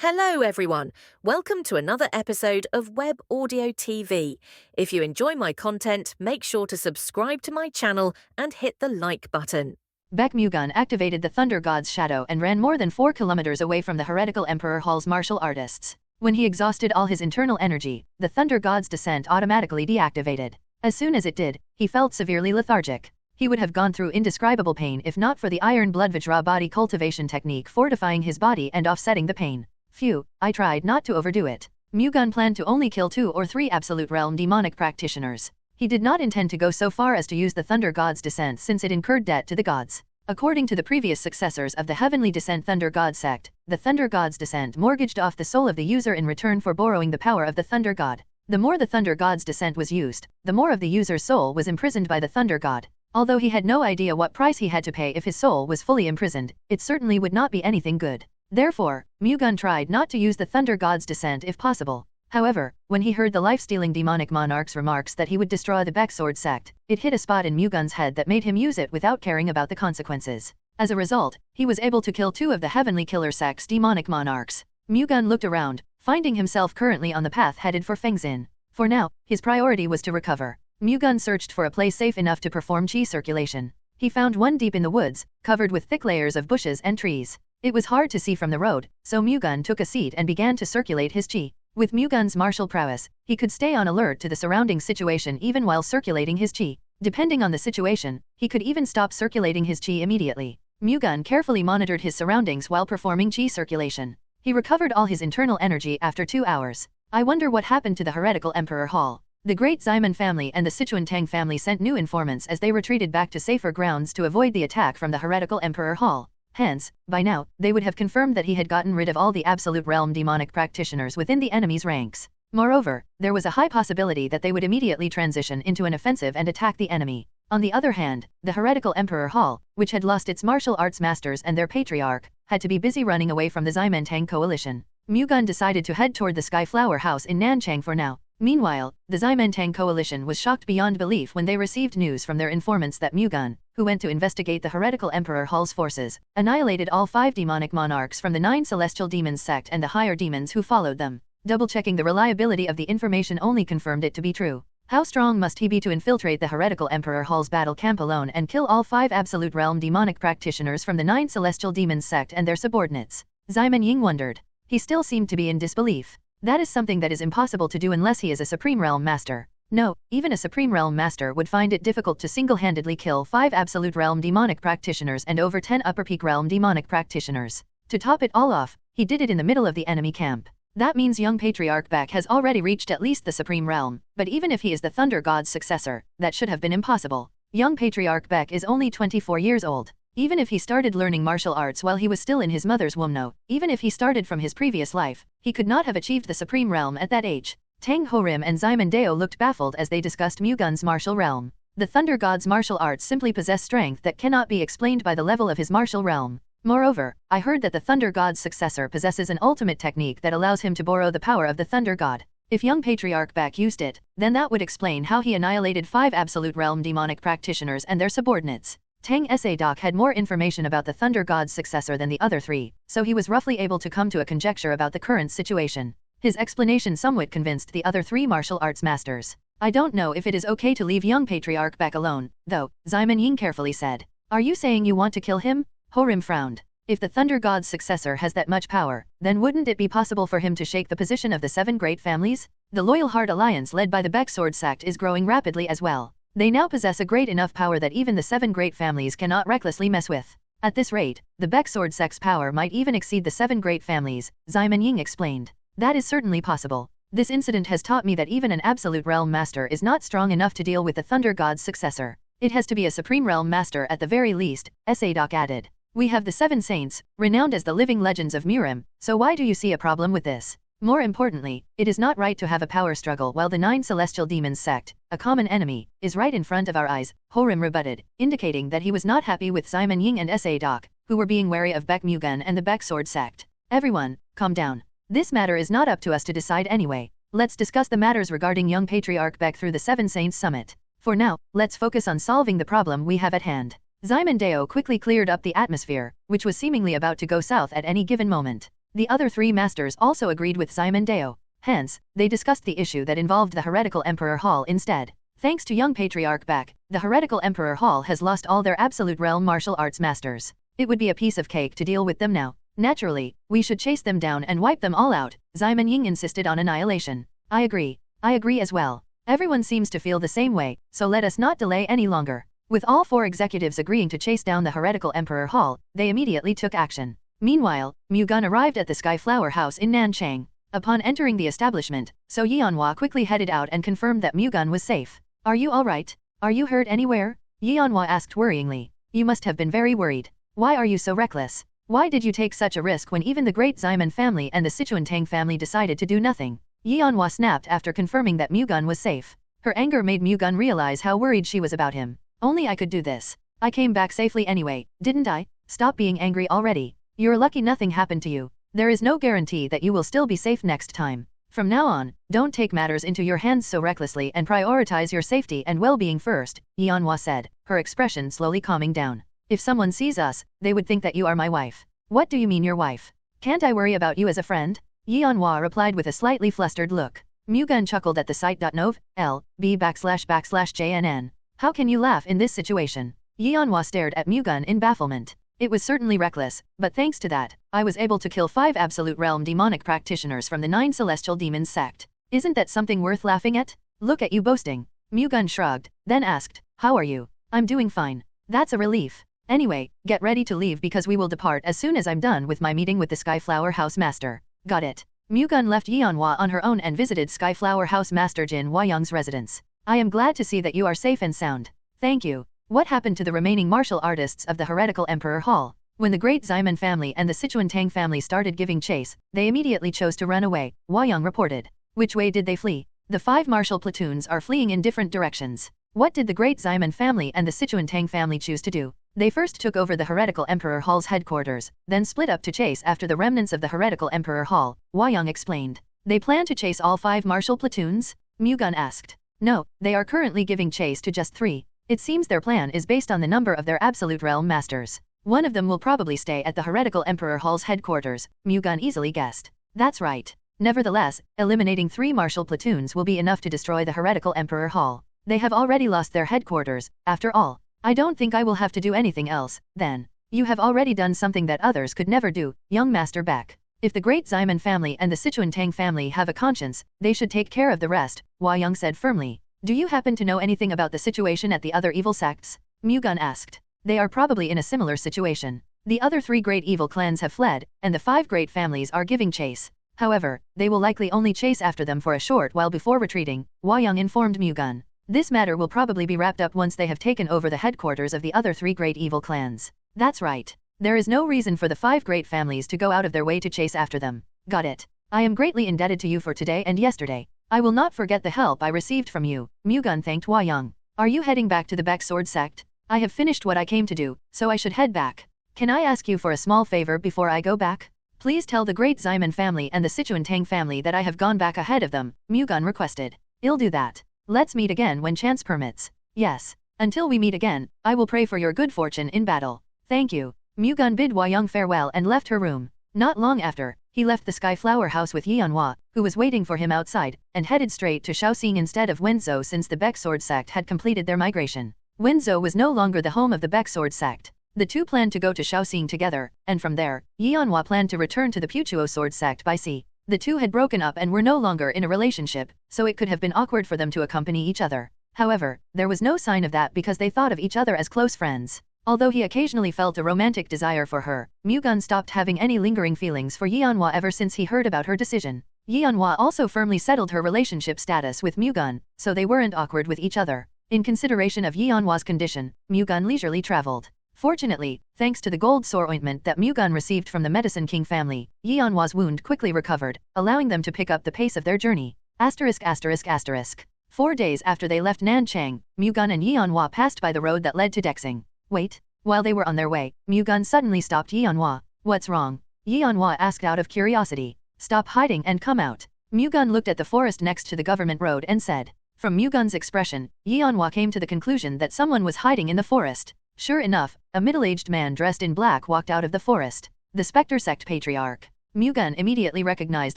Hello, everyone. Welcome to another episode of Web Audio TV. If you enjoy my content, make sure to subscribe to my channel and hit the like button. Baek Mu-Gun activated the Thunder God's shadow and ran more than 4 kilometers away from the heretical Emperor Hall's martial artists. When he exhausted all his internal energy, the Thunder God's descent automatically deactivated. As soon as it did, he felt severely lethargic. He would have gone through indescribable pain if not for the iron blood Vajra body cultivation technique fortifying his body and offsetting the pain. Phew, I tried not to overdo it. Mu-Gun planned to only kill 2 or 3 Absolute Realm demonic practitioners. He did not intend to go so far as to use the Thunder God's descent since it incurred debt to the gods. According to the previous successors of the Heavenly Descent Thunder God sect, the Thunder God's descent mortgaged off the soul of the user in return for borrowing the power of the Thunder God. The more the Thunder God's descent was used, the more of the user's soul was imprisoned by the Thunder God. Although he had no idea what price he had to pay if his soul was fully imprisoned, it certainly would not be anything good. Therefore, Mu-Gun tried not to use the Thunder God's descent if possible. However, when he heard the life-stealing demonic monarch's remarks that he would destroy the Baek Sword sect, it hit a spot in Mu-Gun's head that made him use it without caring about the consequences. As a result, he was able to kill 2 of the Heavenly Killer sect's demonic monarchs. Mu-Gun looked around, finding himself currently on the path headed for Fengxin. For now, his priority was to recover. Mu-Gun searched for a place safe enough to perform qi circulation. He found one deep in the woods, covered with thick layers of bushes and trees. It was hard to see from the road, so Mu-Gun took a seat and began to circulate his qi. With Mu-Gun's martial prowess, he could stay on alert to the surrounding situation even while circulating his qi. Depending on the situation, he could even stop circulating his qi immediately. Mu-Gun carefully monitored his surroundings while performing qi circulation. He recovered all his internal energy after 2 hours. I wonder what happened to the heretical Emperor Hall. The Great Ximen family and the Sichuan Tang family sent new informants as they retreated back to safer grounds to avoid the attack from the heretical Emperor Hall. Hence, by now, they would have confirmed that he had gotten rid of all the Absolute Realm demonic practitioners within the enemy's ranks. Moreover, there was a high possibility that they would immediately transition into an offensive and attack the enemy. On the other hand, the heretical Emperor Hall, which had lost its martial arts masters and their patriarch, had to be busy running away from the Ximen-Tang coalition. Mu-Gun decided to head toward the Sky Flower House in Nanchang for now. Meanwhile, the Ximen-Tang coalition was shocked beyond belief when they received news from their informants that Mu-Gun, who went to investigate the heretical Emperor Hall's forces, annihilated all 5 demonic monarchs from the 9 celestial demons sect and the higher demons who followed them. Double-checking the reliability of the information only confirmed it to be true. How strong must he be to infiltrate the heretical Emperor Hall's battle camp alone and kill all 5 Absolute Realm demonic practitioners from the 9 celestial demons sect and their subordinates? Ximen Ying wondered. He still seemed to be in disbelief. That is something that is impossible to do unless he is a Supreme Realm Master. No, even a Supreme Realm Master would find it difficult to single-handedly kill 5 Absolute Realm demonic practitioners and over 10 Upper Peak Realm demonic practitioners. To top it all off, he did it in the middle of the enemy camp. That means young Patriarch Baek has already reached at least the Supreme Realm, but even if he is the Thunder God's successor, that should have been impossible. Young Patriarch Baek is only 24 years old. Even if he started learning martial arts while he was still in his mother's womb, no, even if he started from his previous life, he could not have achieved the Supreme Realm at that age. Tang Murim and Ximen Dao looked baffled as they discussed Mu-Gun's martial realm. The Thunder God's martial arts simply possess strength that cannot be explained by the level of his martial realm. Moreover, I heard that the Thunder God's successor possesses an ultimate technique that allows him to borrow the power of the Thunder God. If young Patriarch Baek used it, then that would explain how he annihilated 5 Absolute Realm demonic practitioners and their subordinates. Tang Sa-Dok had more information about the Thunder God's successor than the other 3, so he was roughly able to come to a conjecture about the current situation. His explanation somewhat convinced the other 3 martial arts masters. I don't know if it is okay to leave young Patriarch Baek alone, though, Ximen Ying carefully said. Are you saying you want to kill him? Murim frowned. If the Thunder God's successor has that much power, then wouldn't it be possible for him to shake the position of the 7 great families? The Loyal Heart Alliance led by the Baek Sword sect is growing rapidly as well. They now possess a great enough power that even the 7 great families cannot recklessly mess with. At this rate, the Baek Sword sect's power might even exceed the 7 great families, Ximen Ying explained. That is certainly possible. This incident has taught me that even an Absolute Realm Master is not strong enough to deal with the Thunder God's successor. It has to be a Supreme Realm Master at the very least, Sa-Dok added. We have the 7 saints, renowned as the living legends of Murim, so why do you see a problem with this? More importantly, it is not right to have a power struggle while the 9 celestial demons sect, a common enemy, is right in front of our eyes, Murim rebutted, indicating that he was not happy with Ximen Ying and Sa-Dok, who were being wary of Baek Mu-Gun and the Baek Sword sect. Everyone, calm down. This matter is not up to us to decide anyway. Let's discuss the matters regarding young Patriarch Baek through the 7 Saints Summit. For now, let's focus on solving the problem we have at hand. Ximen Dao quickly cleared up the atmosphere, which was seemingly about to go south at any given moment. The other three masters also agreed with Simon Deo. Hence, they discussed the issue that involved the heretical Emperor Hall instead. Thanks to young Patriarch Baek, the heretical Emperor Hall has lost all their absolute realm martial arts masters. It would be a piece of cake to deal with them now. Naturally, we should chase them down and wipe them all out. Simon Ying insisted on annihilation. I agree as well. Everyone seems to feel the same way, so let us not delay any longer. With all four executives agreeing to chase down the heretical Emperor Hall, they immediately took action. Meanwhile, Mu-Gun arrived at the Skyflower House in Nanchang. Upon entering the establishment, So Yeonhwa quickly headed out and confirmed that Mu-Gun was safe. Are you alright? Are you hurt anywhere? Yeonhwa asked worryingly. You must have been very worried. Why are you so reckless? Why did you take such a risk when even the great Ximen family and the Sichuan-Tang family decided to do nothing? Yeonhwa snapped after confirming that Mu-Gun was safe. Her anger made Mu-Gun realize how worried she was about him. Only I could do this. I came back safely anyway, didn't I? Stop being angry already. You're lucky nothing happened to you. There is no guarantee that you will still be safe next time. From now on, don't take matters into your hands so recklessly and prioritize your safety and well-being first, Yeonhwa said, her expression slowly calming down. If someone sees us, they would think that you are my wife. What do you mean your wife? Can't I worry about you as a friend? Yeonhwa replied with a slightly flustered look. Mu-Gun chuckled at the sight. JNN. How can you laugh in this situation? Yeonhwa stared at Mu-Gun in bafflement. It was certainly reckless, but thanks to that, I was able to kill 5 Absolute Realm demonic practitioners from the 9 Celestial Demons sect. Isn't that something worth laughing at? Look at you boasting. Mu-Gun shrugged, then asked, how are you? I'm doing fine. That's a relief. Anyway, get ready to leave because we will depart as soon as I'm done with my meeting with the Skyflower House Master. Got it. Mu-Gun left Yeonhwa on her own and visited Skyflower House Master Jin Hwa-Young's residence. I am glad to see that you are safe and sound. Thank you. What happened to the remaining martial artists of the heretical Emperor Hall? When the great Ximen family and the Sichuan-Tang family started giving chase, they immediately chose to run away, Hwa-Young reported. Which way did they flee? The 5 martial platoons are fleeing in different directions. What did the great Ximen family and the Sichuan-Tang family choose to do? They first took over the heretical Emperor Hall's headquarters, then split up to chase after the remnants of the heretical Emperor Hall, Hwa-Young explained. They plan to chase all 5 martial platoons? Mu-Gun asked. No, they are currently giving chase to just 3. It seems their plan is based on the number of their Absolute Realm Masters. One of them will probably stay at the heretical Emperor Hall's headquarters, Mu-Gun easily guessed. That's right. Nevertheless, eliminating 3 martial platoons will be enough to destroy the heretical Emperor Hall. They have already lost their headquarters, after all. I don't think I will have to do anything else, then. You have already done something that others could never do, young Master Baek. If the great Ximen family and the Sichuan-Tang family have a conscience, they should take care of the rest, Hwa-Young said firmly. Do you happen to know anything about the situation at the other evil sects? Mu-Gun asked. They are probably in a similar situation. The other 3 great evil clans have fled, and the 5 great families are giving chase. However, they will likely only chase after them for a short while before retreating, Hwa-Young informed Mu-Gun. This matter will probably be wrapped up once they have taken over the headquarters of the other 3 great evil clans. That's right. There is no reason for the 5 great families to go out of their way to chase after them. Got it. I am greatly indebted to you for today and yesterday. I will not forget the help I received from you, Mu-Gun thanked Hwa-Young. Are you heading back to the Baek Sword sect? I have finished what I came to do, so I should head back. Can I ask you for a small favor before I go back? Please tell the great Ximen family and the Sichuan-Tang family that I have gone back ahead of them, Mu-Gun requested. I'll do that. Let's meet again when chance permits. Yes. Until we meet again, I will pray for your good fortune in battle. Thank you. Mu-Gun bid Hwa-Young farewell and left her room. Not long after, he left the Skyflower House with Yeonhwa, who was waiting for him outside, and headed straight to Shaoxing instead of Wenzhou since the Baek Sword sect had completed their migration. Wenzhou was no longer the home of the Baek Sword sect. The two planned to go to Shaoxing together, and from there, Yeonhwa planned to return to the Puchuo Sword sect by sea. The two had broken up and were no longer in a relationship, so it could have been awkward for them to accompany each other. However, there was no sign of that because they thought of each other as close friends. Although he occasionally felt a romantic desire for her, Mu-Gun stopped having any lingering feelings for Yeonhwa ever since he heard about her decision. Yeonhwa also firmly settled her relationship status with Mu-Gun, so they weren't awkward with each other. In consideration of Yeonhwa's condition, Mu-Gun leisurely traveled. Fortunately, thanks to the gold sore ointment that Mu-Gun received from the Medicine King family, Yeonhwa's wound quickly recovered, allowing them to pick up the pace of their journey. *****. 4 days after they left Nanchang, Mu-Gun and Yeonhwa passed by the road that led to Dexing. Wait. While they were on their way, Mu-Gun suddenly stopped Yeonhwa. What's wrong? Yeonhwa asked out of curiosity. Stop hiding and come out. Mu-Gun looked at the forest next to the government road and said. From Mu-Gun's expression, Yeonhwa came to the conclusion that someone was hiding in the forest. Sure enough, a middle-aged man dressed in black walked out of the forest. The Spectre Sect Patriarch. Mu-Gun immediately recognized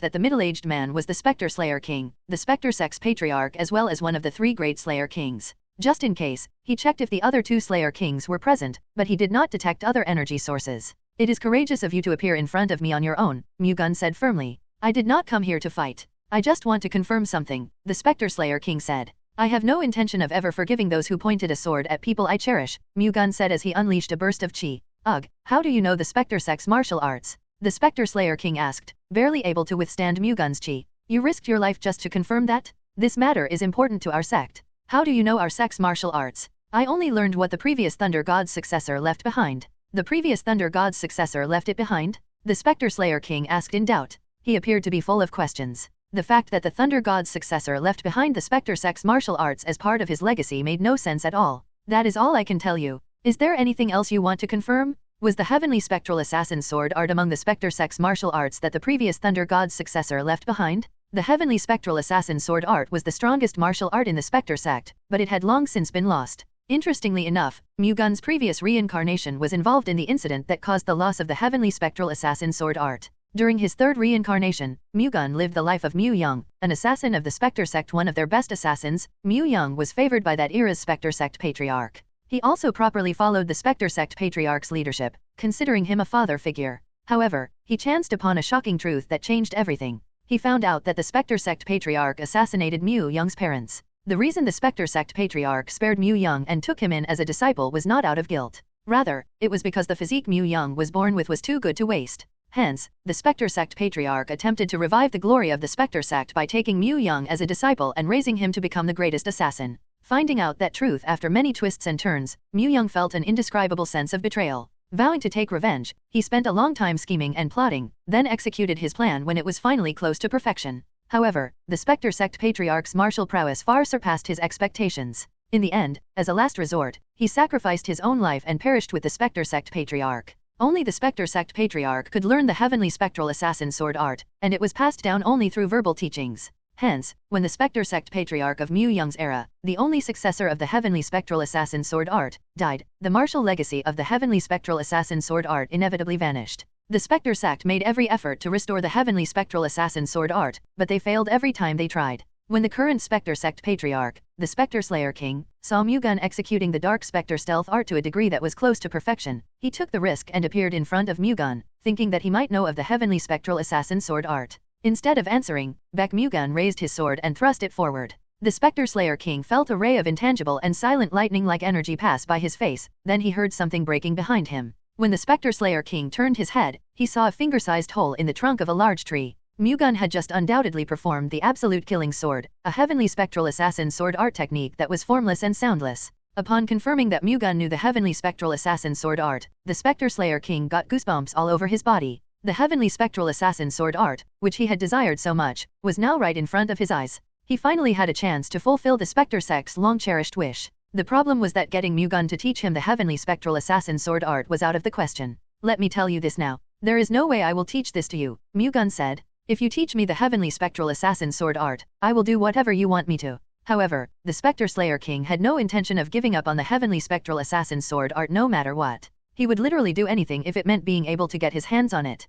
that the middle-aged man was the Spectre Slayer King, the Spectre Sect's patriarch as well as one of the 3 great Slayer Kings. Just in case, he checked if the other 2 Slayer Kings were present, but he did not detect other energy sources. "It is courageous of you to appear in front of me on your own," Mu-Gun said firmly. "I did not come here to fight. I just want to confirm something," the Spectre Slayer King said. "I have no intention of ever forgiving those who pointed a sword at people I cherish," Mu-Gun said as he unleashed a burst of chi. "Ugh, how do you know the Spectre Sect's martial arts?" the Spectre Slayer King asked, barely able to withstand Mu-Gun's chi. "You risked your life just to confirm that? This matter is important to our sect. How do you know our sect's martial arts?" "I only learned what the previous Thunder God's successor left behind." "The previous Thunder God's successor left it behind?" the Spectre Slayer King asked in doubt. He appeared to be full of questions. The fact that the Thunder God's successor left behind the Spectre Sect's martial arts as part of his legacy made no sense at all. "That is all I can tell you. Is there anything else you want to confirm? Was the Heavenly Spectral Assassin's Sword Art among the Spectre Sect's martial arts that the previous Thunder God's successor left behind?" The Heavenly Spectral Assassin's Sword Art was the strongest martial art in the Spectre Sect, but it had long since been lost. Interestingly enough, Mu-Gun's previous reincarnation was involved in the incident that caused the loss of the Heavenly Spectral Assassin's Sword Art. During his 3rd reincarnation, Mu-Gun lived the life of Mu-Young, an assassin of the Spectre Sect, one of their best assassins. Mu-Young was favored by that era's Spectre Sect patriarch. He also properly followed the Spectre Sect patriarch's leadership, considering him a father figure. However, he chanced upon a shocking truth that changed everything. He found out that the Spectre Sect patriarch assassinated Mu-Young's parents. The reason the Spectre Sect patriarch spared Mu-Young and took him in as a disciple was not out of guilt. Rather, it was because the physique Mu-Young was born with was too good to waste. Hence, the Spectre Sect patriarch attempted to revive the glory of the Spectre Sect by taking Mu-Young as a disciple and raising him to become the greatest assassin. Finding out that truth after many twists and turns, Mu-Young felt an indescribable sense of betrayal. Vowing to take revenge, he spent a long time scheming and plotting, then executed his plan when it was finally close to perfection. However, the Spectre Sect patriarch's martial prowess far surpassed his expectations. In the end, as a last resort, he sacrificed his own life and perished with the Spectre Sect patriarch. Only the Spectre Sect patriarch could learn the Heavenly Spectral Assassin's Sword Art, and it was passed down only through verbal teachings. Hence, when the Spectre Sect patriarch of Mu-Young's era, the only successor of the Heavenly Spectral Assassin's Sword Art, died, the martial legacy of the Heavenly Spectral Assassin's Sword Art inevitably vanished. The Spectre Sect made every effort to restore the Heavenly Spectral Assassin's Sword Art, but they failed every time they tried. When the current Spectre Sect patriarch, the Spectre Slayer King, saw Mu-Gun executing the Dark Spectre stealth art to a degree that was close to perfection, he took the risk and appeared in front of Mu-Gun, thinking that he might know of the Heavenly Spectral Assassin's Sword Art. Instead of answering, Baek Mu-Gun raised his sword and thrust it forward. The Spectre Slayer King felt a ray of intangible and silent lightning-like energy pass by his face, then he heard something breaking behind him. When the Spectre Slayer King turned his head, he saw a finger-sized hole in the trunk of a large tree. Mu-Gun had just undoubtedly performed the Absolute Killing Sword, a Heavenly Spectral Assassin's Sword Art technique that was formless and soundless. Upon confirming that Mu-Gun knew the Heavenly Spectral Assassin's Sword Art, the Spectre Slayer King got goosebumps all over his body. The Heavenly Spectral Assassin's Sword Art, which he had desired so much, was now right in front of his eyes. He finally had a chance to fulfill the Spectre Sect's long-cherished wish. The problem was that getting Mu-Gun to teach him the Heavenly Spectral Assassin's Sword Art was out of the question. "Let me tell you this now. There is no way I will teach this to you," Mu-Gun said. "If you teach me the Heavenly Spectral Assassin's Sword Art, I will do whatever you want me to." However, the Spectre Slayer King had no intention of giving up on the Heavenly Spectral Assassin's Sword Art no matter what. He would literally do anything if it meant being able to get his hands on it.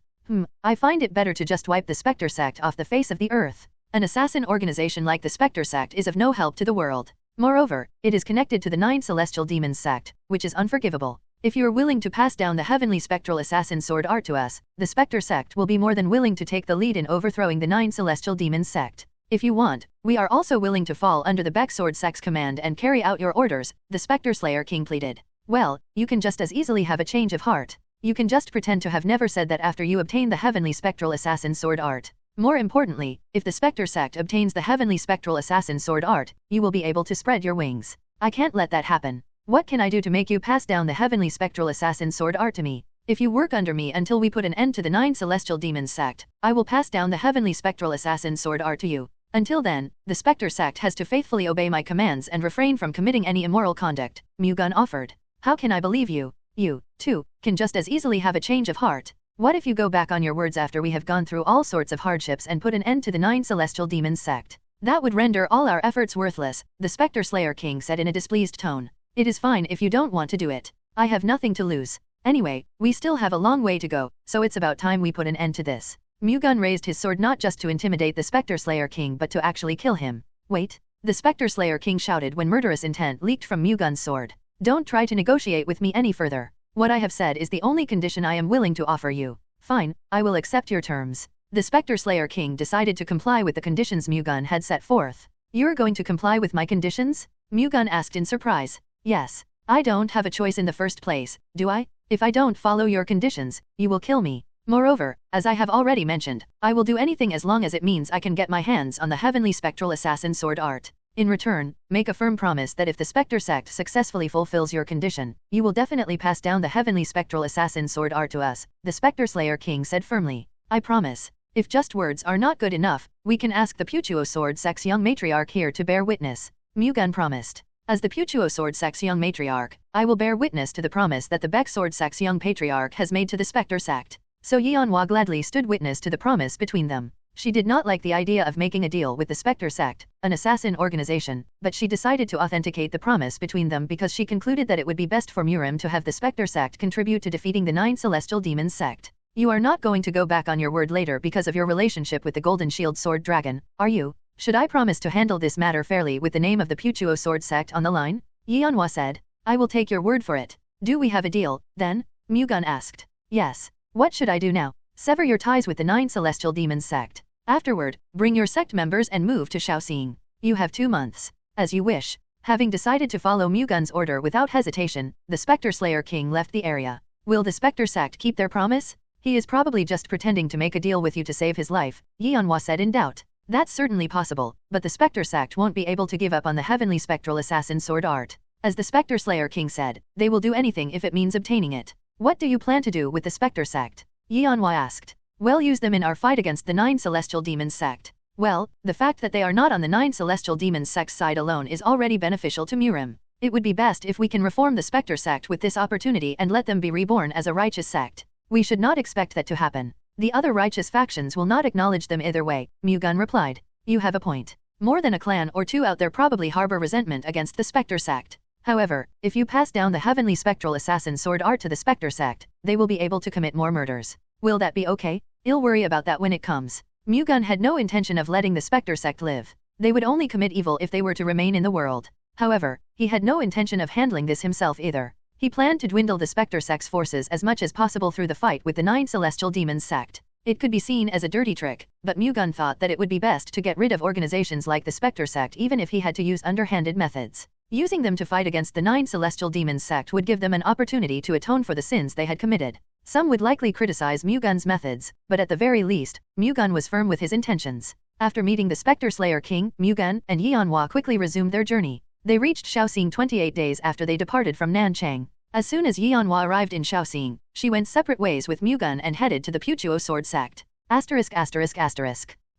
I find it better to just wipe the Spectre Sect off the face of the earth. An assassin organization like the Spectre Sect is of no help to the world. Moreover, it is connected to the 9 Celestial Demons Sect, which is unforgivable. If you are willing to pass down the Heavenly Spectral Assassin's Sword Art to us, the Spectre Sect will be more than willing to take the lead in overthrowing the 9 Celestial Demons Sect. If you want, we are also willing to fall under the Baek Sword Sect's command and carry out your orders, the Spectre Slayer King pleaded. Well, you can just as easily have a change of heart. You can just pretend to have never said that after you obtain the Heavenly Spectral Assassin's Sword Art. More importantly, if the Spectre Sect obtains the Heavenly Spectral Assassin's Sword Art, you will be able to spread your wings. I can't let that happen. What can I do to make you pass down the Heavenly Spectral Assassin's Sword Art to me? If you work under me until we put an end to the 9 Celestial Demons Sect, I will pass down the Heavenly Spectral Assassin's Sword Art to you. Until then, the Spectre Sect has to faithfully obey my commands and refrain from committing any immoral conduct, Mu-Gun offered. How can I believe you? You, too, can just as easily have a change of heart. What if you go back on your words after we have gone through all sorts of hardships and put an end to the 9 Celestial Demons Sect? That would render all our efforts worthless, the Spectre Slayer King said in a displeased tone. It is fine if you don't want to do it. I have nothing to lose. Anyway, we still have a long way to go, so it's about time we put an end to this. Mu-Gun raised his sword not just to intimidate the Spectre Slayer King but to actually kill him. Wait! The Spectre Slayer King shouted when murderous intent leaked from Mu-Gun's sword. Don't try to negotiate with me any further. What I have said is the only condition I am willing to offer you. Fine, I will accept your terms. The Spectre Slayer King decided to comply with the conditions Mu-Gun had set forth. You're going to comply with my conditions? Mu-Gun asked in surprise. Yes. I don't have a choice in the first place, do I? If I don't follow your conditions, you will kill me. Moreover, as I have already mentioned, I will do anything as long as it means I can get my hands on the heavenly spectral assassin sword art. In return, make a firm promise that if the Spectre sect successfully fulfills your condition, you will definitely pass down the heavenly spectral assassin sword art to us, the Spectre Slayer King said firmly. I promise. If just words are not good enough, we can ask the Puchuo sword sect's young matriarch here to bear witness. Mu-Gun promised. As the Puchuo sword sect's young matriarch, I will bear witness to the promise that the Baek sword sect's young patriarch has made to the Spectre sect. So Yeonhwa gladly stood witness to the promise between them. She did not like the idea of making a deal with the Spectre sect, an assassin organization, but she decided to authenticate the promise between them because she concluded that it would be best for Murim to have the Spectre sect contribute to defeating the 9 celestial demons sect. You are not going to go back on your word later because of your relationship with the Golden Shield Sword Dragon, are you? Should I promise to handle this matter fairly with the name of the Puchuo sword sect on the line? Yeonhwa said. I will take your word for it. Do we have a deal, then? Mu-Gun asked. Yes. What should I do now? Sever your ties with the 9 celestial demons sect. Afterward, bring your sect members and move to Shaoxing. You have 2 months. As you wish. Having decided to follow Mu-Gun's order without hesitation, the Spectre Slayer King left the area. Will the Spectre sect keep their promise? He is probably just pretending to make a deal with you to save his life, Yeonhwa said in doubt. That's certainly possible, but the Spectre sect won't be able to give up on the heavenly spectral assassin sword art. As the Spectre Slayer King said, they will do anything if it means obtaining it. What do you plan to do with the Spectre sect? Yeonhwa asked. Well, use them in our fight against the 9 celestial demons sect. Well, the fact that they are not on the 9 celestial demons sect's side alone is already beneficial to Murim. It would be best if we can reform the Spectre sect with this opportunity and let them be reborn as a righteous sect. We should not expect that to happen. The other righteous factions will not acknowledge them either way, Mu-Gun replied. You have a point. More than a clan or two out there probably harbor resentment against the Spectre sect. However, if you pass down the heavenly spectral assassin sword art to the Spectre sect, they will be able to commit more murders. Will that be okay? I'll worry about that when it comes. Mu-Gun had no intention of letting the Spectre sect live. They would only commit evil if they were to remain in the world. However, he had no intention of handling this himself either. He planned to dwindle the Spectre sect's forces as much as possible through the fight with the 9 celestial demons sect. It could be seen as a dirty trick, but Mu-Gun thought that it would be best to get rid of organizations like the Spectre sect even if he had to use underhanded methods. Using them to fight against the 9 celestial demons sect would give them an opportunity to atone for the sins they had committed. Some would likely criticize Mu-Gun's methods, but at the very least, Mu-Gun was firm with his intentions. After meeting the Spectre Slayer King, Mu-Gun and Yeonhwa quickly resumed their journey. They reached Shaoxing 28 days after they departed from Nanchang. As soon as Yeonhwa arrived in Shaoxing, she went separate ways with Mu-Gun and headed to the Puchuo sword sect.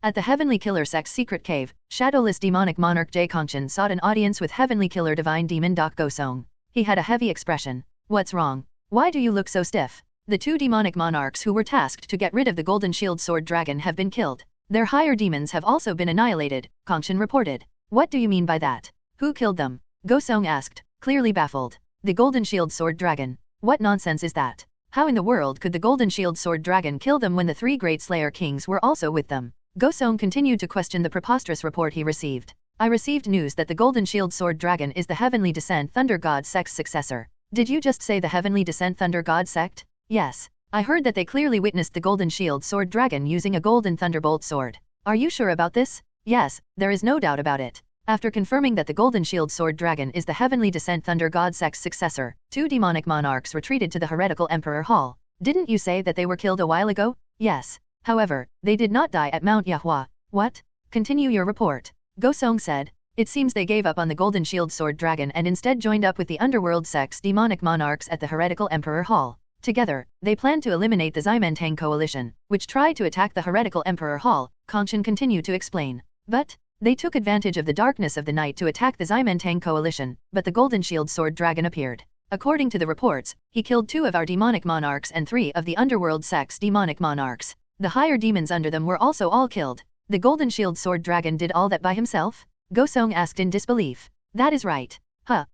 At the Heavenly Killer sect's secret cave, shadowless demonic monarch Jae Kongchen sought an audience with Heavenly Killer divine demon Dak Gosong. He had a heavy expression. What's wrong? Why do you look so stiff? The 2 demonic monarchs who were tasked to get rid of the Golden Shield Sword Dragon have been killed. Their higher demons have also been annihilated, Kongchen reported. What do you mean by that? Who killed them? Gosong asked, clearly baffled. The Golden Shield Sword Dragon. What nonsense is that? How in the world could the Golden Shield Sword Dragon kill them when the 3 great Slayer Kings were also with them? Gosong continued to question the preposterous report he received. I received news that the Golden Shield Sword Dragon is the Heavenly Descent Thunder God sect's successor. Did you just say the Heavenly Descent Thunder God sect? Yes. I heard that they clearly witnessed the Golden Shield Sword Dragon using a golden thunderbolt sword. Are you sure about this? Yes, there is no doubt about it. After confirming that the Golden Shield Sword Dragon is the Heavenly Descent Thunder God sect's successor, 2 demonic monarchs retreated to the heretical Emperor Hall. Didn't you say that they were killed a while ago? Yes. However, they did not die at Mount Yahua. What? Continue your report. Gosong said. It seems they gave up on the Golden Shield Sword Dragon and instead joined up with the Underworld sect's demonic monarchs at the heretical Emperor Hall. Together, they planned to eliminate the Ximentang coalition, which tried to attack the heretical Emperor Hall, Kongchen continued to explain. But they took advantage of the darkness of the night to attack the Ximentang coalition, but the Golden Shield Sword Dragon appeared. According to the reports, he killed 2 of our demonic monarchs and 3 of the Underworld sect's demonic monarchs. The higher demons under them were also all killed. The Golden Shield Sword Dragon did all that by himself? Gosong asked in disbelief. That is right.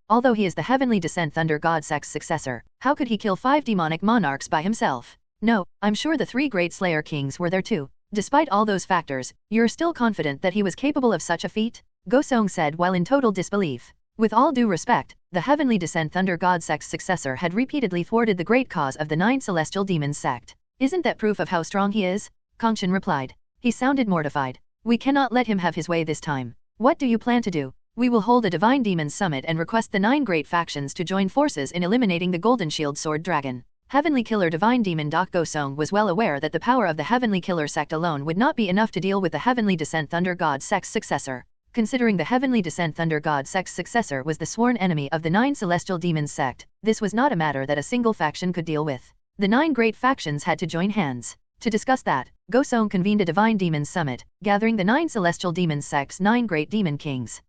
Although he is the Heavenly Descent Thunder God sect's successor, how could he kill 5 demonic monarchs by himself? No, I'm sure the 3 great Slayer Kings were there too. Despite all those factors, you're still confident that he was capable of such a feat? Gosong said while in total disbelief. With all due respect, the Heavenly Descent Thunder God sect's successor had repeatedly thwarted the great cause of the 9 Celestial Demons sect. Isn't that proof of how strong he is? Kongshin replied. He sounded mortified. We cannot let him have his way this time. What do you plan to do? We will hold a Divine Demons Summit and request the 9 great factions to join forces in eliminating the Golden Shield Sword Dragon. Heavenly Killer Divine Demon Gosong was well aware that the power of the Heavenly Killer sect alone would not be enough to deal with the Heavenly Descent Thunder God sect's successor. Considering the Heavenly Descent Thunder God sect's successor was the sworn enemy of the 9 Celestial Demons sect, this was not a matter that a single faction could deal with. The 9 great factions had to join hands. To discuss that, Gosong convened a Divine Demons Summit, gathering the 9 Celestial Demons sect's 9 great demon kings.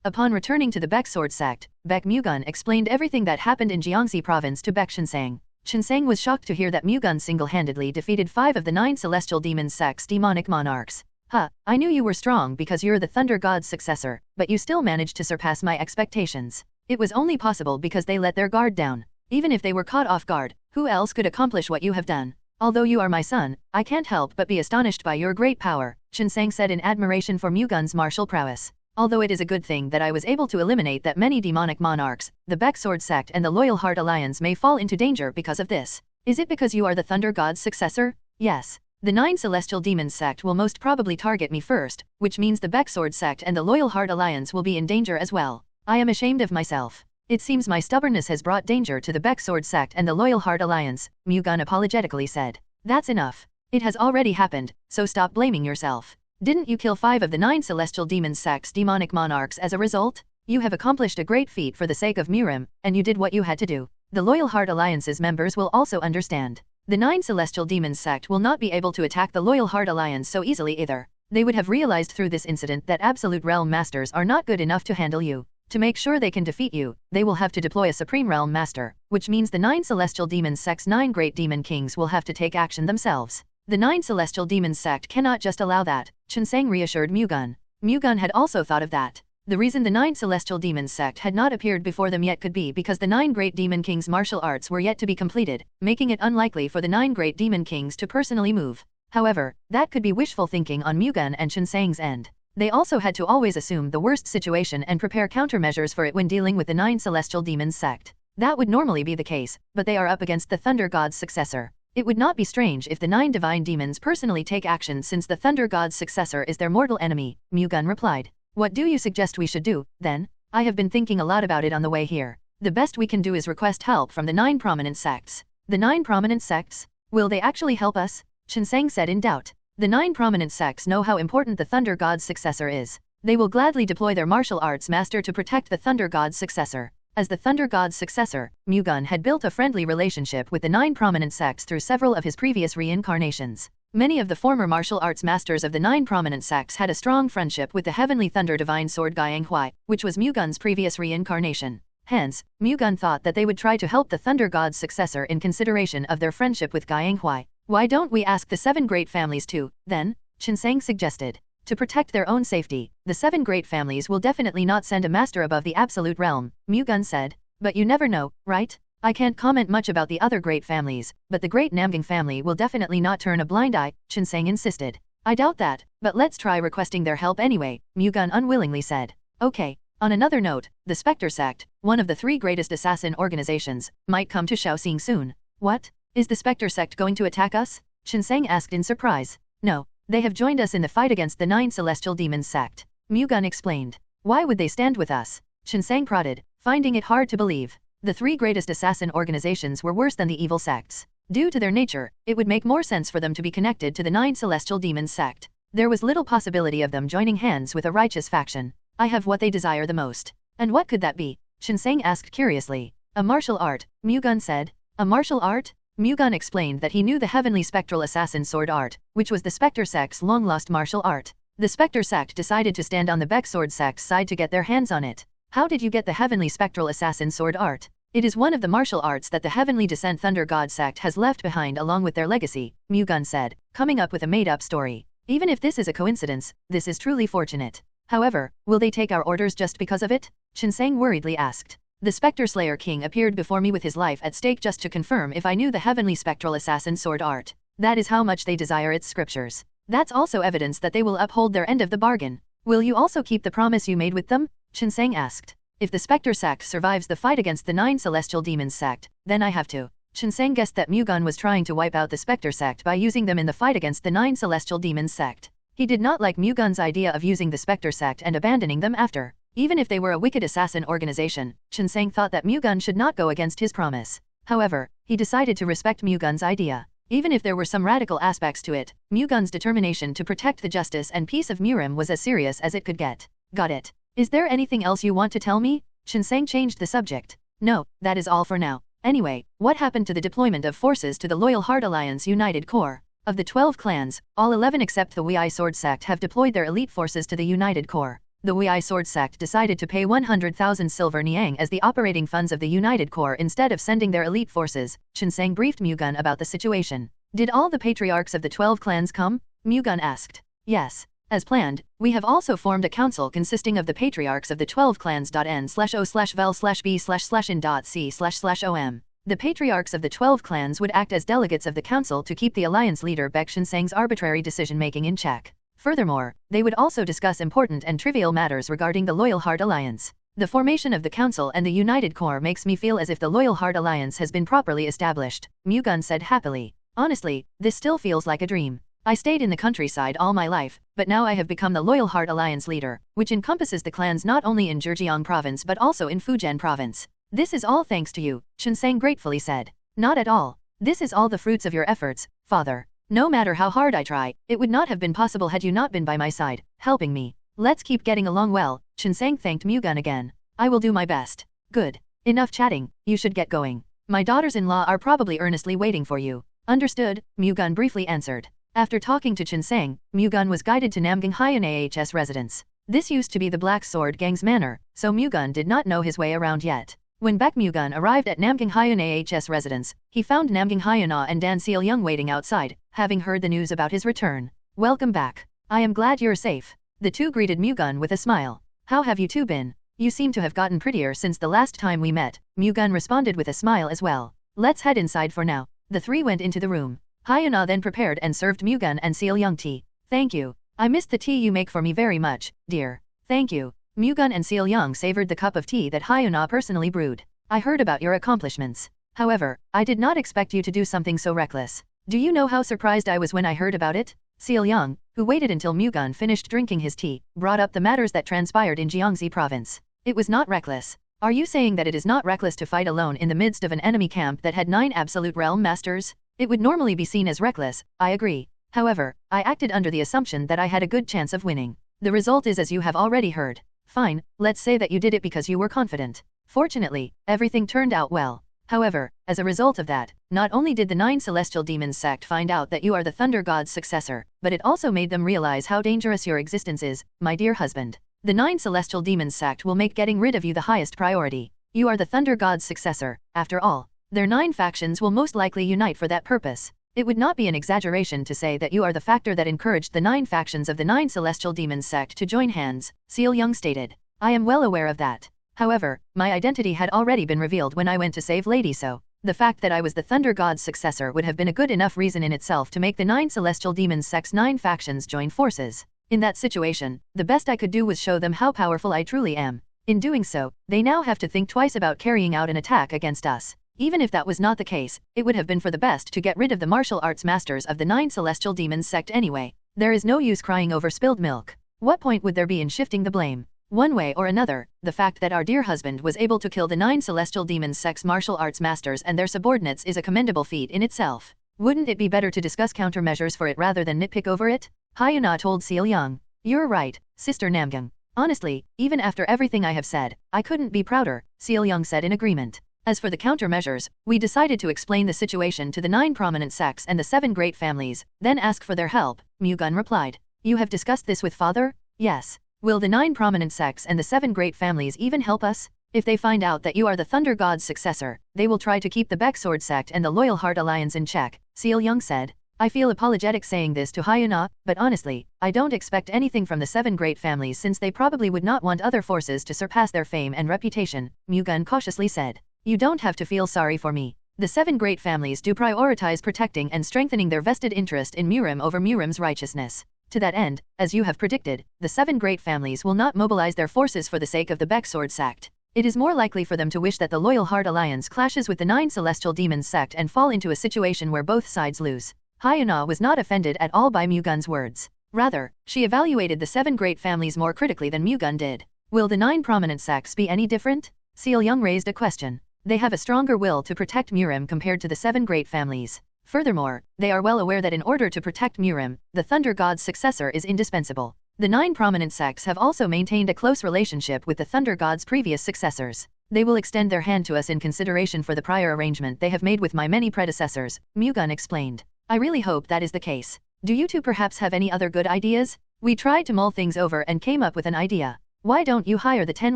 Upon returning to the Baek Sword sect, Baek Mu-Gun explained everything that happened in Jiangxi province to Baek Shinseng. Shinseng was shocked to hear that Mu-Gun single-handedly defeated 5 of the 9 Celestial Demons sect's demonic monarchs. I knew you were strong because you're the Thunder God's successor, but you still managed to surpass my expectations. It was only possible because they let their guard down. Even if they were caught off guard, who else could accomplish what you have done? Although you are my son, I can't help but be astonished by your great power, Shinseng said in admiration for Mu-Gun's martial prowess. Although it is a good thing that I was able to eliminate that many demonic monarchs, the Baek Sword sect and the Loyal Heart Alliance may fall into danger because of this. Is it because you are the Thunder God's successor? Yes. The 9 Celestial Demons sect will most probably target me first, which means the Baek Sword sect and the Loyal Heart Alliance will be in danger as well. I am ashamed of myself. It seems my stubbornness has brought danger to the Baek Sword sect and the Loyal Heart Alliance, Mu-Gun apologetically said. That's enough. It has already happened, so stop blaming yourself. Didn't you kill 5 of the 9 Celestial Demons sect's demonic monarchs as a result? You have accomplished a great feat for the sake of Murim, and you did what you had to do. The Loyal Heart Alliance's members will also understand. The 9 Celestial Demons sect will not be able to attack the Loyal Heart Alliance so easily either. They would have realized through this incident that Absolute Realm Masters are not good enough to handle you. To make sure they can defeat you, they will have to deploy a Supreme Realm Master, which means the 9 Celestial Demons sect's 9 great demon kings will have to take action themselves. The 9 Celestial Demons sect cannot just allow that, Shinseng reassured Mu-Gun. Mu-Gun had also thought of that. The reason the 9 Celestial Demons sect had not appeared before them yet could be because the 9 great demon kings' martial arts were yet to be completed, making it unlikely for the 9 great demon kings to personally move. However, that could be wishful thinking on Mu-Gun and Shinseng's end. They also had to always assume the worst situation and prepare countermeasures for it when dealing with the 9 Celestial Demons sect. That would normally be the case, but they are up against the Thunder God's successor. It would not be strange if the 9 divine demons personally take action since the Thunder God's successor is their mortal enemy, Mu-Gun replied. What do you suggest we should do, then? I have been thinking a lot about it on the way here. The best we can do is request help from the 9 prominent sects. The 9 prominent sects? Will they actually help us? Shinseng said in doubt. The 9 prominent sects know how important the Thunder God's successor is. They will gladly deploy their martial arts master to protect the Thunder God's successor. As the Thunder God's successor, Mu-Gun had built a friendly relationship with the 9 prominent sects through several of his previous reincarnations. Many of the former martial arts masters of the 9 prominent sects had a strong friendship with the Heavenly Thunder Divine Sword Guiyanghui, which was Mu-Gun's previous reincarnation. Hence, Mu-Gun thought that they would try to help the Thunder God's successor in consideration of their friendship with Guiyanghui. Why don't we ask the 7 great families too, then? Shinseng suggested. To protect their own safety, the 7 great families will definitely not send a master above the absolute realm, Mu-Gun said. But you never know, right? I can't comment much about the other great families, but the great Namgang family will definitely not turn a blind eye, Shinseng insisted. I doubt that, but let's try requesting their help anyway, Mu-Gun unwillingly said. Okay. On another note, the Spectre sect, one of the 3 greatest assassin organizations, might come to Shaoxing soon. What? Is the Spectre sect going to attack us? Shinseng asked in surprise. No. They have joined us in the fight against the 9 Celestial Demons sect. Mu-Gun explained. Why would they stand with us? Shinseng prodded, finding it hard to believe. The 3 greatest assassin organizations were worse than the evil sects. Due to their nature, it would make more sense for them to be connected to the 9 Celestial Demons sect. There was little possibility of them joining hands with a righteous faction. I have what they desire the most. And what could that be? Shinseng asked curiously. A martial art, Mu-Gun said. A martial art? Mu-Gun explained that he knew the Heavenly Spectral Assassin Sword Art, which was the Spectre sect's long-lost martial art. The Spectre sect decided to stand on the Baek Sword sect's side to get their hands on it. How did you get the Heavenly Spectral Assassin Sword Art? It is one of the martial arts that the Heavenly Descent Thunder God sect has left behind along with their legacy, Mu-Gun said, coming up with a made-up story. Even if this is a coincidence, this is truly fortunate. However, will they take our orders just because of it? Shinseng worriedly asked. The Spectre Slayer King appeared before me with his life at stake just to confirm if I knew the heavenly spectral assassin sword art. That is how much they desire its scriptures. That's also evidence that they will uphold their end of the bargain. Will you also keep the promise you made with them? Qinseng asked. If the Spectre sect survives the fight against the 9 Celestial Demons sect, then I have to. Qinseng guessed that Mu-Gun was trying to wipe out the Spectre sect by using them in the fight against the 9 Celestial Demons sect. He did not like Mu-Gun's idea of using the Spectre sect and abandoning them after. Even if they were a wicked assassin organization, Qinseng thought that Mu-Gun should not go against his promise. However, he decided to respect Mu-Gun's idea. Even if there were some radical aspects to it, Mu-Gun's determination to protect the justice and peace of Murim was as serious as it could get. Got it. Is there anything else you want to tell me? Qinseng changed the subject. No, that is all for now. Anyway, what happened to the deployment of forces to the Loyal Heart Alliance United Corps? Of the 12 clans, all 11 except the Wei Sword Sect have deployed their elite forces to the United Corps. The Wei Sword Sect decided to pay 100,000 silver niang as the operating funds of the United Corps instead of sending their elite forces. Qinseng briefed Mu-Gun about the situation. Did all the patriarchs of the 12 clans come? Mu-Gun asked. Yes. As planned, we have also formed a council consisting of the patriarchs of the 12 clans.n/o/vel/b/in.c//om. The patriarchs of the 12 clans would act as delegates of the council to keep the alliance leader Baek Qinseng's arbitrary decision-making in check. Furthermore, they would also discuss important and trivial matters regarding the Loyal Heart Alliance. The formation of the council and the United Corps makes me feel as if the Loyal Heart Alliance has been properly established, Mu-Gun said happily. Honestly, this still feels like a dream. I stayed in the countryside all my life, but now I have become the Loyal Heart Alliance leader, which encompasses the clans not only in Zhejiang province but also in Fujian province. This is all thanks to you, Qinseng gratefully said. Not at all. This is all the fruits of your efforts, father. No matter how hard I try, it would not have been possible had you not been by my side, helping me. Let's keep getting along well. Qinseng thanked Mu-Gun again. I will do my best. Good. Enough chatting, you should get going. My daughters-in-law are probably earnestly waiting for you. Understood, Mu-Gun briefly answered. After talking to Qinseng, Mu-Gun was guided to Namgang Haiyan AHS residence. This used to be the Black Sword Gang's manor, so Mu-Gun did not know his way around yet. When Baek Mu-Gun arrived at Namgang Haiyan AHS residence, he found Namgang Haiyan and Dan Seil-young waiting outside, having heard the news about his return. Welcome back. I am glad you're safe. The two greeted Mu-Gun with a smile. How have you two been? You seem to have gotten prettier since the last time we met. Mu-Gun responded with a smile as well. Let's head inside for now. The three went into the room. Haiyan then prepared and served Mu-Gun and Seil-young tea. Thank you. I missed the tea you make for me very much, dear. Thank you. Mu-Gun and Seil-young savored the cup of tea that Haiyan personally brewed. I heard about your accomplishments. However, I did not expect you to do something so reckless. Do you know how surprised I was when I heard about it? Seil-young, who waited until Mu-Gun finished drinking his tea, brought up the matters that transpired in Jiangxi province. It was not reckless. Are you saying that it is not reckless to fight alone in the midst of an enemy camp that had 9 absolute realm masters? It would normally be seen as reckless, I agree. However, I acted under the assumption that I had a good chance of winning. The result is as you have already heard. Fine, let's say that you did it because you were confident. Fortunately, everything turned out well. However, as a result of that, not only did the 9 Celestial Demons sect find out that you are the Thunder God's successor, but it also made them realize how dangerous your existence is, my dear husband. The 9 Celestial Demons sect will make getting rid of you the highest priority. You are the Thunder God's successor, after all. Their 9 factions will most likely unite for that purpose. It would not be an exaggeration to say that you are the factor that encouraged the 9 factions of the 9 Celestial Demons sect to join hands, Seil-young stated. I am well aware of that. However, my identity had already been revealed when I went to save Lady So. The fact that I was the Thunder God's successor would have been a good enough reason in itself to make the 9 Celestial Demons sect's 9 factions join forces. In that situation, the best I could do was show them how powerful I truly am. In doing so, they now have to think twice about carrying out an attack against us. Even if that was not the case, it would have been for the best to get rid of the martial arts masters of the 9 Celestial Demons sect anyway. There is no use crying over spilled milk. What point would there be in shifting the blame? One way or another, the fact that our dear husband was able to kill the 9 Celestial Demons sect's martial arts masters and their subordinates is a commendable feat in itself. Wouldn't it be better to discuss countermeasures for it rather than nitpick over it? Haiyan told Seil-young. You're right, Sister Namgang. Honestly, even after everything I have said, I couldn't be prouder, Seil-young said in agreement. As for the countermeasures, we decided to explain the situation to the 9 prominent sects and the 7 great families, then ask for their help, Mu-Gun replied. You have discussed this with father? Yes. Will the 9 prominent sects and the 7 great families even help us? If they find out that you are the Thunder God's successor, they will try to keep the Baek Sword sect and the Loyal Heart Alliance in check, Seil-young said. I feel apologetic saying this to Hyuna, but honestly, I don't expect anything from the 7 great families since they probably would not want other forces to surpass their fame and reputation, Mu-Gun cautiously said. You don't have to feel sorry for me. The 7 great families do prioritize protecting and strengthening their vested interest in Murim over Murim's righteousness. To that end, as you have predicted, the 7 great families will not mobilize their forces for the sake of the Baek sect. It is more likely for them to wish that the Loyal Heart Alliance clashes with the 9 Celestial Demons sect and fall into a situation where both sides lose. Hyuna was not offended at all by Mu-Gun's words. Rather, she evaluated the 7 great families more critically than Mu-Gun did. Will the 9 prominent sects be any different? Seol-young raised a question. They have a stronger will to protect Murim compared to the 7 great families. Furthermore, they are well aware that in order to protect Murim, the Thunder God's successor is indispensable. The 9 prominent sects have also maintained a close relationship with the Thunder God's previous successors. They will extend their hand to us in consideration for the prior arrangement they have made with my many predecessors, Mu-Gun explained. I really hope that is the case. Do you two perhaps have any other good ideas? We tried to mull things over and came up with an idea. Why don't you hire the 10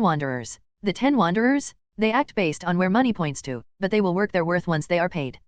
Wanderers? The 10 Wanderers? They act based on where money points to, but they will work their worth once they are paid.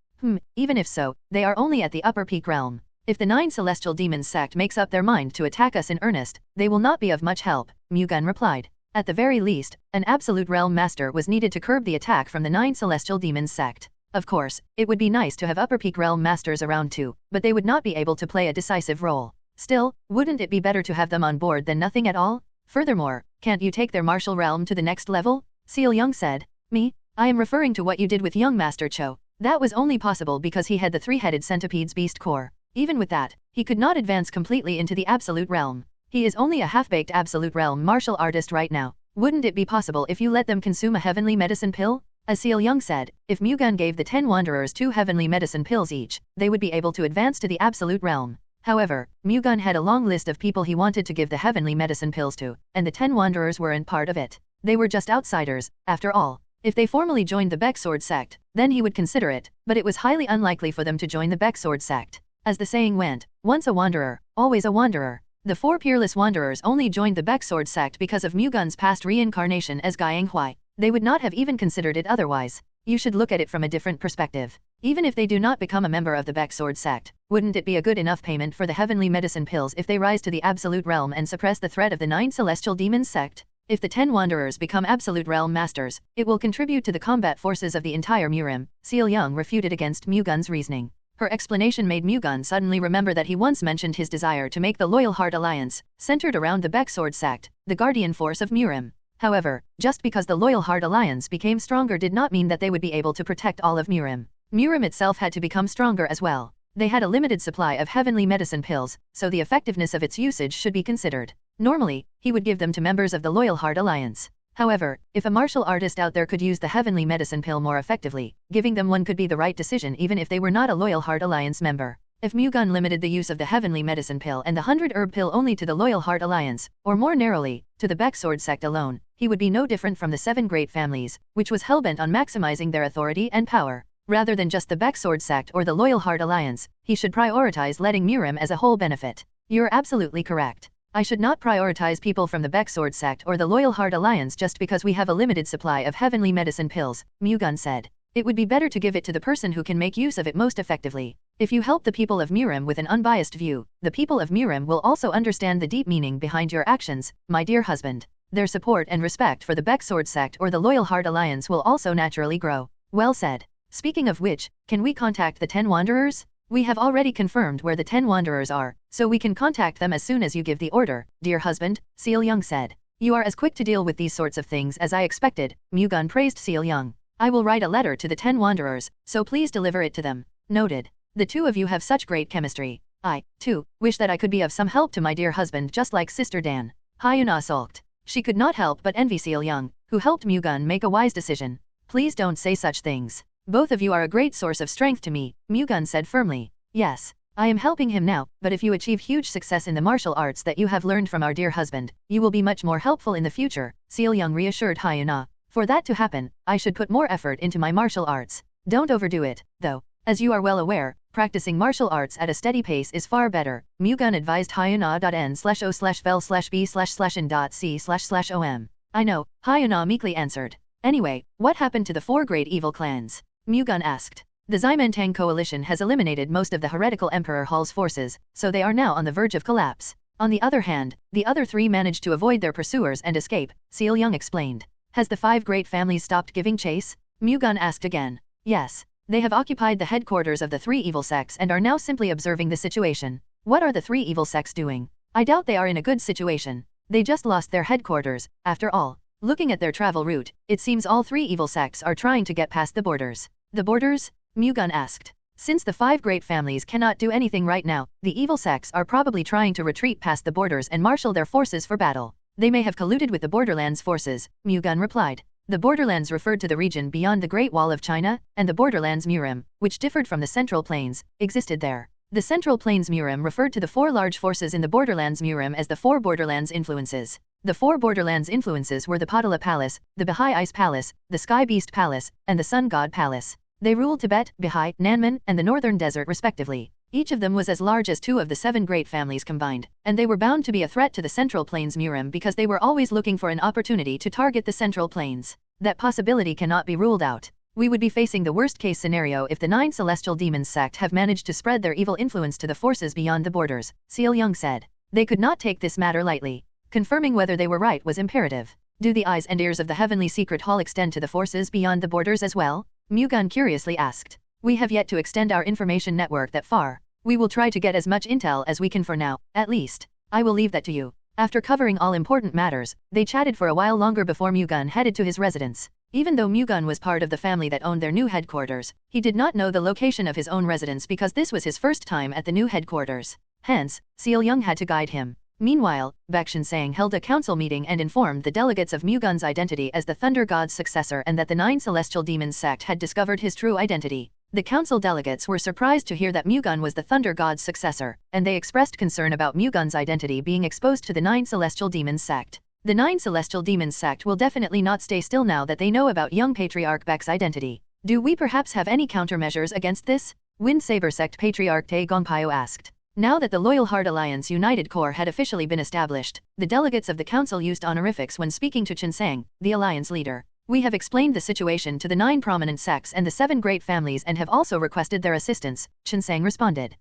Even if so, they are only at the upper peak realm. If the 9 Celestial Demons sect makes up their mind to attack us in earnest, they will not be of much help, Mu-Gun replied. At the very least, an absolute realm master was needed to curb the attack from the 9 Celestial Demons sect. Of course, it would be nice to have upper peak realm masters around too, but they would not be able to play a decisive role. Still, wouldn't it be better to have them on board than nothing at all? Furthermore, can't you take their martial realm to the next level? Seol-young said. Me? I am referring to what you did with young Master Cho. That was only possible because he had the 3-headed centipede's beast core. Even with that, he could not advance completely into the absolute realm. He is only a half-baked absolute realm martial artist right now. Wouldn't it be possible if you let them consume a heavenly medicine pill? As Seol-young said, if Mu-Gun gave the 10 Wanderers 2 heavenly medicine pills each, they would be able to advance to the absolute realm. However, Mu-Gun had a long list of people he wanted to give the heavenly medicine pills to, and the 10 Wanderers weren't part of it. They were just outsiders, after all. If they formally joined the Baek sect, then he would consider it, but it was highly unlikely for them to join the Baek sect. As the saying went, once a wanderer, always a wanderer. The 4 peerless wanderers only joined the Baek sect because of Mu-Gun's past reincarnation as Guiyang Huai. They would not have even considered it otherwise. You should look at it from a different perspective. Even if they do not become a member of the Baek sect, wouldn't it be a good enough payment for the heavenly medicine pills if they rise to the absolute realm and suppress the threat of the 9 celestial demons sect? If the 10 Wanderers become absolute realm masters, it will contribute to the combat forces of the entire Murim, Seol-young refuted against Mu-Gun's reasoning. Her explanation made Mu-Gun suddenly remember that he once mentioned his desire to make the Loyal Heart Alliance, centered around the Baek sect, the guardian force of Murim. However, just because the Loyal Heart Alliance became stronger did not mean that they would be able to protect all of Murim. Murim itself had to become stronger as well. They had a limited supply of heavenly medicine pills, so the effectiveness of its usage should be considered. Normally, he would give them to members of the Loyal Heart Alliance. However, if a martial artist out there could use the heavenly medicine pill more effectively, giving them one could be the right decision even if they were not a Loyal Heart Alliance member. If Mu-Gun limited the use of the heavenly medicine pill and the 100 herb pill only to the Loyal Heart Alliance, or more narrowly, to the Baek sect alone, he would be no different from the 7 great families, which was hellbent on maximizing their authority and power. Rather than just the Baek sect or the Loyal Heart Alliance, he should prioritize letting Murim as a whole benefit. You're absolutely correct. I should not prioritize people from the Baek sect or the Loyal Heart Alliance just because we have a limited supply of heavenly medicine pills, Mu-Gun said. It would be better to give it to the person who can make use of it most effectively. If you help the people of Murim with an unbiased view, the people of Murim will also understand the deep meaning behind your actions, my dear husband. Their support and respect for the Baek sect or the Loyal Heart Alliance will also naturally grow. Well said. Speaking of which, can we contact the 10 Wanderers? We have already confirmed where the 10 Wanderers are, so we can contact them as soon as you give the order, dear husband, Seol-young said. You are as quick to deal with these sorts of things as I expected, Mu-Gun praised Seol-young. I will write a letter to the 10 Wanderers, so please deliver it to them. Noted. The two of you have such great chemistry. I, too, wish that I could be of some help to my dear husband just like Sister Dan. Hyuna sulked. She could not help but envy Seol-young, who helped Mu-Gun make a wise decision. Please don't say such things. Both of you are a great source of strength to me, Mu-Gun said firmly. Yes, I am helping him now, but if you achieve huge success in the martial arts that you have learned from our dear husband, you will be much more helpful in the future, Seol-young reassured Hyuna. For that to happen, I should put more effort into my martial arts. Don't overdo it, though. As you are well aware, practicing martial arts at a steady pace is far better, Mu-Gun advised Hyuna.n/o/vel/b/n.c//om. I know, Hyuna meekly answered. Anyway, what happened to the 4 great evil clans? Mu-Gun asked. The Ximentang coalition has eliminated most of the heretical Emperor Hall's forces, so they are now on the verge of collapse. On the other hand, the other three managed to avoid their pursuers and escape, Seal Young explained. Has the 5 great families stopped giving chase? Mu-Gun asked again. Yes. They have occupied the headquarters of the 3 evil sects and are now simply observing the situation. What are the 3 evil sects doing? I doubt they are in a good situation. They just lost their headquarters, after all. Looking at their travel route, it seems all 3 evil sects are trying to get past the borders. The borders? Mu-Gun asked. Since the 5 great families cannot do anything right now, the evil sects are probably trying to retreat past the borders and marshal their forces for battle. They may have colluded with the Borderlands forces, Mu-Gun replied. The Borderlands referred to the region beyond the Great Wall of China, and the Borderlands Murim, which differed from the Central Plains, existed there. The Central Plains Murim referred to the 4 large forces in the Borderlands Murim as the 4 Borderlands influences. The 4 Borderlands influences were the Potala Palace, the Bahai Ice Palace, the Sky Beast Palace, and the Sun God Palace. They ruled Tibet, Bahai, Nanman, and the Northern Desert respectively. Each of them was as large as 2 of the 7 great families combined, and they were bound to be a threat to the Central Plains Murim because they were always looking for an opportunity to target the Central Plains. That possibility cannot be ruled out. We would be facing the worst-case scenario if the 9 Celestial Demons sect have managed to spread their evil influence to the forces beyond the borders, Seal Young said. They could not take this matter lightly. Confirming whether they were right was imperative. Do the eyes and ears of the Heavenly Secret Hall extend to the forces beyond the borders as well? Mu-Gun curiously asked. We have yet to extend our information network that far. We will try to get as much intel as we can for now, at least. I will leave that to you. After covering all important matters, they chatted for a while longer before Mu-Gun headed to his residence. Even though Mu-Gun was part of the family that owned their new headquarters, he did not know the location of his own residence because this was his first time at the new headquarters. Hence, Seal Young had to guide him. Meanwhile, Baek Mu-Gun held a council meeting and informed the delegates of Mu-Gun's identity as the Thunder God's successor and that the 9 Celestial Demons sect had discovered his true identity. The council delegates were surprised to hear that Mu-Gun was the Thunder God's successor, and they expressed concern about Mu-Gun's identity being exposed to the 9 Celestial Demons sect. The 9 Celestial Demons sect will definitely not stay still now that they know about young Patriarch Baek's identity. Do we perhaps have any countermeasures against this? Wind Saber sect Patriarch Tae Gongpyo asked. Now that the Loyal Heart Alliance United Corps had officially been established, the delegates of the council used honorifics when speaking to Chen Sang, the alliance leader. We have explained the situation to the 9 prominent sects and the 7 great families and have also requested their assistance, Chen Sang responded.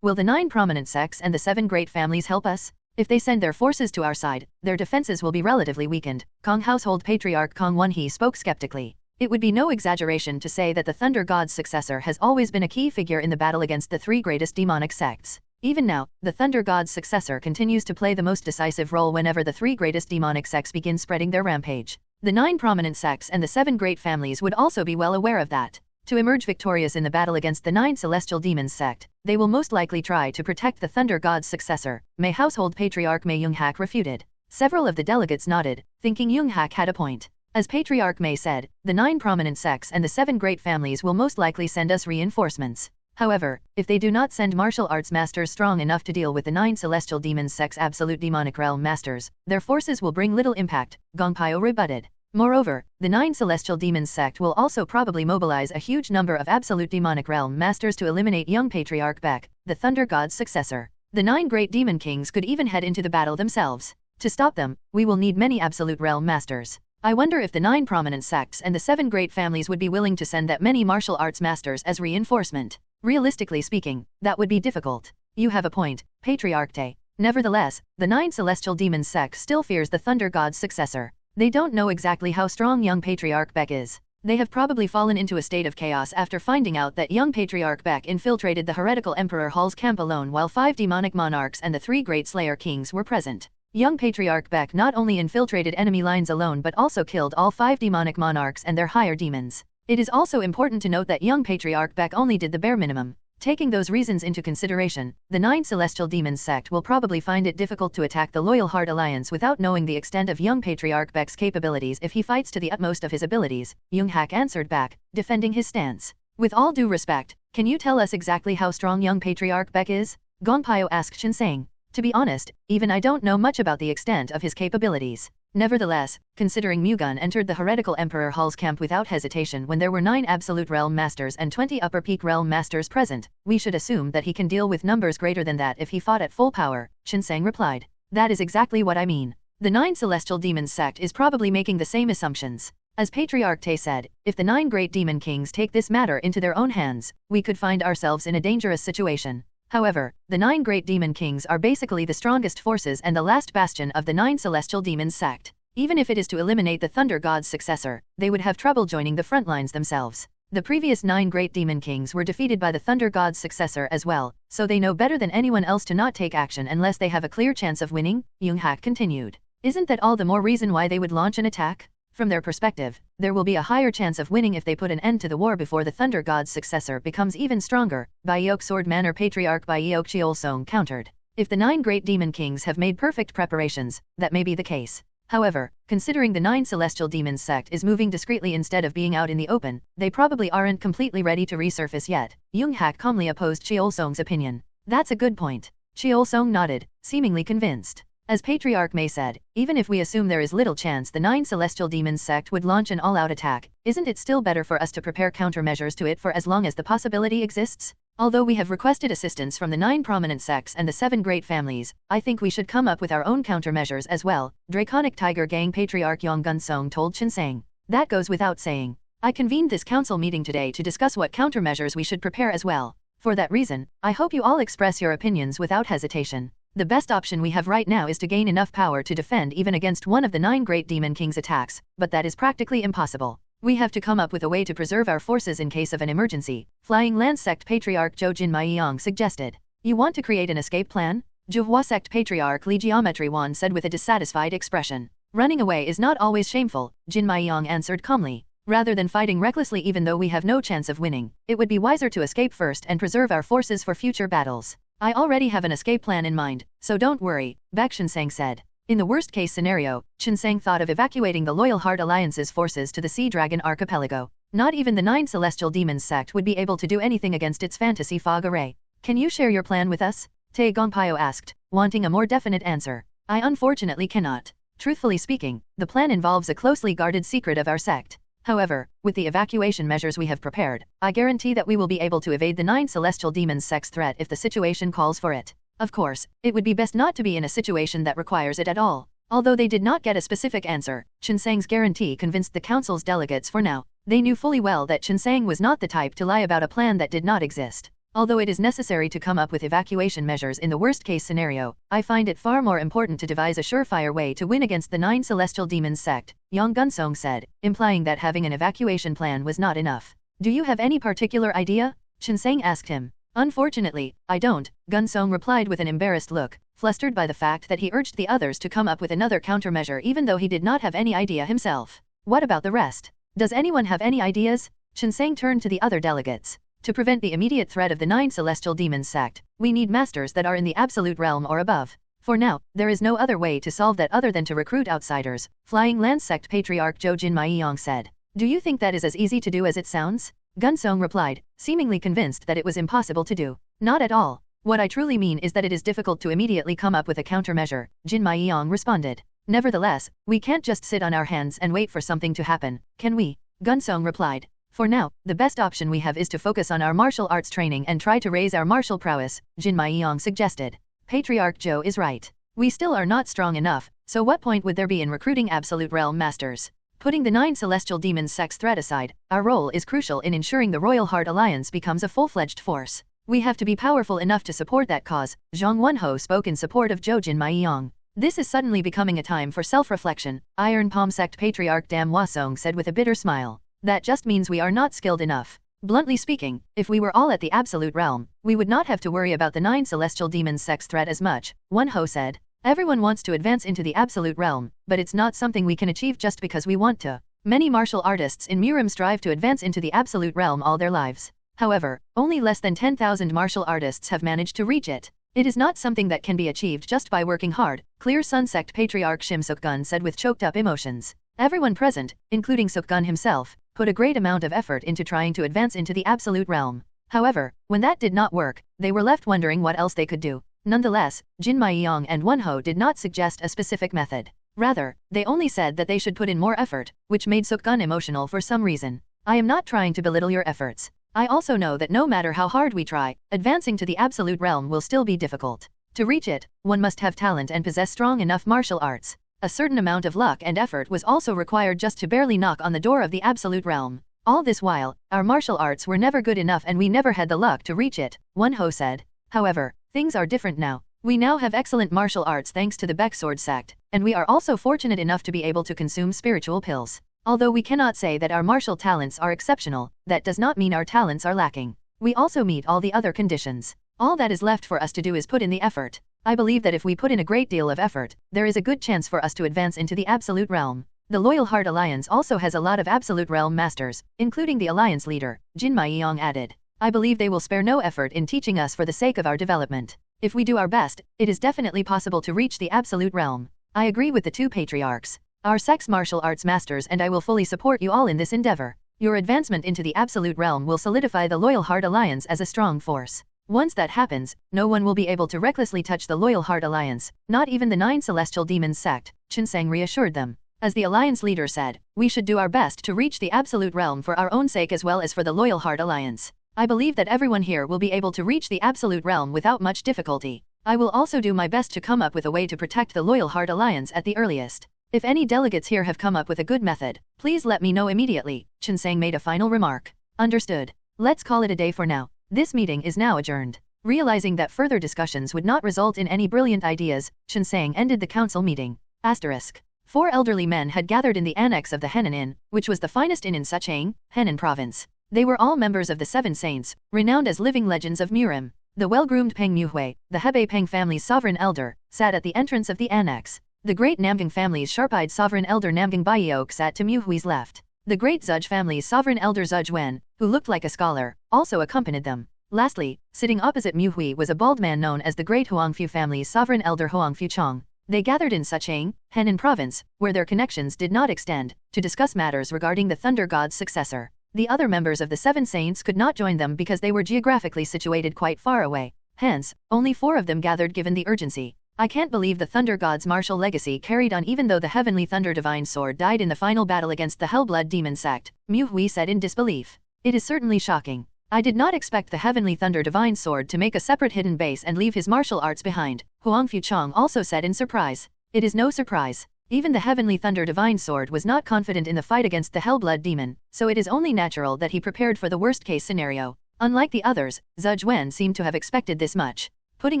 Will the 9 prominent sects and the 7 great families help us? If they send their forces to our side, their defenses will be relatively weakened, Kong Household Patriarch Kong Won-hee spoke skeptically. It would be no exaggeration to say that the Thunder God's successor has always been a key figure in the battle against the 3 greatest demonic sects. Even now, the Thunder God's successor continues to play the most decisive role whenever the 3 greatest demonic sects begin spreading their rampage. The 9 prominent sects and the 7 great families would also be well aware of that. To emerge victorious in the battle against the 9 Celestial Demons sect, they will most likely try to protect the Thunder God's successor, May Household Patriarch May Young-hak refuted. Several of the delegates nodded, thinking Young-hak had a point. As Patriarch May said, the 9 prominent sects and the 7 great families will most likely send us reinforcements. However, if they do not send martial arts masters strong enough to deal with the 9 Celestial Demons sect's absolute demonic realm masters, their forces will bring little impact, Gongpyo rebutted. Moreover, the 9 Celestial Demons sect will also probably mobilize a huge number of absolute demonic realm masters to eliminate young Patriarch Baek, the Thunder God's successor. The 9 great demon kings could even head into the battle themselves. To stop them, we will need many absolute realm masters. I wonder if the 9 prominent sects and the 7 great families would be willing to send that many martial arts masters as reinforcement. Realistically speaking, that would be difficult. You have a point, Patriarch Tae. Nevertheless, the 9 Celestial Demons sect still fears the Thunder God's successor. They don't know exactly how strong young Patriarch Baek is. They have probably fallen into a state of chaos after finding out that young Patriarch Baek infiltrated the heretical Emperor Hall's camp alone while 5 demonic monarchs and the 3 great Slayer kings were present. Young Patriarch Baek not only infiltrated enemy lines alone but also killed all 5 demonic monarchs and their higher demons. It is also important to note that young Patriarch Baek only did the bare minimum. Taking those reasons into consideration, the 9 Celestial Demons sect will probably find it difficult to attack the Loyal Heart Alliance without knowing the extent of young Patriarch Baek's capabilities if he fights to the utmost of his abilities, Young-hak answered back, defending his stance. With all due respect, can you tell us exactly how strong young Patriarch Baek is? Gongpyo asked Chen Sang. To be honest, even I don't know much about the extent of his capabilities. Nevertheless, considering Mu-Gun entered the heretical Emperor Hall's camp without hesitation when there were 9 Absolute Realm Masters and 20 Upper Peak Realm Masters present, we should assume that he can deal with numbers greater than that if he fought at full power, Chen Sang replied. That is exactly what I mean. The 9 Celestial Demons sect is probably making the same assumptions. As Patriarch Tae said, if the 9 great demon kings take this matter into their own hands, we could find ourselves in a dangerous situation. However, the 9 great demon kings are basically the strongest forces and the last bastion of the 9 celestial demons sect. Even if it is to eliminate the Thunder God's successor, they would have trouble joining the front lines themselves. The previous 9 great demon kings were defeated by the Thunder God's successor as well, so they know better than anyone else to not take action unless they have a clear chance of winning, Yoonghak continued. Isn't that all the more reason why they would launch an attack? From their perspective, there will be a higher chance of winning if they put an end to the war before the Thunder God's successor becomes even stronger, Baek Swordman or Patriarch Baek Cheolsong countered. If the 9 great demon kings have made perfect preparations, that may be the case. However, considering the 9 celestial demons sect is moving discreetly instead of being out in the open, they probably aren't completely ready to resurface yet. Yoonghak calmly opposed Cheolsong's opinion. That's a good point. Cheolsong nodded, seemingly convinced. As Patriarch May said, even if we assume there is little chance the 9 celestial demons sect would launch an all-out attack, isn't it still better for us to prepare countermeasures to it for as long as the possibility exists? Although we have requested assistance from the 9 prominent sects and the 7 great families, I think we should come up with our own countermeasures as well, Draconic Tiger Gang Patriarch Yong Gunsong told Chinsang. That goes without saying. I convened this council meeting today to discuss what countermeasures we should prepare as well. For that reason, I hope you all express your opinions without hesitation. The best option we have right now is to gain enough power to defend even against one of the 9 great demon kings' attacks, but that is practically impossible. We have to come up with a way to preserve our forces in case of an emergency, Flying Lance Sect Patriarch Jo Jin Maiyang suggested. You want to create an escape plan? Juhua Sect Patriarch Lee Geometry Wan said with a dissatisfied expression. Running away is not always shameful, Jin Maiyang answered calmly. Rather than fighting recklessly even though we have no chance of winning, it would be wiser to escape first and preserve our forces for future battles. I already have an escape plan in mind, so don't worry, Baek Chinsang said. In the worst-case scenario, Chinsang thought of evacuating the Loyal Heart Alliance's forces to the Sea Dragon Archipelago. Not even the 9 Celestial Demons sect would be able to do anything against its fantasy fog array. Can you share your plan with us? Tae Gongpyo asked, wanting a more definite answer. I unfortunately cannot. Truthfully speaking, the plan involves a closely guarded secret of our sect. However, with the evacuation measures we have prepared, I guarantee that we will be able to evade the 9 Celestial Demons sect's threat if the situation calls for it. Of course, it would be best not to be in a situation that requires it at all. Although they did not get a specific answer, Chinsang's guarantee convinced the council's delegates for now. They knew fully well that Chinsang was not the type to lie about a plan that did not exist. Although it is necessary to come up with evacuation measures in the worst-case scenario, I find it far more important to devise a surefire way to win against the 9 Celestial Demons sect, Yong Gunsong said, implying that having an evacuation plan was not enough. Do you have any particular idea? Chinsang asked him. Unfortunately, I don't, Gunsong replied with an embarrassed look, flustered by the fact that he urged the others to come up with another countermeasure even though he did not have any idea himself. What about the rest? Does anyone have any ideas? Chinsang turned to the other delegates. To prevent the immediate threat of the 9 Celestial Demons sect, we need masters that are in the absolute realm or above. For now, there is no other way to solve that other than to recruit outsiders, Flying Lance Sect Patriarch Jo Jin Maiyang said. Do you think that is as easy to do as it sounds? Gunsong replied, seemingly convinced that it was impossible to do. Not at all. What I truly mean is that it is difficult to immediately come up with a countermeasure, Jin Maiyang responded. Nevertheless, we can't just sit on our hands and wait for something to happen, can we? Gunsong replied. For now, the best option we have is to focus on our martial arts training and try to raise our martial prowess, Jin Maiyang suggested. Patriarch Jo is right. We still are not strong enough, so what point would there be in recruiting Absolute Realm Masters? Putting the 9 Celestial Demons sect's threat aside, our role is crucial in ensuring the Royal Heart Alliance becomes a full-fledged force. We have to be powerful enough to support that cause, Zhang Wonho spoke in support of Jo Jin Maiyang. This is suddenly becoming a time for self-reflection, Iron Palm Sect Patriarch Dam Hwasong said with a bitter smile. That just means we are not skilled enough. Bluntly speaking, if we were all at the Absolute Realm, we would not have to worry about the 9 Celestial Demons sect's threat as much, Wonho said. Everyone wants to advance into the Absolute Realm, but it's not something we can achieve just because we want to. Many martial artists in Murim strive to advance into the Absolute Realm all their lives. However, only less than 10,000 martial artists have managed to reach it. It is not something that can be achieved just by working hard, Clear Sun Sect Patriarch Shim Suk-gun said with choked-up emotions. Everyone present, including Suk-gun himself, put a great amount of effort into trying to advance into the Absolute Realm. However, when that did not work, they were left wondering what else they could do. Nonetheless, Jin Maiyang and Wonho did not suggest a specific method. Rather, they only said that they should put in more effort, which made Suk-gun emotional for some reason. I am not trying to belittle your efforts. I also know that no matter how hard we try, advancing to the Absolute Realm will still be difficult. To reach it, one must have talent and possess strong enough martial arts. A certain amount of luck and effort was also required just to barely knock on the door of the absolute realm. All this while, our martial arts were never good enough and we never had the luck to reach it, one Ho said. However, things are different now. We now have excellent martial arts thanks to the Baek Sword sect, and we are also fortunate enough to be able to consume spiritual pills. Although we cannot say that our martial talents are exceptional, that does not mean our talents are lacking. We also meet all the other conditions. All that is left for us to do is put in the effort. I believe that if we put in a great deal of effort, there is a good chance for us to advance into the absolute realm. The Loyal Heart Alliance also has a lot of absolute realm masters, including the alliance leader, Jin Maiyong added. I believe they will spare no effort in teaching us for the sake of our development. If we do our best, it is definitely possible to reach the absolute realm. I agree with the two patriarchs. Our sect's martial arts masters and I will fully support you all in this endeavor. Your advancement into the absolute realm will solidify the Loyal Heart Alliance as a strong force. Once that happens, no one will be able to recklessly touch the Loyal Heart Alliance, not even the 9 Celestial Demons sect, Chinsang reassured them. As the alliance leader said, we should do our best to reach the absolute realm for our own sake as well as for the Loyal Heart Alliance. I believe that everyone here will be able to reach the absolute realm without much difficulty. I will also do my best to come up with a way to protect the Loyal Heart Alliance at the earliest. If any delegates here have come up with a good method, please let me know immediately, Chinsang made a final remark. Understood. Let's call it a day for now. This meeting is now adjourned. Realizing that further discussions would not result in any brilliant ideas, Chinsang ended the council meeting. Asterisk. 4 elderly men had gathered in the annex of the Henan Inn, which was the finest inn in Suchang, Henan province. They were all members of the Seven Saints, renowned as living legends of Murim. The well-groomed Peng Muhui, the Hebei Peng family's sovereign elder, sat at the entrance of the annex. The great Namgang family's sharp-eyed sovereign elder Namgang Baiok sat to Muhui's left. The great Zudge family's sovereign elder Zudge Wen, who looked like a scholar, also accompanied them. Lastly, sitting opposite Muhui was a bald man known as the great Huangfu family's sovereign elder Huangfu Chong. They gathered in Suchang, Henan province, where their connections did not extend, to discuss matters regarding the Thunder God's successor. The other members of the Seven Saints could not join them because they were geographically situated quite far away. Hence, only 4 of them gathered given the urgency. I can't believe the Thunder God's martial legacy carried on even though the Heavenly Thunder Divine Sword died in the final battle against the Hellblood Demon sect, Muhui said in disbelief. It is certainly shocking. I did not expect the Heavenly Thunder Divine Sword to make a separate hidden base and leave his martial arts behind, Huangfu Chong also said in surprise. It is no surprise. Even the Heavenly Thunder Divine Sword was not confident in the fight against the Hellblood Demon, so it is only natural that he prepared for the worst-case scenario. Unlike the others, Zudge Wen seemed to have expected this much. Putting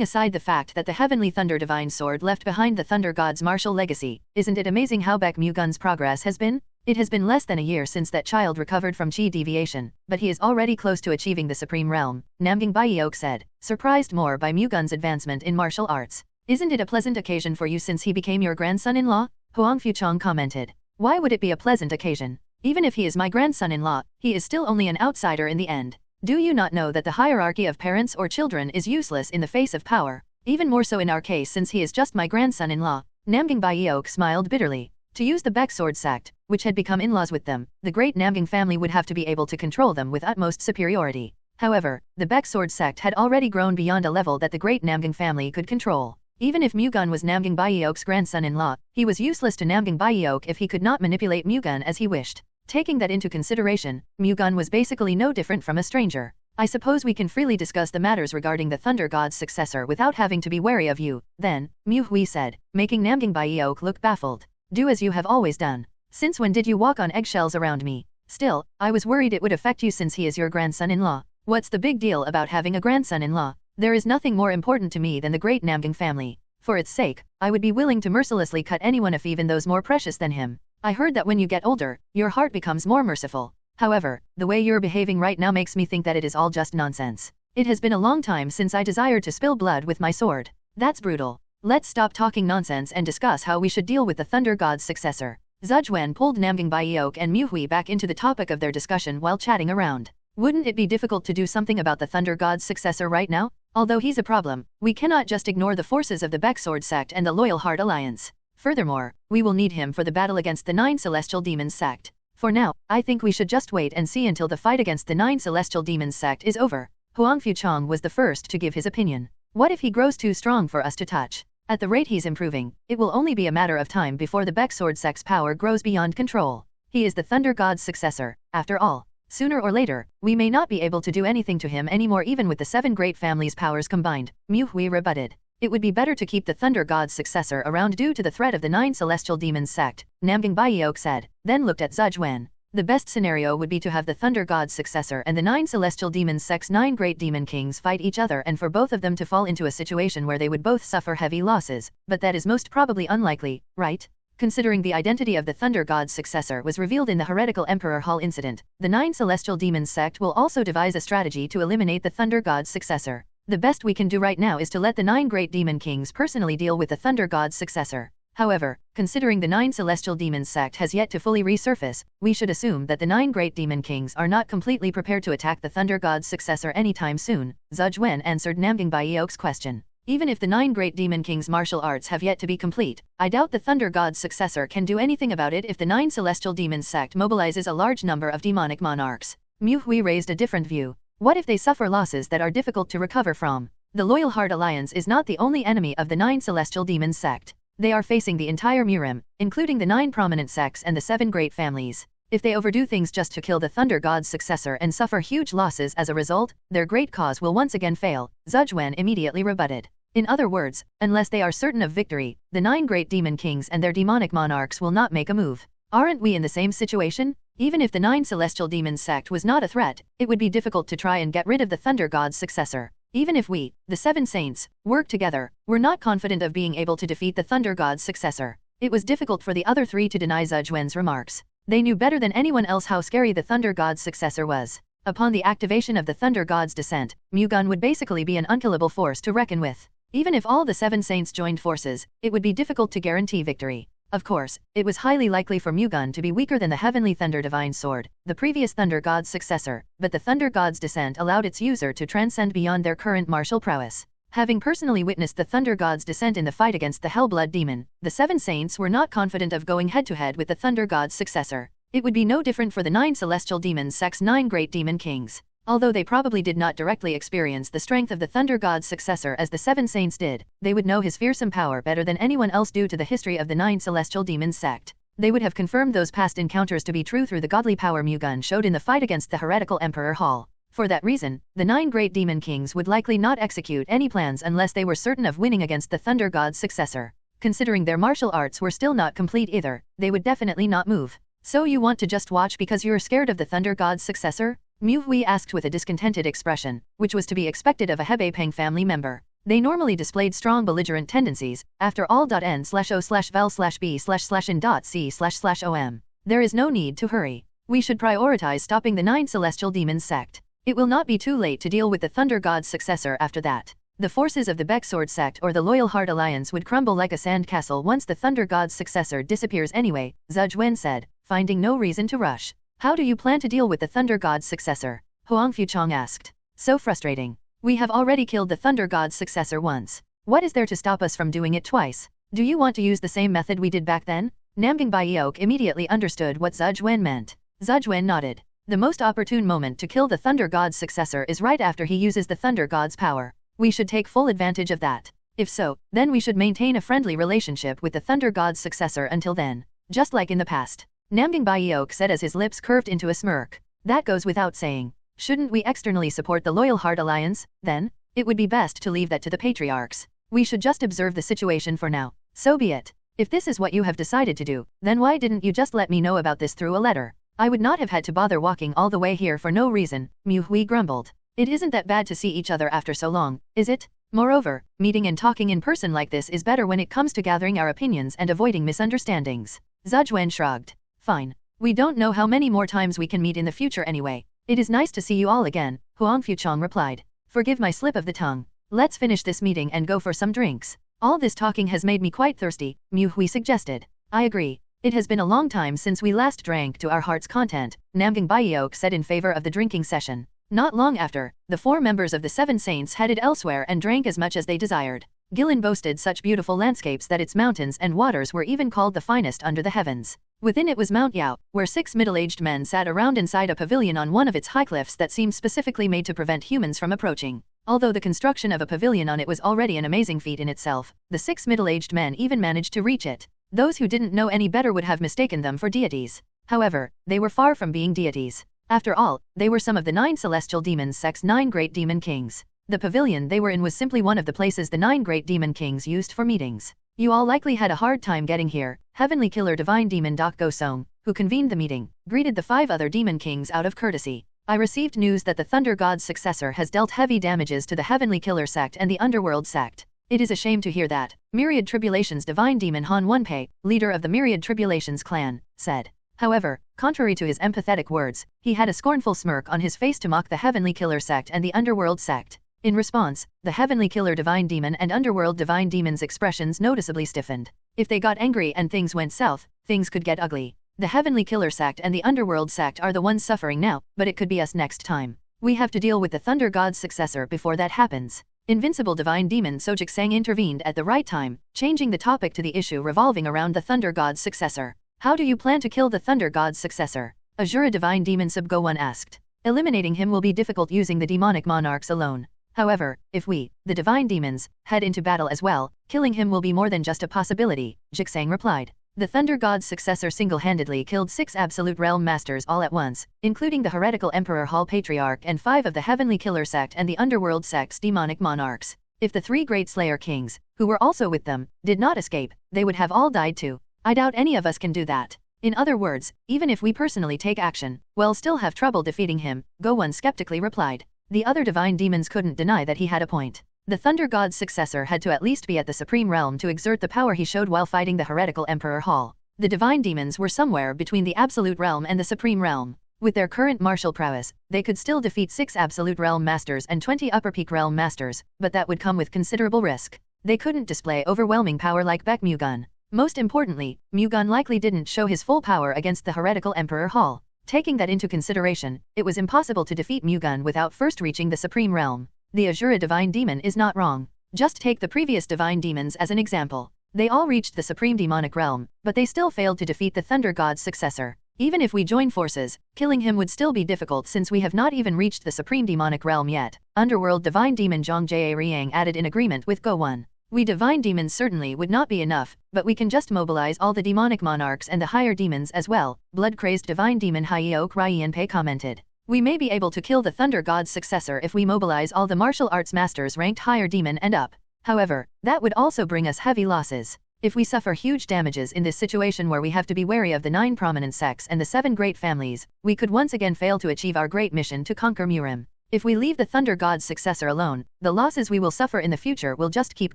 aside the fact that the Heavenly Thunder Divine Sword left behind the Thunder God's martial legacy, isn't it amazing how Baek Mu-Gun's progress has been? It has been less than a year since that child recovered from chi deviation, but he is already close to achieving the Supreme Realm, Namgang Baiok said, surprised more by Mu-Gun's advancement in martial arts. Isn't it a pleasant occasion for you since he became your grandson-in-law? Huangfu Chong commented. Why would it be a pleasant occasion? Even if he is my grandson-in-law, he is still only an outsider in the end. Do you not know that the hierarchy of parents or children is useless in the face of power? Even more so in our case since he is just my grandson-in-law. Namgang Baiok smiled bitterly. To use the Baek Sword sect, which had become in-laws with them, the great Namgang family would have to be able to control them with utmost superiority. However, the Baek Sword sect had already grown beyond a level that the great Namgang family could control. Even if Mu-Gun was Namgang Baiok's grandson-in-law, he was useless to Namgang Baiok if he could not manipulate Mu-Gun as he wished. Taking that into consideration, Mu-Gun was basically no different from a stranger. I suppose we can freely discuss the matters regarding the Thunder God's successor without having to be wary of you, then, Muhui said, making Namgang Baiok look baffled. Do as you have always done. Since when did you walk on eggshells around me? Still, I was worried it would affect you since he is your grandson-in-law. What's the big deal about having a grandson-in-law? There is nothing more important to me than the great Namgang family. For its sake, I would be willing to mercilessly cut anyone if even those more precious than him. I heard that when you get older, your heart becomes more merciful. However, the way you're behaving right now makes me think that it is all just nonsense. It has been a long time since I desired to spill blood with my sword. That's brutal. Let's stop talking nonsense and discuss how we should deal with the Thunder God's successor. Zudge Wen pulled Namgang Baiok and Muhui back into the topic of their discussion while chatting around. Wouldn't it be difficult to do something about the Thunder God's successor right now? Although he's a problem, we cannot just ignore the forces of the Baek Sword sect and the Loyal Heart Alliance. Furthermore, we will need him for the battle against the 9 Celestial Demons sect. For now, I think we should just wait and see until the fight against the 9 Celestial Demons sect is over. Huangfu Chong was the first to give his opinion. What if he grows too strong for us to touch? At the rate he's improving, it will only be a matter of time before the Baek Sword sect's power grows beyond control. He is the Thunder God's successor, after all. Sooner or later, we may not be able to do anything to him anymore even with the 7 great families' powers combined, Muhui rebutted. It would be better to keep the Thunder God's successor around due to the threat of the 9 Celestial Demons sect, Namgang Byeok said, then looked at Zujwen. The best scenario would be to have the Thunder God's successor and the 9 Celestial Demons sect's 9 Great Demon Kings fight each other and for both of them to fall into a situation where they would both suffer heavy losses, but that is most probably unlikely, right? Considering the identity of the Thunder God's successor was revealed in the heretical Emperor Hall incident, the 9 Celestial Demons sect will also devise a strategy to eliminate the Thunder God's successor. The best we can do right now is to let the 9 Great Demon Kings personally deal with the Thunder God's successor. However, considering the 9 Celestial Demons sect has yet to fully resurface, we should assume that the 9 Great Demon Kings are not completely prepared to attack the Thunder God's successor anytime soon, Zujwen answered Namgang Byeok's question. Even if the 9 Great Demon Kings' martial arts have yet to be complete, I doubt the Thunder God's successor can do anything about it if the 9 Celestial Demons sect mobilizes a large number of demonic monarchs. Mu Hui raised a different view. What if they suffer losses that are difficult to recover from? The Loyal Heart Alliance is not the only enemy of the 9 Celestial Demons sect. They are facing the entire Murim, including the 9 prominent sects and the 7 great families. If they overdo things just to kill the Thunder God's successor and suffer huge losses as a result, their great cause will once again fail, Zujwen immediately rebutted. In other words, unless they are certain of victory, the 9 Great Demon Kings and their demonic monarchs will not make a move. Aren't we in the same situation? Even if the 9 Celestial Demons sect was not a threat, it would be difficult to try and get rid of the Thunder God's successor. Even if we, the 7 saints, work together, we're not confident of being able to defeat the Thunder God's successor. It was difficult for the other 3 to deny Zujwen's remarks. They knew better than anyone else how scary the Thunder God's successor was. Upon the activation of the Thunder God's descent, Mu-Gun would basically be an unkillable force to reckon with. Even if all the 7 saints joined forces, it would be difficult to guarantee victory. Of course, it was highly likely for Mu-Gun to be weaker than the Heavenly Thunder Divine Sword, the previous Thunder God's successor, but the Thunder God's descent allowed its user to transcend beyond their current martial prowess. Having personally witnessed the Thunder God's descent in the fight against the Hellblood Demon, the 7 saints were not confident of going head-to-head with the Thunder God's successor. It would be no different for the 9 Celestial Demons sect's 9 Great Demon Kings. Although they probably did not directly experience the strength of the Thunder God's successor as the 7 saints did, they would know his fearsome power better than anyone else due to the history of the 9 Celestial Demons sect. They would have confirmed those past encounters to be true through the godly power Mu-Gun showed in the fight against the heretical Emperor Hall. For that reason, the 9 Great Demon Kings would likely not execute any plans unless they were certain of winning against the Thunder God's successor. Considering their martial arts were still not complete either, they would definitely not move. So you want to just watch because you're scared of the Thunder God's successor? Mu Hui asked with a discontented expression, which was to be expected of a Hebei family member. They normally displayed strong belligerent tendencies, after all. N/O/vel/b/in.c//om. There is no need to hurry. We should prioritize stopping the 9 Celestial Demons sect. It will not be too late to deal with the Thunder God's successor after that. The forces of the Baek Sword sect or the Loyal Heart Alliance would crumble like a sand castle once the Thunder God's successor disappears anyway, Zujwen said, finding no reason to rush. How do you plan to deal with the Thunder God's successor? Huang Fuchong asked. So frustrating. We have already killed the Thunder God's successor once. What is there to stop us from doing it twice? Do you want to use the same method we did back then? Namgang Byeok immediately understood what Zujwen meant. Zujwen nodded. The most opportune moment to kill the Thunder God's successor is right after he uses the Thunder God's power. We should take full advantage of that. If so, then we should maintain a friendly relationship with the Thunder God's successor until then. Just like in the past. Namgang Byeok said as his lips curved into a smirk. That goes without saying. Shouldn't we externally support the Loyal Heart Alliance, then? It would be best to leave that to the patriarchs. We should just observe the situation for now. So be it. If this is what you have decided to do, then why didn't you just let me know about this through a letter? I would not have had to bother walking all the way here for no reason, Mu Hui grumbled. It isn't that bad to see each other after so long, is it? Moreover, meeting and talking in person like this is better when it comes to gathering our opinions and avoiding misunderstandings. Zujwen shrugged. Fine. We don't know how many more times we can meet in the future anyway. It is nice to see you all again, Huang Fuchong replied. Forgive my slip of the tongue. Let's finish this meeting and go for some drinks. All this talking has made me quite thirsty, Mu Hui suggested. I agree. It has been a long time since we last drank to our heart's content, Namgang Byeok said in favor of the drinking session. Not long after, the 4 members of the 7 saints headed elsewhere and drank as much as they desired. Gilin boasted such beautiful landscapes that its mountains and waters were even called the finest under the heavens. Within it was Mount Yao, where 6 middle-aged men sat around inside a pavilion on one of its high cliffs that seemed specifically made to prevent humans from approaching. Although the construction of a pavilion on it was already an amazing feat in itself, the 6 middle-aged men even managed to reach it. Those who didn't know any better would have mistaken them for deities. However, they were far from being deities. After all, they were some of the 9 Celestial Demons sect's 9 Great Demon Kings. The pavilion they were in was simply one of the places the 9 great demon kings used for meetings. You all likely had a hard time getting here. Heavenly Killer Divine Demon Dak Go-song, who convened the meeting, greeted the 5 other demon kings out of courtesy. I received news that the Thunder God's successor has dealt heavy damages to the Heavenly Killer sect and the Underworld sect. It is a shame to hear that. Myriad Tribulations Divine Demon Han Wonpei, leader of the Myriad Tribulations clan, said. However, contrary to his empathetic words, he had a scornful smirk on his face to mock the Heavenly Killer sect and the Underworld sect. In response, the Heavenly Killer Divine Demon and Underworld Divine Demon's expressions noticeably stiffened. If they got angry and things went south, things could get ugly. The Heavenly Killer sect and the Underworld sect are the ones suffering now, but it could be us next time. We have to deal with the Thunder God's successor before that happens. Invincible Divine Demon Sojik Sang intervened at the right time, changing the topic to the issue revolving around the Thunder God's successor. How do you plan to kill the Thunder God's successor? Azura Divine Demon Sub-Go-1 asked. Eliminating him will be difficult using the demonic monarchs alone. However, if we, the divine demons, head into battle as well, killing him will be more than just a possibility, Jixang replied. The Thunder God's successor single-handedly killed 6 Absolute Realm Masters all at once, including the heretical Emperor Hall Patriarch and 5 of the Heavenly Killer sect and the Underworld sect's demonic monarchs. If the 3 Great Slayer Kings, who were also with them, did not escape, they would have all died too. I doubt any of us can do that. In other words, even if we personally take action, we'll still have trouble defeating him, Go-1 skeptically replied. The other divine demons couldn't deny that he had a point. The Thunder God's successor had to at least be at the Supreme Realm to exert the power he showed while fighting the heretical Emperor Hall. The divine demons were somewhere between the Absolute Realm and the Supreme Realm. With their current martial prowess, they could still defeat 6 Absolute Realm Masters and 20 Upper Peak Realm Masters, but that would come with considerable risk. They couldn't display overwhelming power like Baek Mu-Gun. Most importantly, Mu-Gun likely didn't show his full power against the heretical Emperor Hall. Taking that into consideration, it was impossible to defeat Mu-Gun without first reaching the Supreme Realm. The Azura Divine Demon is not wrong. Just take the previous divine demons as an example. They all reached the Supreme Demonic Realm, but they still failed to defeat the Thunder God's successor. Even if we join forces, killing him would still be difficult since we have not even reached the Supreme Demonic Realm yet. Underworld Divine Demon Zhang Jia Riang added in agreement with Go-1. We divine demons certainly would not be enough, but we can just mobilize all the demonic monarchs and the higher demons as well, blood-crazed divine demon Hyeok Ryenpei commented. We may be able to kill the Thunder God's successor if we mobilize all the martial arts masters ranked higher demon and up. However, that would also bring us heavy losses. If we suffer huge damages in this situation where we have to be wary of the 9 prominent sects and the 7 great families, we could once again fail to achieve our great mission to conquer Murim. If we leave the Thunder God's successor alone, the losses we will suffer in the future will just keep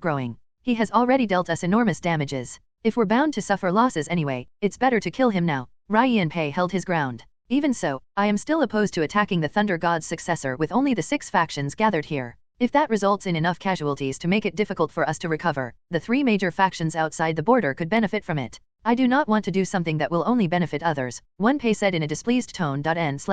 growing. He has already dealt us enormous damages. If we're bound to suffer losses anyway, it's better to kill him now. Ryenpei held his ground. Even so, I am still opposed to attacking the Thunder God's successor with only the 6 factions gathered here. If that results in enough casualties to make it difficult for us to recover, the 3 major factions outside the border could benefit from it. I do not want to do something that will only benefit others, Wonpei said in a displeased tone. N/O/vel/B/in.C//om.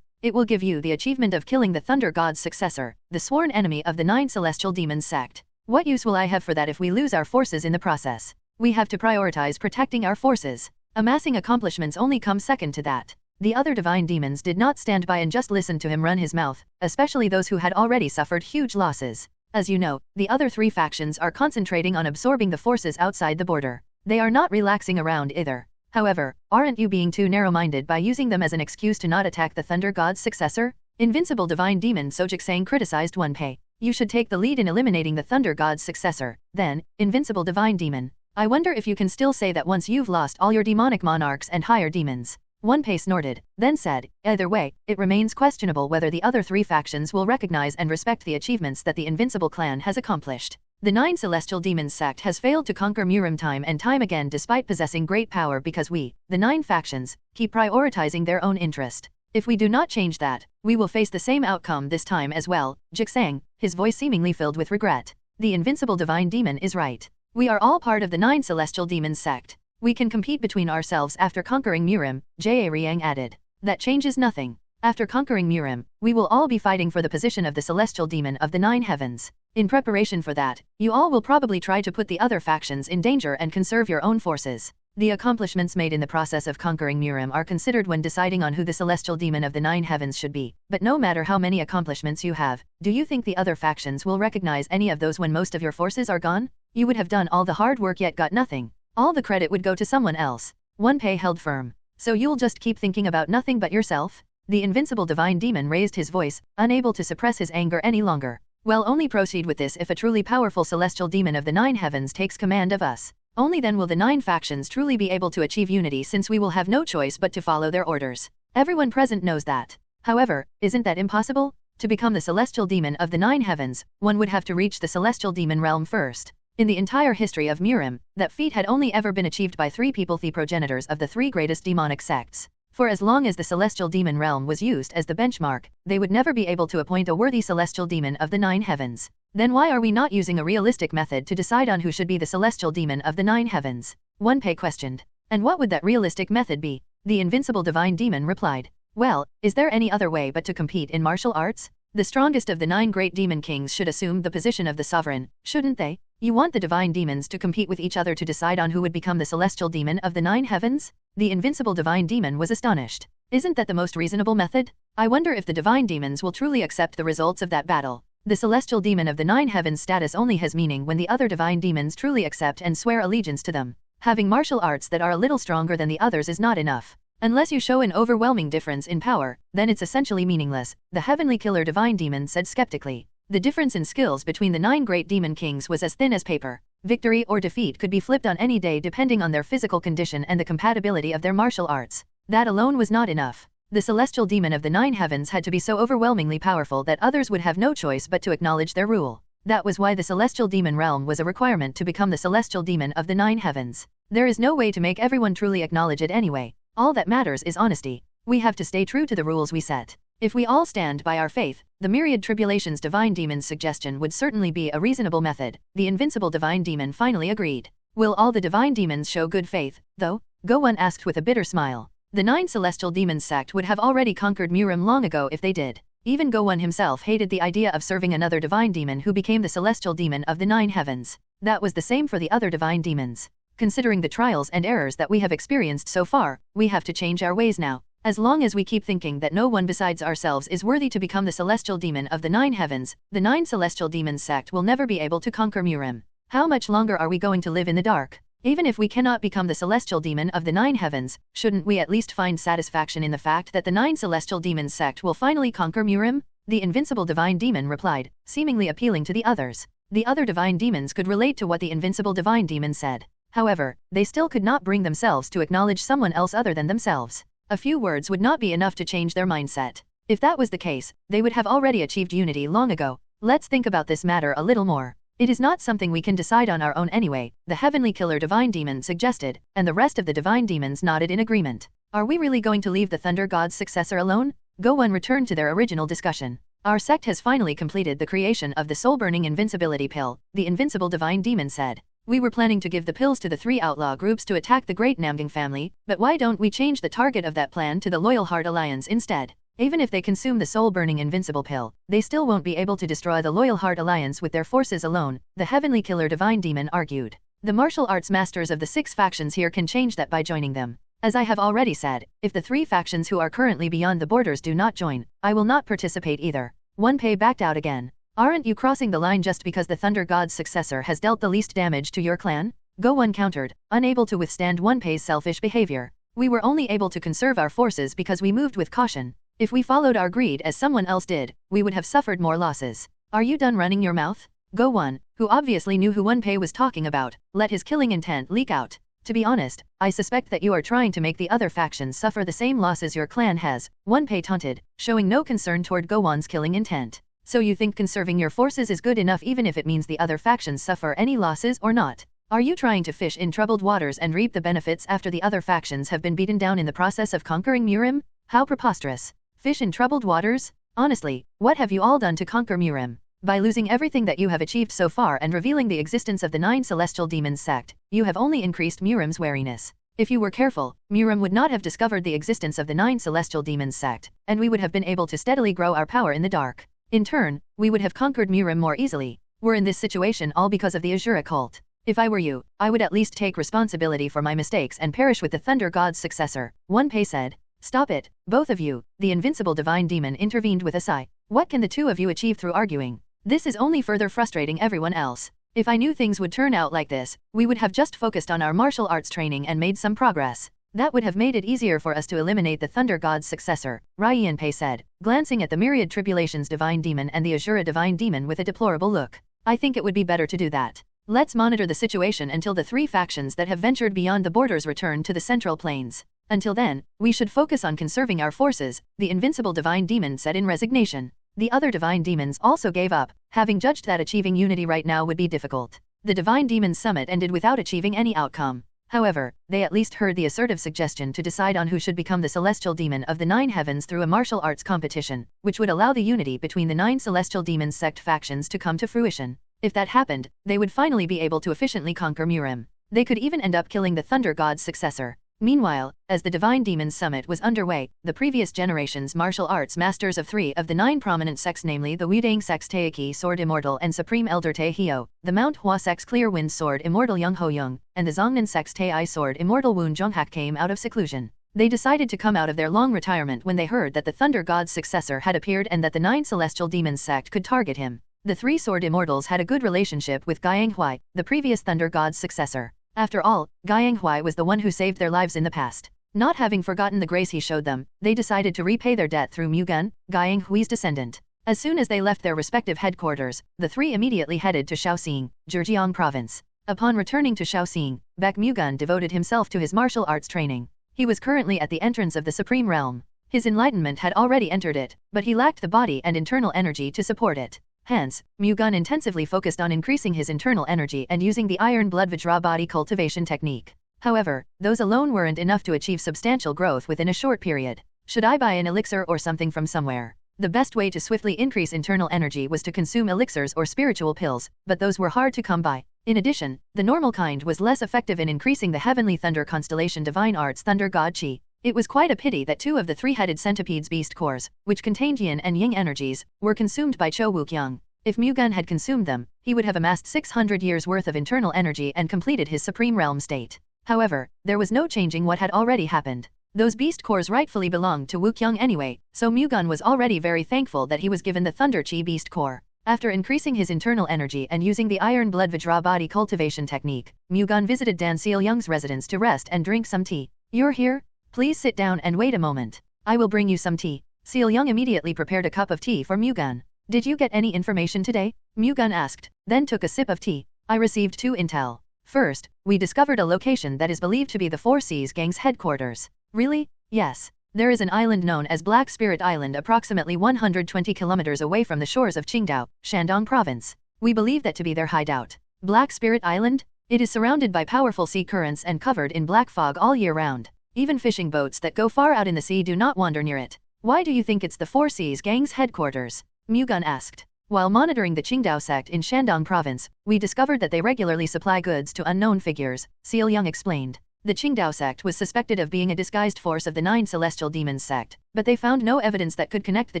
It will give you the achievement of killing the Thunder God's successor, the sworn enemy of the 9 celestial demons sect. What use will I have for that if we lose our forces in the process? We have to prioritize protecting our forces. Amassing accomplishments only come second to that. The other divine demons did not stand by and just listen to him run his mouth, especially those who had already suffered huge losses. As you know, the other 3 factions are concentrating on absorbing the forces outside the border. They are not relaxing around either. However, aren't you being too narrow-minded by using them as an excuse to not attack the Thunder God's successor? Invincible Divine Demon Sojik Sang criticized Wonpei. You should take the lead in eliminating the Thunder God's successor. Then, Invincible Divine Demon. I wonder if you can still say that once you've lost all your demonic monarchs and higher demons. Wonpei snorted, then said, either way, it remains questionable whether the other 3 factions will recognize and respect the achievements that the Invincible clan has accomplished. The 9 celestial demons sect has failed to conquer Murim time and time again despite possessing great power because we, the 9 factions, keep prioritizing their own interest. If we do not change that, we will face the same outcome this time as well, Jixang, his voice seemingly filled with regret. The Invincible Divine Demon is right. We are all part of the 9 celestial demons sect. We can compete between ourselves after conquering Murim, Jia Riang added. That changes nothing. After conquering Murim, we will all be fighting for the position of the celestial demon of the 9 heavens. In preparation for that, you all will probably try to put the other factions in danger and conserve your own forces. The accomplishments made in the process of conquering Murim are considered when deciding on who the celestial demon of the 9 heavens should be. But no matter how many accomplishments you have, do you think the other factions will recognize any of those when most of your forces are gone? You would have done all the hard work yet got nothing. All the credit would go to someone else. Wonpei held firm. So you'll just keep thinking about nothing but yourself? The invincible divine demon raised his voice, unable to suppress his anger any longer. We'll only proceed with this if a truly powerful celestial demon of the 9 heavens takes command of us. Only then will the 9 factions truly be able to achieve unity, since we will have no choice but to follow their orders. Everyone present knows that. However, isn't that impossible? To become the celestial demon of the 9 heavens, one would have to reach the celestial demon realm first. In the entire history of Murim, that feat had only ever been achieved by 3 people, the progenitors of the 3 greatest demonic sects. For as long as the celestial demon realm was used as the benchmark, they would never be able to appoint a worthy celestial demon of the 9 heavens. Then why are we not using a realistic method to decide on who should be the celestial demon of the 9 heavens? Wonpei questioned. And what would that realistic method be? The invincible divine demon replied. Well, is there any other way but to compete in martial arts? The strongest of the 9 great demon kings should assume the position of the sovereign, shouldn't they? You want the divine demons to compete with each other to decide on who would become the celestial demon of the 9 heavens? The invincible divine demon was astonished. Isn't that the most reasonable method? I wonder if the divine demons will truly accept the results of that battle. The celestial demon of the 9 heavens status only has meaning when the other divine demons truly accept and swear allegiance to them. Having martial arts that are a little stronger than the others is not enough. Unless you show an overwhelming difference in power, then it's essentially meaningless, the heavenly killer divine demon said skeptically. The difference in skills between the 9 great demon kings was as thin as paper. Victory or defeat could be flipped on any day depending on their physical condition and the compatibility of their martial arts. That alone was not enough. The celestial demon of the 9 heavens had to be so overwhelmingly powerful that others would have no choice but to acknowledge their rule. That was why the celestial demon realm was a requirement to become the celestial demon of the 9 heavens. There is no way to make everyone truly acknowledge it anyway. All that matters is honesty. We have to stay true to the rules we set. If we all stand by our faith, the myriad tribulations divine demon's suggestion would certainly be a reasonable method. The invincible divine demon finally agreed. Will all the divine demons show good faith, though? Go-Won asked with a bitter smile. The 9 celestial demons sect would have already conquered Murim long ago if they did. Even Go-Won himself hated the idea of serving another divine demon who became the celestial demon of the 9 heavens. That was the same for the other divine demons. Considering the trials and errors that we have experienced so far, we have to change our ways now. As long as we keep thinking that no one besides ourselves is worthy to become the celestial demon of the 9 heavens, the 9 celestial demons sect will never be able to conquer Murim. How much longer are we going to live in the dark? Even if we cannot become the celestial demon of the 9 heavens, shouldn't we at least find satisfaction in the fact that the 9 celestial demons sect will finally conquer Murim? The invincible divine demon replied, seemingly appealing to the others. The other divine demons could relate to what the invincible divine demon said. However, they still could not bring themselves to acknowledge someone else other than themselves. A few words would not be enough to change their mindset. If that was the case, they would have already achieved unity long ago. Let's think about this matter a little more. It is not something we can decide on our own anyway, the heavenly killer divine demon suggested, and the rest of the divine demons nodded in agreement. Are we really going to leave the thunder god's successor alone? Go-Won returned to their original discussion. Our sect has finally completed the creation of the soul-burning invincibility pill, the invincible divine demon said. We were planning to give the pills to the 3 outlaw groups to attack the great Namgang family, but why don't we change the target of that plan to the Loyal Heart Alliance instead? Even if they consume the soul-burning invincible pill, they still won't be able to destroy the Loyal Heart Alliance with their forces alone, the heavenly killer divine demon argued. The martial arts masters of the 6 factions here can change that by joining them. As I have already said, if the 3 factions who are currently beyond the borders do not join, I will not participate either. Wonpei backed out again. Aren't you crossing the line just because the Thunder God's successor has dealt the least damage to your clan? Go-Won countered, unable to withstand Wonpei's selfish behavior. We were only able to conserve our forces because we moved with caution. If we followed our greed as someone else did, we would have suffered more losses. Are you done running your mouth? Go-Won, who obviously knew who Wonpei was talking about, let his killing intent leak out. To be honest, I suspect that you are trying to make the other factions suffer the same losses your clan has, Wonpei taunted, showing no concern toward Go-Won's killing intent. So you think conserving your forces is good enough even if it means the other factions suffer any losses or not? Are you trying to fish in troubled waters and reap the benefits after the other factions have been beaten down in the process of conquering Murim? How preposterous. Fish in troubled waters? Honestly, what have you all done to conquer Murim? By losing everything that you have achieved so far and revealing the existence of the 9 celestial demons sect, you have only increased Murim's wariness. If you were careful, Murim would not have discovered the existence of the 9 celestial demons sect, and we would have been able to steadily grow our power in the dark. In turn, we would have conquered Murim more easily. We're in this situation all because of the Azura cult. If I were you, I would at least take responsibility for my mistakes and perish with the Thunder God's successor, Wonpei said. Stop it, both of you, the invincible divine demon intervened with a sigh. What can the 2 of you achieve through arguing? This is only further frustrating everyone else. If I knew things would turn out like this, we would have just focused on our martial arts training and made some progress. That would have made it easier for us to eliminate the Thunder God's successor, Raiyanpei said, glancing at the Myriad Tribulations Divine Demon and the Azura Divine Demon with a deplorable look. I think it would be better to do that. Let's monitor the situation until the three factions that have ventured beyond the borders return to the Central Plains. Until then, we should focus on conserving our forces, the invincible Divine Demon said in resignation. The other Divine Demons also gave up, having judged that achieving unity right now would be difficult. The Divine Demons Summit ended without achieving any outcome. However, they at least heard the assertive suggestion to decide on who should become the Celestial Demon of the Nine Heavens through a martial arts competition, which would allow the unity between the 9 Celestial Demons sect factions to come to fruition. If that happened, they would finally be able to efficiently conquer Murim. They could even end up killing the Thunder God's successor. Meanwhile, as the Divine Demons Summit was underway, the previous generation's martial arts masters of 3 of the 9 prominent sects, namely the Wudang sect's Taiki Sword Immortal and Supreme Elder Tae Hyo, the Mount Hua sect's Clear Wind Sword Immortal Young Ho Young, and the Zongnan sect's Tae Ai Sword Immortal Woon Jonghak came out of seclusion. They decided to come out of their long retirement when they heard that the Thunder God's successor had appeared and that the 9 Celestial Demons sect could target him. The 3 Sword Immortals had a good relationship with Guiyang Huai, the previous Thunder God's successor. After all, Guiyang Huai was the one who saved their lives in the past. Not having forgotten the grace he showed them, they decided to repay their debt through Mu-Gun, Guiyang Hui's descendant. As soon as they left their respective headquarters, the 3 immediately headed to Shaoxing, Zhejiang province. Upon returning to Shaoxing, Baek Mu-Gun devoted himself to his martial arts training. He was currently at the entrance of the Supreme Realm. His enlightenment had already entered it, but he lacked the body and internal energy to support it. Hence, Mu-Gun intensively focused on increasing his internal energy and using the Iron Blood Vajra body cultivation technique. However, those alone weren't enough to achieve substantial growth within a short period. Should I buy an elixir or something from somewhere? The best way to swiftly increase internal energy was to consume elixirs or spiritual pills, but those were hard to come by. In addition, the normal kind was less effective in increasing the Heavenly Thunder Constellation Divine Arts Thunder God Chi. It was quite a pity that 2 of the 3-headed centipede's beast cores, which contained yin and yang energies, were consumed by Cho Wukyung. If Mu-Gun had consumed them, he would have amassed 600 years worth of internal energy and completed his Supreme Realm state. However, there was no changing what had already happened. Those beast cores rightfully belonged to Wukyung anyway, so Mu-Gun was already very thankful that he was given the Thunder Chi beast core. After increasing his internal energy and using the Iron Blood Vajra body cultivation technique, Mu-Gun visited Dan Seil-Young's residence to rest and drink some tea. You're here? Please sit down and wait a moment. I will bring you some tea. Seil-Young immediately prepared a cup of tea for Mu-Gun. Did you get any information today? Mu-Gun asked, then took a sip of tea. I received 2 intel. First, we discovered a location that is believed to be the Four Seas Gang's headquarters. Really? Yes. There is an island known as Black Spirit Island approximately 120 kilometers away from the shores of Qingdao, Shandong province. We believe that to be their hideout. Black Spirit Island? It is surrounded by powerful sea currents and covered in black fog all year round. Even fishing boats that go far out in the sea do not wander near it. Why do you think it's the Four Seas Gang's headquarters? Mu-Gun asked. While monitoring the Qingdao sect in Shandong province, we discovered that they regularly supply goods to unknown figures, Seil-Young explained. The Qingdao sect was suspected of being a disguised force of the 9 Celestial Demons sect, but they found no evidence that could connect the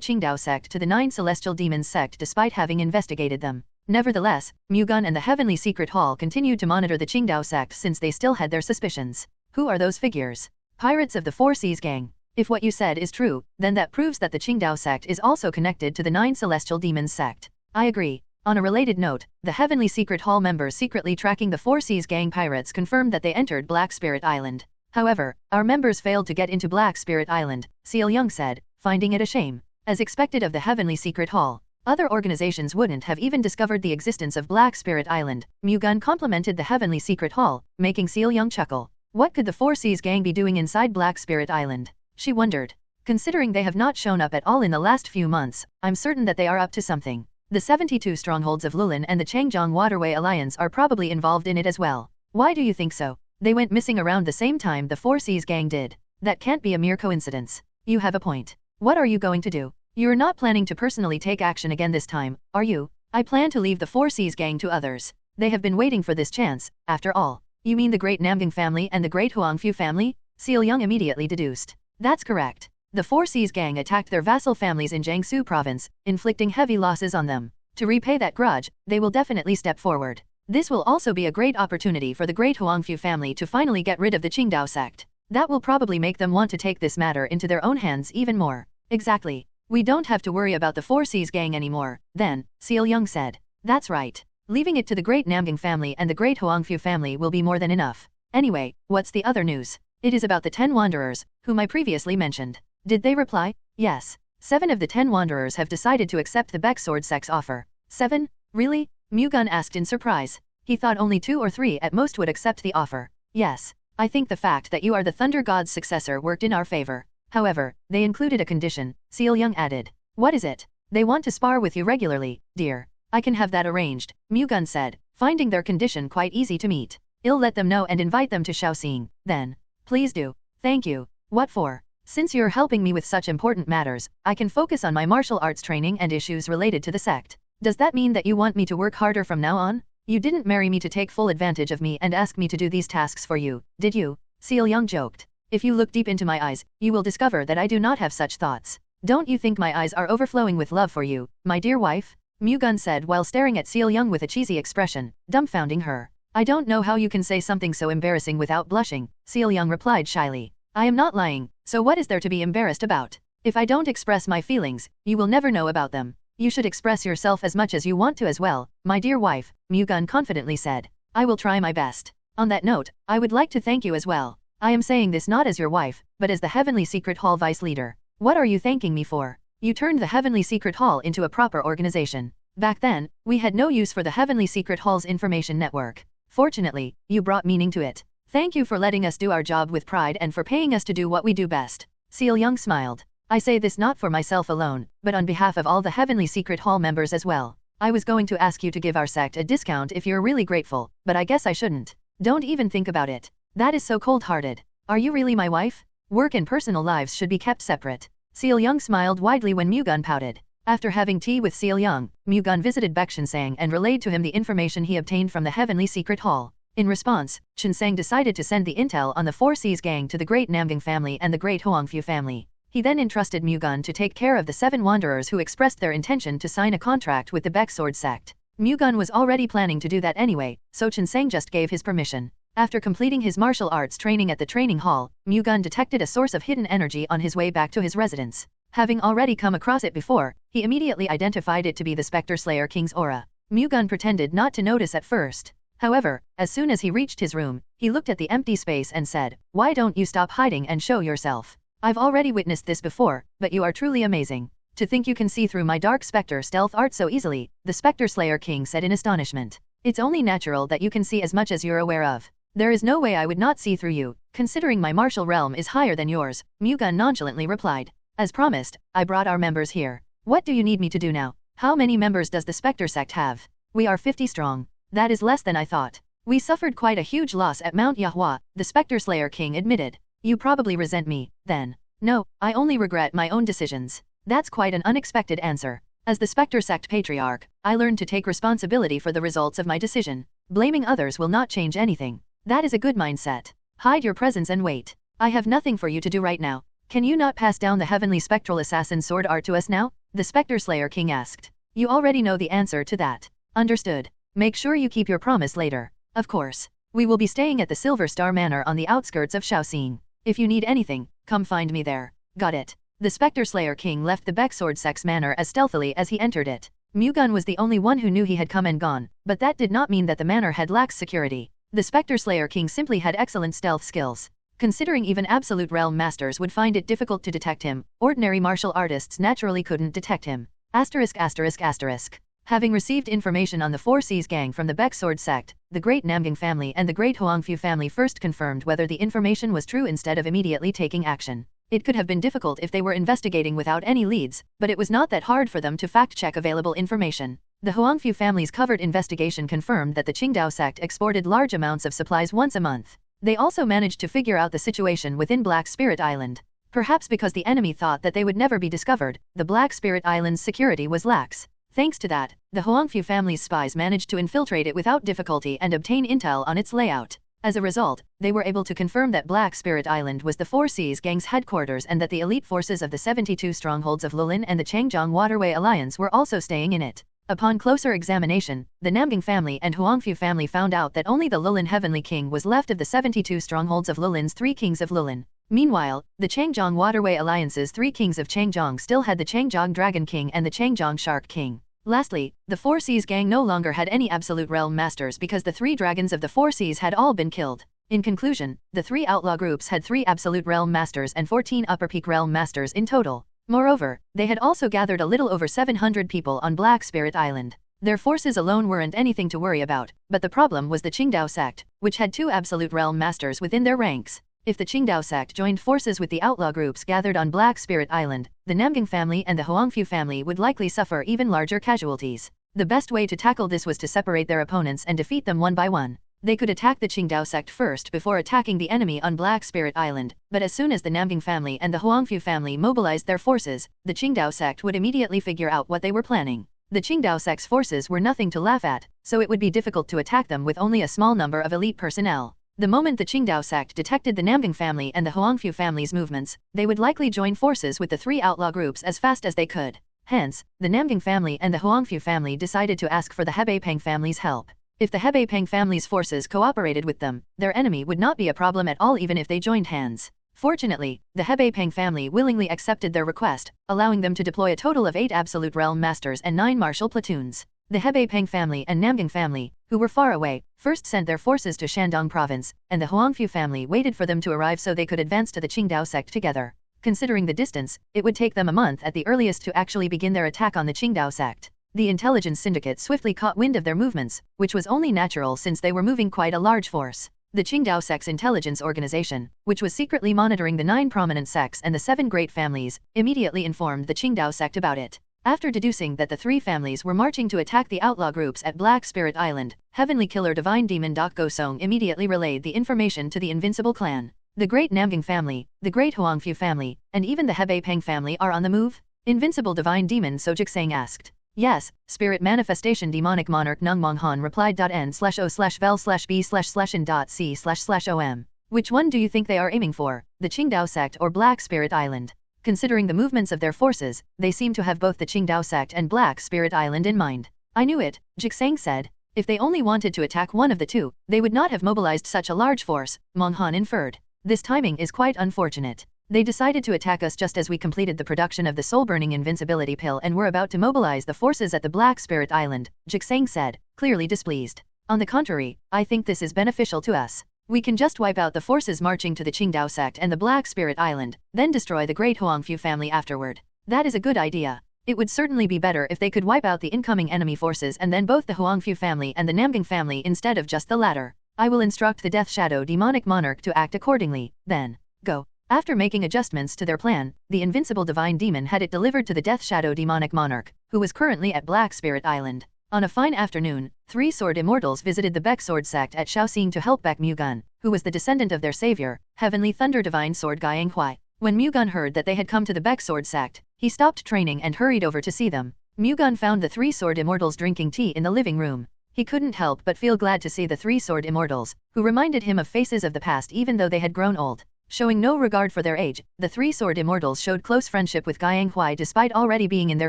Qingdao sect to the 9 Celestial Demons sect despite having investigated them. Nevertheless, Mu-Gun and the Heavenly Secret Hall continued to monitor the Qingdao sect since they still had their suspicions. Who are those figures? Pirates of the Four Seas Gang. If what you said is true, then that proves that the Qingdao sect is also connected to the 9 Celestial Demons sect. I agree. On a related note, the Heavenly Secret Hall members secretly tracking the Four Seas Gang pirates confirmed that they entered Black Spirit Island. However, our members failed to get into Black Spirit Island, Seil-Young said, finding it a shame. As expected of the Heavenly Secret Hall, other organizations wouldn't have even discovered the existence of Black Spirit Island. Mu-Gun complimented the Heavenly Secret Hall, making Seil-Young chuckle. What could the Four Seas Gang be doing inside Black Spirit Island? She wondered. Considering they have not shown up at all in the last few months, I'm certain that they are up to something. The 72 strongholds of Lulin and the Changjiang Waterway Alliance are probably involved in it as well. Why do you think so? They went missing around the same time the Four Seas Gang did. That can't be a mere coincidence. You have a point. What are you going to do? You're not planning to personally take action again this time, are you? I plan to leave the Four Seas Gang to others. They have been waiting for this chance, after all. You mean the Great Namgang family and the Great Huangfu family? Seil-Young immediately deduced. That's correct. The Four Seas Gang attacked their vassal families in Jiangsu province, inflicting heavy losses on them. To repay that grudge, they will definitely step forward. This will also be a great opportunity for the Great Huangfu family to finally get rid of the Qingdao sect. That will probably make them want to take this matter into their own hands even more. Exactly. We don't have to worry about the Four Seas Gang anymore, then, Seil-Young said. That's right. Leaving it to the Great Namgang family and the Great Huangfu family will be more than enough. Anyway, what's the other news? It is about the 10 wanderers, whom I previously mentioned. Did they reply? Yes. 7 of the 10 wanderers have decided to accept the Baek sword sect's offer. 7? Really? Mu-Gun asked in surprise. He thought only 2 or 3 at most would accept the offer. Yes. I think the fact that you are the Thunder God's successor worked in our favor. However, they included a condition, Seal Young added. What is it? They want to spar with you regularly, dear. I can have that arranged, Mu-Gun said, finding their condition quite easy to meet. I'll let them know and invite them to Shaoxing, then. Please do. Thank you. What for? Since you're helping me with such important matters, I can focus on my martial arts training and issues related to the sect. Does that mean that you want me to work harder from now on? You didn't marry me to take full advantage of me and ask me to do these tasks for you, did you? Seal Young joked. If you look deep into my eyes, you will discover that I do not have such thoughts. Don't you think my eyes are overflowing with love for you, my dear wife? Mu-Gun said while staring at Seal Young with a cheesy expression, dumbfounding her. I don't know how you can say something so embarrassing without blushing, Seal Young replied shyly. I am not lying, so what is there to be embarrassed about? If I don't express my feelings, you will never know about them. You should express yourself as much as you want to as well, my dear wife, Mu-Gun confidently said. I will try my best. On that note, I would like to thank you as well. I am saying this not as your wife, but as the Heavenly Secret Hall vice leader. What are you thanking me for? You turned the Heavenly Secret Hall into a proper organization. Back then, we had no use for the Heavenly Secret Hall's information network. Fortunately, you brought meaning to it. Thank you for letting us do our job with pride and for paying us to do what we do best. Seal Young smiled. I say this not for myself alone, but on behalf of all the Heavenly Secret Hall members as well. I was going to ask you to give our sect a discount if you're really grateful, but I guess I shouldn't. Don't even think about it. That is so cold-hearted. Are you really my wife? Work and personal lives should be kept separate. Seal Young smiled widely when Mu-Gun pouted. After having tea with Seal Young, Mu-Gun visited Baek Chinsang and relayed to him the information he obtained from the Heavenly Secret Hall. In response, Chinsang decided to send the intel on the Four Seas gang to the Great Namgang family and the Great Huangfu family. He then entrusted Mu-Gun to take care of the 7 wanderers who expressed their intention to sign a contract with the Baek sword sect. Mu-Gun was already planning to do that anyway, so Chinsang just gave his permission. After completing his martial arts training at the training hall, Mu-Gun detected a source of hidden energy on his way back to his residence. Having already come across it before, he immediately identified it to be the Spectre Slayer King's aura. Mu-Gun pretended not to notice at first. However, as soon as he reached his room, he looked at the empty space and said, "Why don't you stop hiding and show yourself? I've already witnessed this before, but you are truly amazing. To think you can see through my dark spectre stealth art so easily," the Spectre Slayer King said in astonishment. "It's only natural that you can see as much as you're aware of. There is no way I would not see through you, considering my martial realm is higher than yours," Mu-Gun nonchalantly replied. "As promised, I brought our members here. What do you need me to do now? How many members does the Spectre sect have?" "We are 50 strong. That is less than I thought. We suffered quite a huge loss at Mount Yahua," the Spectre Slayer King admitted. "You probably resent me, then." "No, I only regret my own decisions." "That's quite an unexpected answer. As the Spectre sect patriarch, I learned to take responsibility for the results of my decision. Blaming others will not change anything. That is a good mindset. Hide your presence and wait. I have nothing for you to do right now. Can you not pass down the Heavenly Spectral Assassin sword art to us now?" the Spectre Slayer King asked. "You already know the answer to that." "Understood. Make sure you keep your promise later." "Of course. We will be staying at the Silver Star Manor on the outskirts of Shaoxing. If you need anything, come find me there." "Got it." The Spectre Slayer King left the Baek sword sect's manor as stealthily as he entered it. Mu-Gun was the only one who knew he had come and gone, but that did not mean that the manor had lacked security. The Spectre Slayer King simply had excellent stealth skills. Considering even absolute realm masters would find it difficult to detect him, ordinary martial artists naturally couldn't detect him. *****. Having received information on the Four Seas gang from the Baek sword sect, the Great Namgang family and the Great Huangfu family first confirmed whether the information was true instead of immediately taking action. It could have been difficult if they were investigating without any leads, but it was not that hard for them to fact-check available information. The Huangfu family's covered investigation confirmed that the Qingdao sect exported large amounts of supplies once a month. They also managed to figure out the situation within Black Spirit Island. Perhaps because the enemy thought that they would never be discovered, the Black Spirit Island's security was lax. Thanks to that, the Huangfu family's spies managed to infiltrate it without difficulty and obtain intel on its layout. As a result, they were able to confirm that Black Spirit Island was the Four Seas gang's headquarters and that the elite forces of the 72 strongholds of Lulin and the Changjiang Waterway Alliance were also staying in it. Upon closer examination, the Namgang family and Huangfu family found out that only the Lulin Heavenly King was left of the 72 strongholds of Lulin's 3 kings of Lulin. Meanwhile, the Changjiang Waterway Alliance's 3 kings of Changjiang still had the Changjiang Dragon King and the Changjiang Shark King. Lastly, the Four Seas gang no longer had any absolute realm masters because the 3 dragons of the Four Seas had all been killed. In conclusion, the 3 outlaw groups had 3 absolute realm masters and 14 upper peak realm masters in total. Moreover, they had also gathered a little over 700 people on Black Spirit Island. Their forces alone weren't anything to worry about, but the problem was the Qingdao sect, which had 2 absolute realm masters within their ranks. If the Qingdao sect joined forces with the outlaw groups gathered on Black Spirit Island, the Namgang family and the Huangfu family would likely suffer even larger casualties. The best way to tackle this was to separate their opponents and defeat them one by one. They could attack the Qingdao sect first before attacking the enemy on Black Spirit Island, but as soon as the Namgang family and the Huangfu family mobilized their forces, the Qingdao sect would immediately figure out what they were planning. The Qingdao sect's forces were nothing to laugh at, so it would be difficult to attack them with only a small number of elite personnel. The moment the Qingdao sect detected the Namgang family and the Huangfu family's movements, they would likely join forces with the 3 outlaw groups as fast as they could. Hence, the Namgang family and the Huangfu family decided to ask for the Hebei-Peng family's help. If the Hebei-Peng family's forces cooperated with them, their enemy would not be a problem at all even if they joined hands. Fortunately, the Hebei-Peng family willingly accepted their request, allowing them to deploy a total of 8 absolute realm masters and 9 martial platoons. The Hebei-Peng family and Namgang family, who were far away, first sent their forces to Shandong province, and the Huangfu family waited for them to arrive so they could advance to the Qingdao sect together. Considering the distance, it would take them a month at the earliest to actually begin their attack on the Qingdao sect. The intelligence syndicate swiftly caught wind of their movements, which was only natural since they were moving quite a large force. The Qingdao sect's intelligence organization, which was secretly monitoring the 9 prominent sects and the 7 great families, immediately informed the Qingdao sect about it. After deducing that the 3 families were marching to attack the outlaw groups at Black Spirit Island, Heavenly Killer Divine Demon Go Song immediately relayed the information to the Invincible clan. The Great Namgang family, the Great Huangfu family, and even the Hebei-Peng family are on the move? Invincible Divine Demon Sojik Sang asked. Yes, Spirit Manifestation Demonic Monarch Nung Mong Han replied. N/O/vel/b/in.c//om. Which one do you think they are aiming for, the Qingdao sect or Black Spirit Island? Considering the movements of their forces, they seem to have both the Qingdao sect and Black Spirit Island in mind. I knew it, Jiksang said. If they only wanted to attack one of the two, they would not have mobilized such a large force, Mong Han inferred. This timing is quite unfortunate. They decided to attack us just as we completed the production of the soul-burning invincibility pill and were about to mobilize the forces at the Black Spirit Island, Jiksang said, clearly displeased. On the contrary, I think this is beneficial to us. We can just wipe out the forces marching to the Qingdao sect and the Black Spirit Island, then destroy the Great Huangfu family afterward. That is a good idea. It would certainly be better if they could wipe out the incoming enemy forces and then both the Huangfu family and the Namgang family instead of just the latter. I will instruct the Death Shadow Demonic Monarch to act accordingly, then. Go. After making adjustments to their plan, the Invincible Divine Demon had it delivered to the Death Shadow Demonic Monarch, who was currently at Black Spirit Island. On a fine afternoon, 3 sword immortals visited the Baek sword sect at Shaoxing to help Baek Mu-Gun, who was the descendant of their savior, Heavenly Thunder Divine Sword Guiyang Huai. When Mu-Gun heard that they had come to the Baek sword sect, he stopped training and hurried over to see them. Mu-Gun found the 3 sword immortals drinking tea in the living room. He couldn't help but feel glad to see the 3 sword immortals, who reminded him of faces of the past even though they had grown old. Showing no regard for their age, the 3 sword immortals showed close friendship with Guiyang Huai despite already being in their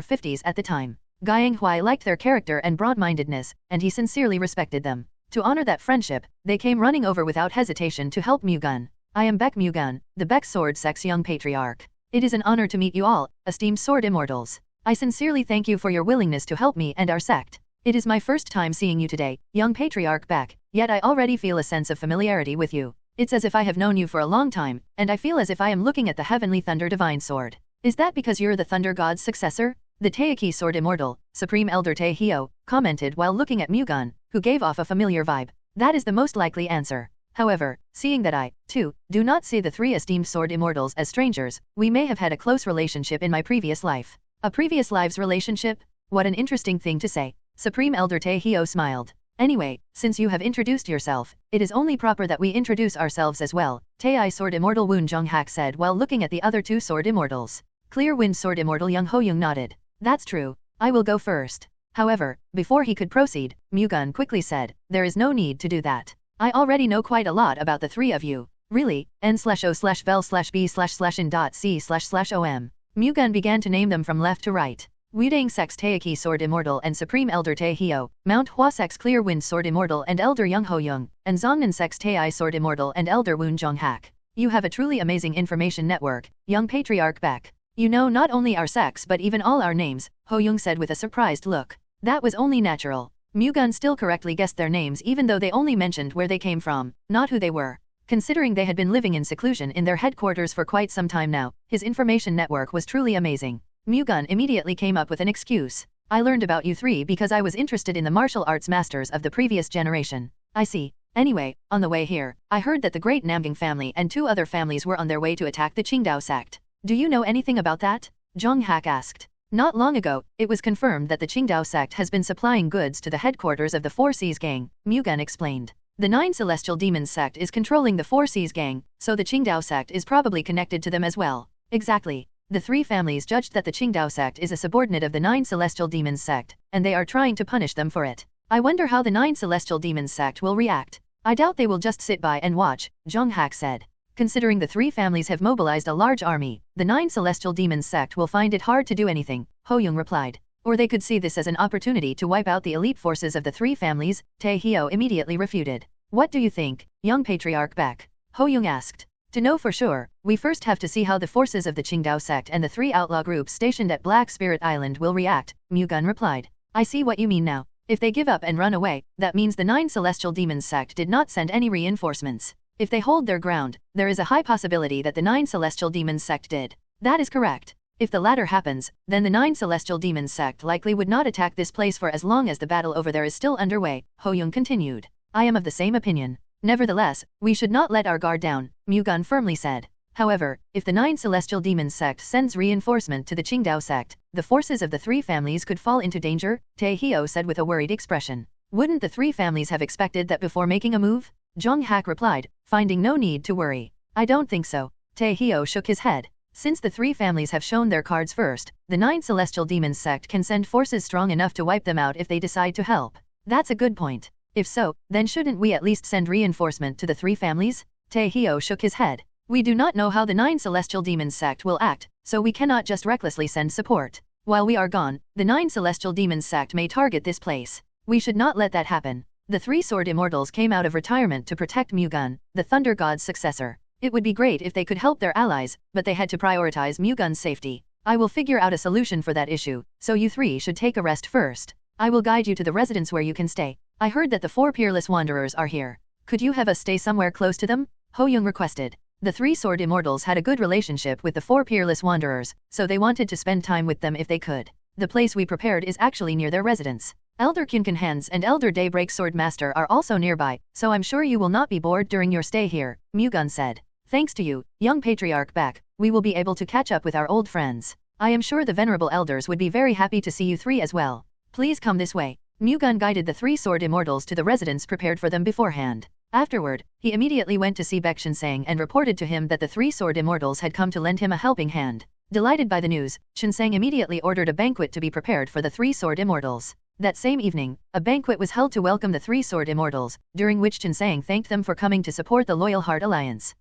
50s at the time. Guiyang Huai liked their character and broad-mindedness, and he sincerely respected them. To honor that friendship, they came running over without hesitation to help Mu-Gun. I am Baek Mu-Gun, the Baek sword sect's young patriarch. It is an honor to meet you all, esteemed sword immortals. I sincerely thank you for your willingness to help me and our sect. It is my first time seeing you today, young patriarch Baek, yet I already feel a sense of familiarity with you. It's as if I have known you for a long time, and I feel as if I am looking at the Heavenly Thunder Divine Sword. Is that because you're the Thunder God's successor? The Taiki Sword Immortal, Supreme Elder Tae Hyo, commented while looking at Mu-Gun, who gave off a familiar vibe. That is the most likely answer. However, seeing that I, too, do not see the 3 esteemed Sword Immortals as strangers, we may have had a close relationship in my previous life. A previous lives relationship? What an interesting thing to say. Supreme Elder Tae Hyo smiled. Anyway, since you have introduced yourself, it is only proper that we introduce ourselves as well, Tae Sword Immortal Woon Jong-hak said while looking at the other 2 Sword Immortals. Clear Wind Sword Immortal Young Ho-young nodded. That's true. I will go first. However, before he could proceed, Mu-Gun quickly said, there is no need to do that. I already know quite a lot about the 3 of you. Really? N/O/vel/b/in.c//om. Mu-Gun began to name them from left to right. Wudang Sec's Taeki Sword Immortal and Supreme Elder Tae Hyo, Mount Hua Sec's Clear Wind Sword Immortal and Elder Young Ho-young, and Zongnan Sec's Tae Sword Immortal and Elder Woon Jong-hak. You have a truly amazing information network, young patriarch Baek. You know not only our sex but even all our names, Ho-young said with a surprised look. That was only natural. Mu-Gun still correctly guessed their names even though they only mentioned where they came from, not who they were. Considering they had been living in seclusion in their headquarters for quite some time now, his information network was truly amazing. Mu-Gun immediately came up with an excuse. I learned about you three because I was interested in the martial arts masters of the previous generation. I see. Anyway, on the way here, I heard that the great Namgang family and 2 other families were on their way to attack the Qingdao sect. Do you know anything about that? Zhang Hak asked. Not long ago, it was confirmed that the Qingdao sect has been supplying goods to the headquarters of the Four Seas Gang, Mu-Gun explained. The 9 Celestial Demons sect is controlling the Four Seas Gang, so the Qingdao sect is probably connected to them as well. Exactly. The 3 families judged that the Qingdao sect is a subordinate of the 9 Celestial Demons sect, and they are trying to punish them for it. I wonder how the 9 Celestial Demons sect will react. I doubt they will just sit by and watch, Zhang Hak said. Considering the 3 families have mobilized a large army, the 9 Celestial Demons sect will find it hard to do anything, Ho Yung replied. Or they could see this as an opportunity to wipe out the elite forces of the 3 families, Tae Hyo immediately refuted. What do you think, young patriarch Baek? Ho Yung asked. To know for sure, we first have to see how the forces of the Qingdao sect and the 3 outlaw groups stationed at Black Spirit Island will react, Mu-Gun replied. I see what you mean now. If they give up and run away, that means the 9 Celestial Demons sect did not send any reinforcements. If they hold their ground, there is a high possibility that the 9 Celestial Demons sect did. That is correct. If the latter happens, then the 9 Celestial Demons sect likely would not attack this place for as long as the battle over there is still underway, Ho Yung continued. I am of the same opinion. Nevertheless, we should not let our guard down, Mu-Gun firmly said. However, if the 9 Celestial Demons sect sends reinforcement to the Qingdao sect, the forces of the 3 families could fall into danger, Tae Hyo said with a worried expression. Wouldn't the 3 families have expected that before making a move? Zhang Hak replied, finding no need to worry. I don't think so. Tae Hyo shook his head. Since the 3 families have shown their cards first, the 9 Celestial Demons sect can send forces strong enough to wipe them out if they decide to help. That's a good point. If so, then shouldn't we at least send reinforcement to the 3 families? Tae Hyo shook his head. We do not know how the 9 Celestial Demons sect will act, so we cannot just recklessly send support. While we are gone, the 9 Celestial Demons sect may target this place. We should not let that happen. The 3 Sword Immortals came out of retirement to protect Mu-Gun, the Thunder God's successor. It would be great if they could help their allies, but they had to prioritize Mu-Gun's safety. I will figure out a solution for that issue, so you 3 should take a rest first. I will guide you to the residence where you can stay. I heard that the 4 peerless wanderers are here. Could you have us stay somewhere close to them? Ho Yung requested. The 3 Sword Immortals had a good relationship with the 4 peerless wanderers, so they wanted to spend time with them if they could. The place we prepared is actually near their residence. Elder Kyunkan Hands and Elder Daybreak Sword Master are also nearby, so I'm sure you will not be bored during your stay here, Mu-Gun said. Thanks to you, young patriarch Baek, we will be able to catch up with our old friends. I am sure the venerable elders would be very happy to see you 3 as well. Please come this way. Mu-Gun guided the 3 Sword Immortals to the residence prepared for them beforehand. Afterward, he immediately went to see Baek Shinseng and reported to him that the 3 Sword Immortals had come to lend him a helping hand. Delighted by the news, Shinseng immediately ordered a banquet to be prepared for the 3 Sword Immortals. That same evening, a banquet was held to welcome the 3 Sword Immortals, during which Shinseng thanked them for coming to support the Loyal Heart Alliance.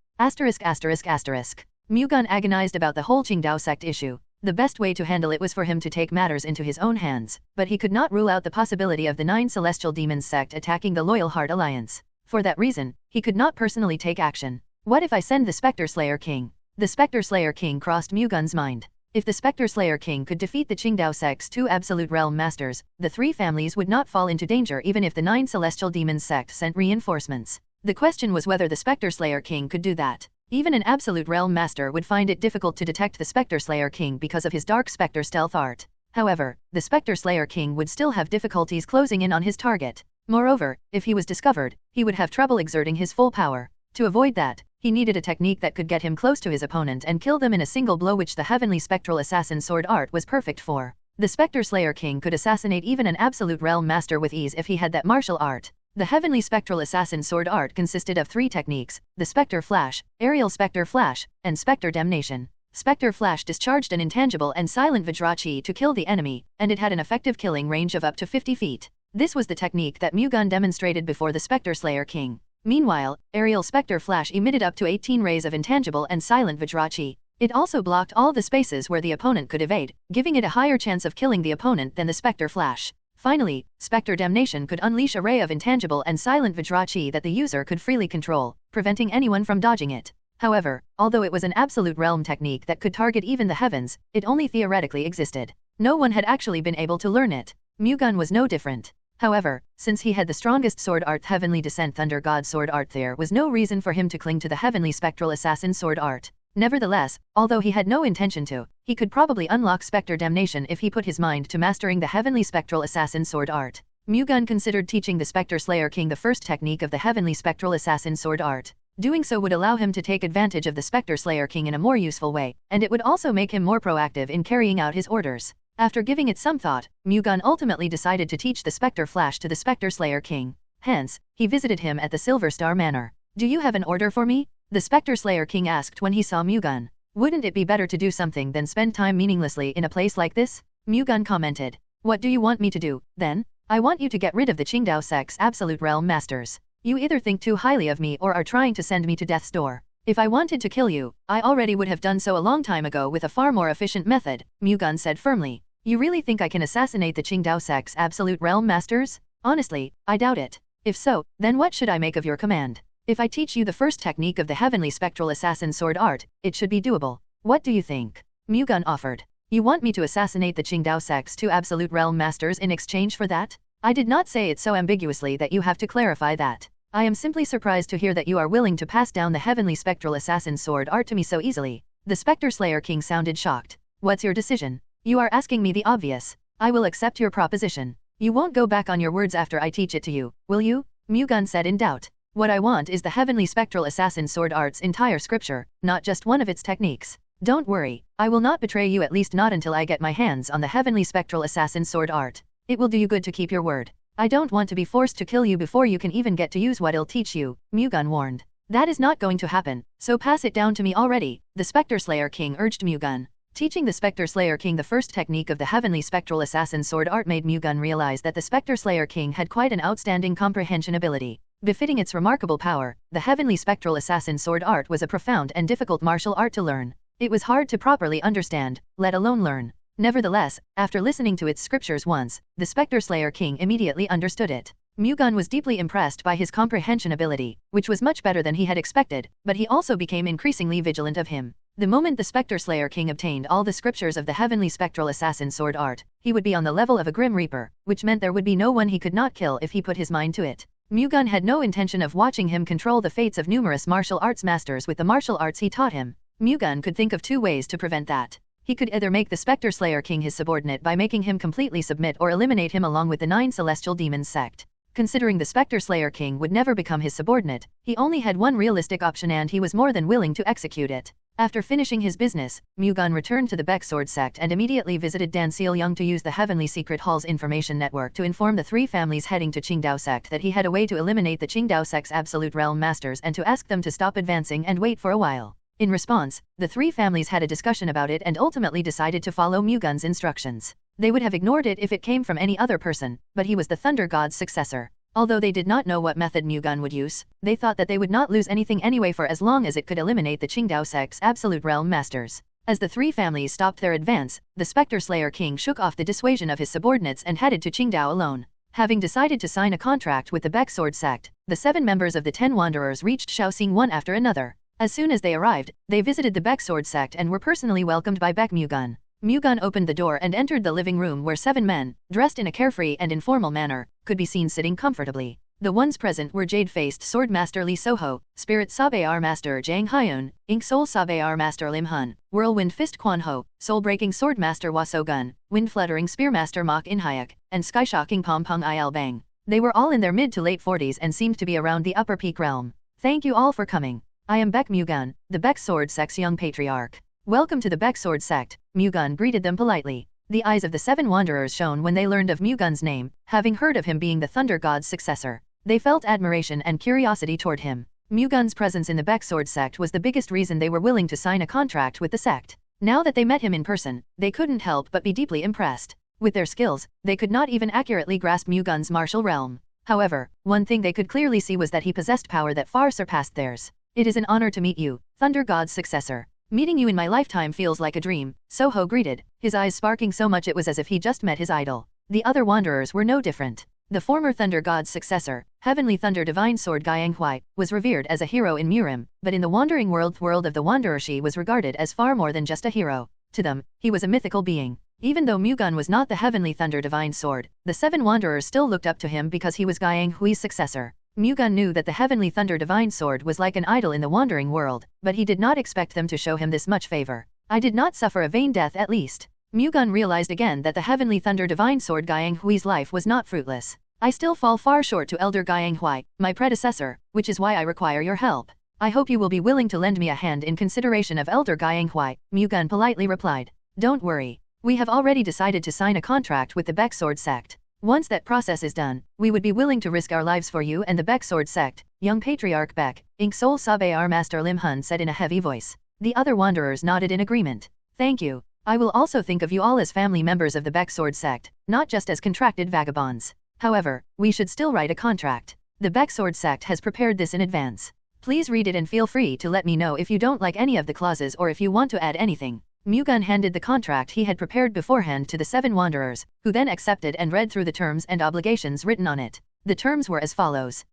Mu-Gun agonized about the whole Qingdao sect issue. The best way to handle it was for him to take matters into his own hands, but he could not rule out the possibility of the 9 Celestial Demons sect attacking the Loyal Heart Alliance. For that reason, he could not personally take action. What if I send the Spectre Slayer King? The Spectre Slayer King crossed Mu-Gun's mind. If the Spectre Slayer King could defeat the Qingdao sect's 2 Absolute Realm Masters, the 3 families would not fall into danger even if the 9 Celestial Demons sect sent reinforcements. The question was whether the Spectre Slayer King could do that. Even an Absolute Realm Master would find it difficult to detect the Spectre Slayer King because of his Dark Spectre stealth art. However, the Spectre Slayer King would still have difficulties closing in on his target. Moreover, if he was discovered, he would have trouble exerting his full power. To avoid that, he needed a technique that could get him close to his opponent and kill them in a single blow, which the Heavenly Spectral Assassin sword art was perfect for. The Spectre Slayer King could assassinate even an Absolute Realm Master with ease if he had that martial art. The Heavenly Spectral Assassin sword art consisted of 3 techniques: the Spectre Flash, Aerial Spectre Flash, and Spectre Damnation. Spectre Flash discharged an intangible and silent Vajrachi to kill the enemy, and it had an effective killing range of up to 50 feet. This was the technique that Mu-Gun demonstrated before the Spectre Slayer King. Meanwhile, Aerial Spectre Flash emitted up to 18 rays of intangible and silent Vajrachi. It also blocked all the spaces where the opponent could evade, giving it a higher chance of killing the opponent than the Spectre Flash. Finally, Spectre Damnation could unleash a ray of intangible and silent Vajrachi that the user could freely control, preventing anyone from dodging it. However, although it was an Absolute Realm technique that could target even the heavens, it only theoretically existed. No one had actually been able to learn it. Mu-Gun was no different. However, since he had the strongest sword art heavenly descent thunder god sword art, there was no reason for him to cling to the heavenly spectral assassin sword art. Nevertheless, although he had no intention to, he could probably unlock specter damnation if he put his mind to mastering the heavenly spectral assassin sword art. Mu-Gun considered teaching the Spectre Slayer King the first technique of the heavenly spectral assassin sword art. Doing so would allow him to take advantage of the Spectre Slayer King in a more useful way, and it would also make him more proactive in carrying out his orders. After giving it some thought, Mu-Gun ultimately decided to teach the Spectre Flash to the Spectre Slayer King. Hence, he visited him at the Silver Star Manor. "Do you have an order for me?" the Spectre Slayer King asked when he saw Mu-Gun. "Wouldn't it be better to do something than spend time meaninglessly in a place like this?" Mu-Gun commented. "What do you want me to do, then?" "I want you to get rid of the Qingdao sect's absolute realm masters. You either think too highly of me or are trying to send me to death's door. If I wanted to kill you, I already would have done so a long time ago with a far more efficient method," Mu-Gun said firmly. "You really think I can assassinate the Qingdao sect's absolute realm masters? Honestly, I doubt it. If so, then what should I make of your command? If I teach you the first technique of the heavenly spectral assassin sword art, it should be doable. What do you think?" Mu-Gun offered. "You want me to assassinate the Qingdao sect's two absolute realm masters in exchange for that? I did not say it so ambiguously that you have to clarify that. I am simply surprised to hear that you are willing to pass down the heavenly spectral assassin sword art to me so easily." The Spectre Slayer King sounded shocked. "What's your decision? You are asking me the obvious. I will accept your proposition. You won't go back on your words after I teach it to you, will you?" Mu-Gun said in doubt. "What I want is the heavenly spectral assassin sword art's entire scripture, not just one of its techniques. Don't worry, I will not betray you, at least not until I get my hands on the heavenly spectral assassin sword art. It will do you good to keep your word. I don't want to be forced to kill you before you can even get to use what I'll teach you," Mu-Gun warned. "That is not going to happen, so pass it down to me already," the Spectre Slayer King urged Mu-Gun. Teaching the Spectre Slayer King the first technique of the heavenly spectral assassin sword art made Mu-Gun realize that the Spectre Slayer King had quite an outstanding comprehension ability. Befitting its remarkable power, the heavenly spectral assassin sword art was a profound and difficult martial art to learn. It was hard to properly understand, let alone learn. Nevertheless, after listening to its scriptures once, the Spectre Slayer King immediately understood it. Mu-Gun was deeply impressed by his comprehension ability, which was much better than he had expected, but he also became increasingly vigilant of him. The moment the Spectre Slayer King obtained all the scriptures of the heavenly spectral assassin sword art, he would be on the level of a Grim Reaper, which meant there would be no one he could not kill if he put his mind to it. Mu-Gun had no intention of watching him control the fates of numerous martial arts masters with the martial arts he taught him. Mu-Gun could think of two ways to prevent that. He could either make the Spectre Slayer King his subordinate by making him completely submit, or eliminate him along with the 9 celestial demons sect. Considering the Spectre Slayer King would never become his subordinate, he only had one realistic option, and he was more than willing to execute it. After finishing his business, Mu-Gun returned to the Baek Sword sect and immediately visited Dan Seal-young to use the Heavenly Secret Hall's information network to inform the three families heading to Qingdao sect that he had a way to eliminate the Qingdao sect's absolute realm masters and to ask them to stop advancing and wait for a while. In response, the three families had a discussion about it and ultimately decided to follow Mu-Gun's instructions. They would have ignored it if it came from any other person, but he was the Thunder God's successor. Although they did not know what method Mu-Gun would use, they thought that they would not lose anything anyway for as long as it could eliminate the Qingdao sect's absolute realm masters. As the three families stopped their advance, the Spectre Slayer King shook off the dissuasion of his subordinates and headed to Qingdao alone. Having decided to sign a contract with the Baek Sword sect, the 7 members of the 10 Wanderers reached Shaoxing one after another. As soon as they arrived, they visited the Baek Sword sect and were personally welcomed by Baek Mu-Gun. Mu-Gun opened the door and entered the living room where 7 men, dressed in a carefree and informal manner, could be seen sitting comfortably. The ones present were Jade-Faced Sword Master Li Soho, Spirit Sabayar Master Zhang Hyun, Ink Soul Sabayar Master Lim Hun, Whirlwind Fist Quan Ho, Soul-Breaking Sword Master Hua Gun, Wind Fluttering Spear Master Mok In Hyak, and Sky-Shocking Pom Pung Il Bang. They were all in their mid to late 40s and seemed to be around the upper peak realm. "Thank you all for coming. I am Baek Mu-Gun, the Baek Sword sect's young patriarch. Welcome to the Baek Sword sect," Mu-Gun greeted them politely. The eyes of the 7 Wanderers shone when they learned of Mu-Gun's name, having heard of him being the Thunder God's successor. They felt admiration and curiosity toward him. Mu-Gun's presence in the Baek Sword sect was the biggest reason they were willing to sign a contract with the sect. Now that they met him in person, they couldn't help but be deeply impressed. With their skills, they could not even accurately grasp Mu-Gun's martial realm. However, one thing they could clearly see was that he possessed power that far surpassed theirs. "It is an honor to meet you, Thunder God's successor. Meeting you in my lifetime feels like a dream," Soho greeted, his eyes sparking so much it was as if he just met his idol. The other Wanderers were no different. The former Thunder God's successor, Heavenly Thunder Divine Sword Guiyang Huai, was revered as a hero in Murim, but in the wandering world of the Wanderer she was regarded as far more than just a hero. To them, he was a mythical being. Even though Mu-Gun was not the Heavenly Thunder Divine Sword, the 7 Wanderers still looked up to him because he was Guiyang Hui's successor. Mu-Gun knew that the Heavenly Thunder Divine Sword was like an idol in the wandering world, but he did not expect them to show him this much favor. I did not suffer a vain death at least. Mu-Gun realized again that the Heavenly Thunder Divine Sword Guiyang Hui's life was not fruitless. I still fall far short to Elder Guiyang Hui, my predecessor, which is why I require your help. I hope you will be willing to lend me a hand in consideration of Elder Guiyang Hui, Mu-Gun politely replied. Don't worry. We have already decided to sign a contract with the Baek Sword sect. Once that process is done, we would be willing to risk our lives for you and the Baek Sword sect, young patriarch Baek, Ink Sol Sabe our master Lim Hun said in a heavy voice. The other wanderers nodded in agreement. Thank you. I will also think of you all as family members of the Baek Sword sect, not just as contracted vagabonds. However, we should still write a contract. The Baek Sword sect has prepared this in advance. Please read it and feel free to let me know if you don't like any of the clauses or if you want to add anything. Mu-Gun handed the contract he had prepared beforehand to the 7 wanderers, who then accepted and read through the terms and obligations written on it. The terms were as follows.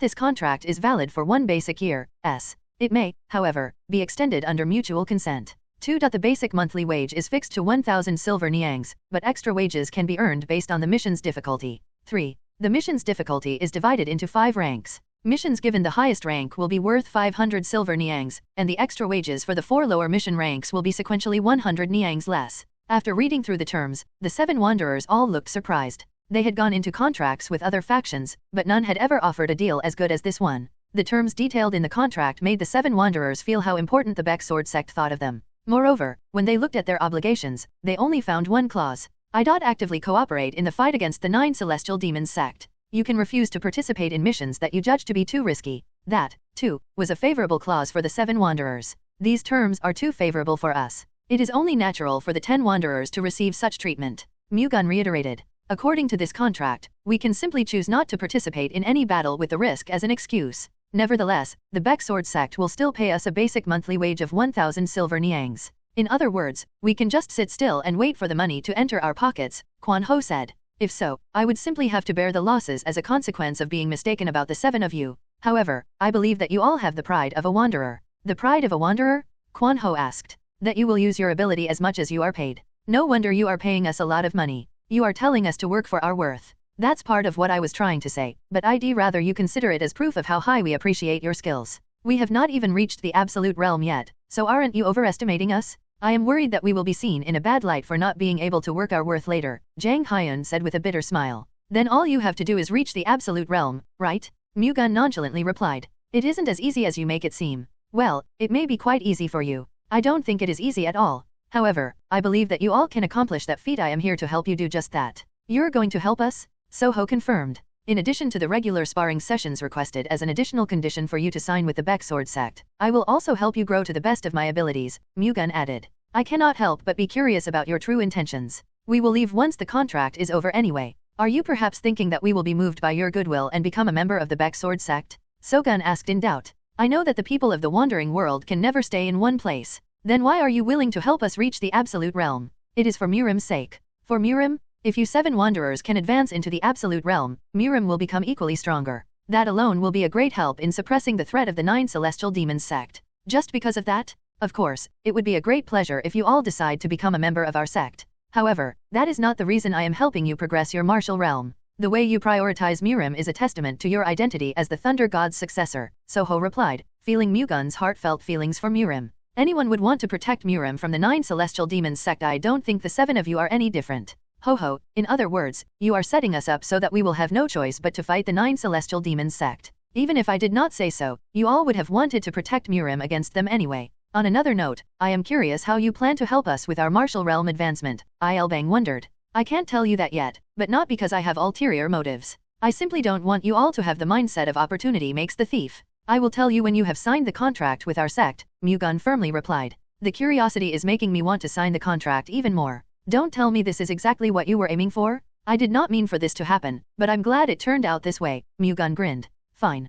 This contract is valid for 1 basic year, s. It may, however, be extended under mutual consent. 2. The basic monthly wage is fixed to 1,000 silver niangs, but extra wages can be earned based on the mission's difficulty. 3. The mission's difficulty is divided into 5 ranks. Missions given the highest rank will be worth 500 silver niangs, and the extra wages for the 4 lower mission ranks will be sequentially 100 niangs less. After reading through the terms, the 7 wanderers all looked surprised. They had gone into contracts with other factions, but none had ever offered a deal as good as this one. The terms detailed in the contract made the 7 wanderers feel how important the Baek Sword sect thought of them. Moreover, when they looked at their obligations, they only found one clause. Actively cooperate in the fight against the 9 celestial demons sect. You can refuse to participate in missions that you judge to be too risky. That, too, was a favorable clause for the 7 wanderers. These terms are too favorable for us. It is only natural for the 10 wanderers to receive such treatment. Mu-Gun reiterated. According to this contract, we can simply choose not to participate in any battle with the risk as an excuse. Nevertheless, the Baek Sword sect will still pay us a basic monthly wage of 1,000 silver niangs. In other words, we can just sit still and wait for the money to enter our pockets, Quan Ho said. If so, I would simply have to bear the losses as a consequence of being mistaken about the 7 of you. However, I believe that you all have the pride of a wanderer. The pride of a wanderer? Quan Ho asked. That you will use your ability as much as you are paid. No wonder you are paying us a lot of money. You are telling us to work for our worth. That's part of what I was trying to say, but I'd rather you consider it as proof of how high we appreciate your skills. We have not even reached the absolute realm yet, so aren't you overestimating us? I am worried that we will be seen in a bad light for not being able to work our worth later, Jang Hyun said with a bitter smile. Then all you have to do is reach the absolute realm, right? Mu-Gun nonchalantly replied. It isn't as easy as you make it seem. Well, it may be quite easy for you. I don't think it is easy at all. However, I believe that you all can accomplish that feat. I am here to help you do just that. You're going to help us? Soho confirmed. In addition to the regular sparring sessions requested as an additional condition for you to sign with the Baek Sword sect, I will also help you grow to the best of my abilities, Mu-Gun added. I cannot help but be curious about your true intentions. We will leave once the contract is over anyway. Are you perhaps thinking that we will be moved by your goodwill and become a member of the Baek Sword sect? So-Gun asked in doubt. I know that the people of the wandering world can never stay in one place. Then why are you willing to help us reach the absolute realm? It is for Murim's sake. For Murim? If you 7 wanderers can advance into the absolute realm, Murim will become equally stronger. That alone will be a great help in suppressing the threat of the 9 celestial demons sect. Just because of that? Of course, it would be a great pleasure if you all decide to become a member of our sect. However, that is not the reason I am helping you progress your martial realm. The way you prioritize Murim is a testament to your identity as the Thunder God's successor, Soho replied, feeling Mu-Gun's heartfelt feelings for Murim. Anyone would want to protect Murim from the 9 celestial demons sect. I don't think the 7 of you are any different. Ho, in other words, you are setting us up so that we will have no choice but to fight the 9 celestial demons sect. Even if I did not say so, you all would have wanted to protect Murim against them anyway. On another note, I am curious how you plan to help us with our martial realm advancement, Bang wondered. I can't tell you that yet, but not because I have ulterior motives. I simply don't want you all to have the mindset of opportunity makes the thief. I will tell you when you have signed the contract with our sect, Mu-Gun firmly replied. The curiosity is making me want to sign the contract even more. Don't tell me this is exactly what you were aiming for? I did not mean for this to happen, but I'm glad it turned out this way, Mu-Gun grinned. Fine.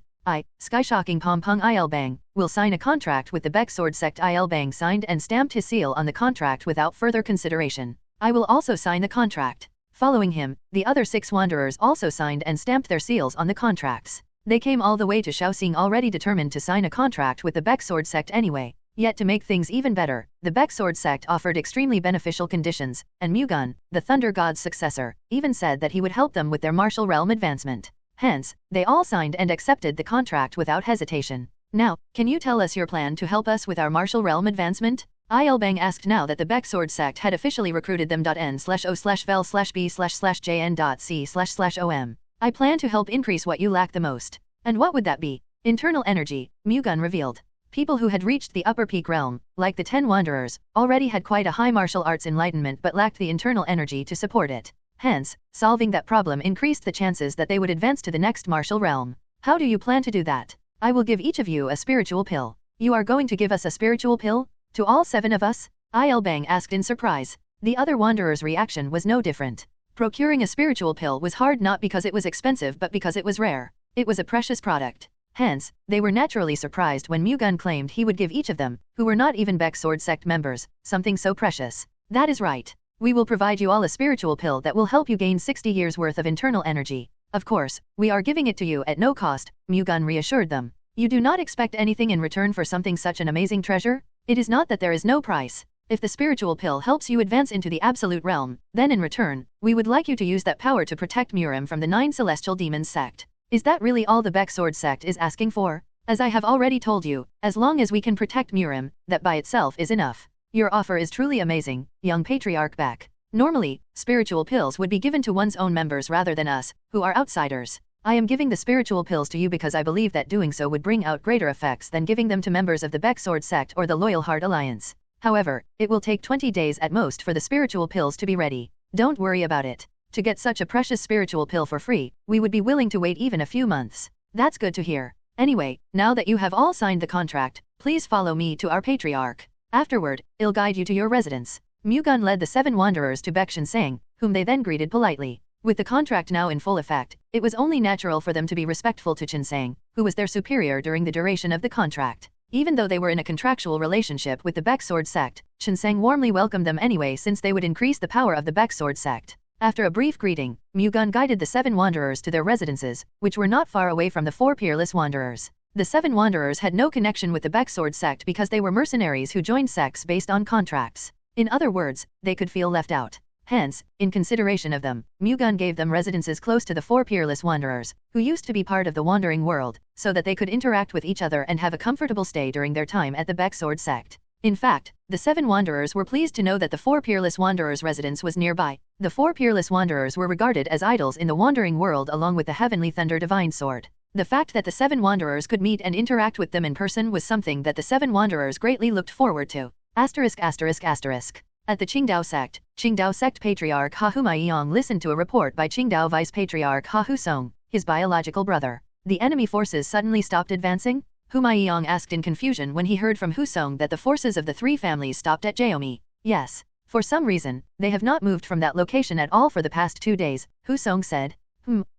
Sky-shocking Pom-Pung Bang, will sign a contract with the Baek Sword sect. Bang signed and stamped his seal on the contract without further consideration. I will also sign the contract. Following him, the other 6 wanderers also signed and stamped their seals on the contracts. They came all the way to Shaoxing already determined to sign a contract with the Baek Sword sect anyway. Yet to make things even better, the Baek Sword sect offered extremely beneficial conditions, and Mu-Gun, the Thunder God's successor, even said that he would help them with their martial realm advancement. Hence, they all signed and accepted the contract without hesitation. Now, can you tell us your plan to help us with our martial realm advancement? Ilbang asked now that the Baek Sword sect had officially recruited them. N/O/vel/B/jn.c//om. I plan to help increase what you lack the most. And what would that be? Internal energy, Mu-Gun revealed. People who had reached the upper peak realm, like the 10 Wanderers, already had quite a high martial arts enlightenment but lacked the internal energy to support it. Hence, solving that problem increased the chances that they would advance to the next martial realm. How do you plan to do that? I will give each of you a spiritual pill. You are going to give us a spiritual pill? To all 7 of us? Ilbang asked in surprise. The other Wanderers' reaction was no different. Procuring a spiritual pill was hard not because it was expensive but because it was rare. It was a precious product. Hence, they were naturally surprised when Mu-Gun claimed he would give each of them, who were not even Baek Sword sect members, something so precious. That is right. We will provide you all a spiritual pill that will help you gain 60 years worth of internal energy. Of course, we are giving it to you at no cost, Mu-Gun reassured them. You do not expect anything in return for something such an amazing treasure? It is not that there is no price. If the spiritual pill helps you advance into the absolute realm, then in return, we would like you to use that power to protect Murim from the 9 celestial demons sect. Is that really all the Baek Sword sect is asking for? As I have already told you, as long as we can protect Murim, that by itself is enough. Your offer is truly amazing, young patriarch Baek. Normally, spiritual pills would be given to one's own members rather than us, who are outsiders. I am giving the spiritual pills to you because I believe that doing so would bring out greater effects than giving them to members of the Baek Sword sect or the Loyal Heart Alliance. However, it will take 20 days at most for the spiritual pills to be ready. Don't worry about it. To get such a precious spiritual pill for free, we would be willing to wait even a few months. That's good to hear. Anyway, now that you have all signed the contract, please follow me to our patriarch. Afterward, I'll guide you to your residence. Mu-Gun led the 7 Wanderers to Baek Shinsang, whom they then greeted politely. With the contract now in full effect, it was only natural for them to be respectful to Shinsang, who was their superior during the duration of the contract. Even though they were in a contractual relationship with the Baek Sword sect, Shinsang warmly welcomed them anyway since they would increase the power of the Baek Sword sect. After a brief greeting, Mu-Gun guided the 7 Wanderers to their residences, which were not far away from the 4 Peerless Wanderers. The 7 Wanderers had no connection with the Baek Sword sect because they were mercenaries who joined sects based on contracts. In other words, they could feel left out. Hence, in consideration of them, Mu-Gun gave them residences close to the 4 Peerless Wanderers, who used to be part of the wandering world, so that they could interact with each other and have a comfortable stay during their time at the Baek Sword sect. In fact, the 7 Wanderers were pleased to know that the 4 Peerless Wanderers' residence was nearby. The 4 Peerless Wanderers were regarded as idols in the wandering world along with the Heavenly Thunder Divine Sword. The fact that the 7 Wanderers could meet and interact with them in person was something that the 7 Wanderers greatly looked forward to. At the Qingdao sect Patriarch Ha Humaiyang listened to a report by Qingdao Vice Patriarch Ha Husong, his biological brother. The enemy forces suddenly stopped advancing? Humaiyang asked in confusion when he heard from Husong that the forces of the 3 families stopped at Jeomi. Yes. For some reason, they have not moved from that location at all for the past 2 days, Husong said.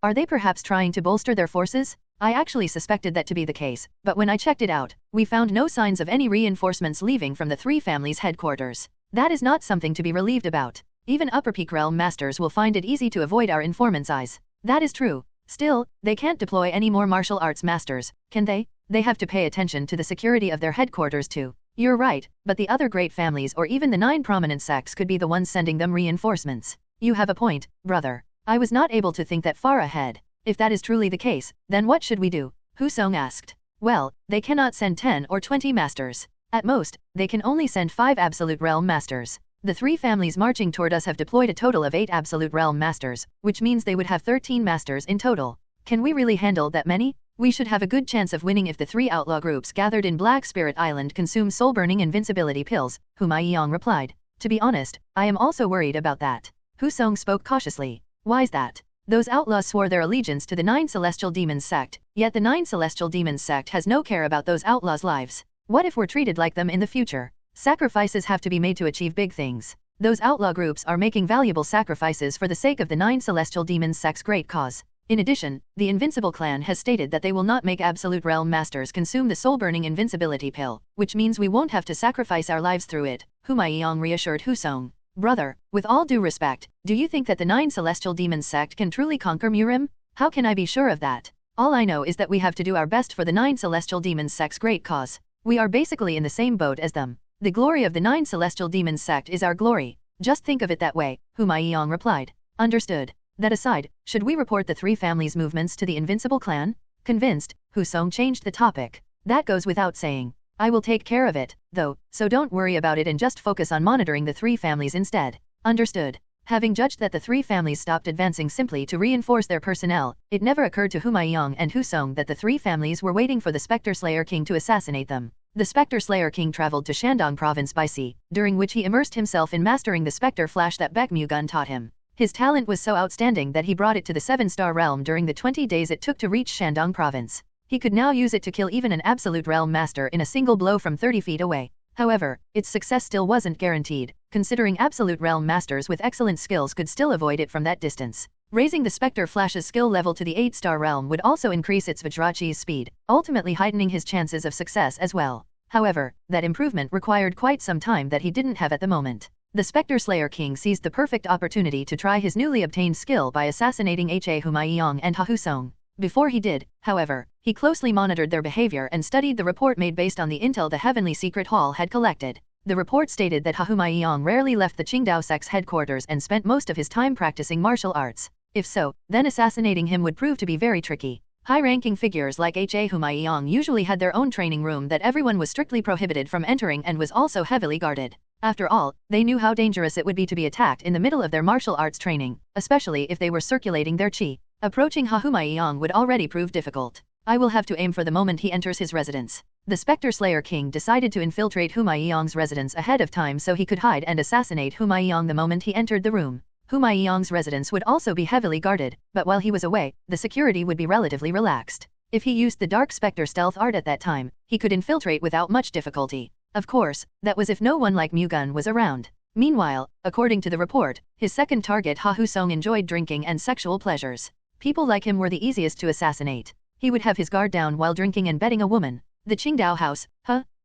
Are they perhaps trying to bolster their forces? I actually suspected that to be the case, but when I checked it out, we found no signs of any reinforcements leaving from the 3 families' headquarters. That is not something to be relieved about. Even upper peak realm masters will find it easy to avoid our informants' eyes. That is true. Still, they can't deploy any more martial arts masters, can they? They have to pay attention to the security of their headquarters too. You're right, but the other great families or even the 9 prominent sects could be the ones sending them reinforcements. You have a point, brother. I was not able to think that far ahead. If that is truly the case, then what should we do? Husong asked. Well, they cannot send 10 or 20 masters. At most, they can only send 5 Absolute Realm Masters. The 3 families marching toward us have deployed a total of 8 Absolute Realm Masters, which means they would have 13 Masters in total. Can we really handle that many? We should have a good chance of winning if the 3 outlaw groups gathered in Black Spirit Island consume soul-burning invincibility pills, Humaiyang replied. To be honest, I am also worried about that. Husong spoke cautiously. Why's that? Those outlaws swore their allegiance to the 9 Celestial Demons sect, yet the 9 Celestial Demons sect has no care about those outlaws' lives. What if we're treated like them in the future? Sacrifices have to be made to achieve big things. Those outlaw groups are making valuable sacrifices for the sake of the 9 Celestial Demons sect's great cause. In addition, the Invincible clan has stated that they will not make Absolute Realm Masters consume the soul-burning invincibility pill, which means we won't have to sacrifice our lives through it, Humaiyang reassured Husong. Brother, with all due respect, do you think that the 9 Celestial Demons sect can truly conquer Murim? How can I be sure of that? All I know is that we have to do our best for the 9 Celestial Demons sect's great cause. We are basically in the same boat as them. The glory of the 9 celestial demons sect is our glory. Just think of it that way, Humayong replied. Understood. That aside, should we report the 3 families' movements to the Invincible clan? Convinced, Hu Song changed the topic. That goes without saying. I will take care of it, though, so don't worry about it and just focus on monitoring the 3 families instead. Understood. Having judged that the 3 families stopped advancing simply to reinforce their personnel, it never occurred to Humayong and Hu Song that the 3 families were waiting for the Spectre Slayer King to assassinate them. The Spectre Slayer King traveled to Shandong province by sea, during which he immersed himself in mastering the Spectre Flash that Baek Mu-Gun taught him. His talent was so outstanding that he brought it to the 7-star realm during the 20 days it took to reach Shandong province. He could now use it to kill even an absolute realm master in a single blow from 30 feet away. However, its success still wasn't guaranteed, considering absolute realm masters with excellent skills could still avoid it from that distance. Raising the Spectre Flash's skill level to the 8-star realm would also increase its Vajrachi's speed, ultimately heightening his chances of success as well. However, that improvement required quite some time that he didn't have at the moment. The Spectre Slayer King seized the perfect opportunity to try his newly obtained skill by assassinating Humayong and Ha Song. Before he did, however, he closely monitored their behavior and studied the report made based on the intel the Heavenly Secret Hall had collected. The report stated that Humayong rarely left the Qingdao sect's headquarters and spent most of his time practicing martial arts. If so, then assassinating him would prove to be very tricky. High-ranking figures like Humayong usually had their own training room that everyone was strictly prohibited from entering and was also heavily guarded. After all, they knew how dangerous it would be to be attacked in the middle of their martial arts training, especially if they were circulating their qi. Approaching Humayong would already prove difficult. I will have to aim for the moment he enters his residence. The Spectre Slayer King decided to infiltrate Humayong's residence ahead of time so he could hide and assassinate Humayong the moment he entered the room. Humayong's residence would also be heavily guarded, but while he was away, the security would be relatively relaxed. If he used the Dark Spectre stealth art at that time, he could infiltrate without much difficulty. Of course, that was if no one like Mu-Gun was around. Meanwhile, according to the report, his second target Ha Song enjoyed drinking and sexual pleasures. People like him were the easiest to assassinate. He would have his guard down while drinking and betting a woman. The Qingdao house,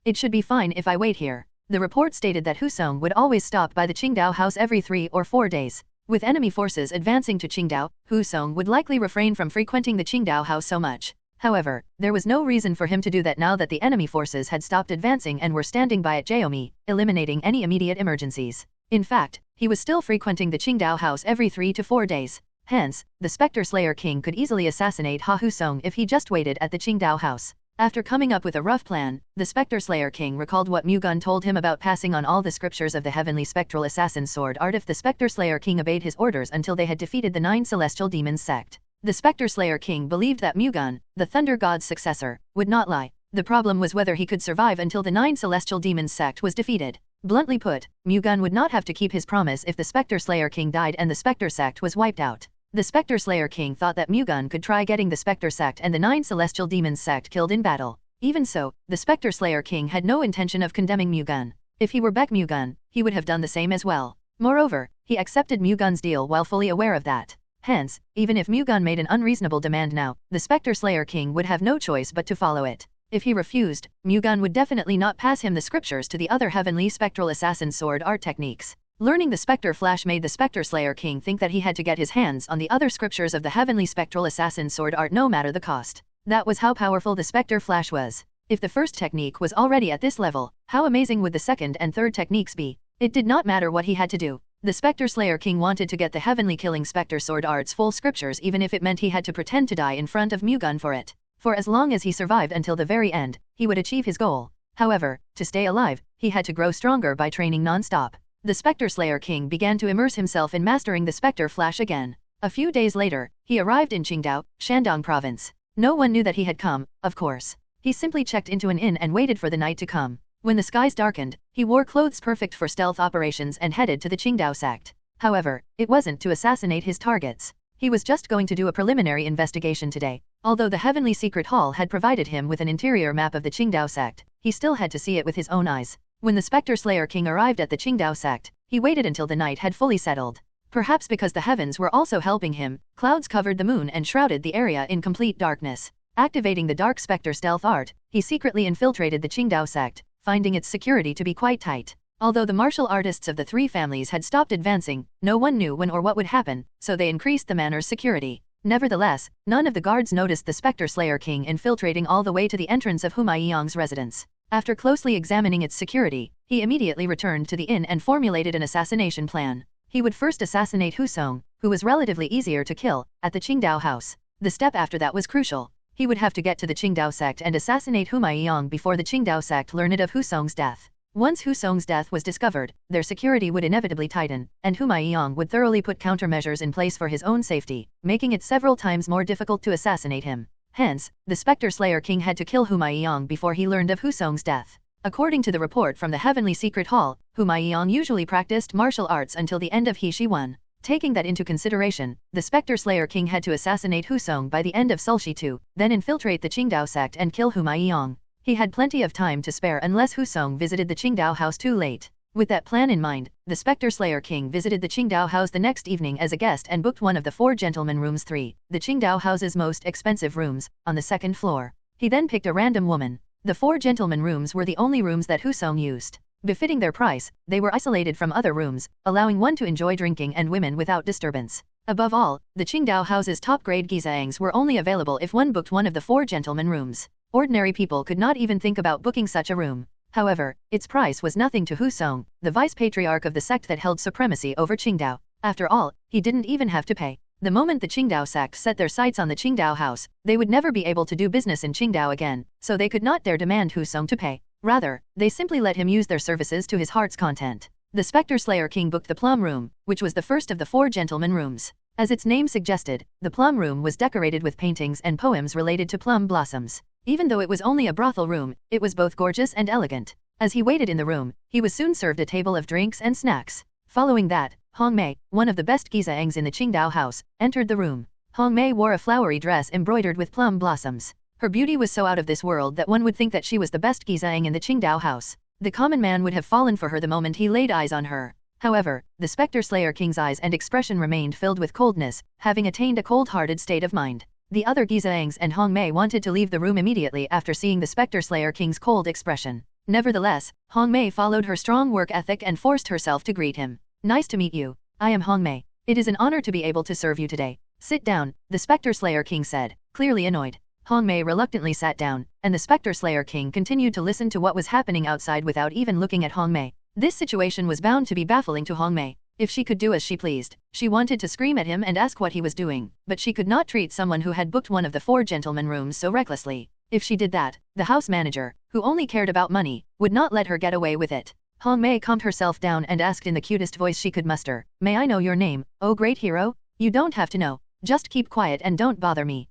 it should be fine if I wait here. The report stated that Hu Song would always stop by the Qingdao house every 3 or 4 days. With enemy forces advancing to Qingdao, Hu Song would likely refrain from frequenting the Qingdao house so much. However, there was no reason for him to do that now that the enemy forces had stopped advancing and were standing by at Jeomi, eliminating any immediate emergencies. In fact, he was still frequenting the Qingdao house every 3 to 4 days. Hence, the Spectre Slayer King could easily assassinate Ha Song if he just waited at the Qingdao house. After coming up with a rough plan, the Spectre Slayer King recalled what Mu-Gun told him about passing on all the scriptures of the Heavenly Spectral Assassin Sword Art if the Spectre Slayer King obeyed his orders until they had defeated the 9 Celestial Demons sect. The Spectre Slayer King believed that Mu-Gun, the Thunder God's successor, would not lie. The problem was whether he could survive until the 9 Celestial Demons sect was defeated. Bluntly put, Mu-Gun would not have to keep his promise if the Spectre Slayer King died and the Spectre sect was wiped out. The Spectre Slayer King thought that Mu-Gun could try getting the Spectre sect and the 9 Celestial Demons sect killed in battle. Even so, the Spectre Slayer King had no intention of condemning Mu-Gun. If he were Baek Mu-Gun, he would have done the same as well. Moreover, he accepted Mu-Gun's deal while fully aware of that. Hence, even if Mu-Gun made an unreasonable demand now, the Spectre Slayer King would have no choice but to follow it. If he refused, Mu-Gun would definitely not pass him the scriptures to the other Heavenly Spectral Assassin Sword Art techniques. Learning the Spectre Flash made the Spectre Slayer King think that he had to get his hands on the other scriptures of the Heavenly Spectral Assassin Sword Art no matter the cost. That was how powerful the Spectre Flash was. If the first technique was already at this level, how amazing would the second and third techniques be? It did not matter what he had to do. The Spectre Slayer King wanted to get the Heavenly Killing Spectre Sword Art's full scriptures even if it meant he had to pretend to die in front of Mu-Gun for it. For as long as he survived until the very end, he would achieve his goal. However, to stay alive, he had to grow stronger by training non-stop. The Spectre Slayer King began to immerse himself in mastering the Spectre Flash again. A few days later, he arrived in Qingdao, Shandong province. No one knew that he had come, of course. He simply checked into an inn and waited for the night to come. When the skies darkened, he wore clothes perfect for stealth operations and headed to the Qingdao sect. However, it wasn't to assassinate his targets. He was just going to do a preliminary investigation today. Although the Heavenly Secret Hall had provided him with an interior map of the Qingdao sect, he still had to see it with his own eyes. When the Spectre Slayer King arrived at the Qingdao sect, he waited until the night had fully settled. Perhaps because the heavens were also helping him, clouds covered the moon and shrouded the area in complete darkness. Activating the Dark Spectre stealth art, he secretly infiltrated the Qingdao sect, finding its security to be quite tight. Although the martial artists of the 3 families had stopped advancing, no one knew when or what would happen, so they increased the manor's security. Nevertheless, none of the guards noticed the Spectre Slayer King infiltrating all the way to the entrance of Humayong's residence. After closely examining its security, he immediately returned to the inn and formulated an assassination plan. He would first assassinate Husong, who was relatively easier to kill, at the Qingdao house. The step after that was crucial. He would have to get to the Qingdao sect and assassinate Humaiyang before the Qingdao sect learned of Husong's death. Once Husong's death was discovered, their security would inevitably tighten, and Humaiyang would thoroughly put countermeasures in place for his own safety, making it several times more difficult to assassinate him. Hence, the Spectre Slayer King had to kill Humaiyang before he learned of Husong's death. According to the report from the Heavenly Secret Hall, Humaiyang usually practiced martial arts until the end of He Shi 1. Taking that into consideration, the Spectre Slayer King had to assassinate Husong by the end of Sulshi 2, then infiltrate the Qingdao sect and kill Humaiyang. He had plenty of time to spare unless Husong visited the Qingdao house too late. With that plan in mind, the Spectre Slayer King visited the Qingdao house the next evening as a guest and booked one of the 4 gentlemen rooms 3, the Qingdao house's most expensive rooms, on the 2nd floor. He then picked a random woman. The 4 gentlemen rooms were the only rooms that Husong used. Befitting their price, they were isolated from other rooms, allowing one to enjoy drinking and women without disturbance. Above all, the Qingdao house's top-grade gizaangs were only available if one booked one of the 4 gentlemen rooms. Ordinary people could not even think about booking such a room. However, its price was nothing to Husong, the vice-patriarch of the sect that held supremacy over Qingdao. After all, he didn't even have to pay. The moment the Qingdao sect set their sights on the Qingdao house, they would never be able to do business in Qingdao again, so they could not dare demand Husong to pay. Rather, they simply let him use their services to his heart's content. The Spectre Slayer King booked the Plum Room, which was the first of the 4 gentlemen rooms. As its name suggested, the Plum Room was decorated with paintings and poems related to plum blossoms. Even though it was only a brothel room, it was both gorgeous and elegant. As he waited in the room, he was soon served a table of drinks and snacks. Following that, Hong Mei, one of the best gizaangs in the Qingdao house, entered the room. Hong Mei wore a flowery dress embroidered with plum blossoms. Her beauty was so out of this world that one would think that she was the best gizaang in the Qingdao house. The common man would have fallen for her the moment he laid eyes on her. However, the Spectre Slayer King's eyes and expression remained filled with coldness, having attained a cold-hearted state of mind. The other gizaangs and Hong Mei wanted to leave the room immediately after seeing the Spectre Slayer King's cold expression. Nevertheless, Hong Mei followed her strong work ethic and forced herself to greet him. "Nice to meet you. I am Hong Mei. It is an honor to be able to serve you today." "Sit down," the Spectre Slayer King said, clearly annoyed. Hong Mei reluctantly sat down, and the Spectre Slayer King continued to listen to what was happening outside without even looking at Hong Mei. This situation was bound to be baffling to Hong Mei. If she could do as she pleased, she wanted to scream at him and ask what he was doing, but she could not treat someone who had booked one of the 4 gentlemen rooms so recklessly. If she did that, the house manager, who only cared about money, would not let her get away with it. Hong Mei calmed herself down and asked in the cutest voice she could muster, "May I know your name, oh great hero?" "You don't have to know. Just keep quiet and don't bother me."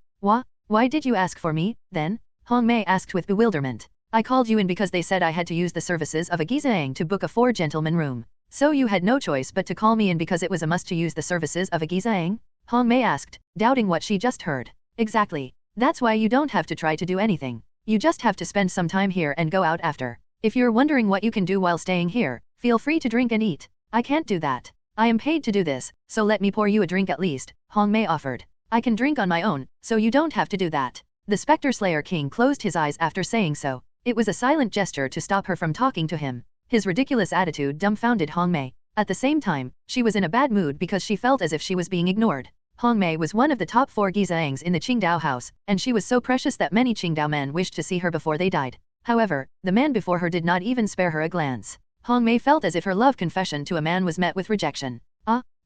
Why did you ask for me, then?" Hong Mei asked with bewilderment. "I called you in because they said I had to use the services of a gizaang to book a 4 gentlemen room. So you had no choice but to call me in because it was a must to use the services of a gizaang?" Hong Mei asked, doubting what she just heard. "Exactly. That's why you don't have to try to do anything. You just have to spend some time here and go out after. If you're wondering what you can do while staying here, feel free to drink and eat." "I can't do that. I am paid to do this, so let me pour you a drink at least," Hong Mei offered. "I can drink on my own, so you don't have to do that." The Spectre Slayer King closed his eyes after saying so. It was a silent gesture to stop her from talking to him. His ridiculous attitude dumbfounded Hong Mei. At the same time, she was in a bad mood because she felt as if she was being ignored. Hong Mei was one of the top 4 gizaangs in the Qingdao house, and she was so precious that many Qingdao men wished to see her before they died. However, the man before her did not even spare her a glance. Hong Mei felt as if her love confession to a man was met with rejection.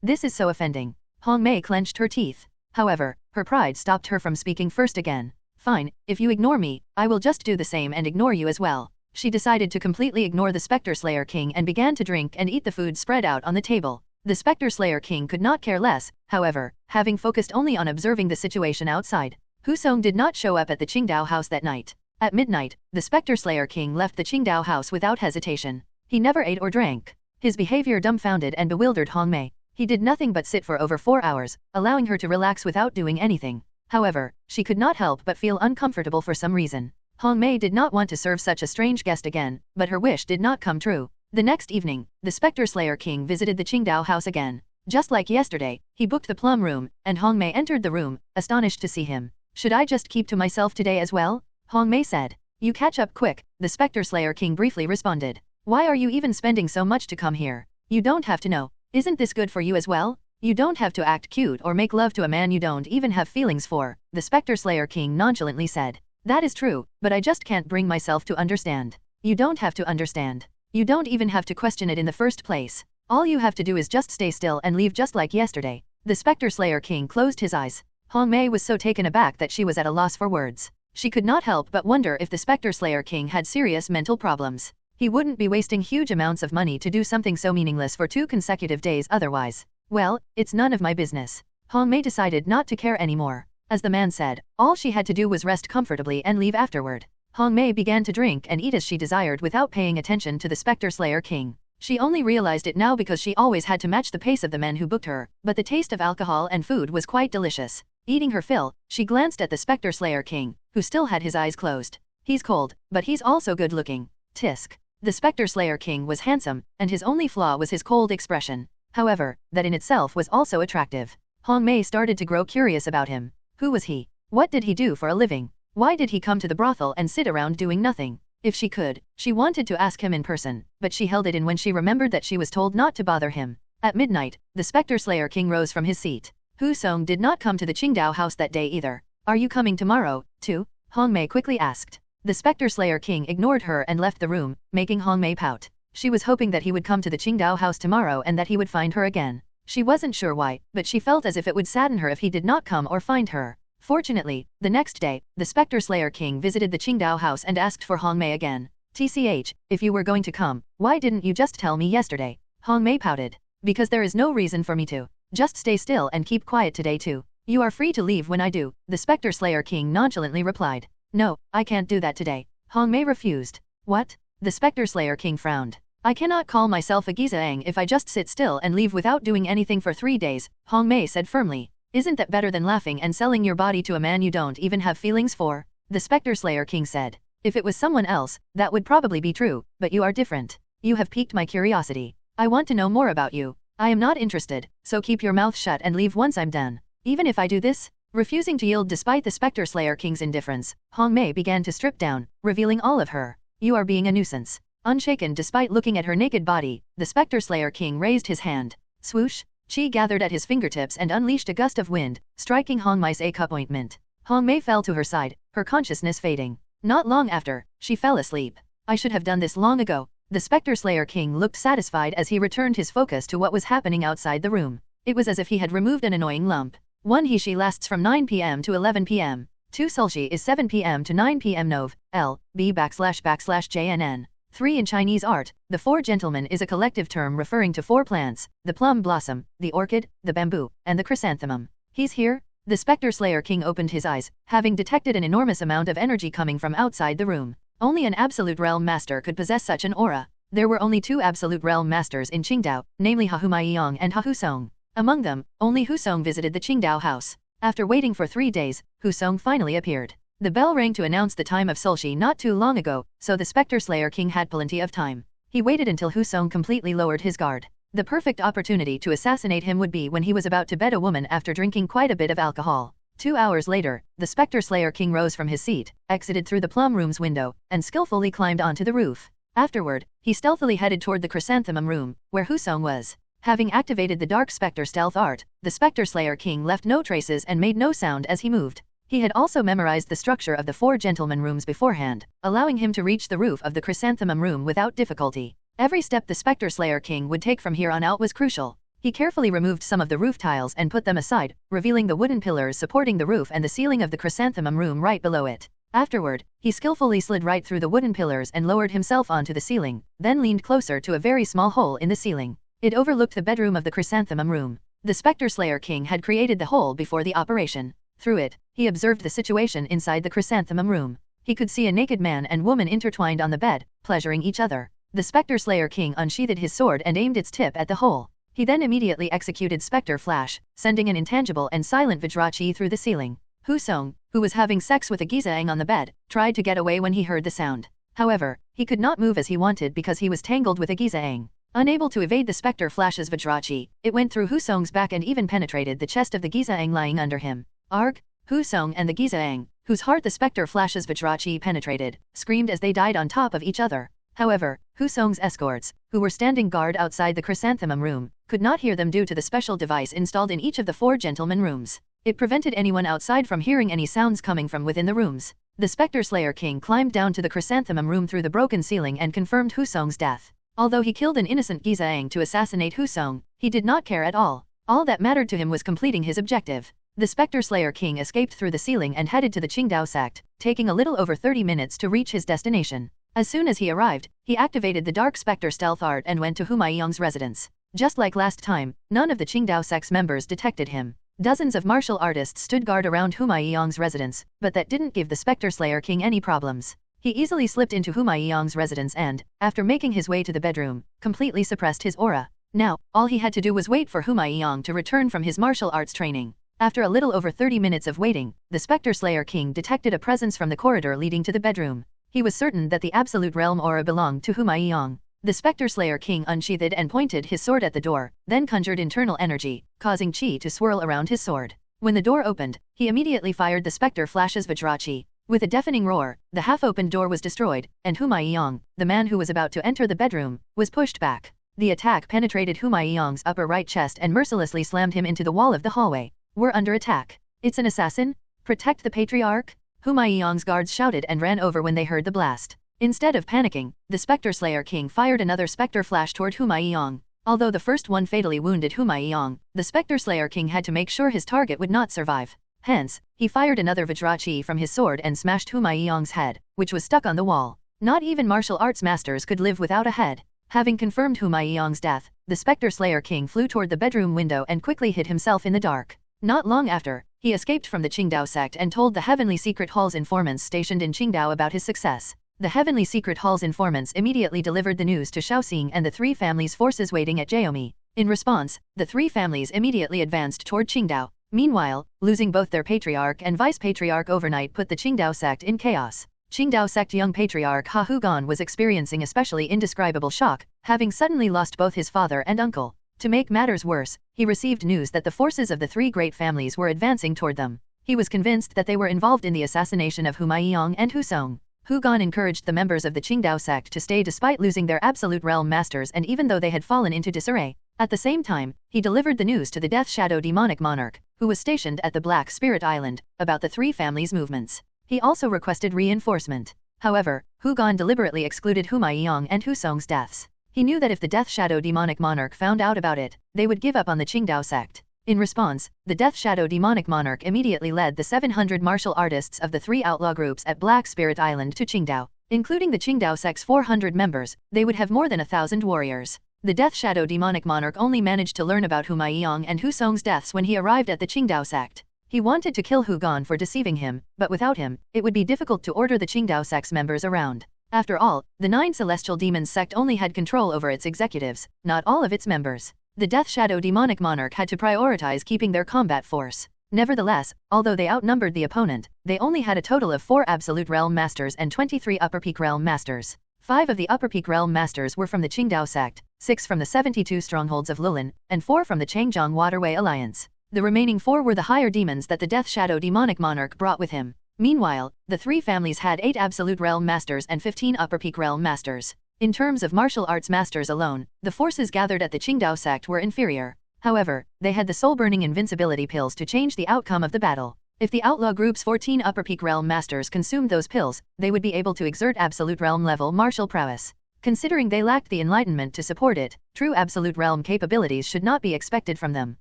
This is so offending. Hong Mei clenched her teeth. However, her pride stopped her from speaking first again. "Fine, if you ignore me, I will just do the same and ignore you as well." She decided to completely ignore the Spectre Slayer King and began to drink and eat the food spread out on the table. The Spectre Slayer King could not care less, however, having focused only on observing the situation outside. Husong did not show up at the Qingdao house that night. At midnight, the Spectre Slayer King left the Qingdao house without hesitation. He never ate or drank. His behavior dumbfounded and bewildered Hong Mei. He did nothing but sit for over 4 hours, allowing her to relax without doing anything. However, she could not help but feel uncomfortable for some reason. Hong Mei did not want to serve such a strange guest again, but her wish did not come true. The next evening, the Spectre Slayer King visited the Qingdao house again. Just like yesterday, he booked the Plum Room, and Hong Mei entered the room, astonished to see him. "Should I just keep to myself today as well?" Hong Mei said. "You catch up quick," the Spectre Slayer King briefly responded. "Why are you even spending so much to come here? You don't have to know. Isn't this good for you as well? You don't have to act cute or make love to a man you don't even have feelings for," the Spectre Slayer King nonchalantly said. "That is true, but I just can't bring myself to understand. You don't have to understand. You don't even have to question it in the first place. All you have to do is just stay still and leave just like yesterday. The Spectre Slayer King closed his eyes. Hong Mei was so taken aback that she was at a loss for words. She could not help but wonder if the Spectre Slayer King had serious mental problems. He wouldn't be wasting huge amounts of money to do something so meaningless for 2 consecutive days otherwise. Well, it's none of my business. Hong Mei decided not to care anymore. As the man said, all she had to do was rest comfortably and leave afterward. Hong Mei began to drink and eat as she desired without paying attention to the Spectre Slayer King. She only realized it now because she always had to match the pace of the men who booked her, but the taste of alcohol and food was quite delicious. Eating her fill, she glanced at the Spectre Slayer King, who still had his eyes closed. He's cold, but he's also good looking. Tisk. The Spectre Slayer King was handsome, and his only flaw was his cold expression. However, that in itself was also attractive. Hong Mei started to grow curious about him. Who was he? What did he do for a living? Why did he come to the brothel and sit around doing nothing? If she could, she wanted to ask him in person, but she held it in when she remembered that she was told not to bother him. At midnight, the Spectre Slayer King rose from his seat. Hu Song did not come to the Qingdao house that day either. Are you coming tomorrow, too? Hong Mei quickly asked. The Spectre Slayer King ignored her and left the room, making Hong Mei pout. She was hoping that he would come to the Qingdao house tomorrow and that he would find her again. She wasn't sure why, but she felt as if it would sadden her if he did not come or find her. Fortunately, the next day, the Spectre Slayer King visited the Qingdao house and asked for Hong Mei again. TCH, if you were going to come, why didn't you just tell me yesterday? Hong Mei pouted. Because there is no reason for me to. Just stay still and keep quiet today too. You are free to leave when I do, the Spectre Slayer King nonchalantly replied. No, I can't do that today. Hong Mei refused. What? The Spectre Slayer King frowned. I cannot call myself a Gizaeng if I just sit still and leave without doing anything for 3 days, Hong Mei said firmly. Isn't that better than laughing and selling your body to a man you don't even have feelings for? The Spectre Slayer King said. If it was someone else, that would probably be true, but you are different. You have piqued my curiosity. I want to know more about you. I am not interested, so keep your mouth shut and leave once I'm done. Even if I do this? Refusing to yield despite the Spectre Slayer King's indifference, Hong Mei began to strip down, revealing all of her. You are being a nuisance. Unshaken despite looking at her naked body, the Spectre Slayer King raised his hand. Swoosh! Qi gathered at his fingertips and unleashed a gust of wind, striking Hong Mei's cup ointment. Hong Mei fell to her side, her consciousness fading. Not long after, she fell asleep. I should have done this long ago. The Spectre Slayer King looked satisfied as he returned his focus to what was happening outside the room. It was as if he had removed an annoying lump. 1 He-She lasts from 9 p.m. to 11 p.m. 2 Sulshi is 7 p.m. to 9 p.m. Nov, L, B // JNN. 3 In Chinese art, the Four Gentlemen is a collective term referring to 4 plants, the plum blossom, the orchid, the bamboo, and the chrysanthemum. He's here? The Spectre Slayer King opened his eyes, having detected an enormous amount of energy coming from outside the room. Only an Absolute Realm Master could possess such an aura. There were only 2 Absolute Realm Masters in Qingdao, namely Hu Maiyang and Hu Song. Among them, only Hu Song visited the Qingdao house. After waiting for 3 days, Hu Song finally appeared. The bell rang to announce the time of Sulshi not too long ago, so the Spectre Slayer King had plenty of time. He waited until Hu Song completely lowered his guard. The perfect opportunity to assassinate him would be when he was about to bed a woman after drinking quite a bit of alcohol. 2 hours later, the Spectre Slayer King rose from his seat, exited through the plum room's window, and skillfully climbed onto the roof. Afterward, he stealthily headed toward the chrysanthemum room, where Hu Song was. Having activated the Dark Spectre stealth art, the Spectre Slayer King left no traces and made no sound as he moved. He had also memorized the structure of the 4 gentlemen rooms beforehand, allowing him to reach the roof of the chrysanthemum room without difficulty. Every step the Spectre Slayer King would take from here on out was crucial. He carefully removed some of the roof tiles and put them aside, revealing the wooden pillars supporting the roof and the ceiling of the chrysanthemum room right below it. Afterward, he skillfully slid right through the wooden pillars and lowered himself onto the ceiling, then leaned closer to a very small hole in the ceiling. It overlooked the bedroom of the chrysanthemum room. The Spectre Slayer King had created the hole before the operation. Through it, he observed the situation inside the chrysanthemum room. He could see a naked man and woman intertwined on the bed, pleasuring each other. The Spectre Slayer King unsheathed his sword and aimed its tip at the hole. He then immediately executed Spectre Flash, sending an intangible and silent Vajrachi through the ceiling. Hu Song, who was having sex with a Gizaeng on the bed, tried to get away when he heard the sound. However, he could not move as he wanted because he was tangled with a Gizaeng. Unable to evade the Spectre Flash's Vajrachi, it went through Hu Song's back and even penetrated the chest of the Gizaeng lying under him. Arg! Hu Song and the Gizaeng, whose heart the Spectre Flash's Vajrachi penetrated, screamed as they died on top of each other. However, Hu Song's escorts, who were standing guard outside the chrysanthemum room, could not hear them due to the special device installed in each of the 4 gentlemen rooms. It prevented anyone outside from hearing any sounds coming from within the rooms. The Spectre Slayer King climbed down to the chrysanthemum room through the broken ceiling and confirmed Hu Song's death. Although he killed an innocent Gizaang to assassinate Hu Song, he did not care at all. All that mattered to him was completing his objective. The Spectre Slayer King escaped through the ceiling and headed to the Qingdao sect, taking a little over 30 minutes to reach his destination. As soon as he arrived, he activated the Dark Spectre stealth art and went to Humaiyang's residence. Just like last time, none of the Qingdao sect's members detected him. Dozens of martial artists stood guard around Humaiyang's residence, but that didn't give the Spectre Slayer King any problems. He easily slipped into Humaiyang's residence and, after making his way to the bedroom, completely suppressed his aura. Now, all he had to do was wait for Humaiyang to return from his martial arts training. After a little over 30 minutes of waiting, the Spectre Slayer King detected a presence from the corridor leading to the bedroom. He was certain that the Absolute Realm aura belonged to Humaiyang. The Spectre Slayer King unsheathed and pointed his sword at the door, then conjured internal energy, causing chi to swirl around his sword. When the door opened, he immediately fired the Spectre Flash's Vajrachi. With a deafening roar, the half-opened door was destroyed, and Humaiyang, the man who was about to enter the bedroom, was pushed back. The attack penetrated Humaiyang's upper right chest and mercilessly slammed him into the wall of the hallway. "We're under attack. It's an assassin? Protect the patriarch!" Humaiyang's guards shouted and ran over when they heard the blast. Instead of panicking, the Spectre Slayer King fired another Spectre Flash toward Humaiyang. Although the first one fatally wounded Humaiyang, the Spectre Slayer King had to make sure his target would not survive. Hence, he fired another Vajrachi from his sword and smashed Humaiyang's head, which was stuck on the wall. Not even martial arts masters could live without a head. Having confirmed Humaiyang's death, the Spectre Slayer King flew toward the bedroom window and quickly hid himself in the dark. Not long after, he escaped from the Qingdao sect and told the Heavenly Secret Hall's informants stationed in Qingdao about his success. The Heavenly Secret Hall's informants immediately delivered the news to Shaoxing and the three families' forces waiting at Jeomi. In response, the three families immediately advanced toward Qingdao. Meanwhile, losing both their patriarch and vice-patriarch overnight put the Qingdao sect in chaos. Qingdao sect young patriarch Ha Hu-Gan was experiencing especially indescribable shock, having suddenly lost both his father and uncle. To make matters worse, he received news that the forces of the three great families were advancing toward them. He was convinced that they were involved in the assassination of Humaiyang and Hu Song. Hu-Gan encouraged the members of the Qingdao sect to stay despite losing their Absolute Realm masters and even though they had fallen into disarray. At the same time, he delivered the news to the Death Shadow demonic monarch, who was stationed at the Black Spirit Island, about the three families' movements. He also requested reinforcement. However, Hu-Gan deliberately excluded Humaiyang and Hu Song's deaths. He knew that if the Death Shadow demonic monarch found out about it, they would give up on the Qingdao sect. In response, the Death Shadow demonic monarch immediately led the 700 martial artists of the three outlaw groups at Black Spirit Island to Qingdao. Including the Qingdao sect's 400 members, they would have more than 1,000 warriors. The Death Shadow demonic monarch only managed to learn about Humaiyang and Hu Song's deaths when he arrived at the Qingdao sect. He wanted to kill Hu-Gan for deceiving him, but without him, it would be difficult to order the Qingdao sect's members around. After all, the Nine Celestial Demons sect only had control over its executives, not all of its members. The Death Shadow demonic monarch had to prioritize keeping their combat force. Nevertheless, although they outnumbered the opponent, they only had a total of 4 Absolute Realm Masters and 23 Upper Peak Realm Masters. 5 of the Upper Peak Realm Masters were from the Qingdao sect, 6 from the 72 strongholds of Lulin, and 4 from the Changjiang Waterway Alliance. The remaining 4 were the higher demons that the Death Shadow demonic monarch brought with him. Meanwhile, the three families had 8 Absolute Realm Masters and 15 Upper Peak Realm Masters. In terms of martial arts masters alone, the forces gathered at the Qingdao sect were inferior. However, they had the soul-burning invincibility pills to change the outcome of the battle. If the outlaw group's 14 Upper Peak Realm Masters consumed those pills, they would be able to exert Absolute Realm level martial prowess. Considering they lacked the enlightenment to support it, true Absolute Realm capabilities should not be expected from them.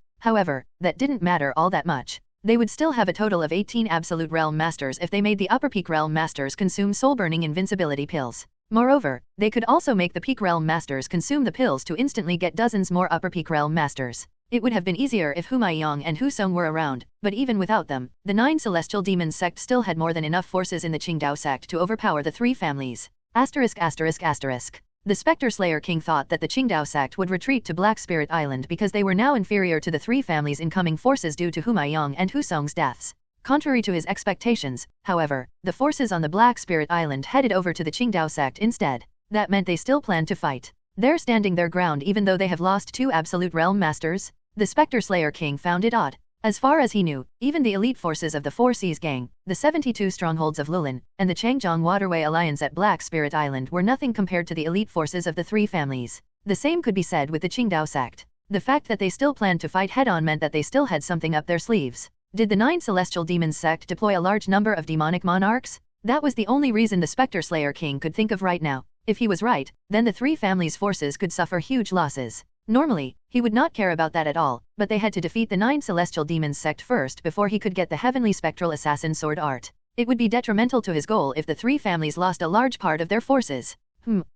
However, that didn't matter all that much. They would still have a total of 18 Absolute Realm Masters if they made the Upper Peak Realm Masters consume soul-burning invincibility pills. Moreover, they could also make the Peak Realm Masters consume the pills to instantly get dozens more Upper Peak Realm Masters. It would have been easier if Humaiyang and Hu Song were around, but even without them, the 9 Celestial Demons sect still had more than enough forces in the Qingdao sect to overpower the three families. The Spectre Slayer King thought that the Qingdao sect would retreat to Black Spirit Island because they were now inferior to the three families' incoming forces due to Humaiyang and Hu Song's deaths. Contrary to his expectations, however, the forces on the Black Spirit Island headed over to the Qingdao sect instead. That meant they still planned to fight. They're standing their ground even though they have lost 2 Absolute Realm Masters? The Spectre Slayer King found it odd. As far as he knew, even the elite forces of the Four Seas Gang, the 72 strongholds of Lulin, and the Changjiang Waterway Alliance at Black Spirit Island were nothing compared to the elite forces of the three families. The same could be said with the Qingdao sect. The fact that they still planned to fight head-on meant that they still had something up their sleeves. Did the 9 Celestial Demons sect deploy a large number of demonic monarchs? That was the only reason the Spectre Slayer King could think of right now. If he was right, then the three families' forces could suffer huge losses. Normally, he would not care about that at all, but they had to defeat the 9 Celestial Demons sect first before he could get the Heavenly Spectral Assassin Sword Art. It would be detrimental to his goal if the three families lost a large part of their forces.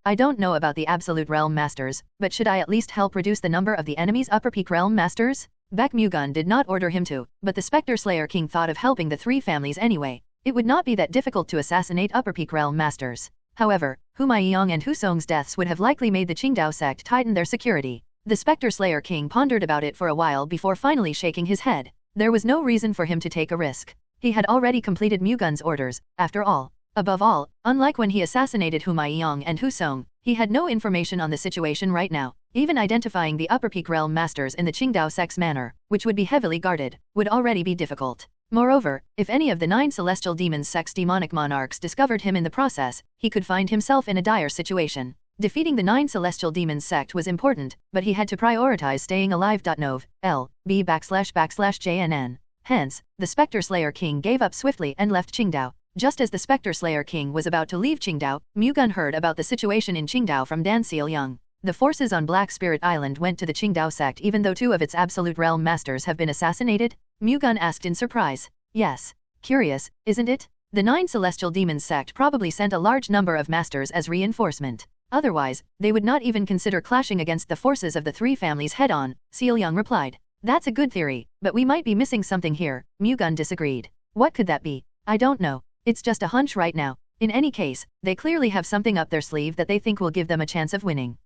I don't know about the Absolute Realm Masters, but should I at least help reduce the number of the enemy's Upper Peak Realm Masters? Baek Mu-Gun did not order him to, but the Spectre Slayer King thought of helping the three families anyway. It would not be that difficult to assassinate Upper Peak Realm Masters. However, Hu Maiyang and Hu Song's deaths would have likely made the Qingdao sect tighten their security. The Spectre Slayer King pondered about it for a while before finally shaking his head. There was no reason for him to take a risk. He had already completed Mu-Gun's orders, after all. Above all, unlike when he assassinated Hu Maiyang and Hu Song, he had no information on the situation right now. Even identifying the Upper Peak Realm Masters in the Qingdao sect's manor, which would be heavily guarded, would already be difficult. Moreover, if any of the 9 Celestial Demons sect's demonic monarchs discovered him in the process, he could find himself in a dire situation. Defeating the 9 Celestial Demons sect was important, but he had to prioritize staying alive. JNN. Hence, the Spectre Slayer King gave up swiftly and left Qingdao. Just as the Spectre Slayer King was about to leave Qingdao, Mu-Gun heard about the situation in Qingdao from Dan Seal-young. The forces on Black Spirit Island went to the Qingdao sect even though 2 of its Absolute Realm Masters have been assassinated? Mu-Gun asked in surprise. Yes. Curious, isn't it? The 9 Celestial Demons sect probably sent a large number of masters as reinforcement. Otherwise, they would not even consider clashing against the forces of the three families head-on, Seal-young replied. That's a good theory, but we might be missing something here, Mu-Gun disagreed. What could that be? I don't know. It's just a hunch right now. In any case, they clearly have something up their sleeve that they think will give them a chance of winning.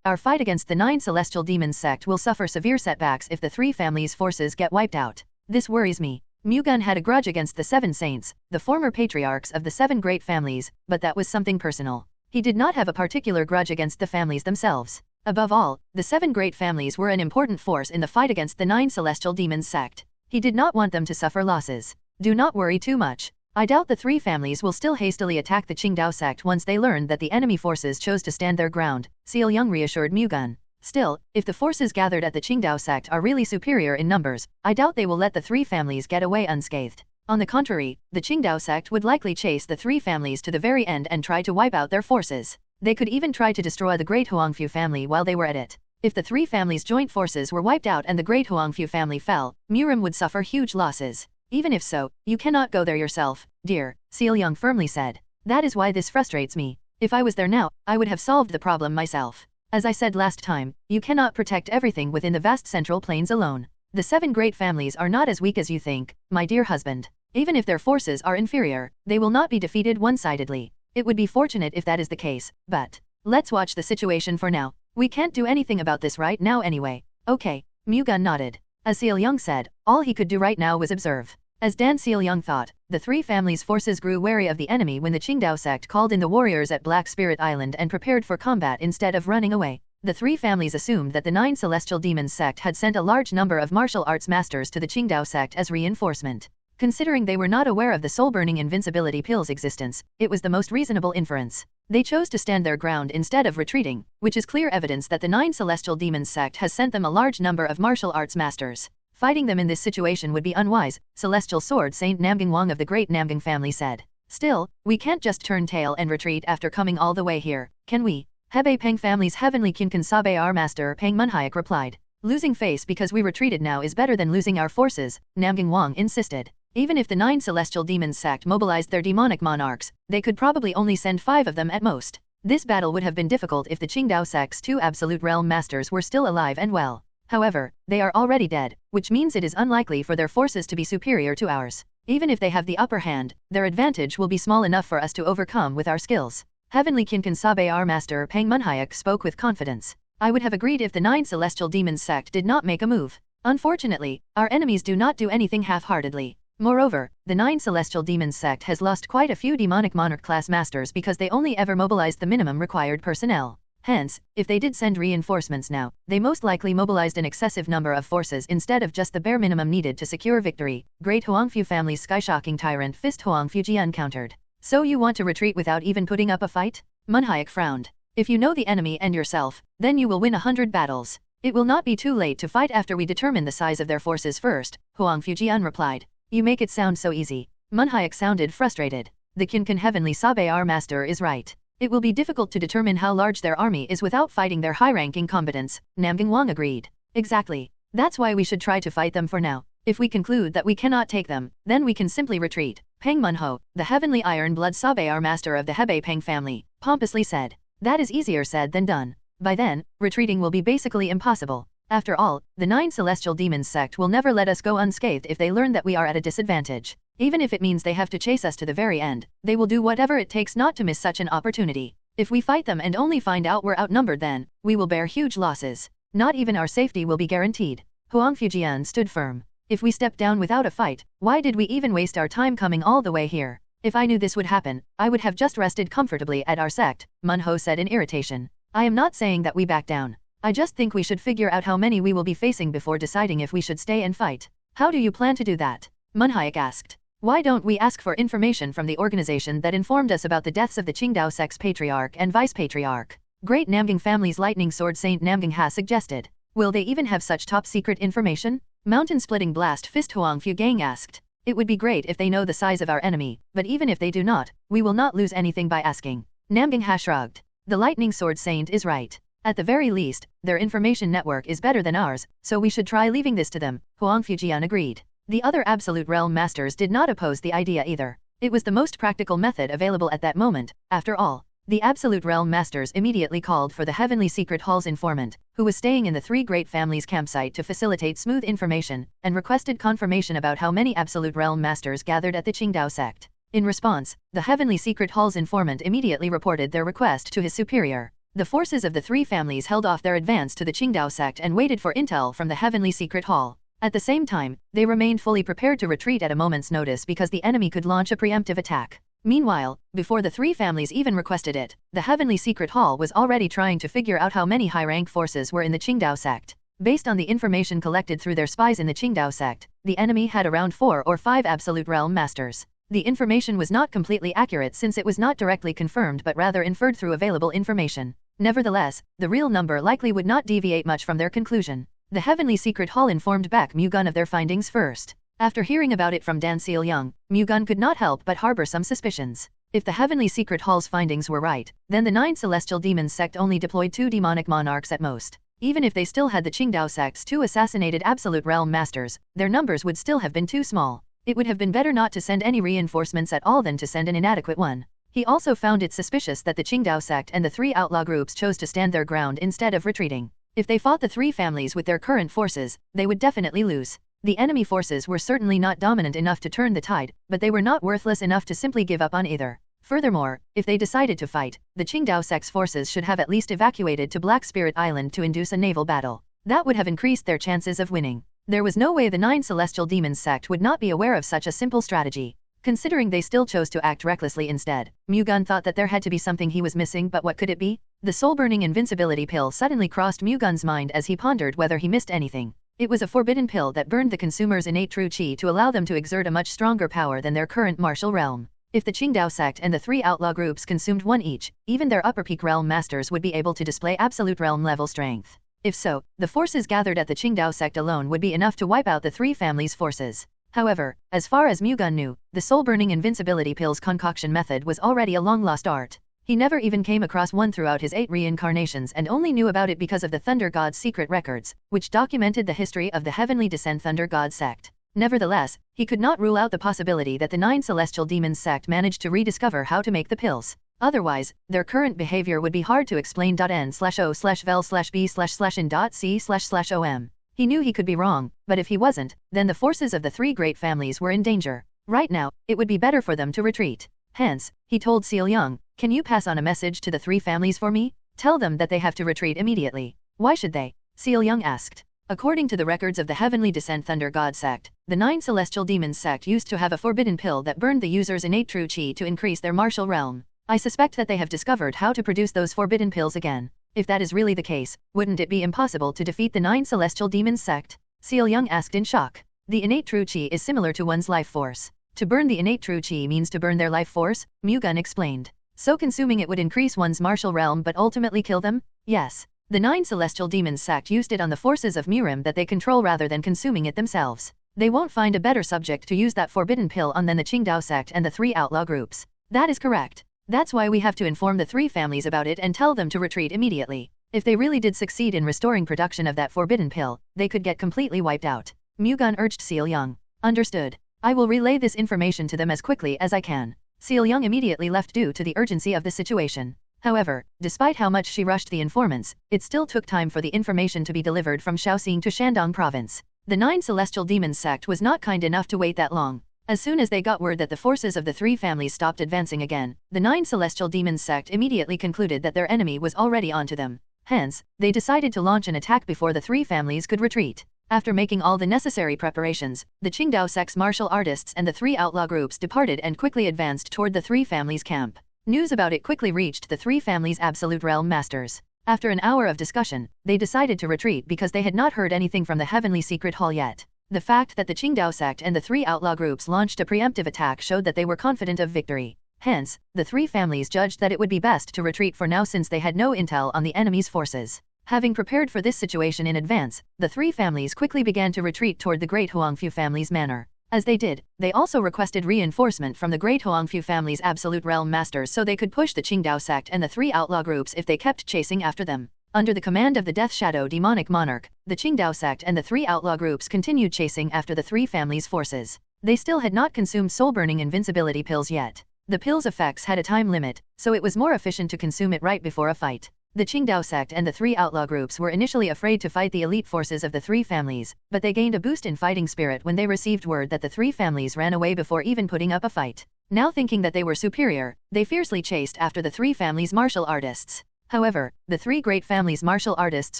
Our fight against the 9 Celestial Demons sect will suffer severe setbacks if the three families' forces get wiped out. This worries me. Mu-Gun had a grudge against the 7 saints, the former patriarchs of the 7 great families, but that was something personal. He did not have a particular grudge against the families themselves. Above all, the 7 great families were an important force in the fight against the 9 Celestial Demons sect. He did not want them to suffer losses. Do not worry too much. I doubt the three families will still hastily attack the Qingdao sect once they learn that the enemy forces chose to stand their ground, Seal-young reassured Mu-Gun. Still, if the forces gathered at the Qingdao sect are really superior in numbers, I doubt they will let the three families get away unscathed. On the contrary, the Qingdao sect would likely chase the three families to the very end and try to wipe out their forces. They could even try to destroy the Great Huangfu family while they were at it. If the three families' joint forces were wiped out and the Great Huangfu family fell, Murim would suffer huge losses. Even if so, you cannot go there yourself, dear, Seal-young firmly said. That is why this frustrates me. If I was there now, I would have solved the problem myself. As I said last time, you cannot protect everything within the vast Central Plains alone. The 7 great families are not as weak as you think, my dear husband. Even if their forces are inferior, they will not be defeated one-sidedly. It would be fortunate if that is the case, but let's watch the situation for now. We can't do anything about this right now anyway. Okay, Mu-Gun nodded. As Seal-young said, all he could do right now was observe. As Dan Seal-young thought, the three families' forces grew wary of the enemy when the Qingdao sect called in the warriors at Black Spirit Island and prepared for combat instead of running away. The three families assumed that the 9 Celestial Demons sect had sent a large number of martial arts masters to the Qingdao sect as reinforcement. Considering they were not aware of the soul-burning invincibility pill's existence, it was the most reasonable inference. They chose to stand their ground instead of retreating, which is clear evidence that the 9 Celestial Demons sect has sent them a large number of martial arts masters. Fighting them in this situation would be unwise, Celestial Sword Saint Namgang Wang of the Great Namgang family said. Still, we can't just turn tail and retreat after coming all the way here, can we? Hebei Peng family's heavenly Qinkan Sabe our master Peng Munhyak replied. Losing face because we retreated now is better than losing our forces, Namgang Wang insisted. Even if the 9 Celestial Demons sect mobilized their demonic monarchs, they could probably only send 5 of them at most. This battle would have been difficult if the Qingdao sect's 2 Absolute Realm Masters were still alive and well. However, they are already dead, which means it is unlikely for their forces to be superior to ours. Even if they have the upper hand, their advantage will be small enough for us to overcome with our skills. Heavenly Qinkan Sabe our master Peng Munhyak spoke with confidence. I would have agreed if the 9 Celestial Demons sect did not make a move. Unfortunately, our enemies do not do anything half-heartedly. Moreover, the 9 Celestial Demons sect has lost quite a few demonic monarch class masters because they only ever mobilized the minimum required personnel. Hence, if they did send reinforcements now, they most likely mobilized an excessive number of forces instead of just the bare minimum needed to secure victory, Great Huangfu family's sky-shocking tyrant Fist Huangfu Jian countered. So you want to retreat without even putting up a fight? Munhyak frowned. If you know the enemy and yourself, then you will win 100 battles. It will not be too late to fight after we determine the size of their forces first, Huangfu Jian replied. You make it sound so easy. Munhyak sounded frustrated. the Kinkan Heavenly Sabayar Master is right. It will be difficult to determine how large their army is without fighting their high-ranking combatants, Namgang Wang agreed. Exactly. That's why we should try to fight them for now. If we conclude that we cannot take them, then we can simply retreat. Peng Munho, the Heavenly Iron Blood Sabayar Master of the Hebei Peng family, pompously said. That is easier said than done. By then, retreating will be basically impossible. After all, the 9 Celestial Demons sect will never let us go unscathed if they learn that we are at a disadvantage. Even if it means they have to chase us to the very end, they will do whatever it takes not to miss such an opportunity. If we fight them and only find out we're outnumbered, then we will bear huge losses. Not even our safety will be guaranteed. Huang Fujian stood firm. If we stepped down without a fight, why did we even waste our time coming all the way here? If I knew this would happen, I would have just rested comfortably at our sect, Munho said in irritation. I am not saying that we back down. I just think we should figure out how many we will be facing before deciding if we should stay and fight. How do you plan to do that? Munhayak asked. Why don't we ask for information from the organization that informed us about the deaths of the Qingdao sect's patriarch and vice-patriarch? Great Namgang family's lightning sword Saint Namgang Ha suggested. Will they even have such top-secret information? Mountain-splitting blast fist Huang Fugang asked. It would be great if they know the size of our enemy, but even if they do not, we will not lose anything by asking. Namgang Ha shrugged. The lightning sword saint is right. At the very least, their information network is better than ours, so we should try leaving this to them, Huang Fujian agreed. The other Absolute Realm Masters did not oppose the idea either. It was the most practical method available at that moment, after all. The Absolute Realm Masters immediately called for the Heavenly Secret Hall's informant, who was staying in the Three Great Families campsite to facilitate smooth information, and requested confirmation about how many Absolute Realm Masters gathered at the Qingdao sect. In response, the Heavenly Secret Hall's informant immediately reported their request to his superior. The forces of the three families held off their advance to the Qingdao sect and waited for intel from the Heavenly Secret Hall. At the same time, they remained fully prepared to retreat at a moment's notice because the enemy could launch a preemptive attack. Meanwhile, before the three families even requested it, the Heavenly Secret Hall was already trying to figure out how many high-rank forces were in the Qingdao sect. Based on the information collected through their spies in the Qingdao sect, the enemy had around 4 or 5 Absolute Realm Masters. The information was not completely accurate since it was not directly confirmed but rather inferred through available information. Nevertheless, the real number likely would not deviate much from their conclusion. The Heavenly Secret Hall informed Baek Mu-Gun of their findings first. After hearing about it from Dan Seal-young, Mu-Gun could not help but harbor some suspicions. If the Heavenly Secret Hall's findings were right, then the 9 Celestial Demons sect only deployed 2 demonic monarchs at most. Even if they still had the Qingdao sect's 2 assassinated Absolute Realm Masters, their numbers would still have been too small. It would have been better not to send any reinforcements at all than to send an inadequate one. He also found it suspicious that the Qingdao sect and the 3 outlaw groups chose to stand their ground instead of retreating. If they fought the 3 families with their current forces, they would definitely lose. The enemy forces were certainly not dominant enough to turn the tide, but they were not worthless enough to simply give up on either. Furthermore, if they decided to fight, the Qingdao sect's forces should have at least evacuated to Black Spirit Island to induce a naval battle. That would have increased their chances of winning. There was no way the 9 Celestial Demons sect would not be aware of such a simple strategy. Considering they still chose to act recklessly instead, Mu-Gun thought that there had to be something he was missing, but what could it be? The soul-burning invincibility pill suddenly crossed Mu-Gun's mind as he pondered whether he missed anything. It was a forbidden pill that burned the consumer's innate true qi to allow them to exert a much stronger power than their current martial realm. If the Qingdao sect and the 3 outlaw groups consumed one each, even their upper peak realm masters would be able to display absolute realm level strength. If so, the forces gathered at the Qingdao sect alone would be enough to wipe out the 3 families' forces. However, as far as Mu-Gun knew, the soul-burning invincibility pill's concoction method was already a long-lost art. He never even came across one throughout his 8 reincarnations and only knew about it because of the Thunder God's secret records, which documented the history of the Heavenly Descent Thunder God sect. Nevertheless, he could not rule out the possibility that the 9 Celestial Demons sect managed to rediscover how to make the pills. Otherwise, their current behavior would be hard to explain. N/O/vel/B/in.C//om. He knew he could be wrong, but if he wasn't, then the forces of the 3 great families were in danger. Right now, it would be better for them to retreat. Hence, he told Seal-young, "Can you pass on a message to the 3 families for me? Tell them that they have to retreat immediately." "Why should they?" Seal-young asked. According to the records of the Heavenly Descent Thunder God sect, the 9 Celestial Demons sect used to have a forbidden pill that burned the user's innate true qi to increase their martial realm. I suspect that they have discovered how to produce those forbidden pills again. If that is really the case, wouldn't it be impossible to defeat the 9 Celestial Demons sect? Seal-young asked in shock. The innate true qi is similar to one's life force. To burn the innate true qi means to burn their life force, Mu-Gun explained. So consuming it would increase one's martial realm but ultimately kill them? Yes. The 9 Celestial Demons sect used it on the forces of Murim that they control rather than consuming it themselves. They won't find a better subject to use that forbidden pill on than the Qingdao sect and the 3 outlaw groups. That is correct. That's why we have to inform the three families about it and tell them to retreat immediately. If they really did succeed in restoring production of that forbidden pill, they could get completely wiped out. Mu-Gun urged Seol-young. Understood. I will relay this information to them as quickly as I can. Seol-young immediately left due to the urgency of the situation. However, despite how much she rushed the informants, it still took time for the information to be delivered from Shaoxing to Shandong province. The 9 celestial demons sect was not kind enough to wait that long. As soon as they got word that the forces of the three families stopped advancing again, the 9 celestial demons sect immediately concluded that their enemy was already onto them. Hence, they decided to launch an attack before the three families could retreat. After making all the necessary preparations, the Qingdao sect's martial artists and the three outlaw groups departed and quickly advanced toward the three families' camp. News about it quickly reached the three families' absolute realm masters. After an hour of discussion, they decided to retreat because they had not heard anything from the Heavenly Secret Hall yet. The fact that the Qingdao sect and the three outlaw groups launched a preemptive attack showed that they were confident of victory. Hence, the three families judged that it would be best to retreat for now since they had no intel on the enemy's forces. Having prepared for this situation in advance, the three families quickly began to retreat toward the Great Huangfu family's manor. As they did, they also requested reinforcement from the Great Huangfu family's absolute realm masters so they could push the Qingdao sect and the three outlaw groups if they kept chasing after them. Under the command of the Death Shadow demonic monarch, the Qingdao sect and the three outlaw groups continued chasing after the three families' forces. They still had not consumed soul-burning invincibility pills yet. The pill's effects had a time limit, so it was more efficient to consume it right before a fight. The Qingdao sect and the three outlaw groups were initially afraid to fight the elite forces of the three families, but they gained a boost in fighting spirit when they received word that the three families ran away before even putting up a fight. Now thinking that they were superior, they fiercely chased after the three families' martial artists. However, the three great families' martial artists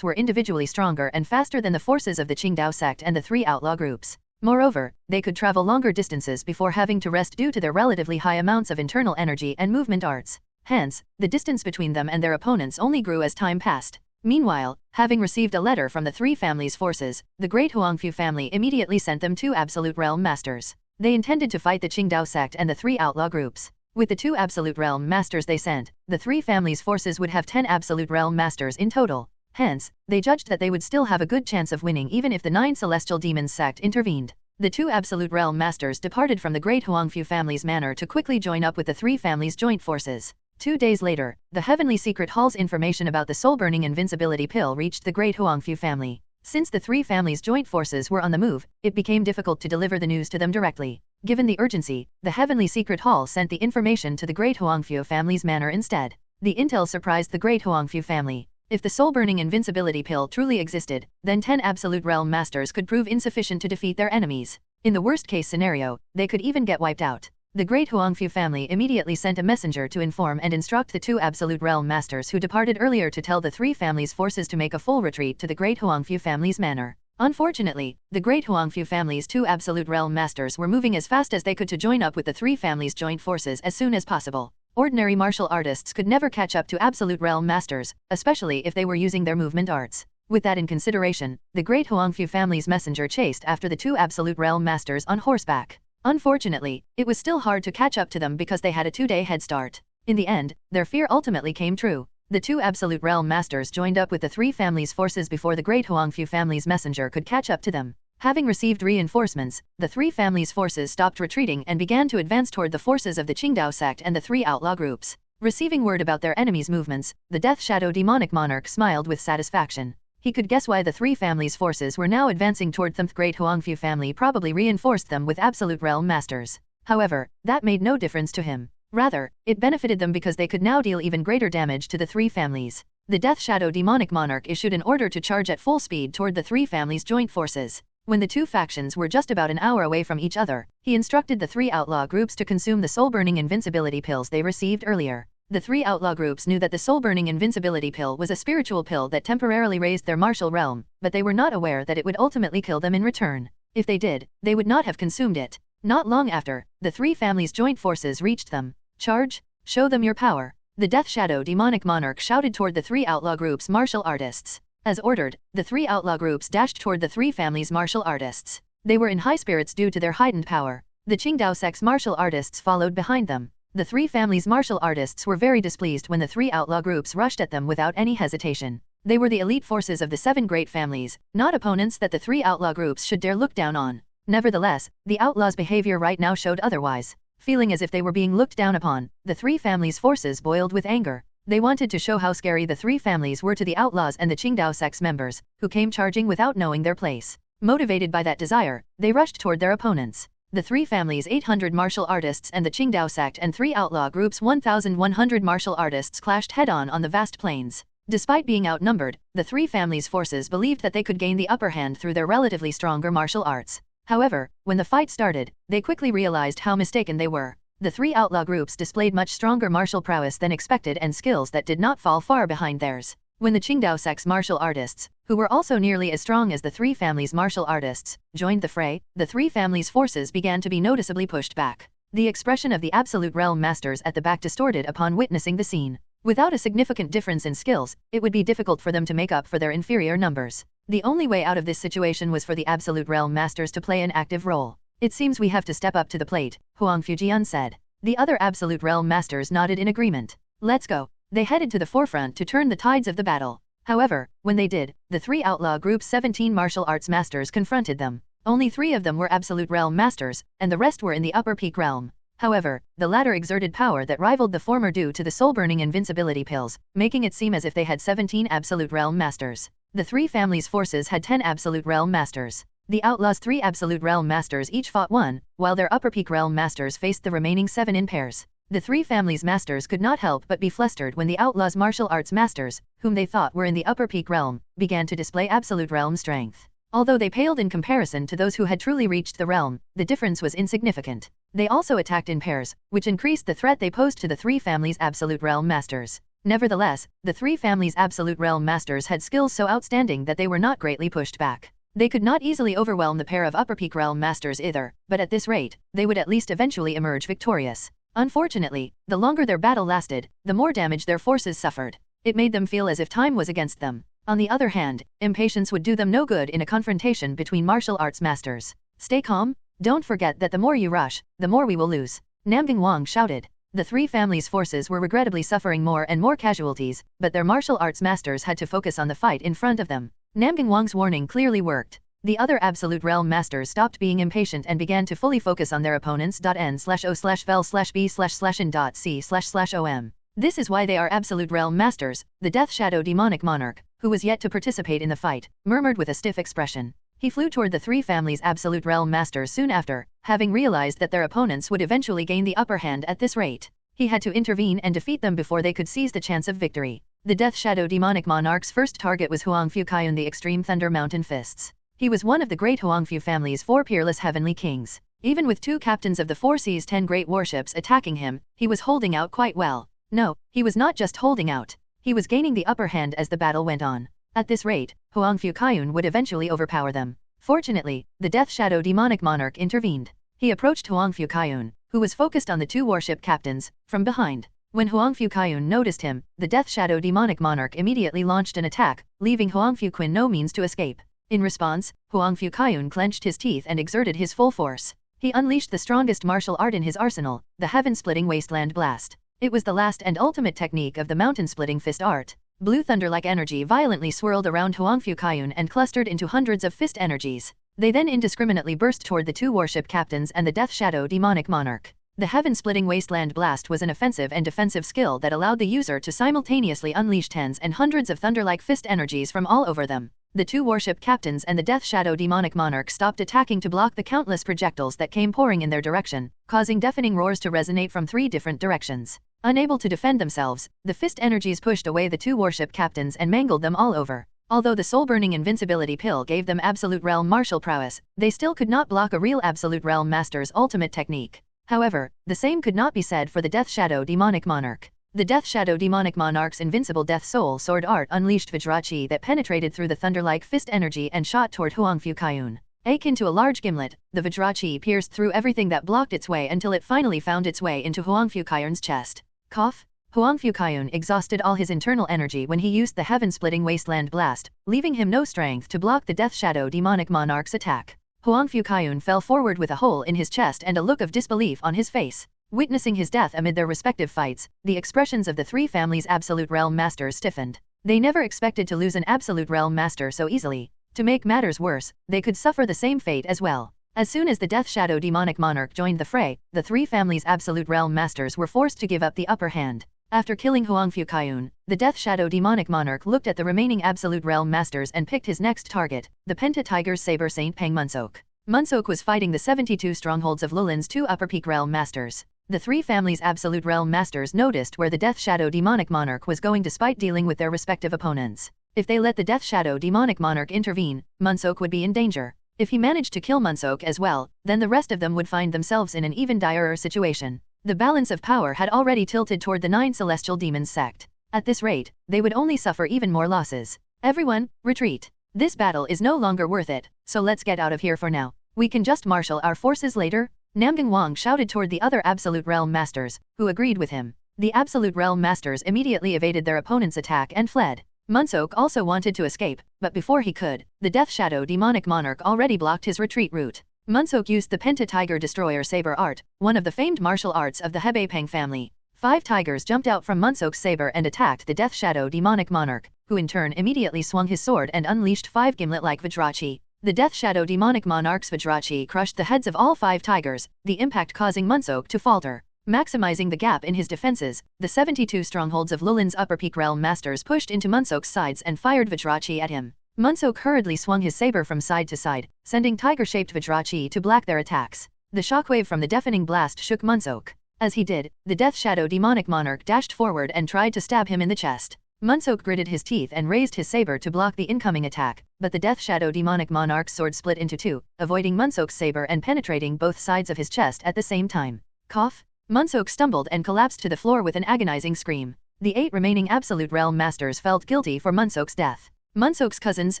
were individually stronger and faster than the forces of the Qingdao sect and the three outlaw groups. Moreover, they could travel longer distances before having to rest due to their relatively high amounts of internal energy and movement arts. Hence, the distance between them and their opponents only grew as time passed. Meanwhile, having received a letter from the three families' forces, the Great Huangfu family immediately sent them two Absolute Realm Masters. They intended to fight the Qingdao sect and the three outlaw groups. With the two Absolute Realm Masters they sent, the three families' forces would have 10 Absolute Realm Masters in total. Hence, they judged that they would still have a good chance of winning even if the 9 Celestial Demons sect intervened. The two Absolute Realm Masters departed from the Great Huangfu family's manor to quickly join up with the three families' joint forces. 2 days later, the Heavenly Secret Hall's information about the soul-burning invincibility pill reached the Great Huangfu family. Since the three families' joint forces were on the move, it became difficult to deliver the news to them directly. Given the urgency, the Heavenly Secret Hall sent the information to the Great Huangfu family's manor instead. The intel surprised the Great Huangfu family. If the soul-burning invincibility pill truly existed, then 10 Absolute Realm Masters could prove insufficient to defeat their enemies. In the worst-case scenario, they could even get wiped out. The Great Huangfu family immediately sent a messenger to inform and instruct the two Absolute Realm Masters who departed earlier to tell the three families' forces to make a full retreat to the Great Huangfu family's manor. Unfortunately, the Great Huangfu family's two Absolute Realm Masters were moving as fast as they could to join up with the three families' joint forces as soon as possible. Ordinary martial artists could never catch up to Absolute Realm Masters, especially if they were using their movement arts. With that in consideration, the Great Huangfu family's messenger chased after the two Absolute Realm Masters on horseback. Unfortunately, it was still hard to catch up to them because they had a 2-day head start. In the end, their fear ultimately came true. The two Absolute Realm Masters joined up with the three families' forces before the Great Huangfu family's messenger could catch up to them. Having received reinforcements, the three families' forces stopped retreating and began to advance toward the forces of the Qingdao sect and the three outlaw groups. Receiving word about their enemies' movements, the Death Shadow demonic monarch smiled with satisfaction. He could guess why the three families' forces were now advancing toward them. The Great Huangfu family probably reinforced them with Absolute Realm Masters. However, that made no difference to him. Rather, it benefited them because they could now deal even greater damage to the three families. The Death Shadow demonic monarch issued an order to charge at full speed toward the three families' joint forces. When the two factions were just about an hour away from each other, he instructed the three outlaw groups to consume the soul-burning invincibility pills they received earlier. The three outlaw groups knew that the soul-burning invincibility pill was a spiritual pill that temporarily raised their martial realm, but they were not aware that it would ultimately kill them in return. If they did, they would not have consumed it. Not long after, the three families' joint forces reached them. Charge! Show them your power! The Death Shadow demonic monarch shouted toward the three outlaw groups' martial artists. As ordered, the three outlaw groups dashed toward the three families' martial artists. They were in high spirits due to their heightened power. The Qingdao sect's martial artists followed behind them. The three families' martial artists were very displeased when the three outlaw groups rushed at them without any hesitation. They were the elite forces of the 7 great families, not opponents that the three outlaw groups should dare look down on. Nevertheless, the outlaws' behavior right now showed otherwise. Feeling as if they were being looked down upon, the three families' forces boiled with anger. They wanted to show how scary the three families were to the outlaws and the Qingdao sect's members, who came charging without knowing their place. Motivated by that desire, they rushed toward their opponents. The three families' 800 martial artists and the Qingdao sect and three outlaw groups' 1,100 martial artists clashed head-on on the vast plains. Despite being outnumbered, the three families' forces believed that they could gain the upper hand through their relatively stronger martial arts. However, when the fight started, they quickly realized how mistaken they were. The three outlaw groups displayed much stronger martial prowess than expected and skills that did not fall far behind theirs. When the Qingdao sect's martial artists, who were also nearly as strong as the three families' martial artists, joined the fray, the three families' forces began to be noticeably pushed back. The expression of the Absolute Realm Masters at the back distorted upon witnessing the scene. Without a significant difference in skills, it would be difficult for them to make up for their inferior numbers. The only way out of this situation was for the Absolute Realm Masters to play an active role. It seems we have to step up to the plate, Huang Fujian said. The other Absolute Realm Masters nodded in agreement. Let's go. They headed to the forefront to turn the tides of the battle. However, when they did, the three outlaw group's 17 martial arts masters confronted them. Only 3 of them were Absolute Realm Masters, and the rest were in the upper peak realm. However, the latter exerted power that rivaled the former due to the soul-burning invincibility pills, making it seem as if they had 17 Absolute Realm Masters. The three families' forces had 10 Absolute Realm Masters. The outlaws' 3 Absolute Realm Masters each fought 1, while their upper peak realm masters faced the remaining 7 in pairs. The three families' masters could not help but be flustered when the outlaws' martial arts masters, whom they thought were in the upper peak realm, began to display absolute realm strength. Although they paled in comparison to those who had truly reached the realm, the difference was insignificant. They also attacked in pairs, which increased the threat they posed to the three families' absolute realm masters. Nevertheless, the three families' absolute realm masters had skills so outstanding that they were not greatly pushed back. They could not easily overwhelm the pair of upper peak realm masters either, but at this rate, they would at least eventually emerge victorious. Unfortunately, the longer their battle lasted, the more damage their forces suffered. It made them feel as if time was against them. On the other hand, impatience would do them no good in a confrontation between martial arts masters. Stay calm, don't forget that the more you rush, the more we will lose. Namgang Wang shouted. The three families' forces were regrettably suffering more and more casualties, but their martial arts masters had to focus on the fight in front of them. Namgang Wang's warning clearly worked. The other Absolute Realm Masters stopped being impatient and began to fully focus on their opponents. N/O/vel/B/n.C//OM. This is why they are Absolute Realm Masters. The Death Shadow Demonic Monarch, who was yet to participate in the fight, murmured with a stiff expression. He flew toward the three families' Absolute Realm Masters soon after, having realized that their opponents would eventually gain the upper hand at this rate. He had to intervene and defeat them before they could seize the chance of victory. The Death Shadow Demonic Monarch's first target was Huangfu Kaiyun, the Extreme Thunder Mountain Fists. He was one of the great Huangfu family's 4 peerless heavenly kings. Even with 2 captains of the 4 seas' 10 great warships attacking him, he was holding out quite well. No, he was not just holding out. He was gaining the upper hand as the battle went on. At this rate, Huangfu Kaiyun would eventually overpower them. Fortunately, the Death Shadow Demonic Monarch intervened. He approached Huangfu Kaiyun, who was focused on the 2 warship captains, from behind. When Huangfu Kaiyun noticed him, the Death Shadow Demonic Monarch immediately launched an attack, leaving Huangfu Qin no means to escape. In response, Huangfu Kaiyun clenched his teeth and exerted his full force. He unleashed the strongest martial art in his arsenal, the heaven-splitting Wasteland Blast. It was the last and ultimate technique of the mountain-splitting fist art. Blue thunder-like energy violently swirled around Huangfu Kaiyun and clustered into hundreds of fist energies. They then indiscriminately burst toward the 2 warship captains and the Death Shadow Demonic Monarch. The heaven-splitting Wasteland Blast was an offensive and defensive skill that allowed the user to simultaneously unleash tens and hundreds of thunder-like fist energies from all over them. The 2 warship captains and the Death Shadow Demonic Monarch stopped attacking to block the countless projectiles that came pouring in their direction, causing deafening roars to resonate from 3 different directions. Unable to defend themselves, the fist energies pushed away the 2 warship captains and mangled them all over. Although the soul-burning invincibility pill gave them Absolute Realm martial prowess, they still could not block a real Absolute Realm Master's ultimate technique. However, the same could not be said for the Death Shadow Demonic Monarch. The Death Shadow Demonic Monarch's invincible Death Soul Sword art unleashed Vajrachi that penetrated through the thunder-like fist energy and shot toward Huangfu Kaiyun. Akin to a large gimlet, the Vajrachi pierced through everything that blocked its way until it finally found its way into Huangfu Kaiyun's chest. Cough. Huangfu Kaiyun exhausted all his internal energy when he used the heaven-splitting Wasteland Blast, leaving him no strength to block the Death Shadow Demonic Monarch's attack. Huangfu Kaiyun fell forward with a hole in his chest and a look of disbelief on his face. Witnessing his death amid their respective fights, the expressions of the 3 families' Absolute Realm Masters stiffened. They never expected to lose an Absolute Realm Master so easily. To make matters worse, they could suffer the same fate as well. As soon as the Death Shadow Demonic Monarch joined the fray, the three families' Absolute Realm Masters were forced to give up the upper hand. After killing Huangfu Kaiyun, the Death Shadow Demonic Monarch looked at the remaining Absolute Realm Masters and picked his next target, the Penta Tiger's Saber Saint Pang Munsok. Munsok was fighting the 72 strongholds of Lulin's two Upper Peak Realm Masters. The three families' Absolute Realm Masters noticed where the Death Shadow Demonic Monarch was going despite dealing with their respective opponents. If they let the Death Shadow Demonic Monarch intervene, Munsok would be in danger. If he managed to kill Munsok as well, then the rest of them would find themselves in an even direr situation. The balance of power had already tilted toward the 9 Celestial Demons sect. At this rate, they would only suffer even more losses. Everyone, retreat. This battle is no longer worth it, so let's get out of here for now. We can just marshal our forces later. Namgang Wang shouted toward the other Absolute Realm Masters, who agreed with him. The Absolute Realm Masters immediately evaded their opponent's attack and fled. Munsok also wanted to escape, but before he could, the Death Shadow Demonic Monarch already blocked his retreat route. Munsok used the Penta Tiger Destroyer Saber art, one of the famed martial arts of the Hebei Peng family. 5 tigers jumped out from Munsok's saber and attacked the Death Shadow Demonic Monarch, who in turn immediately swung his sword and unleashed 5 gimlet-like Vajrachi. The Death Shadow Demonic Monarch's Vajrachi crushed the heads of all 5 tigers, the impact causing Munsok to falter. Maximizing the gap in his defenses, the 72 strongholds of Lulin's Upper Peak Realm Masters pushed into Munsok's sides and fired Vajrachi at him. Munsok hurriedly swung his saber from side to side, sending tiger-shaped Vajrachi to block their attacks. The shockwave from the deafening blast shook Munsok. As he did, the Death Shadow Demonic Monarch dashed forward and tried to stab him in the chest. Munsok gritted his teeth and raised his saber to block the incoming attack, but the Death Shadow Demonic Monarch's sword split into 2, avoiding Munsok's saber and penetrating both sides of his chest at the same time. Cough! Munsok stumbled and collapsed to the floor with an agonizing scream. The 8 remaining Absolute Realm Masters felt guilty for Munsok's death. Munsok's cousins,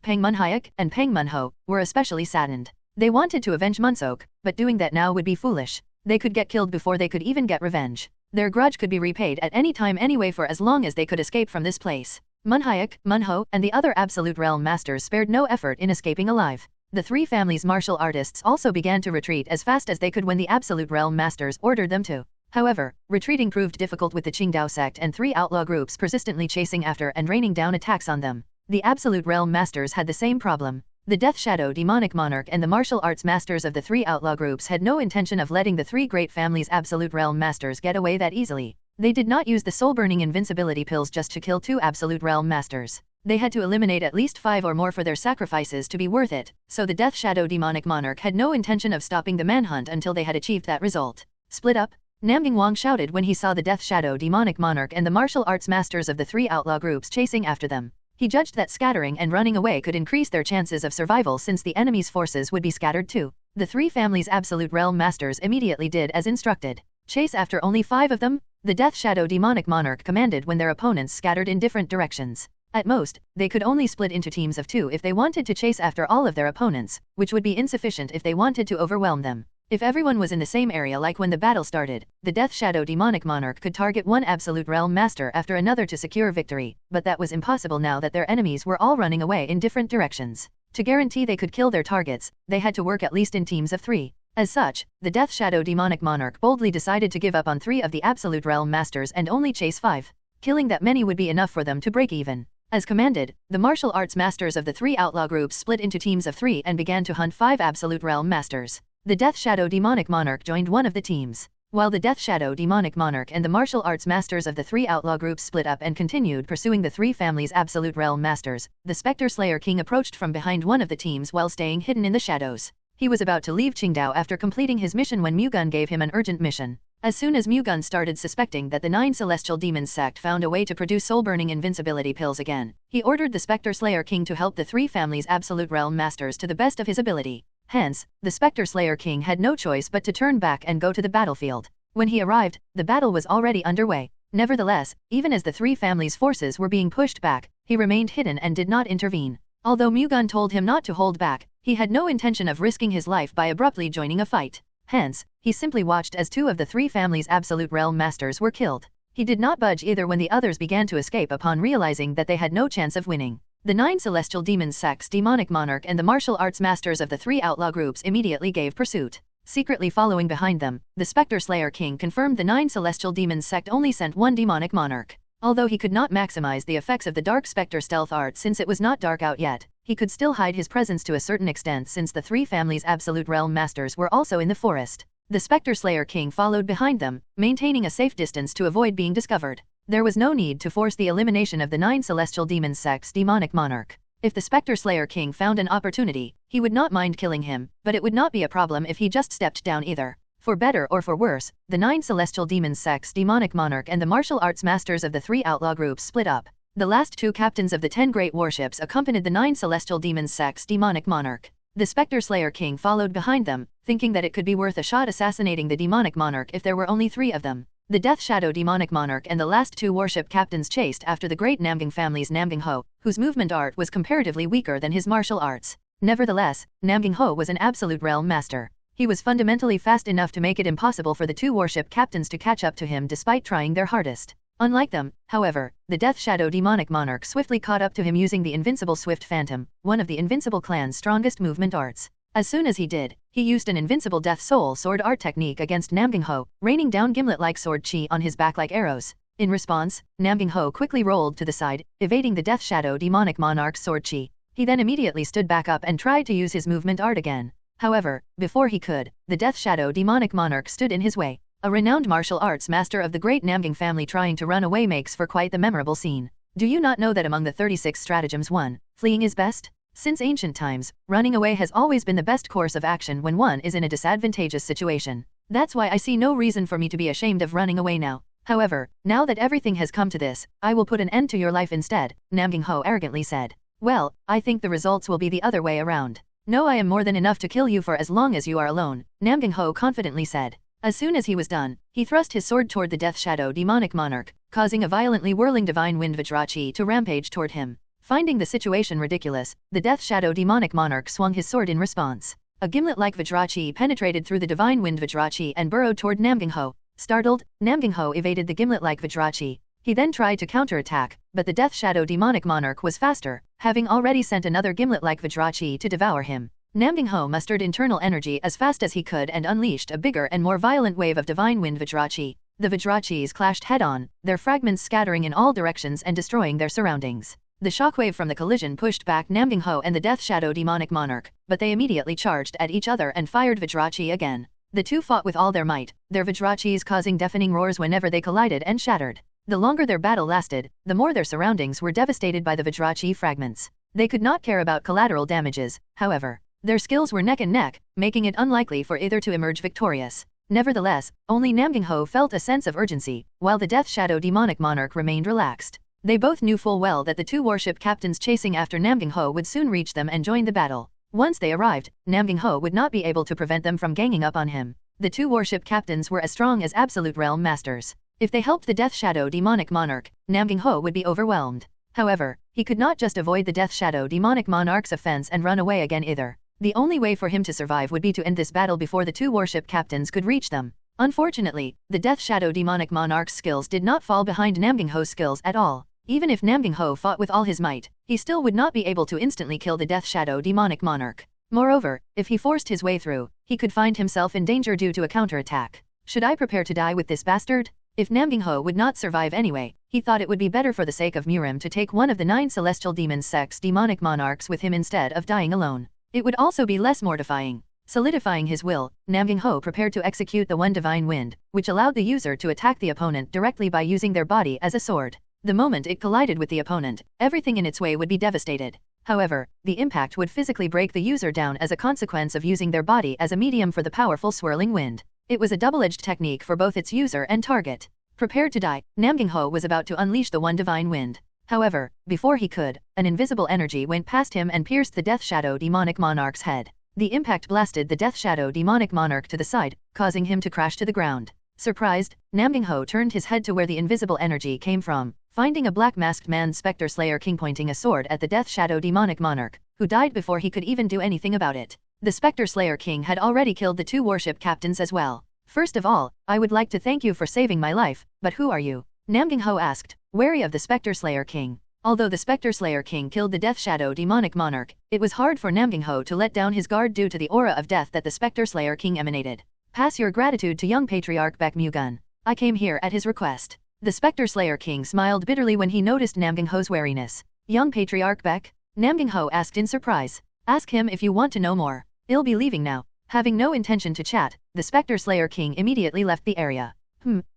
Pang Munhyuk and Pang Munho, were especially saddened. They wanted to avenge Munsok, but doing that now would be foolish. They could get killed before they could even get revenge. Their grudge could be repaid at any time anyway for as long as they could escape from this place. Munhyuk, Munho, and the other Absolute Realm Masters spared no effort in escaping alive. The 3 families' martial artists also began to retreat as fast as they could when the Absolute Realm Masters ordered them to. However, retreating proved difficult with the Qingdao sect and 3 outlaw groups persistently chasing after and raining down attacks on them. The Absolute Realm Masters had the same problem. The Death Shadow Demonic Monarch and the martial arts masters of the 3 outlaw groups had no intention of letting the 3 great families' Absolute Realm Masters get away that easily. They did not use the soul-burning invincibility pills just to kill 2 Absolute Realm Masters. They had to eliminate at least 5 or more for their sacrifices to be worth it, so the Death Shadow Demonic Monarch had no intention of stopping the manhunt until they had achieved that result. Split up? Namgang Wang shouted when he saw the Death Shadow Demonic Monarch and the martial arts masters of the 3 outlaw groups chasing after them. He judged that scattering and running away could increase their chances of survival since the enemy's forces would be scattered too. The 3 families' Absolute Realm Masters immediately did as instructed. Chase after only 5 of them? The Death Shadow Demonic Monarch commanded when their opponents scattered in different directions. At most, they could only split into teams of 2 if they wanted to chase after all of their opponents, which would be insufficient if they wanted to overwhelm them. If everyone was in the same area like when the battle started, the Death Shadow Demonic Monarch could target one Absolute Realm Master after another to secure victory, but that was impossible now that their enemies were all running away in different directions. To guarantee they could kill their targets, they had to work at least in teams of 3. As such, the Death Shadow Demonic Monarch boldly decided to give up on 3 of the Absolute Realm Masters and only chase 5. Killing that many would be enough for them to break even. As commanded, the martial arts masters of the 3 outlaw groups split into teams of 3 and began to hunt 5 Absolute Realm Masters. The Death Shadow Demonic Monarch joined one of the teams. While the Death Shadow Demonic Monarch and the martial arts masters of the 3 outlaw groups split up and continued pursuing the 3 families' Absolute Realm Masters, the Spectre Slayer King approached from behind one of the teams while staying hidden in the shadows. He was about to leave Qingdao after completing his mission when Mu-Gun gave him an urgent mission. As soon as Mu-Gun started suspecting that the 9 Celestial Demons sect found a way to produce soul-burning invincibility pills again, he ordered the Spectre Slayer King to help the 3 families' Absolute Realm Masters to the best of his ability. Hence, the Spectre Slayer King had no choice but to turn back and go to the battlefield. When he arrived, the battle was already underway. Nevertheless, even as the 3 families' forces were being pushed back, he remained hidden and did not intervene. Although Mu-Gun told him not to hold back, he had no intention of risking his life by abruptly joining a fight. Hence, he simply watched as 2 of the 3 families' Absolute Realm Masters were killed. He did not budge either when the others began to escape upon realizing that they had no chance of winning. The 9 Celestial Demons sect's Demonic Monarch and the martial arts masters of the 3 outlaw groups immediately gave pursuit. Secretly following behind them, the Spectre Slayer King confirmed the 9 Celestial Demons sect only sent 1 Demonic Monarch. Although he could not maximize the effects of the Dark Spectre stealth art since it was not dark out yet, he could still hide his presence to a certain extent since the three families' absolute realm masters were also in the forest. The Spectre Slayer King followed behind them, maintaining a safe distance to avoid being discovered. There was no need to force the elimination of the 9 celestial demons sect's demonic monarch. If the Spectre Slayer King found an opportunity, he would not mind killing him, but it would not be a problem if he just stepped down either. For better or for worse, the 9 celestial demons sect's demonic monarch and the martial arts masters of the 3 outlaw groups split up. The last 2 captains of the 10 great warships accompanied the 9 celestial demons sect's demonic monarch. The Spectre Slayer King followed behind them, thinking that it could be worth a shot assassinating the demonic monarch if there were only 3 of them. The Death Shadow demonic monarch and the last 2 warship captains chased after the great Namgang family's Namgang Ho, whose movement art was comparatively weaker than his martial arts. Nevertheless, Namgang Ho was an absolute realm master. He was fundamentally fast enough to make it impossible for the 2 warship captains to catch up to him despite trying their hardest. Unlike them, however, the Death Shadow demonic monarch swiftly caught up to him using the invincible Swift Phantom, one of the Invincible clan's strongest movement arts. As soon as he did, he used an invincible Death Soul sword art technique against Namgang Ho, raining down gimlet-like sword chi on his back like arrows. In response, Namgang Ho quickly rolled to the side, evading the Death Shadow demonic monarch's sword chi. He then immediately stood back up and tried to use his movement art again. However, before he could, the Death Shadow demonic monarch stood in his way. A renowned martial arts master of the great Namgang family trying to run away makes for quite the memorable scene. Do you not know that among the 36 stratagems fleeing is best? Since ancient times, running away has always been the best course of action when one is in a disadvantageous situation. That's why I see no reason for me to be ashamed of running away now. However, now that everything has come to this, I will put an end to your life instead, Namgang Ho arrogantly said. Well, I think the results will be the other way around. No, I am more than enough to kill you for as long as you are alone, Namgang Ho confidently said. As soon as he was done, he thrust his sword toward the Death Shadow demonic monarch, causing a violently whirling divine wind Vajrachi to rampage toward him. Finding the situation ridiculous, the Death Shadow demonic monarch swung his sword in response. A gimlet-like Vajrachi penetrated through the divine wind Vajrachi and burrowed toward Namgang Ho. Startled, Namgang Ho evaded the gimlet-like Vajrachi. He then tried to counterattack, but the Death Shadow demonic monarch was faster, having already sent another gimlet-like Vajrachi to devour him. Namgang Ho mustered internal energy as fast as he could and unleashed a bigger and more violent wave of divine wind Vajrachi. The Vajrachis clashed head-on, their fragments scattering in all directions and destroying their surroundings. The shockwave from the collision pushed back Namgang Ho and the Death Shadow demonic monarch, but they immediately charged at each other and fired Vajrachi again. The two fought with all their might, their Vajrachis causing deafening roars whenever they collided and shattered. The longer their battle lasted, the more their surroundings were devastated by the Vajrachi fragments. They could not care about collateral damages, however. Their skills were neck and neck, making it unlikely for either to emerge victorious. Nevertheless, only Namgang Ho felt a sense of urgency, while the Death Shadow demonic monarch remained relaxed. They both knew full well that the 2 warship captains chasing after Namgang Ho would soon reach them and join the battle. Once they arrived, Namgang Ho would not be able to prevent them from ganging up on him. The 2 warship captains were as strong as absolute realm masters. If they helped the Death Shadow demonic monarch, Namgang Ho would be overwhelmed. However, he could not just avoid the Death Shadow demonic monarch's offense and run away again either. The only way for him to survive would be to end this battle before the 2 warship captains could reach them. Unfortunately, the Death Shadow demonic monarch's skills did not fall behind Namgang Ho's skills at all. Even if Namgang Ho fought with all his might, he still would not be able to instantly kill the Death Shadow demonic monarch. Moreover, if he forced his way through, he could find himself in danger due to a counterattack. Should I prepare to die with this bastard? If Namgang Ho would not survive anyway, he thought it would be better for the sake of Murim to take one of the 9 celestial demon sect's demonic monarchs with him instead of dying alone. It would also be less mortifying. Solidifying his will, Namgang Ho prepared to execute the one divine wind, which allowed the user to attack the opponent directly by using their body as a sword. The moment it collided with the opponent, everything in its way would be devastated. However, the impact would physically break the user down as a consequence of using their body as a medium for the powerful swirling wind. It was a double-edged technique for both its user and target. Prepared to die, Namgang Ho was about to unleash the one divine wind. However, before he could, an invisible energy went past him and pierced the Death Shadow demonic monarch's head. The impact blasted the Death Shadow demonic monarch to the side, causing him to crash to the ground. Surprised, Namgang Ho turned his head to where the invisible energy came from, finding a black-masked man Spectre Slayer King pointing a sword at the Death Shadow demonic monarch, who died before he could even do anything about it. The Spectre Slayer King had already killed the 2 warship captains as well. First of all, I would like to thank you for saving my life, but who are you? Namgang Ho asked, wary of the Spectre Slayer King. Although the Spectre Slayer King killed the Death Shadow demonic monarch, it was hard for Namgang Ho to let down his guard due to the aura of death that the Spectre Slayer King emanated. Pass your gratitude to young patriarch Baek Mu-Gun. I came here at his request. The Spectre Slayer King smiled bitterly when he noticed Namgang Ho's wariness. Young patriarch Baek? Namgang Ho asked in surprise. Ask him if you want to know more. I'll be leaving now. Having no intention to chat, the Spectre Slayer King immediately left the area.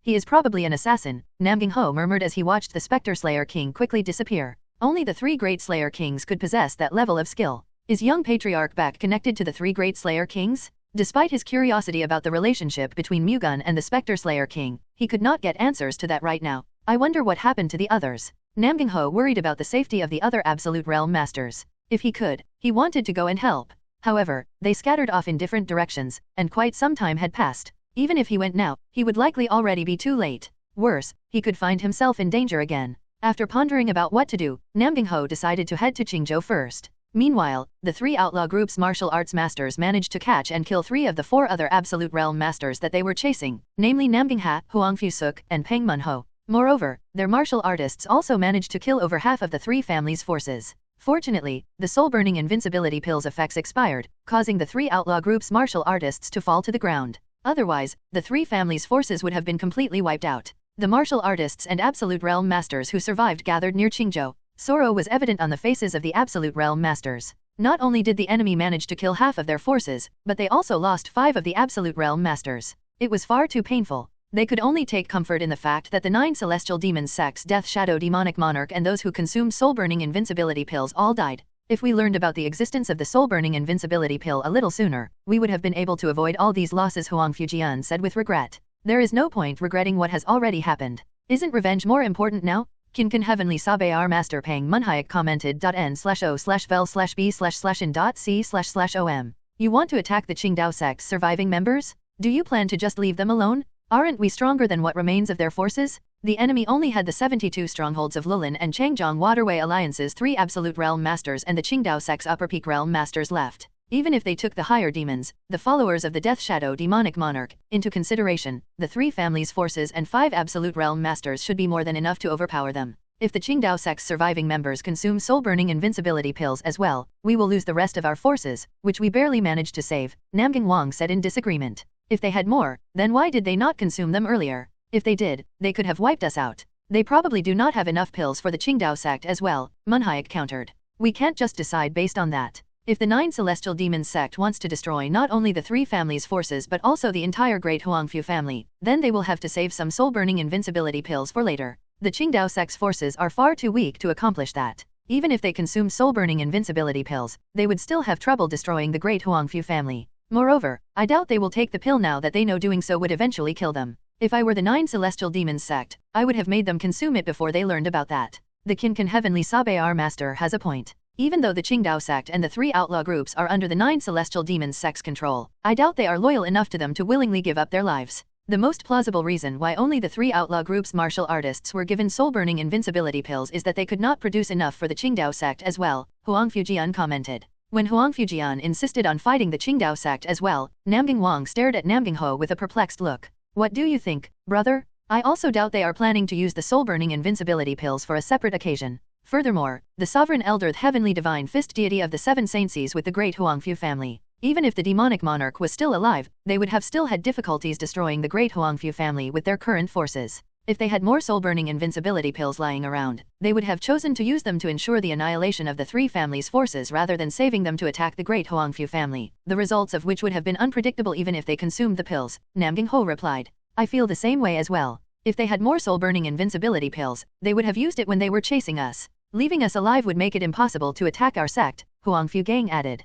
He is probably an assassin, Namgang Ho murmured as he watched the Spectre Slayer King quickly disappear. Only the 3 great Slayer Kings could possess that level of skill. Is young patriarch Baek connected to the 3 great Slayer Kings? Despite his curiosity about the relationship between Mu-Gun and the Spectre Slayer King, he could not get answers to that right now. I wonder what happened to the others. Namgang Ho worried about the safety of the other Absolute Realm Masters. If he could, he wanted to go and help. However, they scattered off in different directions, and quite some time had passed. Even if he went now, he would likely already be too late. Worse, he could find himself in danger again. After pondering about what to do, Namgang Ho decided to head to Qingzhou first. Meanwhile, the 3 outlaw group's martial arts masters managed to catch and kill 3 of the 4 other Absolute Realm Masters that they were chasing, namely Namgang Ha, Huangfu Suk, and Peng Mun Ho. Moreover, their martial artists also managed to kill over half of the 3 families' forces. Fortunately, the soul-burning invincibility pills effects expired, causing the 3 outlaw group's martial artists to fall to the ground. Otherwise, the 3 families' forces would have been completely wiped out. The martial artists and Absolute Realm Masters who survived gathered near Qingzhou. Sorrow was evident on the faces of the Absolute Realm Masters. Not only did the enemy manage to kill half of their forces, but they also lost 5 of the Absolute Realm Masters. It was far too painful. They could only take comfort in the fact that the 9 celestial demons sects Death Shadow Demonic Monarch and those who consumed soul-burning invincibility pills all died. If we learned about the existence of the soul-burning invincibility pill a little sooner, we would have been able to avoid all these losses, Huangfu Jian said with regret. There is no point regretting what has already happened. Isn't revenge more important now? Kinkan Heavenly Sabayar Master Pang Munhyak commented. N/O/vel/b/in.c//om. You want to attack the Qingdao sect's surviving members? Do you plan to just leave them alone? Aren't we stronger than what remains of their forces? The enemy only had the 72 strongholds of Lulin and Changjiang Waterway Alliance's 3 Absolute Realm Masters and the Qingdao sect's Upper Peak Realm Masters left. Even if they took the higher demons, the followers of the Death Shadow Demonic Monarch, into consideration, the 3 families' forces and 5 Absolute Realm Masters should be more than enough to overpower them. If the Qingdao sect's surviving members consume soul-burning invincibility pills as well, we will lose the rest of our forces, which we barely managed to save, Namgang Wang said in disagreement. If they had more, then why did they not consume them earlier? If they did, they could have wiped us out. They probably do not have enough pills for the Qingdao sect as well, Munhyak countered. We can't just decide based on that. If the 9 celestial demons sect wants to destroy not only the 3 families' forces but also the entire Great Huangfu family, then they will have to save some soul-burning invincibility pills for later. The Qingdao sect's forces are far too weak to accomplish that. Even if they consume soul-burning invincibility pills, they would still have trouble destroying the Great Huangfu family. Moreover, I doubt they will take the pill now that they know doing so would eventually kill them. If I were the 9 celestial demons sect, I would have made them consume it before they learned about that. The Kinkan Heavenly Sabayar Master has a point. Even though the Qingdao sect and the 3 outlaw groups are under the 9 celestial demons sect's control, I doubt they are loyal enough to them to willingly give up their lives. The most plausible reason why only the 3 outlaw group's martial artists were given soul-burning invincibility pills is that they could not produce enough for the Qingdao sect as well, Huangfu Jian commented. When Huangfu Jian insisted on fighting the Qingdao sect as well, Namgang Wang stared at Namgang Ho with a perplexed look. What do you think, brother? I also doubt they are planning to use the soul-burning invincibility pills for a separate occasion. Furthermore, the Sovereign Elder the Heavenly Divine Fist deity of the 7 saints with the Great Huangfu family. Even if the demonic monarch was still alive, they would have still had difficulties destroying the Great Huangfu family with their current forces. If they had more soul-burning invincibility pills lying around, they would have chosen to use them to ensure the annihilation of the 3 families' forces rather than saving them to attack the Great Huangfu family, the results of which would have been unpredictable even if they consumed the pills, Namgang Ho replied. I feel the same way as well. If they had more soul-burning invincibility pills, they would have used it when they were chasing us. Leaving us alive would make it impossible to attack our sect, Huangfu Gang added.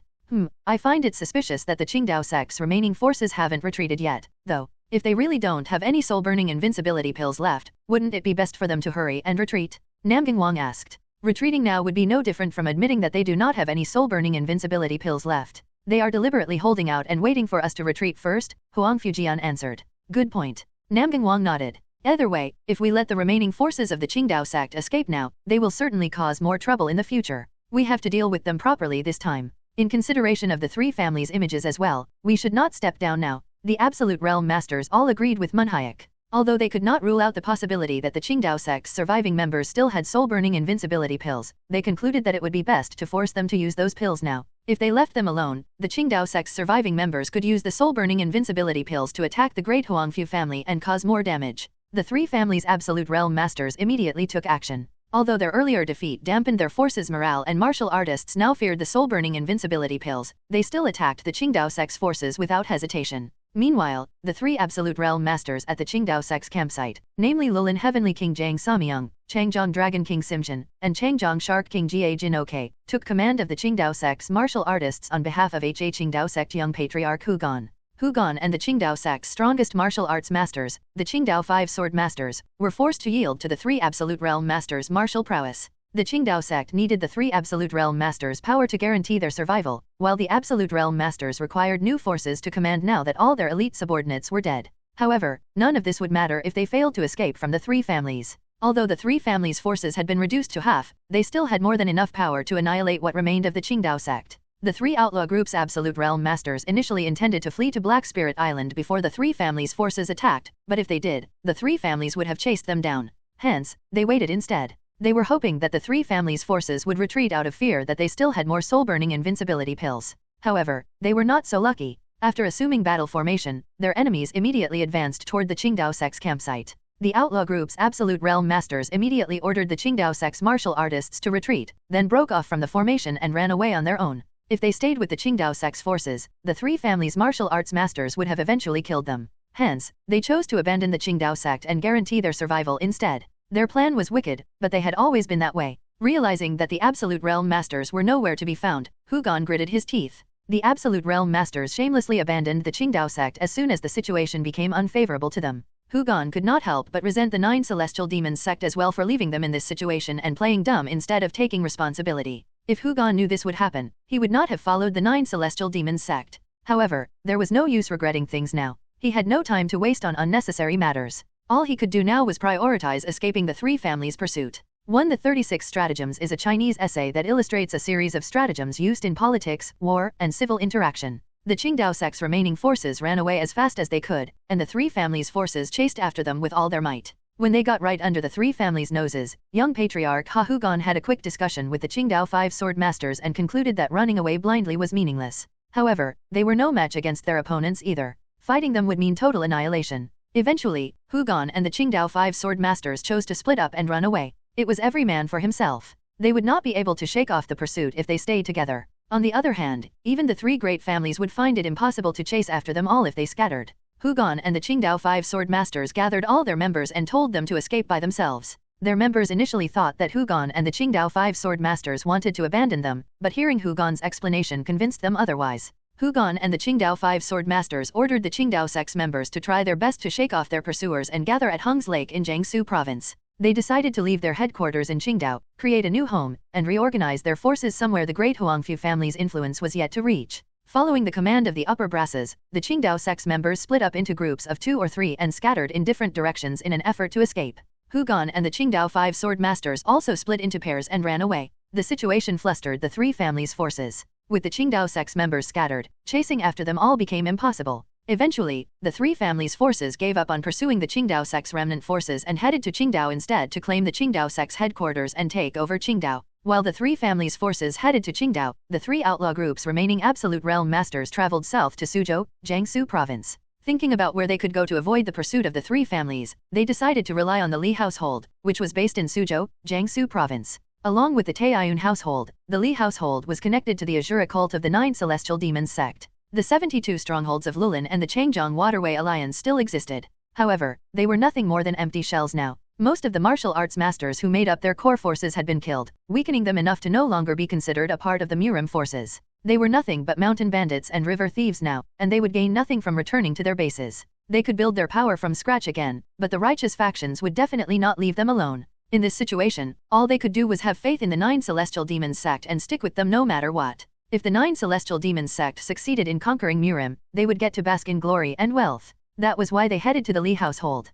I find it suspicious that the Qingdao sect's remaining forces haven't retreated yet, though. If they really don't have any soul-burning invincibility pills left, wouldn't it be best for them to hurry and retreat? Namgang Wang asked. Retreating now would be no different from admitting that they do not have any soul-burning invincibility pills left. They are deliberately holding out and waiting for us to retreat first, Huangfu Jian answered. Good point. Namgang Wang nodded. Either way, if we let the remaining forces of the Qingdao sect escape now, they will certainly cause more trouble in the future. We have to deal with them properly this time. In consideration of the 3 families' images as well, we should not step down now. The Absolute Realm Masters all agreed with Munhyak. Although they could not rule out the possibility that the Qingdao sect's surviving members still had soul-burning invincibility pills, they concluded that it would be best to force them to use those pills now. If they left them alone, the Qingdao sect's surviving members could use the soul-burning invincibility pills to attack the Great Huangfu family and cause more damage. The 3 families' Absolute Realm Masters immediately took action. Although their earlier defeat dampened their forces' morale and martial artists now feared the soul-burning invincibility pills, they still attacked the Qingdao sect's forces without hesitation. Meanwhile, the three Absolute Realm Masters at the Qingdao sect's campsite, namely Lulin Heavenly King Zhang Samyang, Changjiang Dragon King Simjin, and Changjiang Shark King Jie Jinoke, took command of the Qingdao sect's martial artists on behalf of Qingdao sect young patriarch Hu-Gon. Hu-Gon and the Qingdao sect's strongest martial arts masters, the Qingdao Five Sword Masters, were forced to yield to the three Absolute Realm Masters' martial prowess. The Qingdao sect needed the three Absolute Realm Masters' power to guarantee their survival, while the Absolute Realm Masters required new forces to command now that all their elite subordinates were dead. However, none of this would matter if they failed to escape from the three families. Although the three families' forces had been reduced to half, they still had more than enough power to annihilate what remained of the Qingdao sect. The three outlaw group's Absolute Realm Masters initially intended to flee to Black Spirit Island before the three families' forces attacked, but if they did, the three families would have chased them down. Hence, they waited instead. They were hoping that the three families' forces would retreat out of fear that they still had more soul-burning invincibility pills. However, they were not so lucky. After assuming battle formation, their enemies immediately advanced toward the Qingdao sect's campsite. The outlaw group's Absolute Realm Masters immediately ordered the Qingdao sect's martial artists to retreat, then broke off from the formation and ran away on their own. If they stayed with the Qingdao sect's forces, the three families' martial arts masters would have eventually killed them. Hence, they chose to abandon the Qingdao sect and guarantee their survival instead. Their plan was wicked, but they had always been that way. Realizing that the Absolute Realm Masters were nowhere to be found, Hu-Gon gritted his teeth. The Absolute Realm Masters shamelessly abandoned the Qingdao sect as soon as the situation became unfavorable to them. Hu-Gon could not help but resent the Nine Celestial Demons sect as well for leaving them in this situation and playing dumb instead of taking responsibility. If Hu-Gon knew this would happen, he would not have followed the Nine Celestial Demons sect. However, there was no use regretting things now. He had no time to waste on unnecessary matters. All he could do now was prioritize escaping the three families' pursuit. The 36 Stratagems is a Chinese essay that illustrates a series of stratagems used in politics, war, and civil interaction. The Qingdao sect's remaining forces ran away as fast as they could, and the three families' forces chased after them with all their might. When they got right under the three families' noses, young patriarch Hu-Gon had a quick discussion with the Qingdao Five Sword Masters and concluded that running away blindly was meaningless. However, they were no match against their opponents either. Fighting them would mean total annihilation. Eventually, Hu-Gon and the Qingdao Five Sword Masters chose to split up and run away. It was every man for himself. They would not be able to shake off the pursuit if they stayed together. On the other hand, even the three great families would find it impossible to chase after them all if they scattered. Hu-Gon and the Qingdao Five Sword Masters gathered all their members and told them to escape by themselves. Their members initially thought that Hu-Gon and the Qingdao Five Sword Masters wanted to abandon them, but hearing Hu-Gon's explanation convinced them otherwise. Hu-Gon and the Qingdao Five Sword Masters ordered the Qingdao sect's members to try their best to shake off their pursuers and gather at Hung's Lake in Jiangsu province. They decided to leave their headquarters in Qingdao, create a new home, and reorganize their forces somewhere the great Huangfu family's influence was yet to reach. Following the command of the upper brasses, the Qingdao sect's members split up into groups of 2 or 3 and scattered in different directions in an effort to escape. Hu-Gon and the Qingdao Five Sword Masters also split into pairs and ran away. The situation flustered the three families' forces. With the Qingdao sect's members scattered, chasing after them all became impossible. Eventually, the three families' forces gave up on pursuing the Qingdao sect's remnant forces and headed to Qingdao instead to claim the Qingdao sect's headquarters and take over Qingdao. While the three families' forces headed to Qingdao, the three outlaw groups' remaining Absolute Realm Masters traveled south to Suzhou, Jiangsu province. Thinking about where they could go to avoid the pursuit of the three families, they decided to rely on the Li household, which was based in Suzhou, Jiangsu province. Along with the Taiyun household, the Li household was connected to the Azura cult of the Nine Celestial Demons sect. The 72 strongholds of Lulin and the Changjiang Waterway Alliance still existed. However, they were nothing more than empty shells now. Most of the martial arts masters who made up their core forces had been killed, weakening them enough to no longer be considered a part of the Murim forces. They were nothing but mountain bandits and river thieves now, and they would gain nothing from returning to their bases. They could build their power from scratch again, but the righteous factions would definitely not leave them alone. In this situation, all they could do was have faith in the Nine Celestial Demons sect and stick with them no matter what. If the Nine Celestial Demons sect succeeded in conquering Murim, they would get to bask in glory and wealth. That was why they headed to the Li household.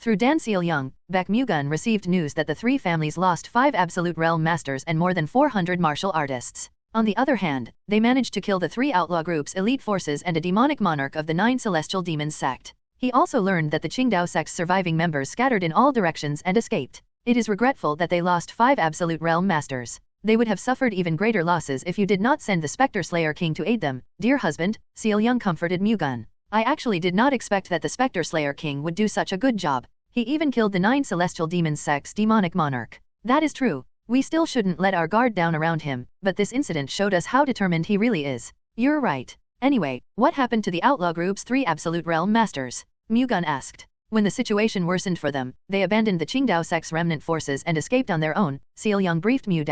Through Dan Seal-young, Baek Mu-Gun received news that the three families lost 5 Absolute Realm Masters and more than 400 martial artists. On the other hand, they managed to kill the 3 outlaw groups' elite forces and a demonic monarch of the Nine Celestial Demons sect. He also learned that the Qingdao sect's surviving members scattered in all directions and escaped. It is regretful that they lost 5 Absolute Realm Masters. They would have suffered even greater losses if you did not send the Spectre Slayer King to aid them, dear husband, Seal-young comforted Mu-Gun. I actually did not expect that the Spectre Slayer King would do such a good job. He even killed the 9 celestial demons sect's demonic monarch. That is true. We still shouldn't let our guard down around him, but this incident showed us how determined he really is. You're right. Anyway, what happened to the outlaw group's 3 absolute realm masters? Mu-Gun asked. When the situation worsened for them, they abandoned the Qingdao sect's remnant forces and escaped on their own, Seolyang briefed Mu-.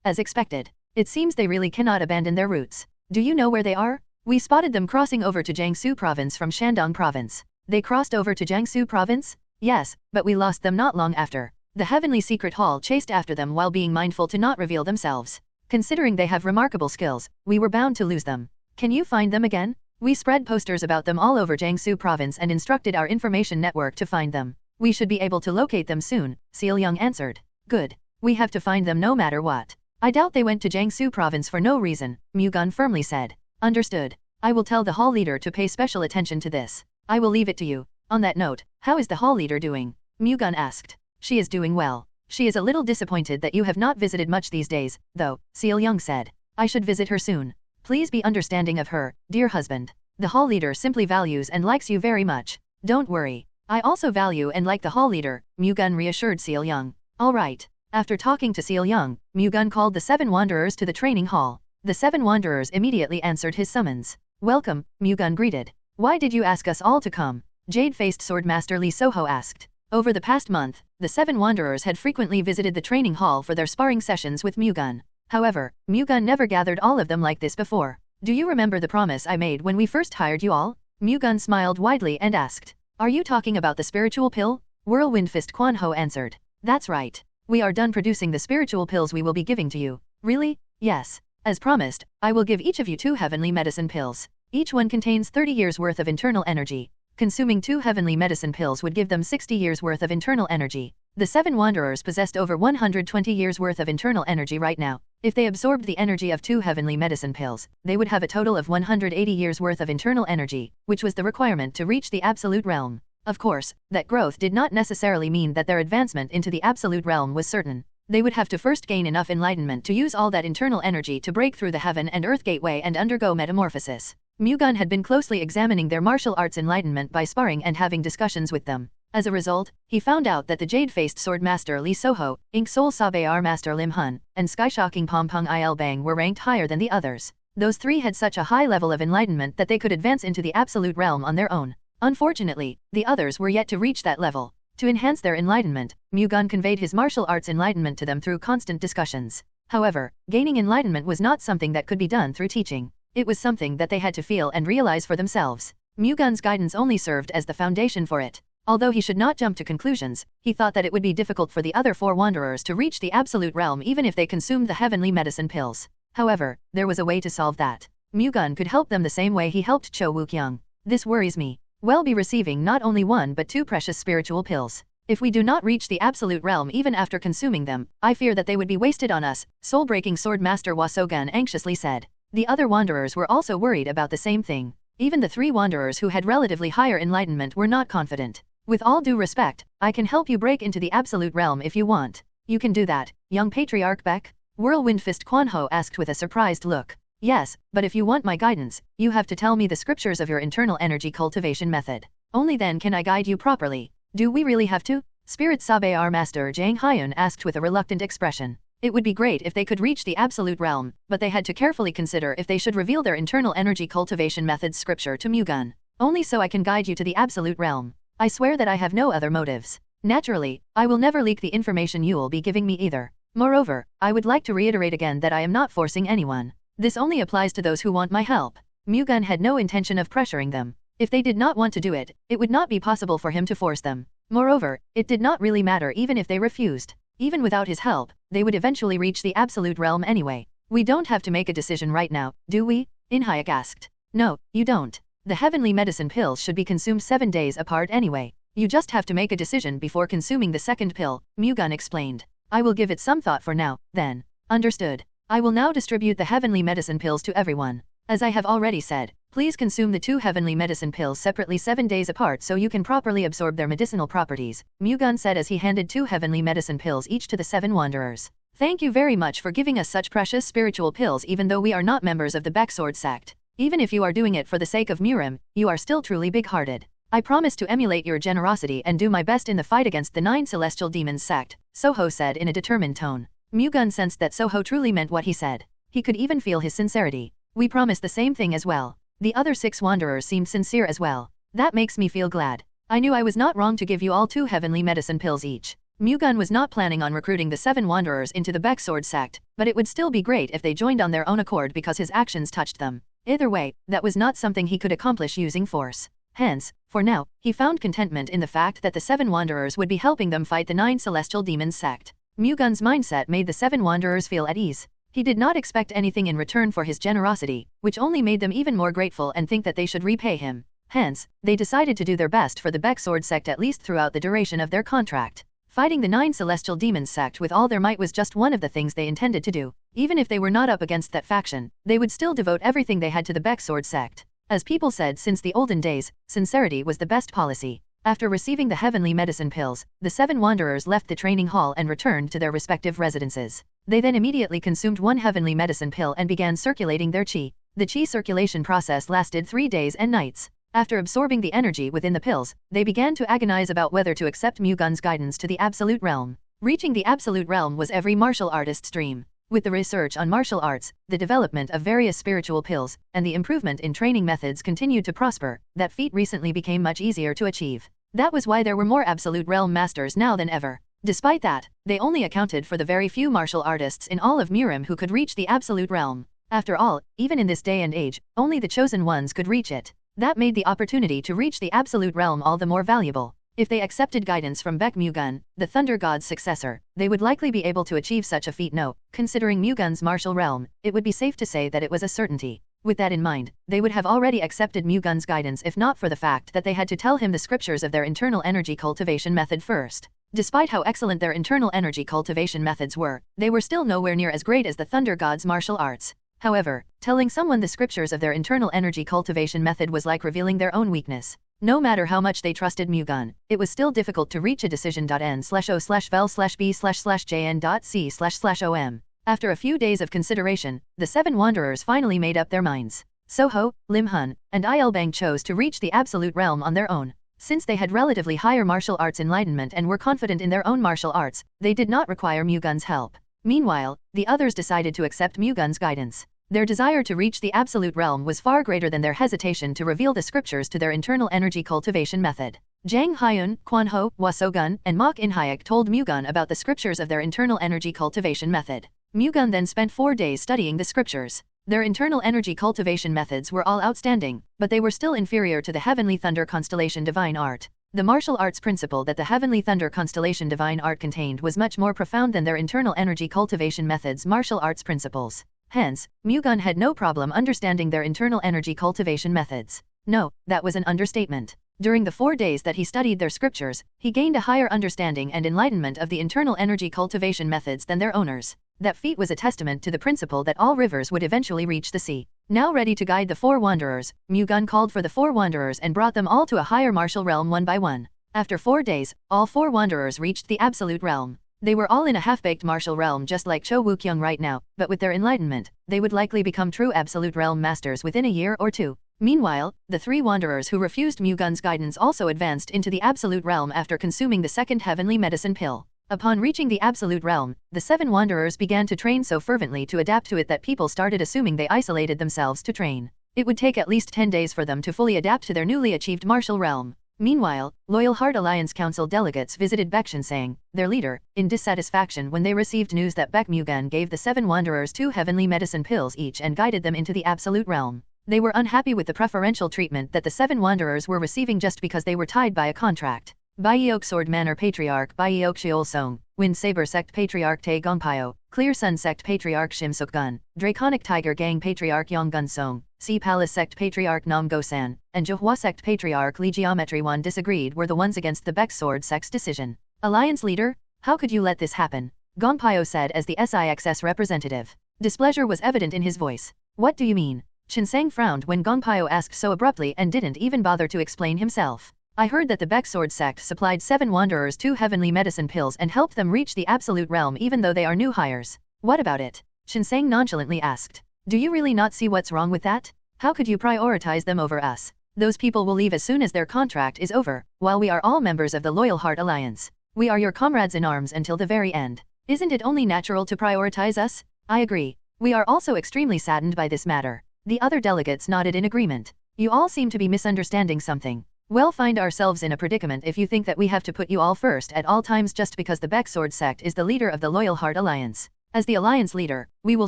As expected. It seems they really cannot abandon their roots. Do you know where they are? We spotted them crossing over to Jiangsu province from Shandong province. They crossed over to Jiangsu province? Yes, but we lost them not long after. The Heavenly Secret Hall chased after them while being mindful to not reveal themselves. Considering they have remarkable skills, we were bound to lose them. Can you find them again? We spread posters about them all over Jiangsu province and instructed our information network to find them. We should be able to locate them soon, Seolyang answered. Good. We have to find them no matter what. I doubt they went to Jiangsu province for no reason, Mu-Gun firmly said. Understood. I will tell the hall leader to pay special attention to this. I will leave it to you. On that note, how is the hall leader doing? Mu-Gun asked. She is doing well. She is a little disappointed that you have not visited much these days, though, Seolyang said. I should visit her soon. Please be understanding of her, dear husband. The hall leader simply values and likes you very much. Don't worry. I also value and like the hall leader, Mu-Gun reassured Seolyang. All right. After talking to Seolyang, Mu-Gun called the 7 wanderers to the training hall. The 7 wanderers immediately answered his summons. Welcome, Mu-Gun greeted. Why did you ask us all to come? Jade-faced swordmaster Lee Soho asked. Over the past month, the 7 wanderers had frequently visited the training hall for their sparring sessions with Mu-Gun. However, Mu-Gun never gathered all of them like this before. Do you remember the promise I made when we first hired you all? Mu-Gun smiled widely and asked. Are you talking about the spiritual pill? Whirlwind Fist Quan Ho answered. That's right. We are done producing the spiritual pills we will be giving to you. Really? Yes. As promised, I will give each of you 2 heavenly medicine pills. Each one contains 30 years worth of internal energy. Consuming 2 heavenly medicine pills would give them 60 years worth of internal energy. The 7 wanderers possessed over 120 years worth of internal energy right now. If they absorbed the energy of 2 heavenly medicine pills, they would have a total of 180 years worth of internal energy, which was the requirement to reach the absolute realm. Of course, that growth did not necessarily mean that their advancement into the absolute realm was certain. They would have to first gain enough enlightenment to use all that internal energy to break through the heaven and earth gateway and undergo metamorphosis. Mu-Gun had been closely examining their martial arts enlightenment by sparring and having discussions with them. As a result, he found out that the jade-faced sword master Lee Soho, Ink Soul Sabayar master Lim Hun, and sky-shocking Pompong Il Bang were ranked higher than the others. Those 3 had such a high level of enlightenment that they could advance into the absolute realm on their own. Unfortunately, the others were yet to reach that level. To enhance their enlightenment, Mu-Gun conveyed his martial arts enlightenment to them through constant discussions. However, gaining enlightenment was not something that could be done through teaching. It was something that they had to feel and realize for themselves. Mu-Gun's guidance only served as the foundation for it. Although he should not jump to conclusions, he thought that it would be difficult for the other 4 wanderers to reach the absolute realm even if they consumed the heavenly medicine pills. However, there was a way to solve that. Mu-Gun could help them the same way he helped Cho Woo-kyung. This worries me. We'll be receiving not only 1 but 2 precious spiritual pills. If we do not reach the absolute realm even after consuming them, I fear that they would be wasted on us, soul-breaking sword master Wasogun anxiously said. The other wanderers were also worried about the same thing. Even the 3 wanderers who had relatively higher enlightenment were not confident. With all due respect, I can help you break into the absolute realm if you want. You can do that, young patriarch Baek? Whirlwind Fist Quan Ho asked with a surprised look. Yes, but if you want my guidance, you have to tell me the scriptures of your internal energy cultivation method. Only then can I guide you properly. Do we really have to? Spirit Sabayar Master Jang Hyun asked with a reluctant expression. It would be great if they could reach the absolute realm, but they had to carefully consider if they should reveal their internal energy cultivation method's scripture to Mu-Gun. Only so I can guide you to the absolute realm. I swear that I have no other motives. Naturally, I will never leak the information you will be giving me either. Moreover, I would like to reiterate again that I am not forcing anyone. This only applies to those who want my help. Mu-Gun had no intention of pressuring them. If they did not want to do it, it would not be possible for him to force them. Moreover, it did not really matter even if they refused. Even without his help, they would eventually reach the absolute realm anyway. We don't have to make a decision right now, do we? In-hyuk asked. No, you don't. The heavenly medicine pills should be consumed 7 days apart anyway. You just have to make a decision before consuming the second pill, Mu-Gun explained. I will give it some thought for now, then. Understood. I will now distribute the heavenly medicine pills to everyone. As I have already said, please consume the 2 heavenly medicine pills separately 7 days apart so you can properly absorb their medicinal properties, Mu-Gun said as he handed 2 heavenly medicine pills each to the 7 wanderers. Thank you very much for giving us such precious spiritual pills even though we are not members of the Baeksword sect. Even if you are doing it for the sake of Murim, you are still truly big-hearted. I promise to emulate your generosity and do my best in the fight against the 9 celestial demons sect, Soho said in a determined tone. Mu-Gun sensed that Soho truly meant what he said. He could even feel his sincerity. We promise the same thing as well. The other 6 wanderers seemed sincere as well. That makes me feel glad. I knew I was not wrong to give you all 2 heavenly medicine pills each. Mu-Gun was not planning on recruiting the 7 wanderers into the Baek sword sect, but it would still be great if they joined on their own accord because his actions touched them. Either way, that was not something he could accomplish using force. Hence, for now, he found contentment in the fact that the 7 wanderers would be helping them fight the 9 celestial demons sect. Mu-Gun's mindset made the 7 wanderers feel at ease. He did not expect anything in return for his generosity, which only made them even more grateful and think that they should repay him. Hence, they decided to do their best for the Baek sword sect at least throughout the duration of their contract. Fighting the 9 celestial demons sect with all their might was just one of the things they intended to do. Even if they were not up against that faction, they would still devote everything they had to the Baek sword sect. As people said since the olden days, sincerity was the best policy. After receiving the heavenly medicine pills, the 7 wanderers left the training hall and returned to their respective residences. They then immediately consumed 1 heavenly medicine pill and began circulating their qi. The qi circulation process lasted 3 days and nights. After absorbing the energy within the pills, they began to agonize about whether to accept Mu-Gun's guidance to the Absolute Realm. Reaching the Absolute Realm was every martial artist's dream. With the research on martial arts, the development of various spiritual pills, and the improvement in training methods continued to prosper, that feat recently became much easier to achieve. That was why there were more Absolute Realm masters now than ever. Despite that, they only accounted for the very few martial artists in all of Murim who could reach the Absolute Realm. After all, even in this day and age, only the chosen ones could reach it. That made the opportunity to reach the Absolute Realm all the more valuable. If they accepted guidance from Baek Mu-Gun, the Thunder God's successor, they would likely be able to achieve such a feat. No, considering Mu-Gun's martial realm, it would be safe to say that it was a certainty. With that in mind, they would have already accepted Mu-Gun's guidance if not for the fact that they had to tell him the scriptures of their internal energy cultivation method first. Despite how excellent their internal energy cultivation methods were, they were still nowhere near as great as the Thunder God's martial arts. However, telling someone the scriptures of their internal energy cultivation method was like revealing their own weakness. No matter how much they trusted Mu-Gun, it was still difficult to reach a decision.n/o/vel/b/jn.c//om. After a few days of consideration, the 7 wanderers finally made up their minds. Soho, Lim Hun, and Ilbang chose to reach the Absolute Realm on their own. Since they had relatively higher martial arts enlightenment and were confident in their own martial arts, they did not require Mu-Gun's help. Meanwhile, the others decided to accept Mu-Gun's guidance. Their desire to reach the Absolute Realm was far greater than their hesitation to reveal the scriptures to their internal energy cultivation method. Jang Hyun, Kwan Ho, Wasogun, and Mok In-hyuk told Mu-Gun about the scriptures of their internal energy cultivation method. Mu-Gun then spent 4 days studying the scriptures. Their internal energy cultivation methods were all outstanding, but they were still inferior to the Heavenly Thunder Constellation Divine Art. The martial arts principle that the Heavenly Thunder Constellation Divine Art contained was much more profound than their internal energy cultivation methods' martial arts principles. Hence, Mu-Gun had no problem understanding their internal energy cultivation methods. No, that was an understatement. During the 4 days that he studied their scriptures, he gained a higher understanding and enlightenment of the internal energy cultivation methods than their owners. That feat was a testament to the principle that all rivers would eventually reach the sea. Now ready to guide the 4 wanderers, Mu-Gun called for the 4 wanderers and brought them all to a higher martial realm one by one. After 4 days, all 4 wanderers reached the Absolute Realm. They were all in a half-baked martial realm just like Cho Woo-kyung right now, but with their enlightenment, they would likely become true Absolute Realm masters within a year or 2. Meanwhile, the 3 wanderers who refused Mu-Gun's guidance also advanced into the Absolute Realm after consuming the second heavenly medicine pill. Upon reaching the Absolute Realm, the 7 wanderers began to train so fervently to adapt to it that people started assuming they isolated themselves to train. It would take at least 10 days for them to fully adapt to their newly achieved martial realm. Meanwhile, Loyal Heart Alliance Council delegates visited Baek Shinsang, their leader, in dissatisfaction when they received news that Baek Mu-Gun gave the 7 wanderers 2 heavenly medicine pills each and guided them into the Absolute Realm. They were unhappy with the preferential treatment that the 7 wanderers were receiving just because they were tied by a contract. Baeok Sword Manor Patriarch Baeok Sheol Song, Wind Saber Sect Patriarch Tae Gongpyo, Clear Sun Sect Patriarch Shim Suk-gun, Draconic Tiger Gang Patriarch Yonggun Song, Sea Palace Sect Patriarch Nam Go-san, and Johua Sect Patriarch Lee Geometry Wan disagreed were the ones against the Baek Sword Sect's decision. Alliance leader, how could you let this happen? Gongpyo said as the SIXS representative. Displeasure was evident in his voice. What do you mean? Shinsang frowned when Gongpyo asked so abruptly and didn't even bother to explain himself. I heard that the Baek Sword Sect supplied 7 wanderers 2 heavenly medicine pills and helped them reach the Absolute Realm even though they are new hires. What about it? Shinsang nonchalantly asked. Do you really not see what's wrong with that? How could you prioritize them over us? Those people will leave as soon as their contract is over, while we are all members of the Loyal Heart Alliance. We are your comrades in arms until the very end. Isn't it only natural to prioritize us? I agree. We are also extremely saddened by this matter. The other delegates nodded in agreement. You all seem to be misunderstanding something. We'll find ourselves in a predicament if you think that we have to put you all first at all times just because the Baek Sword sect is the leader of the Loyal Heart Alliance. As the alliance leader, we will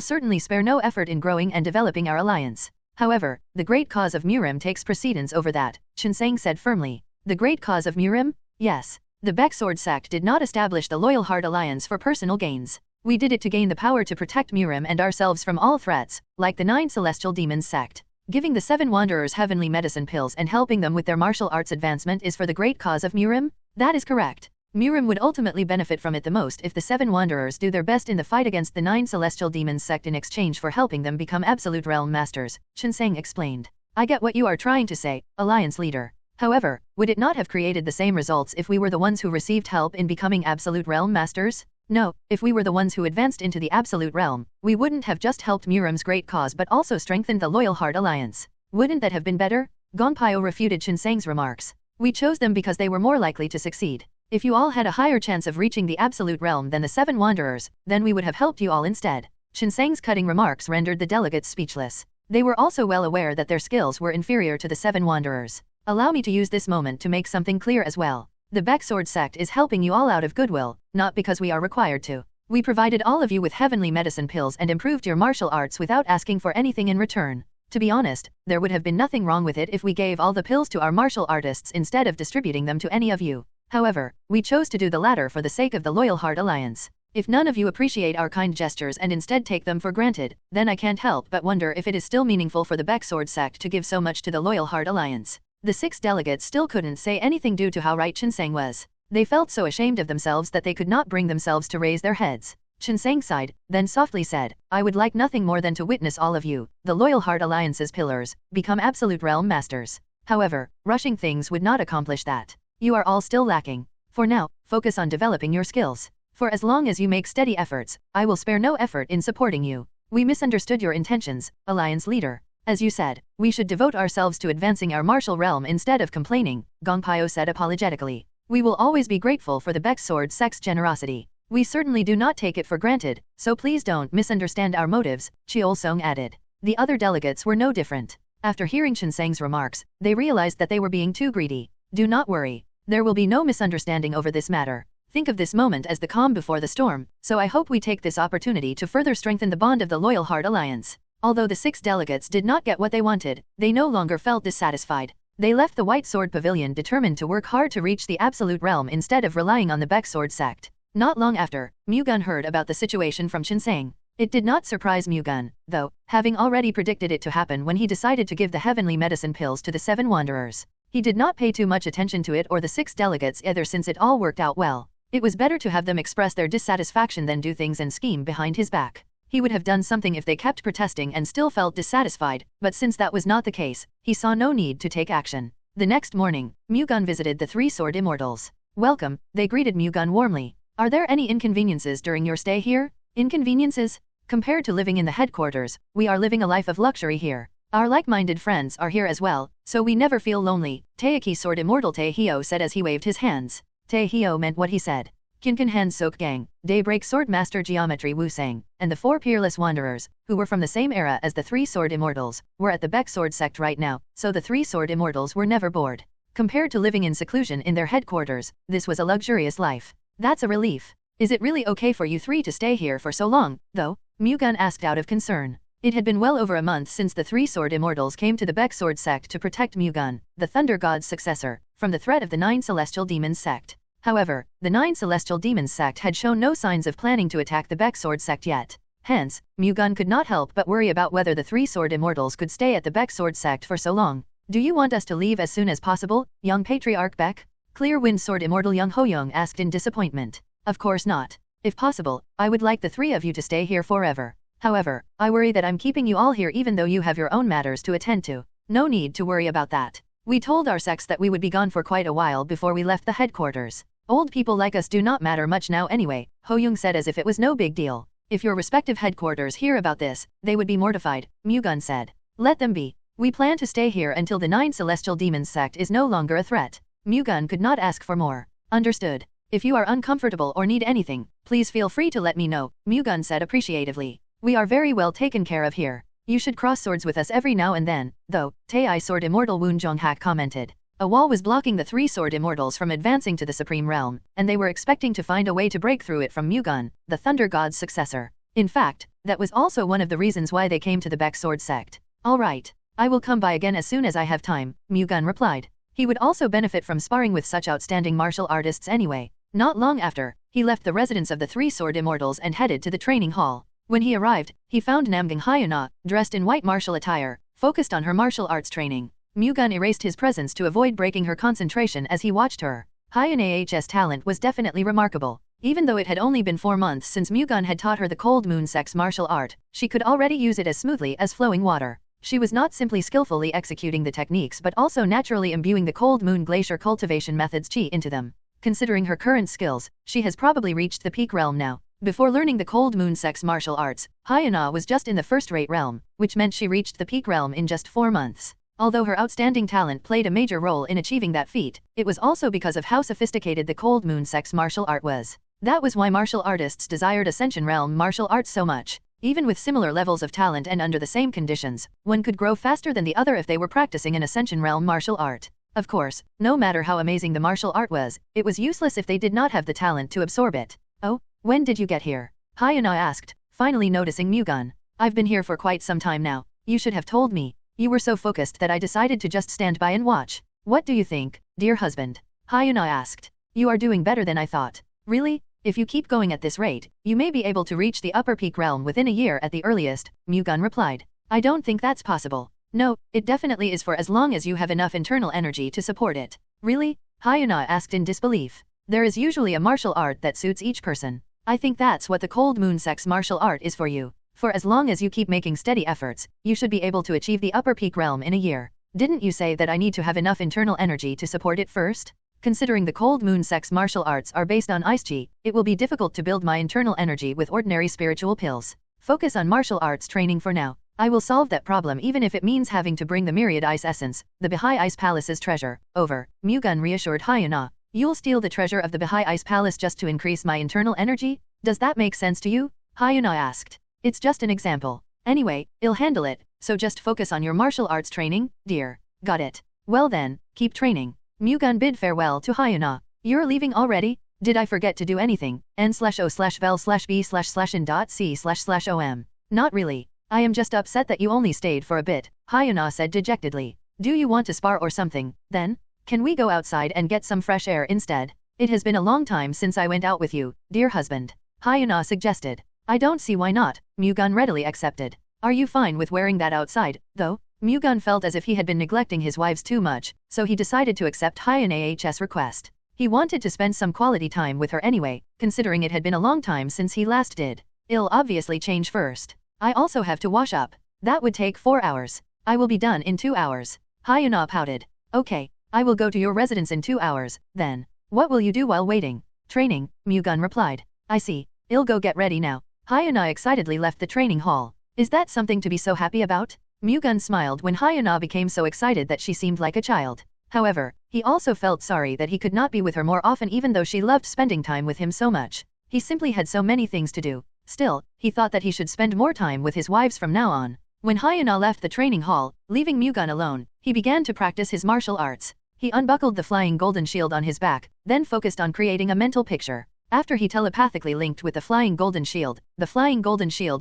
certainly spare no effort in growing and developing our alliance. However, the great cause of Murim takes precedence over that, Chinseng said firmly. The great cause of Murim? Yes. The Baek Sword sect did not establish the Loyal Heart Alliance for personal gains. We did it to gain the power to protect Murim and ourselves from all threats, like the 9 Celestial Demons sect. Giving the 7 Wanderers heavenly medicine pills and helping them with their martial arts advancement is for the great cause of Murim? That is correct. Murim would ultimately benefit from it the most if the 7 Wanderers do their best in the fight against the 9 Celestial Demons sect in exchange for helping them become Absolute Realm Masters, Chinseng explained. I get what you are trying to say, Alliance Leader. However, would it not have created the same results if we were the ones who received help in becoming Absolute Realm Masters? No, if we were the ones who advanced into the Absolute Realm, we wouldn't have just helped Murim's great cause but also strengthened the Loyal Heart Alliance. Wouldn't that have been better? Gonpyo refuted Chinseng's remarks. We chose them because they were more likely to succeed. If you all had a higher chance of reaching the Absolute Realm than the 7 Wanderers, then we would have helped you all instead. Chinseng's cutting remarks rendered the delegates speechless. They were also well aware that their skills were inferior to the 7 Wanderers. Allow me to use this moment to make something clear as well. The Baek Sword sect is helping you all out of goodwill, not because we are required to. We provided all of you with heavenly medicine pills and improved your martial arts without asking for anything in return. To be honest, there would have been nothing wrong with it if we gave all the pills to our martial artists instead of distributing them to any of you. However, we chose to do the latter for the sake of the Loyal Heart Alliance. If none of you appreciate our kind gestures and instead take them for granted, then I can't help but wonder if it is still meaningful for the Baek Sword sect to give so much to the Loyal Heart Alliance. The 6 delegates still couldn't say anything due to how right Chinseng was. They felt so ashamed of themselves that they could not bring themselves to raise their heads. Chinseng sighed, then softly said, I would like nothing more than to witness all of you, the Loyal Heart Alliance's pillars, become Absolute Realm Masters. However, rushing things would not accomplish that. You are all still lacking. For now, focus on developing your skills. For as long as you make steady efforts, I will spare no effort in supporting you. We misunderstood your intentions, Alliance Leader. As you said, we should devote ourselves to advancing our martial realm instead of complaining, Gonpyo said apologetically. We will always be grateful for the Baek Sword sect's generosity. We certainly do not take it for granted, so please don't misunderstand our motives, Cheol-sung added. The other delegates were no different. After hearing Chinseng's remarks, they realized that they were being too greedy. Do not worry. There will be no misunderstanding over this matter. Think of this moment as the calm before the storm, so I hope we take this opportunity to further strengthen the bond of the Loyal Heart Alliance. Although the 6 delegates did not get what they wanted, they no longer felt dissatisfied. They left the White Sword Pavilion determined to work hard to reach the Absolute Realm instead of relying on the Baek Sword sect. Not long after, Mu-Gun heard about the situation from Chinseng. It did not surprise Mu-Gun, though, having already predicted it to happen when he decided to give the heavenly medicine pills to the 7 Wanderers. He did not pay too much attention to it or the 6 delegates either since it all worked out well. It was better to have them express their dissatisfaction than do things and scheme behind his back. He would have done something if they kept protesting and still felt dissatisfied, but since that was not the case, he saw no need to take action. The next morning, Mu-Gun visited the 3 Sword Immortals. Welcome, they greeted Mu-Gun warmly. Are there any inconveniences during your stay here? Inconveniences? Compared to living in the headquarters, we are living a life of luxury here. Our like-minded friends are here as well, so we never feel lonely, Taeki Sword Immortal Taehyo said as he waved his hands. Taehyo meant what he said. Kinkan Han Sok Gang, Daybreak Sword Master Geometry Wu-Sang, and the 4 Peerless Wanderers, who were from the same era as the 3 Sword Immortals, were at the Baek Sword sect right now, so the 3 Sword Immortals were never bored. Compared to living in seclusion in their headquarters, this was a luxurious life. That's a relief. Is it really okay for you 3 to stay here for so long, though? Mu-Gun asked out of concern. It had been well over a month since the 3 Sword Immortals came to the Baek Sword sect to protect Mu-Gun, the Thunder God's successor, from the threat of the 9 Celestial Demons sect. However, the 9 Celestial Demons sect had shown no signs of planning to attack the Baek Sword sect yet. Hence, Mu-Gun could not help but worry about whether the 3 Sword Immortals could stay at the Baek Sword sect for so long. Do you want us to leave as soon as possible, young Patriarch Baek? Clear Wind Sword Immortal Young Ho-Young asked in disappointment. Of course not. If possible, I would like the 3 of you to stay here forever. However, I worry that I'm keeping you all here even though you have your own matters to attend to. No need to worry about that. We told our sects that we would be gone for quite a while before we left the headquarters. Old people like us do not matter much now anyway, Ho-Young said as if it was no big deal. If your respective headquarters hear about this, they would be mortified, Mu-Gun said. Let them be. We plan to stay here until the 9 Celestial Demons sect is no longer a threat. Mu-Gun could not ask for more. Understood. If you are uncomfortable or need anything, please feel free to let me know, Mu-Gun said appreciatively. We are very well taken care of here. You should cross swords with us every now and then, though, Taei Sword Immortal Woon Jonghak commented. A wall was blocking the 3 sword immortals from advancing to the Supreme Realm, and they were expecting to find a way to break through it from Mu-Gun, the Thunder God's successor. In fact, that was also one of the reasons why they came to the Baek Sword sect. Alright, I will come by again as soon as I have time, Mu-Gun replied. He would also benefit from sparring with such outstanding martial artists anyway. Not long after, he left the residence of the 3 sword immortals and headed to the training hall. When he arrived, he found Namgang Hyuna, dressed in white martial attire, focused on her martial arts training. Mu-Gun erased his presence to avoid breaking her concentration as he watched her. Hyuna's talent was definitely remarkable. Even though it had only been 4 months since Mu-Gun had taught her the Cold Moon Sect's martial art, she could already use it as smoothly as flowing water. She was not simply skillfully executing the techniques but also naturally imbuing the Cold Moon Glacier cultivation method's chi into them. Considering her current skills, she has probably reached the peak realm now. Before learning the Cold Moon Sect's martial arts, Hyuna was just in the first-rate realm, which meant she reached the peak realm in just 4 months. Although her outstanding talent played a major role in achieving that feat, it was also because of how sophisticated the Cold Moon Sect's martial art was. That was why martial artists desired Ascension Realm martial arts so much. Even with similar levels of talent and under the same conditions, one could grow faster than the other if they were practicing an Ascension Realm martial art. Of course, no matter how amazing the martial art was, it was useless if they did not have the talent to absorb it. Oh? When did you get here? Hyuna asked, finally noticing Mu-Gun. I've been here for quite some time now. You should have told me. You were so focused that I decided to just stand by and watch. What do you think, dear husband? Hyuna asked. You are doing better than I thought. Really? If you keep going at this rate, you may be able to reach the upper peak realm within a year at the earliest, Mu-Gun replied. I don't think that's possible. No, it definitely is for as long as you have enough internal energy to support it. Really? Hyuna asked in disbelief. There is usually a martial art that suits each person. I think that's what the Cold Moon Sect's martial art is for you. For as long as you keep making steady efforts, you should be able to achieve the upper peak realm in a year. Didn't you say that I need to have enough internal energy to support it first? Considering the Cold Moon Sect's martial arts are based on ice chi, it will be difficult to build my internal energy with ordinary spiritual pills. Focus on martial arts training for now. I will solve that problem even if it means having to bring the Myriad Ice Essence, the Bahai Ice Palace's treasure, over. Mu-Gun reassured Hyuna. You'll steal the treasure of the Bahai Ice Palace just to increase my internal energy? Does that make sense to you? Hyuna asked. It's just an example. Anyway, I'll handle it, so just focus on your martial arts training, dear. Got it. Well then, keep training. Mu-Gun bid farewell to Hyuna. You're leaving already? Did I forget to do anything? n/o/vel/b/in.c//om. Not really. I am just upset that you only stayed for a bit, Hyuna said dejectedly. Do you want to spar or something, then? Can we go outside and get some fresh air instead? It has been a long time since I went out with you, dear husband. Hyuna suggested. I don't see why not, Mu-Gun readily accepted. Are you fine with wearing that outside, though? Mu-Gun felt as if he had been neglecting his wives too much, so he decided to accept Hyuna's request. He wanted to spend some quality time with her anyway, considering it had been a long time since he last did. I'll obviously change first. I also have to wash up. That would take 4 hours. I will be done in 2 hours. Hyuna pouted. Okay, I will go to your residence in 2 hours, then. What will you do while waiting? Training, Mu-Gun replied. I see. I'll go get ready now. Hyuna excitedly left the training hall. Is that something to be so happy about? Mu-Gun smiled when Hyuna became so excited that she seemed like a child. However, he also felt sorry that he could not be with her more often even though she loved spending time with him so much. He simply had so many things to do. Still, he thought that he should spend more time with his wives from now on. When Hyuna left the training hall, leaving Mu-Gun alone, he began to practice his martial arts. He unbuckled the flying golden shield on his back, then focused on creating a mental picture. After he telepathically linked with the flying golden shield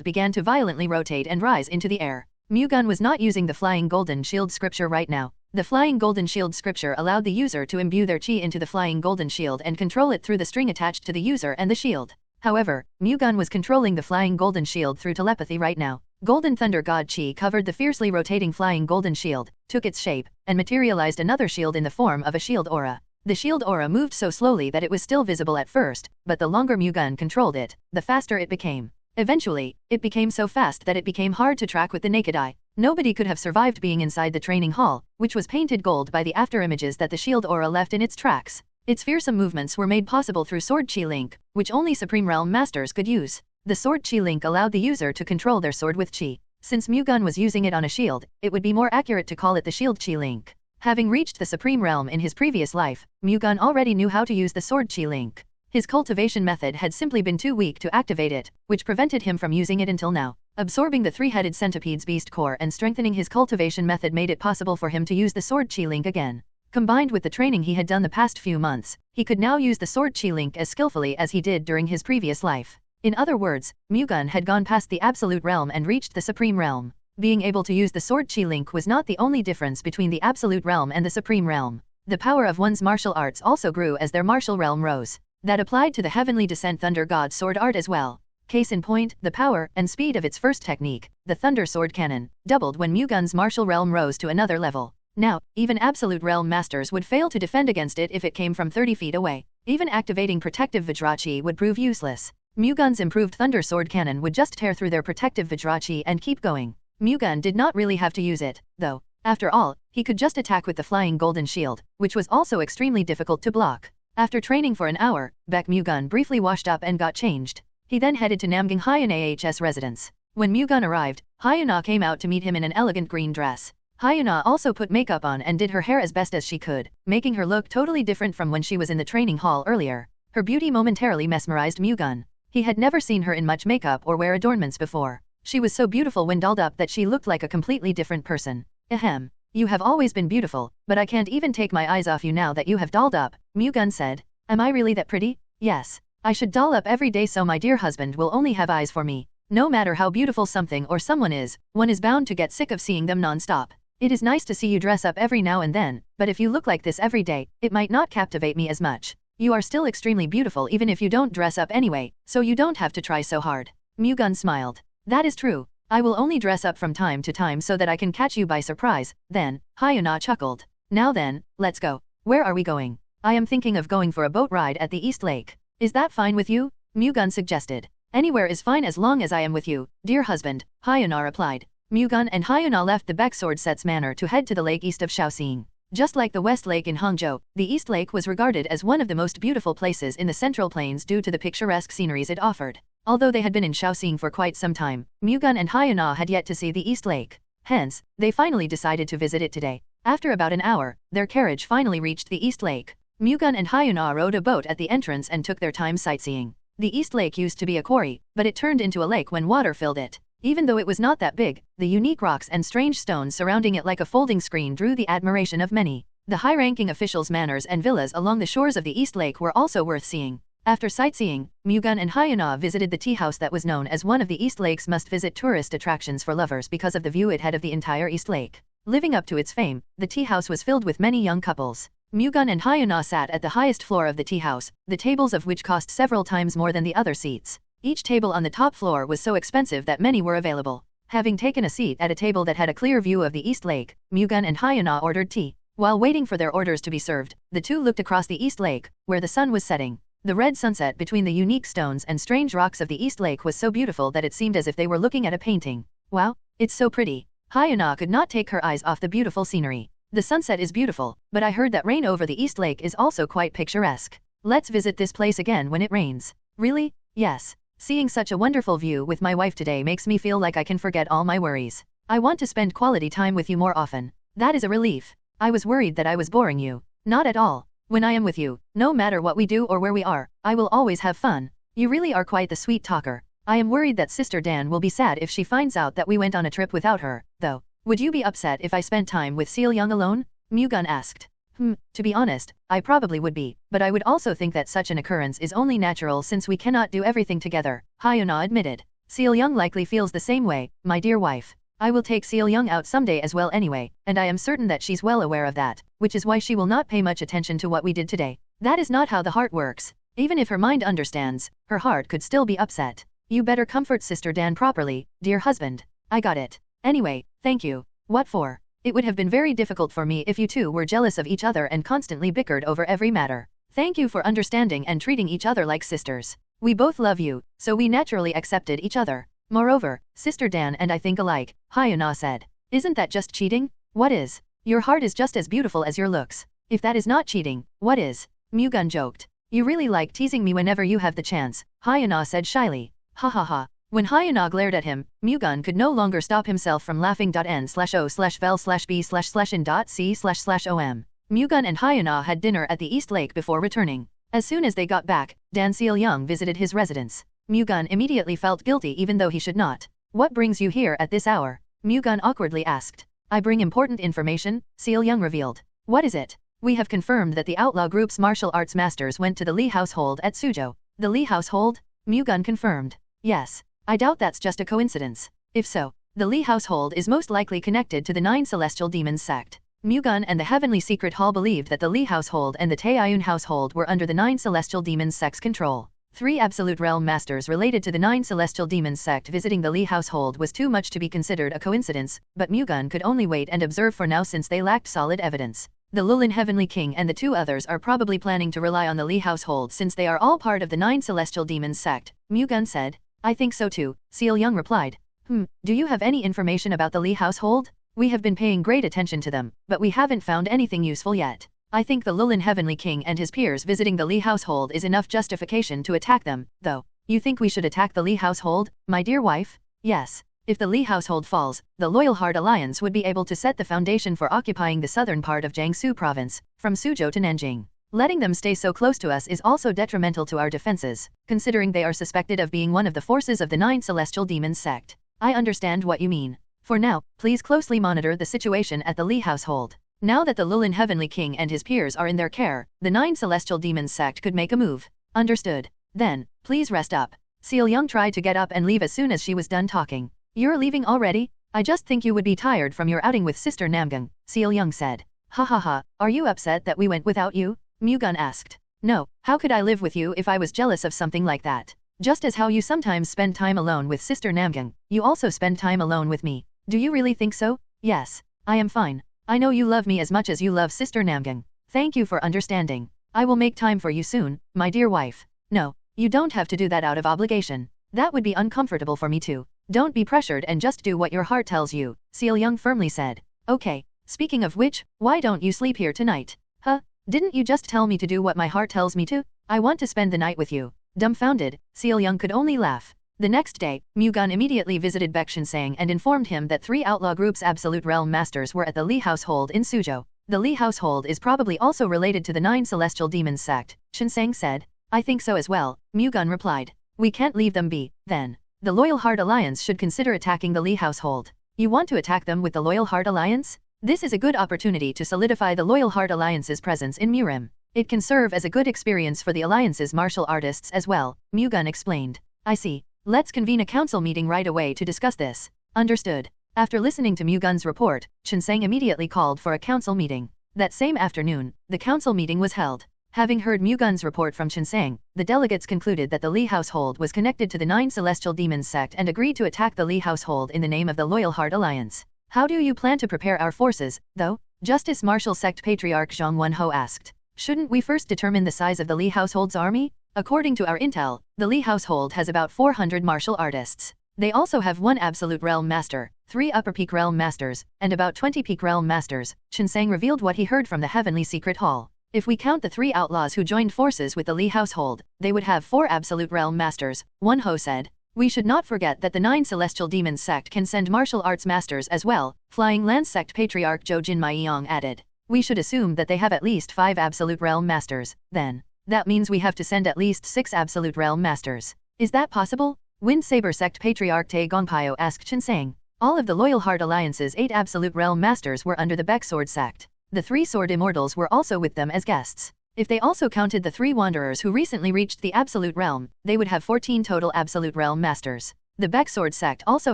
began to violently rotate and rise into the air. Mu-Gun was not using the flying golden shield scripture right now. The flying golden shield scripture allowed the user to imbue their chi into the flying golden shield and control it through the string attached to the user and the shield. However, Mu-Gun was controlling the flying golden shield through telepathy right now. Golden Thunder God Chi covered the fiercely rotating flying golden shield, took its shape, and materialized another shield in the form of a shield aura. The shield aura moved so slowly that it was still visible at first, but the longer Mu-Gun controlled it, the faster it became. Eventually, it became so fast that it became hard to track with the naked eye. Nobody could have survived being inside the training hall, which was painted gold by the afterimages that the shield aura left in its tracks. Its fearsome movements were made possible through Sword Chi Link, which only Supreme Realm Masters could use. The Sword Chi Link allowed the user to control their sword with Chi. Since Mu-Gun was using it on a shield, it would be more accurate to call it the shield chi link. Having reached the supreme realm in his previous life, Mu-Gun already knew how to use the sword chi link. His cultivation method had simply been too weak to activate it, which prevented him from using it until now. Absorbing the three-headed centipede's beast core and strengthening his cultivation method made it possible for him to use the sword chi link again. Combined with the training he had done the past few months, he could now use the sword chi link as skillfully as he did during his previous life. In other words, Mu-Gun had gone past the absolute realm and reached the supreme realm. Being able to use the sword chi link was not the only difference between the absolute realm and the supreme realm. The power of one's martial arts also grew as their martial realm rose. That applied to the heavenly descent thunder god's sword art as well. Case in point, the power and speed of its first technique, the thunder sword cannon, doubled when Mu-Gun's martial realm rose to another level. Now, even absolute realm masters would fail to defend against it if it came from 30 feet away. Even activating protective Vajrachi would prove useless. Mu-Gun's improved thunder sword cannon would just tear through their protective Vajrachi and keep going. Mu-Gun did not really have to use it, though. After all, he could just attack with the flying golden shield, which was also extremely difficult to block. After training for an hour, Baek Mu-Gun briefly washed up and got changed. He then headed to Namgang Hyun AH's residence. When Mu-Gun arrived, Hyuna came out to meet him in an elegant green dress. Hyuna also put makeup on and did her hair as best as she could, making her look totally different from when she was in the training hall earlier. Her beauty momentarily mesmerized Mu-Gun. He had never seen her in much makeup or wear adornments before. She was so beautiful when dolled up that she looked like a completely different person. Ahem. You have always been beautiful, but I can't even take my eyes off you now that you have dolled up, Mu-Gun said. Am I really that pretty? Yes. I should doll up every day so my dear husband will only have eyes for me. No matter how beautiful something or someone is, one is bound to get sick of seeing them non-stop. It is nice to see you dress up every now and then, but if you look like this every day, it might not captivate me as much. You are still extremely beautiful even if you don't dress up anyway, so you don't have to try so hard. Mu-Gun smiled. That is true. I will only dress up from time to time so that I can catch you by surprise. Then, Hyuna chuckled. Now then, let's go. Where are we going? I am thinking of going for a boat ride at the East Lake. Is that fine with you? Mu-Gun suggested. Anywhere is fine as long as I am with you, dear husband, Hyuna replied. Mu-Gun and Hyuna left the Baek Sword Set's manor to head to the lake east of Shaoxing. Just like the West Lake in Hangzhou, the East Lake was regarded as one of the most beautiful places in the Central Plains due to the picturesque sceneries it offered. Although they had been in Shaoxing for quite some time, Mu-Gun and Hyuna had yet to see the East Lake. Hence, they finally decided to visit it today. After about an hour, their carriage finally reached the East Lake. Mu-Gun and Hyuna rode a boat at the entrance and took their time sightseeing. The East Lake used to be a quarry, but it turned into a lake when water filled it. Even though it was not that big, the unique rocks and strange stones surrounding it like a folding screen drew the admiration of many. The high-ranking officials' manors and villas along the shores of the East Lake were also worth seeing. After sightseeing, Mu-Gun and Hyuna visited the tea house that was known as one of the East Lake's must-visit tourist attractions for lovers because of the view it had of the entire East Lake. Living up to its fame, the tea house was filled with many young couples. Mu-Gun and Hyuna sat at the highest floor of the tea house, the tables of which cost several times more than the other seats. Each table on the top floor was so expensive that many were available. Having taken a seat at a table that had a clear view of the East Lake, Mu-Gun and Hyuna ordered tea. While waiting for their orders to be served, the two looked across the East Lake, where the sun was setting. The red sunset between the unique stones and strange rocks of the East Lake was so beautiful that it seemed as if they were looking at a painting. Wow, it's so pretty. Hyuna could not take her eyes off the beautiful scenery. The sunset is beautiful, but I heard that rain over the East Lake is also quite picturesque. Let's visit this place again when it rains. Really? Yes. Seeing such a wonderful view with my wife today makes me feel like I can forget all my worries. I want to spend quality time with you more often. That is a relief. I was worried that I was boring you. Not at all. When I am with you, no matter what we do or where we are, I will always have fun. You really are quite the sweet talker. I am worried that Sister Dan will be sad if she finds out that we went on a trip without her, though. Would you be upset if I spent time with Seal Young alone? Mu-Gun asked. To be honest, I probably would be, but I would also think that such an occurrence is only natural since we cannot do everything together, Hyuna admitted. Seal Young likely feels the same way, my dear wife. I will take Seal Young out someday as well anyway, and I am certain that she's well aware of that, which is why she will not pay much attention to what we did today. That is not how the heart works. Even if her mind understands, her heart could still be upset. You better comfort Sister Dan properly, dear husband. I got it. Anyway, thank you. What for? It would have been very difficult for me if you two were jealous of each other and constantly bickered over every matter. Thank you for understanding and treating each other like sisters. We both love you, so we naturally accepted each other. Moreover, Sister Dan and I think alike, Hyuna said. Isn't that just cheating? What is? Your heart is just as beautiful as your looks. If that is not cheating, what is? Mu-Gun joked. You really like teasing me whenever you have the chance, Hyuna said shyly. Ha ha ha. When Hyuna glared at him, Mu-Gun could no longer stop himself from laughing. N/O/vel/b/in.c//om. Mu-Gun and Hyuna had dinner at the East Lake before returning. As soon as they got back, Dan Seol-young visited his residence. Mu-Gun immediately felt guilty even though he should not. What brings you here at this hour? Mu-Gun awkwardly asked. I bring important information, Seol-young revealed. What is it? We have confirmed that the outlaw group's martial arts masters went to the Lee household at Suzhou. The Lee household? Mu-Gun confirmed. Yes. I doubt that's just a coincidence. If so, the Lee household is most likely connected to the Nine Celestial Demons sect. Mu-Gun and the Heavenly Secret Hall believed that the Lee household and the Taeyun household were under the Nine Celestial Demons sect's control. 3 Absolute Realm Masters related to the Nine Celestial Demons sect visiting the Lee household was too much to be considered a coincidence, but Mu-Gun could only wait and observe for now since they lacked solid evidence. The Lulin Heavenly King and the 2 others are probably planning to rely on the Lee household since they are all part of the Nine Celestial Demons sect, Mu-Gun said. I think so too, Seol-young replied. Do you have any information about the Lee household? We have been paying great attention to them, but we haven't found anything useful yet. I think the Lulin Heavenly King and his peers visiting the Lee household is enough justification to attack them, though. You think we should attack the Lee household, my dear wife? Yes. If the Lee household falls, the Loyal Heart Alliance would be able to set the foundation for occupying the southern part of Jiangsu province, from Suzhou to Nanjing. Letting them stay so close to us is also detrimental to our defenses, considering they are suspected of being one of the forces of the Nine Celestial Demons sect. I understand what you mean. For now, please closely monitor the situation at the Lee household. Now that the Lulin Heavenly King and his peers are in their care, the Nine Celestial Demons sect could make a move. Understood. Then, please rest up. Seol-young tried to get up and leave as soon as she was done talking. You're leaving already? I just think you would be tired from your outing with Sister Namgung, Seol-young said. Ha ha ha, are you upset that we went without you? Mu-Gun asked. No, how could I live with you if I was jealous of something like that? Just as how you sometimes spend time alone with Sister Namgung, you also spend time alone with me. Do you really think so? Yes. I am fine. I know you love me as much as you love Sister Namgung. Thank you for understanding. I will make time for you soon, my dear wife. No, you don't have to do that out of obligation. That would be uncomfortable for me too. Don't be pressured and just do what your heart tells you, Seol-young firmly said. Okay, speaking of which, why don't you sleep here tonight? Huh? Didn't you just tell me to do what my heart tells me to? I want to spend the night with you. Dumbfounded, Seol-young could only laugh. The next day, Mu-Gun immediately visited Baek Shinsang and informed him that 3 outlaw groups' Absolute Realm Masters were at the Lee household in Suzhou. The Lee household is probably also related to the Nine Celestial Demons sect, Shinsang said. I think so as well, Mu-Gun replied. We can't leave them be, then. The Loyal Heart Alliance should consider attacking the Lee household. You want to attack them with the Loyal Heart Alliance? This is a good opportunity to solidify the Loyal Heart Alliance's presence in Murim. It can serve as a good experience for the Alliance's martial artists as well, Mu-Gun explained. I see. Let's convene a council meeting right away to discuss this. Understood. After listening to Mu-Gun's report, Shinsang immediately called for a council meeting. That same afternoon, the council meeting was held. Having heard Mu-Gun's report from Shinsang, the delegates concluded that the Lee household was connected to the Nine Celestial Demons sect and agreed to attack the Lee household in the name of the Loyal Heart Alliance. How do you plan to prepare our forces, though? Justice Martial Sect Patriarch Zhang Wenho asked. Shouldn't we first determine the size of the Lee household's army? According to our intel, the Lee household has about 400 martial artists. They also have 1 Absolute Realm Master, 3 Upper Peak Realm Masters, and about 20 Peak Realm Masters. Shinsang revealed what he heard from the Heavenly Secret Hall. If we count the 3 outlaws who joined forces with the Lee household, they would have 4 Absolute Realm Masters, Wenho said. We should not forget that the Nine Celestial Demons sect can send martial arts masters as well, Flying Lance Sect Patriarch Zhou Jinmaiyang added. We should assume that they have at least 5 Absolute Realm Masters, then. That means we have to send at least 6 Absolute Realm Masters. Is that possible? Wind Saber Sect Patriarch Tae Gongpyo asked Shinsang. All of the Loyal Heart Alliance's 8 Absolute Realm Masters were under the Baek Sword sect. The 3 Sword Immortals were also with them as guests. If they also counted the 3 Wanderers who recently reached the Absolute Realm, they would have 14 total Absolute Realm Masters. The Baek Sword sect also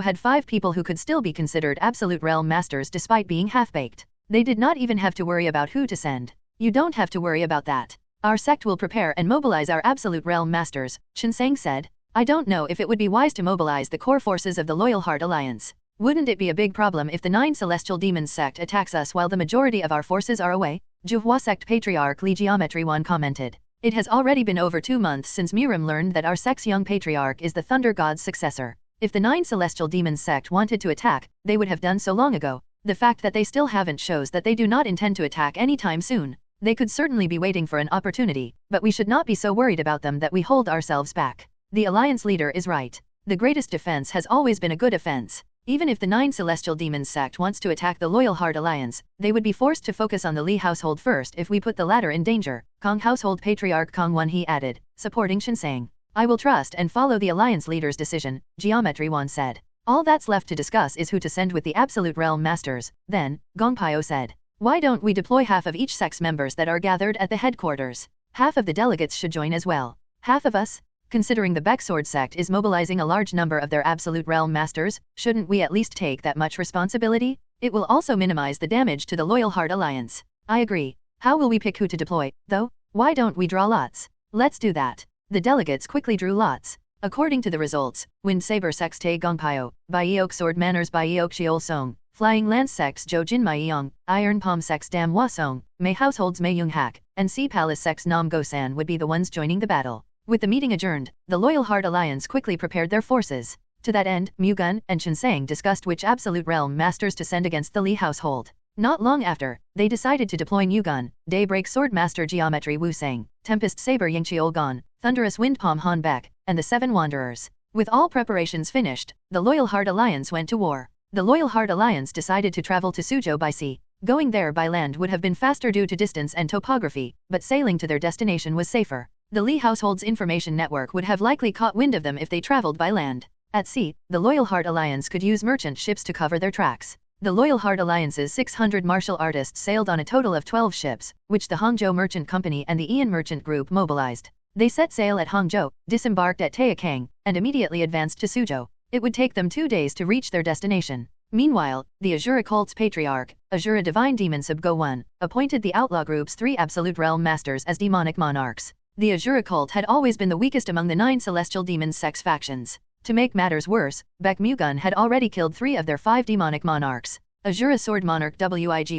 had 5 people who could still be considered Absolute Realm Masters despite being half-baked. They did not even have to worry about who to send. You don't have to worry about that. Our sect will prepare and mobilize our Absolute Realm Masters, Shinsang said. I don't know if it would be wise to mobilize the core forces of the Loyal Heart Alliance. Wouldn't it be a big problem if the Nine Celestial Demons sect attacks us while the majority of our forces are away? Juhua Sect Patriarch Li Geometry 1 commented. It has already been over 2 months since Murim learned that our sect's young patriarch is the Thunder God's successor. If the Nine Celestial Demons sect wanted to attack, they would have done so long ago. The fact that they still haven't shows that they do not intend to attack anytime soon. They could certainly be waiting for an opportunity, but we should not be so worried about them that we hold ourselves back. The alliance leader is right. The greatest defense has always been a good offense. Even if the 9 Celestial Demons sect wants to attack the Loyal Heart Alliance, they would be forced to focus on the Li household first if we put the latter in danger. Kong household patriarch Kong Won he added, supporting Shinseng. I will trust and follow the alliance leader's decision, Geometry Wan said. All that's left to discuss is who to send with the Absolute Realm Masters. Then, Gongpyo said. Why don't we deploy half of each sect's members that are gathered at the headquarters? Half of the delegates should join as well. Half of us? Considering the Baeksword sect is mobilizing a large number of their Absolute Realm Masters, shouldn't we at least take that much responsibility? It will also minimize the damage to the Loyal Heart Alliance. I agree. How will we pick who to deploy, though? Why don't we draw lots? Let's do that. The delegates quickly drew lots. According to the results, Wind Saber sects Tae Gongpyo, Baiok Sword Manners Baiok Sheol Song, Flying Lance sects Jo Jin Maiyong, Iron Palm sects Dam Hwa Song, Mei households Mei Young Hak, and Sea Palace sects Nam Go-san would be the ones joining the battle. With the meeting adjourned, the Loyal Heart Alliance quickly prepared their forces. To that end, Mu-Gun and Shinseng discussed which Absolute Realm Masters to send against the Li household. Not long after, they decided to deploy Mu-Gun, Daybreak Sword Master Geometry Wu-Sang, Tempest Saber Yingqiol Gon, Thunderous Wind Palm Han Baek, and the 7 Wanderers. With all preparations finished, the Loyal Heart Alliance went to war. The Loyal Heart Alliance decided to travel to Suzhou by sea. Going there by land would have been faster due to distance and topography, but sailing to their destination was safer. The Li household's information network would have likely caught wind of them if they traveled by land. At sea, the Loyal Heart Alliance could use merchant ships to cover their tracks. The Loyal Heart Alliance's 600 martial artists sailed on a total of 12 ships, which the Hangzhou Merchant Company and the Ian Merchant Group mobilized. They set sail at Hangzhou, disembarked at Taekang, and immediately advanced to Suzhou. It would take them 2 days to reach their destination. Meanwhile, the Azura cult's patriarch, Azura Divine Demon Sub-Go-1, appointed the outlaw group's 3 Absolute Realm Masters as demonic monarchs. The Azura cult had always been the weakest among the 9 Celestial Demons sects factions. To make matters worse, Baek Mu-Gun had already killed 3 of their 5 demonic monarchs. Azura Sword Monarch Wig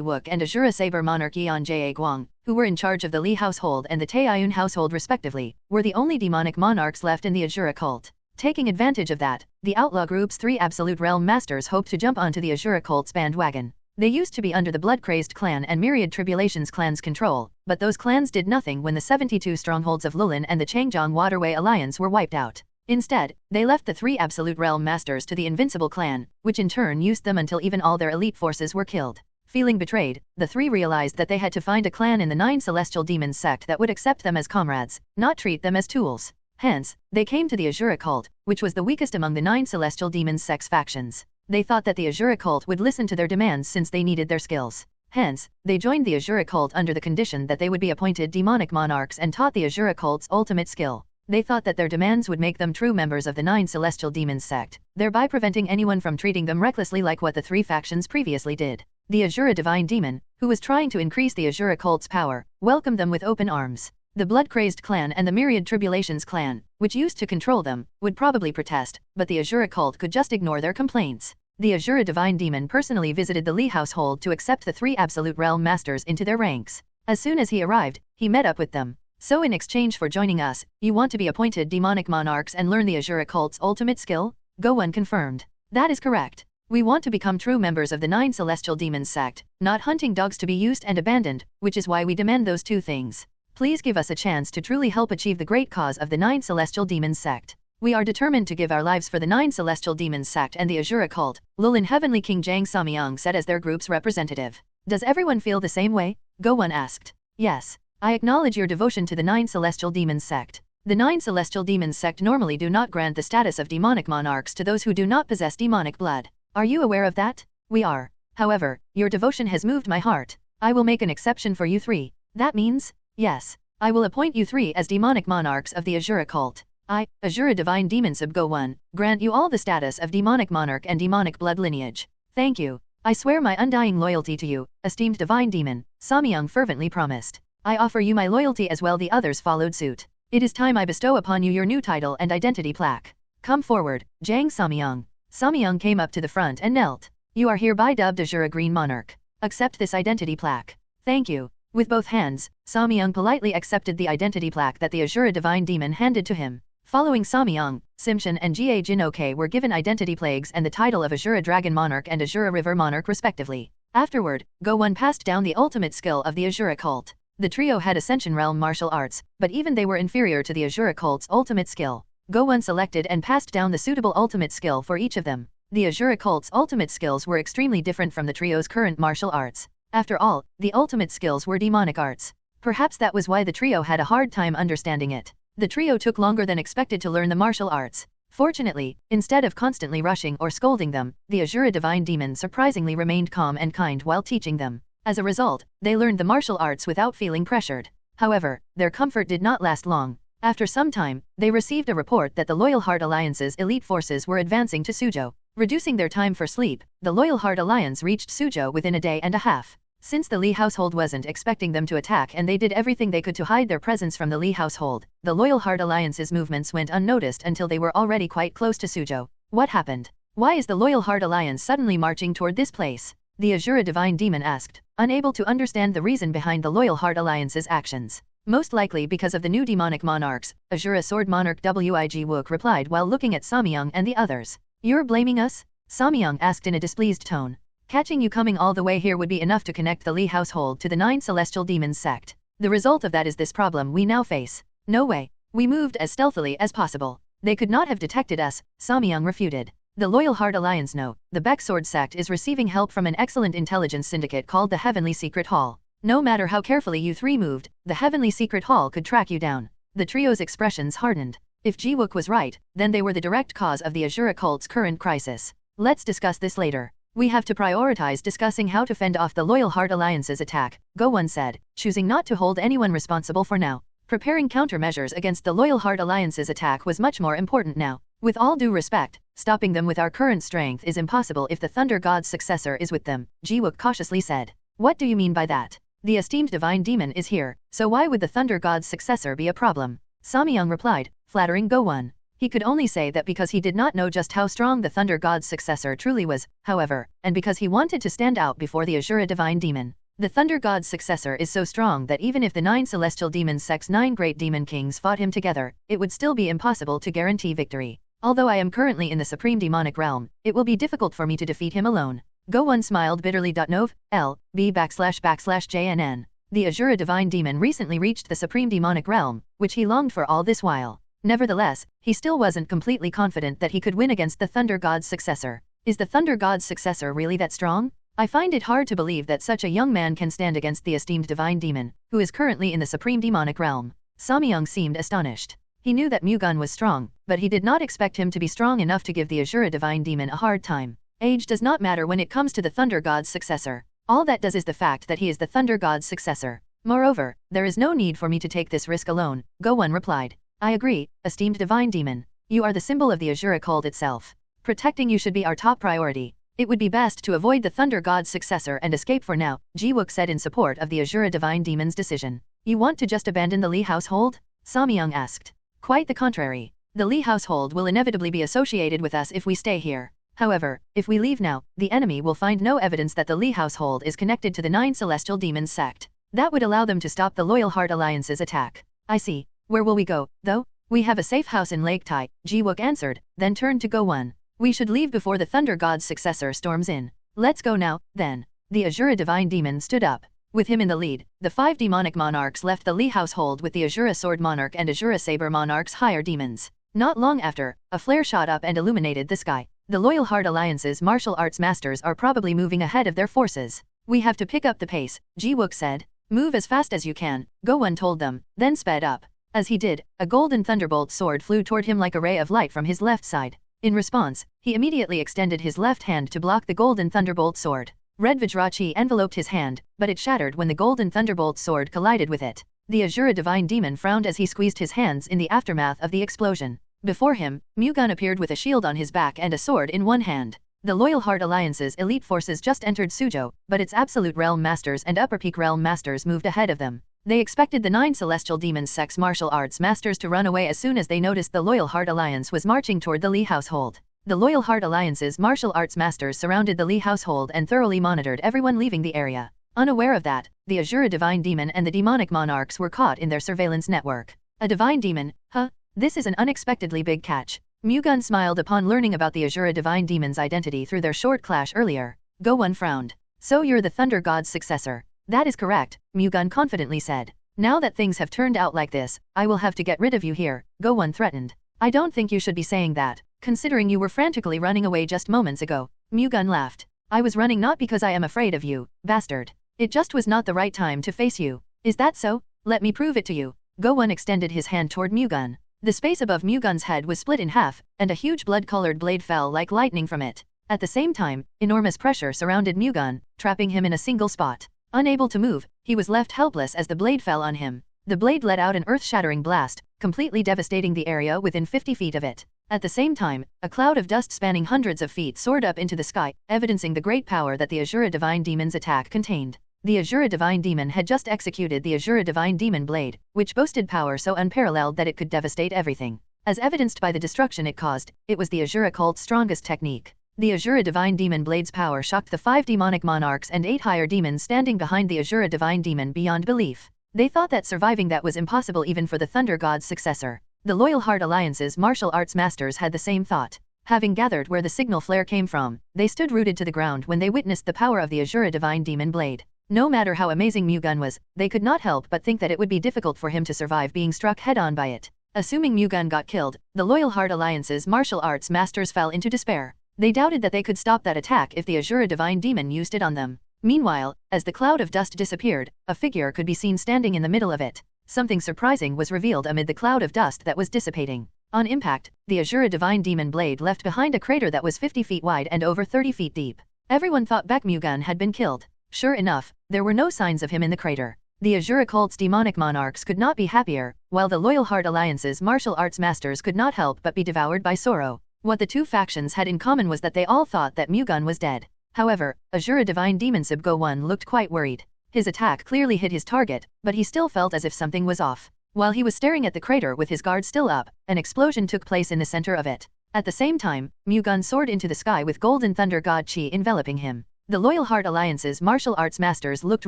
Wook and Azura Saber Monarch Yeon Jae Guang, who were in charge of the Li household and the Taeyun household respectively, were the only demonic monarchs left in the Azura cult. Taking advantage of that, the outlaw group's 3 Absolute Realm Masters hoped to jump onto the Azura cult's bandwagon. They used to be under the Blood-Crazed clan and Myriad Tribulations clan's control, but those clans did nothing when the 72 strongholds of Lulin and the Changjiang Waterway Alliance were wiped out. Instead, they left the 3 Absolute Realm Masters to the Invincible clan, which in turn used them until even all their elite forces were killed. Feeling betrayed, the 3 realized that they had to find a clan in the 9 Celestial Demons sect that would accept them as comrades, not treat them as tools. Hence, they came to the Azura cult, which was the weakest among the 9 Celestial Demons sects factions. They thought that the Azura cult would listen to their demands since they needed their skills. Hence, they joined the Azura cult under the condition that they would be appointed demonic monarchs and taught the Azura cult's ultimate skill. They thought that their demands would make them true members of the 9 Celestial Demons sect, thereby preventing anyone from treating them recklessly like what the 3 factions previously did. The Azura Divine Demon, who was trying to increase the Azura cult's power, welcomed them with open arms. The Blood-Crazed clan and the Myriad Tribulations clan, which used to control them, would probably protest, but the Azura cult could just ignore their complaints. The Azura Divine Demon personally visited the Li household to accept the 3 Absolute Realm Masters into their ranks. As soon as he arrived, he met up with them. So in exchange for joining us, you want to be appointed demonic monarchs and learn the Azura cult's ultimate skill? Go-Won confirmed. That is correct. We want to become true members of the 9 Celestial Demons sect, not hunting dogs to be used and abandoned, which is why we demand those 2 things. Please give us a chance to truly help achieve the great cause of the 9 Celestial Demons sect. We are determined to give our lives for the 9 Celestial Demons sect and the Azura cult, Lulin Heavenly King Jang Samyang said as their group's representative. Does everyone feel the same way? Go-Won asked. Yes. I acknowledge your devotion to the 9 Celestial Demons sect. The 9 Celestial Demons sect normally do not grant the status of demonic monarchs to those who do not possess demonic blood. Are you aware of that? We are. However, your devotion has moved my heart. I will make an exception for you 3. That means? Yes. I will appoint you 3 as demonic monarchs of the Azura cult. I, Azura Divine Demon Sub-Go-1, grant you all the status of demonic monarch and demonic blood lineage. Thank you. I swear my undying loyalty to you, esteemed divine demon, Samyang fervently promised. I offer you my loyalty as well. The others followed suit. It is time I bestow upon you your new title and identity plaque. Come forward, Jang Samyang. Samyang came up to the front and knelt. You are hereby dubbed Azura Green Monarch. Accept this identity plaque. Thank you. With both hands, Samyang politely accepted the identity plaque that the Azura Divine Demon handed to him. Following Samyang, Simshan and Jie Jinoke were given identity plaques and the title of Azura Dragon Monarch and Azura River Monarch respectively. Afterward, Go-Won passed down the ultimate skill of the Azura cult. The trio had Ascension Realm martial arts, but even they were inferior to the Azura cult's ultimate skill. Go-Won selected and passed down the suitable ultimate skill for each of them. The Azura cult's ultimate skills were extremely different from the trio's current martial arts. After all, the ultimate skills were demonic arts. Perhaps that was why the trio had a hard time understanding it. The trio took longer than expected to learn the martial arts. Fortunately, instead of constantly rushing or scolding them, the Azura Divine Demon surprisingly remained calm and kind while teaching them. As a result, they learned the martial arts without feeling pressured. However, their comfort did not last long. After some time, they received a report that the Loyal Heart Alliance's elite forces were advancing to Suzhou. Reducing their time for sleep, the Loyal Heart Alliance reached Suzhou within a day and a half. Since the Li household wasn't expecting them to attack and they did everything they could to hide their presence from the Li household, the Loyal Heart Alliance's movements went unnoticed until they were already quite close to Suzhou. What happened? Why is the Loyal Heart Alliance suddenly marching toward this place? The Azura Divine Demon asked, unable to understand the reason behind the Loyal Heart Alliance's actions. Most likely because of the new demonic monarchs, Azura Sword Monarch Wig Wook replied while looking at Samyang and the others. You're blaming us? Samyang asked in a displeased tone. Catching you coming all the way here would be enough to connect the Li household to the 9 celestial demons sect. The result of that is this problem we now face. No way. We moved as stealthily as possible. They could not have detected us, Samyang refuted. The Loyal Heart Alliance no, the Baek Sword sect is receiving help from an excellent intelligence syndicate called the Heavenly Secret Hall. No matter how carefully you three moved, the Heavenly Secret Hall could track you down. The trio's expressions hardened. If Ji-wook was right, then they were the direct cause of the Azura cult's current crisis. Let's discuss this later. We have to prioritize discussing how to fend off the Loyal Heart Alliance's attack, Go-Won said, choosing not to hold anyone responsible for now. Preparing countermeasures against the Loyal Heart Alliance's attack was much more important now. With all due respect, stopping them with our current strength is impossible if the Thunder God's successor is with them, Ji-wook cautiously said. What do you mean by that? The esteemed divine demon is here, so why would the Thunder God's successor be a problem? Samyang replied, flattering Go-Won. He could only say that because he did not know just how strong the Thunder God's successor truly was, however, and because he wanted to stand out before the Azura Divine Demon. The Thunder God's successor is so strong that even if the 9 celestial demon sect's 9 great demon kings fought him together, it would still be impossible to guarantee victory. Although I am currently in the supreme demonic realm, it will be difficult for me to defeat him alone. Go-Won smiled bitterly. Nov. L. B//JNN. The Azura Divine Demon recently reached the supreme demonic realm, which he longed for all this while. Nevertheless, he still wasn't completely confident that he could win against the Thunder God's successor. Is the Thunder God's successor really that strong? I find it hard to believe that such a young man can stand against the esteemed divine demon, who is currently in the supreme demonic realm. Samyang seemed astonished. He knew that Mu-Gun was strong, but he did not expect him to be strong enough to give the Azura Divine Demon a hard time. Age does not matter when it comes to the Thunder God's successor. All that does is the fact that he is the Thunder God's successor. Moreover, there is no need for me to take this risk alone, Go-Won replied. I agree, esteemed divine demon. You are the symbol of the Azura cult itself. Protecting you should be our top priority. It would be best to avoid the Thunder God's successor and escape for now, Ji-wook said in support of the Azura Divine Demon's decision. You want to just abandon the Li household? Samyang asked. Quite the contrary. The Li household will inevitably be associated with us if we stay here. However, if we leave now, the enemy will find no evidence that the Li household is connected to the 9 celestial demons sect. That would allow them to stop the Loyal Heart Alliance's attack. I see. Where will we go, though? We have a safe house in Lake Tai, Ji-wook answered, then turned to Go-Won. We should leave before the Thunder God's successor storms in. Let's go now, then. The Azura Divine Demon stood up. With him in the lead, the 5 demonic monarchs left the Li household with the Azura Sword Monarch and Azura Saber Monarch's higher demons. Not long after, a flare shot up and illuminated the sky. The Loyal Heart Alliance's martial arts masters are probably moving ahead of their forces. We have to pick up the pace, Ji-wook said. Move as fast as you can, Go-Won told them, then sped up. As he did, a golden thunderbolt sword flew toward him like a ray of light from his left side. In response, he immediately extended his left hand to block the golden thunderbolt sword. Red Vajrachi enveloped his hand, but it shattered when the golden thunderbolt sword collided with it. The Azura Divine Demon frowned as he squeezed his hands in the aftermath of the explosion. Before him, Mu-Gun appeared with a shield on his back and a sword in one hand. The Loyal Heart Alliance's elite forces just entered Suzhou, but its Absolute Realm Masters and Upper Peak Realm Masters moved ahead of them. They expected the 9 celestial demons sect's martial arts masters to run away as soon as they noticed the Loyal Heart Alliance was marching toward the Li household. The Loyal Heart Alliance's martial arts masters surrounded the Li household and thoroughly monitored everyone leaving the area. Unaware of that, the Azura Divine Demon and the demonic monarchs were caught in their surveillance network. A divine demon? Huh? This is an unexpectedly big catch. Mu-Gun smiled upon learning about the Azura Divine Demon's identity through their short clash earlier. Go-Won frowned. So you're the Thunder God's successor. That is correct, Mu-Gun confidently said. Now that things have turned out like this, I will have to get rid of you here, Go-Won threatened. I don't think you should be saying that, considering you were frantically running away just moments ago. Mu-Gun laughed. I was running not because I am afraid of you, bastard. It just was not the right time to face you. Is that so? Let me prove it to you. Go-Won extended his hand toward Mu-Gun. The space above Mu-Gun's head was split in half, and a huge blood-colored blade fell like lightning from it. At the same time, enormous pressure surrounded Mu-Gun, trapping him in a single spot. Unable to move, he was left helpless as the blade fell on him. The blade let out an earth-shattering blast, completely devastating the area within 50 feet of it. At the same time, a cloud of dust spanning hundreds of feet soared up into the sky, evidencing the great power that the Azura Divine Demon's attack contained. The Azura Divine Demon had just executed the Azura Divine Demon Blade, which boasted power so unparalleled that it could devastate everything. As evidenced by the destruction it caused, it was the Azura cult's strongest technique. The Azura Divine Demon Blade's power shocked the 5 demonic monarchs and 8 higher demons standing behind the Azura Divine Demon beyond belief. They thought that surviving that was impossible even for the Thunder God's successor. The Loyal Heart Alliance's martial arts masters had the same thought. Having gathered where the signal flare came from, they stood rooted to the ground when they witnessed the power of the Azura Divine Demon Blade. No matter how amazing Mu-Gun was, they could not help but think that it would be difficult for him to survive being struck head-on by it. Assuming Mu-Gun got killed, the Loyal Heart Alliance's martial arts masters fell into despair. They doubted that they could stop that attack if the Azura Divine Demon used it on them. Meanwhile, as the cloud of dust disappeared, a figure could be seen standing in the middle of it. Something surprising was revealed amid the cloud of dust that was dissipating. On impact, the Azura Divine Demon Blade left behind a crater that was 50 feet wide and over 30 feet deep. Everyone thought Baek Mu-Gun had been killed. Sure enough, there were no signs of him in the crater. The Azura cult's demonic monarchs could not be happier, while the Loyal Heart Alliance's martial arts masters could not help but be devoured by sorrow. What the two factions had in common was that they all thought that Mu-Gun was dead. However, Azura Divine Demon Go-Won looked quite worried. His attack clearly hit his target, but he still felt as if something was off. While he was staring at the crater with his guard still up, an explosion took place in the center of it. At the same time, Mu-Gun soared into the sky with Golden Thunder God Chi enveloping him. The Loyal Heart Alliance's martial arts masters looked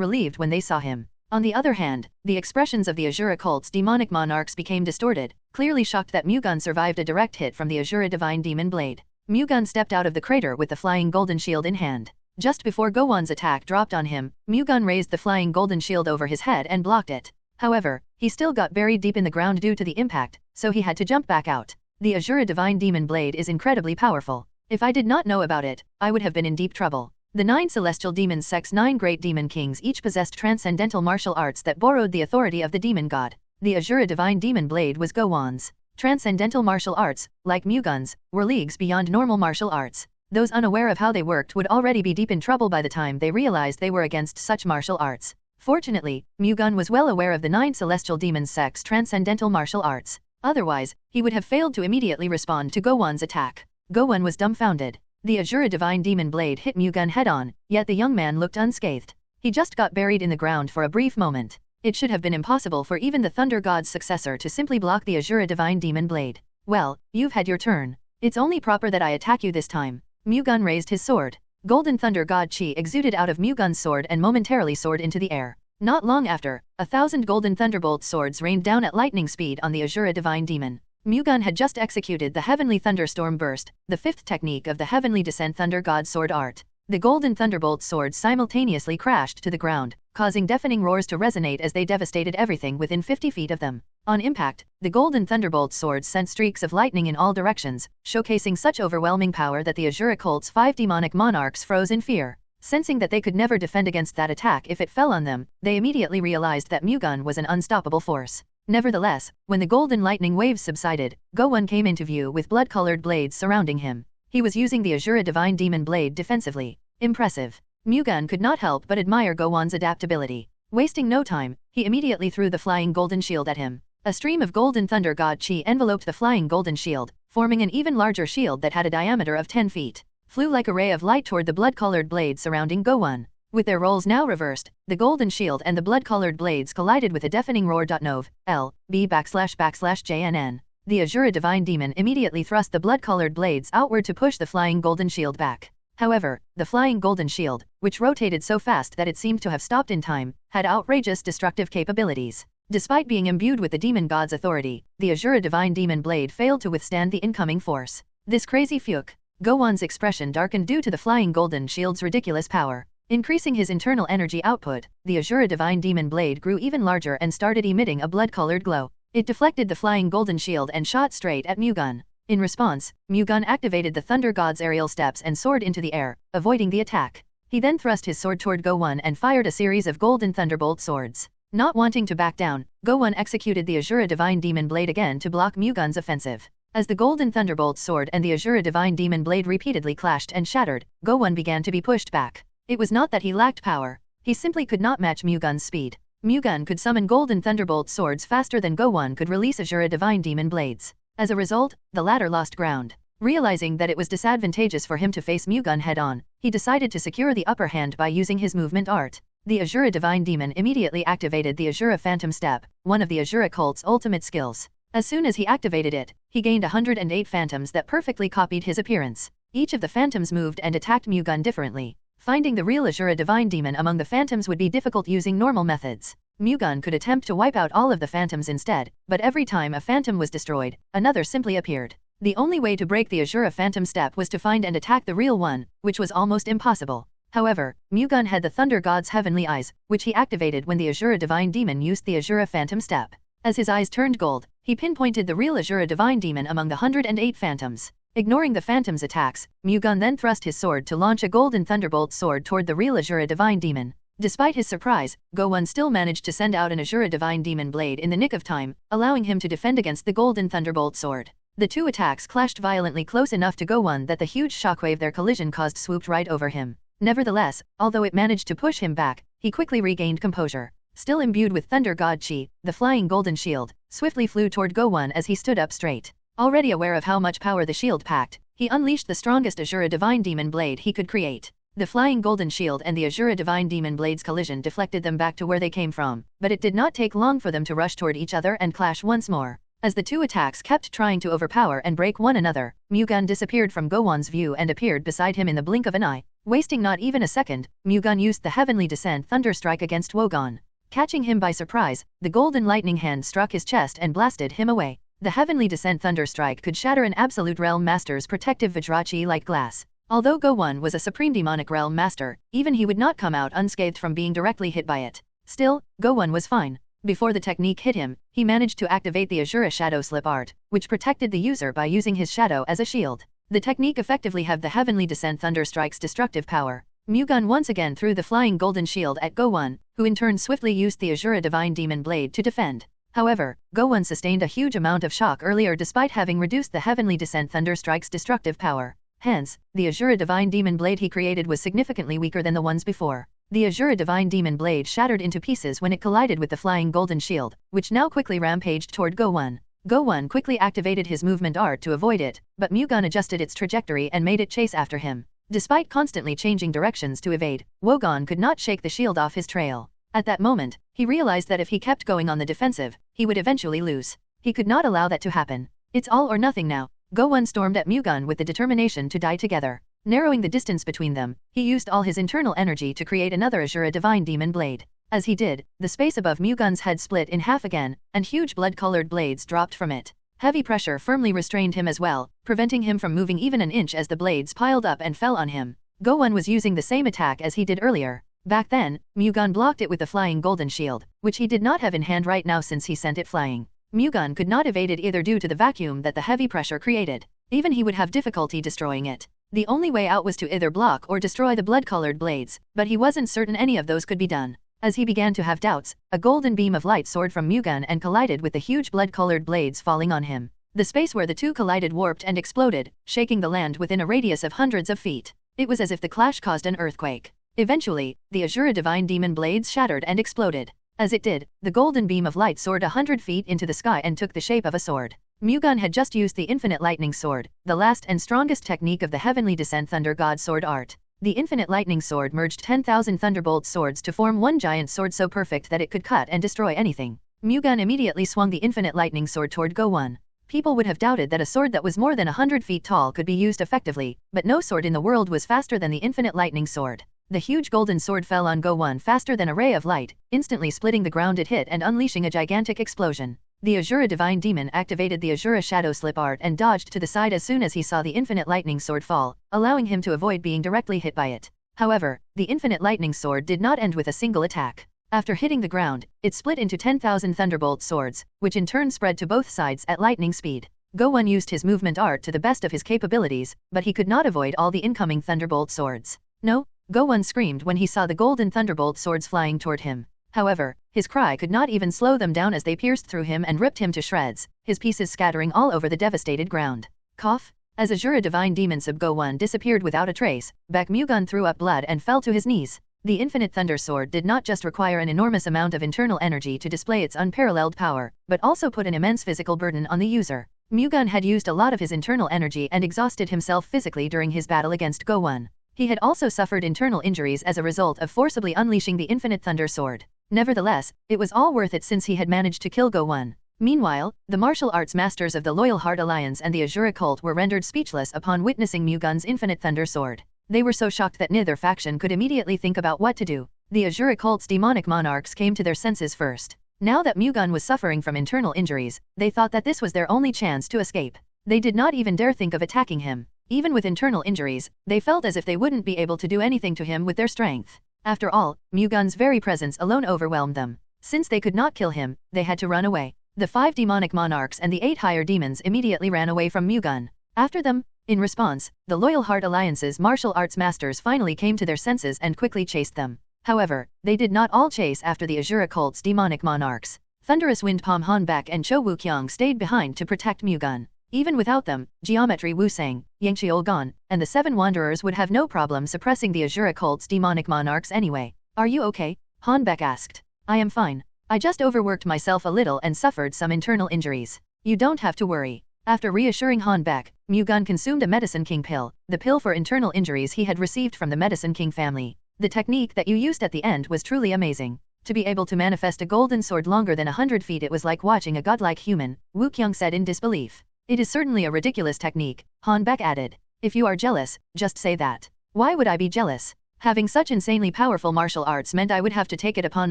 relieved when they saw him. On the other hand, the expressions of the Azura cult's demonic monarchs became distorted, clearly shocked that Mu-Gun survived a direct hit from the Azura Divine Demon Blade. Mu-Gun stepped out of the crater with the flying golden shield in hand. Just before Go-Won's attack dropped on him, Mu-Gun raised the flying golden shield over his head and blocked it. However, he still got buried deep in the ground due to the impact, so he had to jump back out. The Azura Divine Demon Blade is incredibly powerful. If I did not know about it, I would have been in deep trouble. The 9 celestial demons sect's 9 great demon kings each possessed transcendental martial arts that borrowed the authority of the demon god. The Azura Divine Demon Blade was Go-Won's. Transcendental martial arts, like Mu-Gun's, were leagues beyond normal martial arts. Those unaware of how they worked would already be deep in trouble by the time they realized they were against such martial arts. Fortunately, Mu-Gun was well aware of the 9 celestial demons sect's transcendental martial arts. Otherwise, he would have failed to immediately respond to Go-Won's attack. Go-Won was dumbfounded. The Azura Divine Demon Blade hit Mu-Gun head-on, yet the young man looked unscathed. He just got buried in the ground for a brief moment. It should have been impossible for even the Thunder God's successor to simply block the Azura Divine Demon Blade. Well, you've had your turn. It's only proper that I attack you this time. Mu-Gun raised his sword. Golden Thunder God Chi exuded out of Mu-Gun's sword and momentarily soared into the air. Not long after, 1,000 Golden Thunderbolt swords rained down at lightning speed on the Azura Divine Demon. Mu-Gun had just executed the Heavenly Thunderstorm Burst, the 5th technique of the Heavenly Descent Thunder God Sword art. The Golden Thunderbolt swords simultaneously crashed to the ground, causing deafening roars to resonate as they devastated everything within 50 feet of them. On impact, the Golden Thunderbolt swords sent streaks of lightning in all directions, showcasing such overwhelming power that the Azura cult's 5 demonic monarchs froze in fear. Sensing that they could never defend against that attack if it fell on them, they immediately realized that Mu-Gun was an unstoppable force. Nevertheless, when the golden lightning waves subsided, Go-Won came into view with blood-colored blades surrounding him. He was using the Azura Divine Demon Blade defensively. Impressive. Mu-Gun could not help but admire Go-Won's adaptability. Wasting no time, he immediately threw the flying golden shield at him. A stream of Golden Thunder God Chi enveloped the flying golden shield, forming an even larger shield that had a diameter of 10 feet. Flew like a ray of light toward the blood-colored blades surrounding Go-Won. With their roles now reversed, the golden shield and the blood-colored blades collided with a deafening roar. Nov. L. B //JNN. The Azura Divine Demon immediately thrust the blood-colored blades outward to push the flying golden shield back. However, the flying golden shield, which rotated so fast that it seemed to have stopped in time, had outrageous destructive capabilities. Despite being imbued with the demon god's authority, the Azura Divine Demon Blade failed to withstand the incoming force. This crazy fuck. Go-Won's expression darkened due to the flying golden shield's ridiculous power. Increasing his internal energy output, the Azura Divine Demon Blade grew even larger and started emitting a blood-colored glow. It deflected the flying golden shield and shot straight at Mu-Gun. In response, Mu-Gun activated the Thunder God's aerial steps and soared into the air, avoiding the attack. He then thrust his sword toward Go-1 and fired a series of golden thunderbolt swords. Not wanting to back down, Go-1 executed the Azura Divine Demon Blade again to block Mu-Gun's offensive. As the golden thunderbolt sword and the Azura Divine Demon Blade repeatedly clashed and shattered, Go-1 began to be pushed back. It was not that he lacked power. He simply could not match Mu-Gun's speed. Mu-Gun could summon golden thunderbolt swords faster than Go-1 could release Azura Divine Demon Blades. As a result, the latter lost ground. Realizing that it was disadvantageous for him to face Mu-Gun head-on, he decided to secure the upper hand by using his movement art. The Azura Divine Demon immediately activated the Azura Phantom Step, one of the Azura cult's ultimate skills. As soon as he activated it, he gained 108 phantoms that perfectly copied his appearance. Each of the phantoms moved and attacked Mu-Gun differently. Finding the real Azura Divine Demon among the phantoms would be difficult using normal methods. Mu-Gun could attempt to wipe out all of the phantoms instead, but every time a phantom was destroyed, another simply appeared. The only way to break the Azura Phantom Step was to find and attack the real one, which was almost impossible. However, Mu-Gun had the Thunder God's heavenly eyes, which he activated when the Azura Divine Demon used the Azura Phantom Step. As his eyes turned gold, he pinpointed the real Azura Divine Demon among the 108 phantoms. Ignoring the phantom's attacks, Mu-Gun then thrust his sword to launch a golden thunderbolt sword toward the real Azura Divine Demon. Despite his surprise, Go-1 still managed to send out an Azura Divine Demon Blade in the nick of time, allowing him to defend against the golden thunderbolt sword. The two attacks clashed violently close enough to Go-1 that the huge shockwave their collision caused swooped right over him. Nevertheless, although it managed to push him back, he quickly regained composure. Still imbued with Thunder God Chi, the flying golden shield swiftly flew toward Go-1 as he stood up straight. Already aware of how much power the shield packed, he unleashed the strongest Azura Divine Demon Blade he could create. The flying golden shield and the Azura Divine Demon Blade's collision deflected them back to where they came from, but it did not take long for them to rush toward each other and clash once more. As the two attacks kept trying to overpower and break one another, Mu-Gun disappeared from Go-1's view and appeared beside him in the blink of an eye. Wasting not even a second, Mu-Gun used the Heavenly Descent Thunder Strike against Wo-Gon. Catching him by surprise, the golden lightning hand struck his chest and blasted him away. The Heavenly Descent Thunder Strike could shatter an Absolute Realm Master's protective Vajrachi like glass. Although Go-1 was a Supreme Demonic Realm Master, even he would not come out unscathed from being directly hit by it. Still, Go-1 was fine. Before the technique hit him, he managed to activate the Azura Shadow Slip art, which protected the user by using his shadow as a shield. The technique effectively halved the Heavenly Descent Thunder Strike's destructive power. Mu-Gun once again threw the flying golden shield at Go-1, who in turn swiftly used the Azura Divine Demon Blade to defend. However, Go-1 sustained a huge amount of shock earlier despite having reduced the Heavenly Descent Thunder Strike's destructive power. Hence, the Azura Divine Demon Blade he created was significantly weaker than the ones before. The Azura Divine Demon Blade shattered into pieces when it collided with the flying golden shield, which now quickly rampaged toward Go-1. Go-1 quickly activated his movement art to avoid it, but Mu-Gun adjusted its trajectory and made it chase after him. Despite constantly changing directions to evade, Wo-Gon could not shake the shield off his trail. At that moment, he realized that if he kept going on the defensive, he would eventually lose. He could not allow that to happen. It's all or nothing now. Go-1 stormed at Mu-Gun with the determination to die together. Narrowing the distance between them, he used all his internal energy to create another Azura Divine Demon Blade. As he did, the space above Mu-Gun's head split in half again, and huge blood-colored blades dropped from it. Heavy pressure firmly restrained him as well, preventing him from moving even an inch as the blades piled up and fell on him. Go-1 was using the same attack as he did earlier. Back then, Mu-Gun blocked it with the flying golden shield, which he did not have in hand right now since he sent it flying. Mu-Gun could not evade it either due to the vacuum that the heavy pressure created. Even he would have difficulty destroying it. The only way out was to either block or destroy the blood-colored blades, but he wasn't certain any of those could be done. As he began to have doubts, a golden beam of light soared from Mu-Gun and collided with the huge blood-colored blades falling on him. The space where the two collided warped and exploded, shaking the land within a radius of hundreds of feet. It was as if the clash caused an earthquake. Eventually, the Azura Divine Demon Blades shattered and exploded. As it did, the golden beam of light soared 100 feet into the sky and took the shape of a sword. Mu-Gun had just used the Infinite Lightning Sword, the last and strongest technique of the Heavenly Descent Thunder God Sword art. The Infinite Lightning Sword merged 10,000 Thunderbolt swords to form one giant sword so perfect that it could cut and destroy anything. Mu-Gun immediately swung the Infinite Lightning Sword toward Go-1. People would have doubted that a sword that was more than 100 feet tall could be used effectively, but no sword in the world was faster than the Infinite Lightning Sword. The huge golden sword fell on Go-1 faster than a ray of light, instantly splitting the ground it hit and unleashing a gigantic explosion. The Azura Divine Demon activated the Azura Shadow Slip art and dodged to the side as soon as he saw the Infinite Lightning Sword fall, allowing him to avoid being directly hit by it. However, the Infinite Lightning Sword did not end with a single attack. After hitting the ground, it split into 10,000 thunderbolt swords, which in turn spread to both sides at lightning speed. Go-Won used his movement art to the best of his capabilities, but he could not avoid all the incoming thunderbolt swords. No, Go-Won screamed when he saw the golden thunderbolt swords flying toward him. However, his cry could not even slow them down as they pierced through him and ripped him to shreds, his pieces scattering all over the devastated ground. Cough. As Azura Divine Demon Sub Go-Won disappeared without a trace, Baek Mu-Gun threw up blood and fell to his knees. The Infinite Thunder Sword did not just require an enormous amount of internal energy to display its unparalleled power, but also put an immense physical burden on the user. Mu-Gun had used a lot of his internal energy and exhausted himself physically during his battle against Go-Won. He had also suffered internal injuries as a result of forcibly unleashing the Infinite Thunder Sword. Nevertheless, it was all worth it since he had managed to kill Go-Won. Meanwhile, the martial arts masters of the Loyal Heart Alliance and the Azura cult were rendered speechless upon witnessing Mu-Gun's Infinite Thunder Sword. They were so shocked that neither faction could immediately think about what to do. The Azura cult's demonic monarchs came to their senses first. Now that Mu-Gun was suffering from internal injuries, they thought that this was their only chance to escape. They did not even dare think of attacking him. Even with internal injuries, they felt as if they wouldn't be able to do anything to him with their strength. After all, Mu-Gun's very presence alone overwhelmed them. Since they could not kill him, they had to run away. The 5 demonic monarchs and the 8 higher demons immediately ran away from Mu-Gun. After them, in response, the Loyal Heart Alliance's martial arts masters finally came to their senses and quickly chased them. However, they did not all chase after the Azura cult's demonic monarchs. Thunderous Wind Palm Han-Baek and Cho Woo-Kyung stayed behind to protect Mu-Gun. Even without them, Geometry Wu-Sang, Yang Cheol-gon, and the 7 Wanderers would have no problem suppressing the Azura cult's demonic monarchs anyway. Are you okay? Han-Baek asked. I am fine. I just overworked myself a little and suffered some internal injuries. You don't have to worry. After reassuring Han-Baek, Mu-Gun consumed a Medicine King pill, the pill for internal injuries he had received from the Medicine King family. The technique that you used at the end was truly amazing. To be able to manifest a golden sword longer than 100 feet, it was like watching a godlike human, Woo-Kyung said in disbelief. It is certainly a ridiculous technique, Han-Baek added. If you are jealous, just say that. Why would I be jealous? Having such insanely powerful martial arts meant I would have to take it upon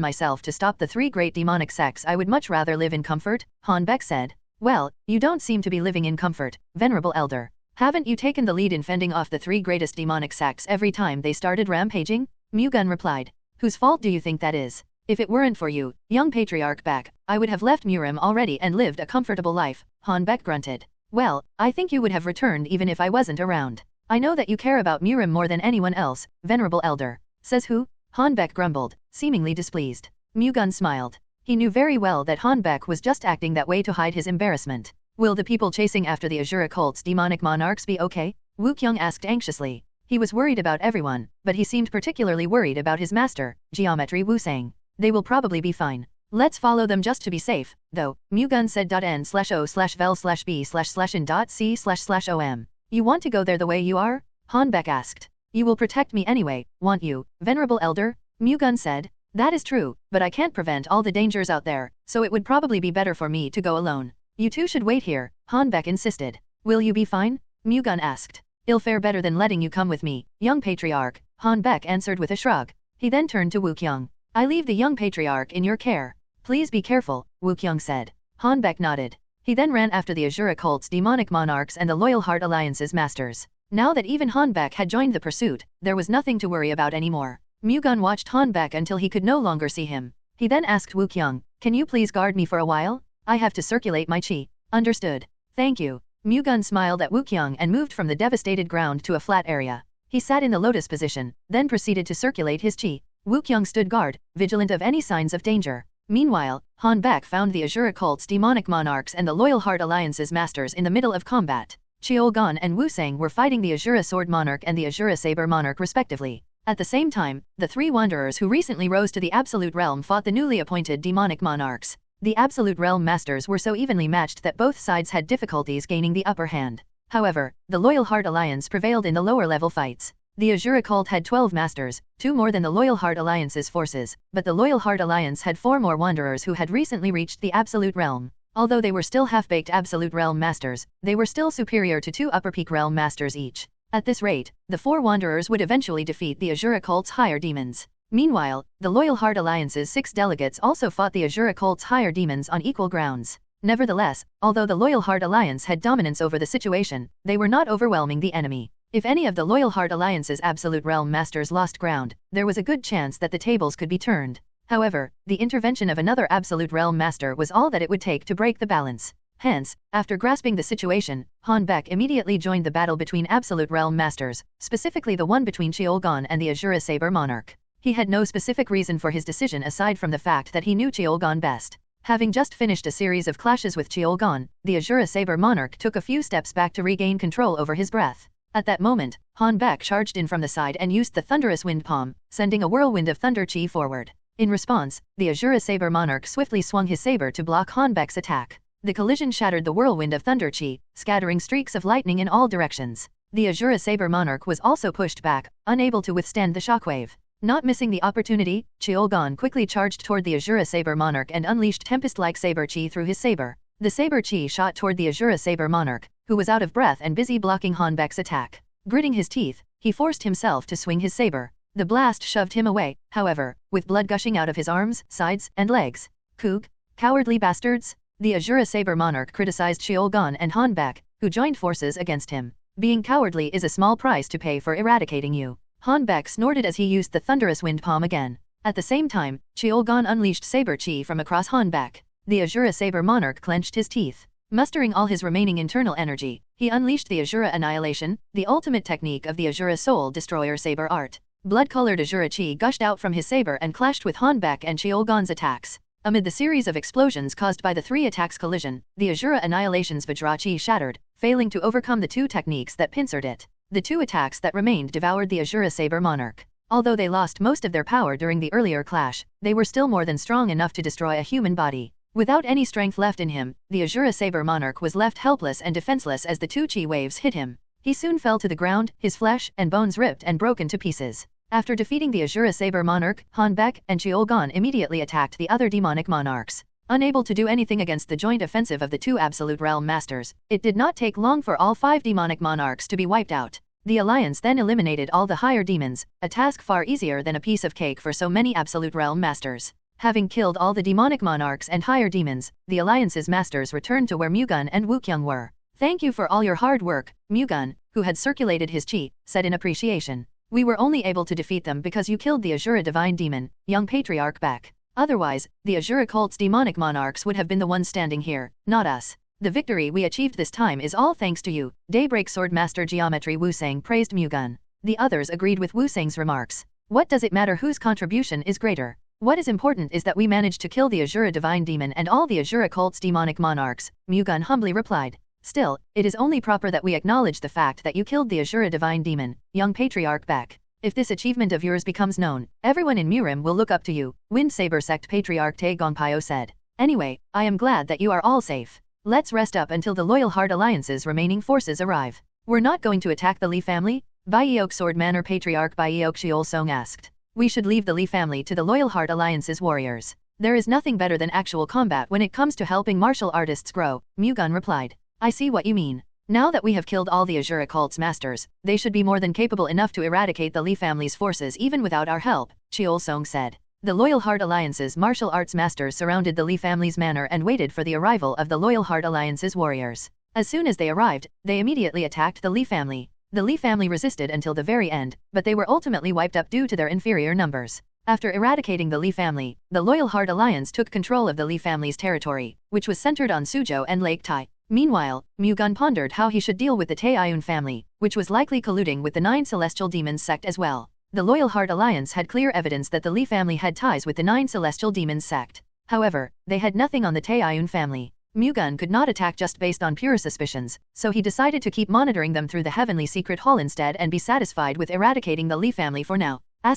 myself to stop the 3 great demonic sects. I would much rather live in comfort, Han-Baek said. Well, you don't seem to be living in comfort, Venerable Elder. Haven't you taken the lead in fending off the 3 greatest demonic sects every time they started rampaging? Mu-Gun replied. Whose fault do you think that is? If it weren't for you, young Patriarch Baek, I would have left Murim already and lived a comfortable life, Han-Baek grunted. Well, I think you would have returned even if I wasn't around. I know that you care about Murim more than anyone else, Venerable Elder. Says who? Han-Baek grumbled, seemingly displeased. Mu-Gun smiled. He knew very well that Han-Baek was just acting that way to hide his embarrassment. Will the people chasing after the Azura cult's demonic monarchs be okay? Woo-Kyung asked anxiously. He was worried about everyone, but he seemed particularly worried about his master, Geometry Wu-Sang. They will probably be fine. Let's follow them just to be safe, though, Mu-Gun said. N/O/vel/B/in.C//OM. You want to go there the way you are? Han-Baek asked. You will protect me anyway, won't you, Venerable Elder? Mu-Gun said. That is true, but I can't prevent all the dangers out there, so it would probably be better for me to go alone. You two should wait here, Han-Baek insisted. Will you be fine? Mu-Gun asked. I'll fare better than letting you come with me, young Patriarch, Han-Baek answered with a shrug. He then turned to Woo-Kyung. I leave the young Patriarch in your care. Please be careful, Woo-Kyung said. Han-Baek nodded. He then ran after the Azura cult's demonic monarchs and the Loyal Heart Alliance's masters. Now that even Han-Baek had joined the pursuit, there was nothing to worry about anymore. Mu-Gun watched Han-Baek until he could no longer see him. He then asked Woo-Kyung, can you please guard me for a while? I have to circulate my chi. Understood. Thank you. Mu-Gun smiled at Woo-Kyung and moved from the devastated ground to a flat area. He sat in the lotus position, then proceeded to circulate his chi. Woo-Kyung stood guard, vigilant of any signs of danger. Meanwhile, Han-Baek found the Azura cult's demonic monarchs and the Loyal Heart Alliance's masters in the middle of combat. Cheol-gon and Wu-Sang were fighting the Azura Sword Monarch and the Azura Saber Monarch respectively. At the same time, the 3 wanderers who recently rose to the Absolute Realm fought the newly appointed demonic monarchs. The Absolute Realm masters were so evenly matched that both sides had difficulties gaining the upper hand. However, the Loyal Heart Alliance prevailed in the lower level fights. The Azura cult had 12 masters, 2 more than the Loyal Heart Alliance's forces, but the Loyal Heart Alliance had 4 more wanderers who had recently reached the Absolute Realm. Although they were still half-baked Absolute Realm masters, they were still superior to 2 Upper Peak Realm masters each. At this rate, the 4 wanderers would eventually defeat the Azura cult's higher demons. Meanwhile, the Loyal Heart Alliance's 6 delegates also fought the Azura cult's higher demons on equal grounds. Nevertheless, although the Loyal Heart Alliance had dominance over the situation, they were not overwhelming the enemy. If any of the Loyal Heart Alliance's Absolute Realm masters lost ground, there was a good chance that the tables could be turned. However, the intervention of another Absolute Realm Master was all that it would take to break the balance. Hence, after grasping the situation, Han Baek immediately joined the battle between Absolute Realm Masters, specifically the one between Cheolgon and the Azura Saber Monarch. He had no specific reason for his decision aside from the fact that he knew Cheolgon best. Having just finished a series of clashes with Cheolgon, the Azura Saber Monarch took a few steps back to regain control over his breath. At that moment, Han Baek charged in from the side and used the thunderous wind palm, sending a whirlwind of thunder chi forward. In response, the Azura Saber Monarch swiftly swung his saber to block Han Baek's attack. The collision shattered the whirlwind of thunder chi, scattering streaks of lightning in all directions. The Azura Saber Monarch was also pushed back, unable to withstand the shockwave. Not missing the opportunity, Cheolgon quickly charged toward the Azura Saber Monarch and unleashed tempest-like saber chi through his saber. The saber chi shot toward the Azura Saber Monarch, who was out of breath and busy blocking Han Baek's attack. Gritting his teeth, he forced himself to swing his saber. The blast shoved him away, however, with blood gushing out of his arms, sides, and legs. Koog, cowardly bastards! The Azura Saber Monarch criticized Cheolgon and Han Baek, who joined forces against him. Being cowardly is a small price to pay for eradicating you. Han Baek snorted as he used the thunderous wind palm again. At the same time, Cheolgon unleashed saber chi from across Han Baek. The Azura Saber Monarch clenched his teeth. Mustering all his remaining internal energy, he unleashed the Azura Annihilation, the ultimate technique of the Azura Soul Destroyer saber art. Blood-colored Azura chi gushed out from his saber and clashed with Han Baek and Cheolgon's attacks. Amid the series of explosions caused by the three attacks' collision, the Azura Annihilation's Vajra chi shattered, failing to overcome the two techniques that pincered it. The two attacks that remained devoured the Azura Saber Monarch. Although they lost most of their power during the earlier clash, they were still more than strong enough to destroy a human body. Without any strength left in him, the Azura Saber Monarch was left helpless and defenseless as the two chi waves hit him. He soon fell to the ground, his flesh and bones ripped and broken to pieces. After defeating the Azura Saber Monarch, Han Baek and Cheolgon immediately attacked the other demonic monarchs. Unable to do anything against the joint offensive of the two Absolute Realm Masters, it did not take long for all 5 demonic monarchs to be wiped out. The Alliance then eliminated all the higher demons, a task far easier than a piece of cake for so many Absolute Realm Masters. Having killed all the demonic monarchs and higher demons, the Alliance's masters returned to where Mu-Gun and Wookyung were. "Thank you for all your hard work," Mu-Gun, who had circulated his chi, said in appreciation. "We were only able to defeat them because you killed the Azura Divine Demon, young Patriarch Baek. Otherwise, the Azura cult's demonic monarchs would have been the ones standing here, not us. The victory we achieved this time is all thanks to you." Daybreak Sword Master Geometry Wusang praised Mu-Gun. The others agreed with Wusang's remarks. "What does it matter whose contribution is greater? What is important is that we managed to kill the Azura Divine Demon and all the Azura cult's demonic monarchs," Mu-Gun humbly replied. "Still, it is only proper that we acknowledge the fact that you killed the Azura Divine Demon, young Patriarch Baek. If this achievement of yours becomes known, everyone in Murim will look up to you," Wind Saber Sect Patriarch Tae Gongpyo said. "Anyway, I am glad that you are all safe. Let's rest up until the Loyal Heart Alliance's remaining forces arrive." "We're not going to attack the Lee family?" Baeok Sword Manor Patriarch Baeok Sheol Song asked. "We should leave the Lee family to the Loyal Heart Alliance's warriors. There is nothing better than actual combat when it comes to helping martial artists grow," Mu-Gun replied. "I see what you mean. Now that we have killed all the Azura cult's masters, they should be more than capable enough to eradicate the Lee family's forces even without our help," Sheol Song said. The Loyal Heart Alliance's martial arts masters surrounded the Lee family's manor and waited for the arrival of the Loyal Heart Alliance's warriors. As soon as they arrived, they immediately attacked the Lee family. The Lee family resisted until the very end, but they were ultimately wiped up due to their inferior numbers. After eradicating the Lee family, the Loyal Heart Alliance took control of the Lee family's territory, which was centered on Suzhou and Lake Tai. Meanwhile, Mu-Gun pondered how he should deal with the Taeyun family, which was likely colluding with the 9 Celestial Demons sect as well. The Loyal Heart Alliance had clear evidence that the Lee family had ties with the 9 Celestial Demons sect. However, they had nothing on the Taeyun family. Mu-Gun could not attack just based on pure suspicions, so he decided to keep monitoring them through the Heavenly Secret Hall instead and be satisfied with eradicating the Lee family for now. ******.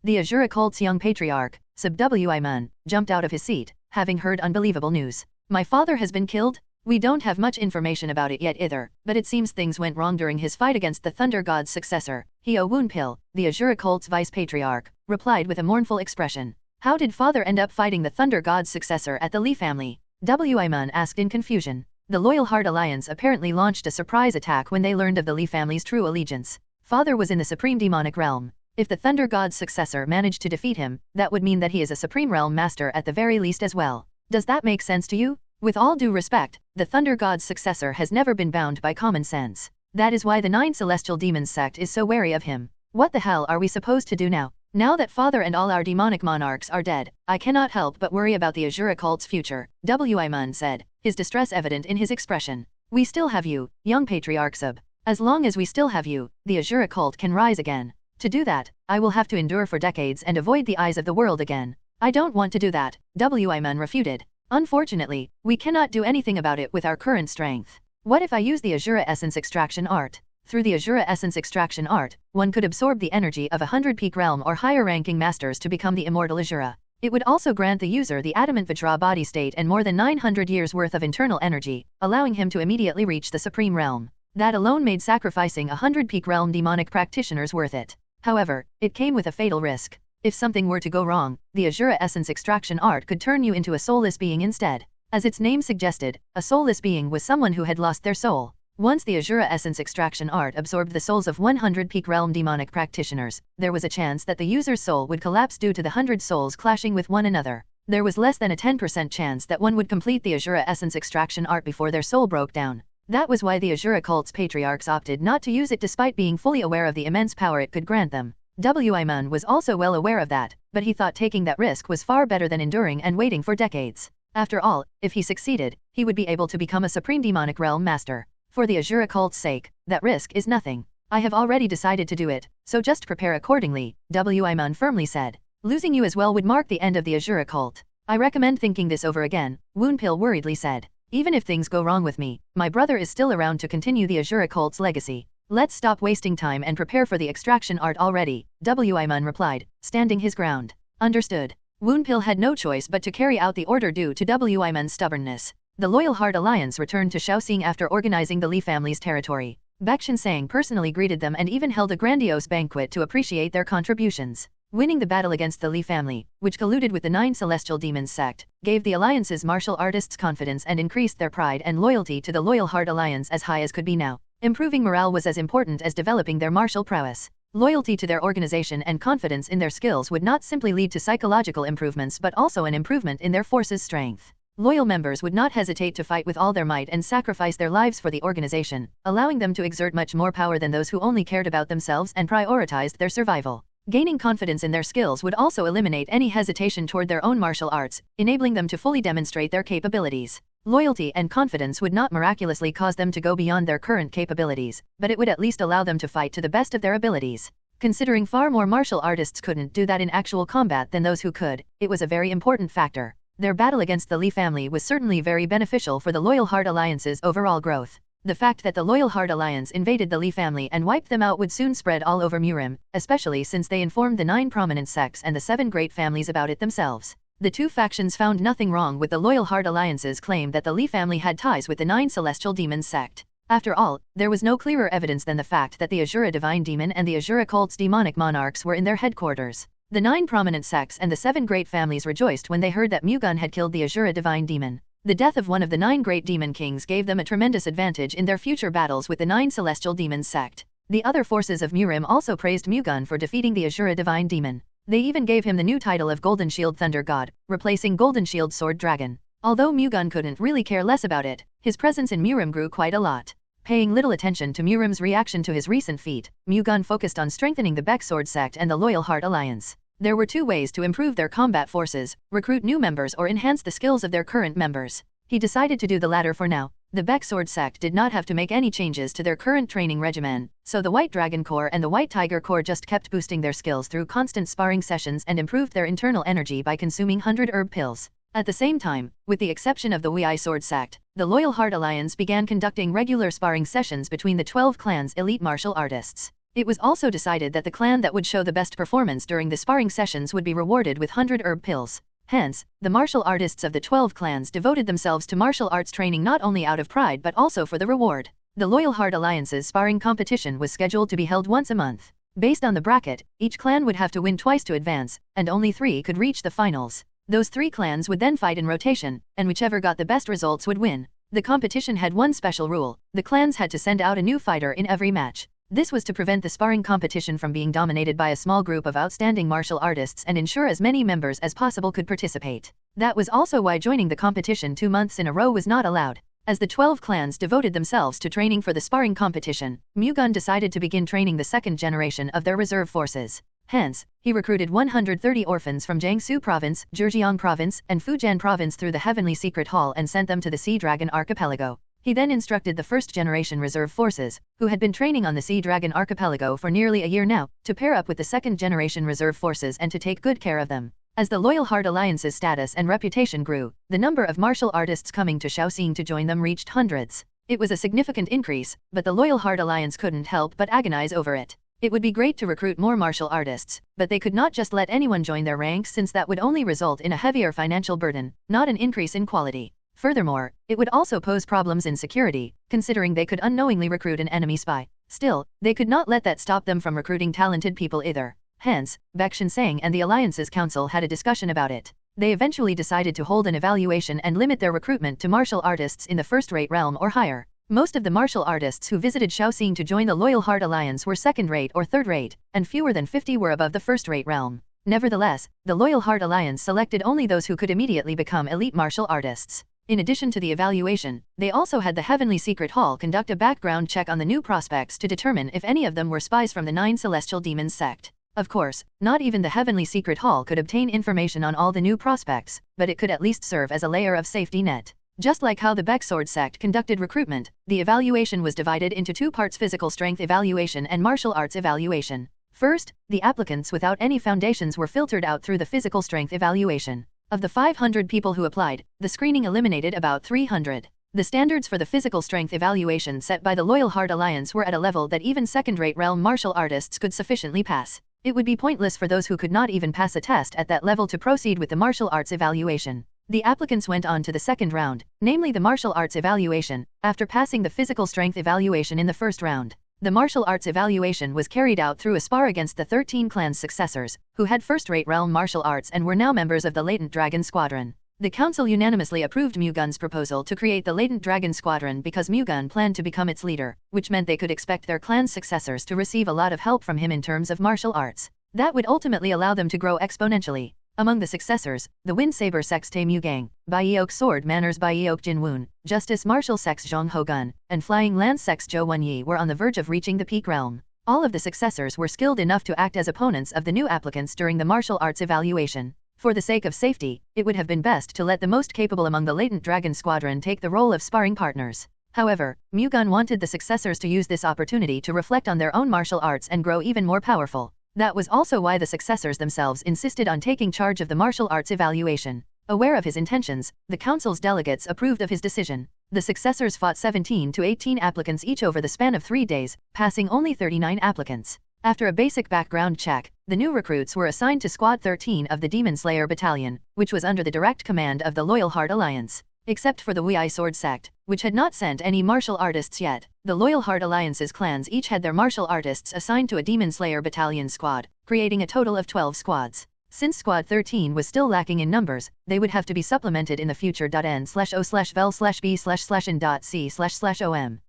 The Azura cult's young patriarch, Sub-Wi-Mun, jumped out of his seat, having heard unbelievable news. "My father has been killed? We don't have much information about it yet either, but it seems things went wrong during his fight against the Thunder God's successor, Hyo Woonpil, the Azura cult's vice patriarch, replied with a mournful expression. "How did father end up fighting the Thunder God's successor at the Lee family?" Wi-Mun asked in confusion. The Loyal Heart Alliance apparently launched a surprise attack when they learned of the Lee family's true allegiance. Father was in the Supreme Demonic Realm. If the Thunder God's successor managed to defeat him, that would mean that he is a Supreme Realm Master at the very least as well. Does that make sense to you? With all due respect, the Thunder God's successor has never been bound by common sense. That is why the 9 Celestial Demons sect is so wary of him. What the hell are we supposed to do now? Now that father and all our demonic monarchs are dead, I cannot help but worry about the Azura cult's future, Mun said, his distress evident in his expression. We still have you, young patriarchs. As long as we still have you, the Azura cult can rise again. To do that, I will have to endure for decades and avoid the eyes of the world again. I don't want to do that, Mun refuted. Unfortunately, we cannot do anything about it with our current strength. What if I use the Azura essence extraction art? Through the Azura essence extraction art, one could absorb the energy of 100 peak realm or higher ranking masters to become the immortal Azura. It would also grant the user the adamant Vajra body state and more than 900 years worth of internal energy, allowing him to immediately reach the supreme realm. That alone made sacrificing 100 peak realm demonic practitioners worth it. However, it came with a fatal risk. If something were to go wrong, the Azura essence extraction art could turn you into a soulless being instead. As its name suggested, a soulless being was someone who had lost their soul. Once the Azura essence extraction art absorbed the souls of 100 peak realm demonic practitioners, there was a chance that the user's soul would collapse due to the 100 souls clashing with one another. There was less than a 10% chance that one would complete the Azura essence extraction art before their soul broke down. That was why the Azura cult's patriarchs opted not to use it despite being fully aware of the immense power it could grant them. Mun was also well aware of that, but he thought taking that risk was far better than enduring and waiting for decades. After all, if he succeeded, he would be able to become a supreme demonic realm master. For the Azura cult's sake, that risk is nothing. I have already decided to do it, so just prepare accordingly, Mun firmly said. Losing you as well would mark the end of the Azura cult. I recommend thinking this over again, Woonpil worriedly said. Even if things go wrong with me, my brother is still around to continue the Azura cult's legacy. Let's stop wasting time and prepare for the extraction art already, Mun replied, standing his ground. Understood. Woonpil had no choice but to carry out the order due to Mun's stubbornness. The Loyal Heart Alliance returned to Shaoxing after organizing the Li family's territory. Baek Mu-Gun personally greeted them and even held a grandiose banquet to appreciate their contributions. Winning the battle against the Li family, which colluded with the 9 celestial demons sect, gave the alliance's martial artists confidence and increased their pride and loyalty to the Loyal Heart Alliance as high as could be now. Improving morale was as important as developing their martial prowess. Loyalty to their organization and confidence in their skills would not simply lead to psychological improvements but also an improvement in their force's strength. Loyal members would not hesitate to fight with all their might and sacrifice their lives for the organization, allowing them to exert much more power than those who only cared about themselves and prioritized their survival. Gaining confidence in their skills would also eliminate any hesitation toward their own martial arts, enabling them to fully demonstrate their capabilities. Loyalty and confidence would not miraculously cause them to go beyond their current capabilities, but it would at least allow them to fight to the best of their abilities. Considering far more martial artists couldn't do that in actual combat than those who could, it was a very important factor. Their battle against the Li family was certainly very beneficial for the Loyal Heart Alliance's overall growth. The fact that the Loyal Heart Alliance invaded the Li family and wiped them out would soon spread all over Murim, especially since they informed the 9 prominent sects and the 7 great families about it themselves. The two factions found nothing wrong with the Loyal Heart Alliance's claim that the Li family had ties with the 9 celestial demons sect. After all, there was no clearer evidence than the fact that the Azura divine demon and the Azura cult's demonic monarchs were in their headquarters. The 9 prominent sects and the 7 great families rejoiced when they heard that Mu-Gun had killed the Azura divine demon. The death of one of the 9 great demon kings gave them a tremendous advantage in their future battles with the 9 celestial demons sect. The other forces of Murim also praised Mu-Gun for defeating the Azura divine demon. They even gave him the new title of Golden Shield Thunder God, replacing Golden Shield Sword Dragon. Although Mu-Gun couldn't really care less about it, his presence in Murim grew quite a lot. Paying little attention to Murim's reaction to his recent feat, Mu-Gun focused on strengthening the Baek Sword sect and the Loyal Heart Alliance. There were 2 ways to improve their combat forces: recruit new members or enhance the skills of their current members. He decided to do the latter for now. The Baek Sword sect did not have to make any changes to their current training regimen, so the White Dragon Corps and the White Tiger Corps just kept boosting their skills through constant sparring sessions and improved their internal energy by consuming 100 herb pills. At the same time, with the exception of the Wei Sword sect, the Loyal Heart Alliance began conducting regular sparring sessions between the 12 clans' elite martial artists. It was also decided that the clan that would show the best performance during the sparring sessions would be rewarded with 100 herb pills. Hence, the martial artists of the 12 clans devoted themselves to martial arts training not only out of pride but also for the reward. The Loyal Heart Alliance's sparring competition was scheduled to be held once a month. Based on the bracket, each clan would have to win twice to advance, and only 3 could reach the finals. Those 3 clans would then fight in rotation, and whichever got the best results would win. The competition had one special rule: the clans had to send out a new fighter in every match. This was to prevent the sparring competition from being dominated by a small group of outstanding martial artists and ensure as many members as possible could participate. That was also why joining the competition 2 months in a row was not allowed. As the 12 clans devoted themselves to training for the sparring competition, Mu-Gun decided to begin training the 2nd generation of their reserve forces. Hence, he recruited 130 orphans from Jiangsu Province, Zhejiang Province, and Fujian Province through the Heavenly Secret Hall and sent them to the Sea Dragon Archipelago. He then instructed the first-generation reserve forces, who had been training on the Sea Dragon Archipelago for nearly a year now, to pair up with the second-generation reserve forces and to take good care of them. As the Loyal Heart Alliance's status and reputation grew, the number of martial artists coming to Shaoxing to join them reached hundreds. It was a significant increase, but the Loyal Heart Alliance couldn't help but agonize over it. It would be great to recruit more martial artists, but they could not just let anyone join their ranks since that would only result in a heavier financial burden, not an increase in quality. Furthermore, it would also pose problems in security, considering they could unknowingly recruit an enemy spy. Still, they could not let that stop them from recruiting talented people either. Hence, Baek Shinseng and the Alliance's council had a discussion about it. They eventually decided to hold an evaluation and limit their recruitment to martial artists in the first-rate realm or higher. Most of the martial artists who visited Shaoxing to join the Loyal Heart Alliance were second-rate or third-rate, and fewer than 50 were above the first-rate realm. Nevertheless, the Loyal Heart Alliance selected only those who could immediately become elite martial artists. In addition to the evaluation, they also had the Heavenly Secret Hall conduct a background check on the new prospects to determine if any of them were spies from the 9 Celestial Demons sect. Of course, not even the Heavenly Secret Hall could obtain information on all the new prospects, but it could at least serve as a layer of safety net. Just like how the Baek Sword sect conducted recruitment, the evaluation was divided into 2 parts: physical strength evaluation and martial arts evaluation. First, the applicants without any foundations were filtered out through the physical strength evaluation. Of the 500 people who applied, the screening eliminated about 300. The standards for the physical strength evaluation set by the Loyal Heart Alliance were at a level that even second-rate realm martial artists could sufficiently pass. It would be pointless for those who could not even pass a test at that level to proceed with the martial arts evaluation. The applicants went on to the second round, namely the martial arts evaluation, after passing the physical strength evaluation in the first round. The martial arts evaluation was carried out through a spar against the 13 clans' successors, who had first-rate realm martial arts and were now members of the Latent Dragon Squadron. The council unanimously approved Mu-Gun's proposal to create the Latent Dragon Squadron because Mu-Gun planned to become its leader, which meant they could expect their clan's successors to receive a lot of help from him in terms of martial arts. That would ultimately allow them to grow exponentially. Among the successors, the Wind Saber Sex Tae Mu-Gang, Baiok Sword Manners Baiok Jin-Woon, Justice Martial Sex Zhong Ho-Gun, and Flying Lance Sex Jo Won-Yi were on the verge of reaching the peak realm. All of the successors were skilled enough to act as opponents of the new applicants during the martial arts evaluation. For the sake of safety, it would have been best to let the most capable among the Latent Dragon Squadron take the role of sparring partners. However, Mu-Gun wanted the successors to use this opportunity to reflect on their own martial arts and grow even more powerful. That was also why the successors themselves insisted on taking charge of the martial arts evaluation. Aware of his intentions, the council's delegates approved of his decision. The successors fought 17 to 18 applicants each over the span of 3 days, passing only 39 applicants. After a basic background check, the new recruits were assigned to Squad 13 of the Demon Slayer Battalion, which was under the direct command of the Loyal Heart Alliance. Except for the Wei Sword sect, which had not sent any martial artists yet, the Loyal Heart Alliance's clans each had their martial artists assigned to a Demon Slayer Battalion squad, creating a total of 12 squads. Since Squad 13 was still lacking in numbers, they would have to be supplemented in the future. N/O/vel/B/in.C//OM.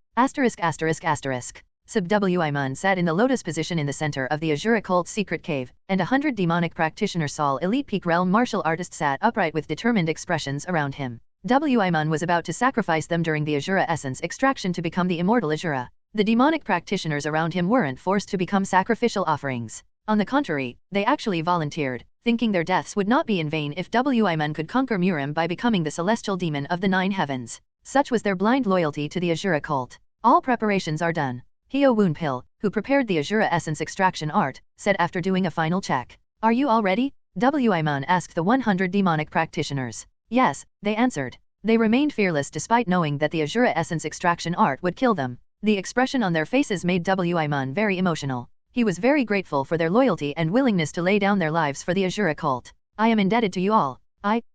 Sub Wiman sat in the lotus position in the center of the Azure Occult secret cave, and 100 demonic practitioner Sol elite peak realm martial artist sat upright with determined expressions around him. Wiman was about to sacrifice them during the Azura essence extraction to become the immortal Azura. The demonic practitioners around him weren't forced to become sacrificial offerings. On the contrary, they actually volunteered, thinking their deaths would not be in vain if Wiman could conquer Murim by becoming the celestial demon of the 9 heavens. Such was their blind loyalty to the Azura cult. All preparations are done. Hyo Woon-pil, who prepared the Azura essence extraction art, said after doing a final check. Are you all ready? Wiman asked the 100 demonic practitioners. Yes, they answered. They remained fearless despite knowing that the Azura essence extraction art would kill them. The expression on their faces made Wiman very emotional. He was very grateful for their loyalty and willingness to lay down their lives for the Azura cult. I am indebted to you all.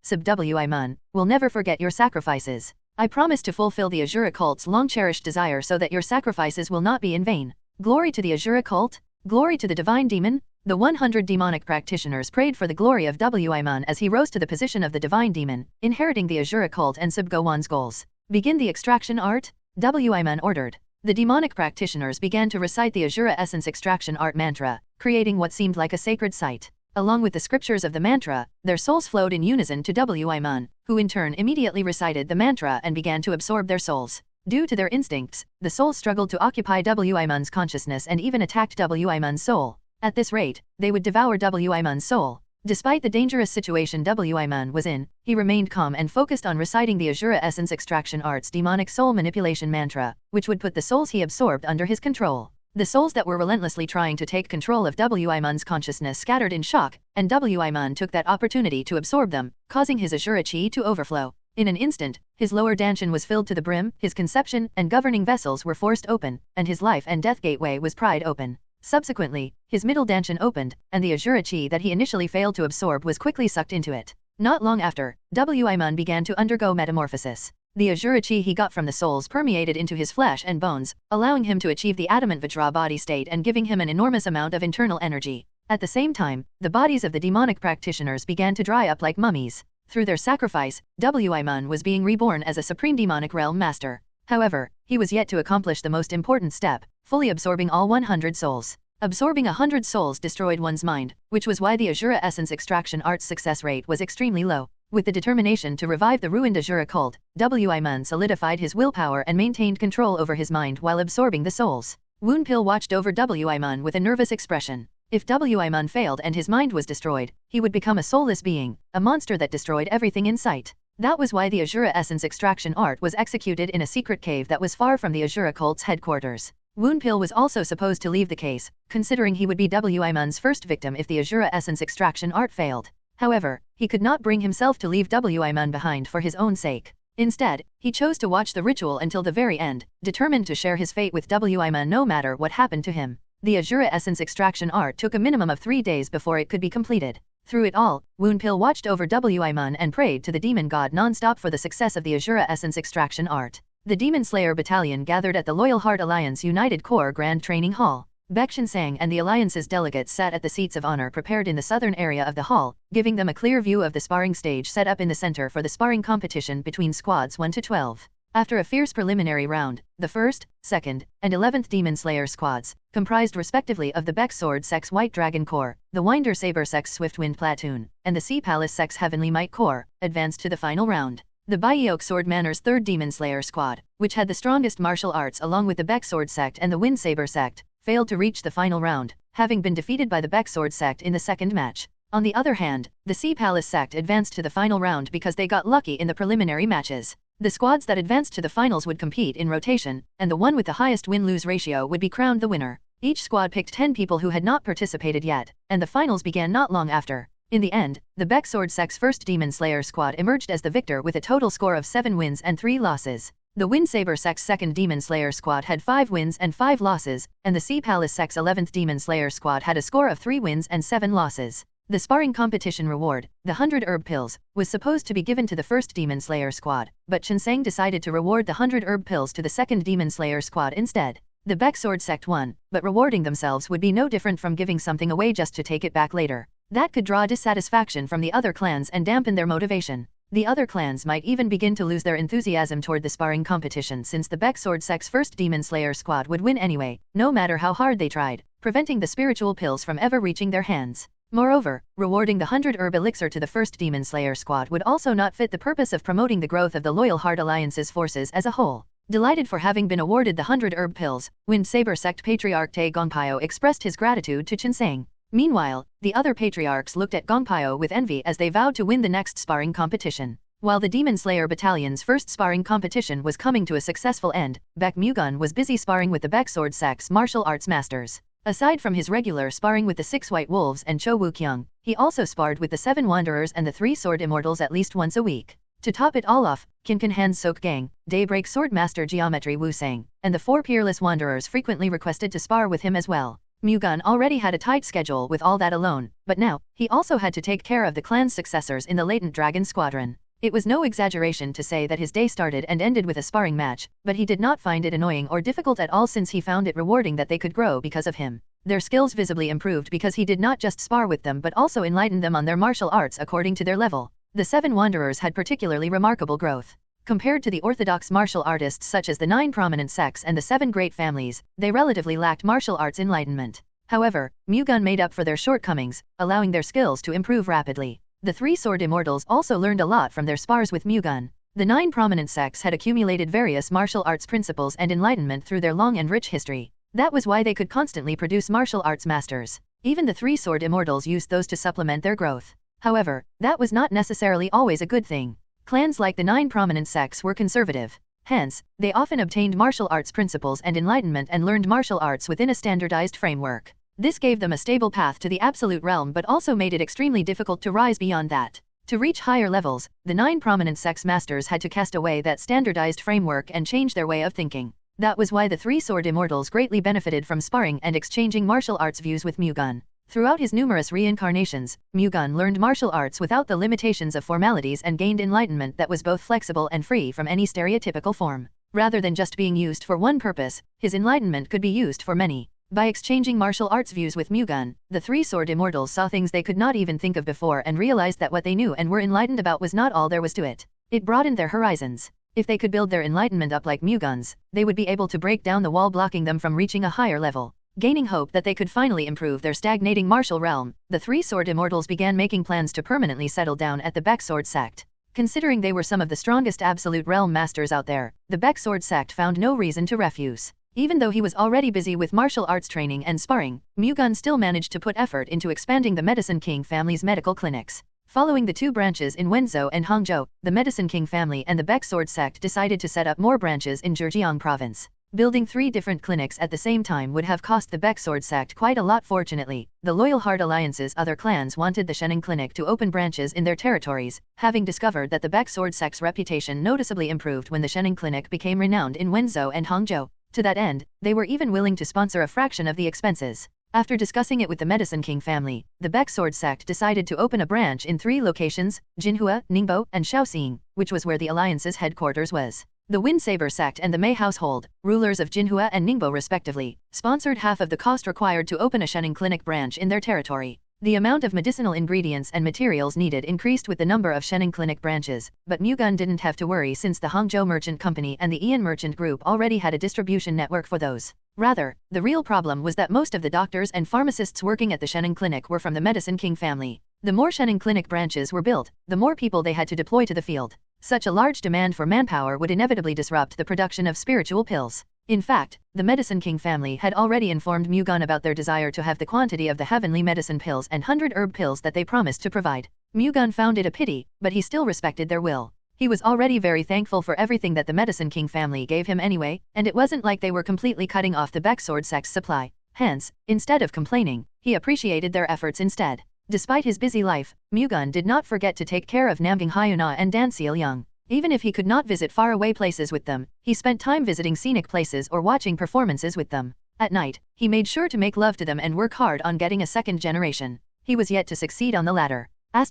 Sub Wiman, will never forget your sacrifices. I promise to fulfill the Azura cult's long-cherished desire so that your sacrifices will not be in vain. Glory to the Azura cult! Glory to the divine demon! The 100 demonic practitioners prayed for the glory of Wiman as he rose to the position of the divine demon, inheriting the Azura cult and Sub Gowan's goals. Begin the extraction art? Wiman ordered. The demonic practitioners began to recite the Azura essence extraction art mantra, creating what seemed like a sacred site. Along with the scriptures of the mantra, their souls flowed in unison to Wiman, who in turn immediately recited the mantra and began to absorb their souls. Due to their instincts, the souls struggled to occupy Wiman's consciousness and even attacked Wiman's soul. At this rate, they would devour Wi-Mun's soul. Despite the dangerous situation Wi-Mun was in, he remained calm and focused on reciting the Asura Essence Extraction Art's demonic soul manipulation mantra, which would put the souls he absorbed under his control. The souls that were relentlessly trying to take control of Wi-Mun's consciousness scattered in shock, and Wi-Mun took that opportunity to absorb them, causing his Asura chi to overflow. In an instant, his lower danshan was filled to the brim, his conception and governing vessels were forced open, and his life and death gateway was pried open. Subsequently, his middle danshan opened, and the Asura chi that he initially failed to absorb was quickly sucked into it. Not long after, Wi-Mun began to undergo metamorphosis. The Asura chi he got from the souls permeated into his flesh and bones, allowing him to achieve the adamant Vajra body state and giving him an enormous amount of internal energy. At the same time, the bodies of the demonic practitioners began to dry up like mummies. Through their sacrifice, Wi-Mun was being reborn as a supreme demonic realm master. However, he was yet to accomplish the most important step, fully absorbing all 100 souls. Absorbing 100 souls destroyed one's mind, which was why the Asura Essence Extraction Art's success rate was extremely low. With the determination to revive the ruined Asura cult, Wi-Mun solidified his willpower and maintained control over his mind while absorbing the souls. Woonpil watched over Wi-Mun with a nervous expression. If Wi-Mun failed and his mind was destroyed, he would become a soulless being, a monster that destroyed everything in sight. That was why the Asura Essence Extraction Art was executed in a secret cave that was far from the Asura cult's headquarters. Woonpil was also supposed to leave the case, considering he would be Wi-Mun's first victim if the Asura Essence Extraction Art failed. However, he could not bring himself to leave Wi-Mun behind for his own sake. Instead, he chose to watch the ritual until the very end, determined to share his fate with Wi-Mun no matter what happened to him. The Asura Essence Extraction Art took a minimum of 3 days before it could be completed. Through it all, Woonpil watched over Wi-Mun and prayed to the demon god non-stop for the success of the Asura Essence Extraction Art. The Demon Slayer Battalion gathered at the Loyal Heart Alliance United Corps Grand Training Hall. Baek Mu-Gun and the Alliance's delegates sat at the seats of honor prepared in the southern area of the hall, giving them a clear view of the sparring stage set up in the center for the sparring competition between squads 1 to 12. After a fierce preliminary round, the 1st, 2nd, and 11th Demon Slayer squads, comprised respectively of the Baek Sword Sex White Dragon Corps, the Winder Saber Sex Swift Wind Platoon, and the Sea Palace Sex Heavenly Might Corps, advanced to the final round. The Baek Sword Manor's 3rd Demon Slayer squad, which had the strongest martial arts along with the Baek Sword sect and the Wind Saber sect, failed to reach the final round, having been defeated by the Baek Sword sect in the second match. On the other hand, the Sea Palace sect advanced to the final round because they got lucky in the preliminary matches. The squads that advanced to the finals would compete in rotation, and the one with the highest win-lose ratio would be crowned the winner. Each squad picked 10 people who had not participated yet, and the finals began not long after. In the end, the Baek Sword Sect's 1st Demon Slayer squad emerged as the victor with a total score of 7 wins and 3 losses. The Wind Saber Sect's 2nd Demon Slayer squad had 5 wins and 5 losses, and the Sea Palace Sect's 11th Demon Slayer squad had a score of 3 wins and 7 losses. The sparring competition reward, the 100 herb pills, was supposed to be given to the 1st Demon Slayer squad, but Chinsang decided to reward the 100 herb pills to the 2nd Demon Slayer squad instead. The Baek Sword sect won, but rewarding themselves would be no different from giving something away just to take it back later. That could draw dissatisfaction from the other clans and dampen their motivation. The other clans might even begin to lose their enthusiasm toward the sparring competition since the Baek Sword sect's 1st Demon Slayer squad would win anyway, no matter how hard they tried, preventing the spiritual pills from ever reaching their hands. Moreover, rewarding the 100 herb elixir to the 1st Demon Slayer squad would also not fit the purpose of promoting the growth of the Loyal Heart Alliance's forces as a whole. Delighted for having been awarded the 100 herb pills, Wind Saber sect patriarch Tae Gongpyo expressed his gratitude to Chinsang. Meanwhile, the other patriarchs looked at Gongpyo with envy as they vowed to win the next sparring competition. While the Demon Slayer Battalion's first sparring competition was coming to a successful end, Baek Mu-Gun was busy sparring with the Baek Sword sect's martial arts masters. Aside from his regular sparring with the 6 White Wolves and Cho Woo-kyung, he also sparred with the 7 Wanderers and the 3 Sword Immortals at least once a week. To top it all off, Kinkan Han's Sok Gang, Daybreak Sword Master Geometry Wu-sang, and the 4 Peerless Wanderers frequently requested to spar with him as well. Mu-Gun already had a tight schedule with all that alone, but now, he also had to take care of the clan's successors in the Latent Dragon Squadron. It was no exaggeration to say that his day started and ended with a sparring match, but he did not find it annoying or difficult at all since he found it rewarding that they could grow because of him. Their skills visibly improved because he did not just spar with them but also enlightened them on their martial arts according to their level. The 7 Wanderers had particularly remarkable growth. Compared to the orthodox martial artists such as the 9 prominent sects and the 7 great families, they relatively lacked martial arts enlightenment. However, Mu-Gun made up for their shortcomings, allowing their skills to improve rapidly. The 3 Sword Immortals also learned a lot from their spars with Mu-Gun. The 9 prominent sects had accumulated various martial arts principles and enlightenment through their long and rich history. That was why they could constantly produce martial arts masters. Even the three-sword immortals used those to supplement their growth. However, that was not necessarily always a good thing. Clans like the 9 prominent sects were conservative. Hence, they often obtained martial arts principles and enlightenment and learned martial arts within a standardized framework. This gave them a stable path to the absolute realm but also made it extremely difficult to rise beyond that. To reach higher levels, the 9 prominent sects masters had to cast away that standardized framework and change their way of thinking. That was why the three-sword immortals greatly benefited from sparring and exchanging martial arts views with Mu-Gun. Throughout his numerous reincarnations, Mu-Gun learned martial arts without the limitations of formalities and gained enlightenment that was both flexible and free from any stereotypical form. Rather than just being used for one purpose, his enlightenment could be used for many. By exchanging martial arts views with Mu-Gun, the three-sword immortals saw things they could not even think of before and realized that what they knew and were enlightened about was not all there was to it. It broadened their horizons. If they could build their enlightenment up like Mu-Gun's, they would be able to break down the wall blocking them from reaching a higher level. Gaining hope that they could finally improve their stagnating martial realm, the three-sword immortals began making plans to permanently settle down at the Baek Sword sect. Considering they were some of the strongest absolute realm masters out there, the Baek Sword sect found no reason to refuse. Even though he was already busy with martial arts training and sparring, Mu-Gun still managed to put effort into expanding the Medicine King family's medical clinics. Following the 2 branches in Wenzhou and Hangzhou, the Medicine King family and the Baek Sword sect decided to set up more branches in Zhejiang province. Building 3 different clinics at the same time would have cost the Baek Sword sect quite a lot. Fortunately, the Loyal Heart Alliance's other clans wanted the Shening Clinic to open branches in their territories, having discovered that the Baek Sword sect's reputation noticeably improved when the Shening Clinic became renowned in Wenzhou and Hangzhou. To that end, they were even willing to sponsor a fraction of the expenses. After discussing it with the Medicine King family, the Baek Sword sect decided to open a branch in 3 locations, Jinhua, Ningbo, and Shaoxing, which was where the alliance's headquarters was. The Wind Saber sect and the Mei household, rulers of Jinhua and Ningbo respectively, sponsored half of the cost required to open a Shening Clinic branch in their territory. The amount of medicinal ingredients and materials needed increased with the number of Shening Clinic branches, but Mu-Gun didn't have to worry since the Hangzhou Merchant Company and the Ian Merchant Group already had a distribution network for those. Rather, the real problem was that most of the doctors and pharmacists working at the Shening Clinic were from the Medicine King family. The more Shening Clinic branches were built, the more people they had to deploy to the field. Such a large demand for manpower would inevitably disrupt the production of spiritual pills. In fact, the Medicine King family had already informed Mu-Gun about their desire to have the quantity of the heavenly medicine pills and 100 herb pills that they promised to provide. Mu-Gun found it a pity, but he still respected their will. He was already very thankful for everything that the Medicine King family gave him anyway, and it wasn't like they were completely cutting off the Baek Sword sect's supply. Hence, instead of complaining, he appreciated their efforts instead. Despite his busy life, Mu-Gun did not forget to take care of Namgang Hyuna and Dan Seil-young. Even if he could not visit faraway places with them, he spent time visiting scenic places or watching performances with them. At night, he made sure to make love to them and work hard on getting a second generation. He was yet to succeed on the latter. At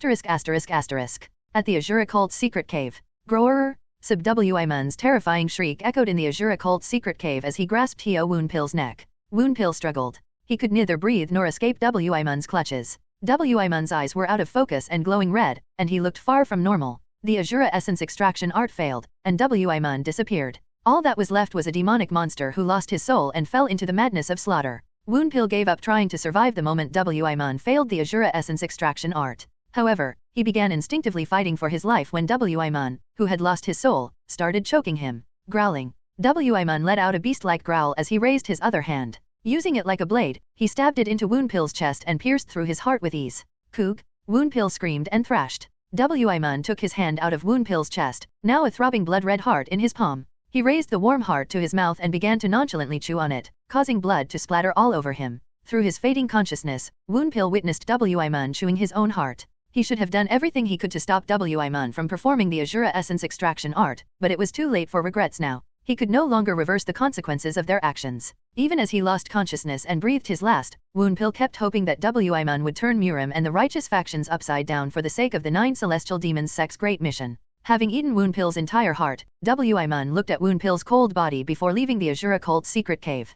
the Azura cult's secret cave. Grower, Sub Wimun's terrifying shriek echoed in the Azura cult's secret cave as he grasped Heo Woonpil's neck. Woonpil struggled. He could neither breathe nor escape Wimun's clutches. Wimun's eyes were out of focus and glowing red, and he looked far from normal. The Azura essence extraction art failed, and Wimun disappeared. All that was left was a demonic monster who lost his soul and fell into the madness of slaughter. Woonpil gave up trying to survive the moment Wimun failed the Azura essence extraction art. However, he began instinctively fighting for his life when Wimun, who had lost his soul, started choking him. Growling, Wimun let out a beast-like growl as he raised his other hand. Using it like a blade, he stabbed it into Woonpil's chest and pierced through his heart with ease. Koog! Woonpil screamed and thrashed. Wimun took his hand out of Woonpil's chest, now a throbbing blood-red heart in his palm. He raised the warm heart to his mouth and began to nonchalantly chew on it, causing blood to splatter all over him. Through his fading consciousness, Woonpil witnessed Wimun chewing his own heart. He should have done everything he could to stop Wimun from performing the Azura essence extraction art, but it was too late for regrets now. He could no longer reverse the consequences of their actions. Even as he lost consciousness and breathed his last, Woonpil kept hoping that Wimun would turn Murim and the righteous factions upside down for the sake of the 9 celestial demons sect's great mission. Having eaten Woonpil's entire heart, Wimun looked at Woonpil's cold body before leaving the Azura cult's secret cave.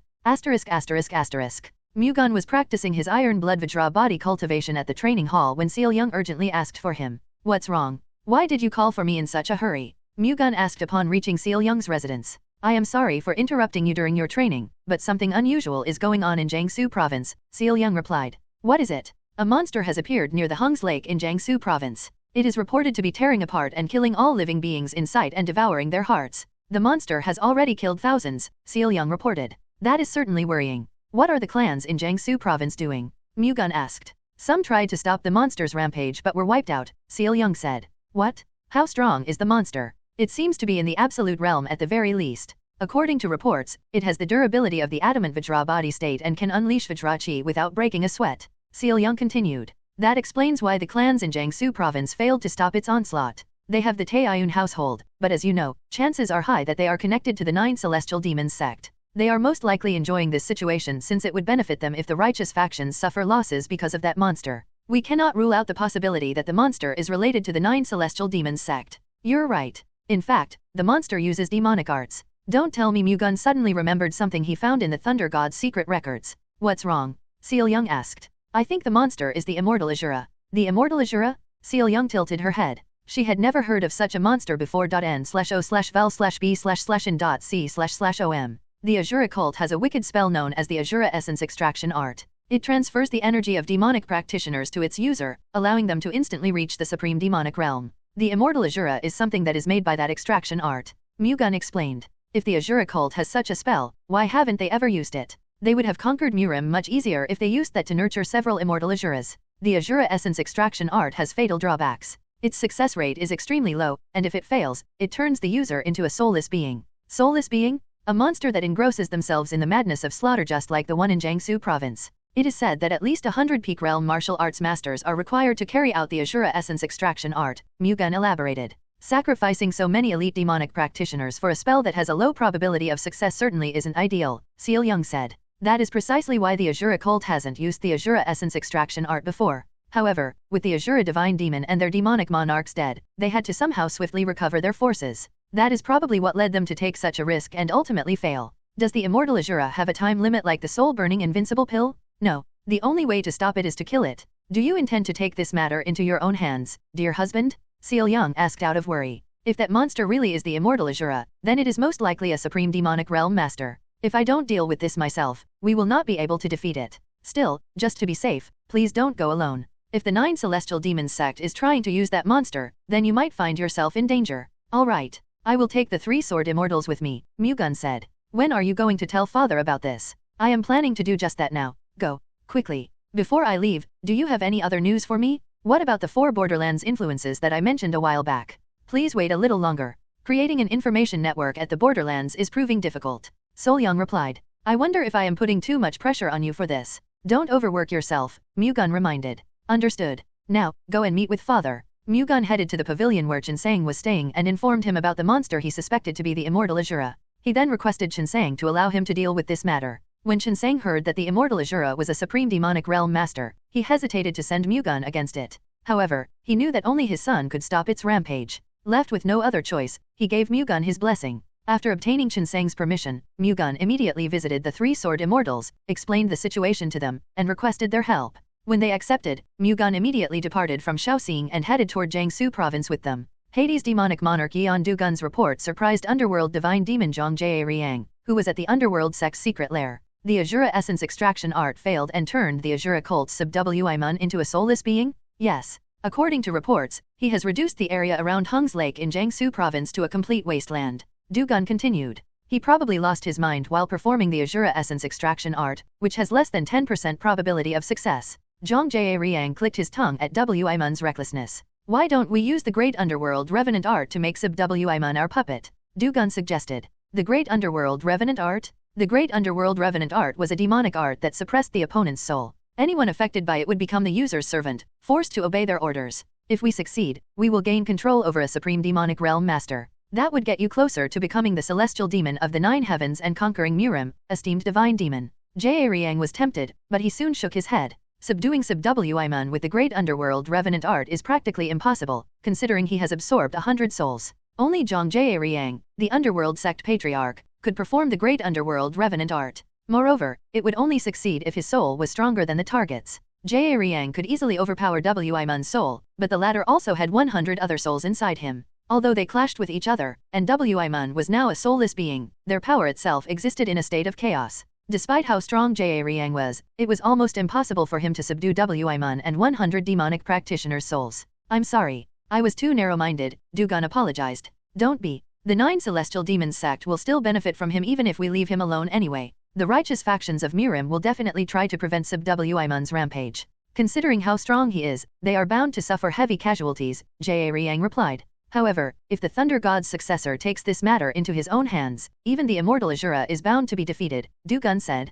Mu-Gun was practicing his Iron Blood Vajra body cultivation at the training hall when Seil-young urgently asked for him. What's wrong? Why did you call for me in such a hurry? Mu-Gun asked upon reaching Seil-young's residence. I am sorry for interrupting you during your training, but something unusual is going on in Jiangsu province, Seil-young replied. What is it? A monster has appeared near the Hungs Lake in Jiangsu province. It is reported to be tearing apart and killing all living beings in sight and devouring their hearts. The monster has already killed thousands, Seil-young reported. That is certainly worrying. What are the clans in Jiangsu province doing? Mu-Gun asked. Some tried to stop the monster's rampage but were wiped out, Seal-Young said. What? How strong is the monster? It seems to be in the absolute realm at the very least. According to reports, it has the durability of the adamant Vajra body state and can unleash Vajra chi without breaking a sweat. Seal-Young continued. That explains why the clans in Jiangsu province failed to stop its onslaught. They have the Taiyun household, but as you know, chances are high that they are connected to the 9 celestial demons sect. They are most likely enjoying this situation since it would benefit them if the righteous factions suffer losses because of that monster. We cannot rule out the possibility that the monster is related to the 9 celestial demons sect. You're right. In fact, the monster uses demonic arts. Don't tell me Mu-Gun suddenly remembered something he found in the Thunder God's secret records. What's wrong? Seal-Young asked. I think the monster is the immortal Azura. The immortal Azura? Seal-Young tilted her head. She had never heard of such a monster before. N/O/val/B/in.C//OM. The Azura cult has a wicked spell known as the Azura essence extraction art. It transfers the energy of demonic practitioners to its user, allowing them to instantly reach the supreme demonic realm. The immortal Azura is something that is made by that extraction art. Mu-Gun explained. If the Azura cult has such a spell, why haven't they ever used it? They would have conquered Murim much easier if they used that to nurture several immortal Azuras. The Azura essence extraction art has fatal drawbacks. Its success rate is extremely low, and if it fails, it turns the user into a soulless being. Soulless being? A monster that engrosses themselves in the madness of slaughter, just like the one in Jiangsu province. It is said that at least 100 peak realm martial arts masters are required to carry out the Azura essence extraction art, Mu-Gun elaborated. Sacrificing so many elite demonic practitioners for a spell that has a low probability of success certainly isn't ideal, Seal-Young said. That is precisely why the Azura cult hasn't used the Azura essence extraction art before. However, with the Azura divine demon and their demonic monarchs dead, they had to somehow swiftly recover their forces. That is probably what led them to take such a risk and ultimately fail. Does the immortal Azura have a time limit like the soul-burning invincible pill? No. The only way to stop it is to kill it. Do you intend to take this matter into your own hands, dear husband? Seal-Young asked out of worry. If that monster really is the immortal Azura, then it is most likely a supreme demonic realm master. If I don't deal with this myself, we will not be able to defeat it. Still, just to be safe, please don't go alone. If the 9 celestial demons sect is trying to use that monster, then you might find yourself in danger. All right. I will take the 3 sword immortals with me, Mu-Gun said. When are you going to tell father about this? I am planning to do just that now. Go. Quickly. Before I leave, do you have any other news for me? What about the 4 Borderlands influences that I mentioned a while back? Please wait a little longer. Creating an information network at the Borderlands is proving difficult. Sol-Young replied. I wonder if I am putting too much pressure on you for this. Don't overwork yourself, Mu-Gun reminded. Understood. Now, go and meet with father. Mu-Gun headed to the pavilion where Chinsang was staying and informed him about the monster he suspected to be the immortal Azura. He then requested Chinsang to allow him to deal with this matter. When Chinsang heard that the immortal Azura was a supreme demonic realm master, he hesitated to send Mu-Gun against it. However, he knew that only his son could stop its rampage. Left with no other choice, he gave Mu-Gun his blessing. After obtaining Chinsang's permission, Mu-Gun immediately visited the 3 sword immortals, explained the situation to them, and requested their help. When they accepted, Mu-Gun immediately departed from Shaoxing and headed toward Jiangsu province with them. Hades' demonic monarch Yeon Du-Gun's report surprised underworld divine demon Zhang Jia-Riang, who was at the underworld sect's secret lair. The Azura essence extraction art failed and turned the Azura cult's sub-Wi-Mun into a soulless being? Yes. According to reports, he has reduced the area around Hung's Lake in Jiangsu province to a complete wasteland. Du-Gun continued. He probably lost his mind while performing the Azura essence extraction art, which has less than 10% probability of success. Zhang Jia-Riang clicked his tongue at Wi-Mun's recklessness. Why don't we use the Great Underworld Revenant art to make sub-Wi-Mun our puppet? Du-Gun suggested. The Great Underworld Revenant art? The Great Underworld Revenant art was a demonic art that suppressed the opponent's soul. Anyone affected by it would become the user's servant, forced to obey their orders. If we succeed, we will gain control over a supreme demonic realm master. That would get you closer to becoming the celestial demon of the 9 heavens and conquering Murim, esteemed divine demon. Jia-Riang was tempted, but he soon shook his head. Subduing sub-Wi-Mun with the Great Underworld Revenant art is practically impossible, considering he has absorbed 100 souls. Only Zhang Jia-Riang, the underworld sect patriarch, could perform the Great Underworld Revenant art. Moreover, it would only succeed if his soul was stronger than the target's. Jia-Riang could easily overpower Wi-Mun's soul, but the latter also had 100 other souls inside him. Although they clashed with each other, and Wi-Mun was now a soulless being, their power itself existed in a state of chaos. Despite how strong Jia-Riang was, it was almost impossible for him to subdue Wi-Mun and 100 demonic practitioners' souls. I'm sorry. I was too narrow-minded, Du-Gun apologized. Don't be. The 9 celestial demons sect will still benefit from him even if we leave him alone anyway. The righteous factions of Murim will definitely try to prevent Subwimun's rampage. Considering how strong he is, they are bound to suffer heavy casualties, Jaeriang replied. However, if the Thunder God's successor takes this matter into his own hands, even the immortal Azura is bound to be defeated, Du-gun said.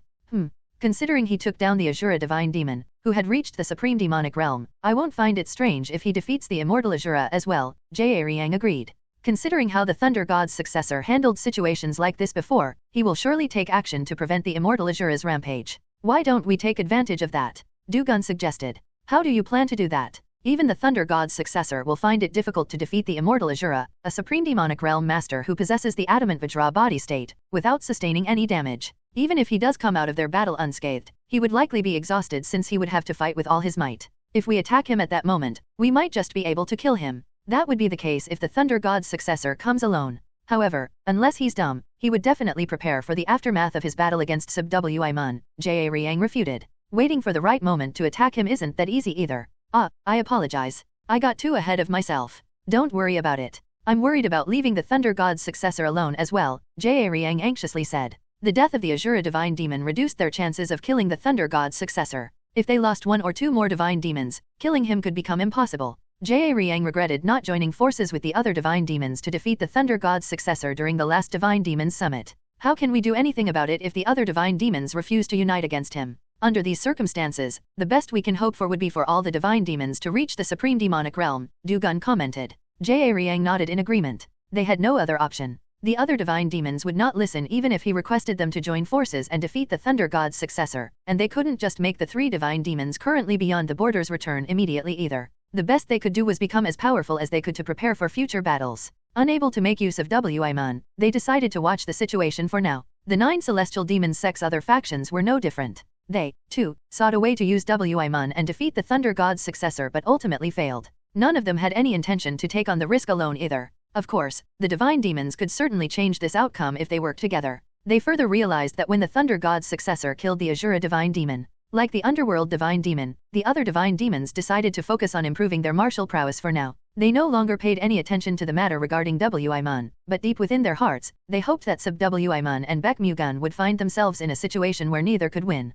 Considering he took down the Azura divine demon, who had reached the supreme demonic realm, I won't find it strange if he defeats the immortal Azura as well, Jaeriang agreed. Considering how the Thunder God's successor handled situations like this before, he will surely take action to prevent the immortal Azura's rampage. Why don't we take advantage of that? Du-gun suggested. How do you plan to do that? Even the Thunder God's successor will find it difficult to defeat the immortal Azura, a supreme demonic realm master who possesses the adamant Vajra body state, without sustaining any damage. Even if he does come out of their battle unscathed, he would likely be exhausted since he would have to fight with all his might. If we attack him at that moment, we might just be able to kill him. That would be the case if the Thunder God's successor comes alone. However, unless he's dumb, he would definitely prepare for the aftermath of his battle against Subwimun, Jaeriang refuted. Waiting for the right moment to attack him isn't that easy either. I apologize. I got too ahead of myself. Don't worry about it. I'm worried about leaving the Thunder God's successor alone as well, Jaeriang anxiously said. The death of the Azura divine demon reduced their chances of killing the Thunder God's successor. If they lost one or two more divine demons, killing him could become impossible. Jaeriang regretted not joining forces with the other divine demons to defeat the Thunder God's successor during the last divine demons summit. How can we do anything about it if the other divine demons refuse to unite against him? Under these circumstances, the best we can hope for would be for all the divine demons to reach the supreme demonic realm, Du-gun commented. Jaeriang nodded in agreement. They had no other option. The other divine demons would not listen even if he requested them to join forces and defeat the Thunder God's successor, and they couldn't just make the 3 divine demons currently beyond the borders return immediately either. The best they could do was become as powerful as they could to prepare for future battles. Unable to make use of Wimun, they decided to watch the situation for now. The 9 celestial demon sect's other factions were no different. They, too, sought a way to use Wimun and defeat the Thunder God's successor but ultimately failed. None of them had any intention to take on the risk alone either. Of course, the divine demons could certainly change this outcome if they worked together. They further realized that when the Thunder God's successor killed the Azura divine demon, like the underworld divine demon, the other divine demons decided to focus on improving their martial prowess for now. They no longer paid any attention to the matter regarding Wimun, but deep within their hearts, they hoped that Subwimun and Baek Mu-Gun would find themselves in a situation where neither could win.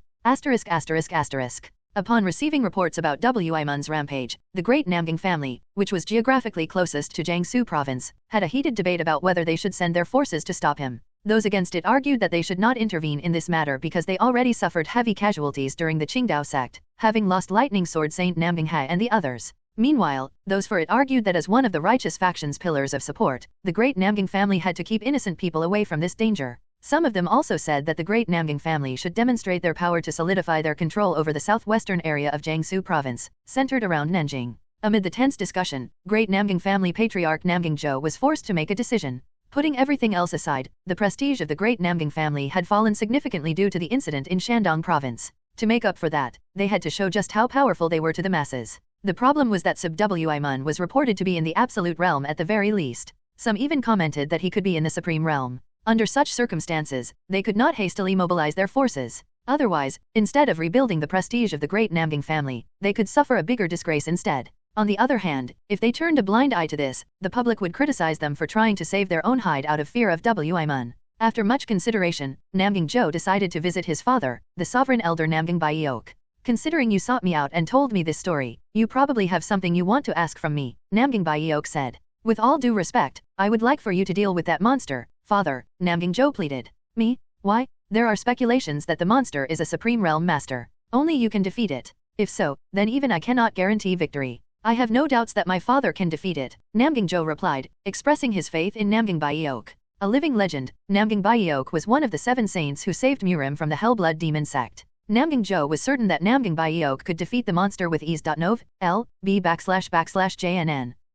Upon receiving reports about Wimun's rampage, the great Namgang family, which was geographically closest to Jiangsu province, had a heated debate about whether they should send their forces to stop him. Those against it argued that they should not intervene in this matter because they already suffered heavy casualties during the Qingdao sect, having lost Lightning Sword Saint Namgang Hai and the others. Meanwhile, those for it argued that as one of the righteous faction's pillars of support, the great Namgang family had to keep innocent people away from this danger. Some of them also said that the great Namgang family should demonstrate their power to solidify their control over the southwestern area of Jiangsu province, centered around Nanjing. Amid the tense discussion, great Namgang family patriarch Namgang Zhou was forced to make a decision. Putting everything else aside, the prestige of the great Namgang family had fallen significantly due to the incident in Shandong province. To make up for that, they had to show just how powerful they were to the masses. The problem was that Subwimun was reported to be in the absolute realm at the very least. Some even commented that he could be in the supreme realm. Under such circumstances, they could not hastily mobilize their forces. Otherwise, instead of rebuilding the prestige of the great Namgang family, they could suffer a bigger disgrace instead. On the other hand, if they turned a blind eye to this, the public would criticize them for trying to save their own hide out of fear of Wimun. After much consideration, Namgang Zhou decided to visit his father, the sovereign elder Namgang Baeok. Considering you sought me out and told me this story, you probably have something you want to ask from me, Namgang Baeok said. With all due respect, I would like for you to deal with that monster, father, Namgang Zhou pleaded. Me? Why? There are speculations that the monster is a supreme realm master. Only you can defeat it. If so, then even I cannot guarantee victory. I have no doubts that my father can defeat it, Namgang Zhou replied, expressing his faith in Namgang Baeok. A living legend, Namgang Baeok was one of the 7 saints who saved Murim from the Hellblood demon sect. Namgang Zhou was certain that Namgang Baeok could defeat the monster with ease. JNN.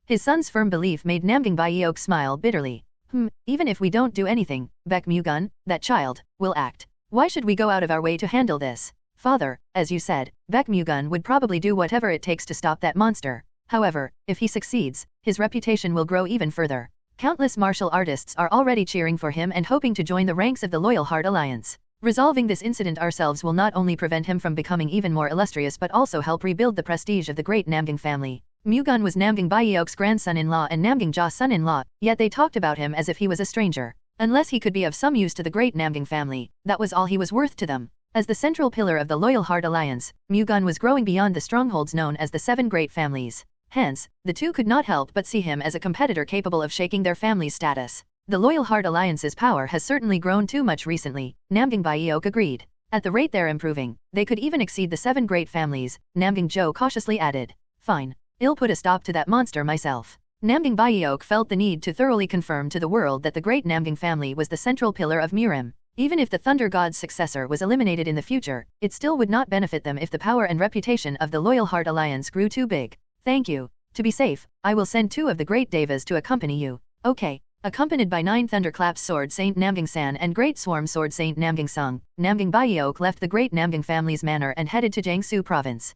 His son's firm belief made Namgang Baeok smile bitterly. Even if we don't do anything, Baek Mu-Gun, that child, will act. Why should we go out of our way to handle this? Father, as you said, Baek Mu-Gun would probably do whatever it takes to stop that monster. However, if he succeeds, his reputation will grow even further. Countless martial artists are already cheering for him and hoping to join the ranks of the Loyal Heart Alliance. Resolving this incident ourselves will not only prevent him from becoming even more illustrious but also help rebuild the prestige of the great Namgang family. Mu-Gun was Namgang Baeok's grandson-in-law and Namgang Zha's son-in-law, yet they talked about him as if he was a stranger. Unless he could be of some use to the great Namgang family, that was all he was worth to them. As the central pillar of the Loyal Heart Alliance, Mu-Gun was growing beyond the strongholds known as the Seven Great Families. Hence, the two could not help but see him as a competitor capable of shaking their family's status. The Loyal Heart Alliance's power has certainly grown too much recently, Namgang Baeok agreed. At the rate they're improving, they could even exceed the Seven Great Families, Namgang Jo cautiously added. Fine. I'll put a stop to that monster myself. Namgang Baeok felt the need to thoroughly confirm to the world that the great Namgang family was the central pillar of Murim. Even if the Thunder God's successor was eliminated in the future, it still would not benefit them if the power and reputation of the Loyal Heart Alliance grew too big. Thank you. To be safe, I will send 2 of the great Devas to accompany you. Okay. Accompanied by 9 Thunderclaps Sword Saint Namgang San and Great Swarm Sword Saint Namgang Sung, Namgang Baeok left the great Namgang family's manor and headed to Jiangsu province.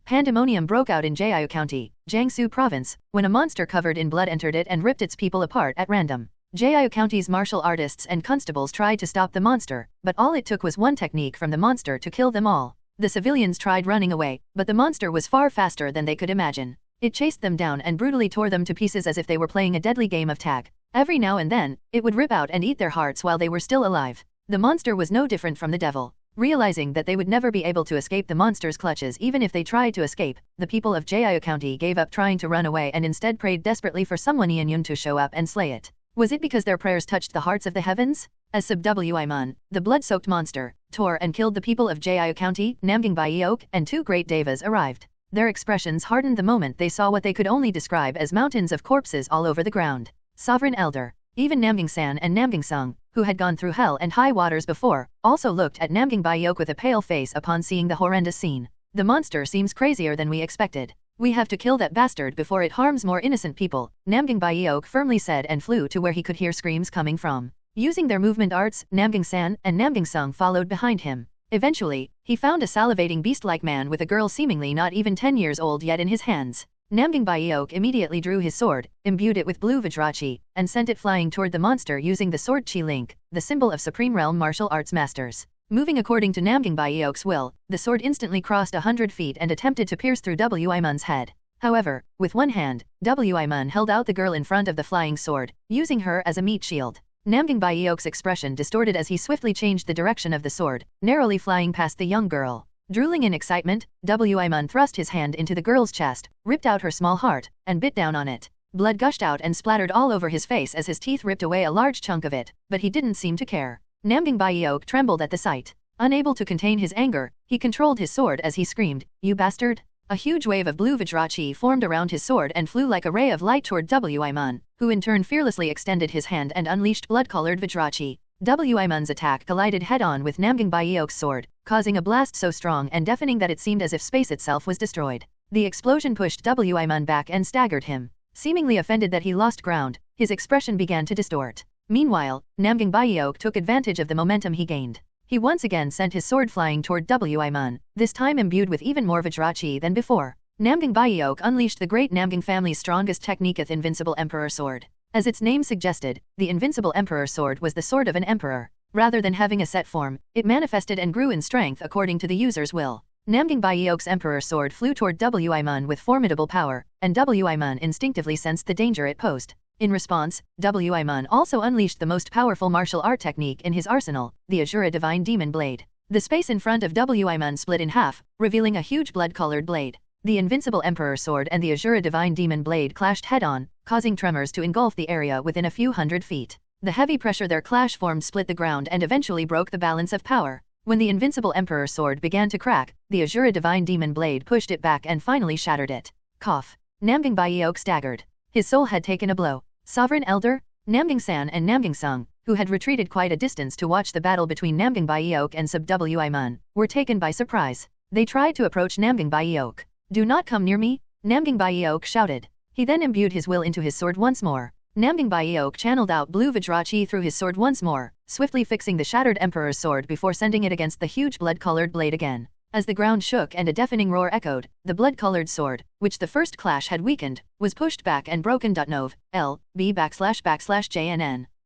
Pandemonium broke out in Jiao County, Jiangsu province, when a monster covered in blood entered it and ripped its people apart at random. Jiao County's martial artists and constables tried to stop the monster, but all it took was one technique from the monster to kill them all. The civilians tried running away, but the monster was far faster than they could imagine. It chased them down and brutally tore them to pieces as if they were playing a deadly game of tag. Every now and then, it would rip out and eat their hearts while they were still alive. The monster was no different from the devil. Realizing that they would never be able to escape the monster's clutches even if they tried to escape, the people of Jiao County gave up trying to run away and instead prayed desperately for someone Yun to show up and slay it. Was it because their prayers touched the hearts of the heavens? As Wimon, the blood-soaked monster, tore and killed the people of Jiao County, Namgang Baeok, and 2 great Devas arrived. Their expressions hardened the moment they saw what they could only describe as mountains of corpses all over the ground. Sovereign Elder. Even Namgang San and Namgang Sung, who had gone through hell and high waters before, also looked at Namgang Baeok with a pale face upon seeing the horrendous scene. The monster seems crazier than we expected. We have to kill that bastard before it harms more innocent people, Namgang Baeok firmly said and flew to where he could hear screams coming from. Using their movement arts, Namgang San and Namgang Sung followed behind him. Eventually, he found a salivating beast-like man with a girl seemingly not even 10 years old yet in his hands. Namgang Baeok immediately drew his sword, imbued it with blue Vajrachi, and sent it flying toward the monster using the sword Chi Link, the symbol of Supreme Realm martial arts masters. Moving according to Namgang Baeok's will, the sword instantly crossed 100 feet and attempted to pierce through Wimon's head. However, with one hand, Wimon held out the girl in front of the flying sword, using her as a meat shield. Namgang Baeok's expression distorted as he swiftly changed the direction of the sword, narrowly flying past the young girl. Drooling in excitement, Wimon thrust his hand into the girl's chest, ripped out her small heart, and bit down on it. Blood gushed out and splattered all over his face as his teeth ripped away a large chunk of it, but he didn't seem to care. Namgang Baeok trembled at the sight. Unable to contain his anger, he controlled his sword as he screamed, "You bastard!" A huge wave of blue Vajrachi formed around his sword and flew like a ray of light toward Wimon, who in turn fearlessly extended his hand and unleashed blood-colored Vajrachi. Wimon's attack collided head-on with Namgang Baeok's sword, causing a blast so strong and deafening that it seemed as if space itself was destroyed. The explosion pushed Wimon back and staggered him. Seemingly offended that he lost ground, his expression began to distort. Meanwhile, Namgang Baeok took advantage of the momentum he gained. He once again sent his sword flying toward Wimon, this time imbued with even more Vajrachi than before. Namgang Baeok unleashed the great Namgang family's strongest technique, the Invincible Emperor Sword. As its name suggested, the Invincible Emperor Sword was the sword of an emperor. Rather than having a set form, it manifested and grew in strength according to the user's will. Namgang Baeok's Emperor Sword flew toward Wimon with formidable power, and Wimon instinctively sensed the danger it posed. In response, Wimon also unleashed the most powerful martial art technique in his arsenal, the Azura Divine Demon Blade. The space in front of Wimon split in half, revealing a huge blood-colored blade. The Invincible Emperor Sword and the Azura Divine Demon Blade clashed head-on, causing tremors to engulf the area within a few hundred feet. The heavy pressure their clash formed split the ground and eventually broke the balance of power. When the Invincible Emperor Sword began to crack, the Azura Divine Demon Blade pushed it back and finally shattered it. Cough. Namgang Baeok staggered. His soul had taken a blow. Sovereign Elder? Namgang San and Namgang Sung, who had retreated quite a distance to watch the battle between Namgang Baeok and Wimon, were taken by surprise. They tried to approach Namgang Baeok. "Do not come near me," Namgang Baeok shouted. He then imbued his will into his sword once more. Namgang Baeok channeled out blue Vajrachi through his sword once more, swiftly fixing the shattered Emperor's sword before sending it against the huge blood-colored blade again. As the ground shook and a deafening roar echoed, the blood-colored sword, which the first clash had weakened, was pushed back and broken. JNN.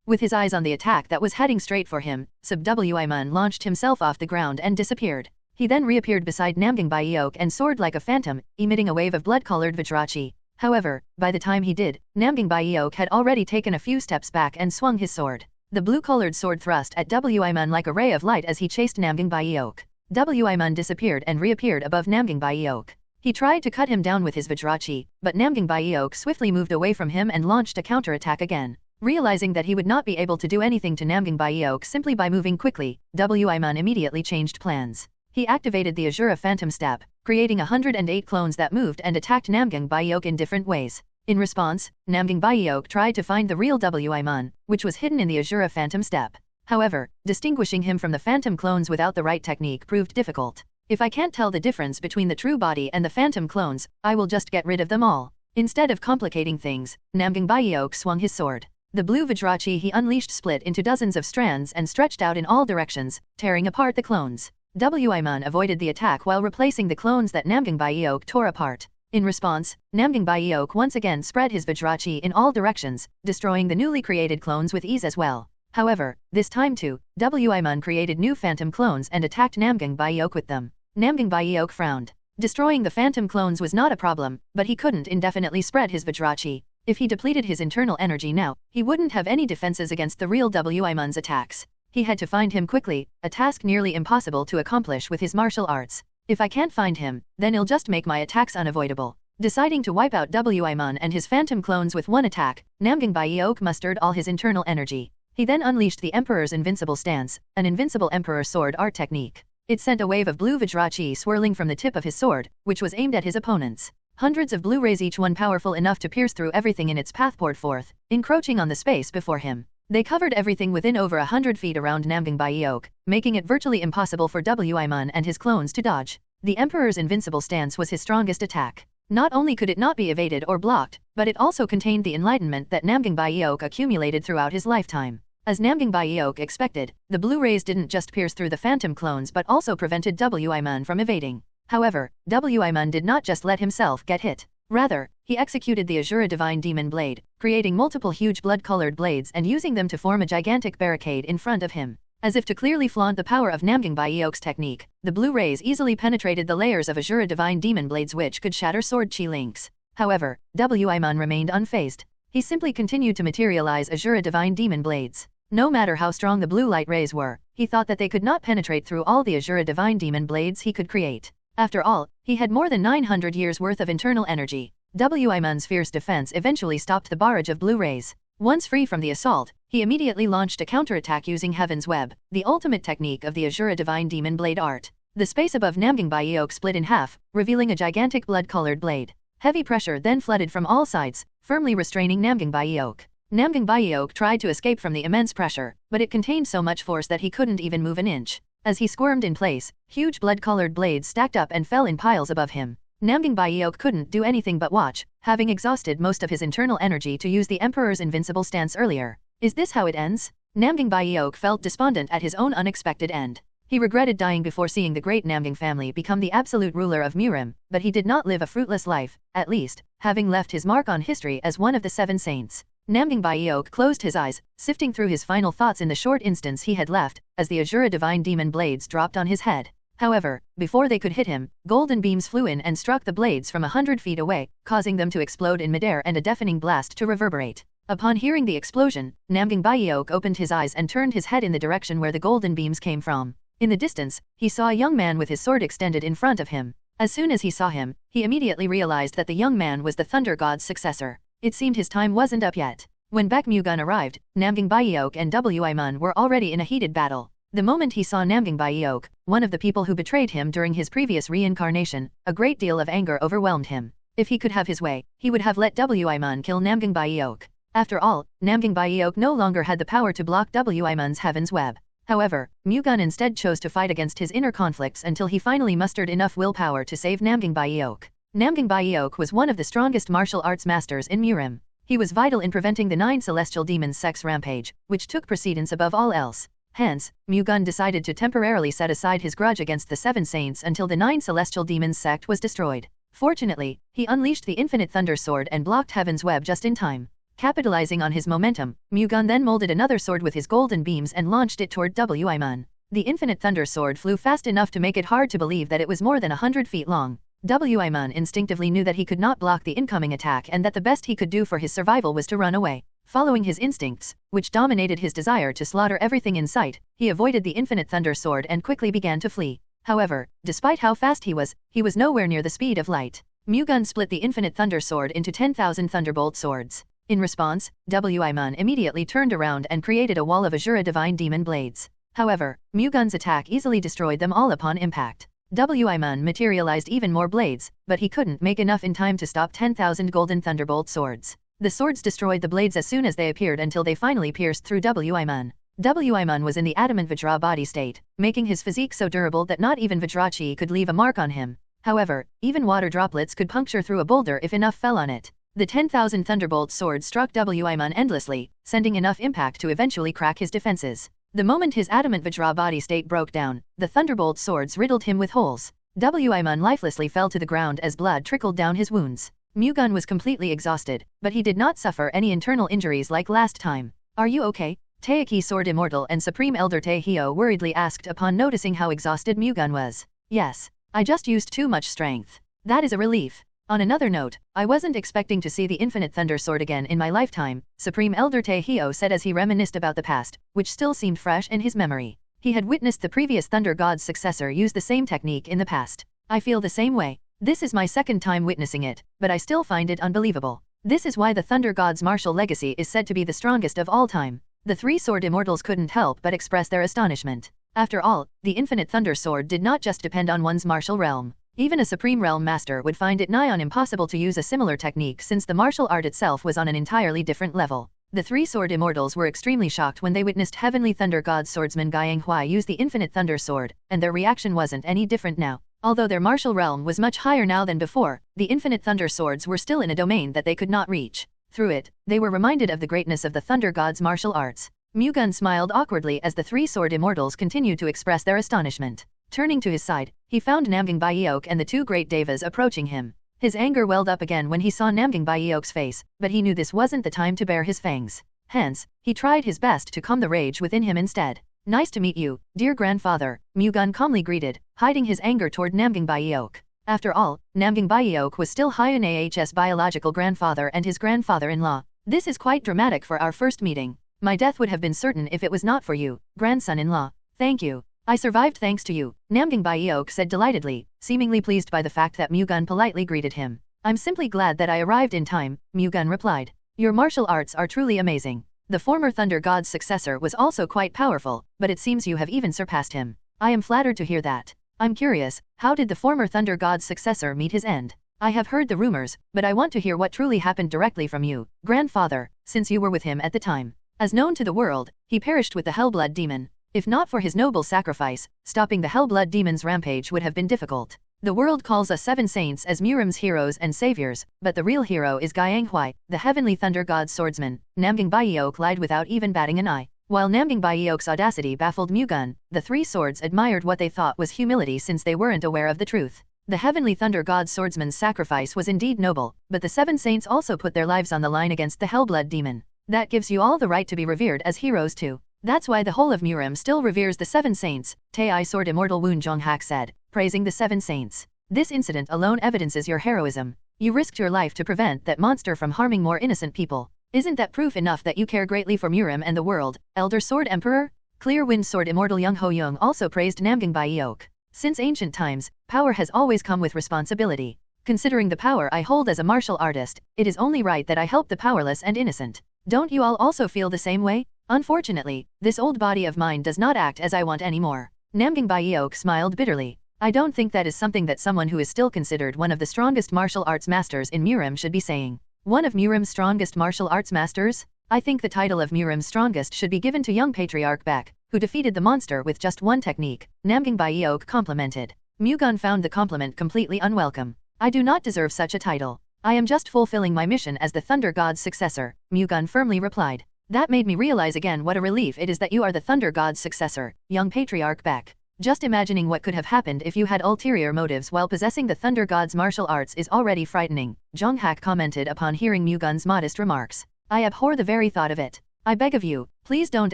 With his eyes on the attack that was heading straight for him, Wimon launched himself off the ground and disappeared. He then reappeared beside Namgang Baeok and soared like a phantom, emitting a wave of blood-colored Vajrachi. However, by the time he did, Namgyng Baeok had already taken a few steps back and swung his sword. The blue-colored sword thrust at Wimon like a ray of light as he chased Namgyng Baeok. Wimon disappeared and reappeared above Namgyng Baeok. He tried to cut him down with his Vajrachi, but Namgyng Baeok swiftly moved away from him and launched a counterattack again. Realizing that he would not be able to do anything to Namgyng Baeok simply by moving quickly, Wimon immediately changed plans. He activated the Azura Phantom Step, creating 108 clones that moved and attacked Namgyng Baeok in different ways. In response, Namgyng Baeok tried to find the real Wimon, which was hidden in the Azura Phantom Step. However, distinguishing him from the phantom clones without the right technique proved difficult. If I can't tell the difference between the true body and the phantom clones, I will just get rid of them all. Instead of complicating things, Namgyng Baeok swung his sword. The blue Vajrachi he unleashed split into dozens of strands and stretched out in all directions, tearing apart the clones. Wimon avoided the attack while replacing the clones that Namgyng Baeok tore apart. In response, Namgyng Baeok once again spread his Vajrachi in all directions, destroying the newly created clones with ease as well. However, this time too, Wimon created new phantom clones and attacked Namgyng Baeok with them. Namgyng Baeok frowned. Destroying the phantom clones was not a problem, but he couldn't indefinitely spread his Vajrachi. If he depleted his internal energy now, he wouldn't have any defenses against the real Wimon's attacks. He had to find him quickly, a task nearly impossible to accomplish with his martial arts. If I can't find him, then I'll just make my attacks unavoidable. Deciding to wipe out Wimon and his phantom clones with one attack, Namgyng Baeok mustered all his internal energy. He then unleashed the Emperor's Invincible Stance, an invincible Emperor sword art technique. It sent a wave of blue Vajrachi swirling from the tip of his sword, which was aimed at his opponents. Hundreds of blue rays, each one powerful enough to pierce through everything in its path, poured forth, encroaching on the space before him. They covered everything within over 100 feet around Namgyng Baeok, making it virtually impossible for Wimon and his clones to dodge. The Emperor's Invincible Stance was his strongest attack. Not only could it not be evaded or blocked, but it also contained the enlightenment that Namgyng Baeok accumulated throughout his lifetime. As Namgyng Baeok expected, the blue rays didn't just pierce through the phantom clones but also prevented Wimon from evading. However, Wimon did not just let himself get hit. Rather, he executed the Azura Divine Demon Blade, creating multiple huge blood-colored blades and using them to form a gigantic barricade in front of him. As if to clearly flaunt the power of Namgyng Baeok's technique, the blue rays easily penetrated the layers of Azura Divine Demon Blades, which could shatter sword chi links. However, Wimon remained unfazed. He simply continued to materialize Azura Divine Demon Blades. No matter how strong the blue light rays were, he thought that they could not penetrate through all the Azura Divine Demon Blades he could create. After all, he had more than 900 years worth of internal energy. Wimon's fierce defense eventually stopped the barrage of blue rays. Once free from the assault, he immediately launched a counterattack using Heaven's Web, the ultimate technique of the Azura Divine Demon Blade art. The space above Namgyng Baeok split in half, revealing a gigantic blood-colored blade. Heavy pressure then flooded from all sides, firmly restraining Namgyng Baeok. Namgyng Baeok tried to escape from the immense pressure, but it contained so much force that he couldn't even move an inch. As he squirmed in place, huge blood-colored blades stacked up and fell in piles above him. Namgyng Baeok couldn't do anything but watch, having exhausted most of his internal energy to use the Emperor's Invincible Stance earlier. Is this how it ends? Namgyng Baeok felt despondent at his own unexpected end. He regretted dying before seeing the great Namgyng family become the absolute ruler of Murim, but he did not live a fruitless life, at least, having left his mark on history as one of the 7 saints. Namgyng Baeok closed his eyes, sifting through his final thoughts in the short instance he had left, as the Azura Divine Demon Blades dropped on his head. However, before they could hit him, golden beams flew in and struck the blades from 100 feet away, causing them to explode in midair and a deafening blast to reverberate. Upon hearing the explosion, Namgyng Baeok opened his eyes and turned his head in the direction where the golden beams came from. In the distance, he saw a young man with his sword extended in front of him. As soon as he saw him, he immediately realized that the young man was the Thunder God's successor. It seemed his time wasn't up yet. When Baek Mu-Gun arrived, Namgyng Baeok and Wimon were already in a heated battle. The moment he saw Namgyng Baeok, one of the people who betrayed him during his previous reincarnation, a great deal of anger overwhelmed him. If he could have his way, he would have let Wimon kill Namgyng Baeok. After all, Namgyng Baeok no longer had the power to block Wimon's Heaven's Web. However, Mu-Gun instead chose to fight against his inner conflicts until he finally mustered enough willpower to save Namgyng Baeok. Namgyng Baeok was one of the strongest martial arts masters in Murim. He was vital in preventing the 9 celestial demons' sex rampage, which took precedence above all else. Hence, Mu-Gun decided to temporarily set aside his grudge against the 7 saints until the 9 celestial demons' sect was destroyed. Fortunately, he unleashed the Infinite Thunder Sword and blocked Heaven's Web just in time. Capitalizing on his momentum, Mu-Gun then molded another sword with his golden beams and launched it toward Wimon. The Infinite Thunder Sword flew fast enough to make it hard to believe that it was more than 100 feet long. Mun instinctively knew that he could not block the incoming attack and that the best he could do for his survival was to run away. Following his instincts, which dominated his desire to slaughter everything in sight, he avoided the infinite thunder sword and quickly began to flee. However, despite how fast he was nowhere near the speed of light. Mu-Gun split the infinite thunder sword into 10,000 thunderbolt swords. In response, Mun immediately turned around and created a wall of Azura divine demon blades. However, Mu-Gun's attack easily destroyed them all upon impact. Mun materialized even more blades, but he couldn't make enough in time to stop 10,000 golden thunderbolt swords. The swords destroyed the blades as soon as they appeared until they finally pierced through Mun. Mun was in the adamant Vajra body state, making his physique so durable that not even Vajrachi could leave a mark on him. However, even water droplets could puncture through a boulder if enough fell on it. The 10,000 thunderbolt sword struck Mun endlessly, sending enough impact to eventually crack his defenses. The moment his adamant Vajra body state broke down, the thunderbolt swords riddled him with holes. Mun lifelessly fell to the ground as blood trickled down his wounds. Mu-Gun was completely exhausted, but he did not suffer any internal injuries like last time. "Are you okay?" Taeki Sword Immortal and Supreme Elder Taehyo worriedly asked upon noticing how exhausted Mu-Gun was. "Yes. I just used too much strength." "That is a relief." On another note, "I wasn't expecting to see the Infinite Thunder Sword again in my lifetime," Supreme Elder Taehyo said as he reminisced about the past, which still seemed fresh in his memory. He had witnessed the previous Thunder God's successor use the same technique in the past. "I feel the same way. This is my second time witnessing it, but I still find it unbelievable. This is why the Thunder God's martial legacy is said to be the strongest of all time." The three sword immortals couldn't help but express their astonishment. After all, the Infinite Thunder Sword did not just depend on one's martial realm. Even a Supreme Realm Master would find it nigh on impossible to use a similar technique since the martial art itself was on an entirely different level. The three sword immortals were extremely shocked when they witnessed Heavenly Thunder God swordsman Guiyang Huai use the Infinite Thunder Sword, and their reaction wasn't any different now. Although their martial realm was much higher now than before, the Infinite Thunder Swords were still in a domain that they could not reach. Through it, they were reminded of the greatness of the Thunder God's martial arts. Mu-Gun smiled awkwardly as the three sword immortals continued to express their astonishment. Turning to his side, he found Namgang Byeok and the two great devas approaching him. His anger welled up again when he saw Namgang Byeok's face, but he knew this wasn't the time to bare his fangs. Hence, he tried his best to calm the rage within him instead. "Nice to meet you, dear grandfather," Mu-Gun calmly greeted, hiding his anger toward Namgang Byeok. After all, Namgang Byeok was still Hyun Ah's biological grandfather and his grandfather-in-law. "This is quite dramatic for our first meeting. My death would have been certain if it was not for you, grandson-in-law. Thank you. I survived thanks to you," Namgang Byeok said delightedly, seemingly pleased by the fact that Mu-Gun politely greeted him. "I'm simply glad that I arrived in time," Mu-Gun replied. "Your martial arts are truly amazing. The former Thunder God's successor was also quite powerful, but it seems you have even surpassed him. I am flattered to hear that. I'm curious, how did the former Thunder God's successor meet his end? I have heard the rumors, but I want to hear what truly happened directly from you, grandfather, since you were with him at the time. As known to the world, he perished with the Hellblood demon. If not for his noble sacrifice, stopping the Hellblood demon's rampage would have been difficult. The world calls us seven saints as Murim's heroes and saviors, but the real hero is Guiyang Huai, the Heavenly Thunder God's swordsman." Namgang Byeok lied without even batting an eye. While Namgang Byeok's audacity baffled Mu-Gun, the three swords admired what they thought was humility since they weren't aware of the truth. The Heavenly Thunder God's swordsman's sacrifice was indeed noble, but the seven saints also put their lives on the line against the Hellblood demon. That gives you all the right to be revered as heroes too. That's why the whole of Murim still reveres the seven saints, Taei Sword Immortal Woon Jonghak said, praising the seven saints. "This incident alone evidences your heroism. You risked your life to prevent that monster from harming more innocent people. Isn't that proof enough that you care greatly for Murim and the world, Elder Sword Emperor?" Clear Wind Sword Immortal Young Ho Young also praised Namgang Byeok. "Since ancient times, power has always come with responsibility. Considering the power I hold as a martial artist, it is only right that I help the powerless and innocent. Don't you all also feel the same way? Unfortunately, this old body of mine does not act as I want anymore." Namgang Byeok smiled bitterly. "I don't think that is something that someone who is still considered one of the strongest martial arts masters in Murim should be saying." "One of Murim's strongest martial arts masters? I think the title of Murim's strongest should be given to young patriarch Baek, who defeated the monster with just one technique," Namgang Byeok complimented. Mu-Gun found the compliment completely unwelcome. "I do not deserve such a title. I am just fulfilling my mission as the Thunder God's successor," Mu-Gun firmly replied. "That made me realize again what a relief it is that you are the Thunder God's successor, young patriarch Baek. Just imagining what could have happened if you had ulterior motives while possessing the Thunder God's martial arts is already frightening," Jonghak commented upon hearing Mu-Gun's modest remarks. "I abhor the very thought of it. I beg of you, please don't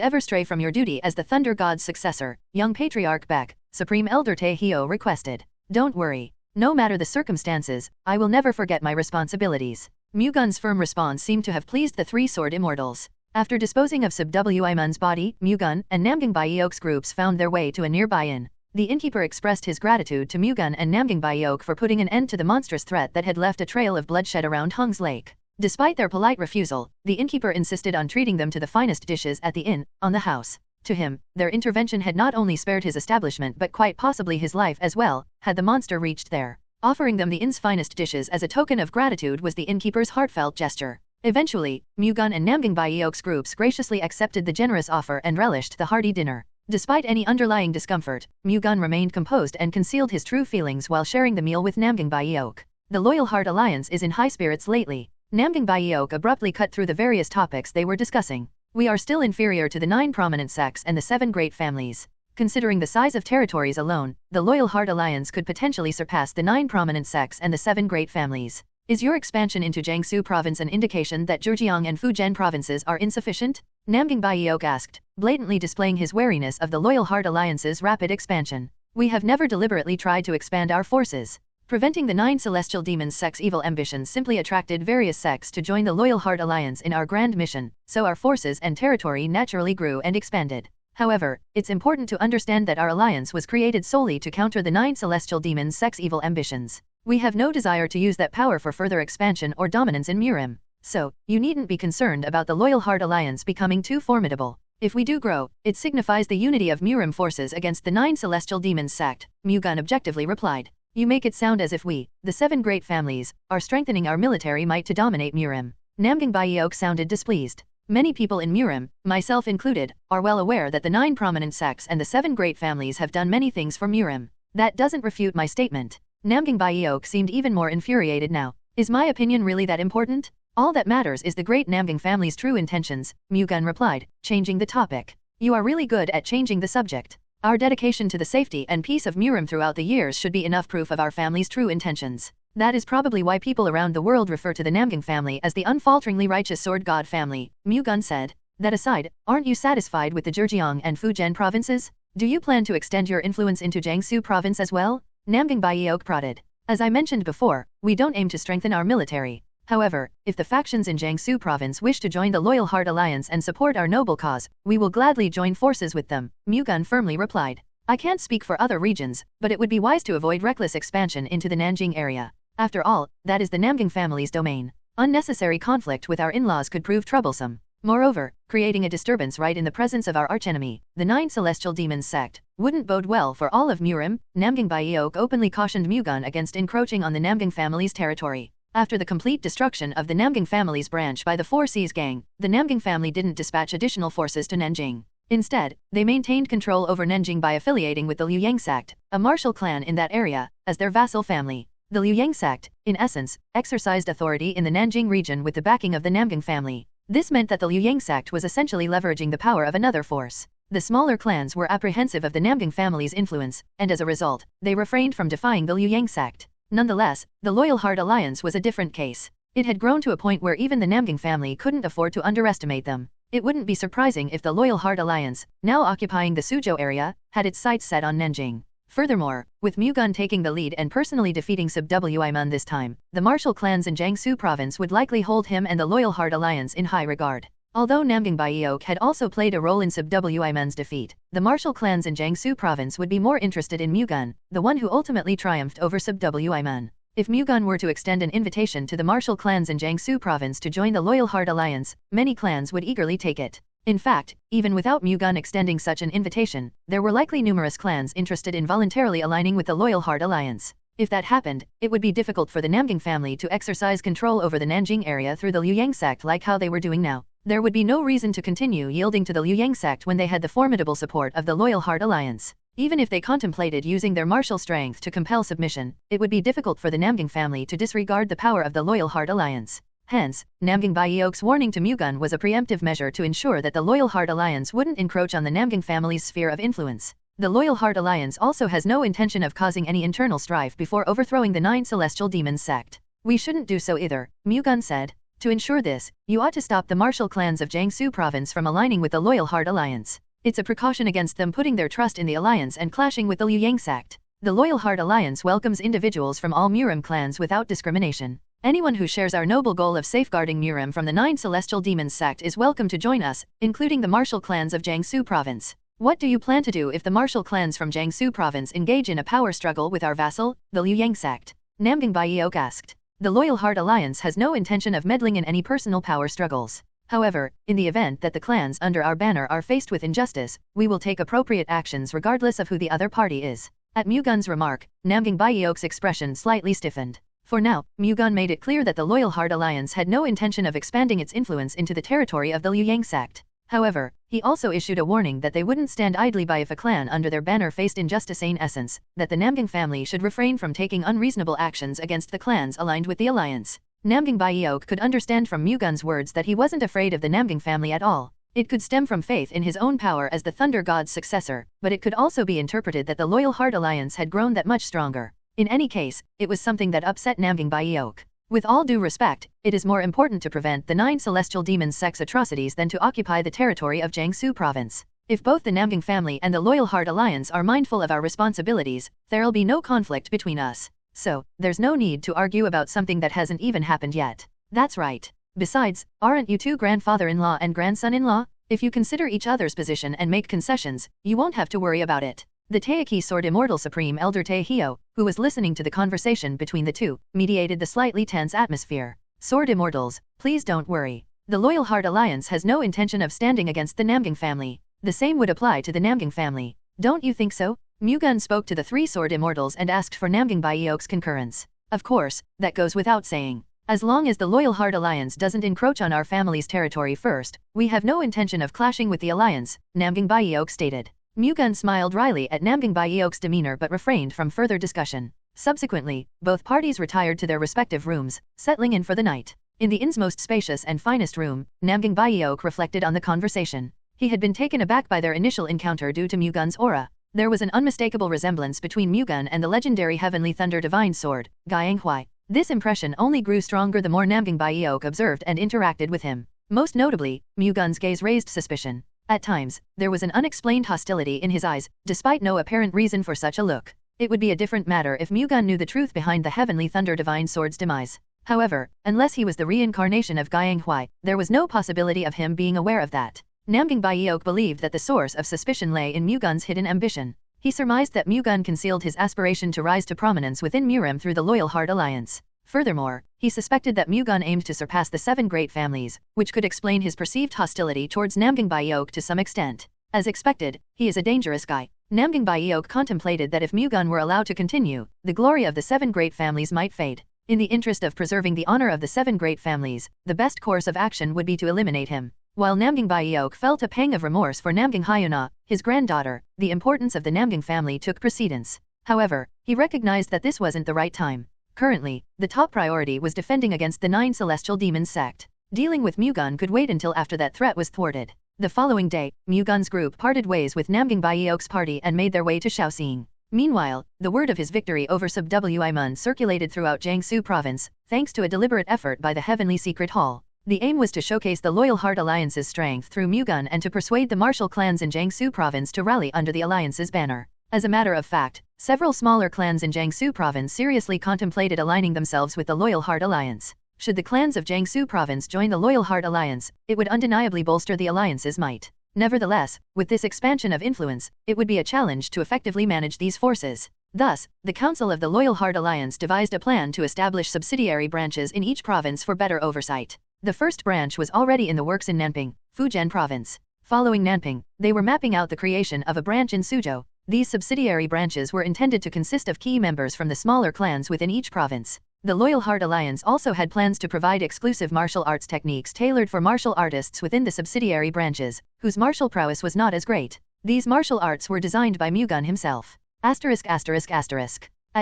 ever stray from your duty as the Thunder God's successor, young patriarch Baek," Supreme Elder Taehyo requested. "Don't worry. No matter the circumstances, I will never forget my responsibilities. Mu-Gun's firm response seemed to have pleased the three sword immortals. After disposing of Sub-Wiman's body, Mu-Gun and Namgangbaeok's groups found their way to a nearby inn. The innkeeper expressed his gratitude to Mu-Gun and Namgangbaeok for putting an end to the monstrous threat that had left a trail of bloodshed around Hung's Lake. Despite their polite refusal, the innkeeper insisted on treating them to the finest dishes at the inn, on the house. To him, their intervention had not only spared his establishment but quite possibly his life as well, had the monster reached there. Offering them the inn's finest dishes as a token of gratitude was the innkeeper's heartfelt gesture. Eventually, Mu-Gun and Namgangbaeok's groups graciously accepted the generous offer and relished the hearty dinner. Despite any underlying discomfort, Mu-Gun remained composed and concealed his true feelings while sharing the meal with Namgangbaeok. The Loyal Heart Alliance is in high spirits lately. Namgangbaeok abruptly cut through the various topics they were discussing. We are still inferior to the 9 prominent sects and the 7 great families. Considering the size of territories alone, the Loyal Heart Alliance could potentially surpass the 9 prominent sects and the 7 great families. Is your expansion into Jiangsu province an indication that Zhejiang and Fujian provinces are insufficient? Namgangbaeok asked, blatantly displaying his wariness of the Loyal Heart Alliance's rapid expansion. We have never deliberately tried to expand our forces. Preventing the 9 celestial demons' sects' evil ambitions simply attracted various sects to join the Loyal Heart Alliance in our grand mission, so our forces and territory naturally grew and expanded. However, it's important to understand that our alliance was created solely to counter the 9 celestial demons' sects' evil ambitions. We have no desire to use that power for further expansion or dominance in Murim. So, you needn't be concerned about the Loyal Heart Alliance becoming too formidable. If we do grow, it signifies the unity of Murim forces against the 9 celestial demons sect, Mu-Gun objectively replied. You make it sound as if we, the 7 great families, are strengthening our military might to dominate Murim. Namgangbaeok sounded displeased. Many people in Murim, myself included, are well aware that the 9 prominent sects and the 7 great families have done many things for Murim. That doesn't refute my statement. Namgangbaeok seemed even more infuriated now. Is my opinion really that important? All that matters is the great Namgang family's true intentions, Mu-Gun replied, changing the topic. You are really good at changing the subject. Our dedication to the safety and peace of Murim throughout the years should be enough proof of our family's true intentions. That is probably why people around the world refer to the Namgang family as the unfalteringly righteous sword god family, Mu-Gun said. That aside, aren't you satisfied with the Zhejiang and Fujian provinces? Do you plan to extend your influence into Jiangsu province as well? Namgangbaeok prodded. As I mentioned before, we don't aim to strengthen our military. However, if the factions in Jiangsu province wish to join the Loyal Heart Alliance and support our noble cause, we will gladly join forces with them, Mu-Gun firmly replied. I can't speak for other regions, but it would be wise to avoid reckless expansion into the Nanjing area. After all, that is the Namgang family's domain. Unnecessary conflict with our in-laws could prove troublesome. Moreover, creating a disturbance right in the presence of our archenemy, the 9 celestial demons sect, wouldn't bode well for all of Murim. Namgangbaeok openly cautioned Mu-Gun against encroaching on the Namgang family's territory. After the complete destruction of the Namgang family's branch by the Four Seas Gang, the Namgang family didn't dispatch additional forces to Nanjing. Instead, they maintained control over Nanjing by affiliating with the Liuyang sect, a martial clan in that area, as their vassal family. The Liuyang sect, in essence, exercised authority in the Nanjing region with the backing of the Namgang family. This meant that the Liuyang sect was essentially leveraging the power of another force. The smaller clans were apprehensive of the Namgang family's influence, and as a result, they refrained from defying the Liuyang sect. Nonetheless, the Loyal Heart Alliance was a different case. It had grown to a point where even the Namgang family couldn't afford to underestimate them. It wouldn't be surprising if the Loyal Heart Alliance, now occupying the Suzhou area, had its sights set on Nanjing. Furthermore, with Mu-Gun taking the lead and personally defeating Sub-Wiman this time, the martial clans in Jiangsu province would likely hold him and the Loyal Heart Alliance in high regard. Although Namgangbaeok had also played a role in Sub-Wiman's defeat, the martial clans in Jiangsu province would be more interested in Mu-Gun, the one who ultimately triumphed over Sub-Wiman. If Mu-Gun were to extend an invitation to the martial clans in Jiangsu province to join the Loyal Heart Alliance, many clans would eagerly take it. In fact, even without Mu-Gun extending such an invitation, there were likely numerous clans interested in voluntarily aligning with the Loyal Heart Alliance. If that happened, it would be difficult for the Namgang family to exercise control over the Nanjing area through the Liuyang sect like how they were doing now. There would be no reason to continue yielding to the Liuyang sect when they had the formidable support of the Loyal Heart Alliance. Even if they contemplated using their martial strength to compel submission, it would be difficult for the Namgang family to disregard the power of the Loyal Heart Alliance. Hence, Namgangbaeok's warning to Mu-Gun was a preemptive measure to ensure that the Loyal Heart Alliance wouldn't encroach on the Namgang family's sphere of influence. The Loyal Heart Alliance also has no intention of causing any internal strife before overthrowing the 9 celestial demons sect. We shouldn't do so either, Mu-Gun said. To ensure this, you ought to stop the martial clans of Jiangsu province from aligning with the Loyal Heart Alliance. It's a precaution against them putting their trust in the alliance and clashing with the Liuyang sect. The Loyal Heart Alliance welcomes individuals from all Murim clans without discrimination. Anyone who shares our noble goal of safeguarding Murim from the 9 celestial demons sect is welcome to join us, including the martial clans of Jiangsu province. What do you plan to do if the martial clans from Jiangsu province engage in a power struggle with our vassal, the Liu Yang sect? Namgang Baiyok asked. The Loyal Heart Alliance has no intention of meddling in any personal power struggles. However, in the event that the clans under our banner are faced with injustice, we will take appropriate actions regardless of who the other party is. At Mu-Gun's remark, Namgang Baiyok's expression slightly stiffened. For now, Mu-Gun made it clear that the Loyal Heart Alliance had no intention of expanding its influence into the territory of the Liu Yang sect. However, he also issued a warning that they wouldn't stand idly by if a clan under their banner faced injustice, in essence, that the Namgang family should refrain from taking unreasonable actions against the clans aligned with the alliance. Namgang Baiyok could understand from Mu-Gun's words that he wasn't afraid of the Namgang family at all. It could stem from faith in his own power as the Thunder God's successor, but it could also be interpreted that the Loyal Heart Alliance had grown that much stronger. In any case, it was something that upset Namgang Baiyok. With all due respect, it is more important to prevent the 9 celestial demons sect's atrocities than to occupy the territory of Jiangsu province. If both the Namgang family and the Loyal Heart Alliance are mindful of our responsibilities, there'll be no conflict between us. So, there's no need to argue about something that hasn't even happened yet. That's right. Besides, aren't you two grandfather-in-law and grandson-in-law? If you consider each other's position and make concessions, you won't have to worry about it. The Taiki Sword Immortal Supreme Elder Taehio, who was listening to the conversation between the two, mediated the slightly tense atmosphere. Sword Immortals, please don't worry. The Loyal Heart Alliance has no intention of standing against the Namgang family. The same would apply to the Namgang family. Don't you think so? Mu-Gun spoke to the 3 Sword Immortals and asked for Namgang Baiyok's concurrence. Of course, that goes without saying. As long as the Loyal Heart Alliance doesn't encroach on our family's territory first, we have no intention of clashing with the alliance, Namgang Baiyok stated. Mu-Gun smiled wryly at Namgang Baiyok's demeanor but refrained from further discussion. Subsequently, both parties retired to their respective rooms, settling in for the night. In the inn's most spacious and finest room, Namgang Baiyok reflected on the conversation. He had been taken aback by their initial encounter due to Mu-Gun's aura. There was an unmistakable resemblance between Mu-Gun and the legendary Heavenly Thunder Divine Sword, Guiyang Huai. This impression only grew stronger the more Namgang Baiyok observed and interacted with him. Most notably, Mu-Gun's gaze raised suspicion. At times, there was an unexplained hostility in his eyes, despite no apparent reason for such a look. It would be a different matter if Mu-Gun knew the truth behind the Heavenly Thunder Divine Sword's demise. However, unless he was the reincarnation of Guiyang Huai, there was no possibility of him being aware of that. Namgang Baiyok believed that the source of suspicion lay in Mu-Gun's hidden ambition. He surmised that Mu-Gun concealed his aspiration to rise to prominence within Murim through the Loyal Heart Alliance. Furthermore, he suspected that Mu-Gun aimed to surpass the 7 great families, which could explain his perceived hostility towards Namgang Baiyok to some extent. As expected, he is a dangerous guy. Namgang Baiyok contemplated that if Mu-Gun were allowed to continue, the glory of the 7 great families might fade. In the interest of preserving the honor of the 7 great families, the best course of action would be to eliminate him. While Namgang Baiyok felt a pang of remorse for Namgang Hyuna, his granddaughter, the importance of the Namgang family took precedence. However, he recognized that this wasn't the right time. Currently, the top priority was defending against the 9 celestial demons sect. Dealing with Mu-Gun could wait until after that threat was thwarted. The following day, Mu-Gun's group parted ways with Namgang Baiyok's party and made their way to Shaoxing. Meanwhile, the word of his victory over Sub-Wi Mun circulated throughout Jiangsu province, thanks to a deliberate effort by the Heavenly Secret Hall. The aim was to showcase the Loyal Heart Alliance's strength through Mu-Gun and to persuade the martial clans in Jiangsu province to rally under the alliance's banner. As a matter of fact, several smaller clans in Jiangsu province seriously contemplated aligning themselves with the Loyal Heart Alliance. Should the clans of Jiangsu province join the Loyal Heart Alliance, it would undeniably bolster the alliance's might. Nevertheless, with this expansion of influence, it would be a challenge to effectively manage these forces. Thus, the Council of the Loyal Heart Alliance devised a plan to establish subsidiary branches in each province for better oversight. The first branch was already in the works in Nanping, Fujian province. Following Nanping, they were mapping out the creation of a branch in Suzhou. These subsidiary branches were intended to consist of key members from the smaller clans within each province. The Loyal Heart Alliance also had plans to provide exclusive martial arts techniques tailored for martial artists within the subsidiary branches, whose martial prowess was not as great. These martial arts were designed by Mu-Gun himself. At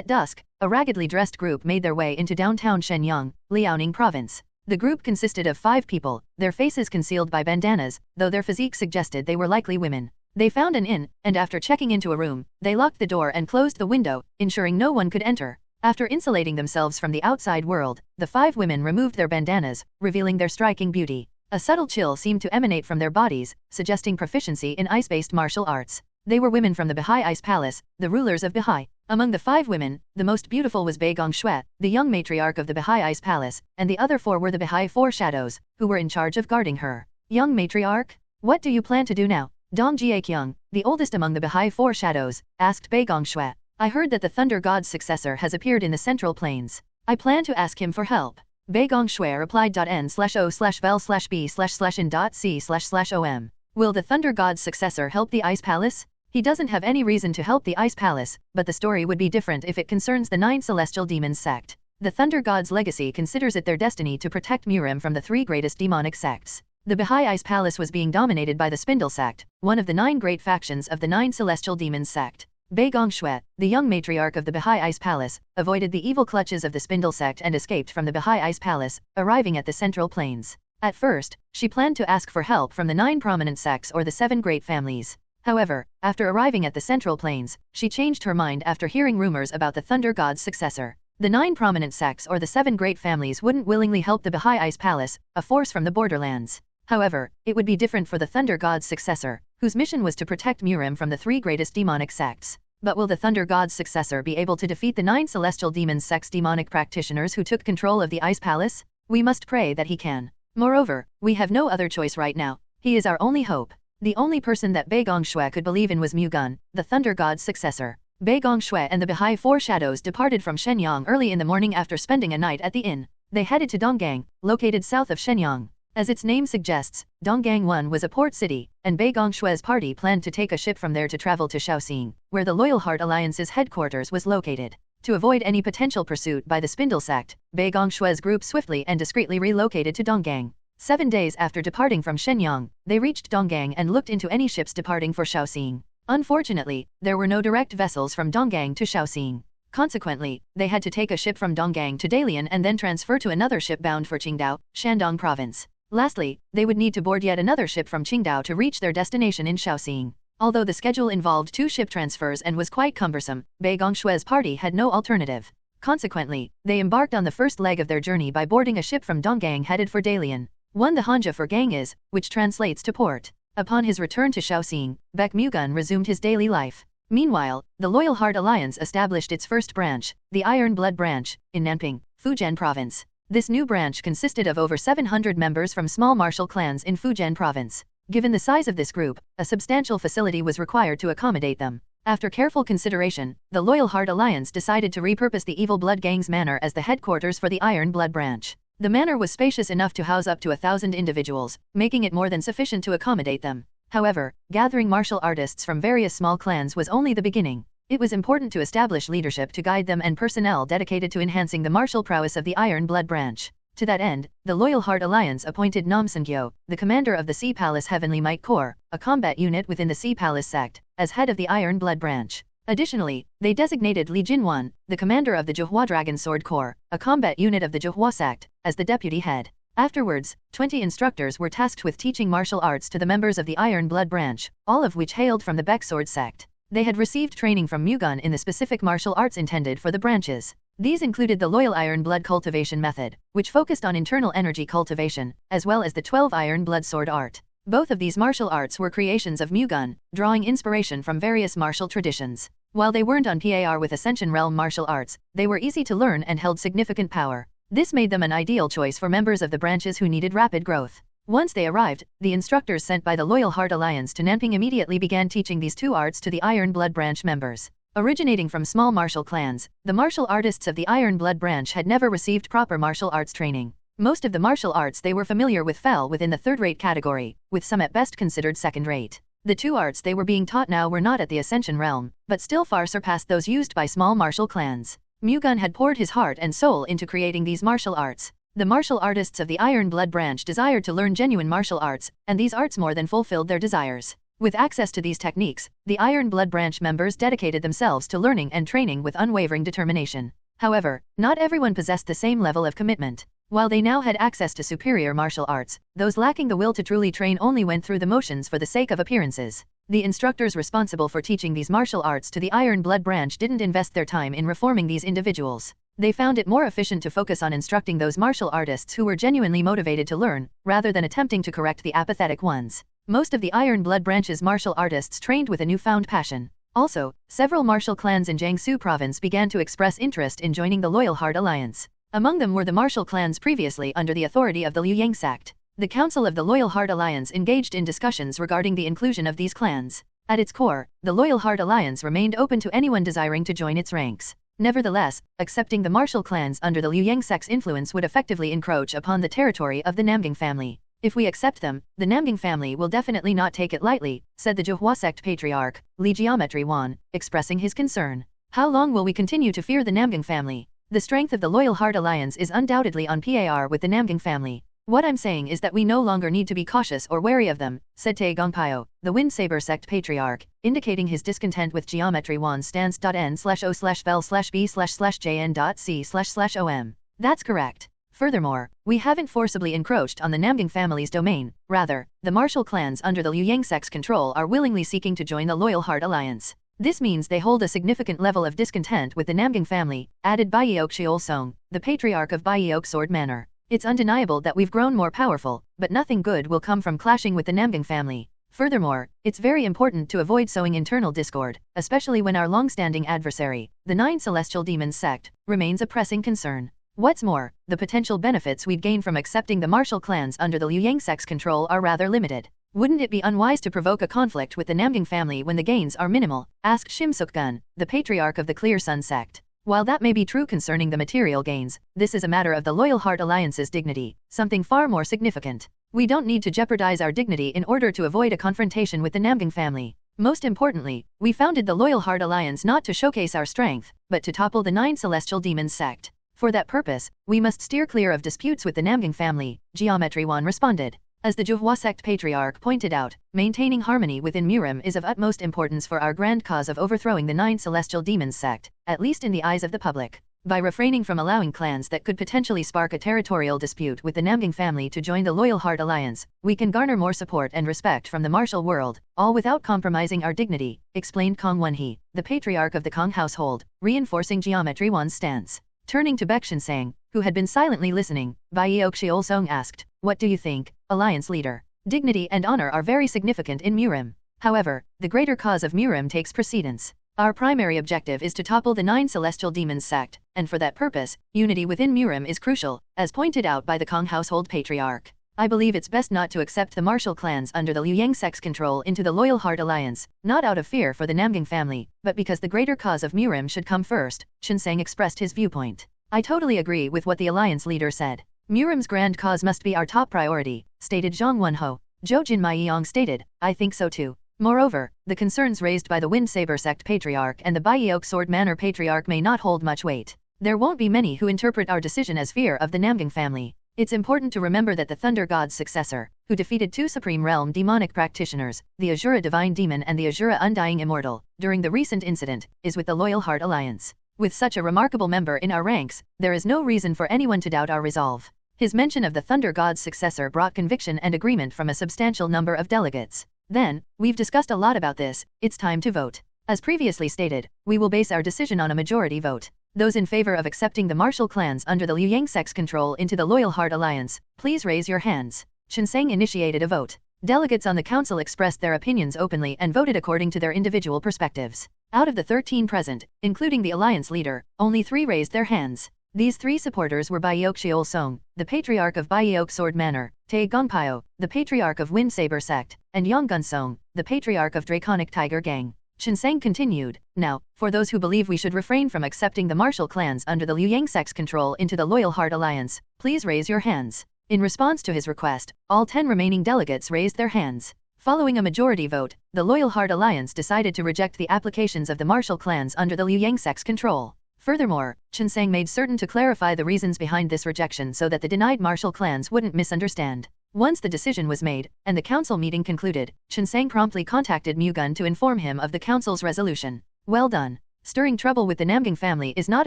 dusk, a raggedly dressed group made their way into downtown Shenyang, Liaoning province. The group consisted of 5 people, their faces concealed by bandanas, though their physique suggested they were likely women. They found an inn, and after checking into a room, they locked the door and closed the window, ensuring no one could enter. After insulating themselves from the outside world, the 5 women removed their bandanas, revealing their striking beauty. A subtle chill seemed to emanate from their bodies, suggesting proficiency in ice-based martial arts. They were women from the Bahai Ice Palace, the rulers of Bahai. Among the 5 women, the most beautiful was Baek Mu-Gun, the young matriarch of the Baha'i Ice Palace, and the other 4 were the Baha'i 4 shadows, who were in charge of guarding her. Young matriarch? What do you plan to do now? Dong Jie-kyung, the oldest among the Baha'i 4 shadows, asked Baek Mu-Gun. I heard that the Thunder God's successor has appeared in the Central Plains. I plan to ask him for help. Baek Mu-Gun replied. N/O/vel/b/in.c//om. Will the Thunder God's successor help the Ice Palace? He doesn't have any reason to help the Ice Palace, but the story would be different if it concerns the 9 celestial demons sect. The Thunder God's legacy considers it their destiny to protect Murim from the 3 greatest demonic sects. The Baha'i Ice Palace was being dominated by the Spindle sect, one of the 9 great factions of the 9 celestial demons sect. Baek Mu-Gun, the young matriarch of the Baha'i Ice Palace, avoided the evil clutches of the Spindle sect and escaped from the Baha'i Ice Palace, arriving at the Central Plains. At first, she planned to ask for help from the 9 prominent sects or the 7 great families. However, after arriving at the Central Plains, she changed her mind after hearing rumors about the Thunder God's successor. The 9 prominent sects or the 7 great families wouldn't willingly help the Baha'i Ice Palace, a force from the borderlands. However, it would be different for the Thunder God's successor, whose mission was to protect Murim from the 3 greatest demonic sects. But will the Thunder God's successor be able to defeat the 9 celestial demons sect's demonic practitioners who took control of the Ice Palace? We must pray that he can. Moreover, we have no other choice right now. He is our only hope. The only person that Baek Mu-Gun could believe in was Mu-Gun, the Thunder God's successor. Baek Mu-Gun and the Baha'i 4 shadows departed from Shenyang early in the morning after spending a night at the inn. They headed to Donggang, located south of Shenyang. As its name suggests, Donggang 1 was a port city, and Baek Mu-Gun's party planned to take a ship from there to travel to Shaoxing, where the Loyal Heart Alliance's headquarters was located. To avoid any potential pursuit by the Spindle sect, Baek Mu-Gun's group swiftly and discreetly relocated to Donggang. 7 days after departing from Shenyang, they reached Donggang and looked into any ships departing for Shaoxing. Unfortunately, there were no direct vessels from Donggang to Shaoxing. Consequently, they had to take a ship from Donggang to Dalian and then transfer to another ship bound for Qingdao, Shandong province. Lastly, they would need to board yet another ship from Qingdao to reach their destination in Shaoxing. Although the schedule involved 2 ship transfers and was quite cumbersome, Baek Mu-Gun's party had no alternative. Consequently, they embarked on the first leg of their journey by boarding a ship from Donggang headed for Dalian. The Hanja for gang is, which translates to port. Upon his return to Shaoxing, Baek Mu-Gun resumed his daily life. Meanwhile, the Loyal Heart Alliance established its first branch, the Iron Blood Branch, in Nanping, Fujian Province. This new branch consisted of over 700 members from small martial clans in Fujian Province. Given the size of this group, a substantial facility was required to accommodate them. After careful consideration, the Loyal Heart Alliance decided to repurpose the Evil Blood Gang's manor as the headquarters for the Iron Blood Branch. The manor was spacious enough to house up to 1,000 individuals, making it more than sufficient to accommodate them. However, gathering martial artists from various small clans was only the beginning. It was important to establish leadership to guide them and personnel dedicated to enhancing the martial prowess of the Iron Blood Branch. To that end, the Loyal Heart Alliance appointed Nam Sungyo, the commander of the Sea Palace Heavenly Might Corps, a combat unit within the Sea Palace sect, as head of the Iron Blood Branch. Additionally, they designated Li Jinwan, the commander of the Zhuhua Dragon Sword Corps, a combat unit of the Zhuhua sect, as the deputy head. Afterwards, 20 instructors were tasked with teaching martial arts to the members of the Iron Blood Branch, all of which hailed from the Baek Sword sect. They had received training from Mu-Gun in the specific martial arts intended for the branches. These included the Loyal Iron Blood Cultivation Method, which focused on internal energy cultivation, as well as the 12 Iron Blood Sword Art. Both of these martial arts were creations of Mu-Gun, drawing inspiration from various martial traditions. While they weren't on par with Ascension Realm martial arts, they were easy to learn and held significant power. This made them an ideal choice for members of the branches who needed rapid growth. Once they arrived, the instructors sent by the Loyal Heart Alliance to Nanping immediately began teaching these 2 arts to the Iron Blood Branch members. Originating from small martial clans, the martial artists of the Iron Blood Branch had never received proper martial arts training. Most of the martial arts they were familiar with fell within the third-rate category, with some at best considered second-rate. The 2 arts they were being taught now were not at the Ascension Realm, but still far surpassed those used by small martial clans. Mu-Gun had poured his heart and soul into creating these martial arts. The martial artists of the Iron Blood Branch desired to learn genuine martial arts, and these arts more than fulfilled their desires. With access to these techniques, the Iron Blood Branch members dedicated themselves to learning and training with unwavering determination. However, not everyone possessed the same level of commitment. While they now had access to superior martial arts, those lacking the will to truly train only went through the motions for the sake of appearances. The instructors responsible for teaching these martial arts to the Iron Blood Branch didn't invest their time in reforming these individuals. They found it more efficient to focus on instructing those martial artists who were genuinely motivated to learn, rather than attempting to correct the apathetic ones. Most of the Iron Blood Branch's martial artists trained with a newfound passion. Also, several martial clans in Jiangsu province began to express interest in joining the Loyal Heart Alliance. Among them were the martial clans previously under the authority of the Liu Yang sect. The Council of the Loyal Heart Alliance engaged in discussions regarding the inclusion of these clans. At its core, the Loyal Heart Alliance remained open to anyone desiring to join its ranks. Nevertheless, accepting the martial clans under the Liu Yang sect's influence would effectively encroach upon the territory of the Namgang family. If we accept them, the Namgang family will definitely not take it lightly, said the Zhuhua sect patriarch, Li Geometry Wan, expressing his concern. How long will we continue to fear the Namgang family? The strength of the Loyal Heart Alliance is undoubtedly on par with the Namgang family. What I'm saying is that we no longer need to be cautious or wary of them, said Tae Gongpyo, the Wind Saber sect patriarch, indicating his discontent with Geometry Wan's stance.n/o/bel/b/jn.c//om. That's correct. Furthermore, we haven't forcibly encroached on the Namgang family's domain. Rather, the martial clans under the Liu Yang sect's control are willingly seeking to join the Loyal Heart Alliance. This means they hold a significant level of discontent with the Namgang family, added Baeok Sheol Song, the patriarch of Baeok Sword Manor. It's undeniable that we've grown more powerful, but nothing good will come from clashing with the Namgang family. Furthermore, it's very important to avoid sowing internal discord, especially when our long-standing adversary, the Nine Celestial Demons sect, remains a pressing concern. What's more, the potential benefits we'd gain from accepting the martial clans under the Liu Yang sect's control are rather limited. Wouldn't it be unwise to provoke a conflict with the Namgang family when the gains are minimal? Asked Shimsuk-gun, the patriarch of the Clear Sun sect. While that may be true concerning the material gains, this is a matter of the Loyal Heart Alliance's dignity, something far more significant. We don't need to jeopardize our dignity in order to avoid a confrontation with the Namgang family. Most importantly, we founded the Loyal Heart Alliance not to showcase our strength, but to topple the Nine Celestial Demons sect. For that purpose, we must steer clear of disputes with the Namgang family, Geometry Wan responded. As the Zhuhua sect patriarch pointed out, maintaining harmony within Murim is of utmost importance for our grand cause of overthrowing the Nine Celestial Demons sect, at least in the eyes of the public. By refraining from allowing clans that could potentially spark a territorial dispute with the Namgang family to join the Loyal Heart Alliance, we can garner more support and respect from the martial world, all without compromising our dignity, explained Kong Wenhee, the patriarch of the Kong household, reinforcing Geometry Wan's stance. Turning to Baek Shinsang, who had been silently listening, Baeok Sheol Song asked, "What do you think, Alliance leader? Dignity and honor are very significant in Murim. However, the greater cause of Murim takes precedence. Our primary objective is to topple the Nine Celestial Demons sect, and for that purpose, unity within Murim is crucial, as pointed out by the Kong household patriarch. I believe it's best not to accept the martial clans under the Liu Yang sect's control into the Loyal Heart Alliance, not out of fear for the Namgang family, but because the greater cause of Murim should come first," Shinsang expressed his viewpoint. "I totally agree with what the alliance leader said. Murim's grand cause must be our top priority," stated Zhang Wenho. Zhou Jinmaiyang stated, "I think so too." Moreover, the concerns raised by the Wind Saber sect patriarch and the Baeok Sword Manor patriarch may not hold much weight. There won't be many who interpret our decision as fear of the Namgang family. It's important to remember that the Thunder God's successor, who defeated two Supreme Realm demonic practitioners, the Azura Divine Demon and the Azura Undying Immortal, during the recent incident, is with the Loyal Heart Alliance. With such a remarkable member in our ranks, there is no reason for anyone to doubt our resolve. His mention of the Thunder God's successor brought conviction and agreement from a substantial number of delegates. Then, we've discussed a lot about this, it's time to vote. As previously stated, we will base our decision on a majority vote. Those in favor of accepting the martial clans under the Liu Yang sect's control into the Loyal Heart Alliance, please raise your hands. Shinsang initiated a vote. Delegates on the council expressed their opinions openly and voted according to their individual perspectives. Out of the 13 present, including the alliance leader, only 3 raised their hands. These 3 supporters were Baeok Sheol Song, the patriarch of Baeok Sword Manor, Tae Gongpyo, the patriarch of Wind Saber sect, and Yonggun Song, the patriarch of Draconic Tiger Gang. Shinsang continued, "Now, for those who believe we should refrain from accepting the martial clans under the Liu Yang sect's control into the Loyal Heart Alliance, please raise your hands." In response to his request, all 10 remaining delegates raised their hands. Following a majority vote, the Loyal Heart Alliance decided to reject the applications of the martial clans under the Liu Yang sect's control. Furthermore, Shinsang made certain to clarify the reasons behind this rejection so that the denied martial clans wouldn't misunderstand. Once the decision was made, and the council meeting concluded, Shinsang promptly contacted Mu-Gun to inform him of the council's resolution. "Well done. Stirring trouble with the Namgang family is not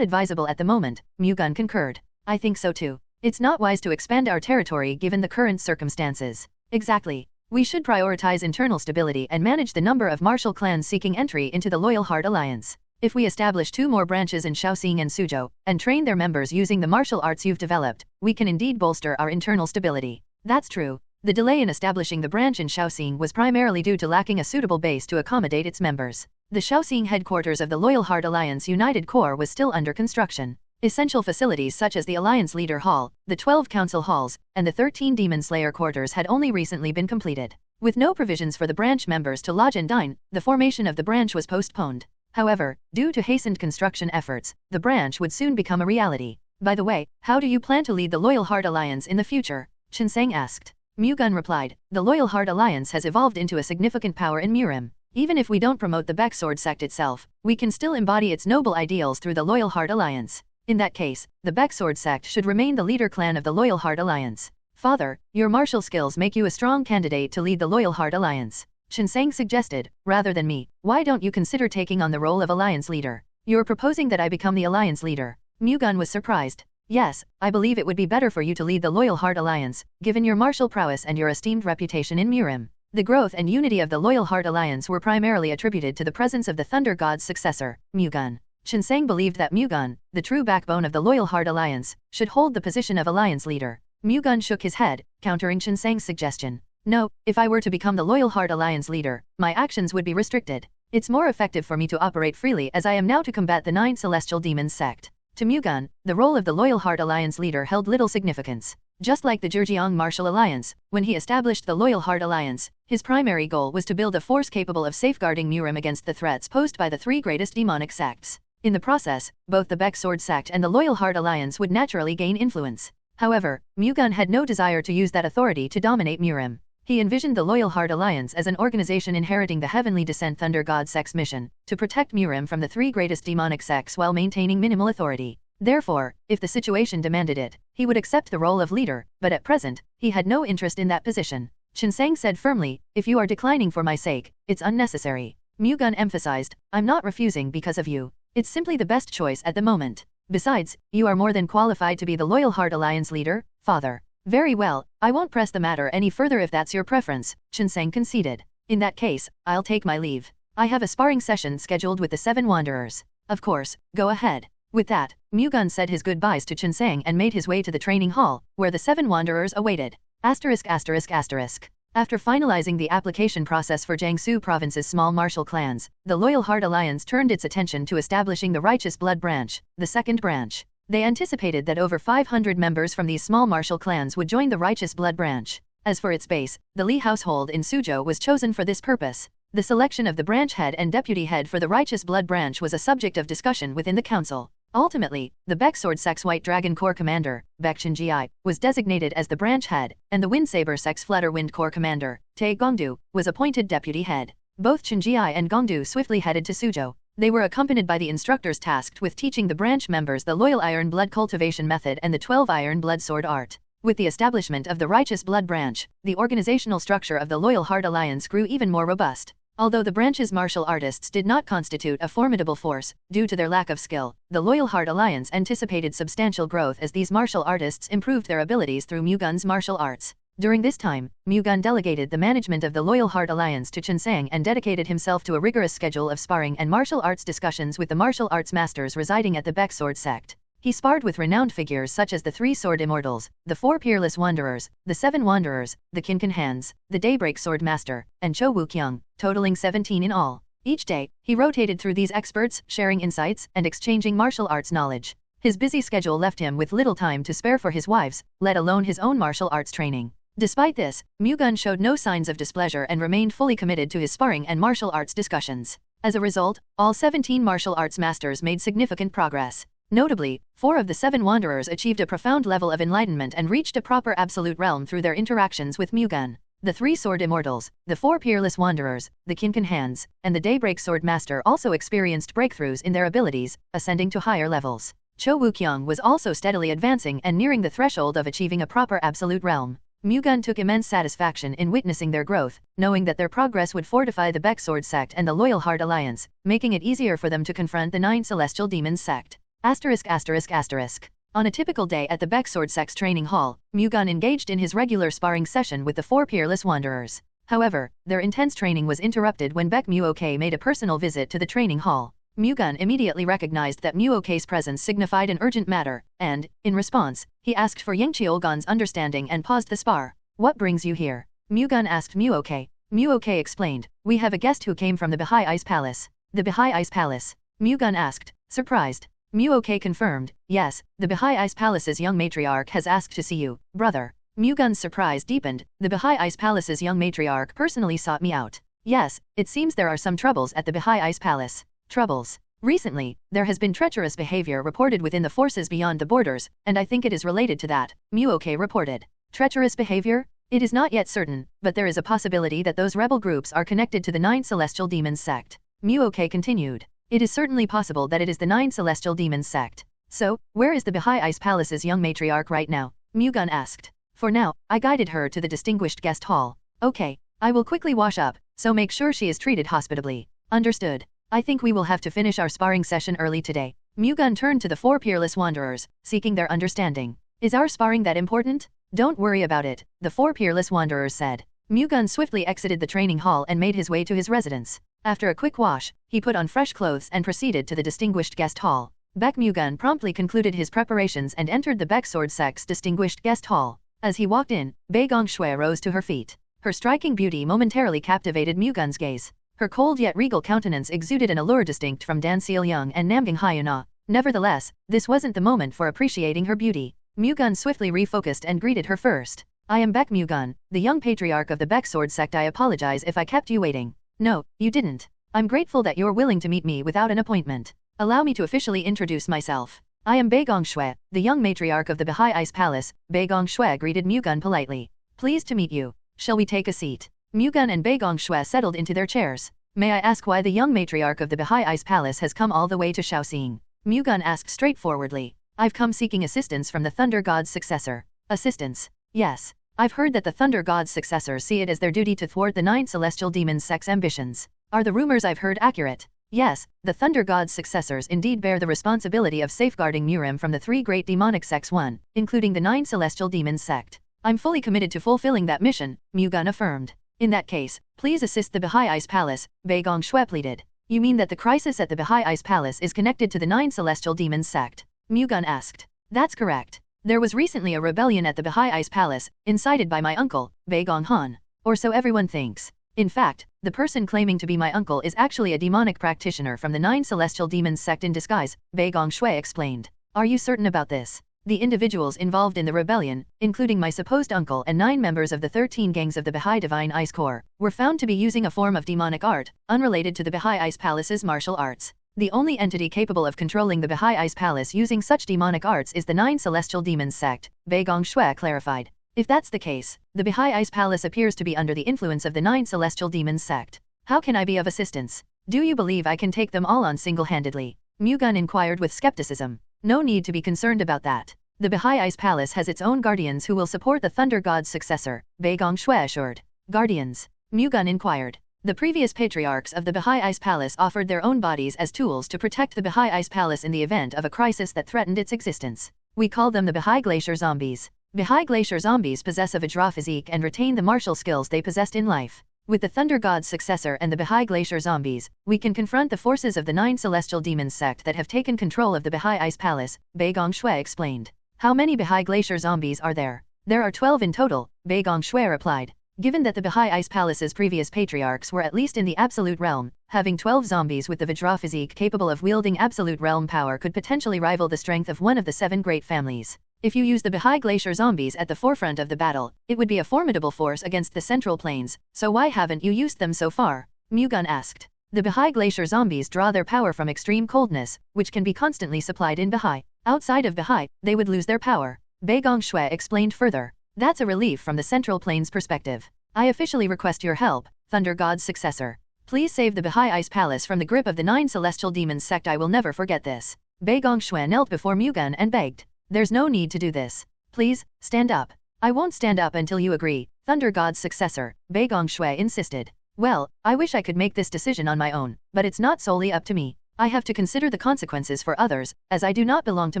advisable at the moment," Mu-Gun concurred. "I think so too. It's not wise to expand our territory given the current circumstances." Exactly. We should prioritize internal stability and manage the number of martial clans seeking entry into the Loyal Heart Alliance. If we establish 2 more branches in Shaoxing and Suzhou, and train their members using the martial arts you've developed, we can indeed bolster our internal stability. That's true. The delay in establishing the branch in Shaoxing was primarily due to lacking a suitable base to accommodate its members. The Shaoxing headquarters of the Loyal Heart Alliance United Corps was still under construction. Essential facilities such as the Alliance Leader Hall, the 12 Council Halls, and the 13 Demon Slayer quarters had only recently been completed. With no provisions for the branch members to lodge and dine, the formation of the branch was postponed. However, due to hastened construction efforts, the branch would soon become a reality. By the way, how do you plan to lead the Loyal Heart Alliance in the future? Chinseng asked. Mu-Gun replied, the Loyal Heart Alliance has evolved into a significant power in Murim. Even if we don't promote the Baek Sword sect itself, we can still embody its noble ideals through the Loyal Heart Alliance. In that case, the Baek Sword sect should remain the leader clan of the Loyal Heart Alliance. Father, your martial skills make you a strong candidate to lead the Loyal Heart Alliance. Chinseng suggested, rather than me, why don't you consider taking on the role of Alliance leader? You're proposing that I become the Alliance leader. Mu-Gun was surprised. Yes, I believe it would be better for you to lead the Loyal Heart Alliance, given your martial prowess and your esteemed reputation in Murim. The growth and unity of the Loyal Heart Alliance were primarily attributed to the presence of the Thunder God's successor, Mu-Gun. Chinseng believed that Mu-Gun, the true backbone of the Loyal Heart Alliance, should hold the position of Alliance leader. Mu-Gun shook his head, countering Chinseng's suggestion. No, if I were to become the Loyal Heart Alliance leader, my actions would be restricted. It's more effective for me to operate freely as I am now to combat the 9 celestial demons sect. To Mu-Gun, the role of the Loyal Heart Alliance leader held little significance. Just like the Zhejiang Martial Alliance, when he established the Loyal Heart Alliance, his primary goal was to build a force capable of safeguarding Murim against the threats posed by the 3 greatest demonic sects. In the process, both the Baek Sword sect and the Loyal Heart Alliance would naturally gain influence. However, Mu-Gun had no desire to use that authority to dominate Murim. He envisioned the Loyal Heart Alliance as an organization inheriting the Heavenly Descent Thunder God sect's mission, to protect Murim from the 3 greatest demonic sects while maintaining minimal authority. Therefore, if the situation demanded it, he would accept the role of leader, but at present, he had no interest in that position. Chinseng said firmly, if you are declining for my sake, it's unnecessary. Mu-Gun emphasized, I'm not refusing because of you. It's simply the best choice at the moment. Besides, you are more than qualified to be the Loyal Heart Alliance leader, father. Very well, I won't press the matter any further if that's your preference, Chinseng conceded. In that case, I'll take my leave. I have a sparring session scheduled with the 7 Wanderers. Of course, go ahead. With that, Mu-Gun said his goodbyes to Chinseng and made his way to the training hall, where the 7 Wanderers awaited. After finalizing the application process for Jiangsu Province's small martial clans, the Loyal Heart Alliance turned its attention to establishing the Righteous Blood Branch, the second branch. They anticipated that over 500 members from these small martial clans would join the Righteous Blood Branch. As for its base, the Li household in Suzhou was chosen for this purpose. The selection of the branch head and deputy head for the Righteous Blood Branch was a subject of discussion within the council. Ultimately, the Baek Sword sect's White Dragon Corps commander, Baek Chenji, was designated as the branch head, and the Wind Saber sect's Flutter Wind Corps commander, Tae Gongdu, was appointed deputy head. Both Chenji and Gongdu swiftly headed to Suzhou. They were accompanied by the instructors tasked with teaching the branch members the Loyal Iron Blood cultivation method and the 12 Iron Blood sword art. With the establishment of the Righteous Blood Branch, the organizational structure of the Loyal Heart Alliance grew even more robust. Although the branch's martial artists did not constitute a formidable force, due to their lack of skill, the Loyal Heart Alliance anticipated substantial growth as these martial artists improved their abilities through Mu-Gun's martial arts. During this time, Mu-Gun delegated the management of the Loyal Heart Alliance to Chinseng and dedicated himself to a rigorous schedule of sparring and martial arts discussions with the martial arts masters residing at the Baek Sword sect. He sparred with renowned figures such as the 3 Sword Immortals, the 4 Peerless Wanderers, the 7 Wanderers, the Kinkan Hands, the Daybreak Sword Master, and Cho Woo-kyung, totaling 17 in all. Each day, he rotated through these experts, sharing insights and exchanging martial arts knowledge. His busy schedule left him with little time to spare for his wives, let alone his own martial arts training. Despite this, Mu-Gun showed no signs of displeasure and remained fully committed to his sparring and martial arts discussions. As a result, all 17 martial arts masters made significant progress. Notably, 4 of the 7 Wanderers achieved a profound level of enlightenment and reached a proper absolute realm through their interactions with Mu-Gun. The 3 Sword Immortals, the 4 Peerless Wanderers, the Kinkan Hands, and the Daybreak Sword Master also experienced breakthroughs in their abilities, ascending to higher levels. Cho Woo-kyung was also steadily advancing and nearing the threshold of achieving a proper absolute realm. Mu-Gun took immense satisfaction in witnessing their growth, knowing that their progress would fortify the Baek Sword sect and the Loyal Heart Alliance, making it easier for them to confront the 9 celestial demons sect. On a typical day at the Baek Sword sect's training hall, Mu-Gun engaged in his regular sparring session with the 4 Peerless Wanderers. However, their intense training was interrupted when Baek Mu-Ok made a personal visit to the training hall. Mu-Gun immediately recognized that Mu-Ok's presence signified an urgent matter, and, in response, he asked for Yang Cheolgon's understanding and paused the spar. What brings you here? Mu-Gun asked Mu-Ok. Mu-Ok explained, we have a guest who came from the Bahai Ice Palace. The Baha'i Ice Palace? Mu-Gun asked, surprised. Mu-OK confirmed, yes, the Baha'i Ice Palace's young matriarch has asked to see you, brother. Mu-Gun's surprise deepened. The Baha'i Ice Palace's young matriarch personally sought me out. Yes, it seems there are some troubles at the Baha'i Ice Palace. Troubles. Recently, there has been treacherous behavior reported within the forces beyond the borders, and I think it is related to that, Mu-OK reported. Treacherous behavior? It is not yet certain, but there is a possibility that those rebel groups are connected to the Nine Celestial Demons sect. Mu-OK continued. It is certainly possible that it is the Nine Celestial Demons sect. So, where is the Baha'i Ice Palace's young matriarch right now? Mu-Gun asked. For now, I guided her to the distinguished guest hall. Okay, I will quickly wash up, so make sure she is treated hospitably. Understood. I think we will have to finish our sparring session early today. Mu-Gun turned to the four peerless wanderers, seeking their understanding. Is our sparring that important? Don't worry about it, the four peerless wanderers said. Mu-Gun swiftly exited the training hall and made his way to his residence. After a quick wash, he put on fresh clothes and proceeded to the distinguished guest hall. Baek Mu-Gun promptly concluded his preparations and entered the Baek Sword sect's distinguished guest hall. As he walked in, Bae Gong-shui rose to her feet. Her striking beauty momentarily captivated Mu-Gun's gaze. Her cold yet regal countenance exuded an allure distinct from Dan Seil-young and Namgang Hyuna. Nevertheless, this wasn't the moment for appreciating her beauty. Mu-Gun swiftly refocused and greeted her first. I am Baek Mu-Gun, the young patriarch of the Baek Sword sect. I apologize if I kept you waiting. No, you didn't. I'm grateful that you're willing to meet me without an appointment. Allow me to officially introduce myself. I am Bae Gong-shui, the young matriarch of the Baha'i Ice Palace. Bae Gong-shui greeted Mu-Gun politely. Pleased to meet you. Shall we take a seat? Mu-Gun and Bae Gong-shui settled into their chairs. May I ask why the young matriarch of the Baha'i Ice Palace has come all the way to Shaoxing? Mu-Gun asked straightforwardly. I've come seeking assistance from the Thunder God's successor. Assistance? Yes. I've heard that the Thunder God's successors see it as their duty to thwart the Nine Celestial Demons sect's ambitions. Are the rumors I've heard accurate? Yes, the Thunder God's successors indeed bear the responsibility of safeguarding Murim from the three great demonic sects, including the Nine Celestial Demons sect. I'm fully committed to fulfilling that mission, Mu-Gun affirmed. In that case, please assist the Baha'i Ice Palace, Bae Gong-shui pleaded. You mean that the crisis at the Baha'i Ice Palace is connected to the Nine Celestial Demons sect? Mu-Gun asked. That's correct. There was recently a rebellion at the Baha'i Ice Palace, incited by my uncle, Bae Gong-han. Or so everyone thinks. In fact, the person claiming to be my uncle is actually a demonic practitioner from the Nine Celestial Demons sect in disguise, Bae Gong-shui explained. Are you certain about this? The individuals involved in the rebellion, including my supposed uncle and 9 members of the 13 gangs of the Baha'i Divine Ice Corps, were found to be using a form of demonic art, unrelated to the Baha'i Ice Palace's martial arts. The only entity capable of controlling the Baha'i Ice Palace using such demonic arts is the Nine Celestial Demons sect, Bae Gong-shui clarified. If that's the case, the Baha'i Ice Palace appears to be under the influence of the Nine Celestial Demons sect. How can I be of assistance? Do you believe I can take them all on single-handedly? Mu-Gun inquired with skepticism. No need to be concerned about that. The Baha'i Ice Palace has its own guardians who will support the Thunder God's successor, Bae Gong-shui assured. Guardians? Mu-Gun inquired. The previous patriarchs of the Baha'i Ice Palace offered their own bodies as tools to protect the Baha'i Ice Palace in the event of a crisis that threatened its existence. We call them the Baha'i Glacier Zombies. Baha'i Glacier Zombies possess a Vajra physique and retain the martial skills they possessed in life. With the Thunder God's successor and the Baha'i Glacier Zombies, we can confront the forces of the Nine Celestial Demons sect that have taken control of the Baha'i Ice Palace, Bae Gong-shui explained. How many Baha'i Glacier Zombies are there? There are 12 in total, Bae Gong-shui replied. Given that the Baha'i Ice Palace's previous patriarchs were at least in the Absolute Realm, having 12 zombies with the Vajra physique capable of wielding Absolute Realm power could potentially rival the strength of one of the 7 great families. If you use the Baha'i Glacier Zombies at the forefront of the battle, it would be a formidable force against the Central Plains, so why haven't you used them so far? Mu-Gun asked. The Baha'i Glacier Zombies draw their power from extreme coldness, which can be constantly supplied in Baha'i. Outside of Baha'i, they would lose their power. Bae Gong-shui explained further. That's a relief from the Central Plains perspective. I officially request your help, Thunder God's successor. Please save the Baha'i Ice Palace from the grip of the Nine Celestial Demons sect. I will never forget this. Bae Gong-shui knelt before Mu-Gun and begged. There's no need to do this. Please, stand up. I won't stand up until you agree, Thunder God's successor, Bae Gong-shui insisted. Well, I wish I could make this decision on my own, but it's not solely up to me. I have to consider the consequences for others, as I do not belong to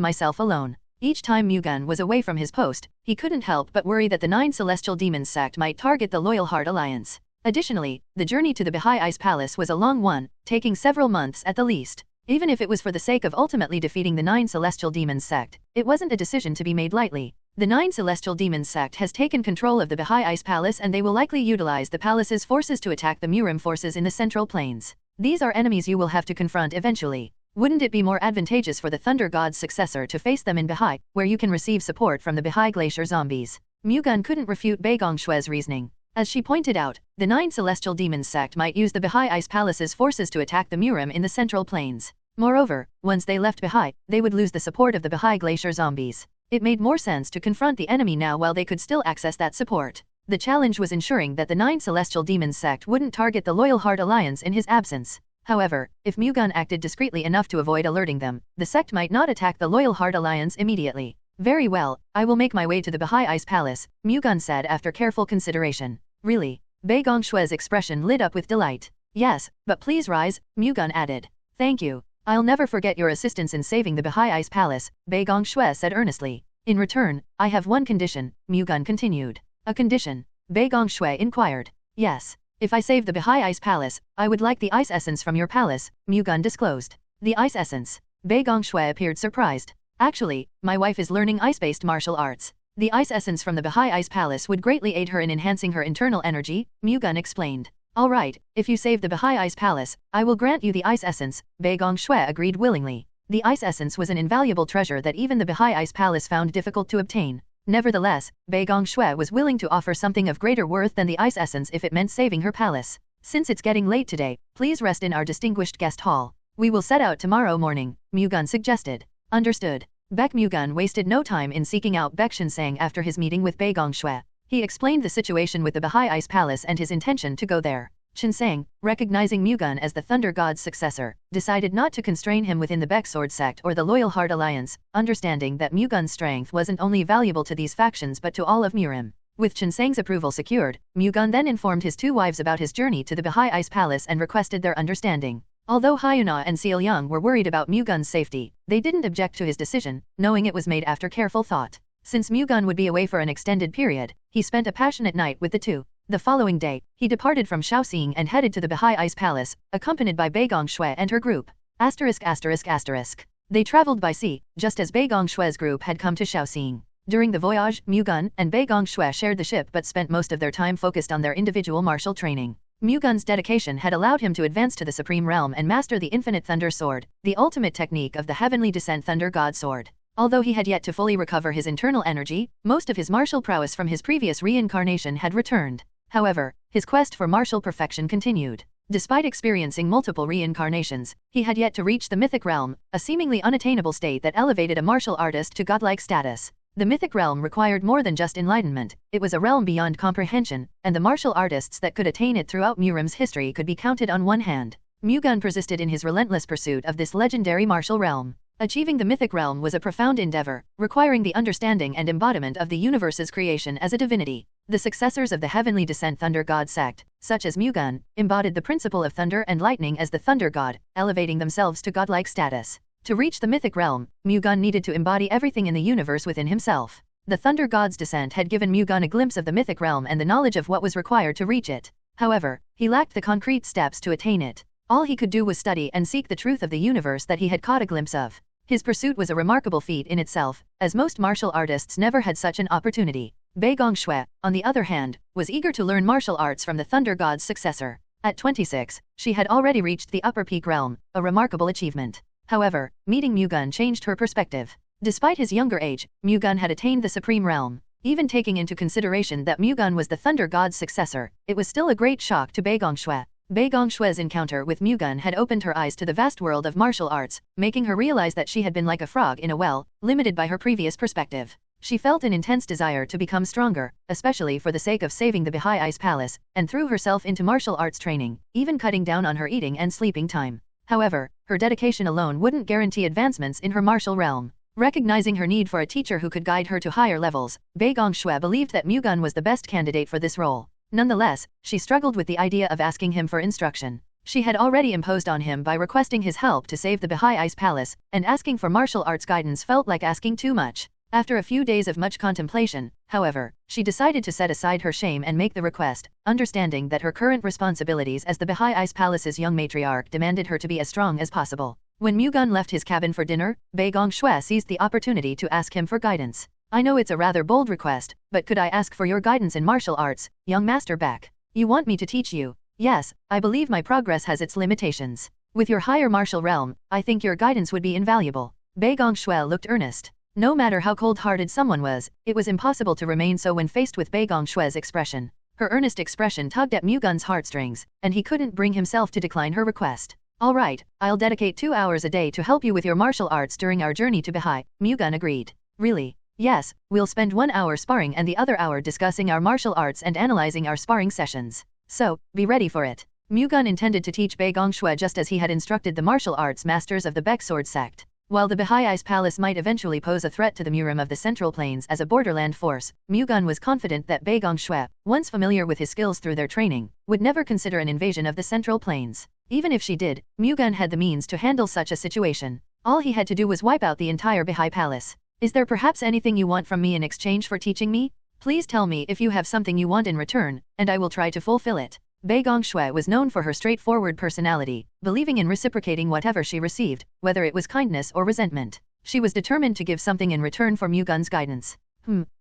myself alone. Each time Mu-Gun was away from his post, he couldn't help but worry that the Nine Celestial Demons sect might target the Loyal Heart Alliance. Additionally, the journey to the Baha'i Ice Palace was a long one, taking several months at the least. Even if it was for the sake of ultimately defeating the Nine Celestial Demons sect, it wasn't a decision to be made lightly. The Nine Celestial Demons sect has taken control of the Baha'i Ice Palace and they will likely utilize the palace's forces to attack the Murim forces in the Central Plains. These are enemies you will have to confront eventually. Wouldn't it be more advantageous for the Thunder God's successor to face them in Bahai, where you can receive support from the Bahai Glacier zombies? Mu-Gun couldn't refute Baek Mu-Gun's reasoning. As she pointed out, the 9 Celestial Demons sect might use the Bahai Ice Palace's forces to attack the Murim in the Central Plains. Moreover, once they left Bahai, they would lose the support of the Bahai Glacier zombies. It made more sense to confront the enemy now while they could still access that support. The challenge was ensuring that the 9 Celestial Demons sect wouldn't target the Loyal Heart Alliance in his absence. However, if Mu-Gun acted discreetly enough to avoid alerting them, the sect might not attack the Loyal Heart Alliance immediately. Very well, I will make my way to the Bahai Ice Palace, Mu-Gun said after careful consideration. Really? Baek Mu-Gun's expression lit up with delight. Yes, but please rise, Mu-Gun added. Thank you. I'll never forget your assistance in saving the Bahai Ice Palace, Baek Mu-Gun said earnestly. In return, I have one condition, Mu-Gun continued. A condition? Baek Mu-Gun inquired. Yes. If I save the Bahai Ice Palace, I would like the ice essence from your palace, Mu-Gun disclosed. The ice essence? Baek Mu-Gun appeared surprised. Actually, my wife is learning ice-based martial arts. The ice essence from the Bahai Ice Palace would greatly aid her in enhancing her internal energy, Mu-Gun explained. Alright, if you save the Bahai Ice Palace, I will grant you the ice essence, Baek Mu-Gun agreed willingly. The ice essence was an invaluable treasure that even the Bahai Ice Palace found difficult to obtain. Nevertheless, Baek Mu-Gun was willing to offer something of greater worth than the ice essence if it meant saving her palace. Since it's getting late today, please rest in our distinguished guest hall. We will set out tomorrow morning, Mu-Gun suggested. Understood. Baek Mu-Gun wasted no time in seeking out Baek Shinseng after his meeting with Baek Mu-Gun. He explained the situation with the Bahai Ice Palace and his intention to go there. Shinseng, recognizing Mu-Gun as the Thunder God's successor, decided not to constrain him within the Baek Sword sect or the Loyal Heart Alliance, understanding that Mu-Gun's strength wasn't only valuable to these factions but to all of Murim. With Shinseng's approval secured, Mu-Gun then informed his two wives about his journey to the Bahai Ice Palace and requested their understanding. Although Hyuna and Seol-young were worried about Mu-Gun's safety, they didn't object to his decision, knowing it was made after careful thought. Since Mu-Gun would be away for an extended period, he spent a passionate night with the two. The following day, he departed from Shaoxing and headed to the Bahai Ice Palace, accompanied by Baek Mu-Gun and her group. They traveled by sea, just as Baek Mu-Gun's group had come to Shaoxing. During the voyage, Mu-Gun and Baek Mu-Gun shared the ship but spent most of their time focused on their individual martial training. Mu-Gun's dedication had allowed him to advance to the Supreme Realm and master the Infinite Thunder Sword, the ultimate technique of the Heavenly Descent Thunder God Sword. Although he had yet to fully recover his internal energy, most of his martial prowess from his previous reincarnation had returned. However, his quest for martial perfection continued. Despite experiencing multiple reincarnations, he had yet to reach the mythic realm, a seemingly unattainable state that elevated a martial artist to godlike status. The mythic realm required more than just enlightenment, it was a realm beyond comprehension, and the martial artists that could attain it throughout Murim's history could be counted on one hand. Mu-Gun persisted in his relentless pursuit of this legendary martial realm. Achieving the mythic realm was a profound endeavor, requiring the understanding and embodiment of the universe's creation as a divinity. The successors of the Heavenly Descent Thunder God sect, such as Mu-Gun, embodied the principle of thunder and lightning as the Thunder God, elevating themselves to godlike status. To reach the mythic realm, Mu-Gun needed to embody everything in the universe within himself. The Thunder God's descent had given Mu-Gun a glimpse of the mythic realm and the knowledge of what was required to reach it. However, he lacked the concrete steps to attain it. All he could do was study and seek the truth of the universe that he had caught a glimpse of. His pursuit was a remarkable feat in itself, as most martial artists never had such an opportunity. Baek Mu-Gun, on the other hand, was eager to learn martial arts from the Thunder God's successor. At 26, she had already reached the upper peak realm, a remarkable achievement. However, meeting Mu-Gun changed her perspective. Despite his younger age, Mu-Gun had attained the Supreme Realm. Even taking into consideration that Mu-Gun was the Thunder God's successor, it was still a great shock to Baek Mu-Gun. Baek Mu-Gun's encounter with Mu-Gun had opened her eyes to the vast world of martial arts, making her realize that she had been like a frog in a well, limited by her previous perspective. She felt an intense desire to become stronger, especially for the sake of saving the Bahai Ice Palace, and threw herself into martial arts training, even cutting down on her eating and sleeping time. However, her dedication alone wouldn't guarantee advancements in her martial realm. Recognizing her need for a teacher who could guide her to higher levels, Baek Mu-Gun believed that Mu-Gun was the best candidate for this role. Nonetheless, she struggled with the idea of asking him for instruction. She had already imposed on him by requesting his help to save the Bahai Ice Palace, and asking for martial arts guidance felt like asking too much. After a few days of much contemplation, however, she decided to set aside her shame and make the request, understanding that her current responsibilities as the Bahai Ice Palace's young matriarch demanded her to be as strong as possible. When Mu-Gun left his cabin for dinner, Baek Mu-Gun seized the opportunity to ask him for guidance. I know it's a rather bold request, but could I ask for your guidance in martial arts, young Master Baek? You want me to teach you? Yes, I believe my progress has its limitations. With your higher martial realm, I think your guidance would be invaluable. Baek Mu-Gun looked earnest. No matter how cold-hearted someone was, it was impossible to remain so when faced with Baek Mu-Gun's expression. Her earnest expression tugged at Mu-Gun's heartstrings, and he couldn't bring himself to decline her request. All right, I'll dedicate 2 hours a day to help you with your martial arts during our journey to Bahai, Mu-Gun agreed. Really? Yes, we'll spend 1 hour sparring and the other hour discussing our martial arts and analyzing our sparring sessions. So, be ready for it. Mu-Gun intended to teach Baek Mu-Gun just as he had instructed the martial arts masters of the Baek Sword sect. While the Bahai Ice Palace might eventually pose a threat to the Murim of the Central Plains as a borderland force, Mu-Gun was confident that Baek Mu-Gun, once familiar with his skills through their training, would never consider an invasion of the Central Plains. Even if she did, Mu-Gun had the means to handle such a situation. All he had to do was wipe out the entire Bahai Palace. Is there perhaps anything you want from me in exchange for teaching me? Please tell me if you have something you want in return, and I will try to fulfill it. Baek Mu-Gun was known for her straightforward personality, believing in reciprocating whatever she received, whether it was kindness or resentment. She was determined to give something in return for Mu-Gun's guidance.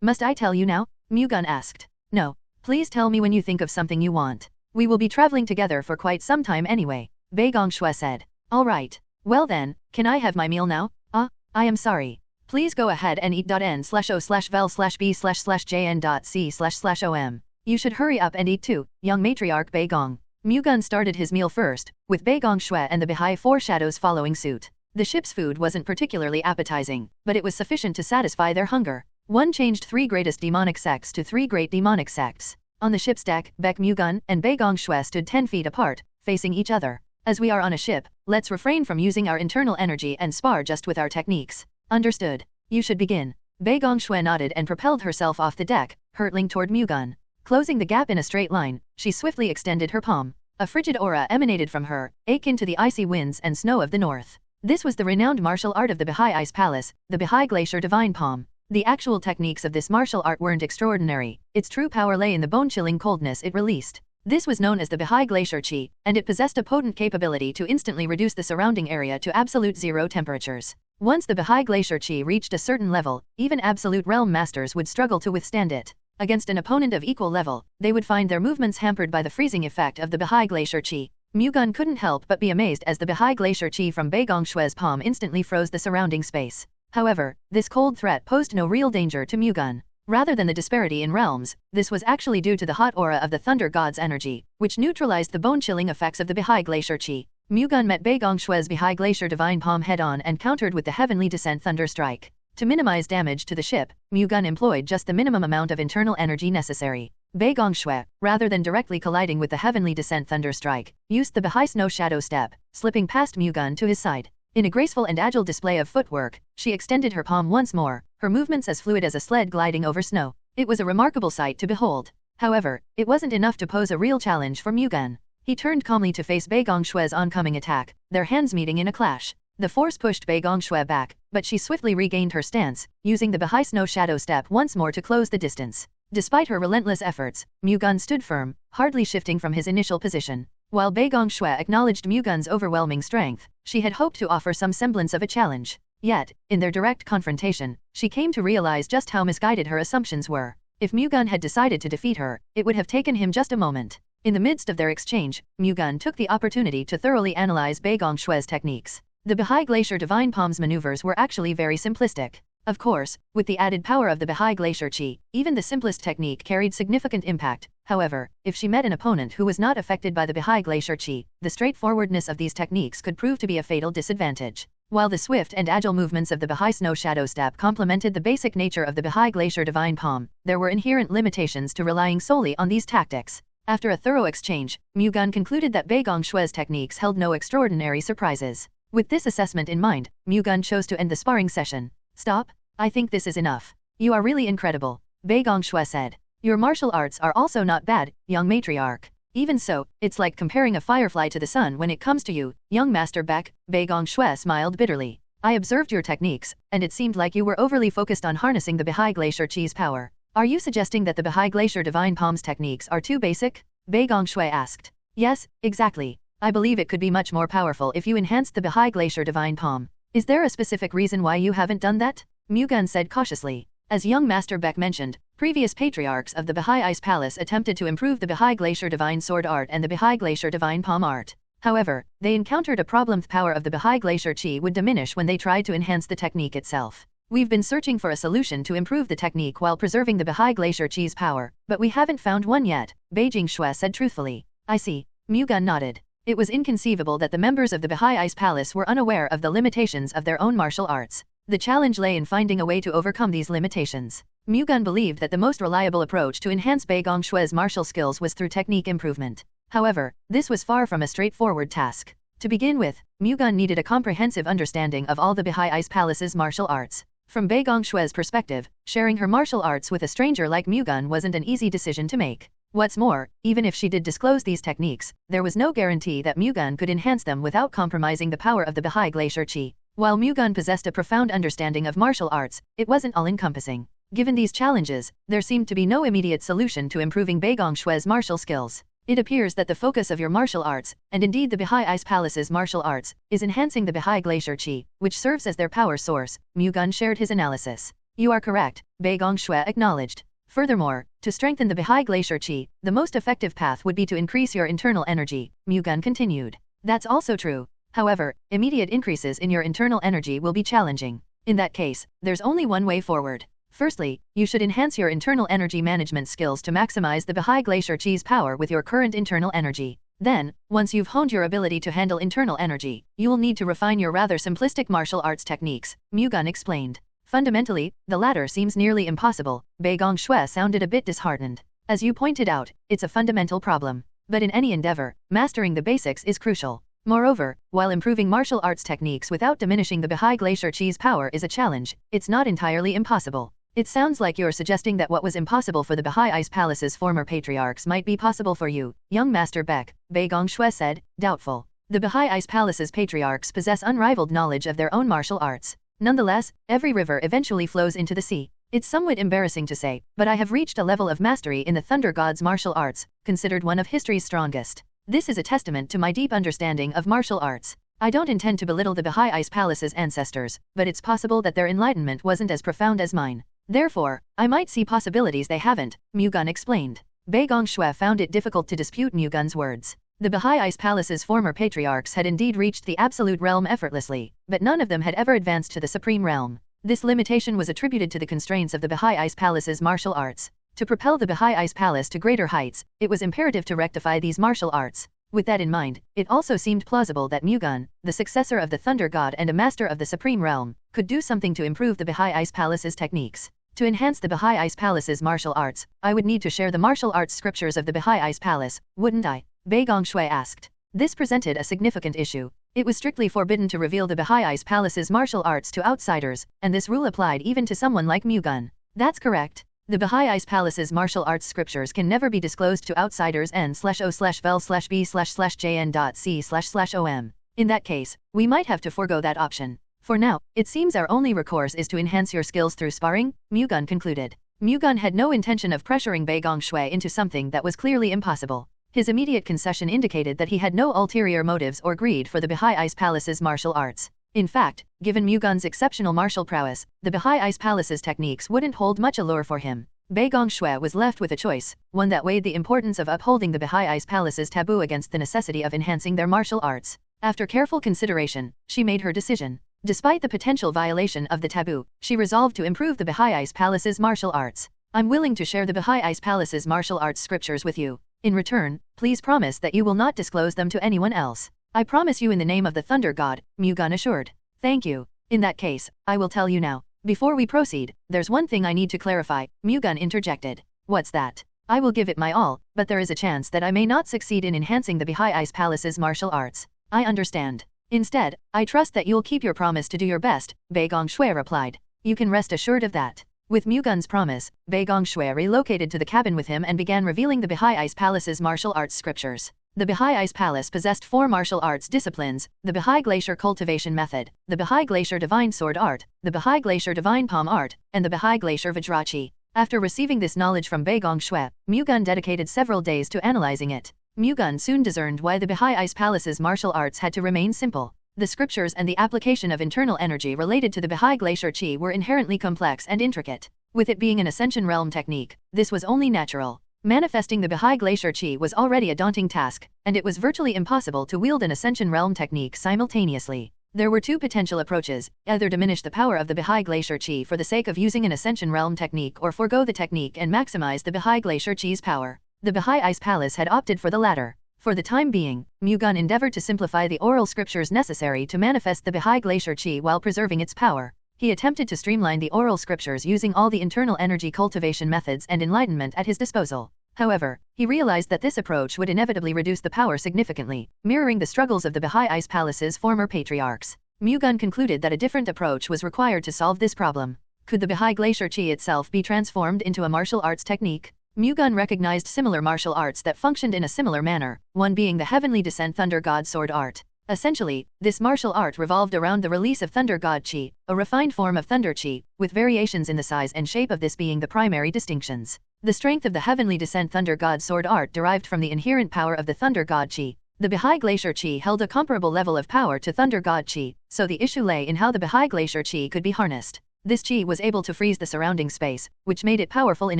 Must I tell you now? Mu-Gun asked. No. Please tell me when you think of something you want. We will be traveling together for quite some time anyway, Baek Mu-Gun said. All right. Well then, can I have my meal now? I am sorry. Please go ahead and eat.n/o/vel/b/jn.c//om. You should hurry up and eat too, young matriarch Baek Mu-Gun. Mu-Gun started his meal first, with Baek Mu-Gun and the Bahai Four Shadows following suit. The ship's food wasn't particularly appetizing, but it was sufficient to satisfy their hunger. One changed 3 greatest demonic sects to 3 great demonic sects. On the ship's deck, Baek Mu-Gun and Baek Mu-Gun stood 10 feet apart, facing each other. As we are on a ship, let's refrain from using our internal energy and spar just with our techniques. Understood. You should begin. Baek Mu-Gun nodded and propelled herself off the deck, hurtling toward Mu-Gun. Closing the gap in a straight line, she swiftly extended her palm. A frigid aura emanated from her, akin to the icy winds and snow of the north. This was the renowned martial art of the Bahai Ice Palace, the Bahai Glacier Divine Palm. The actual techniques of this martial art weren't extraordinary. Its true power lay in the bone-chilling coldness it released. This was known as the Bahai Glacier Chi, and it possessed a potent capability to instantly reduce the surrounding area to absolute zero temperatures. Once the Bahai Glacier Chi reached a certain level, even absolute realm masters would struggle to withstand it. Against an opponent of equal level, they would find their movements hampered by the freezing effect of the Bahai Glacier Chi. Mu-Gun couldn't help but be amazed as the Bahai Glacier Chi from Baek Mu-Gun's palm instantly froze the surrounding space. However, this cold threat posed no real danger to Mu-Gun. Rather than the disparity in realms, this was actually due to the hot aura of the Thunder God's energy, which neutralized the bone-chilling effects of the Bahai Glacier Chi. Mu-Gun met Baek Mu-Gun's Bahai Glacier Divine Palm head-on and countered with the Heavenly Descent Thunder Strike. To minimize damage to the ship, Mu-Gun employed just the minimum amount of internal energy necessary. Baek Mu-Gun, rather than directly colliding with the Heavenly Descent Thunder Strike, used the Bahai Snow Shadow Step, slipping past Mu-Gun to his side. In a graceful and agile display of footwork, she extended her palm once more, her movements as fluid as a sled gliding over snow. It was a remarkable sight to behold. However, it wasn't enough to pose a real challenge for Mu-Gun. He turned calmly to face Baek Mu-Gun's oncoming attack, their hands meeting in a clash. The force pushed Baek Mu-Gun back, but she swiftly regained her stance, using the Bahai Snow Shadow Step once more to close the distance. Despite her relentless efforts, Mu-Gun stood firm, hardly shifting from his initial position. While Baek Mu-Gun acknowledged Mu-Gun's overwhelming strength, she had hoped to offer some semblance of a challenge. Yet, in their direct confrontation, she came to realize just how misguided her assumptions were. If Mu-Gun had decided to defeat her, it would have taken him just a moment. In the midst of their exchange, Mu-Gun took the opportunity to thoroughly analyze Baek Mu-Gun's techniques. The Bahai Glacier Divine Palm's maneuvers were actually very simplistic. Of course, with the added power of the Bahai Glacier Chi, even the simplest technique carried significant impact. However, if she met an opponent who was not affected by the Bahai Glacier Chi, the straightforwardness of these techniques could prove to be a fatal disadvantage. While the swift and agile movements of the Bahai Snow Shadow Step complemented the basic nature of the Bahai Glacier Divine Palm, there were inherent limitations to relying solely on these tactics. After a thorough exchange, Mu-Gun concluded that Baek Mu-Gun's techniques held no extraordinary surprises. With this assessment in mind, Mu-Gun chose to end the sparring session. Stop. I think this is enough. You are really incredible, Baek Mu-Gun said. Your martial arts are also not bad, young matriarch. Even so, it's like comparing a firefly to the sun when it comes to you, young master Baek Mu-Gun smiled bitterly. I observed your techniques, and it seemed like you were overly focused on harnessing the Bahai Glacier Chi's power. Are you suggesting that the Bahai Glacier Divine Palm's techniques are too basic? Baek Mu-Gun asked. Yes, exactly. I believe it could be much more powerful if you enhanced the Bahai Glacier Divine Palm. Is there a specific reason why you haven't done that? Mu-Gun said cautiously. As young Master Baek mentioned, previous patriarchs of the Baha'i Ice Palace attempted to improve the Baha'i Glacier Divine Sword Art and the Baha'i Glacier Divine Palm Art. However, they encountered a problem: the power of the Baha'i Glacier Chi would diminish when they tried to enhance the technique itself. We've been searching for a solution to improve the technique while preserving the Baha'i Glacier Chi's power, but we haven't found one yet, Beijing Shui said truthfully. I see. Mu-Gun nodded. It was inconceivable that the members of the Baha'i Ice Palace were unaware of the limitations of their own martial arts. The challenge lay in finding a way to overcome these limitations. Mu-Gun believed that the most reliable approach to enhance Beigong Shui's martial skills was through technique improvement. However, this was far from a straightforward task. To begin with, Mu-Gun needed a comprehensive understanding of all the Baha'i Ice Palace's martial arts. From Beigong Shui's perspective, sharing her martial arts with a stranger like Mu-Gun wasn't an easy decision to make. What's more, even if she did disclose these techniques, there was no guarantee that Mu-Gun could enhance them without compromising the power of the Baha'i Glacier Chi. While Mu-Gun possessed a profound understanding of martial arts, it wasn't all-encompassing. Given these challenges, there seemed to be no immediate solution to improving Beigong Shui's martial skills. It appears that the focus of your martial arts, and indeed the Baha'i Ice Palace's martial arts, is enhancing the Baha'i Glacier Chi, which serves as their power source. Mu-Gun shared his analysis. You are correct, Beigong Shui acknowledged. Furthermore, to strengthen the Baha'i Glacier Chi, the most effective path would be to increase your internal energy, Mu-Gun continued. That's also true. However, immediate increases in your internal energy will be challenging. In that case, there's only one way forward. Firstly, you should enhance your internal energy management skills to maximize the Baha'i Glacier Chi's power with your current internal energy. Then, once you've honed your ability to handle internal energy, you will need to refine your rather simplistic martial arts techniques, Mu-Gun explained. Fundamentally, the latter seems nearly impossible. Beigong Shui sounded a bit disheartened. As you pointed out, it's a fundamental problem. But in any endeavor, mastering the basics is crucial. Moreover, while improving martial arts techniques without diminishing the Baha'i Glacier Chi's power is a challenge, it's not entirely impossible. It sounds like you're suggesting that what was impossible for the Baha'i Ice Palace's former patriarchs might be possible for you, young Master Baek, Beigong Shui said, doubtful. The Baha'i Ice Palace's patriarchs possess unrivaled knowledge of their own martial arts. Nonetheless, every river eventually flows into the sea. It's somewhat embarrassing to say, but I have reached a level of mastery in the Thunder God's martial arts, considered one of history's strongest. This is a testament to my deep understanding of martial arts. I don't intend to belittle the Baha'i Ice Palace's ancestors, but it's possible that their enlightenment wasn't as profound as mine. Therefore, I might see possibilities they haven't, Mu-Gun explained. Beigong Shui found it difficult to dispute Mu-Gun's words. The Baha'i Ice Palace's former patriarchs had indeed reached the absolute realm effortlessly, but none of them had ever advanced to the supreme realm. This limitation was attributed to the constraints of the Baha'i Ice Palace's martial arts. To propel the Baha'i Ice Palace to greater heights, it was imperative to rectify these martial arts. With that in mind, it also seemed plausible that Mu-Gun, the successor of the Thunder God and a master of the supreme realm, could do something to improve the Baha'i Ice Palace's techniques. To enhance the Baha'i Ice Palace's martial arts, I would need to share the martial arts scriptures of the Baha'i Ice Palace, wouldn't I? Beigong Shui asked. This presented a significant issue. It was strictly forbidden to reveal the Baha'i Ice Palace's martial arts to outsiders, and this rule applied even to someone like Mu-Gun. That's correct. The Baha'i Ice Palace's martial arts scriptures can never be disclosed to outsiders n/o/vel/b/jn.c//om. In that case, we might have to forego that option. For now, it seems our only recourse is to enhance your skills through sparring, Mu-Gun concluded. Mu-Gun had no intention of pressuring Beigong Shui into something that was clearly impossible. His immediate concession indicated that he had no ulterior motives or greed for the Baha'i Ice Palace's martial arts. In fact, given Mu-Gun's exceptional martial prowess, the Baha'i Ice Palace's techniques wouldn't hold much allure for him. Beigong Shui was left with a choice, one that weighed the importance of upholding the Baha'i Ice Palace's taboo against the necessity of enhancing their martial arts. After careful consideration, she made her decision. Despite the potential violation of the taboo, she resolved to improve the Baha'i Ice Palace's martial arts. I'm willing to share the Baha'i Ice Palace's martial arts scriptures with you. In return, please promise that you will not disclose them to anyone else. I promise you in the name of the Thunder God, Mu-Gun assured. Thank you. In that case, I will tell you now. Before we proceed, there's one thing I need to clarify, Mu-Gun interjected. What's that? I will give it my all, but there is a chance that I may not succeed in enhancing the Baha'i Ice Palace's martial arts. I understand. Instead, I trust that you'll keep your promise to do your best, Beigong Shui replied. You can rest assured of that. With Mu-Gun's promise, Beigong Shui relocated to the cabin with him and began revealing the Baha'i Ice Palace's martial arts scriptures. The Baha'i Ice Palace possessed 4 martial arts disciplines: the Baha'i Glacier Cultivation Method, the Baha'i Glacier Divine Sword Art, the Baha'i Glacier Divine Palm Art, and the Baha'i Glacier Vajrachi. After receiving this knowledge from Beigong Shui, Mu-Gun dedicated several days to analyzing it. Mu-Gun soon discerned why the Baha'i Ice Palace's martial arts had to remain simple. The scriptures and the application of internal energy related to the Baha'i Glacier Chi were inherently complex and intricate. With it being an Ascension Realm technique, this was only natural. Manifesting the Baha'i Glacier Chi was already a daunting task, and it was virtually impossible to wield an Ascension Realm technique simultaneously. There were two potential approaches: either diminish the power of the Baha'i Glacier Chi for the sake of using an Ascension Realm technique, or forego the technique and maximize the Baha'i Glacier Chi's power. The Baha'i Ice Palace had opted for the latter. For the time being, Mu-Gun endeavored to simplify the oral scriptures necessary to manifest the Baha'i Glacier Chi while preserving its power. He attempted to streamline the oral scriptures using all the internal energy cultivation methods and enlightenment at his disposal. However, he realized that this approach would inevitably reduce the power significantly, mirroring the struggles of the Baha'i Ice Palace's former patriarchs. Mu-Gun concluded that a different approach was required to solve this problem. Could the Baha'i Glacier Chi itself be transformed into a martial arts technique? Mu-Gun recognized similar martial arts that functioned in a similar manner, one being the Heavenly Descent Thunder God Sword art. Essentially, this martial art revolved around the release of Thunder God Chi, a refined form of Thunder Chi, with variations in the size and shape of this being the primary distinctions. The strength of the Heavenly Descent Thunder God Sword art derived from the inherent power of the Thunder God Chi. The Baha'i Glacier Chi held a comparable level of power to Thunder God Chi, so the issue lay in how the Baha'i Glacier Chi could be harnessed. This Chi was able to freeze the surrounding space, which made it powerful in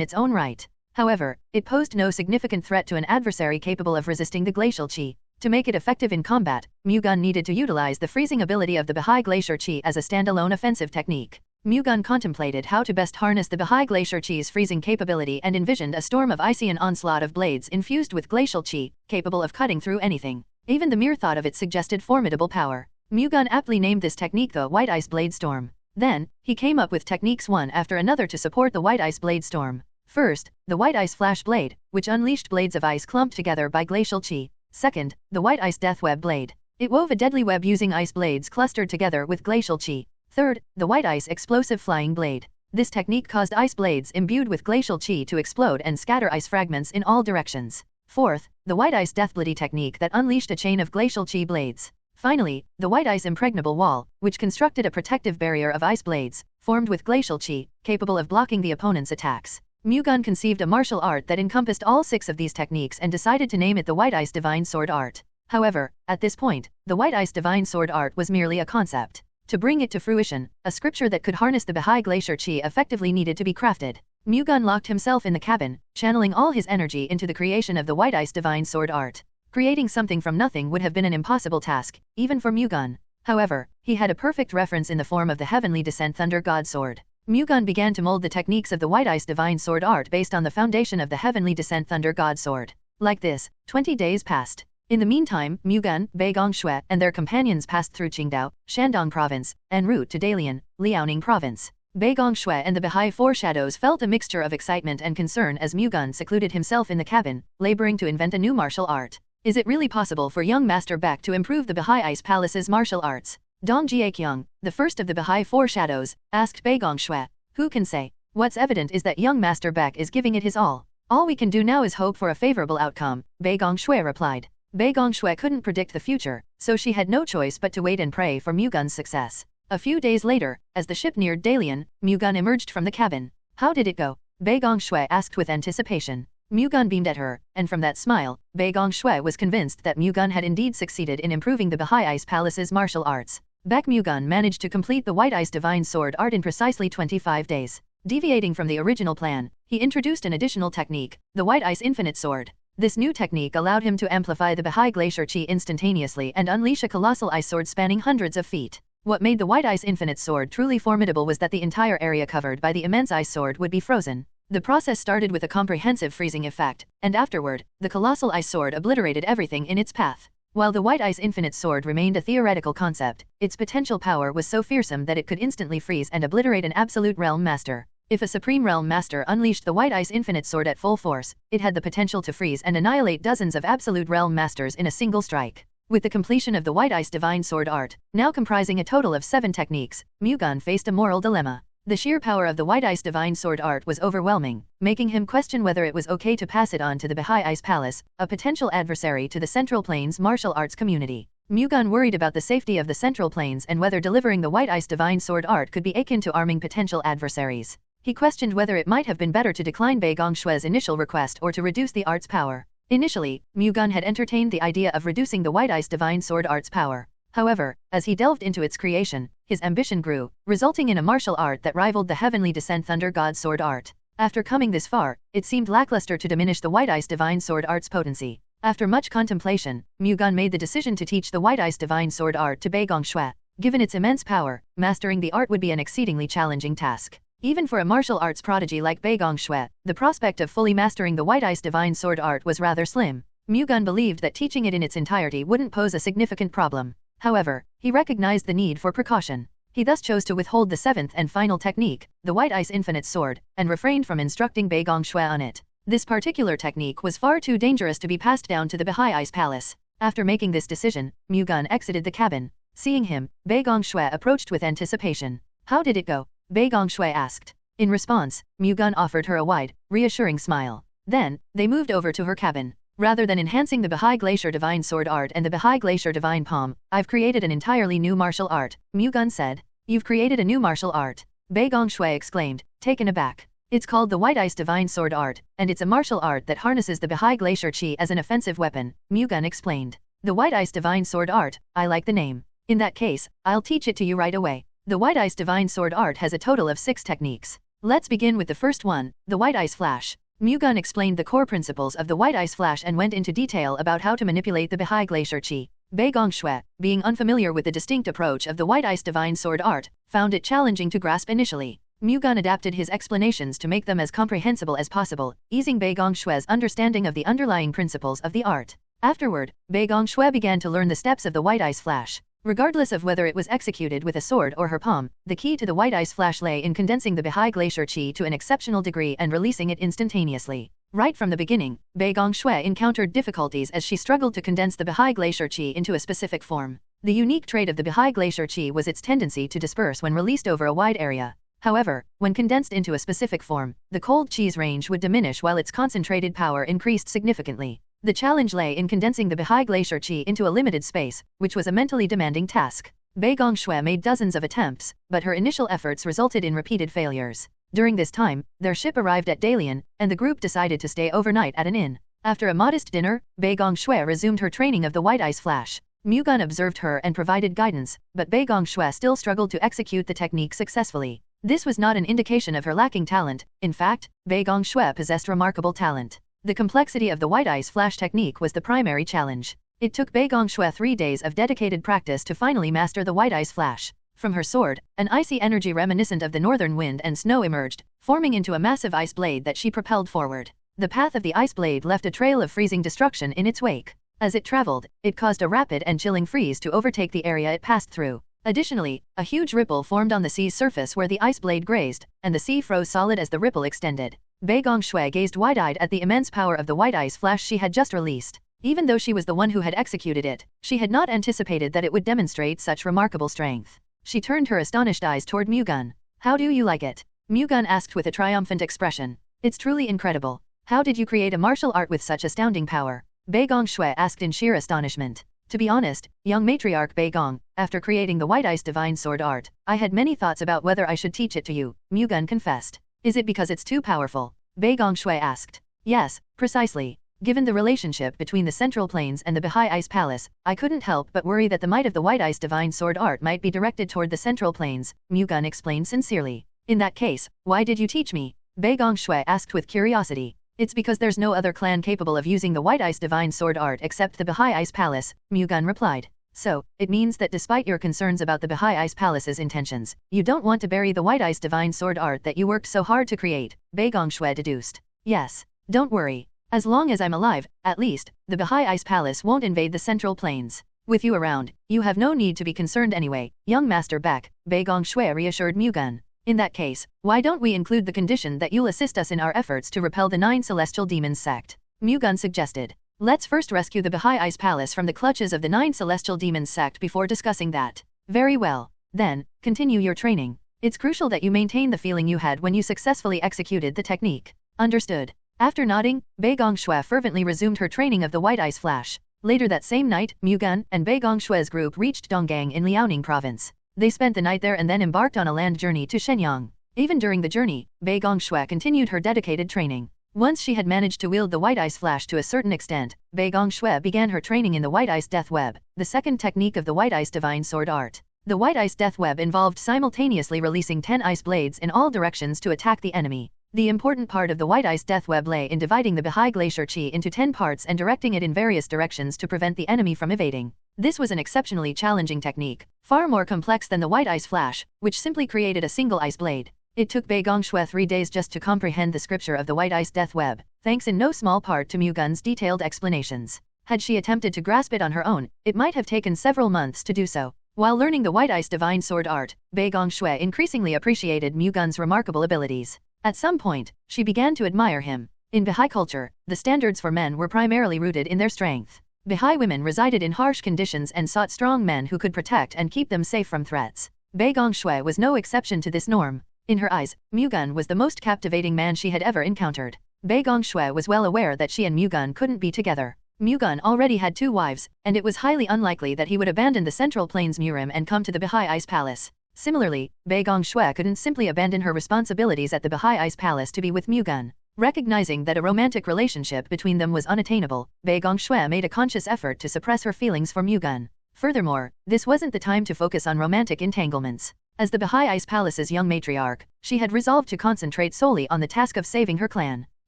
its own right. However, it posed no significant threat to an adversary capable of resisting the glacial Chi. To make it effective in combat, Mu-Gun needed to utilize the freezing ability of the Baha'i Glacier Chi as a standalone offensive technique. Mu-Gun contemplated how to best harness the Baha'i Glacier Chi's freezing capability and envisioned a storm of icy and onslaught of blades infused with glacial Chi, capable of cutting through anything. Even the mere thought of it suggested formidable power. Mu-Gun aptly named this technique the White Ice Blade Storm. Then, he came up with techniques one after another to support the White Ice Blade Storm. First, the White Ice Flash Blade, which unleashed blades of ice clumped together by glacial Chi. Second, the White Ice Death Web Blade. It wove a deadly web using ice blades clustered together with glacial Chi. Third, the White Ice Explosive Flying Blade. This technique caused ice blades imbued with glacial Chi to explode and scatter ice fragments in all directions. Fourth, the White Ice Death Bloody technique that unleashed a chain of glacial Chi blades. Finally, the White Ice Impregnable Wall, which constructed a protective barrier of ice blades, formed with glacial Chi, capable of blocking the opponent's attacks. Mu-Gun conceived a martial art that encompassed all 6 of these techniques and decided to name it the White Ice Divine Sword Art. However, at this point, the White Ice Divine Sword Art was merely a concept. To bring it to fruition, a scripture that could harness the Baha'i Glacier Chi effectively needed to be crafted. Mu-Gun locked himself in the cabin, channeling all his energy into the creation of the White Ice Divine Sword Art. Creating something from nothing would have been an impossible task, even for Mu-Gun. However, he had a perfect reference in the form of the Heavenly Descent Thunder God Sword. Mu-Gun began to mold the techniques of the White Ice Divine Sword Art based on the foundation of the Heavenly Descent Thunder God Sword. Like this, 20 days passed. In the meantime, Mu-Gun, Baek Mu-Gun, and their companions passed through Qingdao, Shandong Province, en route to Dalian, Liaoning Province. Baek Mu-Gun and the Baha'i Four Shadows felt a mixture of excitement and concern as Mu-Gun secluded himself in the cabin, laboring to invent a new martial art. Is it really possible for young Master Baek to improve the Baha'i Ice Palace's martial arts? Dong Jiekyong, the first of the Baha'i Four Shadows, asked Baek Mu-Gun. Who can say? What's evident is that young Master Baek is giving it his all. All we can do now is hope for a favorable outcome, Baek Mu-Gun replied. Baek Mu-Gun couldn't predict the future, so she had no choice but to wait and pray for Mu-Gun's success. A few days later, as the ship neared Dalian, Mu-Gun emerged from the cabin. How did it go? Baek Mu-Gun asked with anticipation. Mu-Gun beamed at her, and from that smile, Baek Mu-Gun was convinced that Mu-Gun had indeed succeeded in improving the Baha'i Ice Palace's martial arts. Baek Mu-Gun managed to complete the White Ice Divine Sword Art in precisely 25 days. Deviating from the original plan, he introduced an additional technique, the White Ice Infinite Sword. This new technique allowed him to amplify the Baha'i Glacier Chi instantaneously and unleash a colossal ice sword spanning hundreds of feet. What made the White Ice Infinite Sword truly formidable was that the entire area covered by the immense ice sword would be frozen. The process started with a comprehensive freezing effect, and afterward, the colossal ice sword obliterated everything in its path. While the White Ice Infinite Sword remained a theoretical concept, its potential power was so fearsome that it could instantly freeze and obliterate an absolute realm master. If a Supreme Realm Master unleashed the White Ice Infinite Sword at full force, it had the potential to freeze and annihilate dozens of Absolute Realm Masters in a single strike. With the completion of the White Ice Divine Sword Art, now comprising a total of 7 techniques, Mu-Gun faced a moral dilemma. The sheer power of the White Ice Divine Sword Art was overwhelming, making him question whether it was okay to pass it on to the Baha'i Ice Palace, a potential adversary to the Central Plains martial arts community. Mu-Gun worried about the safety of the Central Plains and whether delivering the White Ice Divine Sword Art could be akin to arming potential adversaries. He questioned whether it might have been better to decline Baek Mu-Gun's initial request or to reduce the art's power. Initially, Mu-Gun had entertained the idea of reducing the White Ice Divine Sword Art's power. However, as he delved into its creation, his ambition grew, resulting in a martial art that rivaled the heavenly descent Thunder God's sword art. After coming this far, it seemed lackluster to diminish the White Ice Divine Sword Art's potency. After much contemplation, Mu-Gun made the decision to teach the White Ice Divine Sword Art to Baek Mu-Gun. Given its immense power, mastering the art would be an exceedingly challenging task. Even for a martial arts prodigy like Baek Mu-Gun, the prospect of fully mastering the White Ice Divine Sword Art was rather slim. Mu-Gun believed that teaching it in its entirety wouldn't pose a significant problem. However, he recognized the need for precaution. He thus chose to withhold the seventh and final technique, the White Ice Infinite Sword, and refrained from instructing Baek Mu-Gun on it. This particular technique was far too dangerous to be passed down to the Baha'i Ice Palace. After making this decision, Mu-Gun exited the cabin. Seeing him, Baek Mu-Gun approached with anticipation. "How did it go?" Baek Mu-Gun asked. In response, Mu-Gun offered her a wide, reassuring smile. Then, they moved over to her cabin. "Rather than enhancing the Baha'i Glacier Divine Sword Art and the Baha'i Glacier Divine Palm, I've created an entirely new martial art," Mu-Gun said. "You've created a new martial art?" Baek Mu-Gun exclaimed, taken aback. "It's called the White Ice Divine Sword Art, and it's a martial art that harnesses the Baha'i Glacier Chi as an offensive weapon," Mu-Gun explained. "The White Ice Divine Sword Art, I like the name. In that case, I'll teach it to you right away." The White Ice Divine Sword Art has a total of 6 techniques. Let's begin with the first one, the White Ice Flash. Mu-Gun explained the core principles of the White Ice Flash and went into detail about how to manipulate the Baha'i Glacier Chi. Baek Mu-Gun, being unfamiliar with the distinct approach of the White Ice Divine Sword Art, found it challenging to grasp initially. Mu-Gun adapted his explanations to make them as comprehensible as possible, easing Baek Mu-Gun's understanding of the underlying principles of the art. Afterward, Baek Mu-Gun began to learn the steps of the White Ice Flash. Regardless of whether it was executed with a sword or her palm, the key to the White Ice Flash lay in condensing the Baha'i Glacier Chi to an exceptional degree and releasing it instantaneously. Right from the beginning, Baek Mu-Gun encountered difficulties as she struggled to condense the Baha'i Glacier Chi into a specific form. The unique trait of the Baha'i Glacier Chi was its tendency to disperse when released over a wide area. However, when condensed into a specific form, the cold Chi's range would diminish while its concentrated power increased significantly. The challenge lay in condensing the Baha'i Glacier Chi into a limited space, which was a mentally demanding task. Baek Mu-Gun made dozens of attempts, but her initial efforts resulted in repeated failures. During this time, their ship arrived at Dalian, and the group decided to stay overnight at an inn. After a modest dinner, Baek Mu-Gun resumed her training of the White Ice Flash. Mu-Gun observed her and provided guidance, but Baek Mu-Gun still struggled to execute the technique successfully. This was not an indication of her lacking talent. In fact, Baek Mu-Gun possessed remarkable talent. The complexity of the White Ice Flash technique was the primary challenge. It took Baek Mu-Gun 3 days of dedicated practice to finally master the White Ice Flash. From her sword, an icy energy reminiscent of the northern wind and snow emerged, forming into a massive ice blade that she propelled forward. The path of the ice blade left a trail of freezing destruction in its wake. As it traveled, it caused a rapid and chilling freeze to overtake the area it passed through. Additionally, a huge ripple formed on the sea's surface where the ice blade grazed, and the sea froze solid as the ripple extended. Baek Mu-Gun gazed wide-eyed at the immense power of the White Ice Flash she had just released. Even though she was the one who had executed it, she had not anticipated that it would demonstrate such remarkable strength. She turned her astonished eyes toward Mu-Gun. "How do you like it?" Mu-Gun asked with a triumphant expression. "It's truly incredible. How did you create a martial art with such astounding power?" Baek Mu-Gun asked in sheer astonishment. "To be honest, young matriarch Baek Mu-Gun, after creating the White Ice Divine Sword Art, I had many thoughts about whether I should teach it to you," Mu-Gun confessed. "Is it because it's too powerful?" Baek Mu-Gun asked. "Yes, precisely. Given the relationship between the Central Plains and the Baha'i Ice Palace, I couldn't help but worry that the might of the White Ice Divine Sword Art might be directed toward the Central Plains," Mu-Gun explained sincerely. "In that case, why did you teach me?" Baek Mu-Gun asked with curiosity. "It's because there's no other clan capable of using the White Ice Divine Sword Art except the Baha'i Ice Palace," Mu-Gun replied. "So, it means that despite your concerns about the Baha'i Ice Palace's intentions, you don't want to bury the White Ice Divine Sword Art that you worked so hard to create," Baek Mu-Gun deduced. "Yes. Don't worry. As long as I'm alive, at least, the Baha'i Ice Palace won't invade the Central Plains. With you around, you have no need to be concerned anyway, young Master Baek," Baek Mu-Gun reassured Mu-Gun. "In that case, why don't we include the condition that you'll assist us in our efforts to repel the 9 Celestial Demons sect?" Mu-Gun suggested. "Let's first rescue the Baha'i Ice Palace from the clutches of the 9 Celestial Demons sect before discussing that." "Very well. Then, continue your training. It's crucial that you maintain the feeling you had when you successfully executed the technique." "Understood." After nodding, Baek Mu-Gun fervently resumed her training of the White Ice Flash. Later that same night, Mu-Gun and Baek Mu-Gun's group reached Donggang in Liaoning province. They spent the night there and then embarked on a land journey to Shenyang. Even during the journey, Baek Mu-Gun continued her dedicated training. Once she had managed to wield the White Ice Flash to a certain extent, Baek Mu-Gun began her training in the White Ice Death Web, the second technique of the White Ice Divine Sword art. The White Ice Death Web involved simultaneously releasing 10 ice blades in all directions to attack the enemy. The important part of the White Ice Death Web lay in dividing the Baha'i Glacier Chi into 10 parts and directing it in various directions to prevent the enemy from evading. This was an exceptionally challenging technique, far more complex than the White Ice Flash, which simply created a single ice blade. It took Baek Mu-Gun 3 days just to comprehend the scripture of the White Ice Death Web, thanks in no small part to Mu-Gun's detailed explanations. Had she attempted to grasp it on her own, it might have taken several months to do so. While learning the White Ice Divine Sword art, Baek Mu-Gun increasingly appreciated Mu-Gun's remarkable abilities. At some point, she began to admire him. In Baha'i culture, the standards for men were primarily rooted in their strength. Baha'i women resided in harsh conditions and sought strong men who could protect and keep them safe from threats. Baek Mu-Gun was no exception to this norm. In her eyes, Mu-Gun was the most captivating man she had ever encountered. Baek Mu-Gun was well aware that she and Mu-Gun couldn't be together. Mu-Gun already had 2 wives, and it was highly unlikely that he would abandon the Central Plains Murim and come to the Baha'i Ice Palace. Similarly, Baek Mu-Gun couldn't simply abandon her responsibilities at the Baha'i Ice Palace to be with Mu-Gun. Recognizing that a romantic relationship between them was unattainable, Baek Mu-Gun made a conscious effort to suppress her feelings for Mu-Gun. Furthermore, this wasn't the time to focus on romantic entanglements. As the Baha'i Ice Palace's young matriarch, she had resolved to concentrate solely on the task of saving her clan.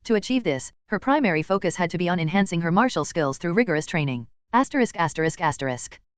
To achieve this, her primary focus had to be on enhancing her martial skills through rigorous training.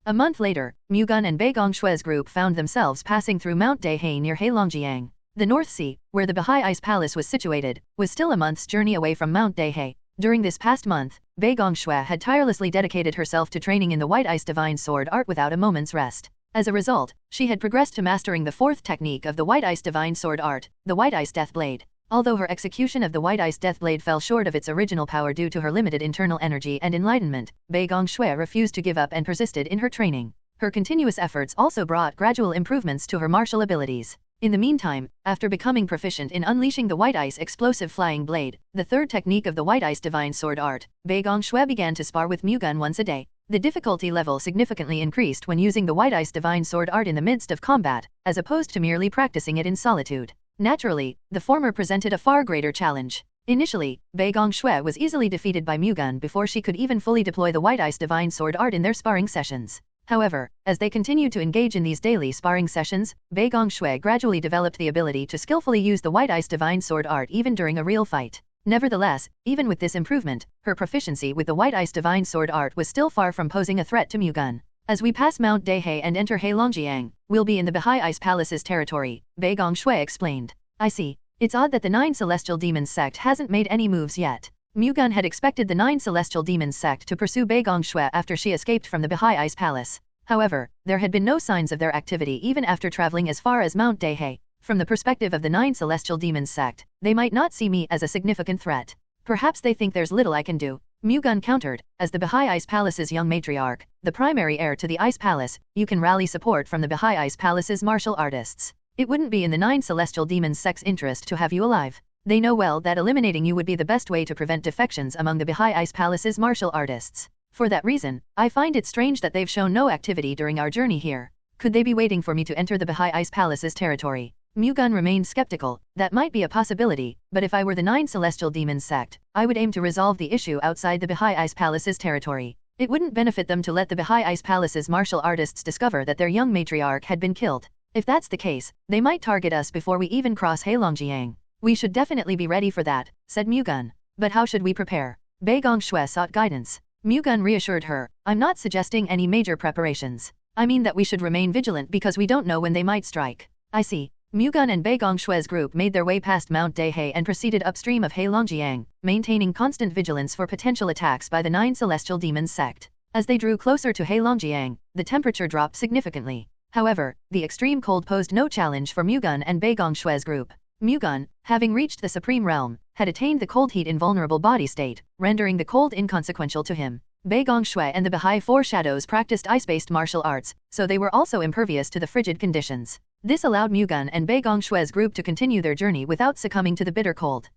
A month later, Mu-Gun and Baek Mu-Gun's group found themselves passing through Mount Daehae near Heilongjiang. The North Sea, where the Baha'i Ice Palace was situated, was still a month's journey away from Mount Daehae. During this past month, Baek Mu-Gun had tirelessly dedicated herself to training in the White Ice Divine Sword art without a moment's rest. As a result, she had progressed to mastering the 4th technique of the White Ice Divine Sword art, the White Ice Death Blade. Although her execution of the White Ice Death Blade fell short of its original power due to her limited internal energy and enlightenment, Baek Mu-Gun refused to give up and persisted in her training. Her continuous efforts also brought gradual improvements to her martial abilities. In the meantime, after becoming proficient in unleashing the White Ice Explosive Flying Blade, the 3rd technique of the White Ice Divine Sword art, Baek Mu-Gun began to spar with Mu-Gun once a day. The difficulty level significantly increased when using the White Ice Divine Sword art in the midst of combat, as opposed to merely practicing it in solitude. Naturally, the former presented a far greater challenge. Initially, Baek Mu-Gun was easily defeated by Mu-Gun before she could even fully deploy the White Ice Divine Sword art in their sparring sessions. However, as they continued to engage in these daily sparring sessions, Baek Mu-Gun gradually developed the ability to skillfully use the White Ice Divine Sword art even during a real fight. Nevertheless, even with this improvement, her proficiency with the White Ice Divine Sword art was still far from posing a threat to Mu-Gun. As we pass Mount Daehae and enter Heilongjiang, we'll be in the Baha'i Ice Palace's territory, Baek Mu-Gun explained. I see. It's odd that the 9 Celestial Demons sect hasn't made any moves yet. Mu-Gun had expected the 9 Celestial Demons sect to pursue Baek Mu-Gun after she escaped from the Baha'i Ice Palace. However, there had been no signs of their activity even after traveling as far as Mount Daehae. From the perspective of the 9 Celestial Demons sect, they might not see me as a significant threat. Perhaps they think there's little I can do. Mu-Gun countered. As the Baha'i Ice Palace's young matriarch, the primary heir to the Ice Palace, you can rally support from the Baha'i Ice Palace's martial artists. It wouldn't be in the 9 Celestial Demons sect's interest to have you alive. They know well that eliminating you would be the best way to prevent defections among the Baha'i Ice Palace's martial artists. For that reason, I find it strange that they've shown no activity during our journey here. Could they be waiting for me to enter the Baha'i Ice Palace's territory? Mu-Gun remained skeptical. That might be a possibility, but if I were the 9 Celestial Demons sect, I would aim to resolve the issue outside the Baha'i Ice Palace's territory. It wouldn't benefit them to let the Baha'i Ice Palace's martial artists discover that their young matriarch had been killed. If that's the case, they might target us before we even cross Heilongjiang. We should definitely be ready for that, said Mu-Gun. But how should we prepare? Baek Mu-Gun sought guidance. Mu-Gun reassured her, I'm not suggesting any major preparations. I mean that we should remain vigilant because we don't know when they might strike. I see. Mu-Gun and Baek Mu-Gun's group made their way past Mount Daehae and proceeded upstream of Heilongjiang, maintaining constant vigilance for potential attacks by the 9 Celestial Demons sect. As they drew closer to Heilongjiang, the temperature dropped significantly. However, the extreme cold posed no challenge for Mu-Gun and Baek Mu-Gun's group. Mu-Gun, having reached the Supreme Realm, had attained the cold heat invulnerable body state, rendering the cold inconsequential to him. Baek Mu-Gun and the Baha'i Four Shadows practiced ice-based martial arts, so they were also impervious to the frigid conditions. This allowed Mu-Gun and Baek Mu-Gun's group to continue their journey without succumbing to the bitter cold.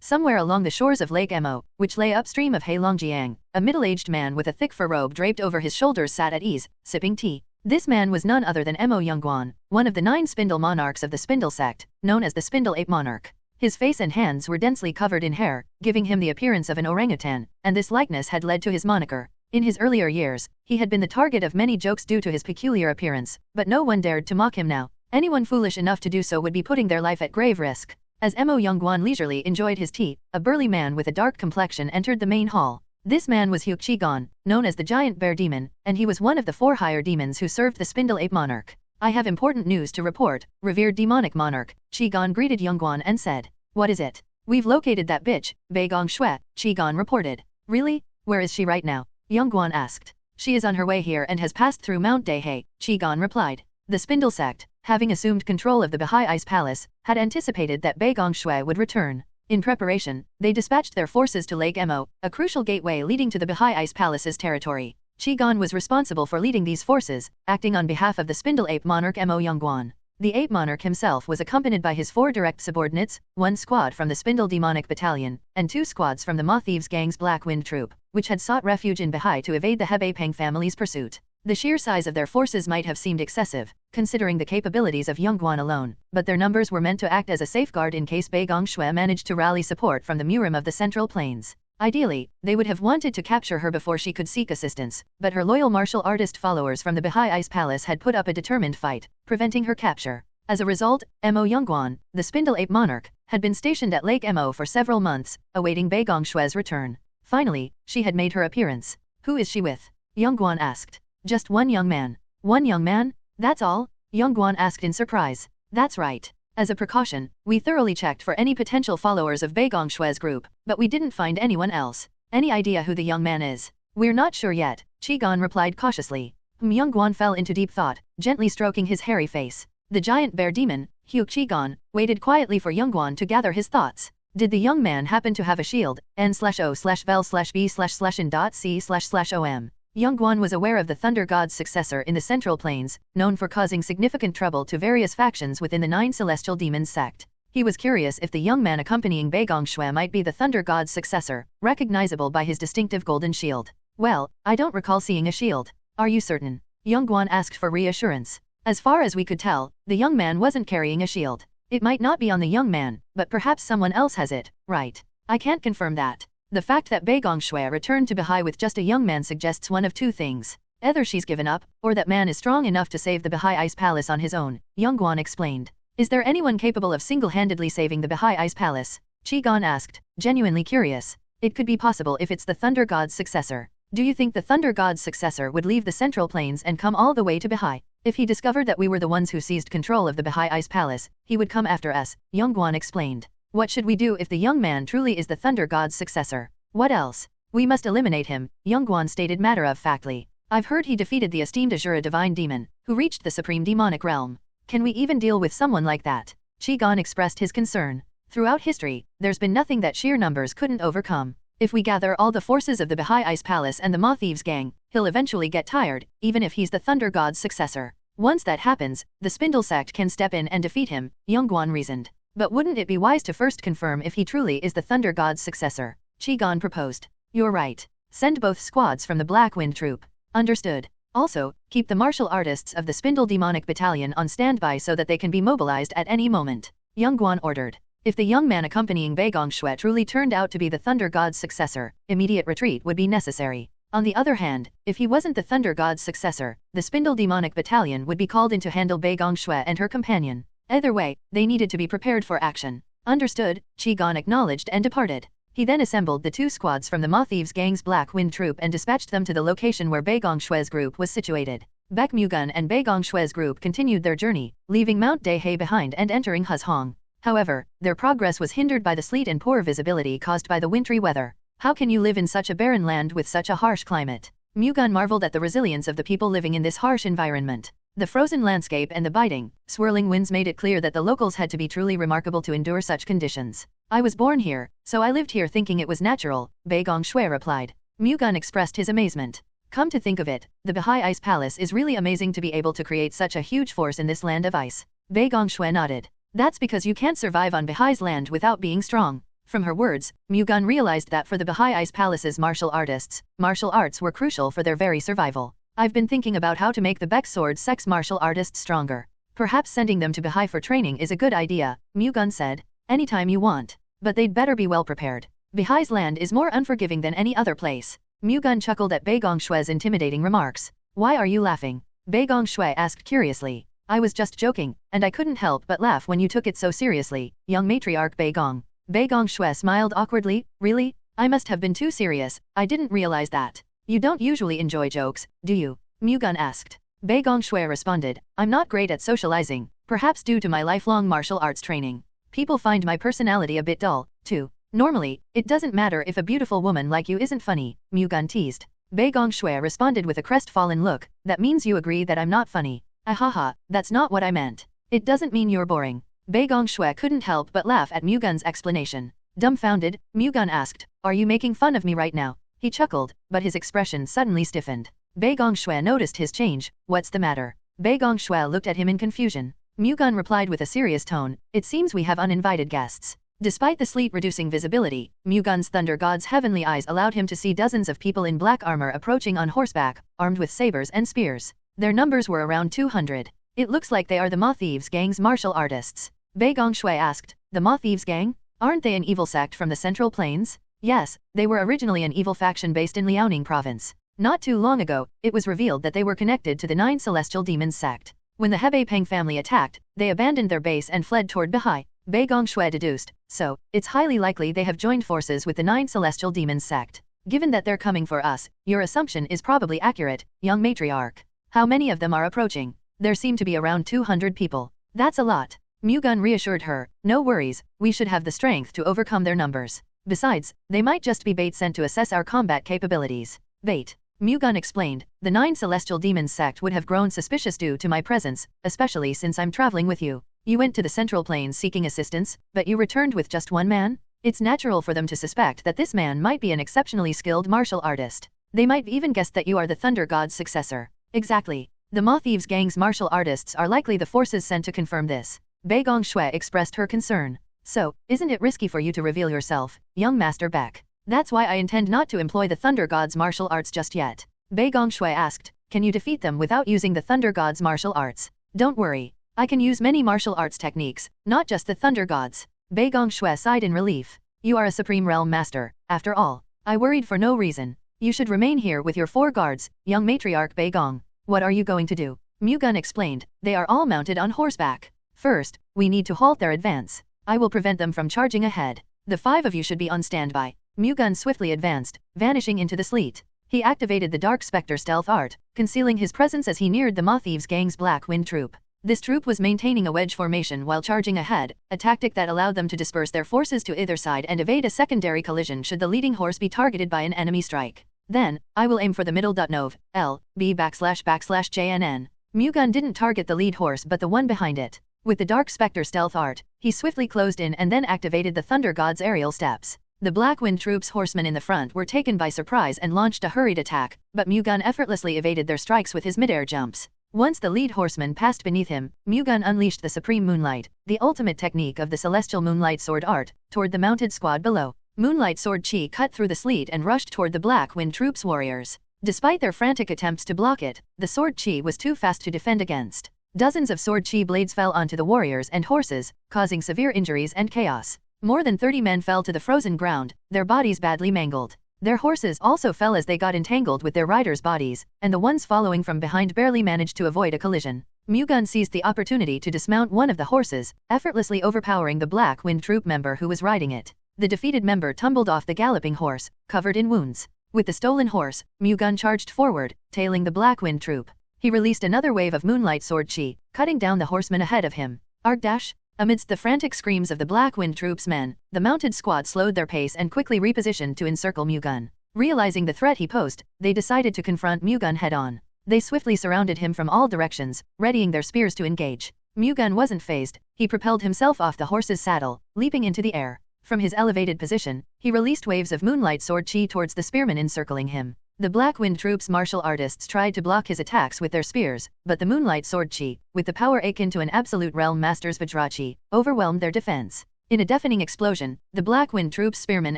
Somewhere along the shores of Lake Emo, which lay upstream of Heilongjiang, a middle-aged man with a thick fur robe draped over his shoulders sat at ease, sipping tea. This man was none other than Emo Youngguan, one of the 9 Spindle monarchs of the Spindle sect, known as the Spindle Ape Monarch. His face and hands were densely covered in hair, giving him the appearance of an orangutan, and this likeness had led to his moniker. In his earlier years, he had been the target of many jokes due to his peculiar appearance, but no one dared to mock him now. Anyone foolish enough to do so would be putting their life at grave risk. As Mo Youngguan leisurely enjoyed his tea, a burly man with a dark complexion entered the main hall. This man was Qi-Gon, known as the Giant Bear Demon, and he was one of the 4 higher demons who served the Spindle Ape Monarch. I have important news to report, revered demonic monarch. Qi-Gon greeted Youngguan and said, "What is it?" "We've located that bitch," Baegong Shui, Qi-Gon reported. "Really? Where is she right now?" Youngguan asked. "She is on her way here and has passed through Mount Dahe," Qi-Gon replied. The Spindle sect, having assumed control of the Bahai Ice Palace, had anticipated that Baegong Shui would return. In preparation, they dispatched their forces to Lake Mo, a crucial gateway leading to the Bahai Ice Palace's territory. Qi-Gon was responsible for leading these forces, acting on behalf of the Spindle Ape Monarch Mo Youngguan. The Ape Monarch himself was accompanied by his 4 direct subordinates, 1 squad from the Spindle Demonic Battalion, and 2 squads from the Ma Thieves Gang's Black Wind Troop, which had sought refuge in Bahai to evade the Hebei family's pursuit. The sheer size of their forces might have seemed excessive, considering the capabilities of Youngguan alone, but their numbers were meant to act as a safeguard in case Baegong Shui managed to rally support from the Murim of the Central Plains. Ideally, they would have wanted to capture her before she could seek assistance, but her loyal martial artist followers from the Bahai Ice Palace had put up a determined fight, preventing her capture. As a result, Mo Youngguan, the Spindle Ape Monarch, had been stationed at Lake Mo for several months, awaiting Baegong Shui's return. Finally, she had made her appearance. "Who is she with?" Youngguan asked. "Just one young man." "One young man? That's all?" Youngguan asked in surprise. "That's right. As a precaution, we thoroughly checked for any potential followers of Baegong Shui's group, but we didn't find anyone else. Any idea who the young man is?" "We're not sure yet," Qi-Gon replied cautiously. Youngguan fell into deep thought, gently stroking his hairy face. The Giant Bear Demon, Qi-Gon, waited quietly for Youngguan to gather his thoughts. Did the young man happen to have a shield? N/O/Vel/B/C/in.C//OM. Youngguan was aware of the Thunder God's successor in the Central Plains, known for causing significant trouble to various factions within the 9 Celestial Demons sect. He was curious if the young man accompanying Baegong Shui might be the Thunder God's successor, recognizable by his distinctive golden shield. "Well, I don't recall seeing a shield." "Are you certain?" Youngguan asked for reassurance. As far as we could tell, the young man wasn't carrying a shield. "It might not be on the young man, but perhaps someone else has it, right?" "I can't confirm that. The fact that Baegong Shui returned to Bahai with just a young man suggests one of 2 things. Either she's given up, or that man is strong enough to save the Bahai Ice Palace on his own," Youngguan explained. "Is there anyone capable of single-handedly saving the Bahai Ice Palace?" Qi-Gon asked, genuinely curious. "It could be possible if it's the Thunder God's successor." "Do you think the Thunder God's successor would leave the Central Plains and come all the way to Bahai? If he discovered that we were the ones who seized control of the Bahai Ice Palace, he would come after us," Youngguan explained. "What should we do if the young man truly is the Thunder God's successor?" "What else? We must eliminate him," Youngguan stated matter-of-factly. "I've heard he defeated the esteemed Azura Divine Demon, who reached the Supreme Demonic Realm. Can we even deal with someone like that?" Qi-Gon expressed his concern. "Throughout history, there's been nothing that sheer numbers couldn't overcome. If we gather all the forces of the Bahai Ice Palace and the Ma Thieves Gang, he'll eventually get tired, even if he's the Thunder God's successor. Once that happens, the Spindle sect can step in and defeat him," Youngguan reasoned. "But wouldn't it be wise to first confirm if he truly is the Thunder God's successor?" Qi-Gon proposed. "You're right. Send both squads from the Black Wind Troop." "Understood. Also, keep the martial artists of the Spindle Demonic Battalion on standby so that they can be mobilized at any moment," Youngguan ordered. If the young man accompanying Baegong Shui truly turned out to be the Thunder God's successor, immediate retreat would be necessary. On the other hand, if he wasn't the Thunder God's successor, the Spindle Demonic Battalion would be called in to handle Baegong Shui and her companion. Either way, they needed to be prepared for action. "Understood," Qi-Gon acknowledged and departed. He then assembled the 2 squads from the Ma Thieves Gang's Black Wind Troop and dispatched them to the location where Baegong Shui's group was situated. Baek Mu-Gun and Baegong Shui's group continued their journey, leaving Mount Dahe behind and entering Huzhong. However, their progress was hindered by the sleet and poor visibility caused by the wintry weather. "How can you live in such a barren land with such a harsh climate?" Mu-Gun marveled at the resilience of the people living in this harsh environment. The frozen landscape and the biting, swirling winds made it clear that the locals had to be truly remarkable to endure such conditions. "I was born here, so I lived here thinking it was natural," Baegong Shui replied. Mu-Gun expressed his amazement. "Come to think of it, the Bahai Ice Palace is really amazing to be able to create such a huge force in this land of ice." Baegong Shui nodded. "That's because you can't survive on Bahai's land without being strong." From her words, Mu-Gun realized that for the Bahai Ice Palace's martial artists, martial arts were crucial for their very survival. "I've been thinking about how to make the Baek Sword Sect's martial artists stronger. Perhaps sending them to Bahai for training is a good idea," Mu-Gun said. Anytime you want. But they'd better be well prepared. Bihai's land is more unforgiving than any other place. Mu-Gun chuckled at Baek Mu-Gun's intimidating remarks. Why are you laughing? Baek Mu-Gun asked curiously. I was just joking, and I couldn't help but laugh when you took it so seriously, young matriarch Baek Mu-Gun. Baek Mu-Gun smiled awkwardly. Really? I must have been too serious, I didn't realize that. You don't usually enjoy jokes, do you? Mu-Gun asked. Baek Mu-Gun responded, I'm not great at socializing, perhaps due to my lifelong martial arts training. People find my personality a bit dull, too. Normally, it doesn't matter if a beautiful woman like you isn't funny, Mu-Gun teased. Baek Mu-Gun responded with a crestfallen look, that means you agree that I'm not funny. Ahaha, that's not what I meant. It doesn't mean you're boring. Baek Mu-Gun couldn't help but laugh at Mu-Gun's explanation. Dumbfounded, Mu-Gun asked, are you making fun of me right now? He chuckled, but his expression suddenly stiffened. Baek Mu-Gun noticed his change. What's the matter? Baek Mu-Gun looked at him in confusion. Mu-Gun replied with a serious tone, it seems we have uninvited guests. Despite the sleet reducing visibility, Mu-Gun's thunder god's heavenly eyes allowed him to see dozens of people in black armor approaching on horseback, armed with sabers and spears. Their numbers were around 200. It looks like they are the Ma Thieves gang's martial artists. Baek Mu-Gun asked, the Ma Thieves gang? Aren't they an evil sect from the Central Plains? Yes, they were originally an evil faction based in Liaoning province. Not too long ago, it was revealed that they were connected to the 9 celestial demons sect. When the Hebei Peng family attacked, they abandoned their base and fled toward Bihai. Baek Mu-Gun deduced, so, it's highly likely they have joined forces with the 9 celestial demons sect. Given that they're coming for us, your assumption is probably accurate, young matriarch. How many of them are approaching? There seem to be around 200 people. That's a lot. Mu-Gun reassured her, no worries, we should have the strength to overcome their numbers. Besides, they might just be bait sent to assess our combat capabilities. Bait. Mu-Gun explained, the 9 celestial demons sect would have grown suspicious due to my presence, especially since I'm traveling with you. You went to the Central Plains seeking assistance, but you returned with just one man? It's natural for them to suspect that this man might be an exceptionally skilled martial artist. They might even guess that you are the Thunder God's successor. Exactly. The Ma Thieves gang's martial artists are likely the forces sent to confirm this. Baek Mu-Gun expressed her concern. So, isn't it risky for you to reveal yourself, young Master Baek? That's why I intend not to employ the Thunder God's martial arts just yet. Baek Mu-Gun asked, can you defeat them without using the Thunder God's martial arts? Don't worry. I can use many martial arts techniques, not just the Thunder Gods. Baek Mu-Gun sighed in relief. You are a Supreme Realm Master, after all. I worried for no reason. You should remain here with your 4 guards, young matriarch Baek Mu-Gun. What are you going to do? Mu-Gun explained, they are all mounted on horseback. First, we need to halt their advance. I will prevent them from charging ahead. The 5 of you should be on standby. Mu-Gun swiftly advanced, vanishing into the sleet. He activated the Dark Spectre stealth art, concealing his presence as he neared the Ma Thieves gang's Black Wind troop. This troop was maintaining a wedge formation while charging ahead, a tactic that allowed them to disperse their forces to either side and evade a secondary collision should the leading horse be targeted by an enemy strike. Then, I will aim for the middle. Nov, L, B /JNN. Mu-Gun didn't target the lead horse but the one behind it. With the Dark Spectre stealth art, he swiftly closed in and then activated the Thunder God's aerial steps. The Black Wind troop's horsemen in the front were taken by surprise and launched a hurried attack, but Mu-Gun effortlessly evaded their strikes with his midair jumps. Once the lead horseman passed beneath him, Mu-Gun unleashed the Supreme Moonlight, the ultimate technique of the Celestial Moonlight Sword art, toward the mounted squad below. Moonlight Sword Chi cut through the sleet and rushed toward the Black Wind troop's warriors. Despite their frantic attempts to block it, the Sword Chi was too fast to defend against. Dozens of Sword Chi blades fell onto the warriors and horses, causing severe injuries and chaos. More than 30 men fell to the frozen ground, their bodies badly mangled. Their horses also fell as they got entangled with their riders' bodies, and the ones following from behind barely managed to avoid a collision. Mu-Gun seized the opportunity to dismount one of the horses, effortlessly overpowering the Black Wind troop member who was riding it. The defeated member tumbled off the galloping horse, covered in wounds. With the stolen horse, Mu-Gun charged forward, tailing the Black Wind troop. He released another wave of Moonlight Sword Chi, cutting down the horsemen ahead of him. Arc dash! Amidst the frantic screams of the Black Wind troop's men, the mounted squad slowed their pace and quickly repositioned to encircle Mu-Gun. Realizing the threat he posed, they decided to confront Mu-Gun head-on. They swiftly surrounded him from all directions, readying their spears to engage. Mu-Gun wasn't fazed. He propelled himself off the horse's saddle, leaping into the air. From his elevated position, he released waves of Moonlight Sword Chi towards the spearmen encircling him. The Black Wind troop's martial artists tried to block his attacks with their spears, but the Moonlight Sword Chi, with the power akin to an absolute realm master's Vajra Chi, overwhelmed their defense. In a deafening explosion, the Black Wind troop's spearmen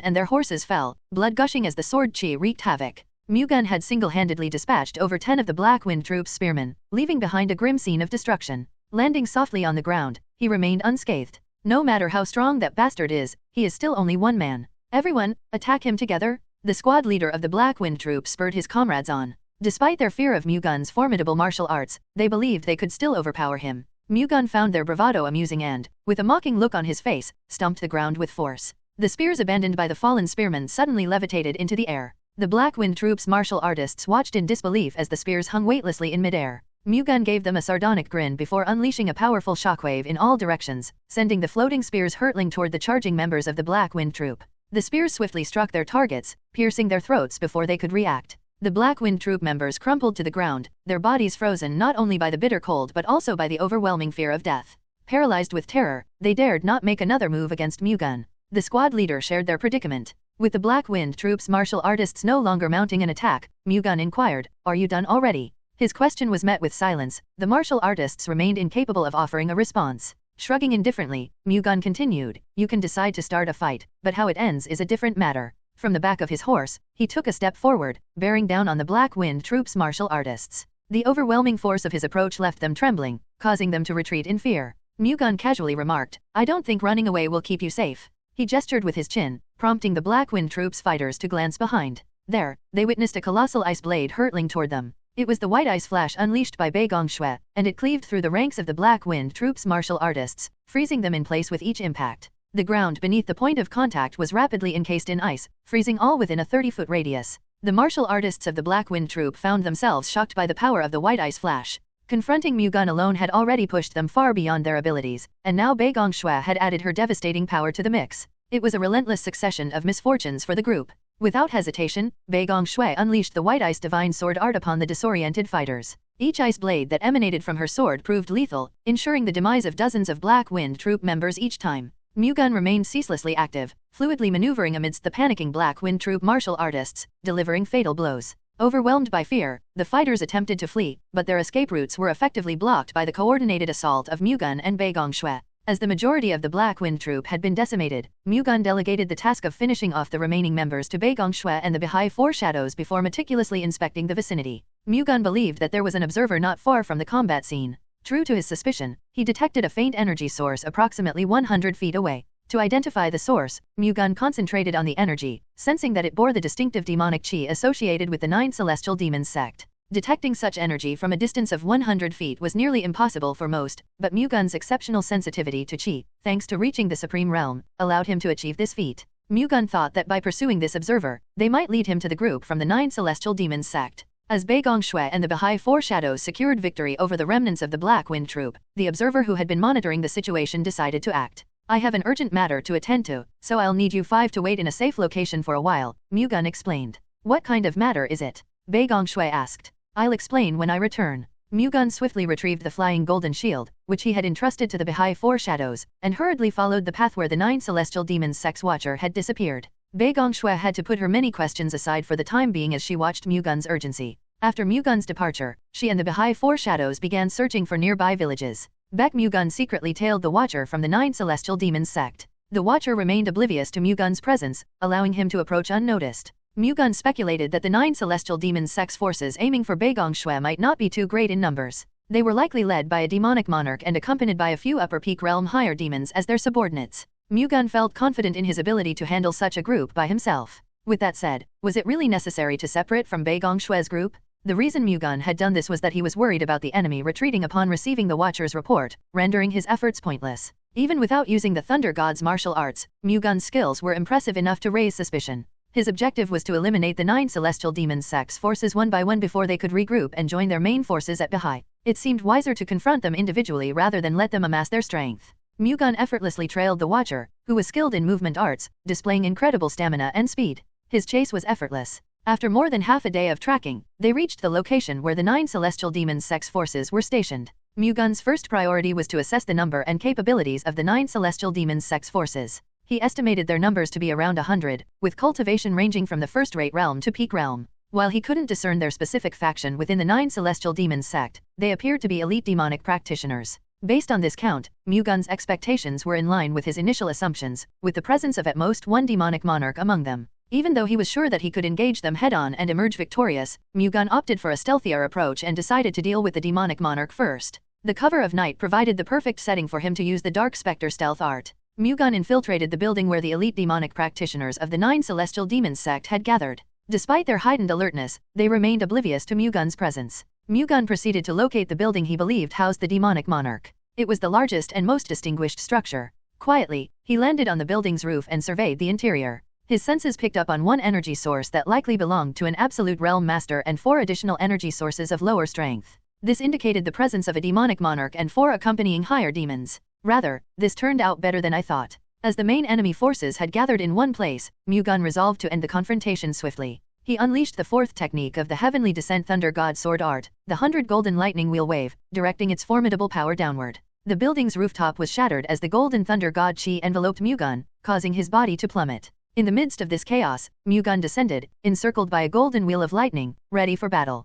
and their horses fell, blood gushing as the Sword Chi wreaked havoc. Mu-Gun had single-handedly dispatched over 10 of the Black Wind troop's spearmen, leaving behind a grim scene of destruction. Landing softly on the ground, he remained unscathed. No matter how strong that bastard is, he is still only one man. Everyone, attack him together? The squad leader of the Black Wind Troop spurred his comrades on. Despite their fear of Mu-Gun's formidable martial arts, they believed they could still overpower him. Mu-Gun found their bravado amusing and, with a mocking look on his face, stomped the ground with force. The spears abandoned by the fallen spearmen suddenly levitated into the air. The Black Wind Troop's martial artists watched in disbelief as the spears hung weightlessly in midair. Mu-Gun gave them a sardonic grin before unleashing a powerful shockwave in all directions, sending the floating spears hurtling toward the charging members of the Black Wind Troop. The spears swiftly struck their targets, piercing their throats before they could react. The Black Wind Troop members crumpled to the ground, their bodies frozen not only by the bitter cold but also by the overwhelming fear of death. Paralyzed with terror, they dared not make another move against Mu-Gun. The squad leader shared their predicament. With the Black Wind Troop's martial artists no longer mounting an attack, Mu-Gun inquired, "Are you done already?" His question was met with silence. The martial artists remained incapable of offering a response. Shrugging indifferently, Mu-Gun continued, "You can decide to start a fight, but how it ends is a different matter." From the back of his horse, he took a step forward, bearing down on the Black Wind Troop's martial artists. The overwhelming force of his approach left them trembling, causing them to retreat in fear. Mu-Gun casually remarked, "I don't think running away will keep you safe." He gestured with his chin, prompting the Black Wind Troop's fighters to glance behind. There, they witnessed a colossal ice blade hurtling toward them. It was the white ice flash unleashed by Baek Mu-Gun, and it cleaved through the ranks of the Black Wind Troop's martial artists, freezing them in place with each impact. The ground beneath the point of contact was rapidly encased in ice, freezing all within a 30-foot radius. The martial artists of the Black Wind Troop found themselves shocked by the power of the white ice flash. Confronting Mu-Gun alone had already pushed them far beyond their abilities, and now Baek Mu-Gun had added her devastating power to the mix. It was a relentless succession of misfortunes for the group. Without hesitation, Baek Mu-Gun unleashed the white ice divine sword art upon the disoriented fighters. Each ice blade that emanated from her sword proved lethal, ensuring the demise of dozens of Black Wind Troop members each time. Mu-Gun remained ceaselessly active, fluidly maneuvering amidst the panicking Black Wind Troop martial artists, delivering fatal blows. Overwhelmed by fear, the fighters attempted to flee, but their escape routes were effectively blocked by the coordinated assault of Mu-Gun and Baek Mu-Gun. As the majority of the Black Wind Troop had been decimated, Mu-Gun delegated the task of finishing off the remaining members to Baek Mu-Gun and the Baha'i Four Shadows before meticulously inspecting the vicinity. Mu-Gun believed that there was an observer not far from the combat scene. True to his suspicion, he detected a faint energy source approximately 100 feet away. To identify the source, Mu-Gun concentrated on the energy, sensing that it bore the distinctive demonic chi associated with the 9 celestial demons sect. Detecting such energy from a distance of 100 feet was nearly impossible for most, but Mu-Gun's exceptional sensitivity to chi, thanks to reaching the Supreme Realm, allowed him to achieve this feat. Mu-Gun thought that by pursuing this observer, they might lead him to the group from the 9 celestial demons sect. As Baek Mu-Gun and the Baha'i Four Shadows secured victory over the remnants of the Black Wind Troop, the observer who had been monitoring the situation decided to act. "I have an urgent matter to attend to, so I'll need you 5 to wait in a safe location for a while," Mu-Gun explained. "What kind of matter is it?" Baek Mu-Gun asked. "I'll explain when I return." Mu-Gun swiftly retrieved the flying golden shield, which he had entrusted to the Baha'i Four Shadows, and hurriedly followed the path where the 9 celestial demons sect's watcher had disappeared. Baek Mu-Gun had to put her many questions aside for the time being as she watched Mu-Gun's urgency. After Mu-Gun's departure, she and the Baha'i Four Shadows began searching for nearby villages. Baek Mu-Gun secretly tailed the watcher from the 9 celestial demons sect. The watcher remained oblivious to Mu-Gun's presence, allowing him to approach unnoticed. Mu-Gun speculated that the 9 celestial demons sect's forces aiming for Baek Mu-Gun might not be too great in numbers. They were likely led by a demonic monarch and accompanied by a few upper peak realm higher demons as their subordinates. Mu-Gun felt confident in his ability to handle such a group by himself. With that said, was it really necessary to separate from Baek Mu-Gun's group? The reason Mu-Gun had done this was that he was worried about the enemy retreating upon receiving the Watcher's report, rendering his efforts pointless. Even without using the Thunder God's martial arts, Mu-Gun's skills were impressive enough to raise suspicion. His objective was to eliminate the 9 celestial demons sect's forces one by one before they could regroup and join their main forces at Baha'i. It seemed wiser to confront them individually rather than let them amass their strength. Mu-Gun effortlessly trailed the Watcher, who was skilled in movement arts, displaying incredible stamina and speed. His chase was effortless. After more than half a day of tracking, they reached the location where the 9 celestial demons sect's forces were stationed. Mu-Gun's first priority was to assess the number and capabilities of the 9 celestial demons sect's forces. He estimated their numbers to be around 100, with cultivation ranging from the first-rate realm to peak realm. While he couldn't discern their specific faction within the 9 celestial demons sect, they appeared to be elite demonic practitioners. Based on this count, Mu-Gun's expectations were in line with his initial assumptions, with the presence of at most one demonic monarch among them. Even though he was sure that he could engage them head-on and emerge victorious, Mu-Gun opted for a stealthier approach and decided to deal with the demonic monarch first. The cover of night provided the perfect setting for him to use the Dark Spectre stealth art. Mu-Gun infiltrated the building where the elite demonic practitioners of the 9 Celestial Demons sect had gathered. Despite their heightened alertness, they remained oblivious to Mu-Gun's presence. Mu-Gun proceeded to locate the building he believed housed the demonic monarch. It was the largest and most distinguished structure. Quietly, he landed on the building's roof and surveyed the interior. His senses picked up on one energy source that likely belonged to an absolute realm master and 4 additional energy sources of lower strength. This indicated the presence of a demonic monarch and 4 accompanying higher demons. Rather, this turned out better than I thought. As the main enemy forces had gathered in one place, Mu-Gun resolved to end the confrontation swiftly. He unleashed the 4th technique of the Heavenly Descent Thunder God Sword Art, the 100 Golden Lightning Wheel Wave, directing its formidable power downward. The building's rooftop was shattered as the Golden Thunder God Chi enveloped Mu-Gun, causing his body to plummet. In the midst of this chaos, Mu-Gun descended, encircled by a golden wheel of lightning, ready for battle.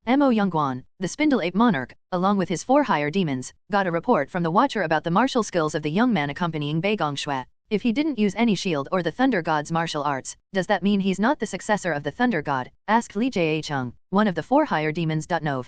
Mo-Gun, the Spindle Ape Monarch, along with his 4 higher demons, got a report from the Watcher about the martial skills of the young man accompanying Baek. If he didn't use any shield or the Thunder God's martial arts, does that mean he's not the successor of the Thunder God? Asked Li Jia-chung, one of the 4 higher demons. JNN.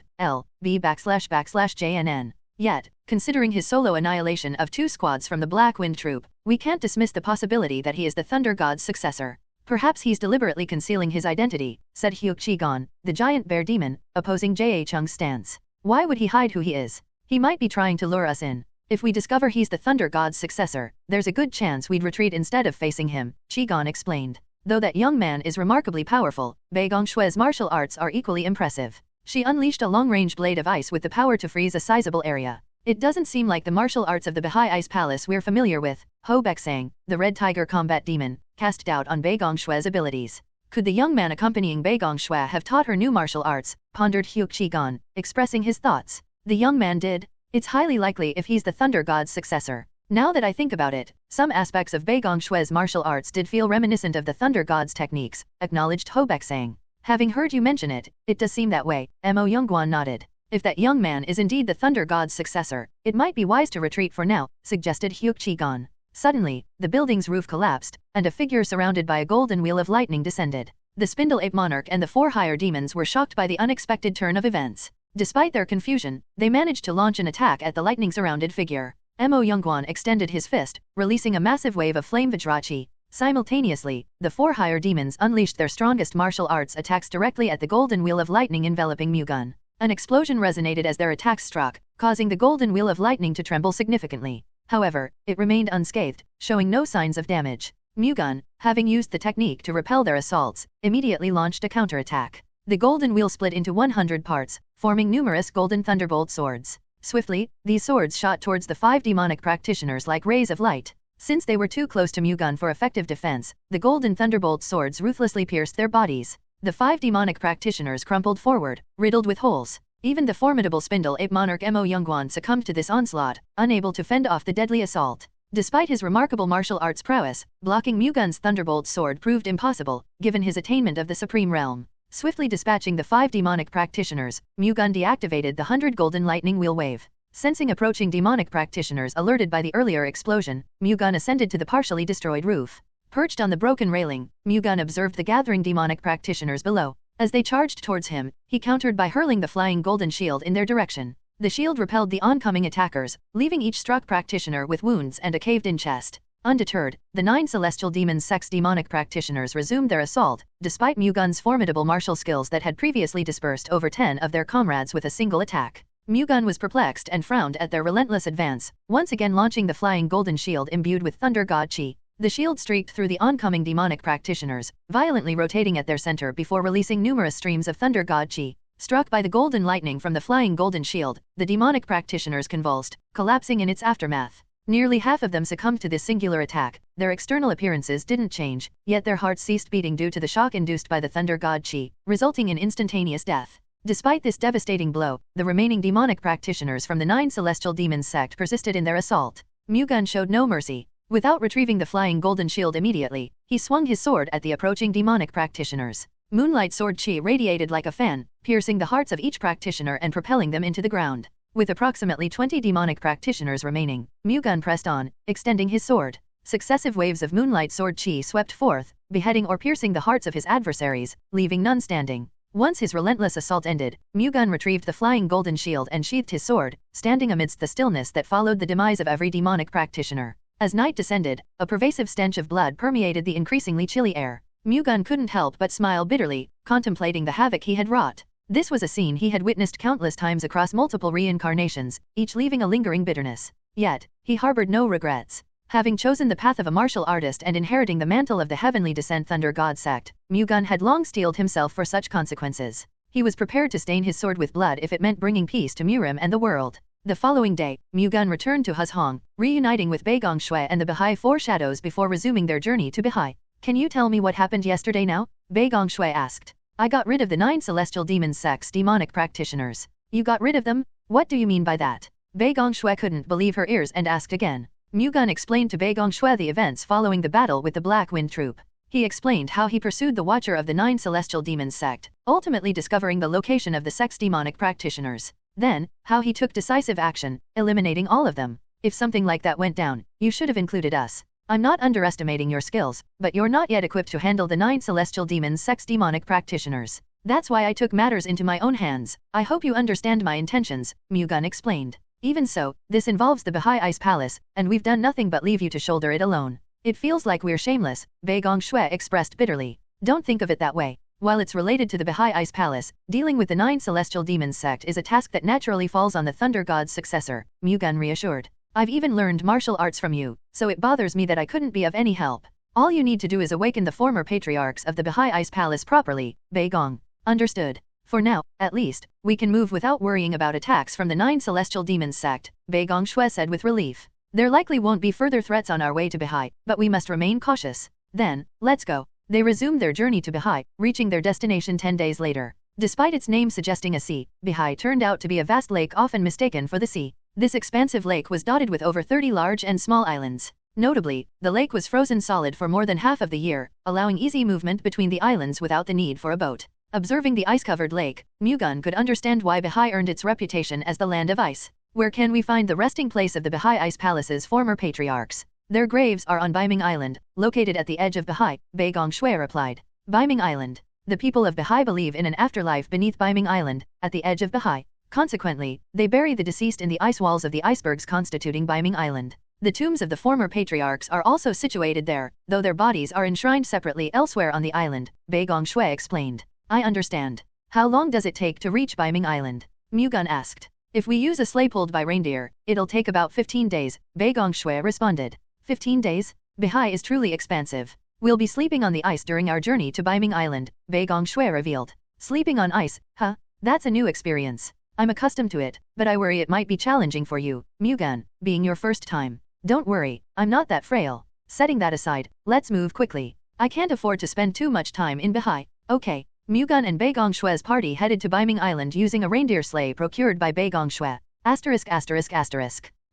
Yet, considering his solo annihilation of 2 squads from the Black Wind Troop, we can't dismiss the possibility that he is the Thunder God's successor. Perhaps he's deliberately concealing his identity, said Hyuk-Chi-gon, the giant bear demon, opposing Jia-chung's stance. Why would he hide who he is? He might be trying to lure us in. If we discover he's the Thunder God's successor, there's a good chance we'd retreat instead of facing him, Chi-gon explained. Though that young man is remarkably powerful, Baek-Shue's martial arts are equally impressive. She unleashed a long-range blade of ice with the power to freeze a sizable area. It doesn't seem like the martial arts of the Bahai Ice Palace we're familiar with, Ho Baek-sang, the Red Tiger combat demon, cast doubt on Baek-Shue's abilities. Could the young man accompanying Baek-Shue have taught her new martial arts, pondered Hyuk-Chi-gon, expressing his thoughts. The young man did. It's highly likely if he's the Thunder God's successor. Now that I think about it, some aspects of Baek-Shue's martial arts did feel reminiscent of the Thunder God's techniques, acknowledged Ho Baek-sang. Having heard you mention it, it does seem that way, Mo-Gun nodded. If that young man is indeed the Thunder God's successor, it might be wise to retreat for now, suggested Hyuk-Chi-gon. Suddenly, the building's roof collapsed, and a figure surrounded by a golden wheel of lightning descended. The Spindle Ape Monarch and the 4 higher demons were shocked by the unexpected turn of events. Despite their confusion, they managed to launch an attack at the lightning-surrounded figure. Mo-Gun extended his fist, releasing a massive wave of flame Vajrachi. Simultaneously, the 4 higher demons unleashed their strongest martial arts attacks directly at the golden wheel of lightning enveloping Mu-Gun. An explosion resonated as their attacks struck, causing the golden wheel of lightning to tremble significantly. However, it remained unscathed, showing no signs of damage. Mu-Gun, having used the technique to repel their assaults, immediately launched a counterattack. The golden wheel split into 100 parts, forming numerous golden thunderbolt swords. Swiftly, these swords shot towards the 5 demonic practitioners like rays of light. Since they were too close to Mu-Gun for effective defense, the golden thunderbolt swords ruthlessly pierced their bodies. The 5 demonic practitioners crumpled forward, riddled with holes. Even the formidable Spindle Ape Monarch Mo-Gun succumbed to this onslaught, unable to fend off the deadly assault. Despite his remarkable martial arts prowess, blocking Mu-Gun's thunderbolt sword proved impossible, given his attainment of the Supreme Realm. Swiftly dispatching the 5 demonic practitioners, Mu-Gun deactivated the 100 Golden Lightning Wheel Wave. Sensing approaching demonic practitioners alerted by the earlier explosion, Mu-Gun ascended to the partially destroyed roof. Perched on the broken railing, Mu-Gun observed the gathering demonic practitioners below. As they charged towards him, he countered by hurling the flying golden shield in their direction. The shield repelled the oncoming attackers, leaving each struck practitioner with wounds and a caved-in chest. Undeterred, the 9 Celestial Demons Sect's demonic practitioners resumed their assault, despite Mu-Gun's formidable martial skills that had previously dispersed over 10 of their comrades with a single attack. Mu-Gun was perplexed and frowned at their relentless advance, once again launching the flying golden shield imbued with Thunder God Chi. The shield streaked through the oncoming demonic practitioners, violently rotating at their center before releasing numerous streams of Thunder God Chi. Struck by the golden lightning from the flying golden shield, the demonic practitioners convulsed, collapsing in its aftermath. Nearly half of them succumbed to this singular attack. Their external appearances didn't change, yet their hearts ceased beating due to the shock induced by the Thunder God Chi, resulting in instantaneous death. Despite this devastating blow, the remaining demonic practitioners from the 9 Celestial Demons sect persisted in their assault. Mu-Gun showed no mercy. Without retrieving the flying golden shield immediately, he swung his sword at the approaching demonic practitioners. Moonlight Sword Chi radiated like a fan, piercing the hearts of each practitioner and propelling them into the ground. With approximately 20 demonic practitioners remaining, Mu-Gun pressed on, extending his sword. Successive waves of Moonlight Sword Chi swept forth, beheading or piercing the hearts of his adversaries, leaving none standing. Once his relentless assault ended, Mu-Gun retrieved the flying golden shield and sheathed his sword, standing amidst the stillness that followed the demise of every demonic practitioner. As night descended, a pervasive stench of blood permeated the increasingly chilly air. Mu-Gun couldn't help but smile bitterly, contemplating the havoc he had wrought. This was a scene he had witnessed countless times across multiple reincarnations, each leaving a lingering bitterness. Yet, he harbored no regrets. Having chosen the path of a martial artist and inheriting the mantle of the heavenly descent Thunder God sect, Mu-Gun had long steeled himself for such consequences. He was prepared to stain his sword with blood if it meant bringing peace to Murim and the world. The following day, Mu-Gun returned to Huzhong, reuniting with Baek Mu-Gun and the Bahai Four Shadows before resuming their journey to Bahai. Can you tell me what happened yesterday now? Baek Mu-Gun asked. I got rid of the 9 celestial demon sect's demonic practitioners. You got rid of them? What do you mean by that? Baek Mu-Gun couldn't believe her ears and asked again. Mu-Gun explained to Baek Mu-Gun the events following the battle with the Black Wind Troop. He explained how he pursued the Watcher of the 9 celestial demons sect, ultimately discovering the location of the sect's demonic practitioners. Then, how he took decisive action, eliminating all of them. If something like that went down, you should have included us. I'm not underestimating your skills, but you're not yet equipped to handle the 9 celestial demons sect's demonic practitioners. That's why I took matters into my own hands. I hope you understand my intentions, Mu-Gun explained. Even so, this involves the Bahai Ice Palace, and we've done nothing but leave you to shoulder it alone. It feels like we're shameless, Baek Mu-Gun expressed bitterly. Don't think of it that way. While it's related to the Bahai Ice Palace, dealing with the 9 celestial demons sect is a task that naturally falls on the Thunder God's successor, Mu-Gun reassured. I've even learned martial arts from you, so it bothers me that I couldn't be of any help. All you need to do is awaken the former patriarchs of the Bahai Ice Palace properly, Baek Mu-Gun. Understood. For now, at least, we can move without worrying about attacks from the 9 celestial demons sect, Baek Mu-Gun said with relief. There likely won't be further threats on our way to Bahai, but we must remain cautious. Then, let's go. They resumed their journey to Bahai, reaching their destination 10 days later. Despite its name suggesting a sea, Bahai turned out to be a vast lake often mistaken for the sea. This expansive lake was dotted with over 30 large and small islands. Notably, the lake was frozen solid for more than half of the year, allowing easy movement between the islands without the need for a boat. Observing the ice-covered lake, Mu-Gun could understand why Bahai earned its reputation as the land of ice. Where can we find the resting place of the Bahai Ice Palace's former patriarchs? Their graves are on Baiming Island, located at the edge of Bahai, Baek Mu-Gun replied. Baiming Island. The people of Bahai believe in an afterlife beneath Baiming Island, at the edge of Bahai. Consequently, they bury the deceased in the ice walls of the icebergs constituting Baiming Island. The tombs of the former patriarchs are also situated there, though their bodies are enshrined separately elsewhere on the island, Baek Mu-Gun explained. I understand. How long does it take to reach Baiming Island? Mu-Gun asked. If we use a sleigh pulled by reindeer, it'll take about 15 days, Baek Mu-Gun responded. 15 days? Bahai is truly expansive. We'll be sleeping on the ice during our journey to Baiming Island, Baek Mu-Gun revealed. Sleeping on ice, huh? That's a new experience. I'm accustomed to it, but I worry it might be challenging for you, Mu-Gun, being your first time. Don't worry, I'm not that frail. Setting that aside, let's move quickly. I can't afford to spend too much time in Bahai. Okay. Mu-Gun and Baek Mu-Gun's party headed to Baiming Island using a reindeer sleigh procured by Baek Mu-Gun.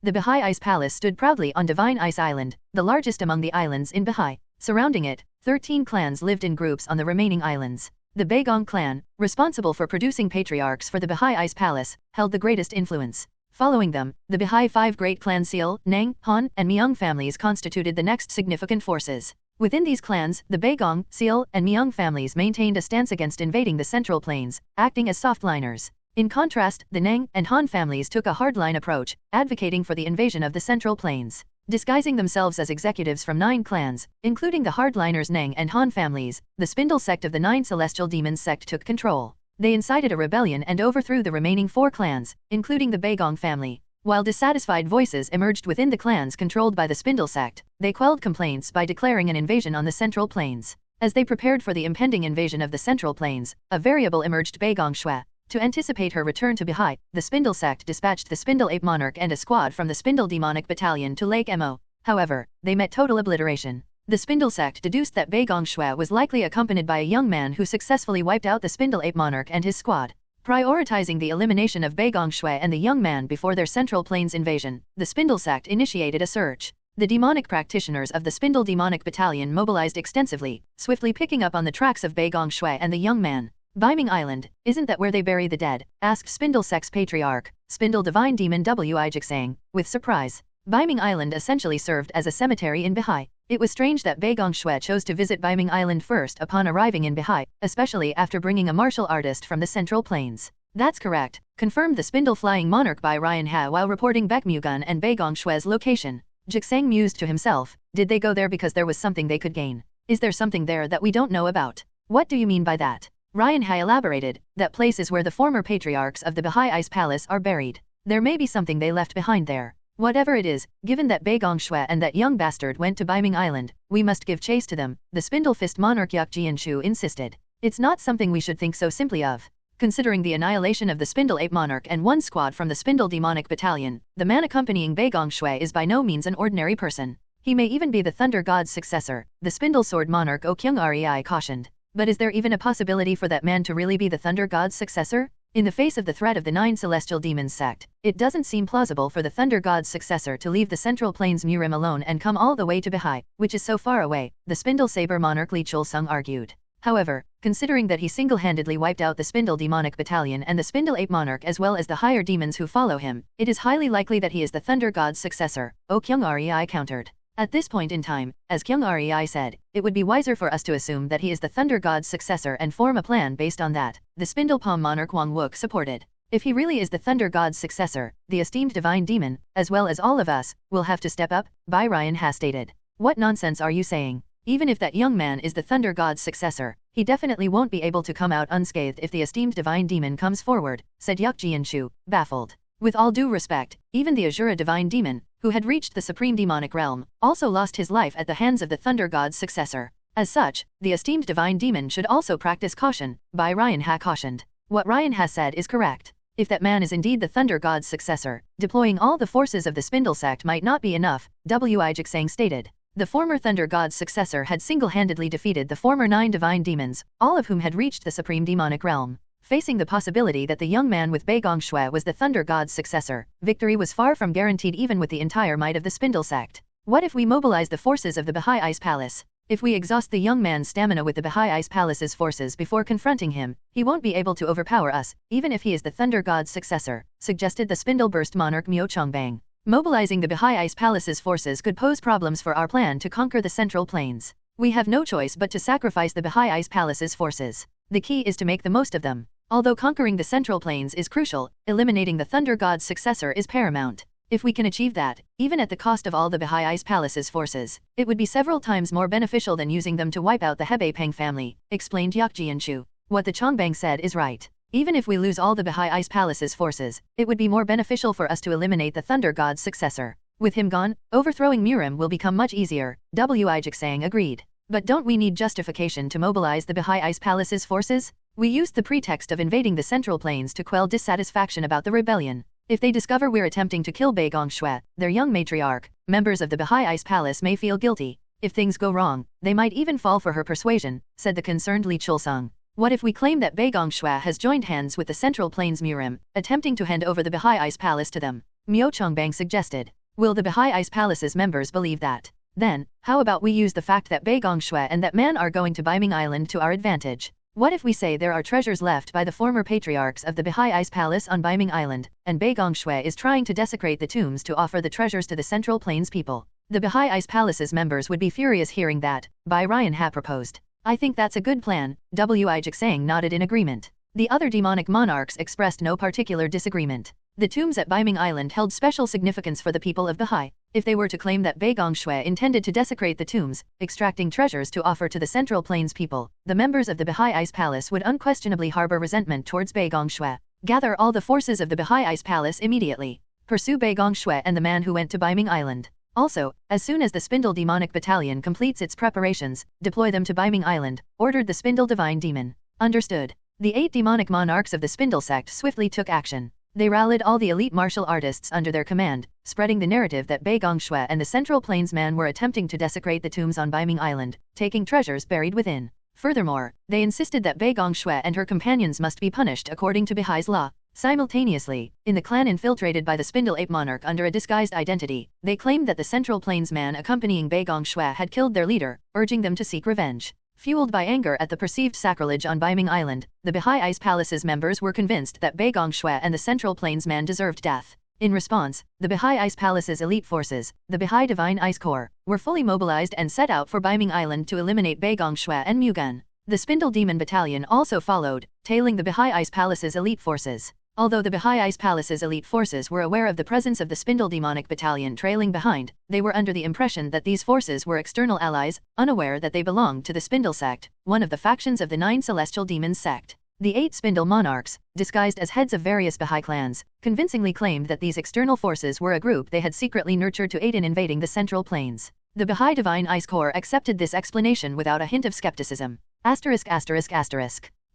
The Bahai Ice Palace stood proudly on Divine Ice Island, the largest among the islands in Bahai. Surrounding it, 13 clans lived in groups on the remaining islands. The Baek Mu-Gun clan, responsible for producing patriarchs for the Bahai Ice Palace, held the greatest influence. Following them, the Bahai 5 great clans Seal, Nang, Han, and Myung families constituted the next significant forces. Within these clans, the Baek Mu-Gun, Seal, and Myung families maintained a stance against invading the Central Plains, acting as softliners. In contrast, the Nang and Han families took a hardline approach, advocating for the invasion of the Central Plains. Disguising themselves as executives from 9 clans, including the hardliners Nang and Han families, the Spindle sect of the 9 celestial demons sect took control. They incited a rebellion and overthrew the remaining 4 clans, including the Baek Mu-Gun family. While dissatisfied voices emerged within the clans controlled by the Spindle sect, they quelled complaints by declaring an invasion on the Central Plains. As they prepared for the impending invasion of the Central Plains, a variable emerged Baek Mu-Gun. To anticipate her return to Bahai, the Spindle sect dispatched the Spindle Ape Monarch and a squad from the Spindle Demonic Battalion to Lake Mo. However, they met total obliteration. The Spindle sect deduced that Baek Mu-Gun was likely accompanied by a young man who successfully wiped out the Spindle Ape Monarch and his squad. Prioritizing the elimination of Baek Mu-Gun and the young man before their Central Plains invasion, the Spindle sect initiated a search. The demonic practitioners of the Spindle Demonic Battalion mobilized extensively, swiftly picking up on the tracks of Baek Mu-Gun and the young man. Baiming Island, isn't that where they bury the dead? Asked Spindle sect's patriarch, Spindle Divine Demon Wijixang, with surprise. Baiming Island essentially served as a cemetery in Bahai. It was strange that Baek Mu-Gun chose to visit Baiming Island first upon arriving in Bahai, especially after bringing a martial artist from the Central Plains. That's correct, confirmed the spindle-flying monarch by Ryan Ha while reporting Baek Mu-Gun and Baek Mu-Gan's location. Jiksang mused to himself, did they go there because there was something they could gain? Is there something there that we don't know about? What do you mean by that? Ryan Ha elaborated, that place is where the former patriarchs of the Bahai Ice Palace are buried. There may be something they left behind there. Whatever it is, given that Baek Mu-Gun and that young bastard went to Baiming Island, we must give chase to them, the spindle-fist monarch Yak Jianshu insisted. It's not something we should think so simply of. Considering the annihilation of the Spindle Ape Monarch and one squad from the Spindle Demonic Battalion, the man accompanying Baek Mu-Gun is by no means an ordinary person. He may even be the Thunder God's successor, the Spindle Sword Monarch O Kyung Rei cautioned. But is there even a possibility for that man to really be the Thunder God's successor? In the face of the threat of the 9 celestial demons sect, it doesn't seem plausible for the Thunder God's successor to leave the Central Plains Murim alone and come all the way to Bahai, which is so far away, the Spindle Saber Monarch Li Chul-sung argued. However, considering that he single-handedly wiped out the Spindle Demonic Battalion and the Spindle Ape Monarch as well as the higher demons who follow him, it is highly likely that he is the Thunder God's successor, O Kyung Rei countered. At this point in time, as Kyung Rei said, it would be wiser for us to assume that he is the Thunder God's successor and form a plan based on that, the Spindle Palm Monarch Wang Wook supported. If he really is the Thunder God's successor, the esteemed divine demon, as well as all of us, will have to step up, Bai Ryan has stated. What nonsense are you saying? Even if that young man is the Thunder God's successor, he definitely won't be able to come out unscathed if the esteemed divine demon comes forward, said Yak Jianshu, baffled. With all due respect, even the Azura divine demon, who had reached the supreme demonic realm, also lost his life at the hands of the Thunder God's successor. As such, the esteemed divine demon should also practice caution, Bai Ryan Ha cautioned. What Ryan has said is correct. If that man is indeed the Thunder God's successor, deploying all the forces of the Spindle sect might not be enough, Wi Jiksang stated. The former Thunder God's successor had single-handedly defeated the former 9 divine demons, all of whom had reached the supreme demonic realm. Facing the possibility that the young man with Baek Mu-Gun was the Thunder God's successor, victory was far from guaranteed even with the entire might of the Spindle sect. What if we mobilize the forces of the Bahai Ice Palace? If we exhaust the young man's stamina with the Bahai Ice Palace's forces before confronting him, he won't be able to overpower us, even if he is the Thunder God's successor, suggested the Spindle Burst Monarch Myo Chongbang. Mobilizing the Bahai Ice Palace's forces could pose problems for our plan to conquer the Central Plains. We have no choice but to sacrifice the Bahai Ice Palace's forces. The key is to make the most of them. Although conquering the Central Plains is crucial, eliminating the Thunder God's successor is paramount. If we can achieve that, even at the cost of all the Bahai Ice Palace's forces, it would be several times more beneficial than using them to wipe out the Hebei family, explained Yak Jianshu. What the Chongbang said is right. Even if we lose all the Bahai Ice Palace's forces, it would be more beneficial for us to eliminate the Thunder God's successor. With him gone, overthrowing Murim will become much easier, Wi Jiksang agreed. But don't we need justification to mobilize the Bahai Ice Palace's forces? We used the pretext of invading the Central Plains to quell dissatisfaction about the rebellion. If they discover we're attempting to kill Baek Mu-Gun, their young matriarch, members of the Bahai Ice Palace may feel guilty. If things go wrong, they might even fall for her persuasion, said the concerned Li Chul-sung. What if we claim that Baek Mu-Gun has joined hands with the Central Plains Murim, attempting to hand over the Bahai Ice Palace to them? Myo Chongbang suggested. Will the Bahai Ice Palace's members believe that? Then, how about we use the fact that Baek Mu-Gun and that man are going to Baiming Island to our advantage? What if we say there are treasures left by the former patriarchs of the Bahai Ice Palace on Baiming Island, and Baek Mu-Gun is trying to desecrate the tombs to offer the treasures to the Central Plains people? The Bahai Ice Palace's members would be furious hearing that, Bai Ryan Ha proposed. I think that's a good plan, Wi Jiksang nodded in agreement. The other demonic monarchs expressed no particular disagreement. The tombs at Baiming Island held special significance for the people of Bahai. If they were to claim that Baek Mu-Gun intended to desecrate the tombs, extracting treasures to offer to the Central Plains people, the members of the Bahai Ice Palace would unquestionably harbor resentment towards Baek Mu-Gun. Gather all the forces of the Bahai Ice Palace immediately. Pursue Baek Mu-Gun and the man who went to Baiming Island. Also, as soon as the Spindle Demonic Battalion completes its preparations, deploy them to Baiming Island, ordered the Spindle Divine Demon. Understood. The 8 demonic monarchs of the Spindle sect swiftly took action. They rallied all the elite martial artists under their command, spreading the narrative that Baek Mu-Gun and the Central Plains man were attempting to desecrate the tombs on Baiming Island, taking treasures buried within. Furthermore, they insisted that Baek Mu-Gun and her companions must be punished according to Bahai's law. Simultaneously, in the clan infiltrated by the Spindle Ape Monarch under a disguised identity, they claimed that the Central Plains man accompanying Baek Mu-Gun had killed their leader, urging them to seek revenge. Fueled by anger at the perceived sacrilege on Baiming Island, the Bahai Ice Palace's members were convinced that Baek Mu-Gun and the Central Plains man deserved death. In response, the Bahai Ice Palace's elite forces, the Bahai Divine Ice Corps, were fully mobilized and set out for Baiming Island to eliminate Baek Mu-Gun and Mu-Gun. The Spindle Demon Battalion also followed, tailing the Bahai Ice Palace's elite forces. Although the Bahai Ice Palace's elite forces were aware of the presence of the Spindle Demonic Battalion trailing behind, they were under the impression that these forces were external allies, unaware that they belonged to the Spindle sect, one of the factions of the 9 Celestial Demons sect. The 8 Spindle Monarchs, disguised as heads of various Bahai clans, convincingly claimed that these external forces were a group they had secretly nurtured to aid in invading the Central Plains. The Bahai Divine Ice Corps accepted this explanation without a hint of skepticism.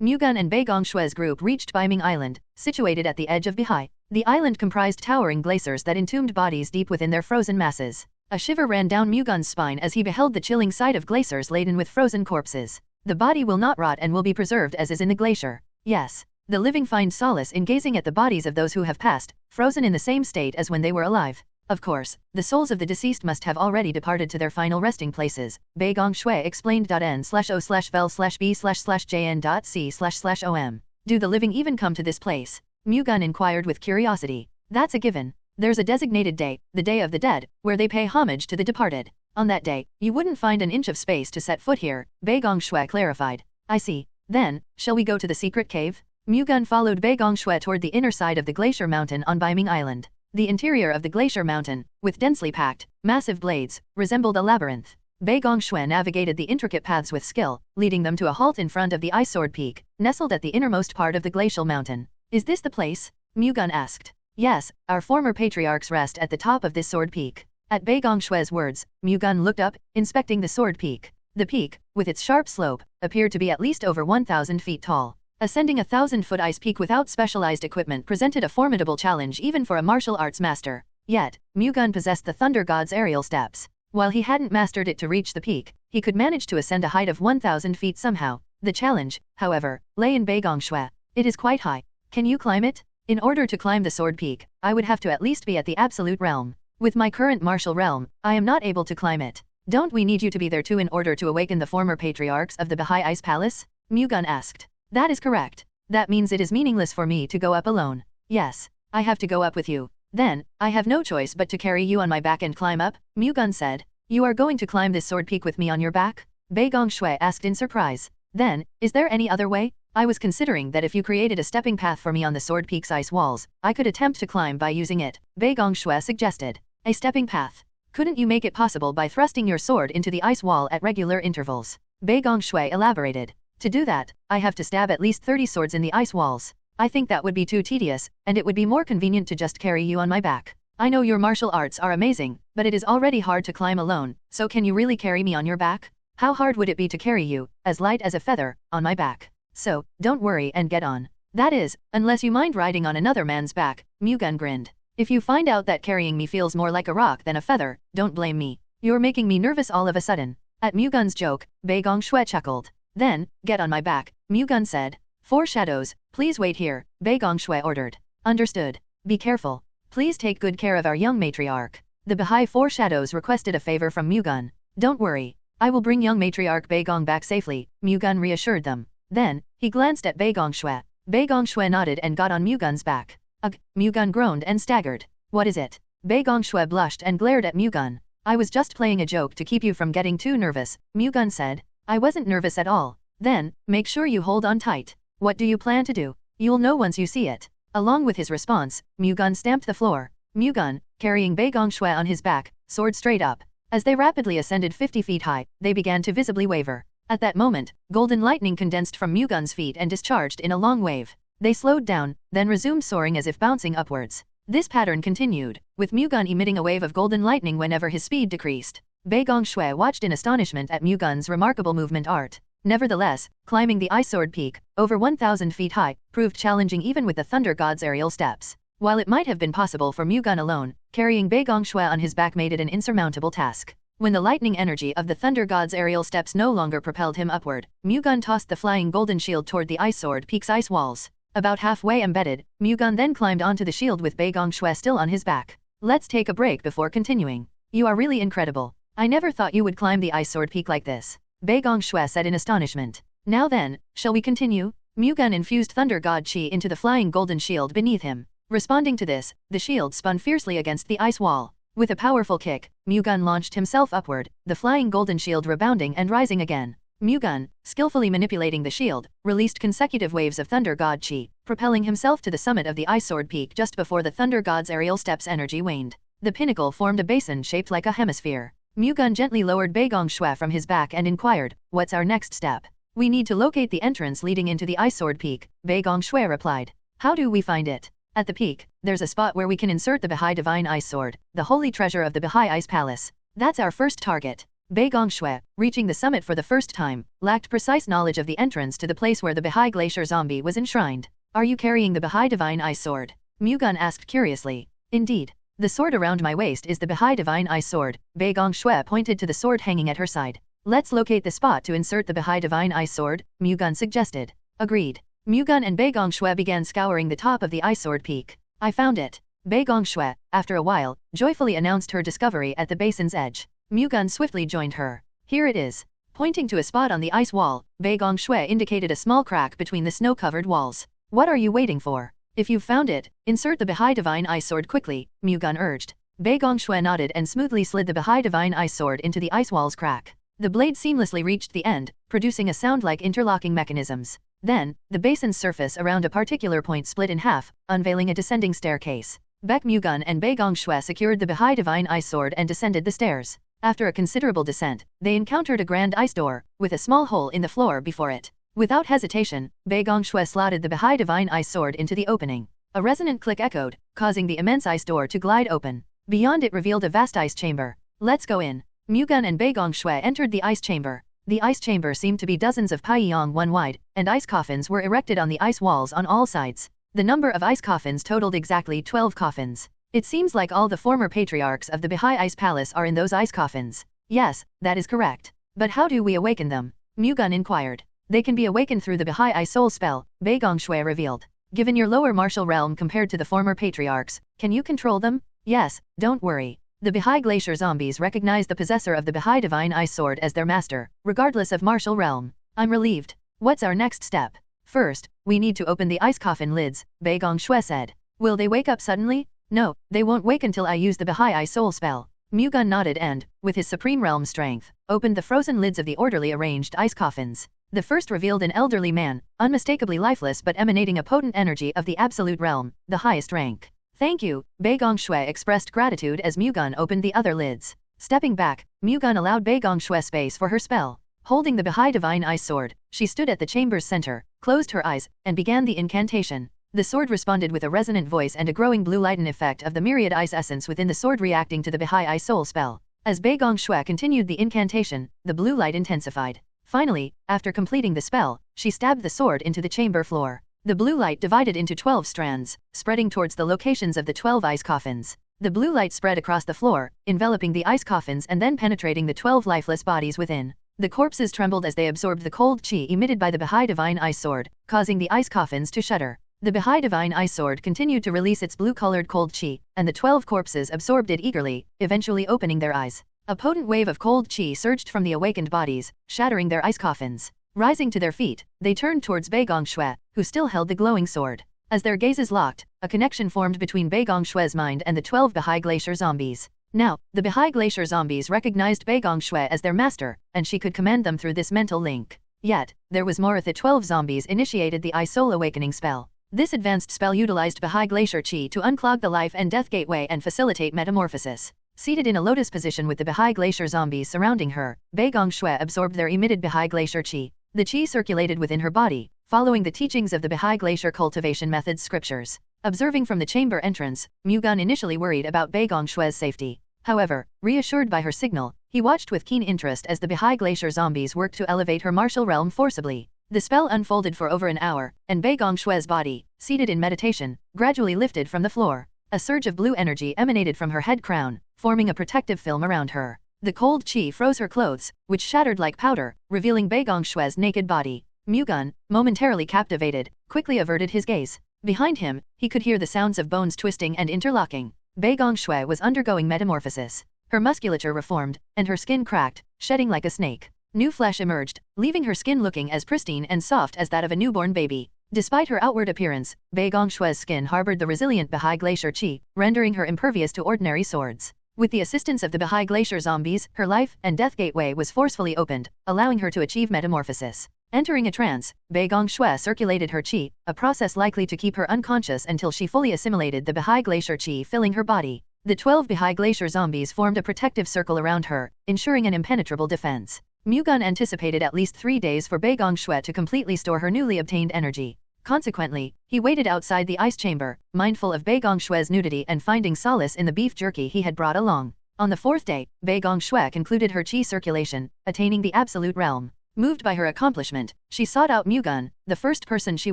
Mu-Gun and Baek Mu-Gun's group reached Baiming Island, situated at the edge of Bahai. The island comprised towering glaciers that entombed bodies deep within their frozen masses. A shiver ran down Mu-Gun's spine as he beheld the chilling sight of glaciers laden with frozen corpses. The body will not rot and will be preserved as is in the glacier. Yes. The living find solace in gazing at the bodies of those who have passed, frozen in the same state as when they were alive. Of course, the souls of the deceased must have already departed to their final resting places, Baek Mu-Gun explained. N/O/vel/b/jn.c//om. Do the living even come to this place? Mu-Gun inquired with curiosity. That's a given. There's a designated day, the Day of the Dead, where they pay homage to the departed. On that day, you wouldn't find an inch of space to set foot here, Baek Mu-Gun clarified. I see. Then, shall we go to the secret cave? Mu-Gun followed Baek Mu-Gun toward the inner side of the glacier mountain on Baiming Island. The interior of the glacier mountain, with densely packed, massive blades, resembled a labyrinth. Baek Mu-Gun navigated the intricate paths with skill, leading them to a halt in front of the Ice Sword Peak, nestled at the innermost part of the glacial mountain. Is this the place? Mu-Gun asked. Yes, our former patriarchs rest at the top of this sword peak. At Baek Mu-Gun's words, Mu-Gun looked up, inspecting the sword peak. The peak, with its sharp slope, appeared to be at least over 1,000 feet tall. Ascending a 1,000-foot ice peak without specialized equipment presented a formidable challenge even for a martial arts master. Yet, Mu-Gun possessed the Thunder God's aerial steps. While he hadn't mastered it to reach the peak, he could manage to ascend a height of 1,000 feet somehow. The challenge, however, lay in Baek Mu-Gun. It is quite high. Can you climb it? In order to climb the sword peak, I would have to at least be at the absolute realm. With my current martial realm, I am not able to climb it. Don't we need you to be there too in order to awaken the former patriarchs of the Bahai Ice Palace? Mu-Gun asked. That is correct. That means it is meaningless for me to go up alone. Yes, I have to go up with you. Then, I have no choice but to carry you on my back and climb up, Mu-Gun said. You are going to climb this sword peak with me on your back? Baek Mu-Gun asked in surprise. Then, is there any other way? I was considering that if you created a stepping path for me on the sword peak's ice walls, I could attempt to climb by using it, Baek Mu-Gun suggested. A stepping path. Couldn't you make it possible by thrusting your sword into the ice wall at regular intervals? Baek Mu-Gun elaborated. To do that, I have to stab at least 30 swords in the ice walls. I think that would be too tedious, and it would be more convenient to just carry you on my back. I know your martial arts are amazing, but it is already hard to climb alone, so can you really carry me on your back? How hard would it be to carry you, as light as a feather, on my back? So, don't worry and get on. That is, unless you mind riding on another man's back, Mu-Gun grinned. If you find out that carrying me feels more like a rock than a feather, don't blame me. You're making me nervous all of a sudden. At Mu-Gun's joke, Baek Mu-Gun chuckled. Then, get on my back, Mu-Gun said. 4 shadows, please wait here, Baek Mu-Gun ordered. Understood. Be careful. Please take good care of our young matriarch. The Bahai 4 shadows requested a favor from Mu-Gun. Don't worry. I will bring young matriarch Baek Mu-Gun back safely, Mu-Gun reassured them. Then, he glanced at Baek Mu-Gun. Baek Mu-Gun nodded and got on Mu-Gun's back. Ugh, Mu-Gun groaned and staggered. What is it? Baek Mu-Gun blushed and glared at Mu-Gun. I was just playing a joke to keep you from getting too nervous, Mu-Gun said. I wasn't nervous at all. Then, make sure you hold on tight. What do you plan to do? You'll know once you see it. Along with his response, Mu-Gun stamped the floor. Mu-Gun, carrying Baek Mu-Gun on his back, soared straight up. As they rapidly ascended 50 feet high, they began to visibly waver. At that moment, golden lightning condensed from Mu-Gun's feet and discharged in a long wave. They slowed down, then resumed soaring as if bouncing upwards. This pattern continued, with Mu-Gun emitting a wave of golden lightning whenever his speed decreased. Baek Mu-Gun watched in astonishment at Mu-Gun's remarkable movement art. Nevertheless, climbing the Ice Sword Peak, over 1,000 feet high, proved challenging even with the Thunder God's aerial steps. While it might have been possible for Mu-Gun alone, carrying Baek Mu-Gun on his back made it an insurmountable task. When the lightning energy of the Thunder God's aerial steps no longer propelled him upward, Mu-Gun tossed the flying golden shield toward the Ice Sword Peak's ice walls. About halfway embedded, Mu-Gun then climbed onto the shield with Baek Mu-Gun still on his back. Let's take a break before continuing. You are really incredible. I never thought you would climb the Ice Sword Peak like this, Baek Mu-Gun said in astonishment. Now then, shall we continue? Mu-Gun infused Thunder God Chi into the flying golden shield beneath him. Responding to this, the shield spun fiercely against the ice wall. With a powerful kick, Mu-Gun launched himself upward, the flying golden shield rebounding and rising again. Mu-Gun, skillfully manipulating the shield, released consecutive waves of Thunder God Chi, propelling himself to the summit of the Ice Sword Peak just before the Thunder God's aerial steps energy waned. The pinnacle formed a basin shaped like a hemisphere. Mu-Gun gently lowered Baek Mu-Gun from his back and inquired, "What's our next step?" "We need to locate the entrance leading into the Ice Sword Peak," Baek Mu-Gun replied. "How do we find it?" "At the peak, there's a spot where we can insert the Baha'i Divine Ice Sword, the holy treasure of the Baha'i Ice Palace. That's our first target." Baek Mu-Gun, reaching the summit for the first time, lacked precise knowledge of the entrance to the place where the Baha'i Glacier Zombie was enshrined. "Are you carrying the Baha'i Divine Ice Sword?" Mu-Gun asked curiously. "Indeed. The sword around my waist is the Baha'i Divine Ice Sword," Baek Mu-Gun pointed to the sword hanging at her side. "Let's locate the spot to insert the Baha'i Divine Ice Sword," Mu-Gun suggested. Agreed. Mu-Gun and Baek Mu-Gun began scouring the top of the Ice Sword Peak. "I found it." Baek Mu-Gun, after a while, joyfully announced her discovery at the basin's edge. Mu-Gun swiftly joined her. "Here it is." Pointing to a spot on the ice wall, Baek Mu-Gun indicated a small crack between the snow-covered walls. "What are you waiting for? If you've found it, insert the Baha'i Divine Ice Sword quickly," Mu-Gun urged. Baek Mu-Gun nodded and smoothly slid the Baha'i Divine Ice Sword into the ice wall's crack. The blade seamlessly reached the end, producing a sound like interlocking mechanisms. Then, the basin's surface around a particular point split in half, unveiling a descending staircase. Baek Mu-Gun and Baek Mu-Gun secured the Baha'i Divine Ice Sword and descended the stairs. After a considerable descent, they encountered a grand ice door, with a small hole in the floor before it. Without hesitation, Baek Mu-Gun slotted the Baha'i Divine Ice Sword into the opening. A resonant click echoed, causing the immense ice door to glide open. Beyond it revealed a vast ice chamber. "Let's go in." Mu-Gun and Baek Mu-Gun entered the ice chamber. The ice chamber seemed to be dozens of Pyong one wide, and ice coffins were erected on the ice walls on all sides. The number of ice coffins totaled exactly 12 coffins. "It seems like all the former patriarchs of the Baha'i Ice Palace are in those ice coffins." "Yes, that is correct. But how do we awaken them?" Mu-Gun inquired. "They can be awakened through the Baha'i Ice Soul spell," Baek Mu-Gun revealed. "Given your lower martial realm compared to the former patriarchs, can you control them?" "Yes, don't worry. The Baha'i Glacier Zombies recognize the possessor of the Baha'i Divine Ice Sword as their master, regardless of martial realm." "I'm relieved. What's our next step?" "First, we need to open the ice coffin lids," Baek Mu-Gun said. "Will they wake up suddenly?" "No, they won't wake until I use the Baha'i Ice Soul spell." Mu-Gun nodded and, with his supreme realm strength, opened the frozen lids of the orderly arranged ice coffins. The first revealed an elderly man, unmistakably lifeless but emanating a potent energy of the absolute realm, the highest rank. "Thank you," Baek Mu-Gun expressed gratitude as Mu-Gun opened the other lids. Stepping back, Mu-Gun allowed Baek Mu-Gun space for her spell. Holding the Baha'i Divine Ice Sword, she stood at the chamber's center, closed her eyes, and began the incantation. The sword responded with a resonant voice and a growing blue lighten effect of the myriad ice essence within the sword reacting to the Baha'i Ice Soul spell. As Baek Mu-Gun continued the incantation, the blue light intensified. Finally, after completing the spell, she stabbed the sword into the chamber floor. The blue light divided into 12 strands, spreading towards the locations of the 12 ice coffins. The blue light spread across the floor, enveloping the ice coffins and then penetrating the 12 lifeless bodies within. The corpses trembled as they absorbed the cold chi emitted by the Baha'i Divine Ice Sword, causing the ice coffins to shudder. The Baha'i Divine Ice Sword continued to release its blue-colored cold chi, and the 12 corpses absorbed it eagerly, eventually opening their eyes. A potent wave of cold chi surged from the awakened bodies, shattering their ice coffins. Rising to their feet, they turned towards Baek Mu-Gun, who still held the glowing sword. As their gazes locked, a connection formed between Baek Mu-Gun's mind and the 12 Baha'i Glacier Zombies. Now, the Baha'i Glacier Zombies recognized Baek Mu-Gun as their master, and she could command them through this mental link. Yet, there was more. The 12 zombies initiated the Ice Soul Awakening spell. This advanced spell utilized Baha'i Glacier Chi to unclog the life and death gateway and facilitate metamorphosis. Seated in a lotus position with the Baha'i Glacier Zombies surrounding her, Baek Mu-Gun absorbed their emitted Baha'i Glacier Chi. The Chi circulated within her body, following the teachings of the Baha'i Glacier cultivation method's scriptures. Observing from the chamber entrance, Mu-Gun initially worried about Baek Mu-Gun's safety. However, reassured by her signal, he watched with keen interest as the Baha'i Glacier Zombies worked to elevate her martial realm forcibly. The spell unfolded for over an hour, and Baek Mu-Gun's body, seated in meditation, gradually lifted from the floor. A surge of blue energy emanated from her head crown, forming a protective film around her. The cold chi froze her clothes, which shattered like powder, revealing Baek Mu-Gun's naked body. Mu-Gun, momentarily captivated, quickly averted his gaze. Behind him, he could hear the sounds of bones twisting and interlocking. Baek Mu-Gun was undergoing metamorphosis. Her musculature reformed, and her skin cracked, shedding like a snake. New flesh emerged, leaving her skin looking as pristine and soft as that of a newborn baby. Despite her outward appearance, Bai Gongshue's skin harbored the resilient Bahai Glacier Qi, rendering her impervious to ordinary swords. With the assistance of the Bahai Glacier zombies, her life and death gateway was forcefully opened, allowing her to achieve metamorphosis. Entering a trance, Bai Gongxue circulated her qi, a process likely to keep her unconscious until she fully assimilated the Bahai Glacier qi filling her body. The 12 Bahai Glacier zombies formed a protective circle around her, ensuring an impenetrable defense. Mu-Gun anticipated at least 3 days for Bai Gongxue to completely store her newly obtained energy. Consequently, he waited outside the ice chamber, mindful of Bai Gongshue's nudity and finding solace in the beef jerky he had brought along. On the 4th day, Bai Gongxue concluded her qi circulation, attaining the absolute realm. Moved by her accomplishment, she sought out Mu-Gun, the first person she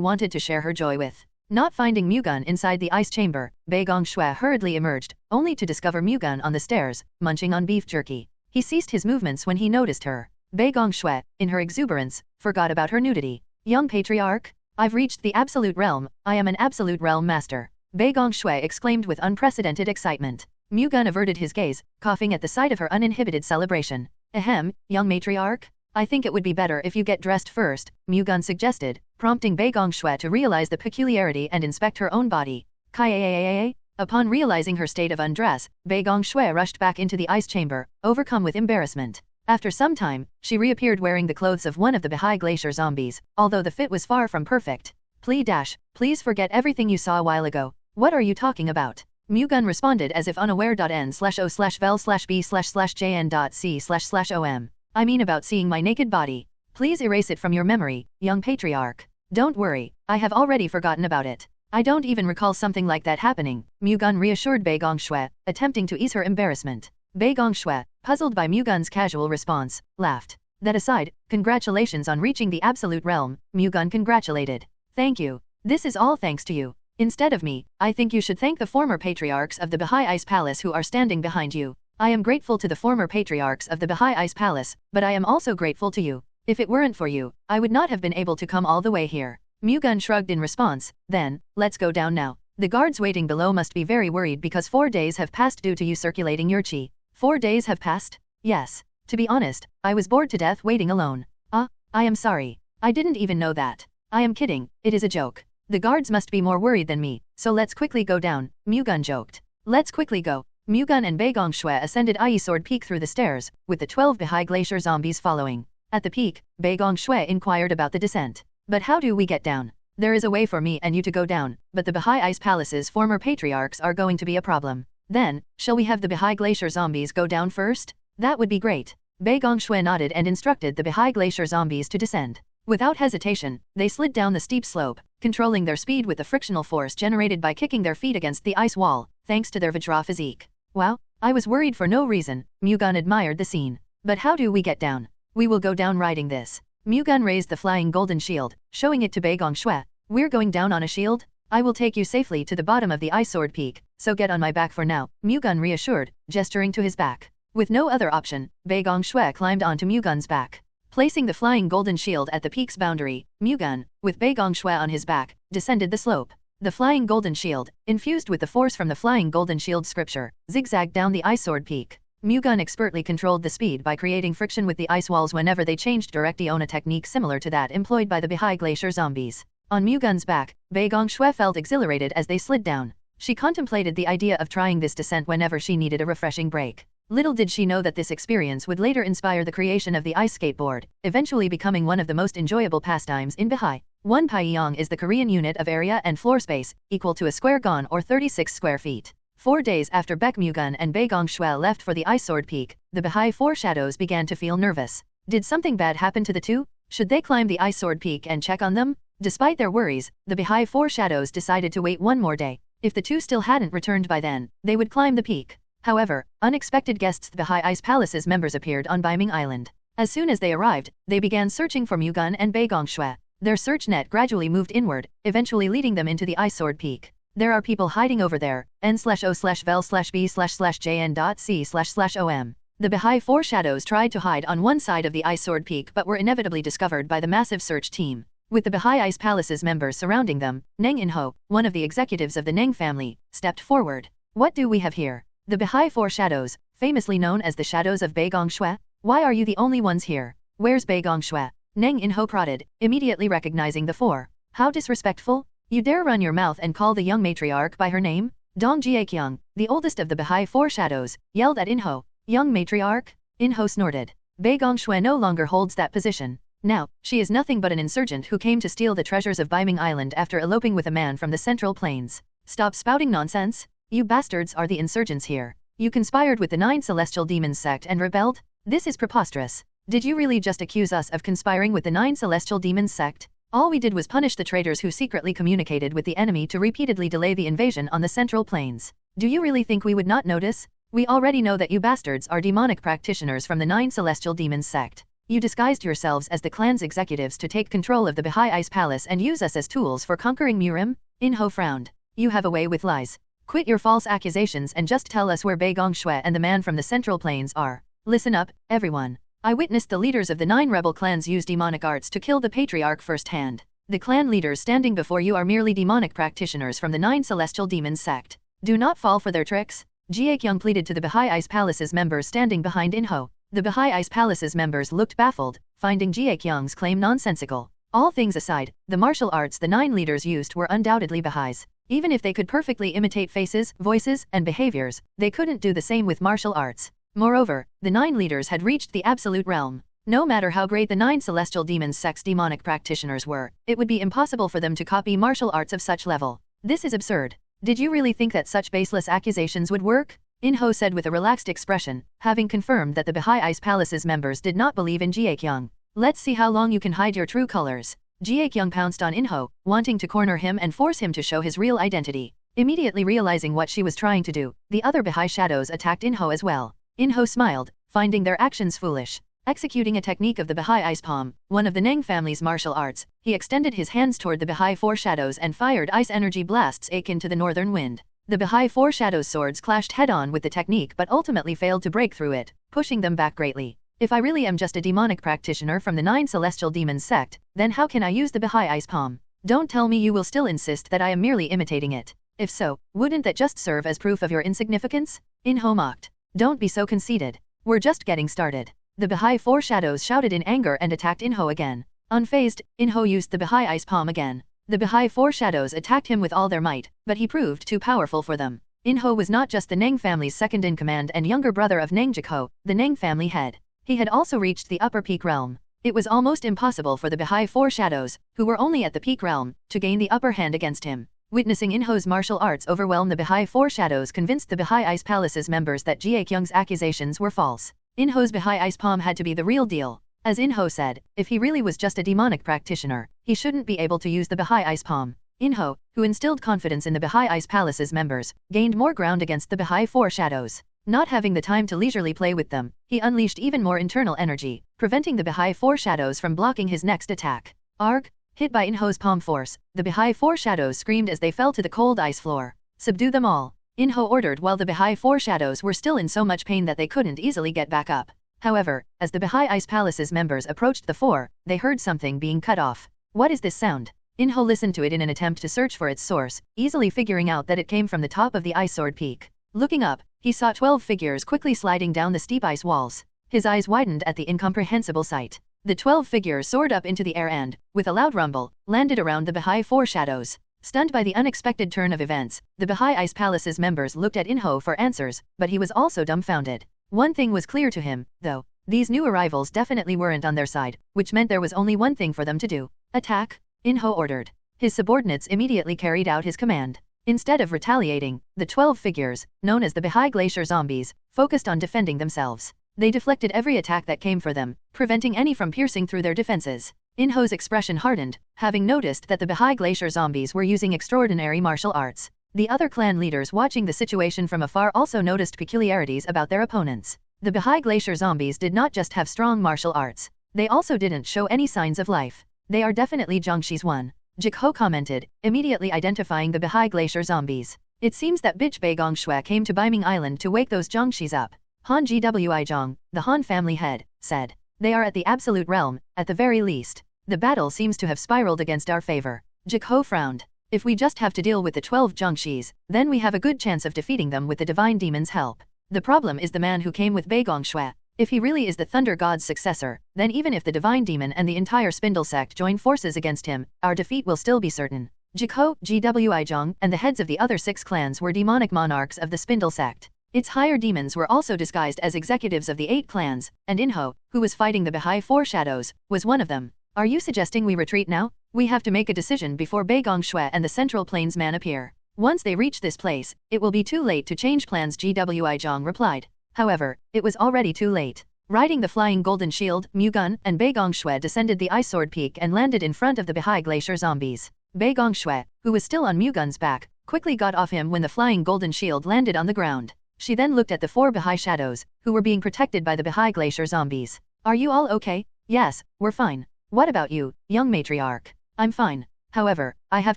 wanted to share her joy with. Not finding Mu-Gun inside the ice chamber, Bai Gongxue hurriedly emerged, only to discover Mu-Gun on the stairs, munching on beef jerky. He ceased his movements when he noticed her. Bai Gongxue, in her exuberance, forgot about her nudity. Young patriarch? I've reached the absolute realm, I am an absolute realm master. Bai Gongxue exclaimed with unprecedented excitement. Mu-Gun averted his gaze, coughing at the sight of her uninhibited celebration. Ahem, young matriarch? I think it would be better if you get dressed first, Mu-Gun suggested, prompting Bai Gongxue to realize the peculiarity and inspect her own body. Kaiaaaa? Upon realizing her state of undress, Bai Gongxue rushed back into the ice chamber, overcome with embarrassment. After some time, she reappeared wearing the clothes of one of the Bahai Glacier zombies, although the fit was far from perfect. Please forget everything you saw a while ago. What are you talking about? Mu-Gun responded as if unaware.n/o/vel/b/jn.c//om. I mean about seeing my naked body. Please erase it from your memory, young patriarch. Don't worry, I have already forgotten about it. I don't even recall something like that happening, Mu-Gun reassured Bai Gongxue, attempting to ease her embarrassment. Bai Gongxue, puzzled by Mu-Gun's casual response, laughed. That aside, congratulations on reaching the absolute realm, Mu-Gun congratulated. Thank you. This is all thanks to you. Instead of me, I think you should thank the former patriarchs of the Bahai Ice Palace who are standing behind you. I am grateful to the former patriarchs of the Bahai Ice Palace, but I am also grateful to you. If it weren't for you, I would not have been able to come all the way here. Mu-Gun shrugged in response. Then, let's go down now. The guards waiting below must be very worried because 4 days have passed due to you circulating your qi. 4 days have passed? Yes. To be honest, I was bored to death waiting alone. I am sorry. I didn't even know that. I am kidding, it is a joke. The guards must be more worried than me, so let's quickly go down, Mu-Gun joked. Let's quickly go. Mu-Gun and Bai Gongxue ascended Ai Sword Peak through the stairs, with the 12 Bahai Glacier zombies following. At the peak, Bai Gongxue inquired about the descent. But how do we get down? There is a way for me and you to go down, but the Bahai Ice Palace's former patriarchs are going to be a problem. Then, shall we have the Bahai Glacier zombies go down first? That would be great. Bai Gongxue nodded and instructed the Bahai Glacier zombies to descend. Without hesitation, they slid down the steep slope, controlling their speed with the frictional force generated by kicking their feet against the ice wall, thanks to their Vajra physique. Wow, I was worried for no reason, Mu-Gun admired the scene. But how do we get down? We will go down riding this. Mu-Gun raised the flying golden shield, showing it to Bai Gongxue. We're going down on a shield? I will take you safely to the bottom of the Ice Sword Peak, so get on my back for now, Mu-Gun reassured, gesturing to his back. With no other option, Bai Gongxue climbed onto Mu-Gun's back. Placing the flying golden shield at the peak's boundary, Mu-Gun, with Bai Gongxue on his back, descended the slope. The flying golden shield, infused with the force from the flying golden shield scripture, zigzagged down the Ice Sword Peak. Mu-Gun expertly controlled the speed by creating friction with the ice walls whenever they changed direction, a technique similar to that employed by the Bahai Glacier zombies. On Mu-Gun's back, Bai Gongxue felt exhilarated as they slid down. She contemplated the idea of trying this descent whenever she needed a refreshing break. Little did she know that this experience would later inspire the creation of the ice skateboard, eventually becoming one of the most enjoyable pastimes in Bahai. 1 Pyong is the Korean unit of area and floor space, equal to a square gon or 36 square feet. 4 days after Baek Mu-Gun and Bai Gongxue left for the Ice Sword Peak, the Bahai Four Shadows began to feel nervous. Did something bad happen to the two? Should they climb the Ice Sword Peak and check on them? Despite their worries, the Bahai Four Shadows decided to wait 1 more day. If the two still hadn't returned by then, they would climb the peak. However, unexpected guests, the Bahai Ice Palace's members, appeared on Baiming Island. As soon as they arrived, they began searching for Mu-Gun and Bai Gongxue. Their search net gradually moved inward, eventually leading them into the Ice Sword Peak. There are people hiding over there, n/o/vel/b/jn.c//om. The Bahai Four Shadows tried to hide on one side of the Ice Sword Peak but were inevitably discovered by the massive search team. With the Bahai Ice Palace's members surrounding them, Neng In-ho, one of the executives of the Neng family, stepped forward. What do we have here? The Bahai Four Shadows, famously known as the Shadows of Bai Gongxue? Why are you the only ones here? Where's Bai Gongxue? Neng In-ho prodded, immediately recognizing the four. How disrespectful! You dare run your mouth and call the young matriarch by her name? Dong Jiekyung, the oldest of the Baha'i Four Shadows, yelled at Inho. Young matriarch? Inho snorted. Baek Mu-Gun no longer holds that position. Now, she is nothing but an insurgent who came to steal the treasures of Baiming Island after eloping with a man from the Central Plains. Stop spouting nonsense. You bastards are the insurgents here. You conspired with the 9 Celestial Demons sect and rebelled? This is preposterous. Did you really just accuse us of conspiring with the 9 Celestial Demons sect? All we did was punish the traitors who secretly communicated with the enemy to repeatedly delay the invasion on the Central Plains. Do you really think we would not notice? We already know that you bastards are demonic practitioners from the 9 Celestial Demons sect. You disguised yourselves as the clan's executives to take control of the Baha'i Ice Palace and use us as tools for conquering Murim? Inho frowned. You have a way with lies. Quit your false accusations and just tell us where Baek Mu-Gun and the man from the Central Plains are. Listen up, everyone. I witnessed the leaders of the 9 rebel clans use demonic arts to kill the patriarch firsthand. The clan leaders standing before you are merely demonic practitioners from the 9 Celestial Demons sect. Do not fall for their tricks. Jiekyung pleaded to the Baha'i Ice Palace's members standing behind Inho. The Baha'i Ice Palace's members looked baffled, finding Jiekyung's claim nonsensical. All things aside, the martial arts the 9 leaders used were undoubtedly Baha'is. Even if they could perfectly imitate faces, voices, and behaviors, they couldn't do the same with martial arts. Moreover, the 9 leaders had reached the absolute realm. No matter how great the 9 Celestial Demons sect's demonic practitioners were, it would be impossible for them to copy martial arts of such level. This is absurd. Did you really think that such baseless accusations would work? Inho said with a relaxed expression, having confirmed that the Baha'i Ice Palace's members did not believe in Jiekyung. Let's see how long you can hide your true colors. Jiekyung pounced on Inho, wanting to corner him and force him to show his real identity. Immediately realizing what she was trying to do, the other Baha'i shadows attacked Inho as well. Inho smiled, finding their actions foolish. Executing a technique of the Baha'i Ice Palm, one of the Neng family's martial arts, he extended his hands toward the Baha'i Four Shadows and fired ice energy blasts akin to the northern wind. The Baha'i Four Shadows' swords clashed head-on with the technique but ultimately failed to break through it, pushing them back greatly. If I really am just a demonic practitioner from the 9 Celestial Demons sect, then how can I use the Baha'i Ice Palm? Don't tell me you will still insist that I am merely imitating it. If so, wouldn't that just serve as proof of your insignificance? Inho mocked. Don't be so conceited. We're just getting started. The Baha'i Four Shadows shouted in anger and attacked Inho again. Unfazed, Inho used the Baha'i Ice Palm again. The Baha'i Four Shadows attacked him with all their might, but he proved too powerful for them. Inho was not just the Neng family's second-in-command and younger brother of Neng Jikho, the Neng family head. He had also reached the upper peak realm. It was almost impossible for the Baha'i Four Shadows, who were only at the peak realm, to gain the upper hand against him. Witnessing Inho's martial arts overwhelm the Baha'i Four Shadows convinced the Baha'i Ice Palace's members that Jiekyung's accusations were false. Inho's Baha'i Ice Palm had to be the real deal. As Inho said, if he really was just a demonic practitioner, he shouldn't be able to use the Baha'i Ice Palm. Inho, who instilled confidence in the Baha'i Ice Palace's members, gained more ground against the Baha'i Four Shadows. Not having the time to leisurely play with them, he unleashed even more internal energy, preventing the Baha'i Four Shadows from blocking his next attack. Arg! Hit by Inho's palm force, the Baha'i Four Shadows screamed as they fell to the cold ice floor. Subdue them all. Inho ordered while the Baha'i Four Shadows were still in so much pain that they couldn't easily get back up. However, as the Baha'i Ice Palace's members approached the four, they heard something being cut off. What is this sound? Inho listened to it in an attempt to search for its source, easily figuring out that it came from the top of the ice sword peak. Looking up, he saw 12 figures quickly sliding down the steep ice walls. His eyes widened at the incomprehensible sight. The 12 figures soared up into the air and, with a loud rumble, landed around the Baha'i Four Shadows. Stunned by the unexpected turn of events, the Baha'i Ice Palace's members looked at Inho for answers, but he was also dumbfounded. One thing was clear to him, though. These new arrivals definitely weren't on their side, which meant there was only one thing for them to do. Attack! Inho ordered. His subordinates immediately carried out his command. Instead of retaliating, the 12 figures, known as the Baha'i Glacier Zombies, focused on defending themselves. They deflected every attack that came for them, preventing any from piercing through their defenses. Inho's expression hardened, having noticed that the Baha'i Glacier Zombies were using extraordinary martial arts. The other clan leaders watching the situation from afar also noticed peculiarities about their opponents. The Baha'i Glacier Zombies did not just have strong martial arts. They also didn't show any signs of life. They are definitely Jiangxi's one. Jikho commented, immediately identifying the Baha'i Glacier Zombies. It seems that bitch Baek Mu-Gun came to Baiming Island to wake those Jiangxis up. Han Gwi Zhang, the Han family head, said. They are at the absolute realm, at the very least. The battle seems to have spiraled against our favor. Jikho frowned. If we just have to deal with the 12 Jiangxis, then we have a good chance of defeating them with the divine demon's help. The problem is the man who came with Baek Mu-Gun. If he really is the Thunder God's successor, then even if the Divine Demon and the entire Spindle sect join forces against him, our defeat will still be certain. Jiko, Gwi-jong, and the heads of the other 6 clans were demonic monarchs of the Spindle sect. Its higher demons were also disguised as executives of the 8 clans, and Inho, who was fighting the Baha'i 4 shadows, was one of them. Are you suggesting we retreat now? We have to make a decision before Baegong Shui and the Central Plains man appear. Once they reach this place, it will be too late to change plans, Gwi-jong replied. However, it was already too late. Riding the flying golden shield, Mu-Gun and Baegong Shui descended the Ice Sword Peak and landed in front of the Baha'i Glacier zombies. Baegong Shui, who was still on Mu-Gun's back, quickly got off him when the flying golden shield landed on the ground. She then looked at the 4 Baha'i shadows, who were being protected by the Baha'i Glacier zombies. Are you all okay? Yes, we're fine. What about you, young matriarch? I'm fine. However, I have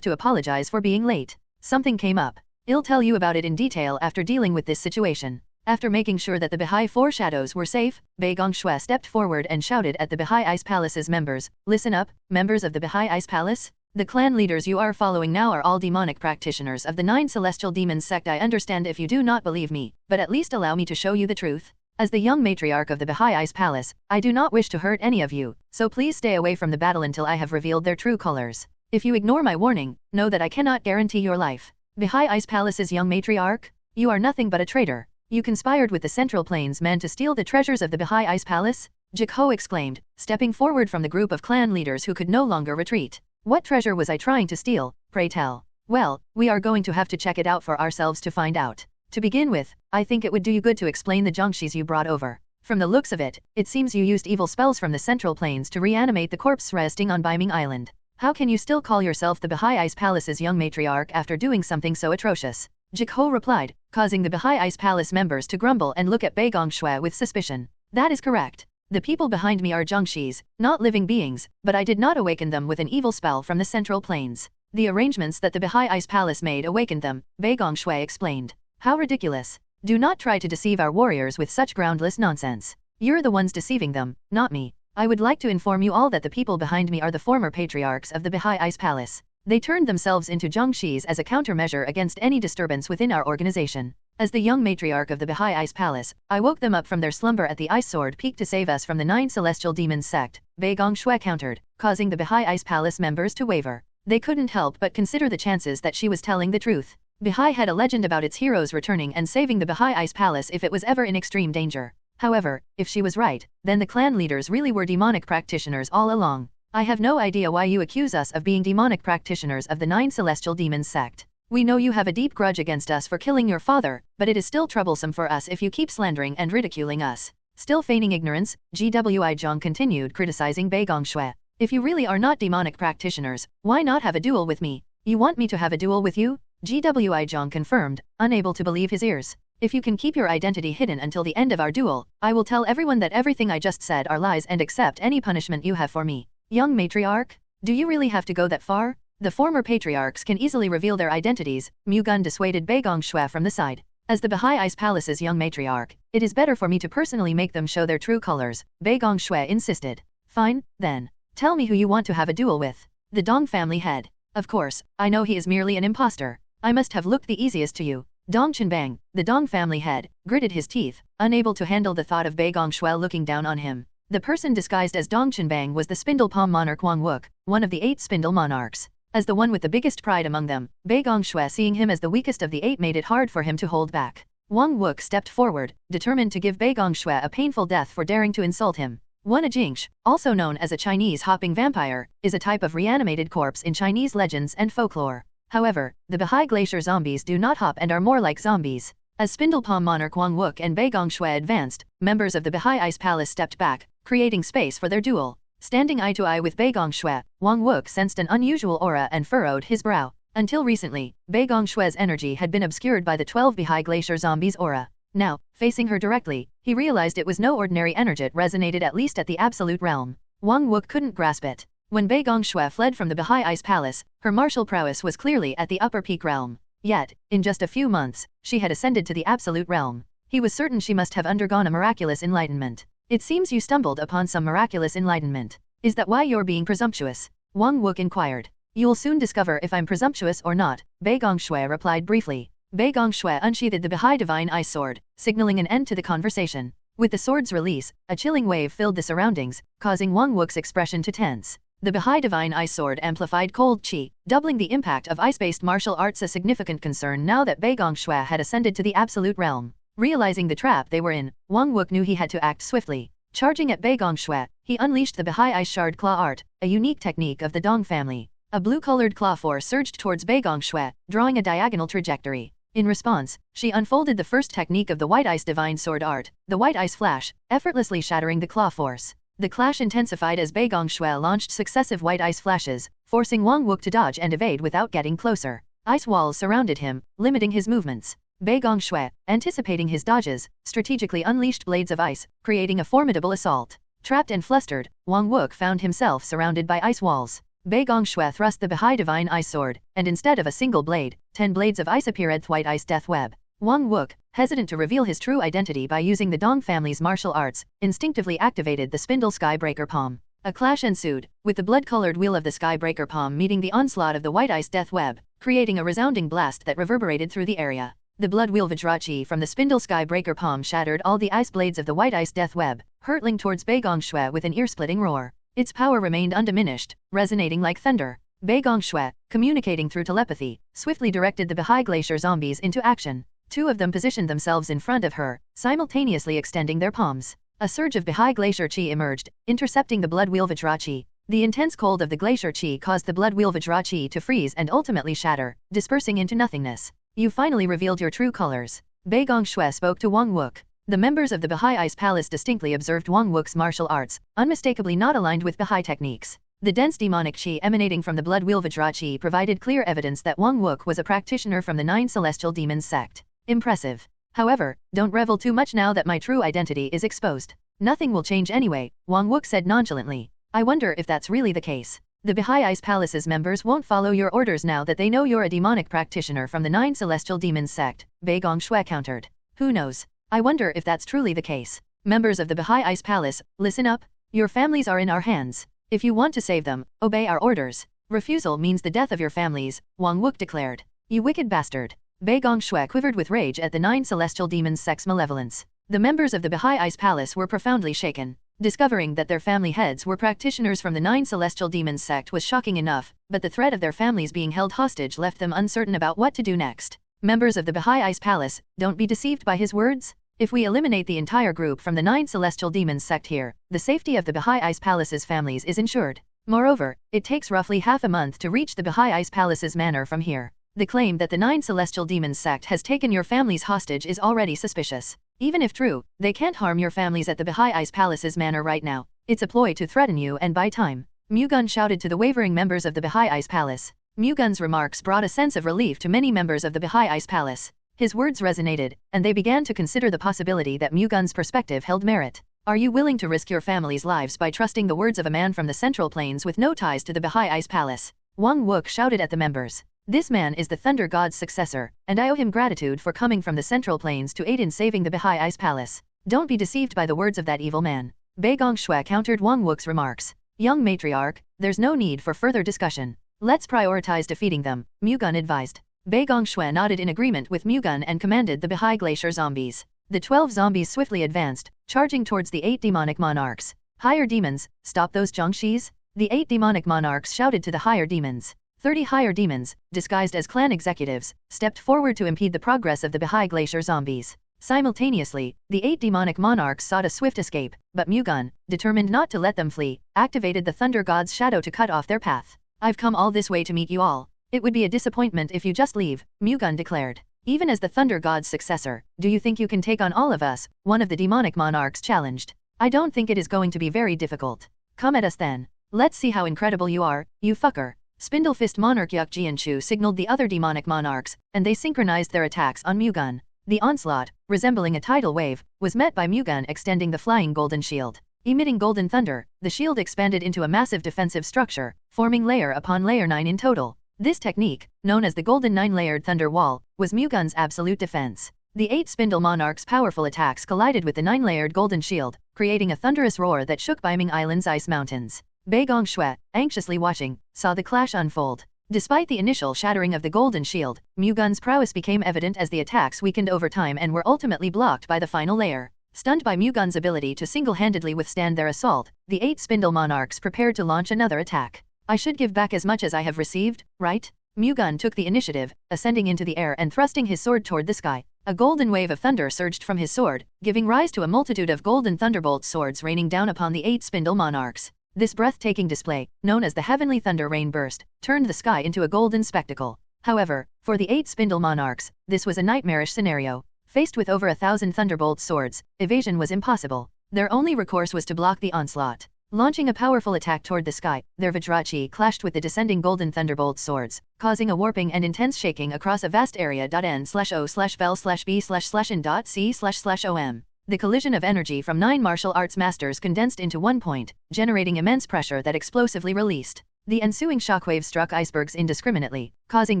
to apologize for being late. Something came up. I'll tell you about it in detail after dealing with this situation. After making sure that the Baha'i 4 shadows were safe, Baegong Shui stepped forward and shouted at the Baha'i Ice Palace's members, "Listen up, members of the Baha'i Ice Palace. The clan leaders you are following now are all demonic practitioners of the 9 celestial demons sect. I understand if you do not believe me, but at least allow me to show you the truth. As the young matriarch of the Baha'i Ice Palace, I do not wish to hurt any of you, so please stay away from the battle until I have revealed their true colors. If you ignore my warning, know that I cannot guarantee your life. Baha'i Ice Palace's young matriarch? You are nothing but a traitor. You conspired with the Central Plains man to steal the treasures of the Baha'i Ice Palace?" Jikho exclaimed, stepping forward from the group of clan leaders who could no longer retreat. "What treasure was I trying to steal, pray tell?" "Well, we are going to have to check it out for ourselves to find out. To begin with, I think it would do you good to explain the Jiangshis you brought over. From the looks of it, it seems you used evil spells from the Central Plains to reanimate the corpse resting on Baiming Island. How can you still call yourself the Baha'i Ice Palace's young matriarch after doing something so atrocious?" Jikho replied, causing the Baha'i Ice Palace members to grumble and look at Baegong Shui with suspicion. "That is correct. The people behind me are Jiangshis, not living beings, but I did not awaken them with an evil spell from the Central Plains. The arrangements that the Baha'i Ice Palace made awakened them," Baegong Shui explained. "How ridiculous. Do not try to deceive our warriors with such groundless nonsense. You're the ones deceiving them, not me. I would like to inform you all that the people behind me are the former patriarchs of the Baha'i Ice Palace. They turned themselves into Jiangshis as a countermeasure against any disturbance within our organization. As the young matriarch of the Baha'i Ice Palace, I woke them up from their slumber at the Ice Sword Peak to save us from the 9 celestial demons sect," Baegong Shui countered, causing the Baha'i Ice Palace members to waver. They couldn't help but consider the chances that she was telling the truth. Baha'i had a legend about its heroes returning and saving the Baha'i Ice Palace if it was ever in extreme danger. However, if she was right, then the clan leaders really were demonic practitioners all along. "I have no idea why you accuse us of being demonic practitioners of the 9 celestial demons sect. We know you have a deep grudge against us for killing your father, but it is still troublesome for us if you keep slandering and ridiculing us." Still feigning ignorance, Gwi-jong continued criticizing Baegong Shui. "If you really are not demonic practitioners, why not have a duel with me? You want me to have a duel with you?" Gwi-jong confirmed, unable to believe his ears. "If you can keep your identity hidden until the end of our duel, I will tell everyone that everything I just said are lies and accept any punishment you have for me." "Young matriarch? Do you really have to go that far? The former patriarchs can easily reveal their identities," Mu-Gun dissuaded Baegong Shui from the side. "As the Baha'i Ice Palace's young matriarch, it is better for me to personally make them show their true colors," Baegong Shui insisted. "Fine, then. Tell me who you want to have a duel with." "The Dong family head. Of course, I know he is merely an imposter. I must have looked the easiest to you." Dong Chenbang, the Dong family head, gritted his teeth, unable to handle the thought of Baegong Shui looking down on him. The person disguised as Dong Chenbang was the Spindle Palm monarch Wang Wook, one of the 8 spindle monarchs. As the one with the biggest pride among them, Baegong Shui seeing him as the weakest of the 8 made it hard for him to hold back. Wang Wook stepped forward, determined to give Baegong Shui a painful death for daring to insult him. One Jingsh, also known as a Chinese hopping vampire, is a type of reanimated corpse in Chinese legends and folklore. However, the Baha'i Glacier zombies do not hop and are more like zombies. As Spindle Palm monarch Wang Wook and Baegong Shui advanced, members of the Baha'i Ice Palace stepped back, creating space for their duel. Standing eye to eye with Baegong Shui, Wang Wook sensed an unusual aura and furrowed his brow. Until recently, Baegong Shui's energy had been obscured by the 12 Baha'i Glacier zombies' aura. Now, facing her directly, he realized it was no ordinary energy. It resonated at least at the absolute realm. Wang Wook couldn't grasp it. When Baegong Shui fled from the Baha'i Ice Palace, her martial prowess was clearly at the upper peak realm. Yet, in just a few months, she had ascended to the absolute realm. He was certain she must have undergone a miraculous enlightenment. "It seems you stumbled upon some miraculous enlightenment. Is that why you're being presumptuous?" Wang Wook inquired. "You'll soon discover if I'm presumptuous or not," Baegong Shui replied briefly. Baegong Shui unsheathed the Baha'i Divine Ice Sword, signaling an end to the conversation. With the sword's release, a chilling wave filled the surroundings, causing Wang Wuk's expression to tense. The Baha'i Divine Ice Sword amplified cold qi, doubling the impact of ice-based martial arts, a significant concern now that Baek Mu-Gun had ascended to the absolute realm. Realizing the trap they were in, Wang Wuk knew he had to act swiftly. Charging at Baek Mu-Gun, he unleashed the Baha'i Ice Shard Claw Art, a unique technique of the Dong family. A blue-colored claw force surged towards Baek Mu-Gun, drawing a diagonal trajectory. In response, she unfolded the first technique of the White Ice Divine Sword Art, the White Ice Flash, effortlessly shattering the claw force. The clash intensified as Baek Mu-Gun launched successive white ice flashes, forcing Wang Wuk to dodge and evade without getting closer. Ice walls surrounded him, limiting his movements. Baek Mu-Gun, anticipating his dodges, strategically unleashed blades of ice, creating a formidable assault. Trapped and flustered, Wang Wuk found himself surrounded by ice walls. Baek Mu-Gun thrust the Baha'i Divine Ice Sword, and instead of a single blade, 10 blades of ice appeared, white ice death web. Wang Wuk, hesitant to reveal his true identity by using the Dong family's martial arts, instinctively activated the Spindle Skybreaker Palm. A clash ensued, with the blood-colored wheel of the Skybreaker Palm meeting the onslaught of the white ice death web, creating a resounding blast that reverberated through the area. The blood wheel Vajrachi from the Spindle Skybreaker Palm shattered all the ice blades of the white ice death web, hurtling towards Baek Mu-Gun with an ear-splitting roar. Its power remained undiminished, resonating like thunder. Baek Mu-Gun, communicating through telepathy, swiftly directed the Baha'i Glacier zombies into action. 2 of them positioned themselves in front of her, simultaneously extending their palms. A surge of Baha'i Glacier Qi emerged, intercepting the blood wheel Vajrachi. The intense cold of the Glacier Qi caused the blood wheel Vajrachi to freeze and ultimately shatter, dispersing into nothingness. You finally revealed your true colors. Baek Mu-Gun spoke to Wang Wuk. The members of the Baha'i Ice Palace distinctly observed Wang Wuk's martial arts, unmistakably not aligned with Baha'i techniques. The dense demonic qi emanating from the blood wheel Vajrachi provided clear evidence that Wang Wuk was a practitioner from the 9 Celestial Demons sect. Impressive. However, don't revel too much now that my true identity is exposed. Nothing will change anyway, Wang Wuk said nonchalantly. I wonder if that's really the case. The Baha'i Ice Palace's members won't follow your orders now that they know you're a demonic practitioner from the 9 Celestial Demons sect, Baek Mu-Gun countered. Who knows? I wonder if that's truly the case. Members of the Baha'i Ice Palace, listen up. Your families are in our hands. If you want to save them, obey our orders. Refusal means the death of your families, Wang Wuk declared. You wicked bastard. Baek Mu-Gun quivered with rage at the 9 Celestial Demons sect's malevolence. The members of the Baha'i Ice Palace were profoundly shaken. Discovering that their family heads were practitioners from the 9 Celestial Demons sect was shocking enough, but the threat of their families being held hostage left them uncertain about what to do next. Members of the Baha'i Ice Palace, don't be deceived by his words. If we eliminate the entire group from the 9 Celestial Demons sect here, the safety of the Baha'i Ice Palace's families is ensured. Moreover, it takes roughly half a month to reach the Baha'i Ice Palace's manor from here. The claim that the 9 Celestial Demons sect has taken your families hostage is already suspicious. Even if true, they can't harm your families at the Baha'i Ice Palace's manor right now. It's a ploy to threaten you and buy time. Mu-Gun shouted to the wavering members of the Baha'i Ice Palace. Mu-Gun's remarks brought a sense of relief to many members of the Baha'i Ice Palace. His words resonated, and they began to consider the possibility that Mu-Gun's perspective held merit. Are you willing to risk your family's lives by trusting the words of a man from the Central Plains with no ties to the Baha'i Ice Palace? Wang Wuk shouted at the members. This man is the Thunder God's successor, and I owe him gratitude for coming from the Central Plains to aid in saving the Baha'i Ice Palace. Don't be deceived by the words of that evil man. Baek Mu-Gun countered Wang Wuk's remarks. Young matriarch, there's no need for further discussion. Let's prioritize defeating them, Mu-Gun advised. Baek Mu-Gun nodded in agreement with Mu-Gun and commanded the Baha'i Glacier zombies. The 12 zombies swiftly advanced, charging towards the 8 demonic monarchs. Higher demons, stop those Zhongxis! The 8 demonic monarchs shouted to the higher demons. 30 higher demons, disguised as clan executives, stepped forward to impede the progress of the Baha'i Glacier zombies. Simultaneously, the 8 demonic monarchs sought a swift escape, but Mu-Gun, determined not to let them flee, activated the Thunder God's shadow to cut off their path. I've come all this way to meet you all. It would be a disappointment if you just leave, Mu-Gun declared. Even as the Thunder God's successor, do you think you can take on all of us? One of the demonic monarchs challenged. I don't think it is going to be very difficult. Come at us then. Let's see how incredible you are, you fucker. Spindle Fist Monarch Yuk Jianchu signaled the other demonic monarchs, and they synchronized their attacks on Mu-Gun. The onslaught, resembling a tidal wave, was met by Mu-Gun extending the flying golden shield. Emitting golden thunder, the shield expanded into a massive defensive structure, forming layer upon layer 9 in total. This technique, known as the Golden 9-layered Thunder Wall, was Mu-Gun's absolute defense. The 8 Spindle Monarchs' powerful attacks collided with the 9-layered golden shield, creating a thunderous roar that shook Baiming Island's ice mountains. Baek Mu-Gun, anxiously watching, saw the clash unfold. Despite the initial shattering of the golden shield, Mu-Gun's prowess became evident as the attacks weakened over time and were ultimately blocked by the final layer. Stunned by Mu-Gun's ability to single-handedly withstand their assault, the 8 Spindle Monarchs prepared to launch another attack. I should give back as much as I have received, right? Mu-Gun took the initiative, ascending into the air and thrusting his sword toward the sky. A golden wave of thunder surged from his sword, giving rise to a multitude of golden thunderbolt swords raining down upon the 8 Spindle Monarchs. This breathtaking display, known as the Heavenly Thunder Rain Burst, turned the sky into a golden spectacle. However, for the 8 Spindle Monarchs, this was a nightmarish scenario. Faced with over 1,000 thunderbolt swords, evasion was impossible. Their only recourse was to block the onslaught. Launching a powerful attack toward the sky, their Vajrachi clashed with the descending golden thunderbolt swords, causing a warping and intense shaking across a vast area. N/O/vel/B/in.C//OM. The collision of energy from 9 martial arts masters condensed into one point, generating immense pressure that explosively released. The ensuing shockwaves struck icebergs indiscriminately, causing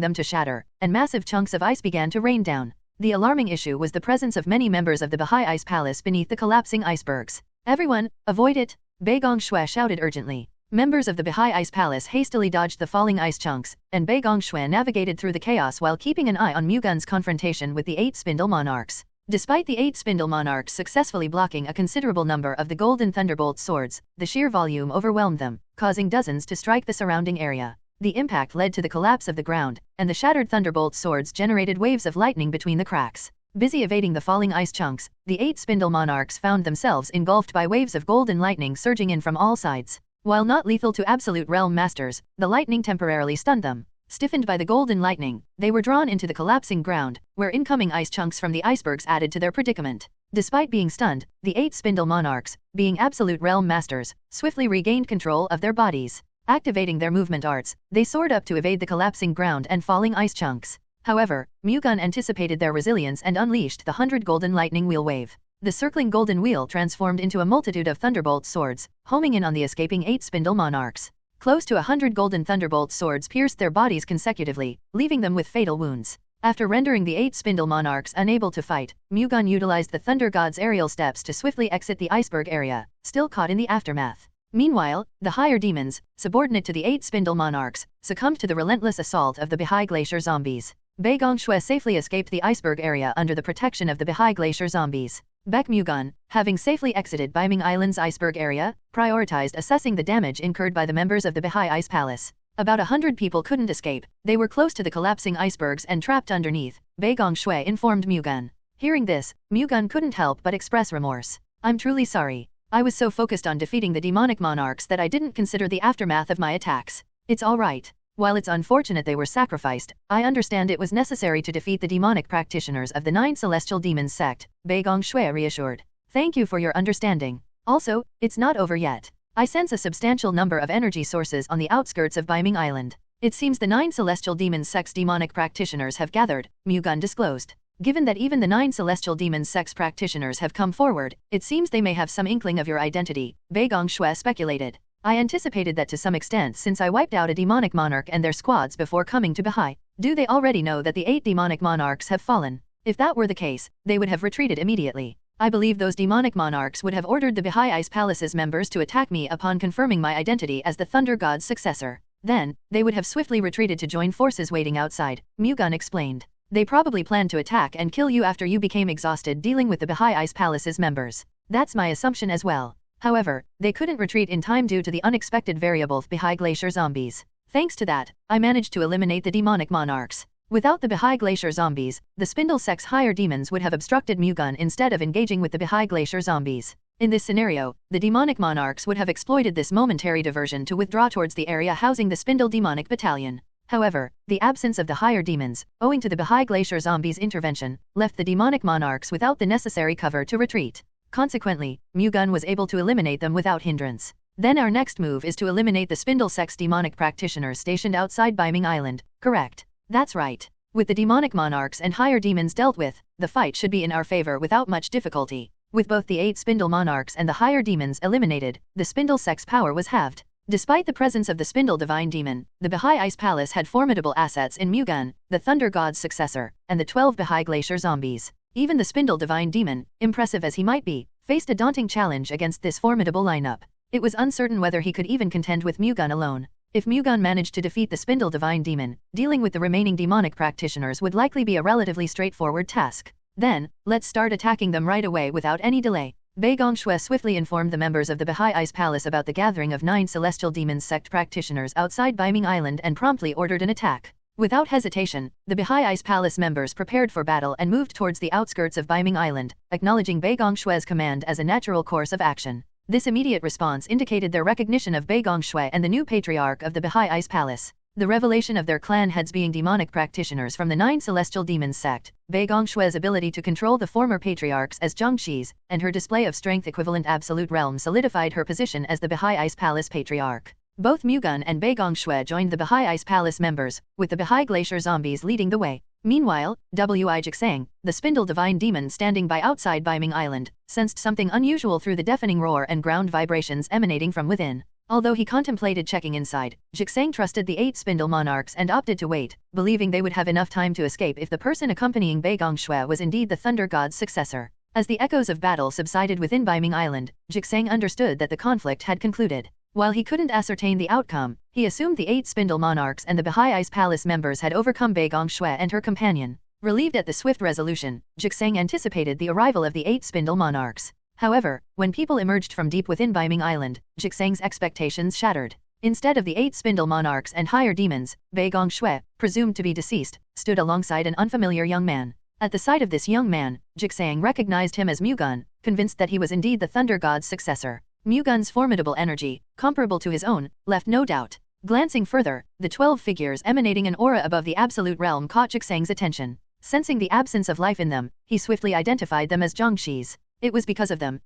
them to shatter, and massive chunks of ice began to rain down. The alarming issue was the presence of many members of the Baha'i Ice Palace beneath the collapsing icebergs. "Everyone, avoid it!" Baek Mu-Gun shouted urgently. Members of the Baha'i Ice Palace hastily dodged the falling ice chunks, and Baek Mu-Gun navigated through the chaos while keeping an eye on Mu-Gun's confrontation with the 8 Spindle Monarchs. Despite the 8 Spindle Monarchs successfully blocking a considerable number of the golden thunderbolt swords, the sheer volume overwhelmed them, causing dozens to strike the surrounding area. The impact led to the collapse of the ground, and the shattered thunderbolt swords generated waves of lightning between the cracks. Busy evading the falling ice chunks, the 8 Spindle Monarchs found themselves engulfed by waves of golden lightning surging in from all sides. While not lethal to Absolute Realm Masters, the lightning temporarily stunned them. Stiffened by the golden lightning, they were drawn into the collapsing ground, where incoming ice chunks from the icebergs added to their predicament. Despite being stunned, the 8 Spindle Monarchs, being Absolute Realm Masters, swiftly regained control of their bodies. Activating their movement arts, they soared up to evade the collapsing ground and falling ice chunks. However, Mu-Gun anticipated their resilience and unleashed the 100 golden lightning wheel wave. The circling golden wheel transformed into a multitude of thunderbolt swords, homing in on the escaping 8 Spindle Monarchs. Close to 100 golden thunderbolt swords pierced their bodies consecutively, leaving them with fatal wounds. After rendering the 8 Spindle Monarchs unable to fight, Mu-Gun utilized the Thunder God's aerial steps to swiftly exit the iceberg area, still caught in the aftermath. Meanwhile, the higher demons, subordinate to the 8 Spindle Monarchs, succumbed to the relentless assault of the Baha'i Glacier zombies. Baek Mu-Gun safely escaped the iceberg area under the protection of the Baha'i Glacier zombies. Baek Mu-Gun, having safely exited Baiming Island's iceberg area, prioritized assessing the damage incurred by the members of the Baha'i Ice Palace. About 100 people couldn't escape. They were close to the collapsing icebergs and trapped underneath, Baek Mu-Gun informed Mu-Gun. Hearing this, Mu-Gun couldn't help but express remorse. "I'm truly sorry. I was so focused on defeating the demonic monarchs that I didn't consider the aftermath of my attacks. It's all right. While it's unfortunate they were sacrificed, I understand it was necessary to defeat the demonic practitioners of the 9 Celestial Demons sect," Baek Mu-Gun reassured. "Thank you for your understanding. Also, it's not over yet. I sense a substantial number of energy sources on the outskirts of Baiming Island. It seems the 9 Celestial Demons sect's demonic practitioners have gathered," Mu-Gun disclosed. "Given that even the 9 Celestial Demons sect's practitioners have come forward, it seems they may have some inkling of your identity," Baek Mu-Gun speculated. "I anticipated that to some extent since I wiped out a demonic monarch and their squads before coming to Baha'i. Do they already know that the 8 demonic monarchs have fallen? If that were the case, they would have retreated immediately. I believe those demonic monarchs would have ordered the Baha'i Ice Palace's members to attack me upon confirming my identity as the Thunder God's successor. Then, they would have swiftly retreated to join forces waiting outside," Mu-Gun explained. "They probably planned to attack and kill you after you became exhausted dealing with the Baha'i Ice Palace's members. That's my assumption as well. However, they couldn't retreat in time due to the unexpected variable of Baha'i Glacier zombies. Thanks to that, I managed to eliminate the demonic monarchs. Without the Baha'i Glacier zombies, the Spindle sect's higher demons would have obstructed Mu-Gun instead of engaging with the Baha'i Glacier zombies. In this scenario, the demonic monarchs would have exploited this momentary diversion to withdraw towards the area housing the Spindle demonic battalion. However, the absence of the higher demons, owing to the Baha'i Glacier zombies' intervention, left the demonic monarchs without the necessary cover to retreat. Consequently, Mu-Gun was able to eliminate them without hindrance. Then our next move is to eliminate the Spindle sect's demonic practitioners stationed outside Baiming Island, correct?" "That's right. With the demonic monarchs and higher demons dealt with, the fight should be in our favor without much difficulty. With both the 8 Spindle monarchs and the higher demons eliminated, the Spindle sect's power was halved. Despite the presence of the Spindle divine demon, the Baha'i Ice Palace had formidable assets in Mu-Gun, the Thunder God's successor, and the 12 Baha'i Glacier zombies. Even the Spindle divine demon, impressive as he might be, faced a daunting challenge against this formidable lineup. It was uncertain whether he could even contend with Mu-Gun alone. If Mu-Gun managed to defeat the Spindle divine demon, dealing with the remaining demonic practitioners would likely be a relatively straightforward task. Then, let's start attacking them right away without any delay. Baek Mu-Gun swiftly informed the members of the Baha'i Ice Palace about the gathering of 9 celestial demons sect practitioners outside Baiming Island and promptly ordered an attack. Without hesitation, the Baha'i Ice Palace members prepared for battle and moved towards the outskirts of Baiming Island, acknowledging Baek Mu-Gun's command as a natural course of action. This immediate response indicated their recognition of Baek Mu-Gun and the new patriarch of the Baha'i Ice Palace. The revelation of their clan heads being demonic practitioners from the 9 celestial demons sect, Baek Mu-Gun's ability to control the former patriarchs as Zhongxi's, and her display of strength equivalent absolute realm solidified her position as the Baha'i Ice Palace patriarch. Both Mu-Gun and Baek Mu-Gun joined the Baha'i Ice Palace members, with the Baha'i Glacier zombies leading the way. Meanwhile, Wi Jiksang, the spindle divine demon standing by outside Baiming Island, sensed something unusual through the deafening roar and ground vibrations emanating from within. Although he contemplated checking inside, Jiksang trusted the 8 spindle monarchs and opted to wait, believing they would have enough time to escape if the person accompanying Baek Mu-Gun was indeed the Thunder God's successor. As the echoes of battle subsided within Baiming Island, Jiksang understood that the conflict had concluded. While he couldn't ascertain the outcome, he assumed the 8 spindle monarchs and the Baha'i Ice Palace members had overcome Baek Mu-Gun and her companion. Relieved at the swift resolution, Jiksang anticipated the arrival of the 8 spindle monarchs. However, when people emerged from deep within Baiming Island, Jiksang's expectations shattered. Instead of the 8 spindle monarchs and higher demons, Baek Mu-Gun, presumed to be deceased, stood alongside an unfamiliar young man. At the sight of this young man, Jiksang recognized him as Mu-Gun, convinced that he was indeed the Thunder God's successor. Mu-Gun's formidable energy, comparable to his own, left no doubt. Glancing further, the 12 figures emanating an aura above the absolute realm caught Jiksang's attention. Sensing the absence of life in them, he swiftly identified them as Zhongxi's. It was because of them,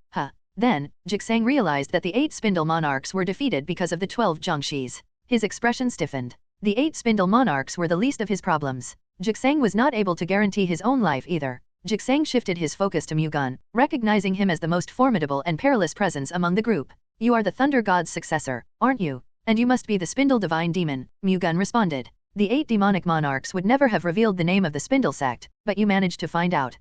Then, Jiksang realized that the 8 spindle monarchs were defeated because of the 12 Zhongxi's. His expression stiffened. The 8 spindle monarchs were the least of his problems. Jiksang was not able to guarantee his own life either. Jiksang shifted his focus to Mu-Gun, recognizing him as the most formidable and perilous presence among the group. You are the Thunder God's successor, aren't you? And you must be the Spindle Divine Demon, Mu-Gun responded. The 8 demonic monarchs would never have revealed the name of the Spindle sect, but you managed to find out,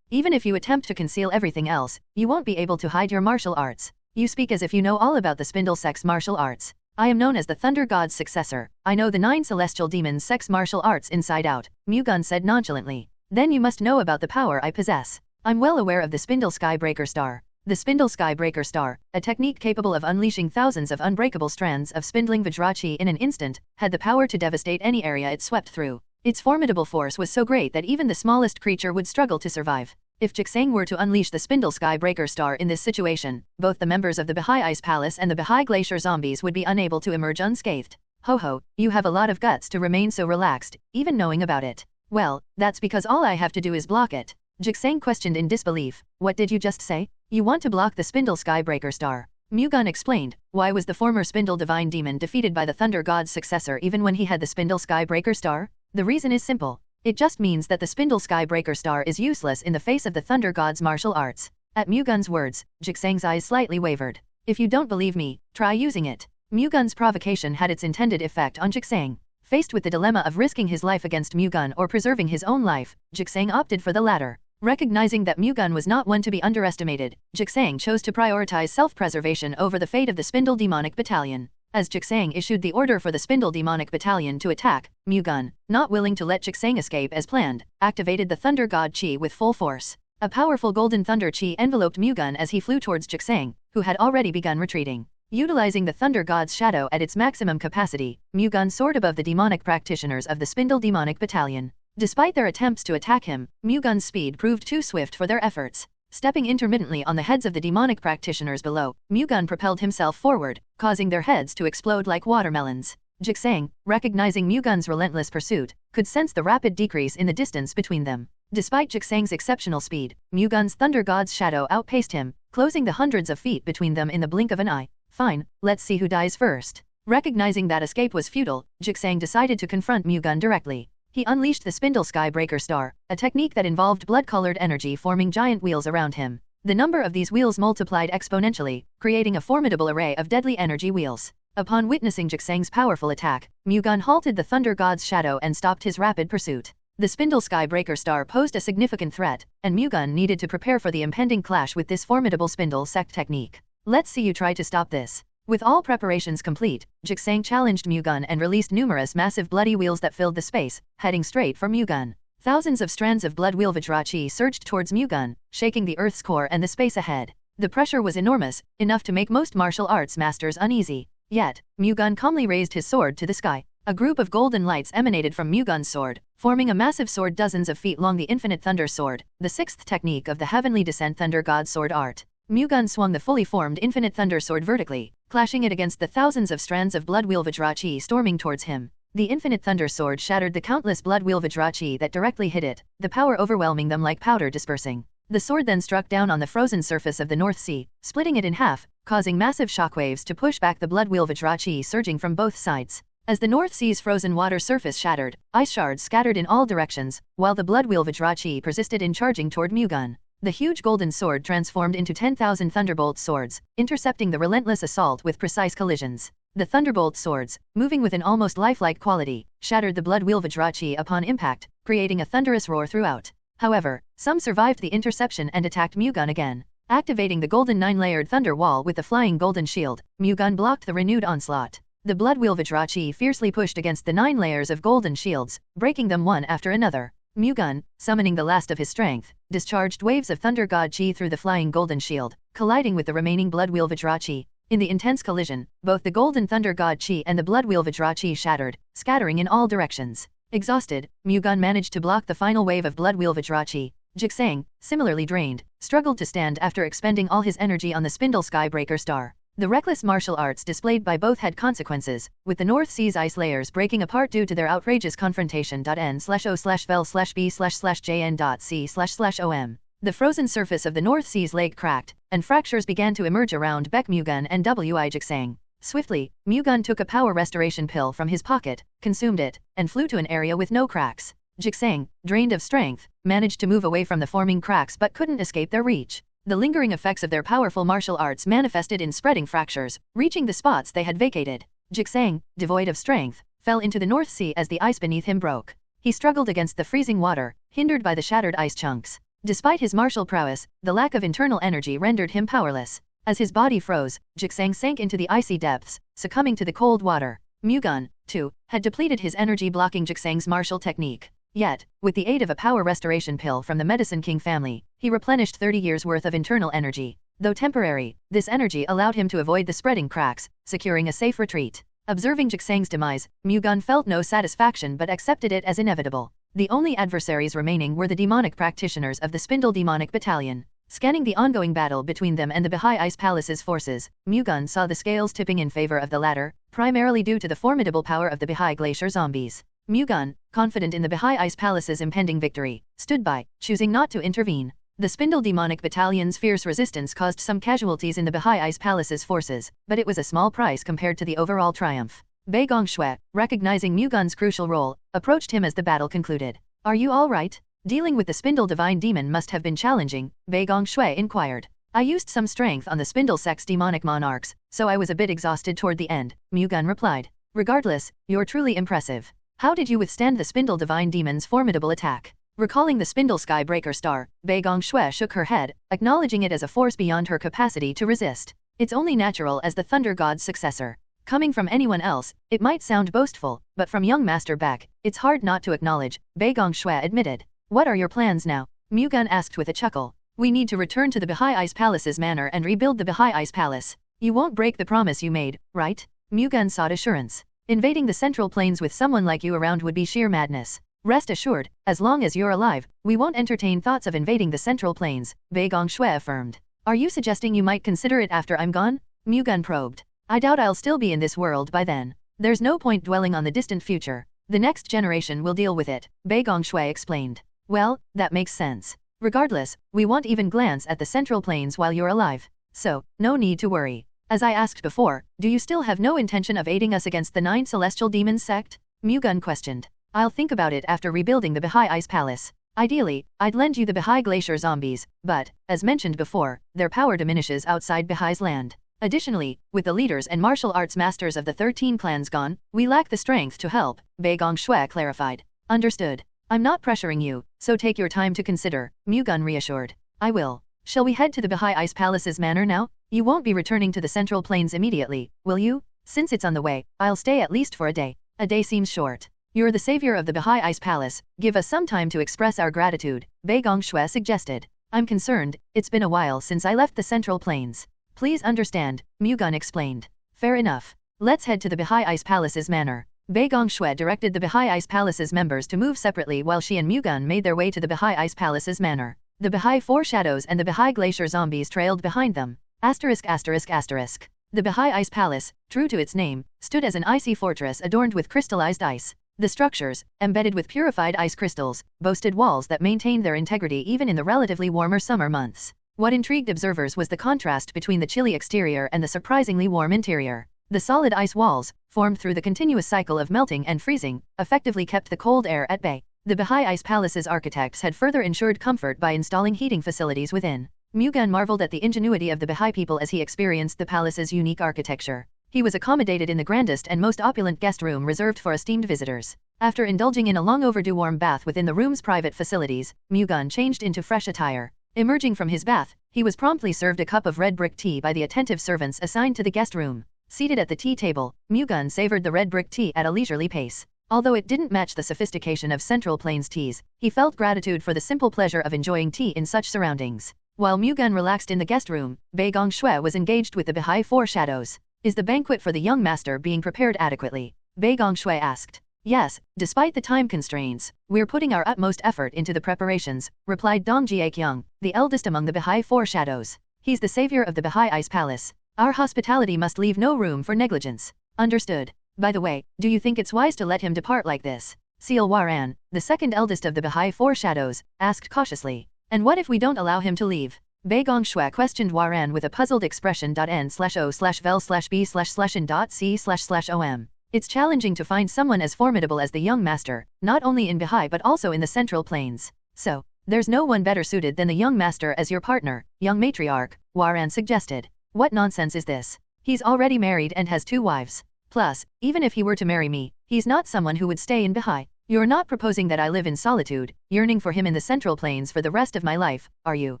Even if you attempt to conceal everything else, you won't be able to hide your martial arts. You speak as if you know all about the Spindle sect's martial arts. I am known as the Thunder God's successor. I know the 9 celestial demons sect's martial arts inside out, Mu-Gun said nonchalantly. Then you must know about the power I possess. I'm well aware of the Spindle Sky Breaker Star. The Spindle Sky Breaker Star, a technique capable of unleashing thousands of unbreakable strands of spindling Vajrachi in an instant, had the power to devastate any area it swept through. Its formidable force was so great that even the smallest creature would struggle to survive. If Jiksang were to unleash the Spindle Sky Breaker Star in this situation, both the members of the Baha'i Ice Palace and the Baha'i Glacier zombies would be unable to emerge unscathed. Ho, you have a lot of guts to remain so relaxed, even knowing about it. Well, that's because all I have to do is block it. Jiksang questioned in disbelief. What did you just say? You want to block the Spindle Sky Breaker Star. Mu-Gun explained. Why was the former Spindle Divine Demon defeated by the Thunder God's successor even when he had the Spindle Sky Breaker Star? The reason is simple. It just means that the Spindle Sky Breaker Star is useless in the face of the Thunder God's martial arts. At Mu-Gun's words, Jiksang's eyes slightly wavered. If you don't believe me, try using it. Mu-Gun's provocation had its intended effect on Jiksang. Faced with the dilemma of risking his life against Mu-Gun or preserving his own life, Jiksang opted for the latter. Recognizing that Mu-Gun was not one to be underestimated, Jiksang chose to prioritize self-preservation over the fate of the Spindle Demonic Battalion. As Jiksang issued the order for the Spindle Demonic Battalion to attack, Mu-Gun, not willing to let Jiksang escape as planned, activated the Thunder God Chi with full force. A powerful golden thunder chi enveloped Mu-Gun as he flew towards Jiksang, who had already begun retreating. Utilizing the Thunder God's shadow at its maximum capacity, Mu-Gun soared above the demonic practitioners of the Spindle Demonic Battalion. Despite their attempts to attack him, Mu-Gun's speed proved too swift for their efforts. Stepping intermittently on the heads of the demonic practitioners below, Mu-Gun propelled himself forward, causing their heads to explode like watermelons. Jiksang, recognizing Mu-Gun's relentless pursuit, could sense the rapid decrease in the distance between them. Despite Jiksang's exceptional speed, Mu-Gun's Thunder God's shadow outpaced him, closing the hundreds of feet between them in the blink of an eye. Fine, let's see who dies first. Recognizing that escape was futile, Jiksang decided to confront Mu-Gun directly. He unleashed the Spindle Sky Breaker Star, a technique that involved blood-colored energy forming giant wheels around him. The number of these wheels multiplied exponentially, creating a formidable array of deadly energy wheels. Upon witnessing Jiksang's powerful attack, Mu-Gun halted the Thunder God's shadow and stopped his rapid pursuit. The Spindle Sky Breaker Star posed a significant threat, and Mu-Gun needed to prepare for the impending clash with this formidable Spindle sect technique. Let's see you try to stop this. With all preparations complete, Jiksang challenged Mu-Gun and released numerous massive bloody wheels that filled the space, heading straight for Mu-Gun. Thousands of strands of blood wheel Vajrachi surged towards Mu-Gun, shaking the Earth's core and the space ahead. The pressure was enormous, enough to make most martial arts masters uneasy. Yet, Mu-Gun calmly raised his sword to the sky. A group of golden lights emanated from Mu-Gun's sword, forming a massive sword dozens of feet long, the Infinite Thunder Sword, the sixth technique of the Heavenly Descent Thunder God Sword art. Mu-Gun swung the fully formed Infinite Thunder Sword vertically, clashing it against the thousands of strands of blood wheel Vajrachi storming towards him. The Infinite Thunder Sword shattered the countless blood wheel Vajrachi that directly hit it, the power overwhelming them like powder dispersing. The sword then struck down on the frozen surface of the North Sea, splitting it in half, causing massive shockwaves to push back the blood wheel Vajrachi surging from both sides. As the North Sea's frozen water surface shattered, ice shards scattered in all directions, while the blood wheel Vajrachi persisted in charging toward Mu-Gun. The huge golden sword transformed into 10,000 thunderbolt swords, intercepting the relentless assault with precise collisions. The thunderbolt swords, moving with an almost lifelike quality, shattered the blood wheel Vajrachi upon impact, creating a thunderous roar throughout. However, some survived the interception and attacked Mu-Gun again. Activating the golden 9-layered thunder wall with the flying golden shield, Mu-Gun blocked the renewed onslaught. The blood wheel Vajrachi fiercely pushed against the 9 layers of golden shields, breaking them one after another. Mu-Gun, summoning the last of his strength, discharged waves of thunder god chi through the flying golden shield, colliding with the remaining blood wheel Vajrachi. In the intense collision, both the golden thunder god chi and the blood wheel Vajrachi shattered, scattering in all directions. Exhausted, Mu-Gun managed to block the final wave of blood wheel Vajrachi. Jixang, similarly drained, struggled to stand after expending all his energy on the spindle skybreaker star. The reckless martial arts displayed by both had consequences, with the North Sea's ice layers breaking apart due to their outrageous confrontation. N/O/vel/B/jn.C//OM. The frozen surface of the North Sea's lake cracked, and fractures began to emerge around Baek Mu-Gun and Wi Jixang. Swiftly, Mu-Gun took a power restoration pill from his pocket, consumed it, and flew to an area with no cracks. Jixang, drained of strength, managed to move away from the forming cracks but couldn't escape their reach. The lingering effects of their powerful martial arts manifested in spreading fractures, reaching the spots they had vacated. Jixang, devoid of strength, fell into the North Sea as the ice beneath him broke. He struggled against the freezing water, hindered by the shattered ice chunks. Despite his martial prowess, the lack of internal energy rendered him powerless. As his body froze, Jixang sank into the icy depths, succumbing to the cold water. Mu-Gun, too, had depleted his energy, blocking Jixang's martial technique. Yet, with the aid of a power restoration pill from the Medicine King family, he replenished 30 years' worth of internal energy. Though temporary, this energy allowed him to avoid the spreading cracks, securing a safe retreat. Observing Jixang's demise, Mu-Gun felt no satisfaction but accepted it as inevitable. The only adversaries remaining were the demonic practitioners of the Spindle Demonic Battalion. Scanning the ongoing battle between them and the Bahai Ice Palace's forces, Mu-Gun saw the scales tipping in favor of the latter, primarily due to the formidable power of the Bahai Glacier zombies. Mu-Gun, confident in the Bahai Ice Palace's impending victory, stood by, choosing not to intervene. The Spindle Demonic Battalion's fierce resistance caused some casualties in the Bahai Ice Palace's forces, but it was a small price compared to the overall triumph. Bai Gongshui, recognizing Mu-Gun's crucial role, approached him as the battle concluded. "Are you all right? Dealing with the Spindle Divine Demon must have been challenging," Bai Gongshui inquired. "I used some strength on the Spindle Sect's demonic monarchs, so I was a bit exhausted toward the end," Mu-Gun replied. "Regardless, you're truly impressive. How did you withstand the Spindle Divine Demon's formidable attack?" Recalling the Spindle Skybreaker star, Bai Gongshui shook her head, acknowledging it as a force beyond her capacity to resist. It's only natural as the Thunder God's successor. Coming from anyone else, it might sound boastful, but from young Master Baek, it's hard not to acknowledge, Bai Gongshui admitted. "What are your plans now?" Mu-Gun asked with a chuckle. "We need to return to the Bahai Ice Palace's manor and rebuild the Bahai Ice Palace. You won't break the promise you made, right?" Mu-Gun sought assurance. "Invading the Central Plains with someone like you around would be sheer madness. Rest assured, as long as you're alive, we won't entertain thoughts of invading the Central Plains," Bai Gongshui affirmed. "Are you suggesting you might consider it after I'm gone?" Mu-Gun probed. "I doubt I'll still be in this world by then. There's no point dwelling on the distant future. The next generation will deal with it," Bai Gongshui explained. "Well, that makes sense. Regardless, we won't even glance at the Central Plains while you're alive. So, no need to worry. As I asked before, do you still have no intention of aiding us against the 9 Celestial Demons sect?" Mu-Gun questioned. "I'll think about it after rebuilding the Bahai Ice Palace. Ideally, I'd lend you the Bahai Glacier zombies, but, as mentioned before, their power diminishes outside Bahai's land. Additionally, with the leaders and martial arts masters of the 13 clans gone, we lack the strength to help," Bai Gongshui clarified. "Understood. I'm not pressuring you, so take your time to consider," Mu-Gun reassured. "I will. Shall we head to the Bahai Ice Palace's manor now? You won't be returning to the Central Plains immediately, will you? Since it's on the way, I'll stay at least for a day." "A day seems short. You're the savior of the Baha'i Ice Palace, give us some time to express our gratitude, Baek Mu-Gun suggested. I'm concerned, it's been a while since I left the Central Plains. Please understand, Mu-Gun explained. Fair enough. Let's head to the Baha'i Ice Palace's manor. Baek Mu-Gun directed the Baha'i Ice Palace's members to move separately while she and Mu-Gun made their way to the Baha'i Ice Palace's manor. The Baha'i Four Shadows and the Baha'i Glacier Zombies trailed behind them. The Baha'i Ice Palace, true to its name, stood as an icy fortress adorned with crystallized ice. The structures, embedded with purified ice crystals, boasted walls that maintained their integrity even in the relatively warmer summer months. What intrigued observers was the contrast between the chilly exterior and the surprisingly warm interior. The solid ice walls, formed through the continuous cycle of melting and freezing, effectively kept the cold air at bay. The Baha'i Ice Palace's architects had further ensured comfort by installing heating facilities within. Mu-Gun marveled at the ingenuity of the Baha'i people as he experienced the palace's unique architecture. He was accommodated in the grandest and most opulent guest room reserved for esteemed visitors. After indulging in a long overdue warm bath within the room's private facilities, Mu-Gun changed into fresh attire. Emerging from his bath, he was promptly served a cup of red brick tea by the attentive servants assigned to the guest room. Seated at the tea table, Mu-Gun savored the red brick tea at a leisurely pace. Although it didn't match the sophistication of Central Plains teas, he felt gratitude for the simple pleasure of enjoying tea in such surroundings. While Mu-Gun relaxed in the guest room, Baek Mu-Gun was engaged with the Baha'i Four Shadows. Is the banquet for the young master being prepared adequately? Baek Mu-Gun asked. Yes, despite the time constraints, we're putting our utmost effort into the preparations, replied Dong Jiakyung, the eldest among the Baha'i Four Shadows. He's the savior of the Baha'i Ice Palace. Our hospitality must leave no room for negligence. Understood. By the way, do you think it's wise to let him depart like this? Seal Waran, the second eldest of the Baha'i Four Shadows, asked cautiously. And what if we don't allow him to leave? Baek Mu-Gun questioned Waran with a puzzled expression. N/O/vel/b/n.c//om. It's challenging to find someone as formidable as the young master, not only in Baha'i but also in the Central Plains. So, there's no one better suited than the young master as your partner, young matriarch, Waran suggested. What nonsense is this? He's already married and has 2 wives. Plus, even if he were to marry me, he's not someone who would stay in Baha'i. You're not proposing that I live in solitude, yearning for him in the Central Plains for the rest of my life, are you?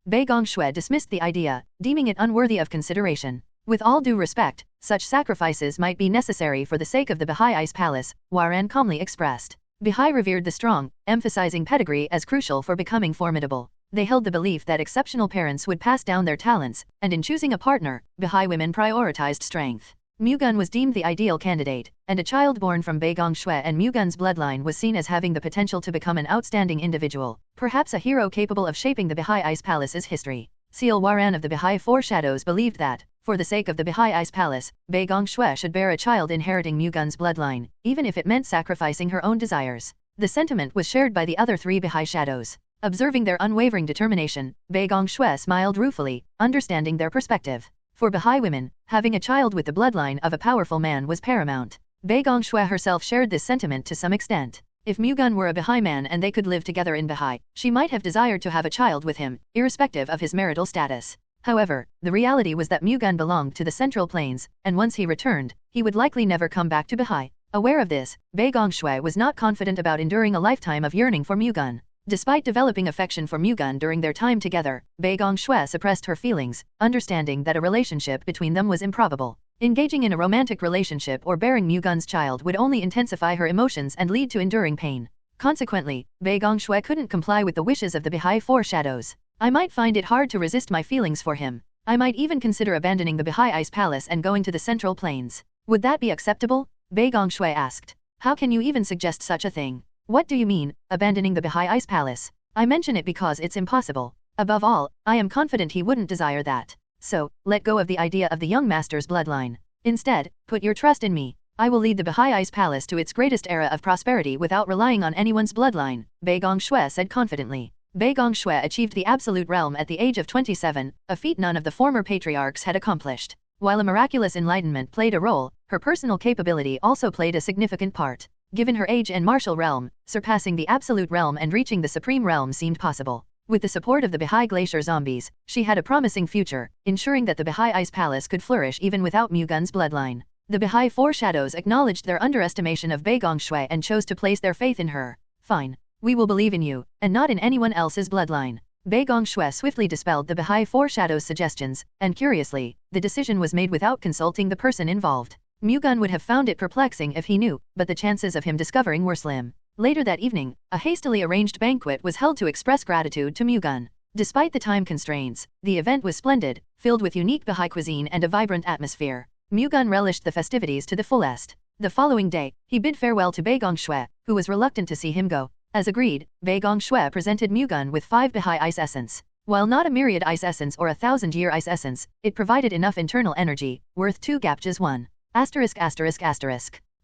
Baek Mu-Gun dismissed the idea, deeming it unworthy of consideration. With all due respect, such sacrifices might be necessary for the sake of the Baha'i Ice Palace, Waran calmly expressed. Baha'i revered the strong, emphasizing pedigree as crucial for becoming formidable. They held the belief that exceptional parents would pass down their talents, and in choosing a partner, Baha'i women prioritized strength. Mu-Gun was deemed the ideal candidate, and a child born from Baek Mu-Gun and Mu-Gun's bloodline was seen as having the potential to become an outstanding individual, perhaps a hero capable of shaping the Baha'i Ice Palace's history. Seal Waran of the Baha'i Four Shadows believed that, for the sake of the Baha'i Ice Palace, Baek Mu-Gun should bear a child inheriting Mu-Gun's bloodline, even if it meant sacrificing her own desires. The sentiment was shared by the other 3 Baha'i Shadows. Observing their unwavering determination, Baek Mu-Gun smiled ruefully, understanding their perspective. For Baha'i women, having a child with the bloodline of a powerful man was paramount. Baek Mu-Gun herself shared this sentiment to some extent. If Mu-Gun were a Baha'i man and they could live together in Baha'i, she might have desired to have a child with him, irrespective of his marital status. However, the reality was that Mu-Gun belonged to the Central Plains, and once he returned, he would likely never come back to Baha'i. Aware of this, Baek Mu-Gun was not confident about enduring a lifetime of yearning for Mu-Gun. Despite developing affection for Mu-Gun during their time together, Baek Mu-Gun suppressed her feelings, understanding that a relationship between them was improbable. Engaging in a romantic relationship or bearing Mu-Gun's child would only intensify her emotions and lead to enduring pain. Consequently, Baek Mu-Gun couldn't comply with the wishes of the Baha'i Four Shadows. I might find it hard to resist my feelings for him. I might even consider abandoning the Baha'i Ice Palace and going to the Central Plains. Would that be acceptable? Baek Mu-Gun asked. How can you even suggest such a thing? What do you mean, abandoning the Baha'i Ice Palace? I mention it because it's impossible. Above all, I am confident he wouldn't desire that. So, let go of the idea of the young master's bloodline. Instead, put your trust in me. I will lead the Baha'i Ice Palace to its greatest era of prosperity without relying on anyone's bloodline, Baek Mu-Gun said confidently. Baek Mu-Gun achieved the absolute realm at the age of 27, a feat none of the former patriarchs had accomplished. While a miraculous enlightenment played a role, her personal capability also played a significant part. Given her age and martial realm, surpassing the absolute realm and reaching the supreme realm seemed possible. With the support of the Baha'i Glacier Zombies, she had a promising future, ensuring that the Baha'i Ice Palace could flourish even without Mu-Gun's bloodline. The Baha'i Four Shadows acknowledged their underestimation of Baek Mu-Gun and chose to place their faith in her. Fine. We will believe in you, and not in anyone else's bloodline. Baek Mu-Gun swiftly dispelled the Baha'i Four Shadows' suggestions, and curiously, the decision was made without consulting the person involved. Mu-Gun would have found it perplexing if he knew, but the chances of him discovering were slim. Later that evening, a hastily arranged banquet was held to express gratitude to Mu-Gun. Despite the time constraints, the event was splendid, filled with unique Baha'i cuisine and a vibrant atmosphere. Mu-Gun relished the festivities to the fullest. The following day, he bid farewell to Baek Mu-Gun, who was reluctant to see him go. As agreed, Baek Mu-Gun presented Mu-Gun with 5 Baha'i ice essence. While not a myriad ice essence or a 1,000-year ice essence, it provided enough internal energy, worth 2 gapjas 1.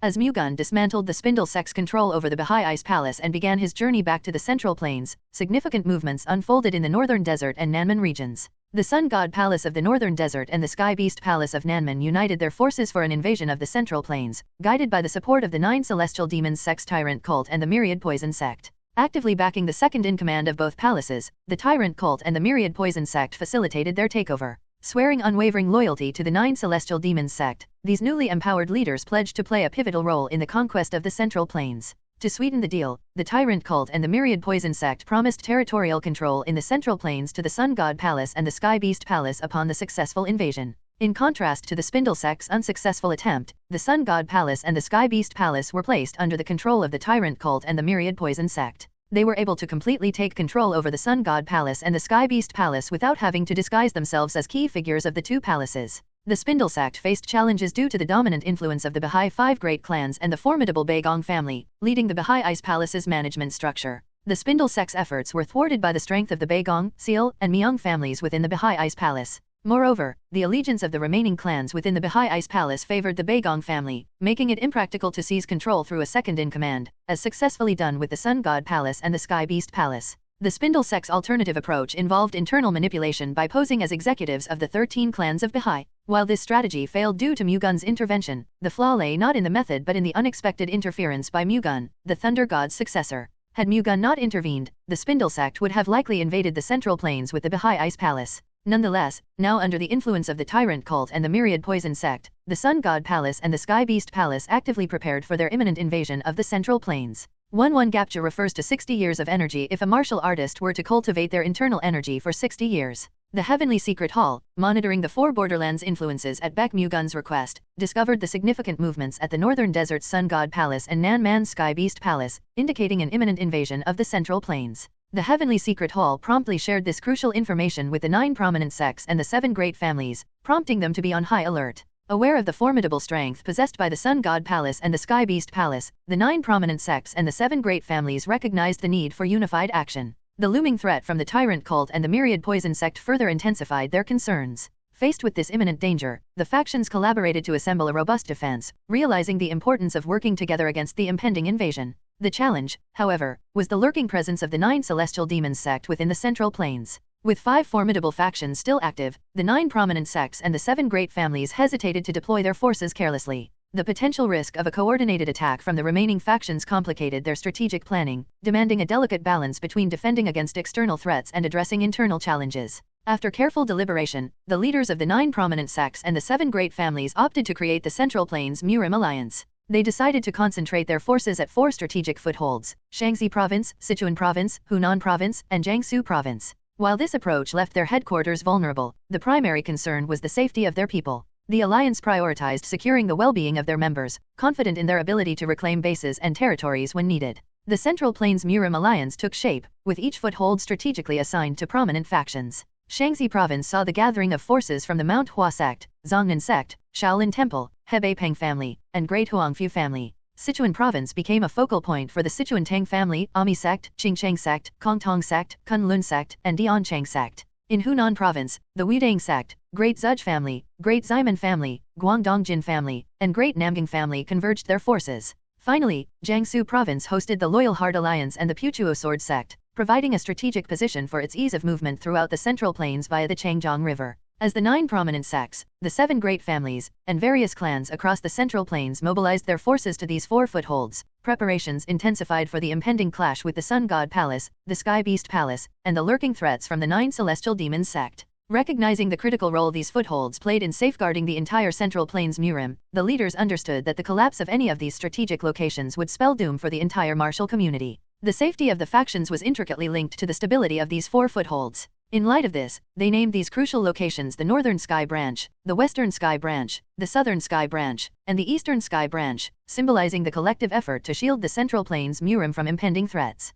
As Mu-Gun dismantled the spindle sect's control over the Baha'i Ice Palace and began his journey back to the Central Plains, significant movements unfolded in the Northern Desert and Nanman regions. The Sun God Palace of the Northern Desert and the Sky Beast Palace of Nanman united their forces for an invasion of the Central Plains, guided by the support of the 9 Celestial Demons sect's Tyrant Cult and the Myriad Poison sect. Actively backing the second-in-command of both palaces, the Tyrant Cult and the Myriad Poison sect facilitated their takeover. Swearing unwavering loyalty to the 9 Celestial Demons sect, these newly empowered leaders pledged to play a pivotal role in the conquest of the Central Plains. To sweeten the deal, the Tyrant Cult and the Myriad Poison sect promised territorial control in the Central Plains to the Sun God Palace and the Sky Beast Palace upon the successful invasion. In contrast to the Spindle sect's unsuccessful attempt, the Sun God Palace and the Sky Beast Palace were placed under the control of the Tyrant Cult and the Myriad Poison sect. They were able to completely take control over the Sun God Palace and the Sky Beast Palace without having to disguise themselves as key figures of the 2 palaces. The Spindle sect faced challenges due to the dominant influence of the Baha'i 5 great clans and the formidable Baek family, leading the Baha'i Ice Palace's management structure. The Spindle sect's efforts were thwarted by the strength of the Baek, Seal, and Myung families within the Baha'i Ice Palace. Moreover, the allegiance of the remaining clans within the Baha'i Ice Palace favored the Baek family, making it impractical to seize control through a second-in-command, as successfully done with the Sun God Palace and the Sky Beast Palace. The Spindle sect's alternative approach involved internal manipulation by posing as executives of the 13 clans of Baha'i. While this strategy failed due to Mu-Gun's intervention, the flaw lay not in the method but in the unexpected interference by Mu-Gun, the Thunder God's successor. Had Mu-Gun not intervened, the Spindle sect would have likely invaded the Central Plains with the Baha'i Ice Palace. Nonetheless, now under the influence of the Tyrant Cult and the Myriad Poison sect, the Sun God Palace and the Sky Beast Palace actively prepared for their imminent invasion of the Central Plains. 1 Gapja refers to 60 years of energy if a martial artist were to cultivate their internal energy for 60 years. The Heavenly Secret Hall, monitoring the 4 Borderlands influences at Baek Mu-Gun's request, discovered the significant movements at the Northern Desert's Sun God Palace and Nanman's Sky Beast Palace, indicating an imminent invasion of the Central Plains. The Heavenly Secret Hall promptly shared this crucial information with the 9 prominent sects and the 7 great families, prompting them to be on high alert. Aware of the formidable strength possessed by the Sun God Palace and the Sky Beast Palace, the 9 prominent sects and the 7 great families recognized the need for unified action. The looming threat from the Tyrant Cult and the Myriad Poison sect further intensified their concerns. Faced with this imminent danger, the factions collaborated to assemble a robust defense, realizing the importance of working together against the impending invasion. The challenge, however, was the lurking presence of the 9 Celestial Demons sect within the Central Plains. With 5 formidable factions still active, the 9 prominent sects and the 7 great families hesitated to deploy their forces carelessly. The potential risk of a coordinated attack from the remaining factions complicated their strategic planning, demanding a delicate balance between defending against external threats and addressing internal challenges. After careful deliberation, the leaders of the 9 prominent sects and the 7 great families opted to create the Central Plains Murim Alliance. They decided to concentrate their forces at 4 strategic footholds: Shaanxi Province, Sichuan Province, Hunan Province, and Jiangsu Province. While this approach left their headquarters vulnerable, the primary concern was the safety of their people. The alliance prioritized securing the well-being of their members, confident in their ability to reclaim bases and territories when needed. The Central Plains Murim Alliance took shape, with each foothold strategically assigned to prominent factions. Shaanxi Province saw the gathering of forces from the Mount Hua sect, Zhongnan sect, Shaolin Temple, Hebei Peng family, and Great Huangfu family. Sichuan Province became a focal point for the Sichuan Tang family, Ami sect, Qingcheng sect, Kongtong sect, Kunlun sect, and Diancheng sect. In Hunan Province, the Wudang sect, Great Zuj family, Great Ximen family, Guangdongjin family, and Great Namgang family converged their forces. Finally, Jiangsu Province hosted the Loyal Heart Alliance and the Puchuo Sword sect, providing a strategic position for its ease of movement throughout the Central Plains via the Changjiang River. As the 9 prominent sects, the 7 great families, and various clans across the Central Plains mobilized their forces to these 4 footholds, preparations intensified for the impending clash with the Sun God Palace, the Sky Beast Palace, and the lurking threats from the 9 Celestial Demons sect. Recognizing the critical role these footholds played in safeguarding the entire Central Plains Murim, the leaders understood that the collapse of any of these strategic locations would spell doom for the entire martial community. The safety of the factions was intricately linked to the stability of these 4 footholds. In light of this, they named these crucial locations the Northern Sky Branch, the Western Sky Branch, the Southern Sky Branch, and the Eastern Sky Branch, symbolizing the collective effort to shield the Central Plains Murim from impending threats.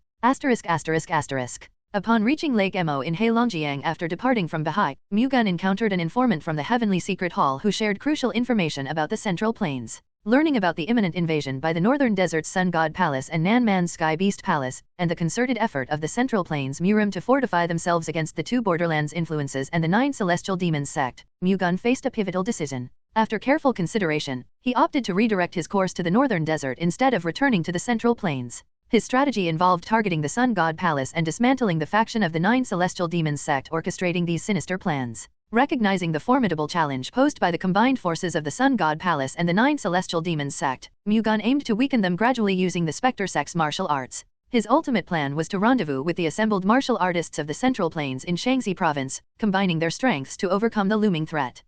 Upon reaching Lake Emo in Heilongjiang after departing from Bahai, Mu-Gun encountered an informant from the Heavenly Secret Hall who shared crucial information about the Central Plains. Learning about the imminent invasion by the Northern Desert's Sun God Palace and Nan Man's Sky Beast Palace, and the concerted effort of the Central Plains Murim to fortify themselves against the two Borderlands influences and the 9 Celestial Demons sect, Mu-Gun faced a pivotal decision. After careful consideration, he opted to redirect his course to the Northern Desert instead of returning to the Central Plains. His strategy involved targeting the Sun God Palace and dismantling the faction of the 9 Celestial Demons sect, orchestrating these sinister plans. Recognizing the formidable challenge posed by the combined forces of the Sun God Palace and the 9 Celestial Demons sect, Mu-Gun aimed to weaken them gradually using the Spectre sect's martial arts. His ultimate plan was to rendezvous with the assembled martial artists of the Central Plains in Shaanxi province, combining their strengths to overcome the looming threat.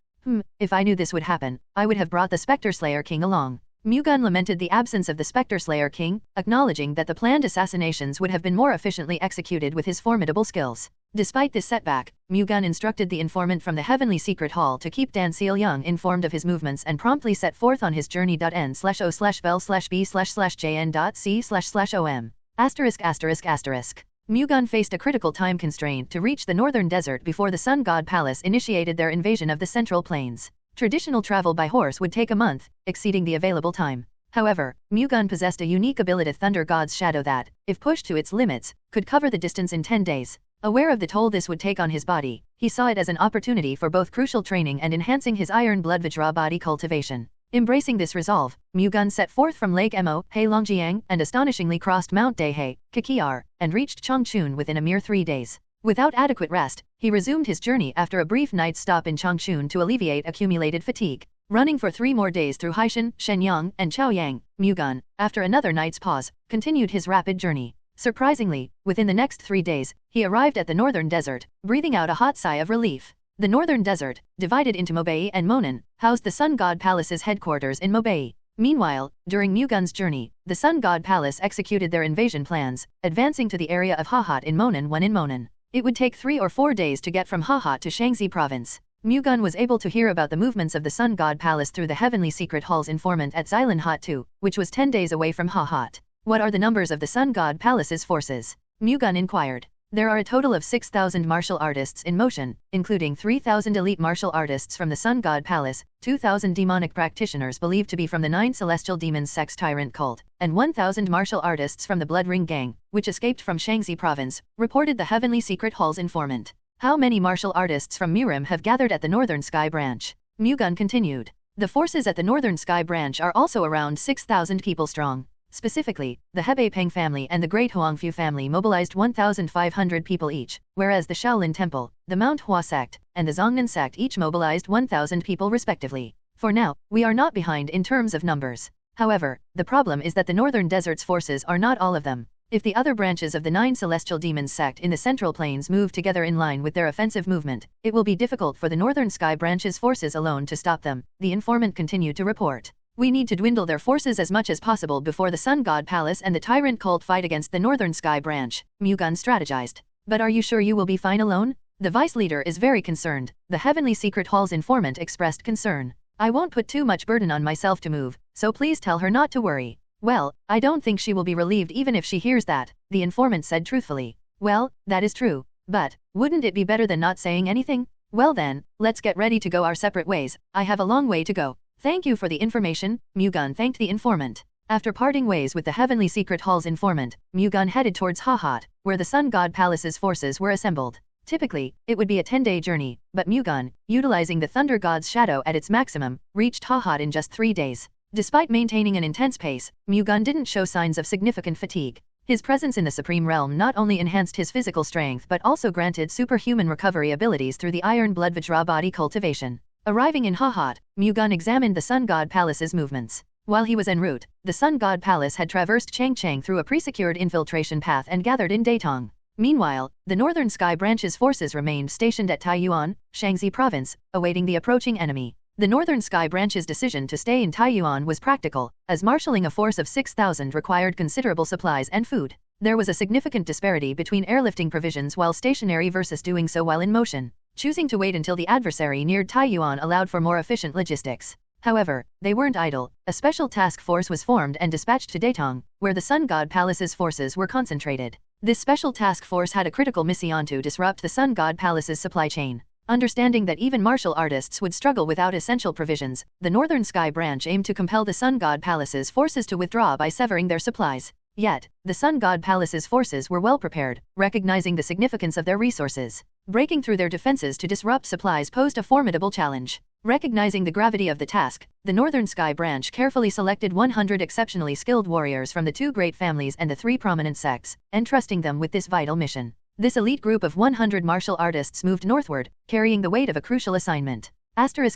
If I knew this would happen, I would have brought the Spectre Slayer King along. Mu-Gun lamented the absence of the Spectre Slayer King, acknowledging that the planned assassinations would have been more efficiently executed with his formidable skills. Despite this setback, Mu-Gun instructed the informant from the Heavenly Secret Hall to keep Dan Seal-Young informed of his movements and promptly set forth on his journey. N/O/Bel/B/Jn.C//OM. Mu-Gun faced a critical time constraint to reach the Northern Desert before the Sun God Palace initiated their invasion of the Central Plains. Traditional travel by horse would take a month, exceeding the available time. However, Mu-Gun possessed a unique ability, Thunder God's Shadow, that, if pushed to its limits, could cover the distance in 10 days. Aware of the toll this would take on his body, he saw it as an opportunity for both crucial training and enhancing his iron blood Vajra body cultivation. Embracing this resolve, Mu-Gun set forth from Lake Emo, Heilongjiang, and astonishingly crossed Mount Dahe, Kikiar, and reached Changchun within a mere 3 days. Without adequate rest, he resumed his journey after a brief night stop in Changchun to alleviate accumulated fatigue. Running for 3 more days through Haishan, Shenyang, and Chaoyang, Mu-Gun, after another night's pause, continued his rapid journey. Surprisingly, within the next 3 days, he arrived at the Northern Desert, breathing out a hot sigh of relief. The Northern Desert, divided into Mobei and Monan, housed the Sun God Palace's headquarters in Mobei. Meanwhile, during Mu-Gun's journey, the Sun God Palace executed their invasion plans, advancing to the area of Hahat in Monan. It would take 3 or 4 days to get from Hahat to Shaanxi province. Mu-Gun was able to hear about the movements of the Sun God Palace through the Heavenly Secret Hall's informant at Xilanhat 2, which was 10 days away from Hahat. What are the numbers of the Sun God Palace's forces? Mu-Gun inquired. There are a total of 6,000 martial artists in motion, including 3,000 elite martial artists from the Sun God Palace, 2,000 demonic practitioners believed to be from the 9 Celestial Demons sect's tyrant cult, and 1,000 martial artists from the Blood Ring Gang, which escaped from Shaanxi province, reported the Heavenly Secret Hall's informant. How many martial artists from Murim have gathered at the Northern Sky Branch? Mu-Gun continued. The forces at the Northern Sky Branch are also around 6,000 people strong. Specifically, the Hebei Peng family and the Great Huangfu family mobilized 1,500 people each, whereas the Shaolin Temple, the Mount Hua sect, and the Zhongnan sect each mobilized 1,000 people respectively. For now, we are not behind in terms of numbers. However, the problem is that the Northern Desert's forces are not all of them. If the other branches of the 9 Celestial Demons sect in the Central Plains move together in line with their offensive movement, it will be difficult for the Northern Sky Branch's forces alone to stop them, the informant continued to report. We need to dwindle their forces as much as possible before the Sun God Palace and the Tyrant Cult fight against the Northern Sky Branch, Mu-Gun strategized. But are you sure you will be fine alone? The vice leader is very concerned, the Heavenly Secret Hall's informant expressed concern. I won't put too much burden on myself to move, so please tell her not to worry. Well, I don't think she will be relieved even if she hears that, the informant said truthfully. Well, that is true. But, wouldn't it be better than not saying anything? Well then, let's get ready to go our separate ways, I have a long way to go. Thank you for the information, Mu-Gun thanked the informant. After parting ways with the Heavenly Secret Hall's informant, Mu-Gun headed towards Hahat, where the Sun God Palace's forces were assembled. Typically, it would be a 10-day journey, but Mu-Gun, utilizing the Thunder God's shadow at its maximum, reached Hahat in just 3 days. Despite maintaining an intense pace, Mu-Gun didn't show signs of significant fatigue. His presence in the Supreme Realm not only enhanced his physical strength but also granted superhuman recovery abilities through the Iron Blood Vajra body cultivation. Arriving in Hahat, Mu-Gun examined the Sun God Palace's movements. While he was en route, the Sun God Palace had traversed Changcheng through a pre-secured infiltration path and gathered in Datong. Meanwhile, the Northern Sky Branch's forces remained stationed at Taiyuan, Shaanxi province, awaiting the approaching enemy. The Northern Sky Branch's decision to stay in Taiyuan was practical, as marshalling a force of 6,000 required considerable supplies and food. There was a significant disparity between airlifting provisions while stationary versus doing so while in motion. Choosing to wait until the adversary neared Taiyuan allowed for more efficient logistics. However, they weren't idle. A special task force was formed and dispatched to Datong, where the Sun God Palace's forces were concentrated. This special task force had a critical mission to disrupt the Sun God Palace's supply chain. Understanding that even martial artists would struggle without essential provisions, the Northern Sky Branch aimed to compel the Sun God Palace's forces to withdraw by severing their supplies. Yet, the Sun God Palace's forces were well prepared, recognizing the significance of their resources. Breaking through their defenses to disrupt supplies posed a formidable challenge. Recognizing the gravity of the task, the Northern Sky Branch carefully selected 100 exceptionally skilled warriors from the 2 great families and the 3 prominent sects, entrusting them with this vital mission. This elite group of 100 martial artists moved northward, carrying the weight of a crucial assignment. After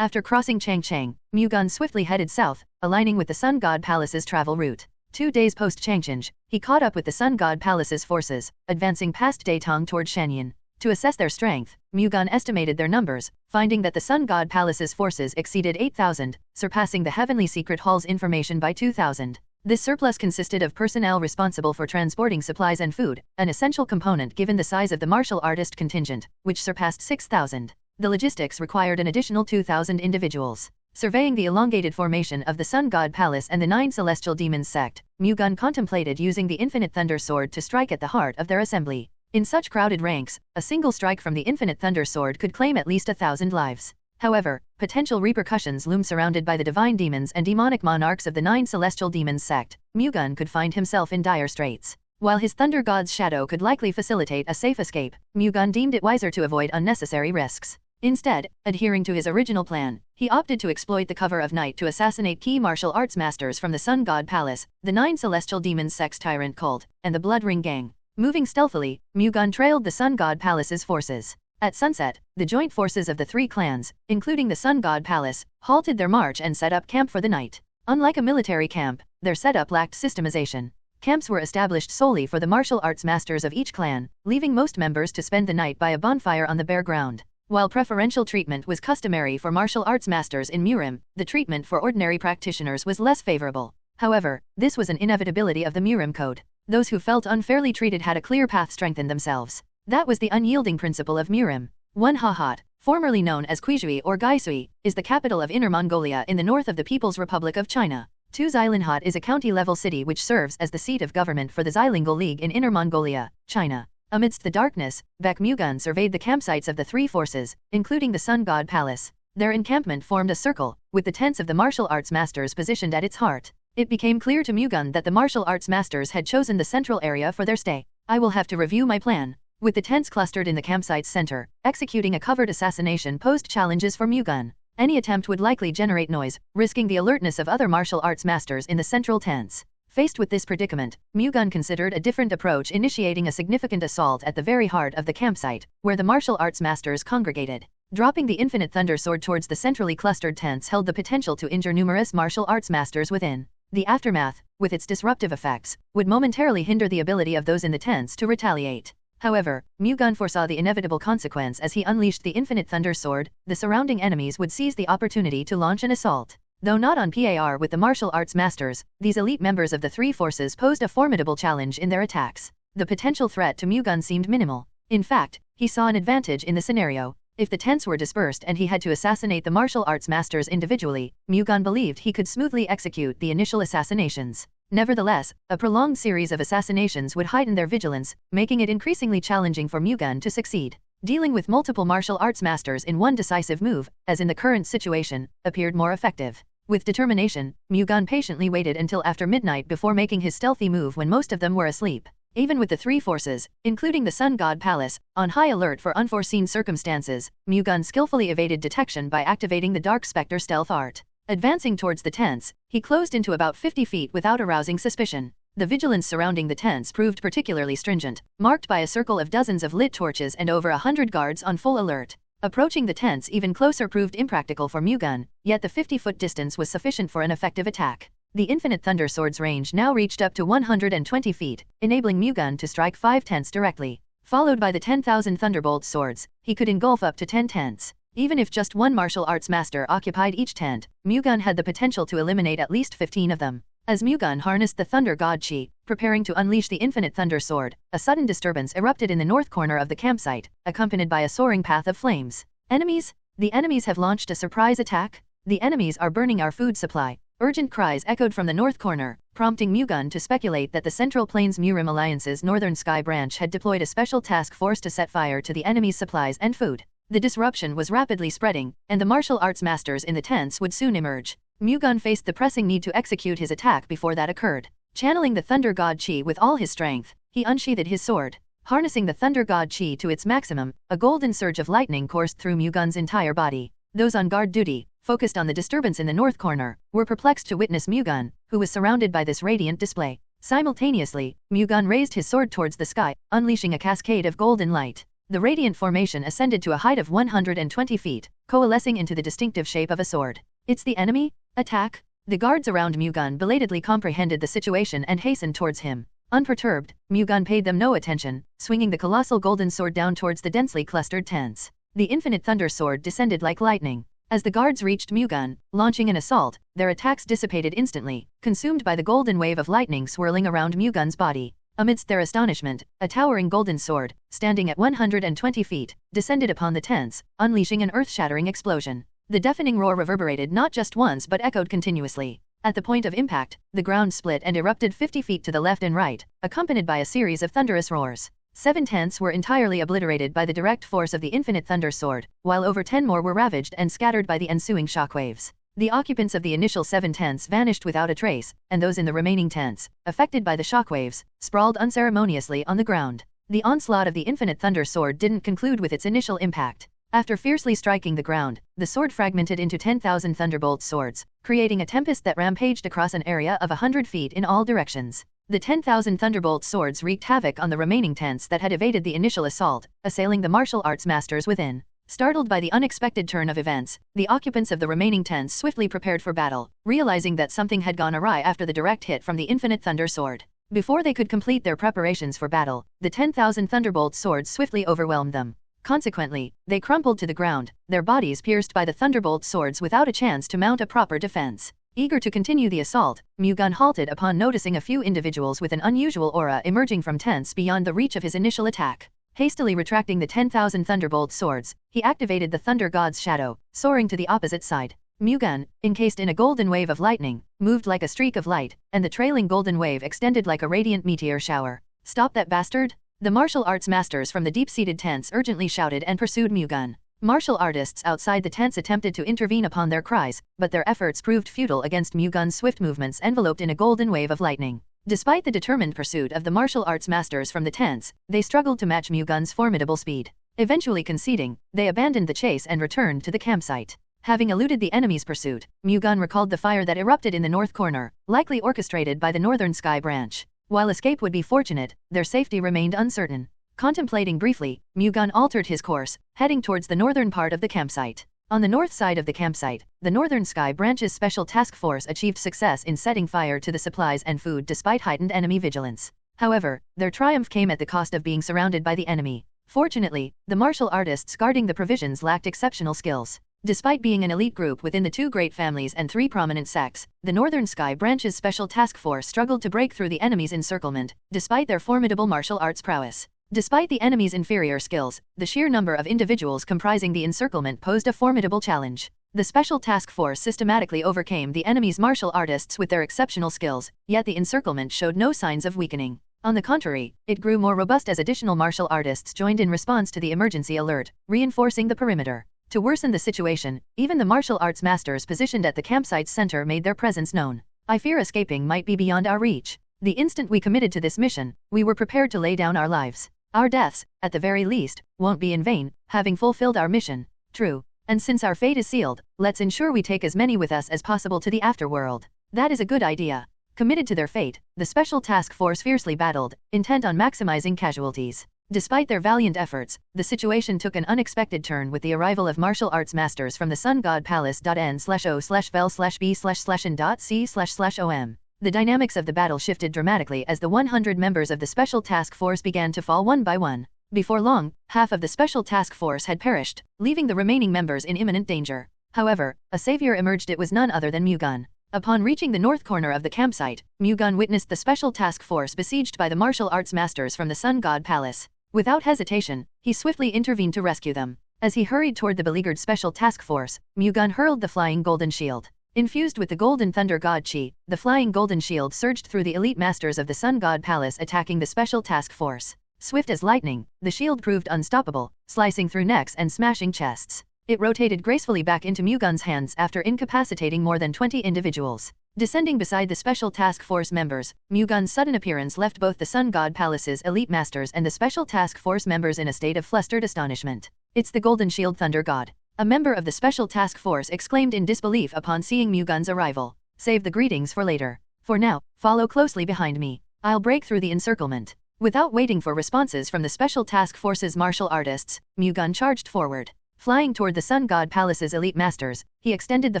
crossing Changcheng, Mu-Gun swiftly headed south, aligning with the Sun God Palace's travel route. 2 days post-Changcheng, he caught up with the Sun God Palace's forces, advancing past Datong toward Shanyan. To assess their strength, Mu-Gun estimated their numbers, finding that the Sun God Palace's forces exceeded 8,000, surpassing the Heavenly Secret Hall's information by 2,000. This surplus consisted of personnel responsible for transporting supplies and food, an essential component given the size of the martial artist contingent, which surpassed 6,000. The logistics required an additional 2,000 individuals. Surveying the elongated formation of the Sun God Palace and the 9 Celestial Demons sect, Mu-Gun contemplated using the Infinite Thunder Sword to strike at the heart of their assembly. In such crowded ranks, a single strike from the Infinite Thunder Sword could claim at least 1,000 lives. However, potential repercussions loomed surrounded by the divine demons and demonic monarchs of the 9 Celestial Demons sect. Mu-Gun could find himself in dire straits. While his Thunder God's shadow could likely facilitate a safe escape, Mu-Gun deemed it wiser to avoid unnecessary risks. Instead, adhering to his original plan, he opted to exploit the cover of night to assassinate key martial arts masters from the Sun God Palace, the 9 Celestial Demons sect's tyrant cult, and the Blood Ring Gang. Moving stealthily, Mu-Gun trailed the Sun God Palace's forces. At sunset, the joint forces of the 3 clans, including the Sun God Palace, halted their march and set up camp for the night. Unlike a military camp, their setup lacked systemization. Camps were established solely for the martial arts masters of each clan, leaving most members to spend the night by a bonfire on the bare ground. While preferential treatment was customary for martial arts masters in Murim, the treatment for ordinary practitioners was less favorable. However, this was an inevitability of the Murim code. Those who felt unfairly treated had a clear path to strengthen themselves. That was the unyielding principle of Murim. Hahat, formerly known as Guizhui or Gaisui, is the capital of Inner Mongolia in the north of the People's Republic of China. Xailinhat is a county-level city which serves as the seat of government for the Xilingal League in Inner Mongolia, China. Amidst the darkness, Baek Mu-Gun surveyed the campsites of the 3 forces, including the Sun God Palace. Their encampment formed a circle, with the tents of the martial arts masters positioned at its heart. It became clear to Mu-Gun that the martial arts masters had chosen the central area for their stay. I will have to review my plan. With the tents clustered in the campsite's center, executing a covered assassination posed challenges for Mu-Gun. Any attempt would likely generate noise, risking the alertness of other martial arts masters in the central tents. Faced with this predicament, Mu-Gun considered a different approach, initiating a significant assault at the very heart of the campsite, where the martial arts masters congregated. Dropping the Infinite Thunder Sword towards the centrally clustered tents held the potential to injure numerous martial arts masters within. The aftermath, with its disruptive effects, would momentarily hinder the ability of those in the tents to retaliate. However, Mu-Gun foresaw the inevitable consequence as he unleashed the Infinite Thunder Sword. The surrounding enemies would seize the opportunity to launch an assault. Though not on par with the martial arts masters, these elite members of the 3 forces posed a formidable challenge in their attacks. The potential threat to Mu-Gun seemed minimal. In fact, he saw an advantage in the scenario. If the tents were dispersed and he had to assassinate the martial arts masters individually, Mu-Gun believed he could smoothly execute the initial assassinations. Nevertheless, a prolonged series of assassinations would heighten their vigilance, making it increasingly challenging for Mu-Gun to succeed. Dealing with multiple martial arts masters in one decisive move, as in the current situation, appeared more effective. With determination, Mu-Gun patiently waited until after midnight before making his stealthy move when most of them were asleep. Even with the 3 forces, including the Sun God Palace, on high alert for unforeseen circumstances, Mu-Gun skillfully evaded detection by activating the Dark Spectre stealth art. Advancing towards the tents, he closed into about 50 feet without arousing suspicion. The vigilance surrounding the tents proved particularly stringent, marked by a circle of dozens of lit torches and over 100 guards on full alert. Approaching the tents even closer proved impractical for Mu-Gun, yet the 50-foot distance was sufficient for an effective attack. The Infinite Thunder Sword's range now reached up to 120 feet, enabling Mu-Gun to strike 5 tents directly. Followed by the 10,000 Thunderbolt swords, he could engulf up to 10 tents. Even if just one martial arts master occupied each tent, Mu-Gun had the potential to eliminate at least 15 of them. As Mu-Gun harnessed the Thunder God Chi, preparing to unleash the infinite thunder sword, a sudden disturbance erupted in the north corner of the campsite, accompanied by a soaring path of flames. Enemies? The enemies have launched a surprise attack? The enemies are burning our food supply. Urgent cries echoed from the north corner, prompting Mu-Gun to speculate that the Central Plains Murim Alliance's Northern Sky branch had deployed a special task force to set fire to the enemy's supplies and food. The disruption was rapidly spreading, and the martial arts masters in the tents would soon emerge. Mu-Gun faced the pressing need to execute his attack before that occurred. Channeling the Thunder God Chi with all his strength, he unsheathed his sword. Harnessing the Thunder God Chi to its maximum, a golden surge of lightning coursed through Mu-Gun's entire body. Those on guard duty, focused on the disturbance in the north corner, were perplexed to witness Mu-Gun, who was surrounded by this radiant display. Simultaneously, Mu-Gun raised his sword towards the sky, unleashing a cascade of golden light. The radiant formation ascended to a height of 120 feet, coalescing into the distinctive shape of a sword. It's the enemy? Attack! The guards around Mu-Gun belatedly comprehended the situation and hastened towards him. Unperturbed, Mu-Gun paid them no attention, swinging the colossal golden sword down towards the densely clustered tents. The infinite thunder sword descended like lightning. As the guards reached Mu-Gun, launching an assault, their attacks dissipated instantly, consumed by the golden wave of lightning swirling around Mu-Gun's body. Amidst their astonishment, a towering golden sword, standing at 120 feet, descended upon the tents, unleashing an earth-shattering explosion. The deafening roar reverberated not just once but echoed continuously. At the point of impact, the ground split and erupted 50 feet to the left and right, accompanied by a series of thunderous roars. 7 tents were entirely obliterated by the direct force of the infinite thunder sword, while over 10 more were ravaged and scattered by the ensuing shockwaves. The occupants of the initial 7 tents vanished without a trace, and those in the remaining tents, affected by the shockwaves, sprawled unceremoniously on the ground. The onslaught of the infinite thunder sword didn't conclude with its initial impact. After fiercely striking the ground, the sword fragmented into 10,000 thunderbolt swords, creating a tempest that rampaged across an area of 100 feet in all directions. The 10,000 thunderbolt swords wreaked havoc on the remaining tents that had evaded the initial assault, assailing the martial arts masters within. Startled by the unexpected turn of events, the occupants of the remaining tents swiftly prepared for battle, realizing that something had gone awry after the direct hit from the infinite thunder sword. Before they could complete their preparations for battle, the 10,000 thunderbolt swords swiftly overwhelmed them. Consequently, they crumpled to the ground, their bodies pierced by the thunderbolt swords without a chance to mount a proper defense. Eager to continue the assault, Mu-Gun halted upon noticing a few individuals with an unusual aura emerging from tents beyond the reach of his initial attack. Hastily retracting the 10,000 thunderbolt swords, he activated the Thunder God's shadow, soaring to the opposite side. Mu-Gun, encased in a golden wave of lightning, moved like a streak of light, and the trailing golden wave extended like a radiant meteor shower. "Stop that bastard!" The martial arts masters from the deep-seated tents urgently shouted and pursued Mu-Gun. Martial artists outside the tents attempted to intervene upon their cries, but their efforts proved futile against Mu-Gun's swift movements enveloped in a golden wave of lightning. Despite the determined pursuit of the martial arts masters from the tents, they struggled to match Mu-Gun's formidable speed. Eventually conceding, they abandoned the chase and returned to the campsite. Having eluded the enemy's pursuit, Mu-Gun recalled the fire that erupted in the north corner, likely orchestrated by the Northern Sky branch. While escape would be fortunate, their safety remained uncertain. Contemplating briefly, Mu-Gun altered his course, heading towards the northern part of the campsite. On the north side of the campsite, the Northern Sky Branch's special task force achieved success in setting fire to the supplies and food despite heightened enemy vigilance. However, their triumph came at the cost of being surrounded by the enemy. Fortunately, the martial artists guarding the provisions lacked exceptional skills. Despite being an elite group within the 2 great families and 3 prominent sects, the Northern Sky Branch's special task force struggled to break through the enemy's encirclement, despite their formidable martial arts prowess. Despite the enemy's inferior skills, the sheer number of individuals comprising the encirclement posed a formidable challenge. The special task force systematically overcame the enemy's martial artists with their exceptional skills, yet the encirclement showed no signs of weakening. On the contrary, it grew more robust as additional martial artists joined in response to the emergency alert, reinforcing the perimeter. To worsen the situation, even the martial arts masters positioned at the campsite's center made their presence known. "I fear escaping might be beyond our reach. The instant we committed to this mission, we were prepared to lay down our lives. Our deaths, at the very least, won't be in vain, having fulfilled our mission." True. And since our fate is sealed, let's ensure we take as many with us as possible to the afterworld. That is a good idea. Committed to their fate, the special task force fiercely battled, intent on maximizing casualties. Despite their valiant efforts, the situation took an unexpected turn with the arrival of martial arts masters from the Sun God Palace. N/O/vel/B/N.C//OM. The dynamics of the battle shifted dramatically as the 100 members of the special task force began to fall one by one. Before long, half of the special task force had perished, leaving the remaining members in imminent danger. However, a savior emerged. It was none other than Mu-Gun. Upon reaching the north corner of the campsite, Mu-Gun witnessed the special task force besieged by the martial arts masters from the Sun God Palace. Without hesitation, he swiftly intervened to rescue them. As he hurried toward the beleaguered special task force, Mu-Gun hurled the flying golden shield. Infused with the golden thunder god chi, the flying golden shield surged through the elite masters of the Sun God Palace, attacking the special task force. Swift as lightning, the shield proved unstoppable, slicing through necks and smashing chests. It rotated gracefully back into Mu-Gun's hands after incapacitating more than 20 individuals. Descending beside the special task force members, Mu-Gun's sudden appearance left both the Sun God Palace's elite masters and the special task force members in a state of flustered astonishment. "It's the Golden Shield Thunder God," a member of the special task force exclaimed in disbelief upon seeing Mu-Gun's arrival. "Save the greetings for later. For now, follow closely behind me. I'll break through the encirclement." Without waiting for responses from the special task force's martial artists, Mu-Gun charged forward. Flying toward the Sun God Palace's elite masters, he extended the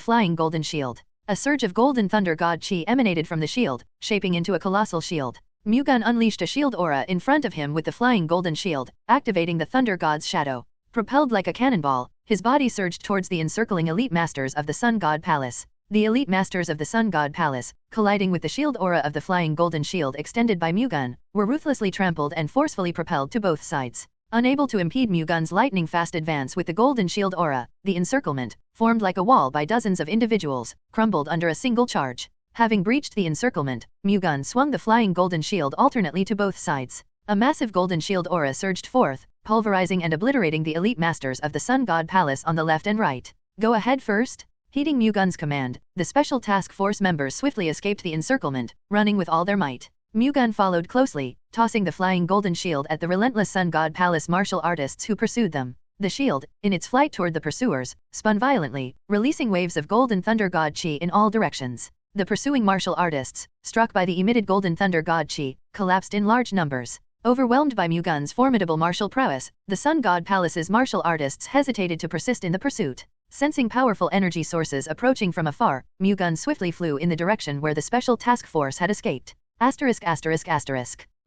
flying golden shield. A surge of golden thunder god chi emanated from the shield, shaping into a colossal shield. Mu-Gun unleashed a shield aura in front of him with the flying golden shield, activating the thunder god's shadow. Propelled like a cannonball, his body surged towards the encircling elite masters of the Sun God Palace. The elite masters of the Sun God Palace, colliding with the shield aura of the flying golden shield extended by Mu-Gun, were ruthlessly trampled and forcefully propelled to both sides. Unable to impede Mu-Gun's lightning-fast advance with the golden shield aura, the encirclement, formed like a wall by dozens of individuals, crumbled under a single charge. Having breached the encirclement, Mu-Gun swung the flying golden shield alternately to both sides. A massive golden shield aura surged forth, pulverizing and obliterating the elite masters of the Sun God Palace on the left and right. "Go ahead first." Heeding Mu-Gun's command, the special task force members swiftly escaped the encirclement, running with all their might. Mu-Gun followed closely, tossing the flying golden shield at the relentless Sun God Palace martial artists who pursued them. The shield, in its flight toward the pursuers, spun violently, releasing waves of golden thunder god chi in all directions. The pursuing martial artists, struck by the emitted golden thunder god chi, collapsed in large numbers. Overwhelmed by Mu-Gun's formidable martial prowess, the Sun God Palace's martial artists hesitated to persist in the pursuit. Sensing powerful energy sources approaching from afar, Mu-Gun swiftly flew in the direction where the special task force had escaped.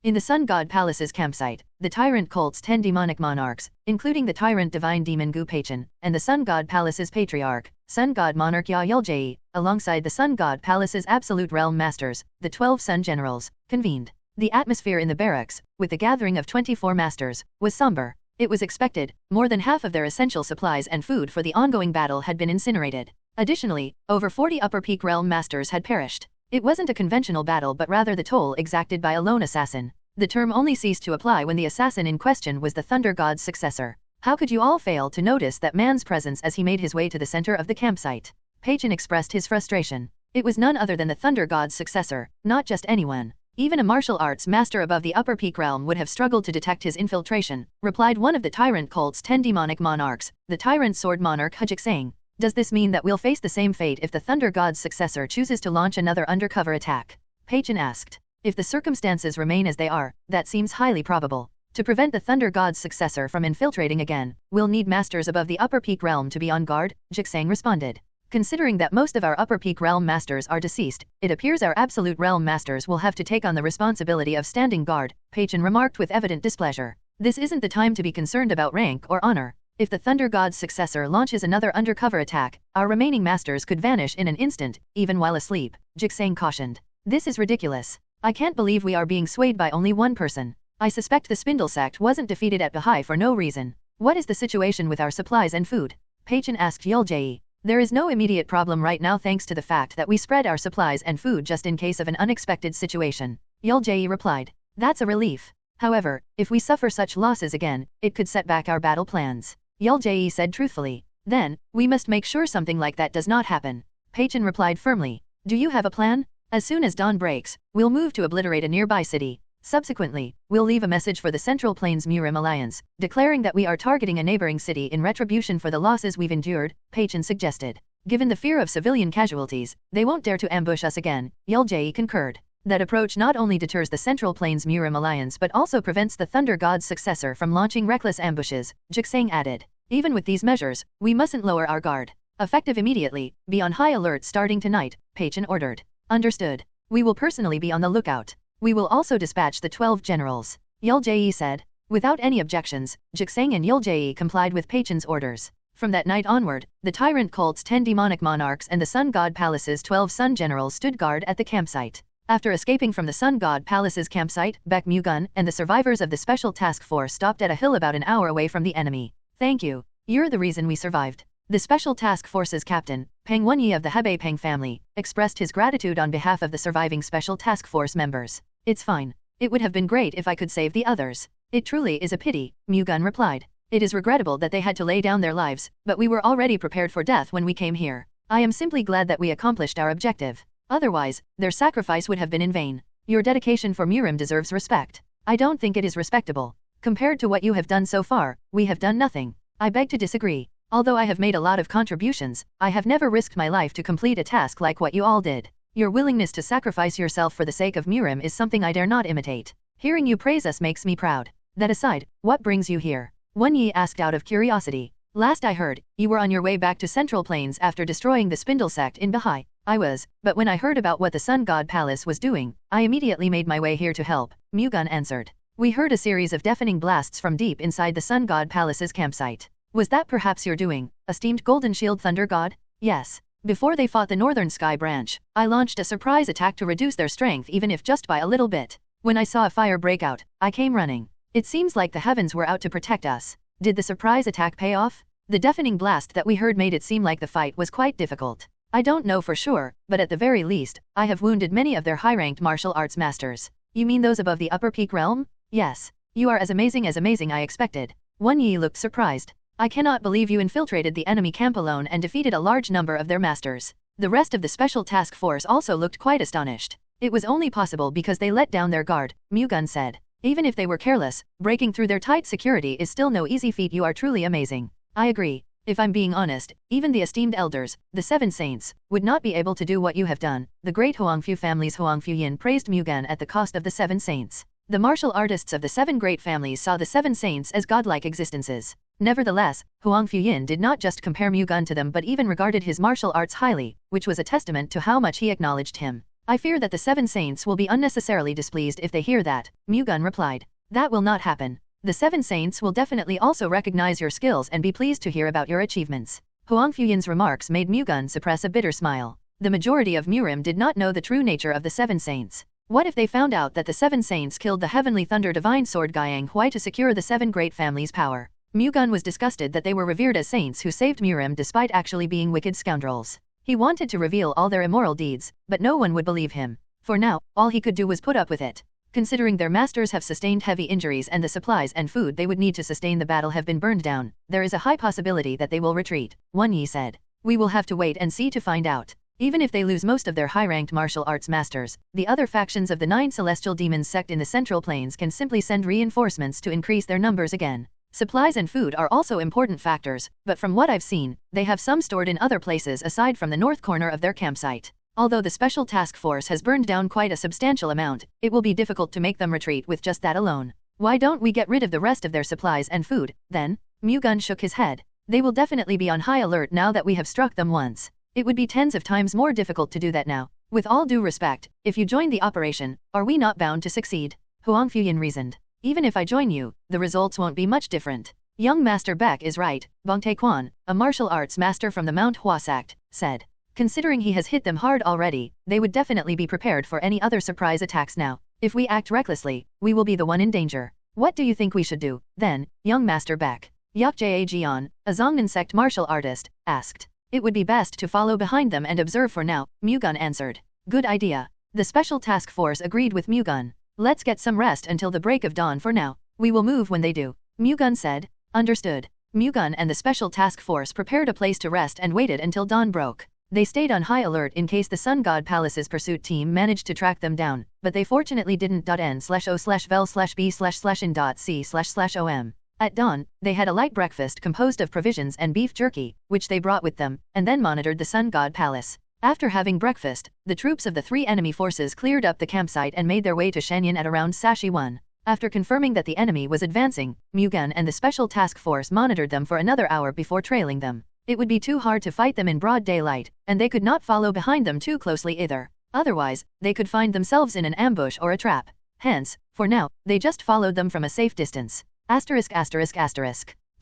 In the Sun God Palace's campsite, the tyrant cult's 10 demonic monarchs, including the tyrant divine demon Gu Peichin, and the Sun God Palace's patriarch, Sun God Monarch Ya Yuljae, alongside the Sun God Palace's absolute realm masters, the 12 Sun Generals, convened. The atmosphere in the barracks, with the gathering of 24 masters, was somber. It was expected, more than half of their essential supplies and food for the ongoing battle had been incinerated. Additionally, over 40 upper peak realm masters had perished. It wasn't a conventional battle but rather the toll exacted by a lone assassin. The term only ceased to apply when the assassin in question was the Thunder God's successor. How could you all fail to notice that man's presence as he made his way to the center of the campsite? Peichin expressed his frustration. It was none other than the Thunder God's successor, not just anyone. Even a martial arts master above the upper peak realm would have struggled to detect his infiltration, replied one of the tyrant cult's 10 demonic monarchs, the tyrant sword monarch Hujik. Does this mean that we'll face the same fate if the Thunder God's successor chooses to launch another undercover attack? Peichin asked. If the circumstances remain as they are, that seems highly probable. To prevent the Thunder God's successor from infiltrating again, we'll need masters above the upper peak realm to be on guard, Jixang responded. Considering that most of our upper peak realm masters are deceased, it appears our absolute realm masters will have to take on the responsibility of standing guard, Peichin remarked with evident displeasure. This isn't the time to be concerned about rank or honor. If the Thunder God's successor launches another undercover attack, our remaining masters could vanish in an instant, even while asleep, Jixang cautioned. This is ridiculous. I can't believe we are being swayed by only one person. I suspect the Spindle sect wasn't defeated at Bahai for no reason. What is the situation with our supplies and food? Peichin asked Yuljae. There is no immediate problem right now thanks to the fact that we spread our supplies and food just in case of an unexpected situation, Yuljae replied. That's a relief. However, if we suffer such losses again, it could set back our battle plans, Yuljae said truthfully. Then, we must make sure something like that does not happen, Peichin replied firmly. Do you have a plan? As soon as dawn breaks, we'll move to obliterate a nearby city. Subsequently, we'll leave a message for the Central Plains Murim Alliance, declaring that we are targeting a neighboring city in retribution for the losses we've endured, Peichin suggested. Given the fear of civilian casualties, they won't dare to ambush us again, Yuljae concurred. That approach not only deters the Central Plains Murim Alliance but also prevents the Thunder God's successor from launching reckless ambushes, Jixang added. Even with these measures, we mustn't lower our guard. Effective immediately, be on high alert starting tonight, Peichin ordered. Understood. We will personally be on the lookout. We will also dispatch the 12 generals, Yuljae said. Without any objections, Jixang and Yuljae complied with Peichin's orders. From that night onward, the tyrant cult's 10 demonic monarchs and the Sun God Palace's 12 sun generals stood guard at the campsite. After escaping from the Sun God Palace's campsite, Baek Mu-Gun and the survivors of the Special Task Force stopped at a hill about an hour away from the enemy. Thank you. You're the reason we survived. The Special Task Force's captain, Peng Wenyi of the Hebei Peng family, expressed his gratitude on behalf of the surviving Special Task Force members. It's fine. It would have been great if I could save the others. It truly is a pity, Mu-Gun replied. It is regrettable that they had to lay down their lives, but we were already prepared for death when we came here. I am simply glad that we accomplished our objective. Otherwise, their sacrifice would have been in vain. Your dedication for Murim deserves respect. I don't think it is respectable. Compared to what you have done so far, we have done nothing. I beg to disagree. Although I have made a lot of contributions, I have never risked my life to complete a task like what you all did. Your willingness to sacrifice yourself for the sake of Murim is something I dare not imitate. Hearing you praise us makes me proud. That aside, what brings you here? Wenyi asked out of curiosity. Last I heard, you were on your way back to Central Plains after destroying the Spindle sect in Bahai. I was, but when I heard about what the Sun God Palace was doing, I immediately made my way here to help, Mu-Gun answered. We heard a series of deafening blasts from deep inside the Sun God Palace's campsite. Was that perhaps your doing, esteemed Golden Shield Thunder God? Yes. Before they fought the Northern Sky Branch, I launched a surprise attack to reduce their strength even if just by a little bit. When I saw a fire break out, I came running. It seems like the heavens were out to protect us. Did the surprise attack pay off? The deafening blast that we heard made it seem like the fight was quite difficult. I don't know for sure, but at the very least, I have wounded many of their high-ranked martial arts masters. You mean those above the upper peak realm? Yes. You are as amazing I expected. Wenyi looked surprised. I cannot believe you infiltrated the enemy camp alone and defeated a large number of their masters. The rest of the Special Task Force also looked quite astonished. It was only possible because they let down their guard, Mu-Gun said. Even if they were careless, breaking through their tight security is still no easy feat. You are truly amazing. I agree. If I'm being honest, even the esteemed elders, the Seven Saints, would not be able to do what you have done. The great Huangfu family's Huangfu Yin praised Mu-Gun at the cost of the Seven Saints. The martial artists of the seven great families saw the Seven Saints as godlike existences. Nevertheless, Huangfu Yin did not just compare Mu-Gun to them but even regarded his martial arts highly, which was a testament to how much he acknowledged him. I fear that the Seven Saints will be unnecessarily displeased if they hear that, Mu-Gun replied. That will not happen. The Seven Saints will definitely also recognize your skills and be pleased to hear about your achievements. Huangfu Yin's remarks made Mu-Gun suppress a bitter smile. The majority of Murim did not know the true nature of the Seven Saints. What if they found out that the Seven Saints killed the Heavenly Thunder Divine Sword Guiyang Hui to secure the Seven Great Families' power? Mu-Gun was disgusted that they were revered as saints who saved Murim despite actually being wicked scoundrels. He wanted to reveal all their immoral deeds, but no one would believe him. For now, all he could do was put up with it. Considering their masters have sustained heavy injuries and the supplies and food they would need to sustain the battle have been burned down, there is a high possibility that they will retreat, Wenyi said. We will have to wait and see to find out. Even if they lose most of their high-ranked martial arts masters, the other factions of the 9 Celestial Demons sect in the Central Plains can simply send reinforcements to increase their numbers again. Supplies and food are also important factors, but from what I've seen, they have some stored in other places aside from the north corner of their campsite. Although the Special Task Force has burned down quite a substantial amount, it will be difficult to make them retreat with just that alone. Why don't we get rid of the rest of their supplies and food, then? Mu-Gun shook his head. They will definitely be on high alert now that we have struck them once. It would be tens of times more difficult to do that now. With all due respect, if you join the operation, are we not bound to succeed? Huangfu Yin reasoned. Even if I join you, the results won't be much different. Young Master Baek is right, Bong Taekwon, a martial arts master from the Mount Hua sect, said. Considering he has hit them hard already, they would definitely be prepared for any other surprise attacks now. If we act recklessly, we will be the one in danger. What do you think we should do, then, young Master Baek? Yak Jia Jian, a Zongnan sect martial artist, asked. It would be best to follow behind them and observe for now, Mu-Gun answered. Good idea. The Special Task Force agreed with Mu-Gun. Let's get some rest until the break of dawn for now. We will move when they do, Mu-Gun said. Understood. Mu-Gun and the Special Task Force prepared a place to rest and waited until dawn broke. They stayed on high alert in case the Sun God Palace's pursuit team managed to track them down, but they fortunately didn't. N/O/vel/B/in.C//om. At dawn, they had a light breakfast composed of provisions and beef jerky, which they brought with them, and then monitored the Sun God Palace. After having breakfast, the troops of the 3 enemy forces cleared up the campsite and made their way to Shanyan at around Sashi 1. After confirming that the enemy was advancing, Mu-Gun and the Special Task Force monitored them for another hour before trailing them. It would be too hard to fight them in broad daylight, and they could not follow behind them too closely either. Otherwise, they could find themselves in an ambush or a trap. Hence, for now, they just followed them from a safe distance. ****.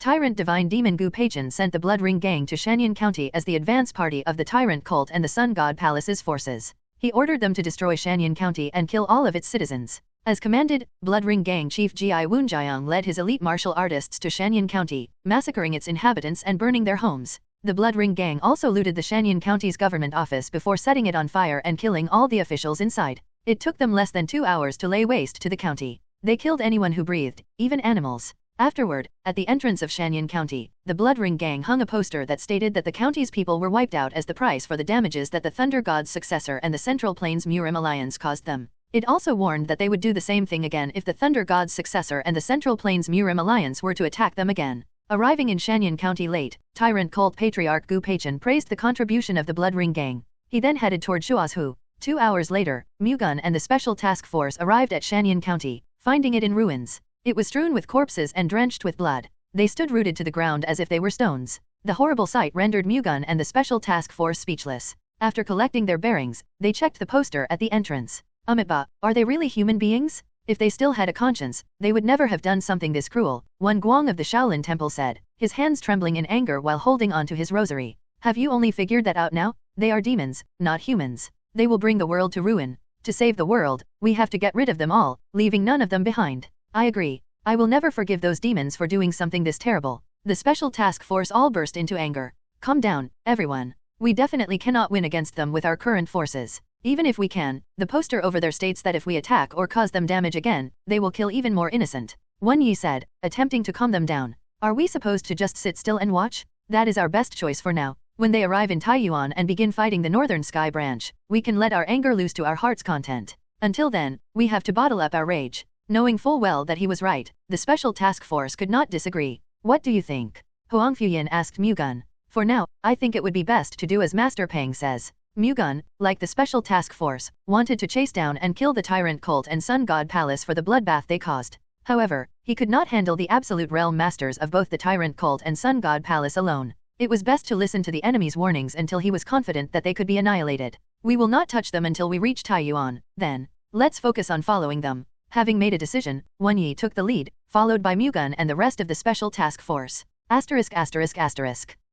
Tyrant Divine Demon Gu Peichen sent the Blood Ring Gang to Shanyan County as the advance party of the Tyrant Cult and the Sun God Palace's forces. He ordered them to destroy Shanyan County and kill all of its citizens. As commanded, Blood Ring Gang Chief Ji Wunjiang led his elite martial artists to Shanyan County, massacring its inhabitants and burning their homes. The Blood Ring Gang also looted the Shanyan County's government office before setting it on fire and killing all the officials inside. It took them less than 2 hours to lay waste to the county. They killed anyone who breathed, even animals. Afterward, at the entrance of Shanyan County, the Blood Ring Gang hung a poster that stated that the county's people were wiped out as the price for the damages that the Thunder God's successor and the Central Plains Murim alliance caused them. It also warned that they would do the same thing again if the Thunder God's successor and the Central Plains Murim alliance were to attack them again. Arriving in Shanyan County late, Tyrant Cult Patriarch Gu Peichen praised the contribution of the Blood Ring Gang. He then headed toward Shuazhu. 2 hours later, Mu-Gun and the Special Task Force arrived at Shanyan County, finding it in ruins. It was strewn with corpses and drenched with blood. They stood rooted to the ground as if they were stones. The horrible sight rendered Mu-Gun and the Special Task Force speechless. After collecting their bearings, they checked the poster at the entrance. Amitabha, are they really human beings? If they still had a conscience, they would never have done something this cruel, one Guang of the Shaolin Temple said, his hands trembling in anger while holding onto his rosary. Have you only figured that out now? They are demons, not humans. They will bring the world to ruin. To save the world, we have to get rid of them all, leaving none of them behind. I agree. I will never forgive those demons for doing something this terrible. The Special Task Force all burst into anger. Calm down, everyone. We definitely cannot win against them with our current forces. Even if we can, the poster over there states that if we attack or cause them damage again, they will kill even more innocent. Wen Yi said, attempting to calm them down. Are we supposed to just sit still and watch? That is our best choice for now. When they arrive in Taiyuan and begin fighting the Northern Sky Branch, we can let our anger loose to our heart's content. Until then, we have to bottle up our rage. Knowing full well that he was right, the Special Task Force could not disagree. What do you think? Huang Fuyin asked Mu-Gun. For now, I think it would be best to do as Master Peng says. Mu-Gun, like the Special Task Force, wanted to chase down and kill the Tyrant Cult and Sun God Palace for the bloodbath they caused. However, he could not handle the absolute realm masters of both the Tyrant Cult and Sun God Palace alone. It was best to listen to the enemy's warnings until he was confident that they could be annihilated. We will not touch them until we reach Taiyuan, then. Let's focus on following them. Having made a decision, Wen Yi took the lead, followed by Mu-Gun and the rest of the Special Task Force.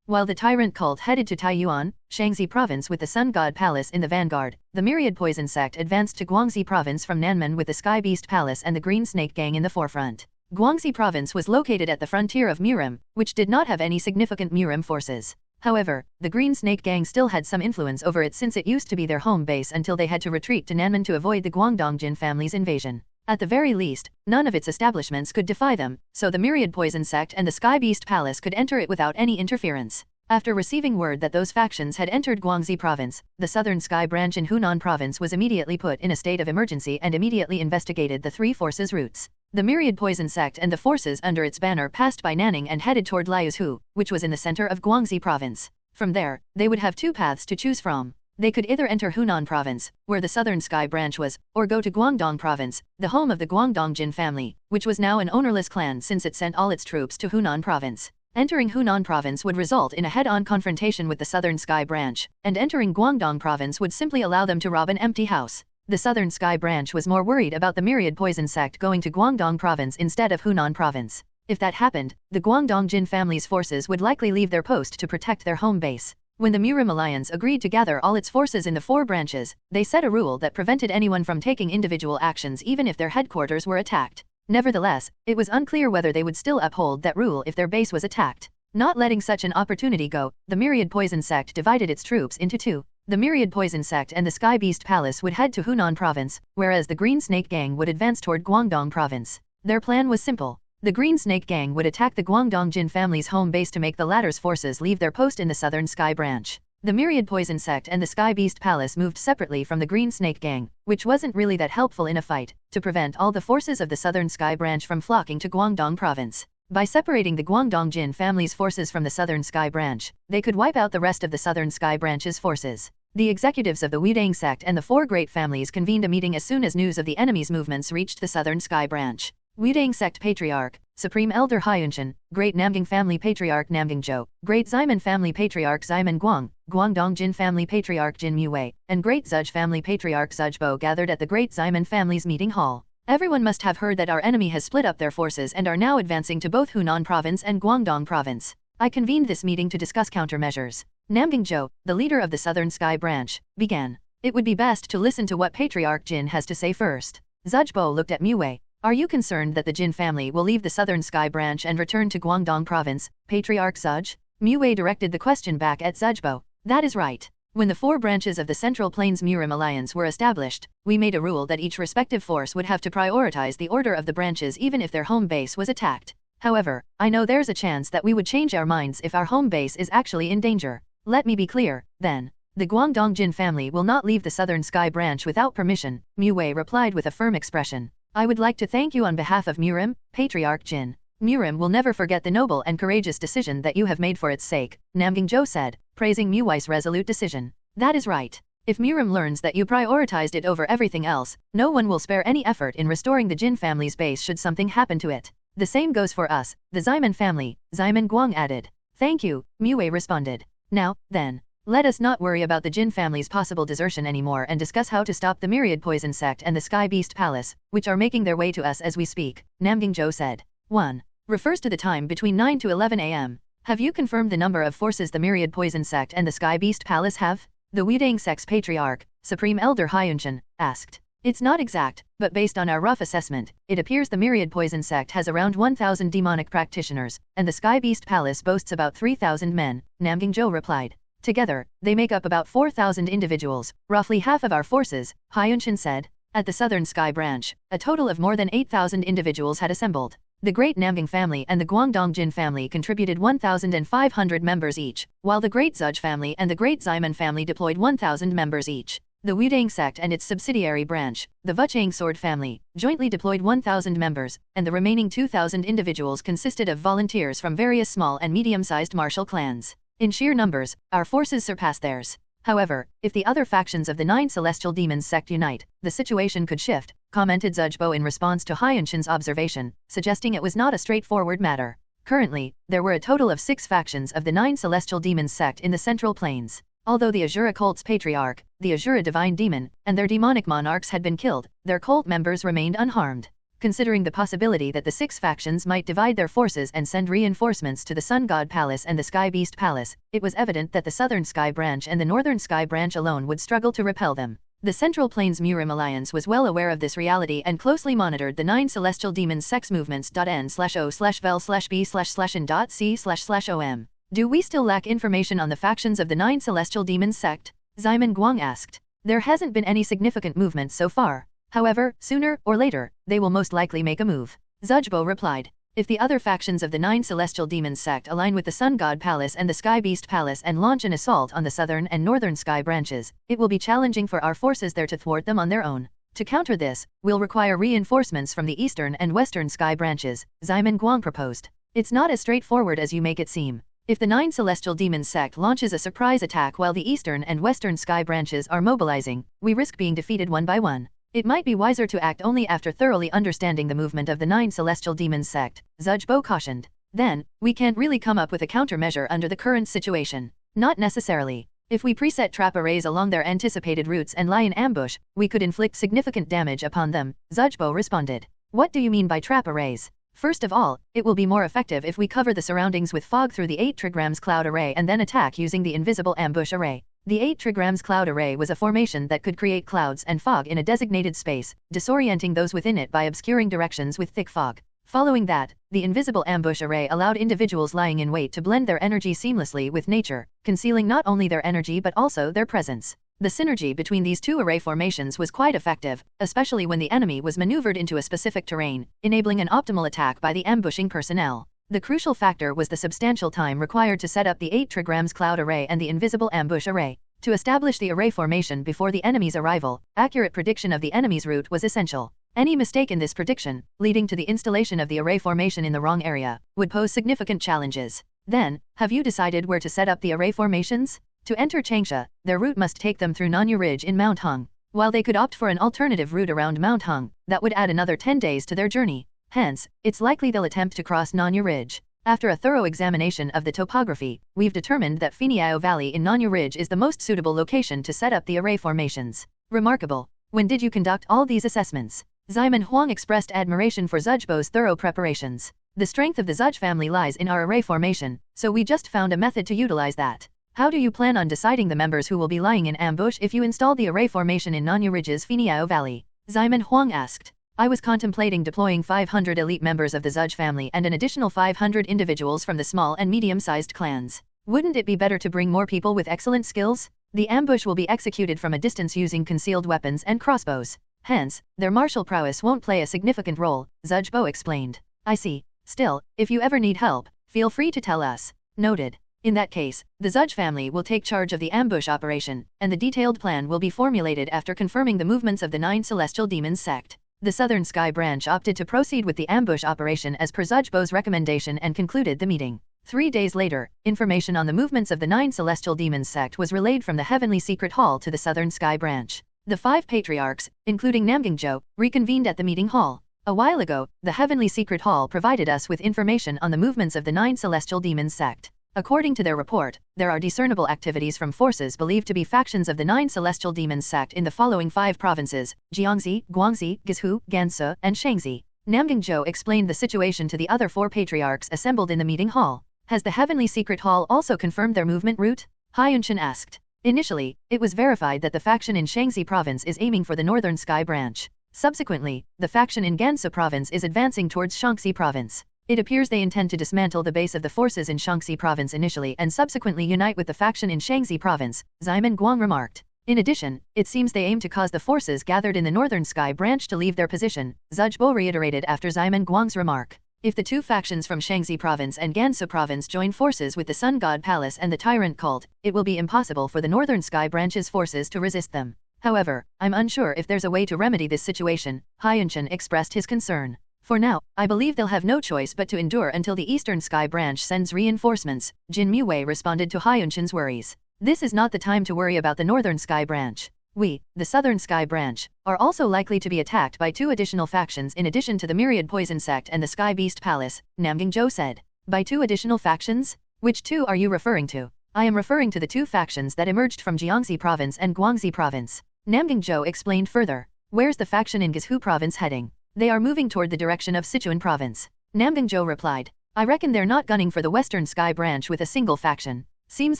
While the Tyrant Cult headed to Taiyuan, Shaanxi Province with the Sun God Palace in the vanguard, the Myriad Poison Sect advanced to Guangxi Province from Nanmen with the Sky Beast Palace and the Green Snake Gang in the forefront. Guangxi Province was located at the frontier of Murim, which did not have any significant Murim forces. However, the Green Snake Gang still had some influence over it since it used to be their home base until they had to retreat to Nanmen to avoid the Guangdongjin family's invasion. At the very least, none of its establishments could defy them, so the Myriad Poison Sect and the Sky Beast Palace could enter it without any interference. After receiving word that those factions had entered Guangxi Province, the Southern Sky Branch in Hunan Province was immediately put in a state of emergency and immediately investigated the three forces' routes. The Myriad Poison Sect and the forces under its banner passed by Nanning and headed toward Liuzhu, which was in the center of Guangxi Province. From there, they would have two paths to choose from. They could either enter Hunan Province, where the Southern Sky Branch was, or go to Guangdong Province, the home of the Guangdongjin family, which was now an ownerless clan since it sent all its troops to Hunan Province. Entering Hunan Province would result in a head-on confrontation with the Southern Sky Branch, and entering Guangdong Province would simply allow them to rob an empty house. The Southern Sky Branch was more worried about the Myriad Poison Sect going to Guangdong Province instead of Hunan Province. If that happened, the Guangdongjin family's forces would likely leave their post to protect their home base. When the Murim Alliance agreed to gather all its forces in the four branches, they set a rule that prevented anyone from taking individual actions even if their headquarters were attacked. Nevertheless, it was unclear whether they would still uphold that rule if their base was attacked. Not letting such an opportunity go, the Myriad Poison Sect divided its troops into two. The Myriad Poison Sect and the Sky Beast Palace would head to Hunan Province, whereas the Green Snake Gang would advance toward Guangdong Province. Their plan was simple. The Green Snake Gang would attack the Guangdongjin family's home base to make the latter's forces leave their post in the Southern Sky Branch. The Myriad Poison Sect and the Sky Beast Palace moved separately from the Green Snake Gang, which wasn't really that helpful in a fight, to prevent all the forces of the Southern Sky Branch from flocking to Guangdong Province. By separating the Guangdongjin family's forces from the Southern Sky Branch, they could wipe out the rest of the Southern Sky Branch's forces. The executives of the Wudang sect and the four great families convened a meeting as soon as news of the enemy's movements reached the Southern Sky Branch. Wudang sect patriarch, Supreme Elder Haiyunshan, Great Namgang family patriarch Namgang Zhou, Great Ximen family patriarch Ximen Guang, Guangdongjin family patriarch Jin Muwei, and Great Zuj family patriarch Zuj Bo gathered at the Great Ximen family's meeting hall. Everyone must have heard that our enemy has split up their forces and are now advancing to both Hunan Province and Guangdong Province. I convened this meeting to discuss countermeasures. Namgingzhou, the leader of the Southern Sky Branch, began. It would be best to listen to what Patriarch Jin has to say first. Zhuzhbo looked at Mu. Are you concerned that the Jin family will leave the Southern Sky Branch and return to Guangdong Province, Patriarch Zhuzh? Mu directed the question back at Zhuzhbo. That is right. When the 4 branches of the Central Plains Murim Alliance were established, we made a rule that each respective force would have to prioritize the order of the branches even if their home base was attacked. However, I know there's a chance that we would change our minds if our home base is actually in danger. Let me be clear, then. The Guangdong Jin family will not leave the Southern Sky Branch without permission, Mu replied with a firm expression. I would like to thank you on behalf of Murim, Patriarch Jin. Murim will never forget the noble and courageous decision that you have made for its sake, Namgingzhou said, praising Mui's resolute decision. That is right. If Murim learns that you prioritized it over everything else, no one will spare any effort in restoring the Jin family's base should something happen to it. The same goes for us, the Ximen family, Ximen Guang added. Thank you, Mu responded. Now, then. Let us not worry about the Jin family's possible desertion anymore and discuss how to stop the Myriad Poison Sect and the Sky Beast Palace, which are making their way to us as we speak, Namgingzhou said. 1. Refers to the time between 9 to 11 a.m. Have you confirmed the number of forces the Myriad Poison Sect and the Sky Beast Palace have? The Weidang Sect's Patriarch, Supreme Elder Hyunshan, asked. It's not exact, but based on our rough assessment, it appears the Myriad Poison Sect has around 1,000 demonic practitioners, and the Sky Beast Palace boasts about 3,000 men, Namgingzhou replied. Together, they make up about 4,000 individuals, roughly half of our forces, Hyunshan said. At the Southern Sky Branch, a total of more than 8,000 individuals had assembled. The Great Namgang family and the Guangdong Jin family contributed 1,500 members each, while the Great Zhuzh family and the Great Ximen family deployed 1,000 members each. The Weidang Sect and its subsidiary branch, the Vuchang Sword family, jointly deployed 1,000 members, and the remaining 2,000 individuals consisted of volunteers from various small and medium-sized martial clans. In sheer numbers, our forces surpass theirs. However, if the other factions of the 9 Celestial Demons sect unite, the situation could shift, commented Zhuzhbo in response to Hyunshan's observation, suggesting it was not a straightforward matter. Currently, there were a total of 6 factions of the 9 Celestial Demons sect in the Central Plains. Although the Azura cult's patriarch, the Azura divine demon, and their demonic monarchs had been killed, their cult members remained unharmed. Considering the possibility that the 6 factions might divide their forces and send reinforcements to the Sun God Palace and the Sky Beast Palace, it was evident that the Southern Sky Branch and the Northern Sky Branch alone would struggle to repel them. The Central Plains Murim Alliance was well aware of this reality and closely monitored the 9 Celestial Demons sex movements.n/o/vel/b/in.c//om. Do we still lack information on the factions of the 9 Celestial Demons sect? Ximen Guang asked. There hasn't been any significant movement so far. However, sooner or later, they will most likely make a move. Zhuzhbo replied. If the other factions of the 9 Celestial Demons sect align with the Sun God Palace and the Sky Beast Palace and launch an assault on the Southern and Northern Sky branches, it will be challenging for our forces there to thwart them on their own. To counter this, we'll require reinforcements from the Eastern and Western Sky branches, Ximen Guang proposed. It's not as straightforward as you make it seem. If the 9 Celestial Demons sect launches a surprise attack while the Eastern and Western Sky branches are mobilizing, we risk being defeated one by one. It might be wiser to act only after thoroughly understanding the movement of the 9 Celestial Demons sect, Zhuzhbo cautioned. Then, we can't really come up with a countermeasure under the current situation. Not necessarily. If we preset trap arrays along their anticipated routes and lie in ambush, we could inflict significant damage upon them, Zhuzhbo responded. What do you mean by trap arrays? First of all, it will be more effective if we cover the surroundings with fog through the 8 trigrams cloud array and then attack using the invisible ambush array. The 8 trigrams cloud array was a formation that could create clouds and fog in a designated space, disorienting those within it by obscuring directions with thick fog. Following that, the invisible ambush array allowed individuals lying in wait to blend their energy seamlessly with nature, concealing not only their energy but also their presence. The synergy between these 2 array formations was quite effective, especially when the enemy was maneuvered into a specific terrain, enabling an optimal attack by the ambushing personnel. The crucial factor was the substantial time required to set up the 8 trigrams cloud array and the invisible ambush array. To establish the array formation before the enemy's arrival, accurate prediction of the enemy's route was essential. Any mistake in this prediction, leading to the installation of the array formation in the wrong area, would pose significant challenges. Then, have you decided where to set up the array formations? To enter Changsha, their route must take them through Nanya Ridge in Mount Hung. While they could opt for an alternative route around Mount Hung, that would add another 10 days to their journey. Hence, it's likely they'll attempt to cross Nanya Ridge. After a thorough examination of the topography, we've determined that Finiao Valley in Nanya Ridge is the most suitable location to set up the array formations. Remarkable. When did you conduct all these assessments? Ximen Huang expressed admiration for Zujbo's thorough preparations. The strength of the Zuj family lies in our array formation, so we just found a method to utilize that. How do you plan on deciding the members who will be lying in ambush if you install the array formation in Nanya Ridge's Finiao Valley? Ximen Huang asked. I was contemplating deploying 500 elite members of the Zuj family and an additional 500 individuals from the small and medium-sized clans. Wouldn't it be better to bring more people with excellent skills? The ambush will be executed from a distance using concealed weapons and crossbows. Hence, their martial prowess won't play a significant role, Zujbo explained. I see. Still, if you ever need help, feel free to tell us. Noted. In that case, the Zuj family will take charge of the ambush operation, and the detailed plan will be formulated after confirming the movements of the 9 celestial demons sect. The Southern Sky branch opted to proceed with the ambush operation as per Zujbo's recommendation and concluded the meeting. 3 days later, information on the movements of the 9 celestial demons sect was relayed from the Heavenly Secret Hall to the Southern Sky branch. The 5 patriarchs, including Namgingzhou, reconvened at the meeting hall. A while ago, the Heavenly Secret Hall provided us with information on the movements of the 9 celestial demons sect. According to their report, there are discernible activities from forces believed to be factions of the 9 celestial demons sect in the following 5 provinces: Jiangxi, Guangxi, Guizhou, Gansu, and Shaanxi. Namgingzhou explained the situation to the other 4 patriarchs assembled in the meeting hall. Has the Heavenly Secret Hall also confirmed their movement route? Hyunshan asked. Initially, it was verified that the faction in Shaanxi province is aiming for the Northern Sky branch. Subsequently, the faction in Gansu province is advancing towards Shaanxi province. It appears they intend to dismantle the base of the forces in Shaanxi province initially and subsequently unite with the faction in Shaanxi province, Ximen Guang remarked. In addition, it seems they aim to cause the forces gathered in the Northern Sky branch to leave their position, Zujbo reiterated after Ximen Guang's remark. If the 2 factions from Shaanxi province and Gansu province join forces with the Sun God Palace and the Tyrant Cult, it will be impossible for the Northern Sky branch's forces to resist them. However, I'm unsure if there's a way to remedy this situation, Hyunshan expressed his concern. For now, I believe they'll have no choice but to endure until the Eastern Sky branch sends reinforcements, Jin Muwei responded to Hyunshan's worries. This is not the time to worry about the Northern Sky branch. We, the Southern Sky branch, are also likely to be attacked by 2 additional factions in addition to the Myriad Poison Sect and the Sky Beast Palace, Namgingzhou said. By 2 additional factions? Which 2 are you referring to? I am referring to the 2 factions that emerged from Jiangxi province and Guangxi province. Namgingzhou explained further. Where's the faction in Guizhou province heading? They are moving toward the direction of Sichuan province. Namgingzhou replied. I reckon they're not gunning for the Western Sky branch with a single faction. Seems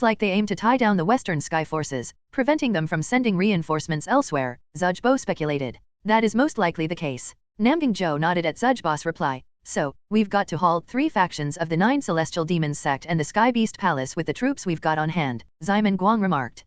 like they aim to tie down the Western Sky forces, preventing them from sending reinforcements elsewhere, Zujbo speculated. That is most likely the case. Namgingzhou nodded at Zujbo's reply. So, we've got to halt 3 factions of the 9 celestial demons sect and the Sky Beast Palace with the troops we've got on hand, Ximen Guang remarked.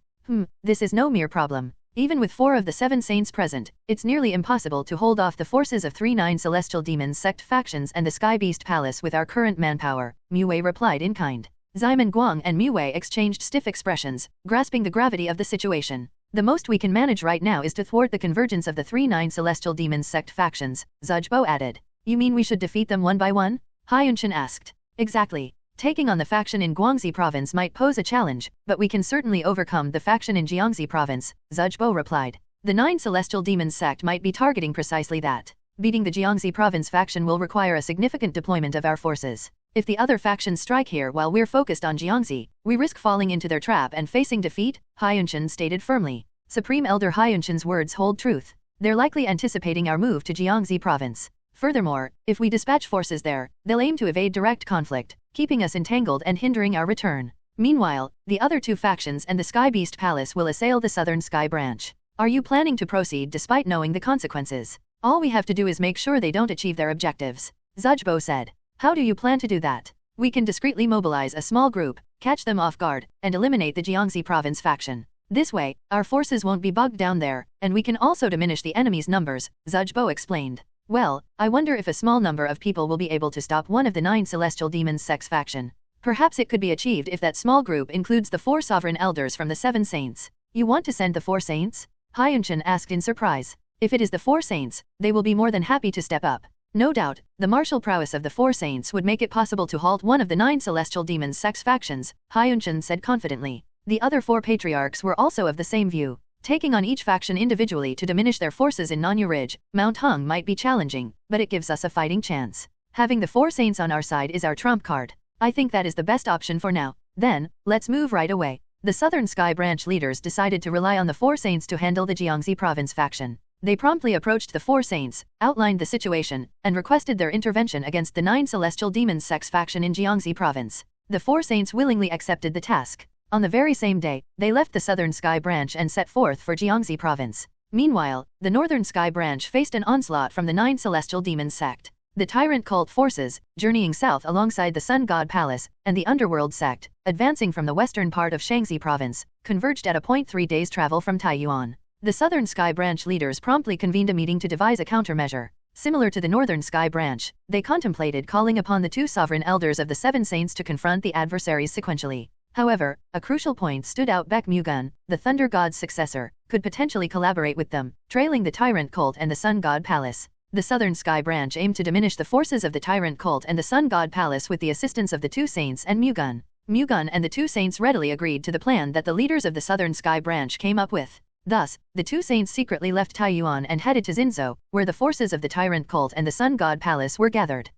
This is no mere problem. Even with 4 of the 7 saints present, it's nearly impossible to hold off the forces of 3 9 celestial demons sect factions and the Sky Beast Palace with our current manpower, Muwei replied in kind. Ximen Guang and Muwei exchanged stiff expressions, grasping the gravity of the situation. The most we can manage right now is to thwart the convergence of the 3 9 celestial demons sect factions, Zujbo added. You mean we should defeat them one by one? Hyunshan asked. Exactly. Taking on the faction in Guangxi province might pose a challenge, but we can certainly overcome the faction in Jiangxi province, Zujbo replied. The 9 celestial demons sect might be targeting precisely that. Beating the Jiangxi province faction will require a significant deployment of our forces. If the other factions strike here while we're focused on Jiangxi, we risk falling into their trap and facing defeat, Hyunshan stated firmly. Supreme Elder Hyunshan's words hold truth. They're likely anticipating our move to Jiangxi province. Furthermore, if we dispatch forces there, they'll aim to evade direct conflict, keeping us entangled and hindering our return. Meanwhile, the other 2 factions and the Sky Beast Palace will assail the Southern Sky branch. Are you planning to proceed despite knowing the consequences? All we have to do is make sure they don't achieve their objectives, Zujbo said. How do you plan to do that? We can discreetly mobilize a small group, catch them off guard, and eliminate the Jiangxi province faction. This way, our forces won't be bogged down there, and we can also diminish the enemy's numbers, Zujbo explained. Well, I wonder if a small number of people will be able to stop one of the 9 celestial demons sect's faction. Perhaps it could be achieved if that small group includes the 4 sovereign elders from the 7 saints. You want to send the 4 saints? Hyunshan asked in surprise. If it is the 4 saints, they will be more than happy to step up. No doubt, the martial prowess of the 4 saints would make it possible to halt one of the 9 celestial demons sect's factions, Hyunshan said confidently. The other 4 patriarchs were also of the same view. Taking on each faction individually to diminish their forces in Nanya Ridge, Mount Hung might be challenging, but it gives us a fighting chance. Having the 4 saints on our side is our trump card. I think that is the best option for now. Then, let's move right away. The Southern Sky branch leaders decided to rely on the 4 saints to handle the Jiangxi province faction. They promptly approached the four saints, outlined the situation, and requested their intervention against the 9 celestial demons sex faction in Jiangxi province. The four saints willingly accepted the task. On the very same day, they left the Southern Sky Branch and set forth for Jiangxi province. Meanwhile, the Northern Sky Branch faced an onslaught from the 9 celestial demons sect. The tyrant cult forces, journeying south alongside the Sun God Palace, and the Underworld sect, advancing from the western part of Shaanxi province, converged at a point 3 days travel from Taiyuan. The Southern Sky Branch leaders promptly convened a meeting to devise a countermeasure. Similar to the Northern Sky Branch, they contemplated calling upon the 2 sovereign elders of the 7 saints to confront the adversaries sequentially. However, a crucial point stood out: Baek Mu-Gun, the Thunder God's successor, could potentially collaborate with them, trailing the Tyrant Cult and the Sun God Palace. The Southern Sky Branch aimed to diminish the forces of the Tyrant Cult and the Sun God Palace with the assistance of the 2 saints and Mu-Gun. Mu-Gun and the 2 saints readily agreed to the plan that the leaders of the Southern Sky Branch came up with. Thus, the 2 saints secretly left Taiyuan and headed to Xinzhou, where the forces of the Tyrant Cult and the Sun God Palace were gathered.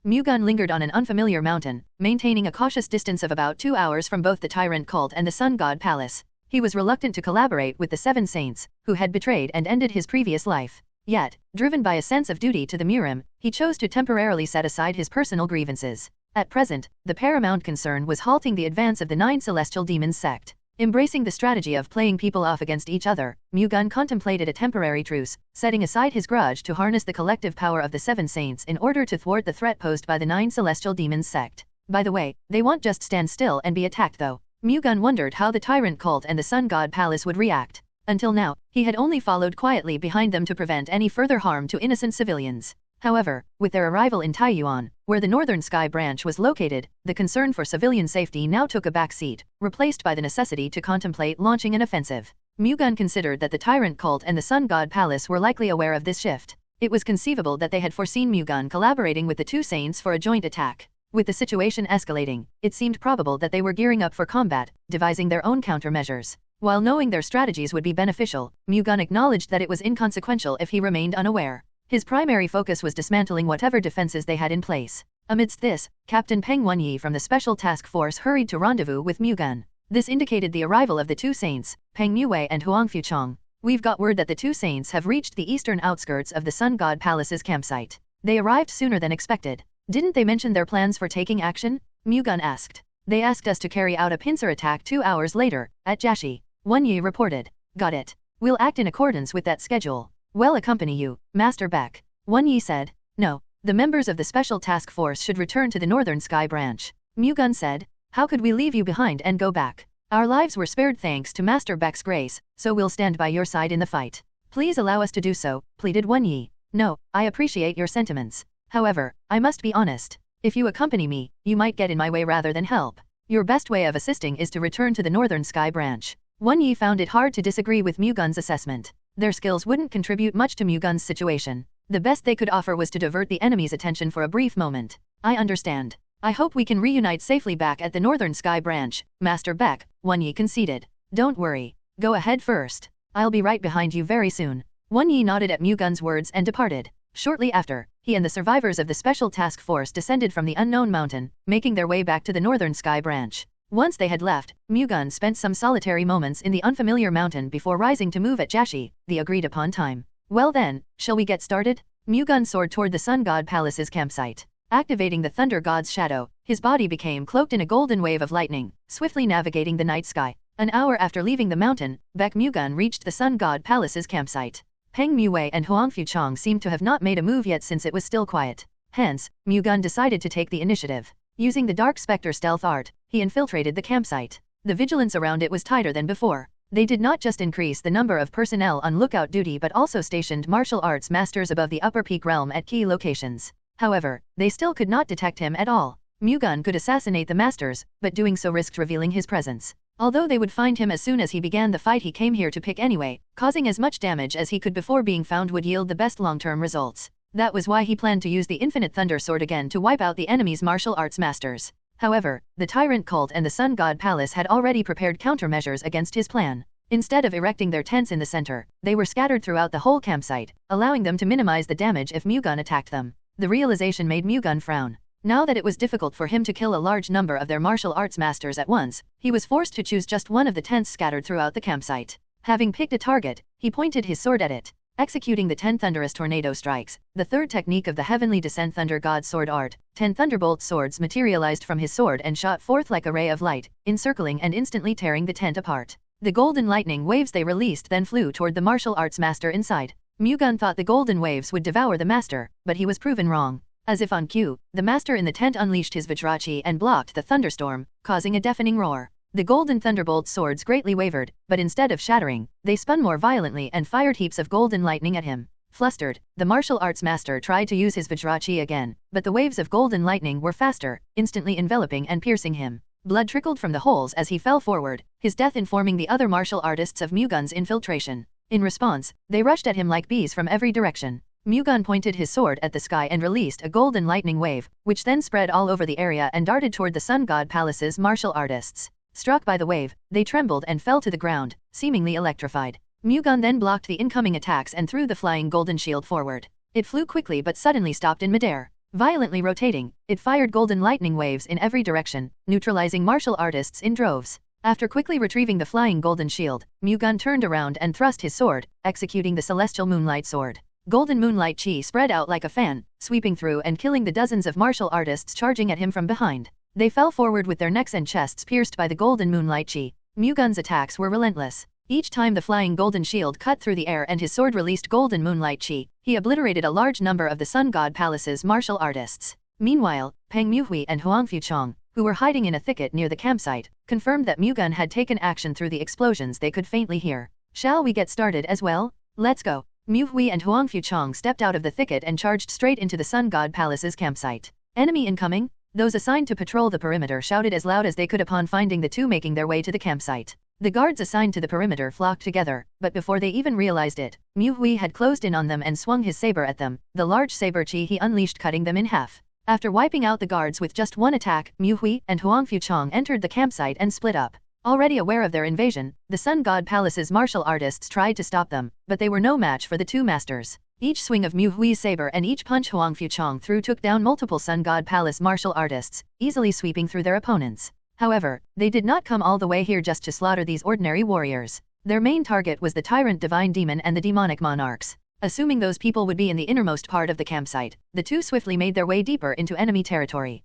Mu-Gun lingered on an unfamiliar mountain, maintaining a cautious distance of about 2 hours from both the Tyrant Cult and the Sun God Palace. He was reluctant to collaborate with the 7 saints, who had betrayed and ended his previous life. Yet, driven by a sense of duty to the Murim, he chose to temporarily set aside his personal grievances. At present, the paramount concern was halting the advance of the 9 celestial demons sect. Embracing the strategy of playing people off against each other, Mu-Gun contemplated a temporary truce, setting aside his grudge to harness the collective power of the 7 saints in order to thwart the threat posed by the 9 celestial demons sect. By the way, they won't just stand still and be attacked though. Mu-Gun wondered how the Tyrant Cult and the Sun God Palace would react. Until now, he had only followed quietly behind them to prevent any further harm to innocent civilians. However, with their arrival in Taiyuan, where the Northern Sky Branch was located, the concern for civilian safety now took a back seat, replaced by the necessity to contemplate launching an offensive. Mu-Gun considered that the Tyrant Cult and the Sun God Palace were likely aware of this shift. It was conceivable that they had foreseen Mu-Gun collaborating with the 2 saints for a joint attack. With the situation escalating, it seemed probable that they were gearing up for combat, devising their own countermeasures. While knowing their strategies would be beneficial, Mu-Gun acknowledged that it was inconsequential if he remained unaware. His primary focus was dismantling whatever defenses they had in place. Amidst this, Captain Peng Wenyi from the Special Task Force hurried to rendezvous with Mu-Gun. This indicated the arrival of the 2 saints, Peng Mu-Wei and Huang Fuchong. We've got word that the 2 saints have reached the eastern outskirts of the Sun God Palace's campsite. They arrived sooner than expected. Didn't they mention their plans for taking action? Mu-Gun asked. They asked us to carry out a pincer attack 2 hours later, at Jiaxi. Wenyi reported. Got it. We'll act in accordance with that schedule. We'll accompany you, Master Baek. Wenyi said. No, the members of the Special Task Force should return to the Northern Sky Branch. Mu-Gun said. How could we leave you behind and go back? Our lives were spared thanks to Master Baek's grace, so we'll stand by your side in the fight. Please allow us to do so, pleaded Wenyi. No, I appreciate your sentiments. However, I must be honest. If you accompany me, you might get in my way rather than help. Your best way of assisting is to return to the Northern Sky Branch. Wenyi found it hard to disagree with Mu-Gun's assessment. Their skills wouldn't contribute much to Mu-Gun's situation. The best they could offer was to divert the enemy's attention for a brief moment. I understand. I hope we can reunite safely back at the Northern Sky Branch, Master Baek, Wenyi conceded. Don't worry. Go ahead first. I'll be right behind you very soon. Wenyi nodded at Mu-Gun's words and departed. Shortly after, he and the survivors of the Special Task Force descended from the unknown mountain, making their way back to the Northern Sky Branch. Once they had left, Mu-Gun spent some solitary moments in the unfamiliar mountain before rising to move at Jiaxi, the agreed-upon time. Well then, shall we get started? Mu-Gun soared toward the Sun God Palace's campsite. Activating the Thunder God's shadow, his body became cloaked in a golden wave of lightning, swiftly navigating the night sky. An hour after leaving the mountain, Baek Mu-Gun reached the Sun God Palace's campsite. Peng Mu-Wei and Huang Fuchong seemed to have not made a move yet since it was still quiet. Hence, Mu-Gun decided to take the initiative. Using the Dark Spectre stealth art, he infiltrated the campsite. The vigilance around it was tighter than before. They did not just increase the number of personnel on lookout duty but also stationed martial arts masters above the upper peak realm at key locations. However, they still could not detect him at all. Mu-Gun could assassinate the masters, but doing so risked revealing his presence. Although they would find him as soon as he began the fight, he came here to pick anyway, causing as much damage as he could before being found would yield the best long-term results. That was why he planned to use the Infinite Thunder Sword again to wipe out the enemy's martial arts masters. However, the Tyrant Cult and the Sun God Palace had already prepared countermeasures against his plan. Instead of erecting their tents in the center, they were scattered throughout the whole campsite, allowing them to minimize the damage if Mu-Gun attacked them. The realization made Mu-Gun frown. Now that it was difficult for him to kill a large number of their martial arts masters at once, he was forced to choose just one of the tents scattered throughout the campsite. Having picked a target, he pointed his sword at it, executing the 10 thunderous tornado strikes, the third technique of the heavenly descent thunder god's sword art. 10 thunderbolt swords materialized from his sword and shot forth like a ray of light, encircling and instantly tearing the tent apart. The golden lightning waves they released then flew toward the martial arts master inside. Mu-Gun thought the golden waves would devour the master, but he was proven wrong. As if on cue, the master in the tent unleashed his Vajrachi and blocked the thunderstorm, causing a deafening roar. The golden thunderbolt swords greatly wavered, but instead of shattering, they spun more violently and fired heaps of golden lightning at him. Flustered, the martial arts master tried to use his Vajrachi again, but the waves of golden lightning were faster, instantly enveloping and piercing him. Blood trickled from the holes as he fell forward, his death informing the other martial artists of Mu-Gun's infiltration. In response, they rushed at him like bees from every direction. Mu-Gun pointed his sword at the sky and released a golden lightning wave, which then spread all over the area and darted toward the Sun God Palace's martial artists. Struck by the wave, they trembled and fell to the ground, seemingly electrified. Mu-Gun then blocked the incoming attacks and threw the flying golden shield forward. It flew quickly but suddenly stopped in midair. Violently rotating, it fired golden lightning waves in every direction, neutralizing martial artists in droves. After quickly retrieving the flying golden shield, Mu-Gun turned around and thrust his sword, executing the celestial moonlight sword. Golden moonlight chi spread out like a fan, sweeping through and killing the dozens of martial artists charging at him from behind. They fell forward with their necks and chests pierced by the golden moonlight chi. Mu-Gun's attacks were relentless. Each time the flying golden shield cut through the air and his sword released golden moonlight chi, he obliterated a large number of the Sun God Palace's martial artists. Meanwhile, Peng Muhui and Huang Fuchong, who were hiding in a thicket near the campsite, confirmed that Mu-Gun had taken action through the explosions they could faintly hear. Shall we get started as well? Let's go. Muhui and Huang Fuchong stepped out of the thicket and charged straight into the Sun God Palace's campsite. Enemy incoming? Those assigned to patrol the perimeter shouted as loud as they could upon finding the two making their way to the campsite. The guards assigned to the perimeter flocked together, but before they even realized it, Muhui had closed in on them and swung his saber at them, the large saber chi he unleashed cutting them in half. After wiping out the guards with just one attack, Muhui and Huang Fuchong entered the campsite and split up. Already aware of their invasion, the Sun God Palace's martial artists tried to stop them, but they were no match for the two masters. Each swing of Muhui's saber and each punch Huang Fuchong threw took down multiple Sun God Palace martial artists, easily sweeping through their opponents. However, they did not come all the way here just to slaughter these ordinary warriors. Their main target was the tyrant divine demon and the demonic monarchs. Assuming those people would be in the innermost part of the campsite, the two swiftly made their way deeper into enemy territory.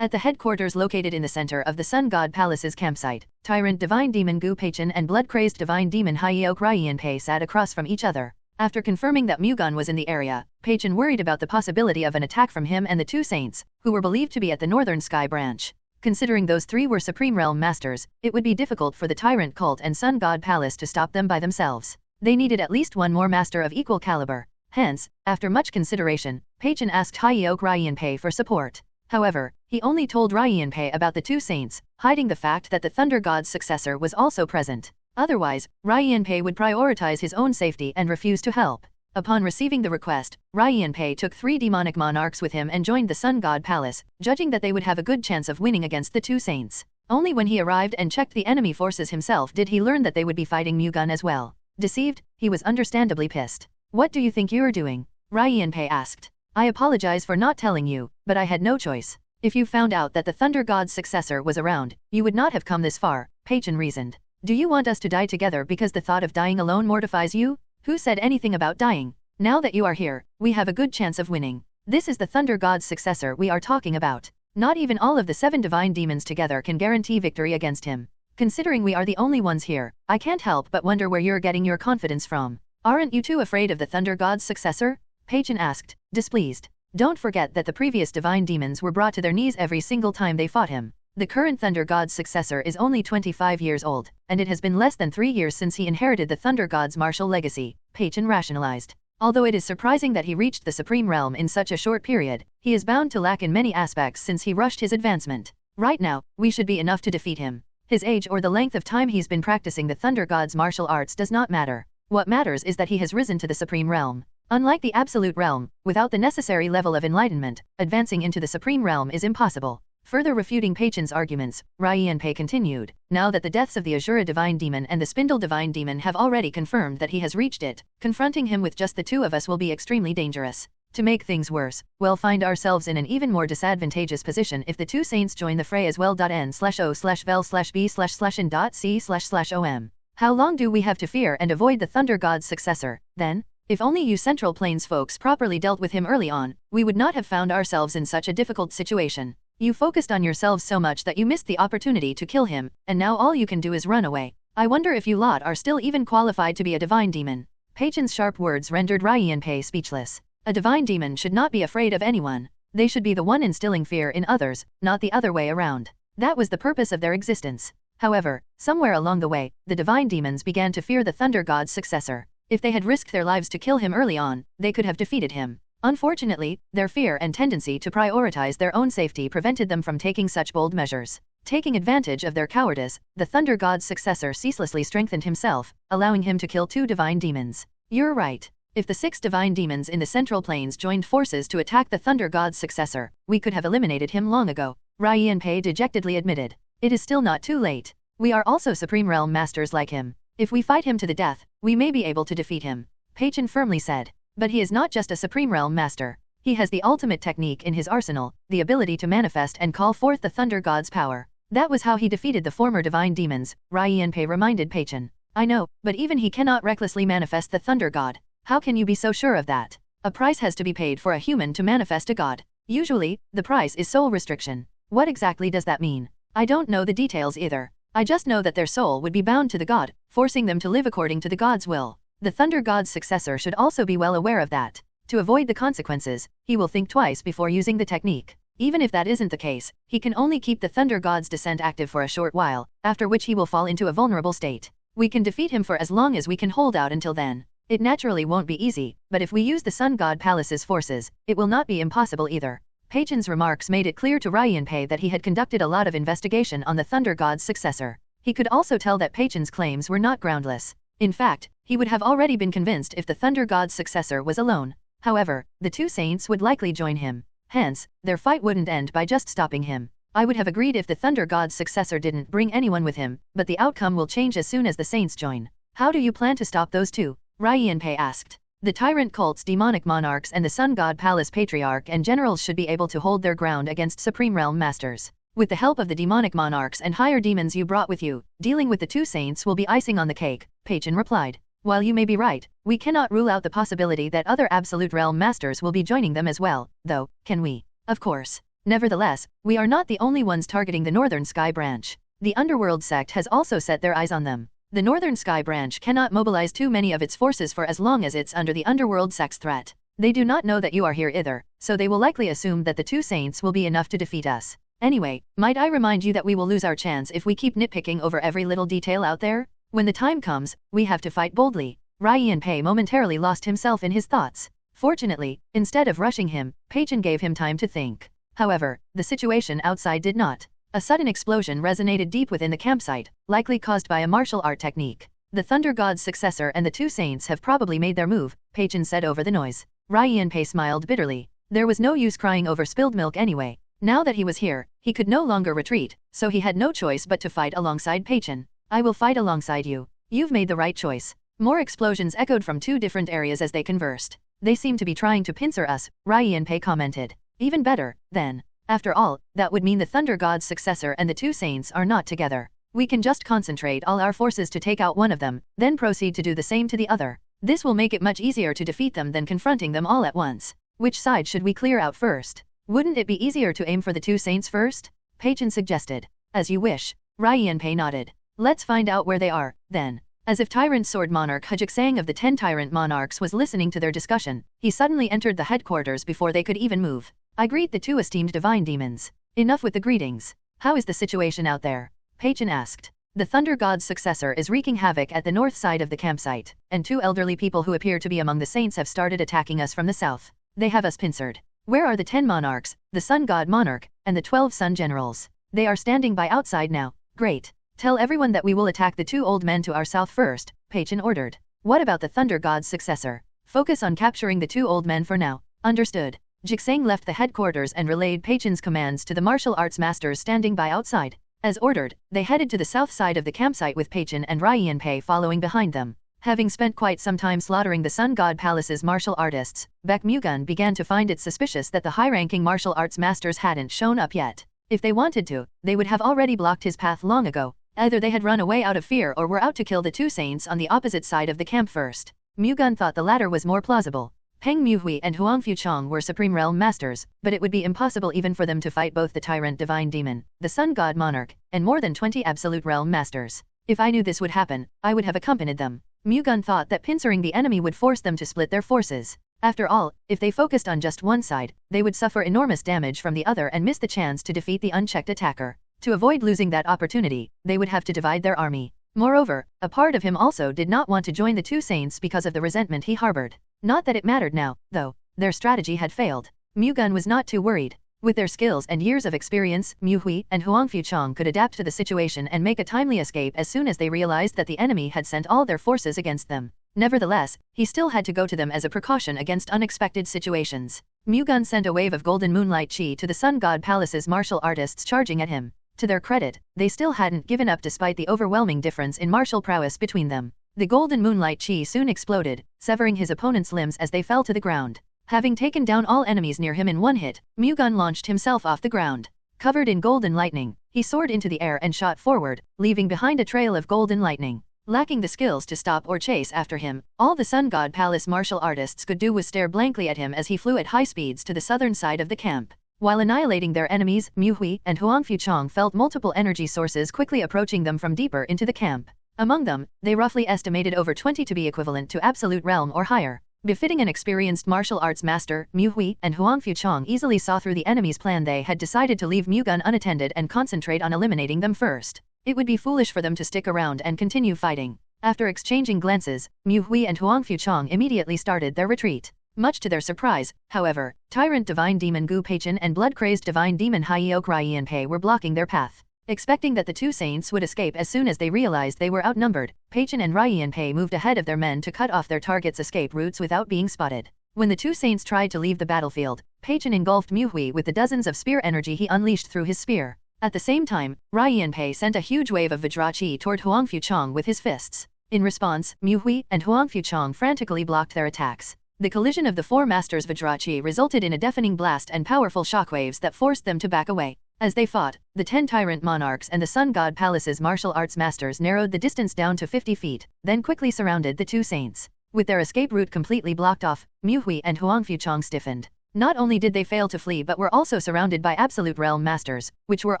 At the headquarters located in the center of the Sun God Palace's campsite, tyrant divine demon Gu Peichin and blood-crazed divine demon Hyeok Raiyanpei sat across from each other. After confirming that Mu-Gun was in the area, Peichin worried about the possibility of an attack from him and the two saints, who were believed to be at the Northern Sky branch. Considering those three were Supreme Realm Masters, it would be difficult for the Tyrant Cult and Sun God Palace to stop them by themselves. They needed at least one more master of equal caliber. Hence, after much consideration, Peichin asked Hyeok Raiyanpei for support. However, he only told Raiyanpei about the two saints, hiding the fact that the Thunder God's successor was also present. Otherwise, Raiyanpei would prioritize his own safety and refuse to help. Upon receiving the request, Raiyanpei took 3 demonic monarchs with him and joined the Sun God Palace, judging that they would have a good chance of winning against the two saints. Only when he arrived and checked the enemy forces himself did he learn that they would be fighting Mu-Gun as well. Deceived, he was understandably pissed. "What do you think you're doing?" Raiyanpei asked. "I apologize for not telling you, but I had no choice. If you found out that the Thunder God's successor was around, you would not have come this far," Peichin reasoned. "Do you want us to die together because the thought of dying alone mortifies you? Who said anything about dying? Now that you are here, we have a good chance of winning. This is the Thunder God's successor we are talking about. Not even all of the 7 divine demons together can guarantee victory against him. Considering we are the only ones here, I can't help but wonder where you're getting your confidence from. Aren't you too afraid of the Thunder God's successor?" Peichin asked, displeased. "Don't forget that the previous divine demons were brought to their knees every single time they fought him. The current Thunder God's successor is only 25 years old, and it has been less than 3 years since he inherited the Thunder God's martial legacy," Peichin rationalized. "Although it is surprising that he reached the Supreme Realm in such a short period, he is bound to lack in many aspects since he rushed his advancement. Right now, we should be enough to defeat him. His age or the length of time he's been practicing the Thunder God's martial arts does not matter. What matters is that he has risen to the Supreme Realm. Unlike the Absolute Realm, without the necessary level of enlightenment, advancing into the Supreme Realm is impossible." Further refuting Peichin's arguments, Raiyanpei continued, "Now that the deaths of the Azura Divine Demon and the Spindle Divine Demon have already confirmed that he has reached it, confronting him with just the 2 of us will be extremely dangerous. To make things worse, we'll find ourselves in an even more disadvantageous position if the 2 saints join the fray as well. N/O/vel/b/in.c/om. How long do we have to fear and avoid the Thunder God's successor, then? If only you Central Plains folks properly dealt with him early on, we would not have found ourselves in such a difficult situation. You focused on yourselves so much that you missed the opportunity to kill him, and now all you can do is run away. I wonder if you lot are still even qualified to be a divine demon. Peichen's sharp words rendered Raiyanpei speechless. A divine demon should not be afraid of anyone. They should be the one instilling fear in others, not the other way around. That was the purpose of their existence. However, somewhere along the way, the divine demons began to fear the Thunder God's successor. If they had risked their lives to kill him early on, they could have defeated him. Unfortunately, their fear and tendency to prioritize their own safety prevented them from taking such bold measures. Taking advantage of their cowardice, the Thunder God's successor ceaselessly strengthened himself, allowing him to kill 2 divine demons. You're right. If the 6 divine demons in the Central Plains joined forces to attack the Thunder God's successor, we could have eliminated him long ago, Raiyanpei dejectedly admitted. It is still not too late. We are also Supreme Realm Masters like him. If we fight him to the death, we may be able to defeat him, Peichen firmly said. But he is not just a Supreme Realm Master. He has the ultimate technique in his arsenal, the ability to manifest and call forth the Thunder God's power. That was how he defeated the former divine demons, Raiyanpei reminded Peichen. I know, but even he cannot recklessly manifest the Thunder God. How can you be so sure of that? A price has to be paid for a human to manifest a god. Usually, the price is soul restriction. What exactly does that mean? I don't know the details either. I just know that their soul would be bound to the god, forcing them to live according to the god's will. The Thunder God's successor should also be well aware of that. To avoid the consequences, he will think twice before using the technique. Even if that isn't the case, he can only keep the Thunder God's descent active for a short while, after which he will fall into a vulnerable state. We can defeat him for as long as we can hold out until then. It naturally won't be easy, but if we use the Sun God Palace's forces, it will not be impossible either. Peichen's remarks made it clear to Raiyanpei that he had conducted a lot of investigation on the Thunder God's successor. He could also tell that Peichen's claims were not groundless. In fact, he would have already been convinced if the Thunder God's successor was alone. However, the 2 saints would likely join him. Hence, their fight wouldn't end by just stopping him. I would have agreed if the Thunder God's successor didn't bring anyone with him, but the outcome will change as soon as the saints join. How do you plan to stop those 2? Raiyanpei asked. The tyrant cult's demonic monarchs and the Sun God Palace patriarch and generals should be able to hold their ground against Supreme Realm Masters. With the help of the demonic monarchs and higher demons you brought with you, dealing with the 2 saints will be icing on the cake, Peichen replied. While you may be right, we cannot rule out the possibility that other Absolute Realm Masters will be joining them as well, though, can we? Of course. Nevertheless, we are not the only ones targeting the Northern Sky Branch. The Underworld sect has also set their eyes on them. The Northern Sky Branch cannot mobilize too many of its forces for as long as it's under the Underworld sect's threat. They do not know that you are here either, so they will likely assume that the 2 saints will be enough to defeat us. Anyway, might I remind you that we will lose our chance if we keep nitpicking over every little detail out there? When the time comes, we have to fight boldly. Raiyanpei momentarily lost himself in his thoughts. Fortunately, instead of rushing him, Peichen gave him time to think. However, the situation outside did not. A sudden explosion resonated deep within the campsite, likely caused by a martial art technique. The Thunder God's successor and the 2 saints have probably made their move, Peichen said over the noise. Raiyanpei smiled bitterly. There was no use crying over spilled milk anyway. Now that he was here, he could no longer retreat, so he had no choice but to fight alongside Peichen. I will fight alongside you. You've made the right choice. More explosions echoed from 2 different areas as they conversed. They seem to be trying to pincer us, Raiyanpei commented. Even better, then. After all, that would mean the Thunder God's successor and the 2 saints are not together. We can just concentrate all our forces to take out one of them, then proceed to do the same to the other. This will make it much easier to defeat them than confronting them all at once. Which side should we clear out first? Wouldn't it be easier to aim for the 2 saints first? Peichen suggested. As you wish. Raiyanpei nodded. Let's find out where they are, then. As if Tyrant Sword Monarch Hujiksang of the 10 Tyrant Monarchs was listening to their discussion, he suddenly entered the headquarters before they could even move. I greet the 2 esteemed divine demons. Enough with the greetings. How is the situation out there? Peichen asked. The Thunder God's successor is wreaking havoc at the north side of the campsite, and 2 elderly people who appear to be among the saints have started attacking us from the south. They have us pincered. Where are the 10 monarchs, the Sun God Monarch, and the 12 Sun Generals? They are standing by outside now. Great. Tell everyone that we will attack the 2 old men to our south first, Peichen ordered. What about the Thunder God's successor? Focus on capturing the 2 old men for now. Understood. Jiksang left the headquarters and relayed Peichen's commands to the martial arts masters standing by outside. As ordered, they headed to the south side of the campsite with Peichen and Raiyanpei following behind them. Having spent quite some time slaughtering the Sun God Palace's martial artists, Baek Mu-Gun began to find it suspicious that the high-ranking martial arts masters hadn't shown up yet. If they wanted to, they would have already blocked his path long ago. Either they had run away out of fear or were out to kill the two saints on the opposite side of the camp first. Mu-Gun thought the latter was more plausible. Peng Mu-Hui and Huang Fu-Chong were Supreme Realm Masters, but it would be impossible even for them to fight both the Tyrant Divine Demon, the Sun God Monarch, and more than 20 Absolute Realm Masters. If I knew this would happen, I would have accompanied them. Mu-Gun thought that pincering the enemy would force them to split their forces. After all, if they focused on just one side, they would suffer enormous damage from the other and miss the chance to defeat the unchecked attacker. To avoid losing that opportunity, they would have to divide their army. Moreover, a part of him also did not want to join the two saints because of the resentment he harbored. Not that it mattered now, though. Their strategy had failed. Mu-Gun was not too worried. With their skills and years of experience, Mu-Hui and Huang Fu-Chong could adapt to the situation and make a timely escape as soon as they realized that the enemy had sent all their forces against them. Nevertheless, he still had to go to them as a precaution against unexpected situations. Mu-Gun sent a wave of golden moonlight chi to the Sun God Palace's martial artists charging at him. To their credit, they still hadn't given up despite the overwhelming difference in martial prowess between them. The golden moonlight chi soon exploded, severing his opponent's limbs as they fell to the ground. Having taken down all enemies near him in one hit, Mu-Gun launched himself off the ground. Covered in golden lightning, he soared into the air and shot forward, leaving behind a trail of golden lightning. Lacking the skills to stop or chase after him, all the Sun God Palace martial artists could do was stare blankly at him as he flew at high speeds to the southern side of the camp. While annihilating their enemies, Mu-Hui and Huang Fu-Chong felt multiple energy sources quickly approaching them from deeper into the camp. Among them, they roughly estimated over 20 to be equivalent to Absolute Realm or higher. Befitting an experienced martial arts master, Mu-Hui and Huang Fu-Chong easily saw through the enemy's plan. They had decided to leave Mu-Gun unattended and concentrate on eliminating them first. It would be foolish for them to stick around and continue fighting. After exchanging glances, Mu-Hui and Huang Fu-Chong immediately started their retreat. Much to their surprise, however, Tyrant Divine Demon Gu Peichen and Blood-Crazed Divine Demon Hyeok Raiyanpei were blocking their path. Expecting that the two saints would escape as soon as they realized they were outnumbered, Peichen and Raiyanpei moved ahead of their men to cut off their target's escape routes without being spotted. When the two saints tried to leave the battlefield, Peichen engulfed Mu-Hui with the dozens of spear energy he unleashed through his spear. At the same time, Raiyanpei sent a huge wave of Vajra Chi toward Huang Fu-Chong with his fists. In response, Mu-Hui and Huang Fu-Chong frantically blocked their attacks. The collision of the four masters' Vajra Chi resulted in a deafening blast and powerful shockwaves that forced them to back away. As they fought, the 10 Tyrant Monarchs and the Sun God Palace's martial arts masters narrowed the distance down to 50 feet, then quickly surrounded the two saints. With their escape route completely blocked off, Mu-Hui and Huang Fu-Chong stiffened. Not only did they fail to flee but were also surrounded by Absolute Realm Masters, which were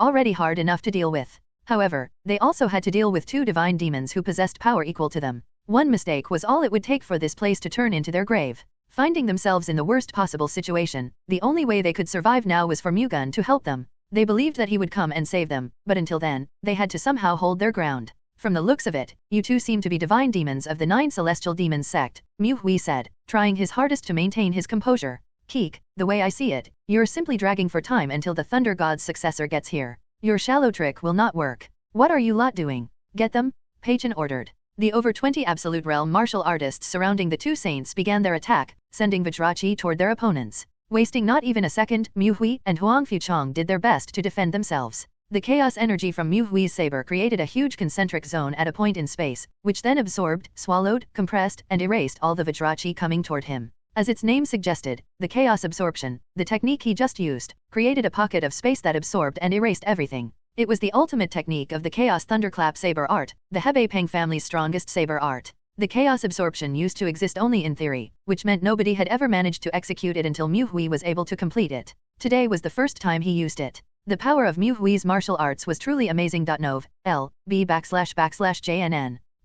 already hard enough to deal with. However, they also had to deal with two divine demons who possessed power equal to them. One mistake was all it would take for this place to turn into their grave. Finding themselves in the worst possible situation, the only way they could survive now was for Mu-Gun to help them. They believed that he would come and save them, but until then, they had to somehow hold their ground. From the looks of it, you two seem to be divine demons of the 9 Celestial Demons sect, Mu-Hui said, trying his hardest to maintain his composure. Keek, the way I see it, you're simply dragging for time until the Thunder God's successor gets here. Your shallow trick will not work. What are you lot doing? Get them? Peichen ordered. The over 20 Absolute Realm martial artists surrounding the two saints began their attack, sending Vajra Chi toward their opponents. Wasting not even a second, Mu-Hui and Huang Fu-Chong did their best to defend themselves. The chaos energy from Mu-Hui's saber created a huge concentric zone at a point in space, which then absorbed, swallowed, compressed, and erased all the Vajra Chi coming toward him. As its name suggested, the chaos absorption, the technique he just used, created a pocket of space that absorbed and erased everything. It was the ultimate technique of the Chaos Thunderclap saber art, the Hebei Peng family's strongest saber art. The chaos absorption used to exist only in theory, which meant nobody had ever managed to execute it until Mu-Hui was able to complete it. Today was the first time he used it. The power of Mu-Hui's martial arts was truly amazing. L.B//JNN.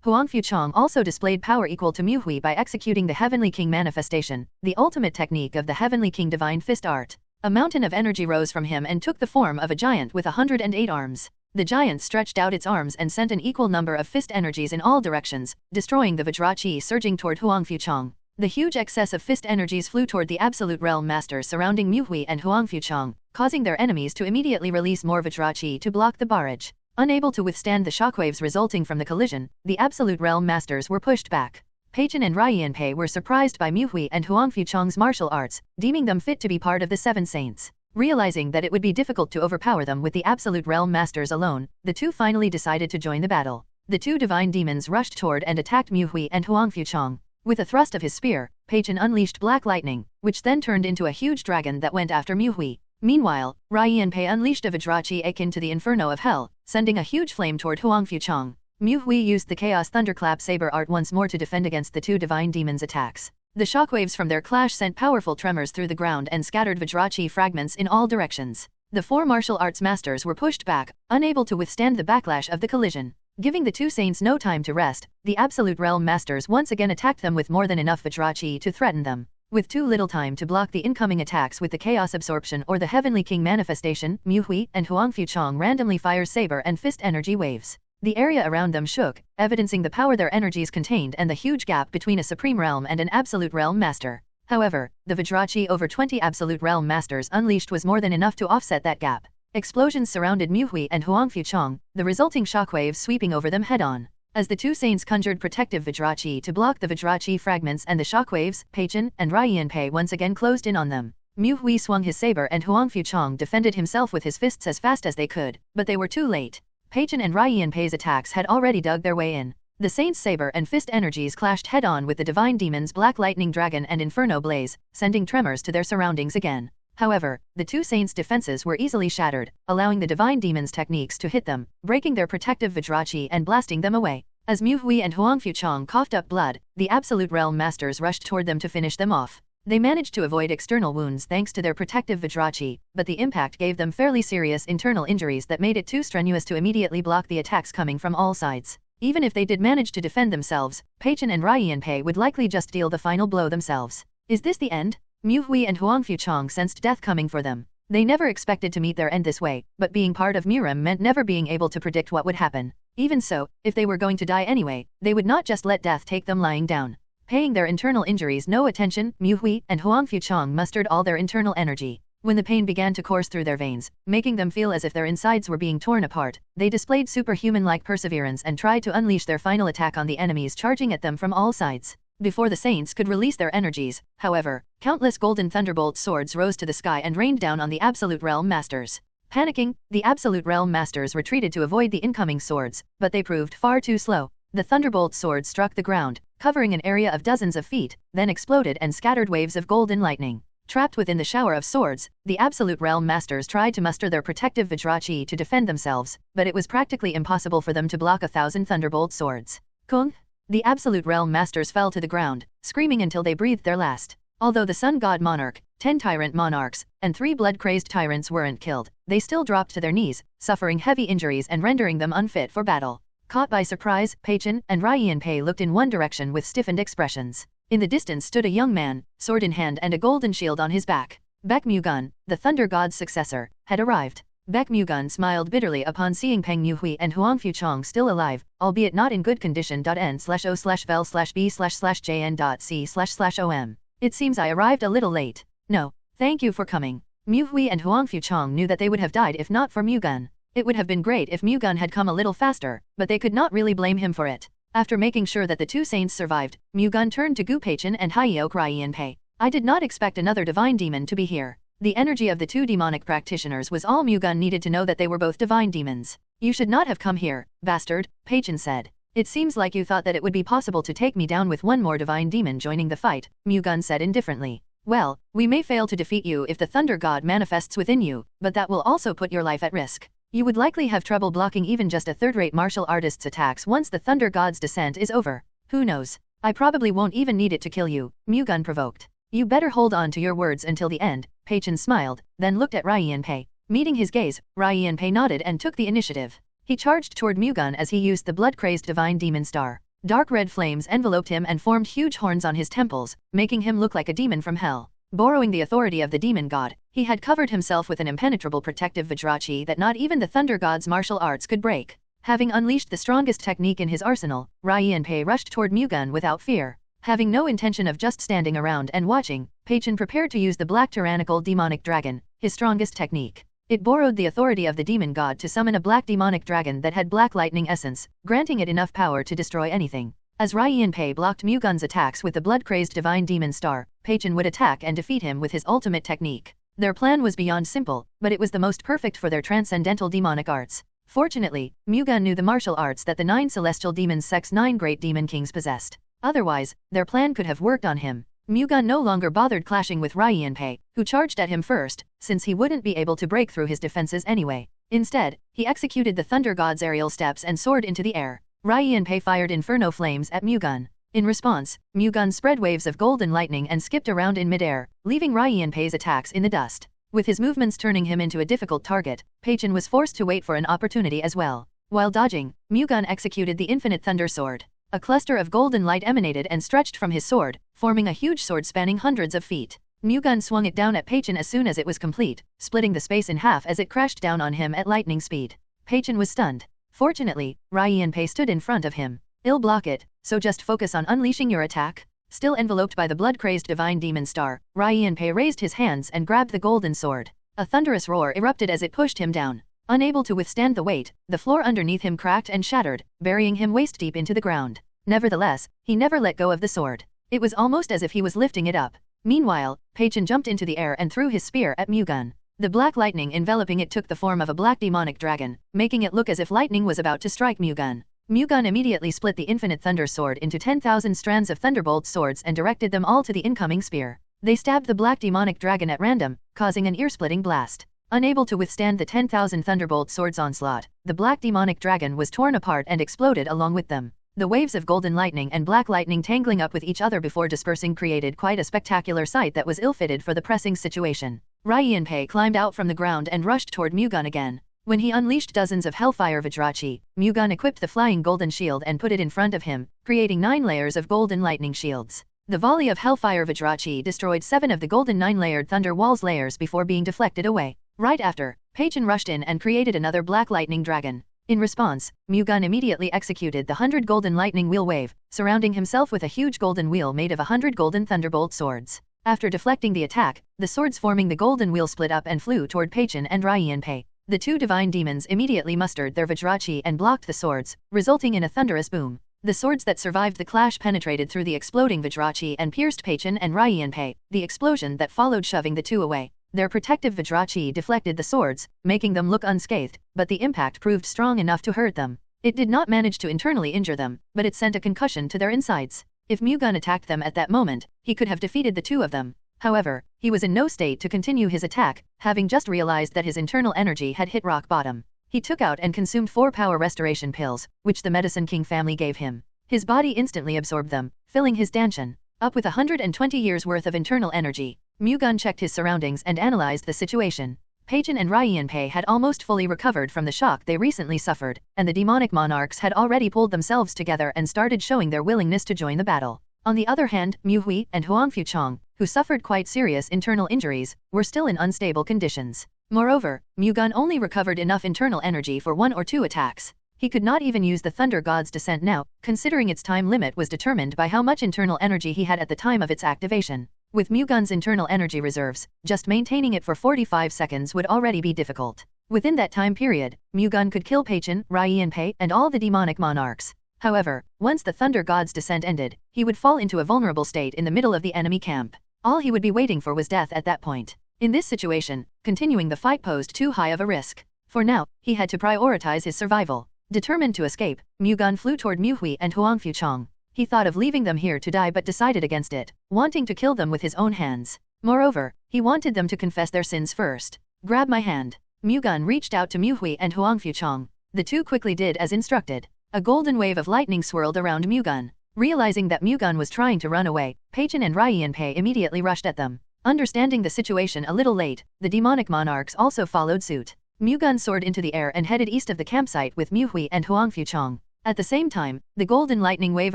Huang Fu-Chong also displayed power equal to Mu-Hui by executing the Heavenly King manifestation, the ultimate technique of the Heavenly King divine fist art. A mountain of energy rose from him and took the form of a giant with 108 arms. The giant stretched out its arms and sent an equal number of fist energies in all directions, destroying the Vajra Chi surging toward Huang Fu-Chong. The huge excess of fist energies flew toward the Absolute Realm Masters surrounding Mu-Hui and Huang Fu-Chong, causing their enemies to immediately release more Vajra Chi to block the barrage. Unable to withstand the shockwaves resulting from the collision, the Absolute Realm Masters were pushed back. Peichen and Raiyanpei were surprised by Mu-Hui and Huang Fu-Chong's martial arts, deeming them fit to be part of the Seven Saints. Realizing that it would be difficult to overpower them with the Absolute Realm Masters alone, the two finally decided to join the battle. The two divine demons rushed toward and attacked Mu-Hui and Huang Fu-Chong. With a thrust of his spear, Peichen unleashed black lightning, which then turned into a huge dragon that went after Mu-Hui. Meanwhile, Raiyanpei unleashed a Vajrachi akin to the inferno of hell, sending a huge flame toward Huang Fuchong. Mu Hui used the Chaos Thunderclap Saber art once more to defend against the two divine demons' attacks. The shockwaves from their clash sent powerful tremors through the ground and scattered Vajrachi fragments in all directions. The four martial arts masters were pushed back, unable to withstand the backlash of the collision. Giving the two saints no time to rest, the Absolute Realm Masters once again attacked them with more than enough Vajrachi to threaten them. With too little time to block the incoming attacks with the Chaos Absorption or the Heavenly King Manifestation, Mu Hui and Huang Fuchong randomly fires saber and fist energy waves. The area around them shook, evidencing the power their energies contained and the huge gap between a Supreme Realm and an Absolute Realm Master. However, the Vajrachi over 20 Absolute Realm Masters unleashed was more than enough to offset that gap. Explosions surrounded Mu Hui and Huang Fuchong, the resulting shockwaves sweeping over them head-on. As the two saints conjured protective Vajrachi to block the Vajrachi fragments and the shockwaves, Pei-Chen and Raiyanpei once again closed in on them. Mu Hui swung his saber and Huang Fuchong defended himself with his fists as fast as they could, but they were too late. Pei-Chen and Raiyanpei's attacks had already dug their way in. The saint's saber and fist energies clashed head-on with the divine demons Black Lightning Dragon and Inferno Blaze, sending tremors to their surroundings again. However, the two saints' defenses were easily shattered, allowing the divine demons' techniques to hit them, breaking their protective Vajrachi and blasting them away. As Mu Hui and Huang Fuchong coughed up blood, the Absolute Realm Masters rushed toward them to finish them off. They managed to avoid external wounds thanks to their protective Vajrachi, but the impact gave them fairly serious internal injuries that made it too strenuous to immediately block the attacks coming from all sides. Even if they did manage to defend themselves, Pei-Chen and Raiyanpei would likely just deal the final blow themselves. Is this the end? Mu Hui and Huang Fuchong sensed death coming for them. They never expected to meet their end this way, but being part of Murim meant never being able to predict what would happen. Even so, if they were going to die anyway, they would not just let death take them lying down. Paying their internal injuries no attention, Mu Hui and Huang Fuchong mustered all their internal energy. When the pain began to course through their veins, making them feel as if their insides were being torn apart, they displayed superhuman-like perseverance and tried to unleash their final attack on the enemies charging at them from all sides. Before the saints could release their energies, however, countless golden thunderbolt swords rose to the sky and rained down on the Absolute Realm Masters. Panicking, the Absolute Realm Masters retreated to avoid the incoming swords, but they proved far too slow. The thunderbolt sword struck the ground, covering an area of dozens of feet, then exploded and scattered waves of golden lightning. Trapped within the shower of swords, the Absolute Realm Masters tried to muster their protective Vajrachi to defend themselves, but it was practically impossible for them to block 1,000 thunderbolt swords. Kung! The Absolute Realm Masters fell to the ground, screaming until they breathed their last. Although the Sun God Monarch, 10 Tyrant Monarchs, and 3 blood-crazed tyrants weren't killed, they still dropped to their knees, suffering heavy injuries and rendering them unfit for battle. Caught by surprise, Pei-Chen and Raiyanpei looked in one direction with stiffened expressions. In the distance stood a young man, sword in hand and a golden shield on his back. Baek Mu-Gun, the Thunder God's successor, had arrived. Baek Mu-Gun smiled bitterly upon seeing Peng Mu-Hui and Huang Fuchong still alive, albeit not in good condition. N/O/vel/B/jn.C//om. It seems I arrived a little late. No, thank you for coming. Mu-Hui and Huang Fuchong knew that they would have died if not for Mu-Gun. It would have been great if Mu-Gun had come a little faster, but they could not really blame him for it. After making sure that the two saints survived, Mu-Gun turned to Gu Pei-Chen and Hyeok Raiyanpei. I did not expect another divine demon to be here. The energy of the two demonic practitioners was all Mu-Gun needed to know that they were both divine demons. You should not have come here, bastard, Pei-Chen said. It seems like you thought that it would be possible to take me down with one more divine demon joining the fight, Mu-Gun said indifferently. Well, we may fail to defeat you if the Thunder God manifests within you, but that will also put your life at risk. You would likely have trouble blocking even just a third-rate martial artist's attacks once the Thunder God's descent is over. Who knows? I probably won't even need it to kill you, Mu-Gun provoked. You better hold on to your words until the end, Pei-Chen smiled, then looked at Raiyanpei. Meeting his gaze, Raiyanpei nodded and took the initiative. He charged toward Mu-Gun as he used the blood-crazed divine demon star. Dark red flames enveloped him and formed huge horns on his temples, making him look like a demon from hell. Borrowing the authority of the demon god, he had covered himself with an impenetrable protective Vajrachi that not even the Thunder God's martial arts could break. Having unleashed the strongest technique in his arsenal, Raiyanpei rushed toward Mu-Gun without fear. Having no intention of just standing around and watching, Pei-Chen prepared to use the black tyrannical demonic dragon, his strongest technique. It borrowed the authority of the demon god to summon a black demonic dragon that had black lightning essence, granting it enough power to destroy anything. As Raiyanpei blocked Mu-Gun's attacks with the blood-crazed divine demon star, Pei-Chen would attack and defeat him with his ultimate technique. Their plan was beyond simple, but it was the most perfect for their transcendental demonic arts. Fortunately, Mu-Gun knew the martial arts that the 9 celestial demons' 9 great demon kings possessed. Otherwise, their plan could have worked on him. Mu-Gun no longer bothered clashing with Raiyanpei, who charged at him first, since he wouldn't be able to break through his defenses anyway. Instead, he executed the Thunder God's aerial steps and soared into the air. Raiyanpei fired inferno flames at Mu-Gun. In response, Mu-Gun spread waves of golden lightning and skipped around in midair, leaving Raiyanpei's attacks in the dust. With his movements turning him into a difficult target, Pei-Chen was forced to wait for an opportunity as well. While dodging, Mu-Gun executed the Infinite Thunder Sword. A cluster of golden light emanated and stretched from his sword, forming a huge sword spanning hundreds of feet. Mu-Gun swung it down at Pei-Chen as soon as it was complete, splitting the space in half as it crashed down on him at lightning speed. Pei-Chen was stunned. Fortunately, Raiyanpei stood in front of him. "I'll block it, so just focus on unleashing your attack." Still enveloped by the blood-crazed divine demon star, Raiyanpei raised his hands and grabbed the golden sword. A thunderous roar erupted as it pushed him down. Unable to withstand the weight, the floor underneath him cracked and shattered, burying him waist-deep into the ground. Nevertheless, he never let go of the sword. It was almost as if he was lifting it up. Meanwhile, Pei-Chen jumped into the air and threw his spear at Mu-Gun. The black lightning enveloping it took the form of a black demonic dragon, making it look as if lightning was about to strike Mu-Gun. Mu-Gun immediately split the Infinite Thunder Sword into 10,000 strands of thunderbolt swords and directed them all to the incoming spear. They stabbed the black demonic dragon at random, causing an ear-splitting blast. Unable to withstand the 10,000 thunderbolt swords onslaught, the black demonic dragon was torn apart and exploded along with them. The waves of golden lightning and black lightning tangling up with each other before dispersing created quite a spectacular sight that was ill-fitted for the pressing situation. Raiyanpei climbed out from the ground and rushed toward Mu-Gun again. When he unleashed dozens of Hellfire Vajrachi, Mu-Gun equipped the flying golden shield and put it in front of him, creating 9 layers of golden lightning shields. The volley of Hellfire Vajrachi destroyed 7 of the golden 9-layered Thunder Walls layers before being deflected away. Right after, Pei-Chen rushed in and created another black lightning dragon. In response, Mu-Gun immediately executed the 100 golden lightning wheel wave, surrounding himself with a huge golden wheel made of 100 golden thunderbolt swords. After deflecting the attack, the swords forming the golden wheel split up and flew toward Pei-Chen and Raiyanpei. The 2 divine demons immediately mustered their Vajrachi and blocked the swords, resulting in a thunderous boom. The swords that survived the clash penetrated through the exploding Vajrachi and pierced Pei-Chen and Raiyanpei, the explosion that followed shoving the 2 away. Their protective Vajrachi deflected the swords, making them look unscathed, but the impact proved strong enough to hurt them. It did not manage to internally injure them, but it sent a concussion to their insides. If Mu-Gun attacked them at that moment, he could have defeated the 2 of them. However, he was in no state to continue his attack, having just realized that his internal energy had hit rock bottom. He took out and consumed 4 power restoration pills, which the Medicine King family gave him. His body instantly absorbed them, filling his danshan up with 120 years worth of internal energy. Mu-Gun checked his surroundings and analyzed the situation. Pei-Chen and Raiyanpei had almost fully recovered from the shock they recently suffered, and the demonic monarchs had already pulled themselves together and started showing their willingness to join the battle. On the other hand, Mu Hui and Huang Fuchong, who suffered quite serious internal injuries, were still in unstable conditions. Moreover, Mu-Gun only recovered enough internal energy for 1 or 2 attacks. He could not even use the Thunder God's Descent now, considering its time limit was determined by how much internal energy he had at the time of its activation. With Mu-Gun's internal energy reserves, just maintaining it for 45 seconds would already be difficult. Within that time period, Mu-Gun could kill Pei-Chen, Raiyanpei, and all the demonic monarchs. However, once the Thunder God's Descent ended, he would fall into a vulnerable state in the middle of the enemy camp. All he would be waiting for was death at that point. In this situation, continuing the fight posed too high of a risk. For now, he had to prioritize his survival. Determined to escape, Mu-Gun flew toward Mu Hui and Huang Fuchong. He thought of leaving them here to die but decided against it, wanting to kill them with his own hands. Moreover, he wanted them to confess their sins first. "Grab my hand." Mu-Gun reached out to Mu Hui and Huang Fuchong. The 2 quickly did as instructed. A golden wave of lightning swirled around Mu-Gun. Realizing that Mu-Gun was trying to run away, Pei-Chen and Raiyanpei immediately rushed at them. Understanding the situation a little late, the demonic monarchs also followed suit. Mu-Gun soared into the air and headed east of the campsite with Mu Hui and Huang Fuchong. At the same time, the golden lightning wave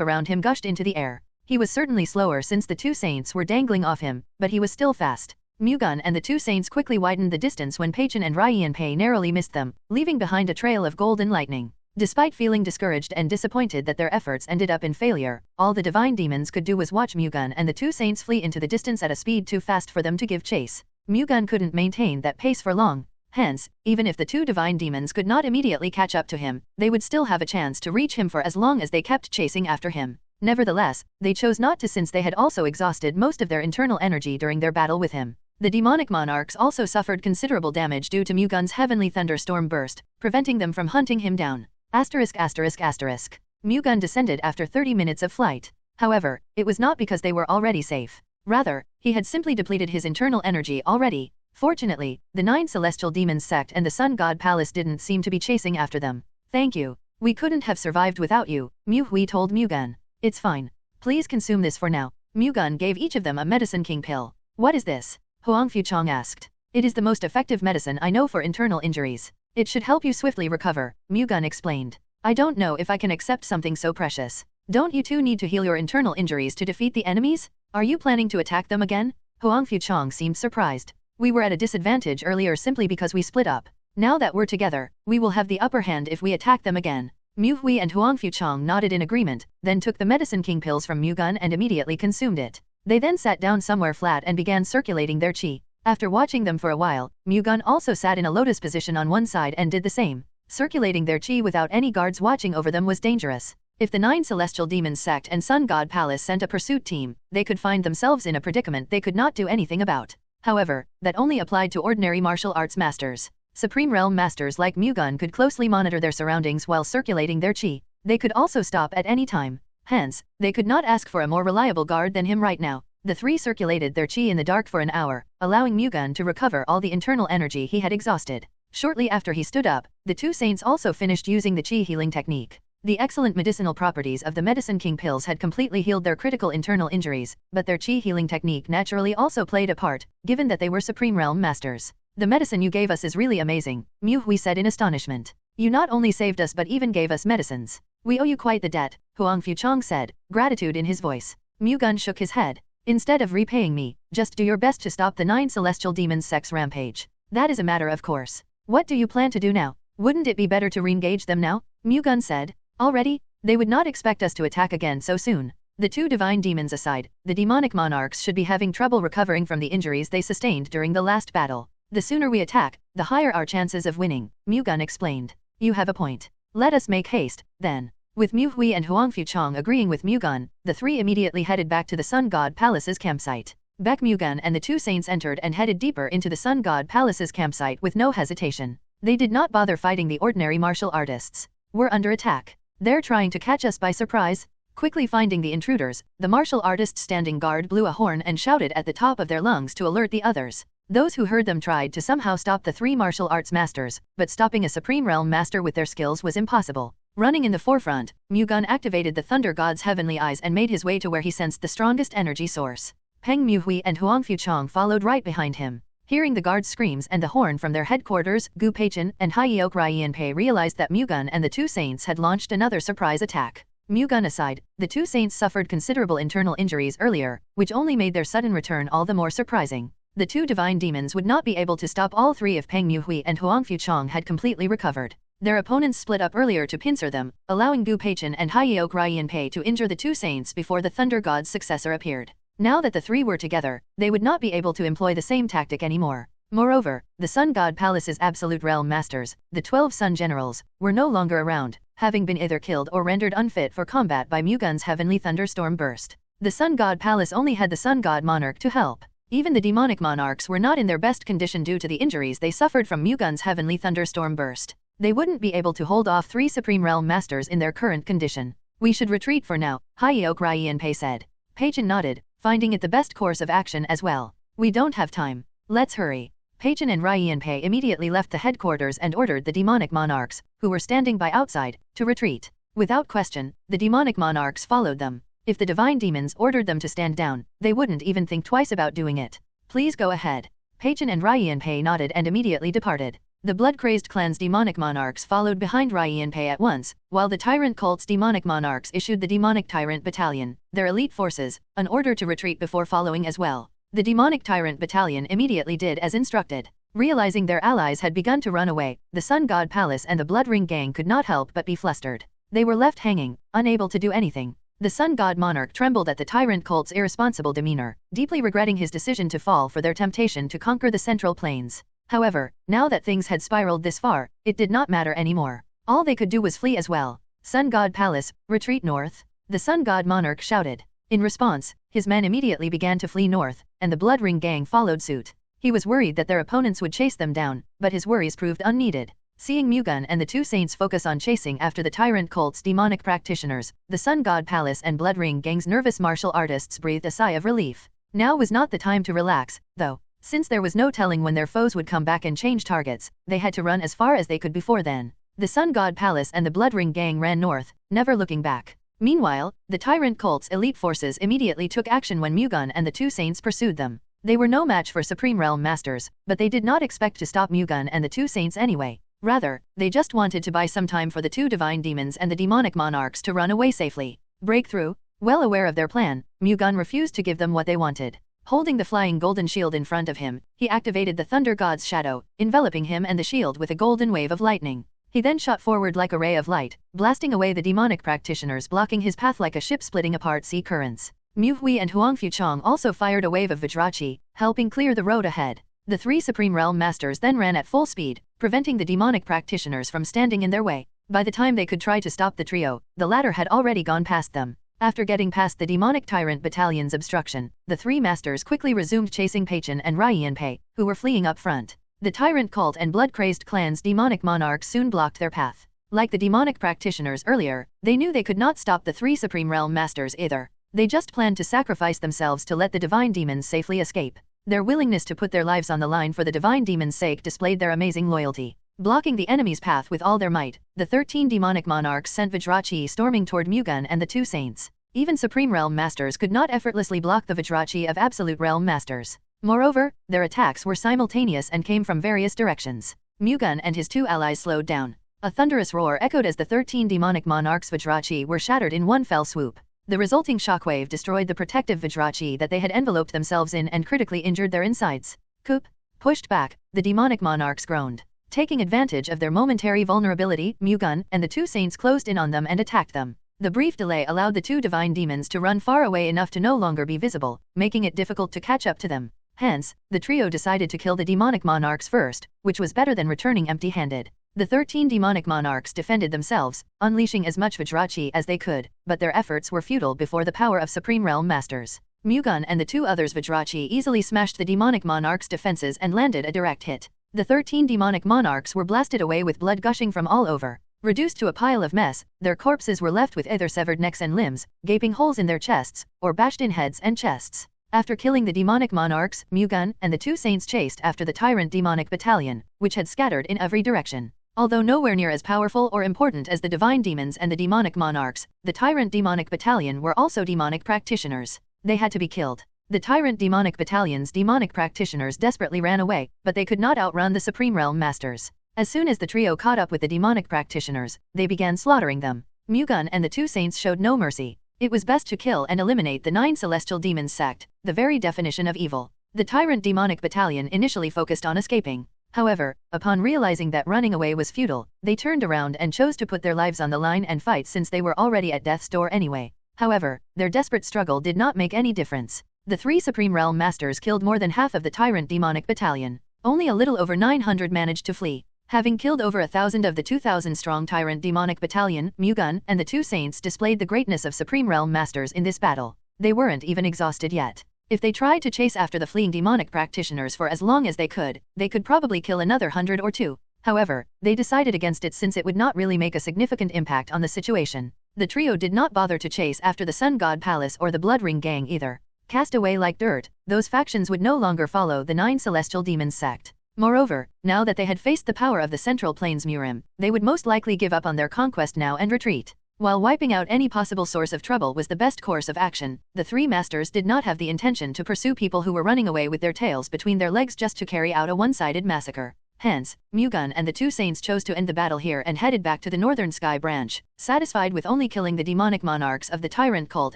around him gushed into the air. He was certainly slower since the 2 saints were dangling off him, but he was still fast. Mu-Gun and the 2 saints quickly widened the distance when Pei-Chen and Raiyanpei narrowly missed them, leaving behind a trail of golden lightning. Despite feeling discouraged and disappointed that their efforts ended up in failure, all the divine demons could do was watch Mu-Gun and the 2 saints flee into the distance at a speed too fast for them to give chase. Mu-Gun couldn't maintain that pace for long. Hence, even if the 2 divine demons could not immediately catch up to him, they would still have a chance to reach him for as long as they kept chasing after him. Nevertheless, they chose not to since they had also exhausted most of their internal energy during their battle with him. The demonic monarchs also suffered considerable damage due to Mu-Gun's heavenly thunderstorm burst, preventing them from hunting him down. *****. Mu-Gun descended after 30 minutes of flight. However, it was not because they were already safe. Rather, he had simply depleted his internal energy already. Fortunately, the 9 celestial demons sect and the Sun God Palace didn't seem to be chasing after them. Thank you. We couldn't have survived without you, Mu-Hui told Mu-Gun. It's fine. Please consume this for now. Mu-Gun gave each of them a medicine king pill. What is this? Huang Fuchong asked. It is the most effective medicine I know for internal injuries. It should help you swiftly recover, Mu-Gun explained. I don't know if I can accept something so precious. Don't you two need to heal your internal injuries to defeat the enemies? Are you planning to attack them again? Huang Fuchong seemed surprised. We were at a disadvantage earlier simply because we split up. Now that we're together, we will have the upper hand if we attack them again. Mu-Hui and Huang Fuchong nodded in agreement, then took the medicine king pills from Mu-Gun and immediately consumed it. They then sat down somewhere flat and began circulating their qi. After watching them for a while, Mu-Gun also sat in a lotus position on one side and did the same. Circulating their qi without any guards watching over them was dangerous. If the 9 celestial demons sect and Sun God Palace sent a pursuit team, they could find themselves in a predicament they could not do anything about. However, that only applied to ordinary martial arts masters. Supreme Realm masters like Mu-Gun could closely monitor their surroundings while circulating their qi. They could also stop at any time. Hence, they could not ask for a more reliable guard than him right now. The three circulated their qi in the dark for an hour, allowing Mu-Gun to recover all the internal energy he had exhausted. Shortly after he stood up, the two saints also finished using the qi healing technique. The excellent medicinal properties of the Medicine King pills had completely healed their critical internal injuries, but their qi healing technique naturally also played a part, given that they were Supreme Realm masters. The medicine you gave us is really amazing, Mu-Hui said in astonishment. You not only saved us but even gave us medicines. We owe you quite the debt, Huang Fuchong said, gratitude in his voice. Mu-Gun shook his head. Instead of repaying me, just do your best to stop the 9 celestial demons' sex rampage. That is a matter of course. What do you plan to do now? Wouldn't it be better to re-engage them now? Mu-Gun said. Already? They would not expect us to attack again so soon. The two divine demons aside, the demonic monarchs should be having trouble recovering from the injuries they sustained during the last battle. The sooner we attack, the higher our chances of winning, Mu-Gun explained. You have a point. Let us make haste, then. With Mu-Hui and Huang Fuchong agreeing with Mu-Gun, the three immediately headed back to the Sun God Palace's campsite. Baek Mu-Gun and the two saints entered and headed deeper into the Sun God Palace's campsite with no hesitation. They did not bother fighting the ordinary martial artists. We're under attack. They're trying to catch us by surprise. Quickly finding the intruders, the martial artists standing guard blew a horn and shouted at the top of their lungs to alert the others. Those who heard them tried to somehow stop the three martial arts masters, but stopping a Supreme Realm master with their skills was impossible. Running in the forefront, Mu-Gun activated the Thunder God's heavenly eyes and made his way to where he sensed the strongest energy source. Peng Mu-Hui and Huang Fuchong followed right behind him. Hearing the guards' screams and the horn from their headquarters, Gu Peichen and Hyeok Ryenpei realized that Mu-Gun and the two saints had launched another surprise attack. Mu-Gun aside, the two saints suffered considerable internal injuries earlier, which only made their sudden return all the more surprising. The two divine demons would not be able to stop all three if Peng Mu-Hui and Huang Fuchong had completely recovered. Their opponents split up earlier to pincer them, allowing Gu Peichen and Hyeok Ryenpei to injure the two saints before the Thunder God's successor appeared. Now that the three were together, they would not be able to employ the same tactic anymore. Moreover, the Sun God Palace's absolute realm masters, the 12 Sun Generals, were no longer around, having been either killed or rendered unfit for combat by Mu-Gun's heavenly thunderstorm burst. The Sun God Palace only had the Sun God Monarch to help. Even the demonic monarchs were not in their best condition due to the injuries they suffered from Mu-Gun's heavenly thunderstorm burst. They wouldn't be able to hold off 3 Supreme Realm Masters in their current condition. We should retreat for now, Hyeok Ryenpei said. Peichen nodded, finding it the best course of action as well. We don't have time. Let's hurry. Peichen and Ryenpei immediately left the headquarters and ordered the demonic monarchs, who were standing by outside, to retreat. Without question, the demonic monarchs followed them. If the divine demons ordered them to stand down, they wouldn't even think twice about doing it. Please go ahead. Peichen and Ryenpei nodded and immediately departed. The blood-crazed clan's demonic monarchs followed behind Ryenpei at once, while the tyrant cult's demonic monarchs issued the demonic tyrant battalion, their elite forces, an order to retreat before following as well. The demonic tyrant battalion immediately did as instructed. Realizing their allies had begun to run away, the Sun God Palace and the Blood Ring gang could not help but be flustered. They were left hanging, unable to do anything. The Sun God Monarch trembled at the tyrant cult's irresponsible demeanor, deeply regretting his decision to fall for their temptation to conquer the Central Plains. However, now that things had spiraled this far, it did not matter anymore. All they could do was flee as well. Sun God Palace, retreat north. The Sun God Monarch shouted. In response, his men immediately began to flee north, and the Blood Ring gang followed suit. He was worried that their opponents would chase them down, but his worries proved unneeded. Seeing Mu-Gun and the two saints focus on chasing after the tyrant cult's demonic practitioners, the Sun God Palace and Blood Ring gang's nervous martial artists breathed a sigh of relief. Now was not the time to relax, though. Since there was no telling when their foes would come back and change targets, they had to run as far as they could before then. The Sun God Palace and the Blood Ring gang ran north, never looking back. Meanwhile, the Tyrant Cult's elite forces immediately took action when Mu-Gun and the two saints pursued them. They were no match for Supreme Realm Masters, but they did not expect to stop Mu-Gun and the two saints anyway. Rather, they just wanted to buy some time for the two divine demons and the demonic monarchs to run away safely. Breakthrough? Well aware of their plan, Mu-Gun refused to give them what they wanted. Holding the flying golden shield in front of him, he activated the Thunder God's shadow, enveloping him and the shield with a golden wave of lightning. He then shot forward like a ray of light, blasting away the demonic practitioners blocking his path like a ship splitting apart sea currents. Mu Hui and Huang Fuchong also fired a wave of Vajrachi, helping clear the road ahead. The three Supreme Realm Masters then ran at full speed, preventing the demonic practitioners from standing in their way. By the time they could try to stop the trio, the latter had already gone past them. After getting past the demonic tyrant battalion's obstruction, the three masters quickly resumed chasing Pei-Chen and Raiyan-Pei, who were fleeing up front. The tyrant cult and blood-crazed clan's demonic monarchs soon blocked their path. Like the demonic practitioners earlier, they knew they could not stop the three Supreme Realm Masters either. They just planned to sacrifice themselves to let the divine demons safely escape. Their willingness to put their lives on the line for the divine demons' sake displayed their amazing loyalty. Blocking the enemy's path with all their might, the 13 demonic monarchs sent Vajrachi storming toward Mu-Gun and the two saints. Even Supreme Realm Masters could not effortlessly block the Vajrachi of Absolute Realm Masters. Moreover, their attacks were simultaneous and came from various directions. Mu-Gun and his two allies slowed down. A thunderous roar echoed as the 13 demonic monarchs Vajrachi were shattered in one fell swoop. The resulting shockwave destroyed the protective Vajrachi that they had enveloped themselves in and critically injured their insides. Coop. Pushed back, the demonic monarchs groaned. Taking advantage of their momentary vulnerability, Mu-Gun and the two saints closed in on them and attacked them. The brief delay allowed the two divine demons to run far away enough to no longer be visible, making it difficult to catch up to them. Hence, the trio decided to kill the demonic monarchs first, which was better than returning empty-handed. The 13 demonic monarchs defended themselves, unleashing as much Vajrachi as they could, but their efforts were futile before the power of Supreme Realm Masters. Mu-Gun and the two others Vajrachi easily smashed the demonic monarchs' defenses and landed a direct hit. The 13 demonic monarchs were blasted away with blood gushing from all over. Reduced to a pile of mess, their corpses were left with either severed necks and limbs, gaping holes in their chests, or bashed-in heads and chests. After killing the demonic monarchs, Mu-Gun and the two saints chased after the tyrant demonic battalion, which had scattered in every direction. Although nowhere near as powerful or important as the divine demons and the demonic monarchs, the tyrant demonic battalion were also demonic practitioners. They had to be killed. The tyrant demonic battalion's demonic practitioners desperately ran away, but they could not outrun the Supreme Realm Masters. As soon as the trio caught up with the demonic practitioners, they began slaughtering them. Mu-Gun and the two saints showed no mercy. It was best to kill and eliminate the 9 celestial demons sect, the very definition of evil. The tyrant demonic battalion initially focused on escaping. However, upon realizing that running away was futile, they turned around and chose to put their lives on the line and fight since they were already at death's door anyway. However, their desperate struggle did not make any difference. The 3 Supreme Realm Masters killed more than half of the tyrant demonic battalion. Only a little over 900 managed to flee. Having killed over 1,000 of the 2,000-strong tyrant demonic battalion, Mu-Gun and the two saints displayed the greatness of Supreme Realm Masters in this battle. They weren't even exhausted yet. If they tried to chase after the fleeing demonic practitioners for as long as they could probably kill another 100 or 2. However, they decided against it since it would not really make a significant impact on the situation. The trio did not bother to chase after the Sun God Palace or the Blood Ring gang either. Cast away like dirt, those factions would no longer follow the 9 celestial demons sect. Moreover, now that they had faced the power of the Central Plains Murim, they would most likely give up on their conquest now and retreat. While wiping out any possible source of trouble was the best course of action, the 3 masters did not have the intention to pursue people who were running away with their tails between their legs just to carry out a one-sided massacre. Hence, Mu-Gun and the two saints chose to end the battle here and headed back to the Northern Sky branch, satisfied with only killing the demonic monarchs of the Tyrant cult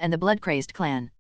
and the blood-crazed clan.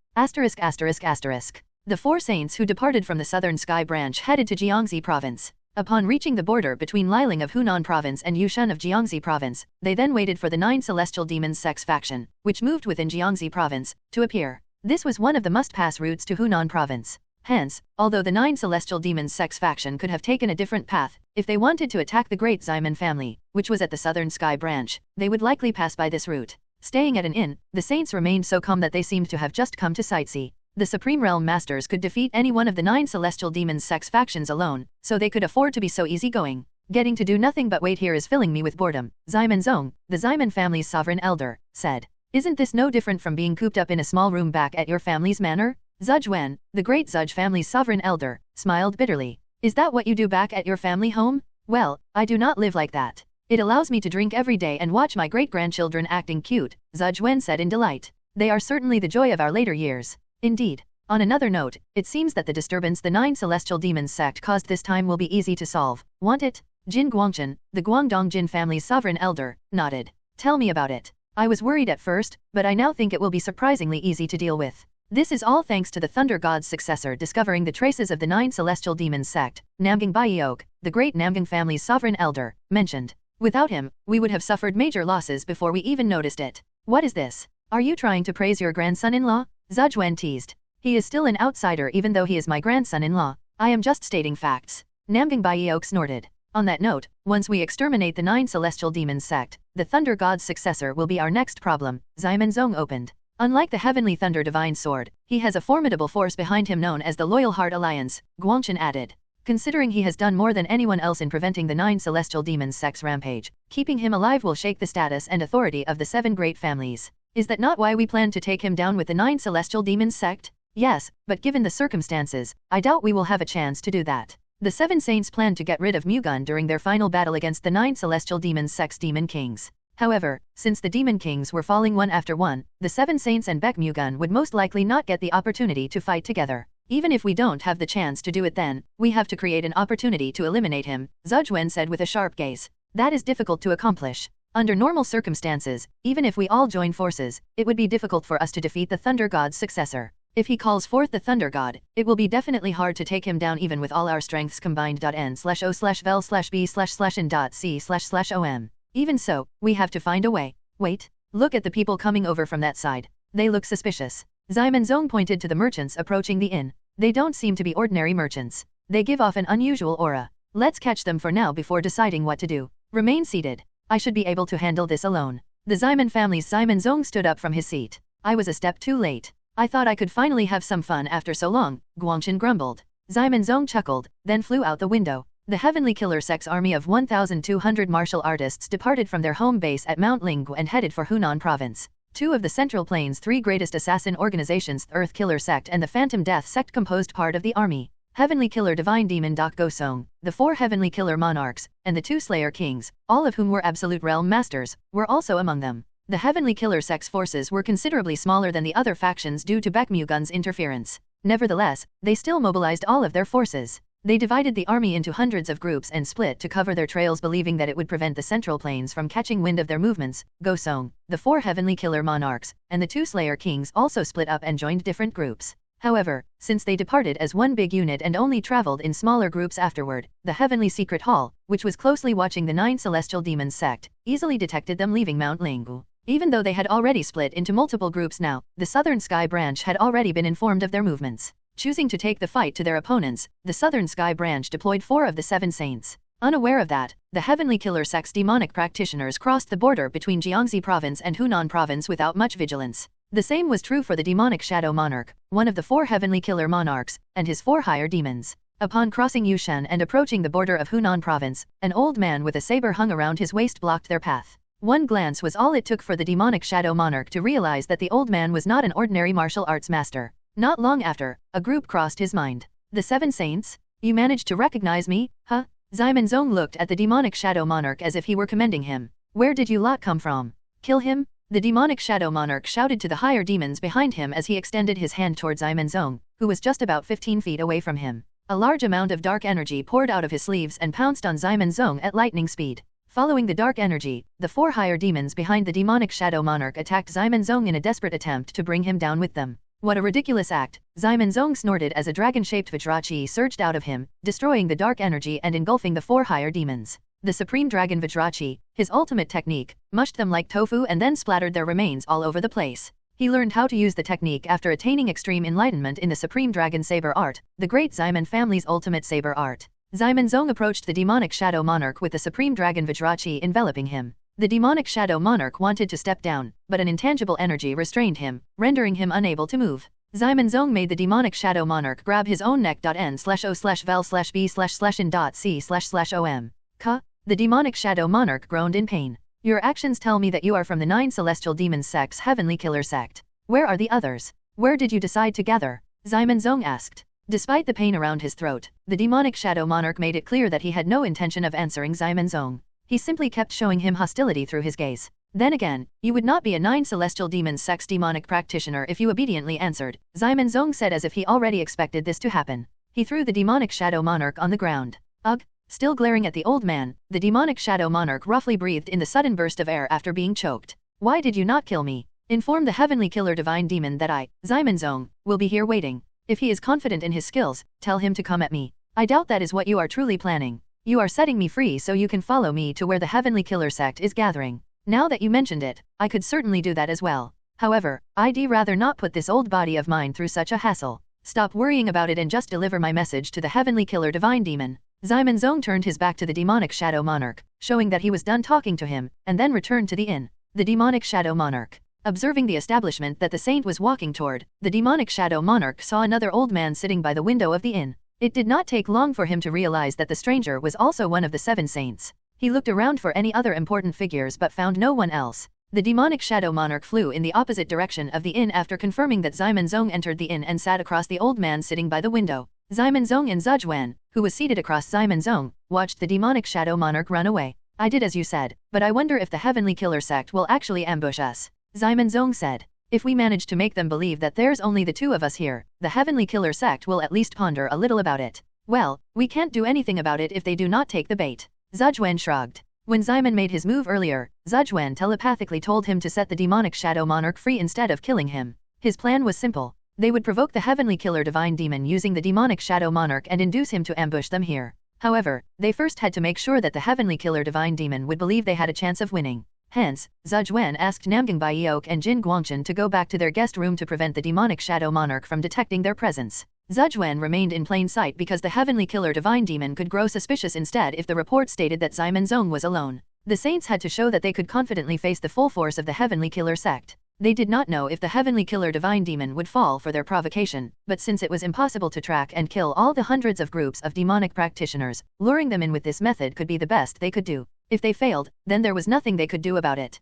The 4 saints who departed from the Southern Sky branch headed to Jiangxi province. Upon reaching the border between Liling of Hunan province and Yushan of Jiangxi province, they then waited for the 9 celestial demons sex faction, which moved within Jiangxi province, to appear. This was one of the must-pass routes to Hunan province. Hence, although the 9 celestial demons sex faction could have taken a different path, if they wanted to attack the Great Ximen family, which was at the Southern Sky branch, they would likely pass by this route. Staying at an inn, the saints remained so calm that they seemed to have just come to sightsee. The Supreme Realm Masters could defeat any one of the 9 celestial demons sex factions alone, so they could afford to be so easygoing. Getting to do nothing but wait here is filling me with boredom, Ximen Zong, the Ximen family's sovereign elder, said. Isn't this no different from being cooped up in a small room back at your family's manor? Zhuge Wen, the great Zhuge family's sovereign elder, smiled bitterly. Is that what you do back at your family home? Well, I do not live like that. It allows me to drink every day and watch my great-grandchildren acting cute, Zhuge Wen said in delight. They are certainly the joy of our later years. Indeed. On another note, it seems that the disturbance the 9 celestial demons sect caused this time will be easy to solve. Want it? Jin Guangchen, the Guangdong Jin family's sovereign elder, nodded. Tell me about it. I was worried at first, but I now think it will be surprisingly easy to deal with. This is all thanks to the Thunder God's successor discovering the traces of the 9 celestial demons sect, Namgang Baiok, the great Namgang family's sovereign elder, mentioned. Without him, we would have suffered major losses before we even noticed it. What is this? Are you trying to praise your grandson-in-law? Zhuge Wen teased. He is still an outsider even though he is my grandson-in-law. I am just stating facts. Namgang Baiok snorted. On that note, once we exterminate the 9 celestial demons sect, the Thunder God's successor will be our next problem, Ximen Zong opened. Unlike the Heavenly Thunder Divine Sword, he has a formidable force behind him known as the Loyal Heart Alliance, Guangchen added. Considering he has done more than anyone else in preventing the 9 celestial demons sect's rampage, keeping him alive will shake the status and authority of the 7 great families. Is that not why we plan to take him down with the 9 celestial demons sect? Yes, but given the circumstances, I doubt we will have a chance to do that. The 7 saints planned to get rid of Mu-Gun during their final battle against the 9 celestial demons sect's demon kings. However, since the demon kings were falling one after one, the 7 saints and Baek Mu-Gun would most likely not get the opportunity to fight together. Even if we don't have the chance to do it then, we have to create an opportunity to eliminate him, Zhuge Wen said with a sharp gaze. That is difficult to accomplish. Under normal circumstances, even if we all join forces, it would be difficult for us to defeat the Thunder God's successor. If he calls forth the Thunder God, it will be definitely hard to take him down even with all our strengths combined. N/O/vel/B/n/C//OM. Even so, we have to find a way. Wait, look at the people coming over from that side. They look suspicious. Ximen Zong pointed to the merchants approaching the inn. They don't seem to be ordinary merchants. They give off an unusual aura. Let's catch them for now before deciding what to do. Remain seated. I should be able to handle this alone. The Ximen family's Ximen Zong stood up from his seat. I was a step too late. I thought I could finally have some fun after so long, Guangchen grumbled. Ximen Zong chuckled, then flew out the window. The Heavenly Killer Sect's army of 1,200 martial artists departed from their home base at Mount Linggu and headed for Hunan Province. 2 of the Central Plains' 3 greatest assassin organizations, the Earth Killer Sect and the Phantom Death Sect, composed part of the army. Heavenly Killer Divine Demon Dak Gosong, the 4 Heavenly Killer Monarchs, and the 2 Slayer Kings, all of whom were Absolute Realm Masters, were also among them. The Heavenly Killer Sect's forces were considerably smaller than the other factions due to Baek Mu-Gun's interference. Nevertheless, they still mobilized all of their forces. They divided the army into hundreds of groups and split to cover their trails, believing that it would prevent the Central Plains from catching wind of their movements. Gosong, the 4 Heavenly Killer Monarchs, and the 2 Slayer Kings also split up and joined different groups. However, since they departed as one big unit and only traveled in smaller groups afterward, the Heavenly Secret Hall, which was closely watching the 9 Celestial Demons sect, easily detected them leaving Mount Linggu. Even though they had already split into multiple groups now, the Southern Sky Branch had already been informed of their movements. Choosing to take the fight to their opponents, the Southern Sky Branch deployed 4 of the 7 saints. Unaware of that, the Heavenly Killer Sect's demonic practitioners crossed the border between Jiangxi Province and Hunan Province without much vigilance. The same was true for the demonic Shadow Monarch, one of the 4 Heavenly Killer Monarchs, and his 4 higher demons. Upon crossing Yushan and approaching the border of Hunan Province, an old man with a saber hung around his waist blocked their path. One glance was all it took for the demonic Shadow Monarch to realize that the old man was not an ordinary martial arts master. Not long after, a group crossed his mind. The 7 saints? You managed to recognize me, huh? Ximen Zong looked at the demonic Shadow Monarch as if he were commending him. Where did you lot come from? Kill him? The demonic Shadow Monarch shouted to the higher demons behind him as he extended his hand towards Ximen Zong, who was just about 15 feet away from him. A large amount of dark energy poured out of his sleeves and pounced on Ximen Zong at lightning speed. Following the dark energy, the 4 higher demons behind the demonic Shadow Monarch attacked Ximen Zong in a desperate attempt to bring him down with them. What a ridiculous act, Ximen Zong snorted as a dragon-shaped Vajrachi surged out of him, destroying the dark energy and engulfing the 4 higher demons. The Supreme Dragon Vajrachi, his ultimate technique, mushed them like tofu and then splattered their remains all over the place. He learned how to use the technique after attaining extreme enlightenment in the Supreme Dragon Saber Art, the great Ximen family's ultimate saber art. Ximen Zong approached the demonic Shadow Monarch with the Supreme Dragon Vajrachi enveloping him. The demonic Shadow Monarch wanted to step down, but an intangible energy restrained him, rendering him unable to move. Ximen Zong made the demonic Shadow Monarch grab his own neck. N/O/vel/B/n/C//OM. Ka? The demonic Shadow Monarch groaned in pain. Your actions tell me that you are from the 9 Celestial Demons Sect's Heavenly Killer Sect. Where are the others? Where did you decide to gather? Ximon Zong asked. Despite the pain around his throat, the demonic shadow monarch made it clear that he had no intention of answering Ximon Zong. He simply kept showing him hostility through his gaze. Then again, you would not be a 9 celestial demon sex demonic practitioner if you obediently answered, Ximon Zong said as if he already expected this to happen. He threw the demonic shadow monarch on the ground. Ugh! Still glaring at the old man, the demonic shadow monarch roughly breathed in the sudden burst of air after being choked. Why did you not kill me? Inform the heavenly killer divine demon that I, Ximon Zong, will be here waiting. If he is confident in his skills, tell him to come at me. I doubt that is what you are truly planning. You are setting me free so you can follow me to where the heavenly killer sect is gathering. Now that you mentioned it, I could certainly do that as well. However, I'd rather not put this old body of mine through such a hassle. Stop worrying about it and just deliver my message to the heavenly killer divine demon. Ximon Zong turned his back to the demonic shadow monarch, showing that he was done talking to him, and then returned to the inn. The demonic shadow monarch. Observing the establishment that the saint was walking toward, the demonic shadow monarch saw another old man sitting by the window of the inn. It did not take long for him to realize that the stranger was also one of the 7 saints. He looked around for any other important figures but found no one else. The demonic shadow monarch flew in the opposite direction of the inn after confirming that Ximon Zong entered the inn and sat across the old man sitting by the window. Ximon Zong and Zhuan, who was seated across Ximon Zong, watched the demonic shadow monarch run away. I did as you said, but I wonder if the heavenly killer sect will actually ambush us. Ximon Zong said. If we manage to make them believe that there's only the 2 of us here, the heavenly killer sect will at least ponder a little about it. Well, we can't do anything about it if they do not take the bait. Zhuan shrugged. When Ximon made his move earlier, Zhuan telepathically told him to set the demonic shadow monarch free instead of killing him. His plan was simple. They would provoke the heavenly killer divine demon using the demonic shadow monarch and induce him to ambush them here. However, they first had to make sure that the heavenly killer divine demon would believe they had a chance of winning. Hence, Zhuan asked Namgang Baiok and Jin Guangchen to go back to their guest room to prevent the demonic shadow monarch from detecting their presence. Zhuan remained in plain sight because the heavenly killer divine demon could grow suspicious instead if the report stated that Ximon Zong was alone. The saints had to show that they could confidently face the full force of the heavenly killer sect. They did not know if the heavenly killer divine demon would fall for their provocation, but since it was impossible to track and kill all the hundreds of groups of demonic practitioners, luring them in with this method could be the best they could do. If they failed, then there was nothing they could do about it.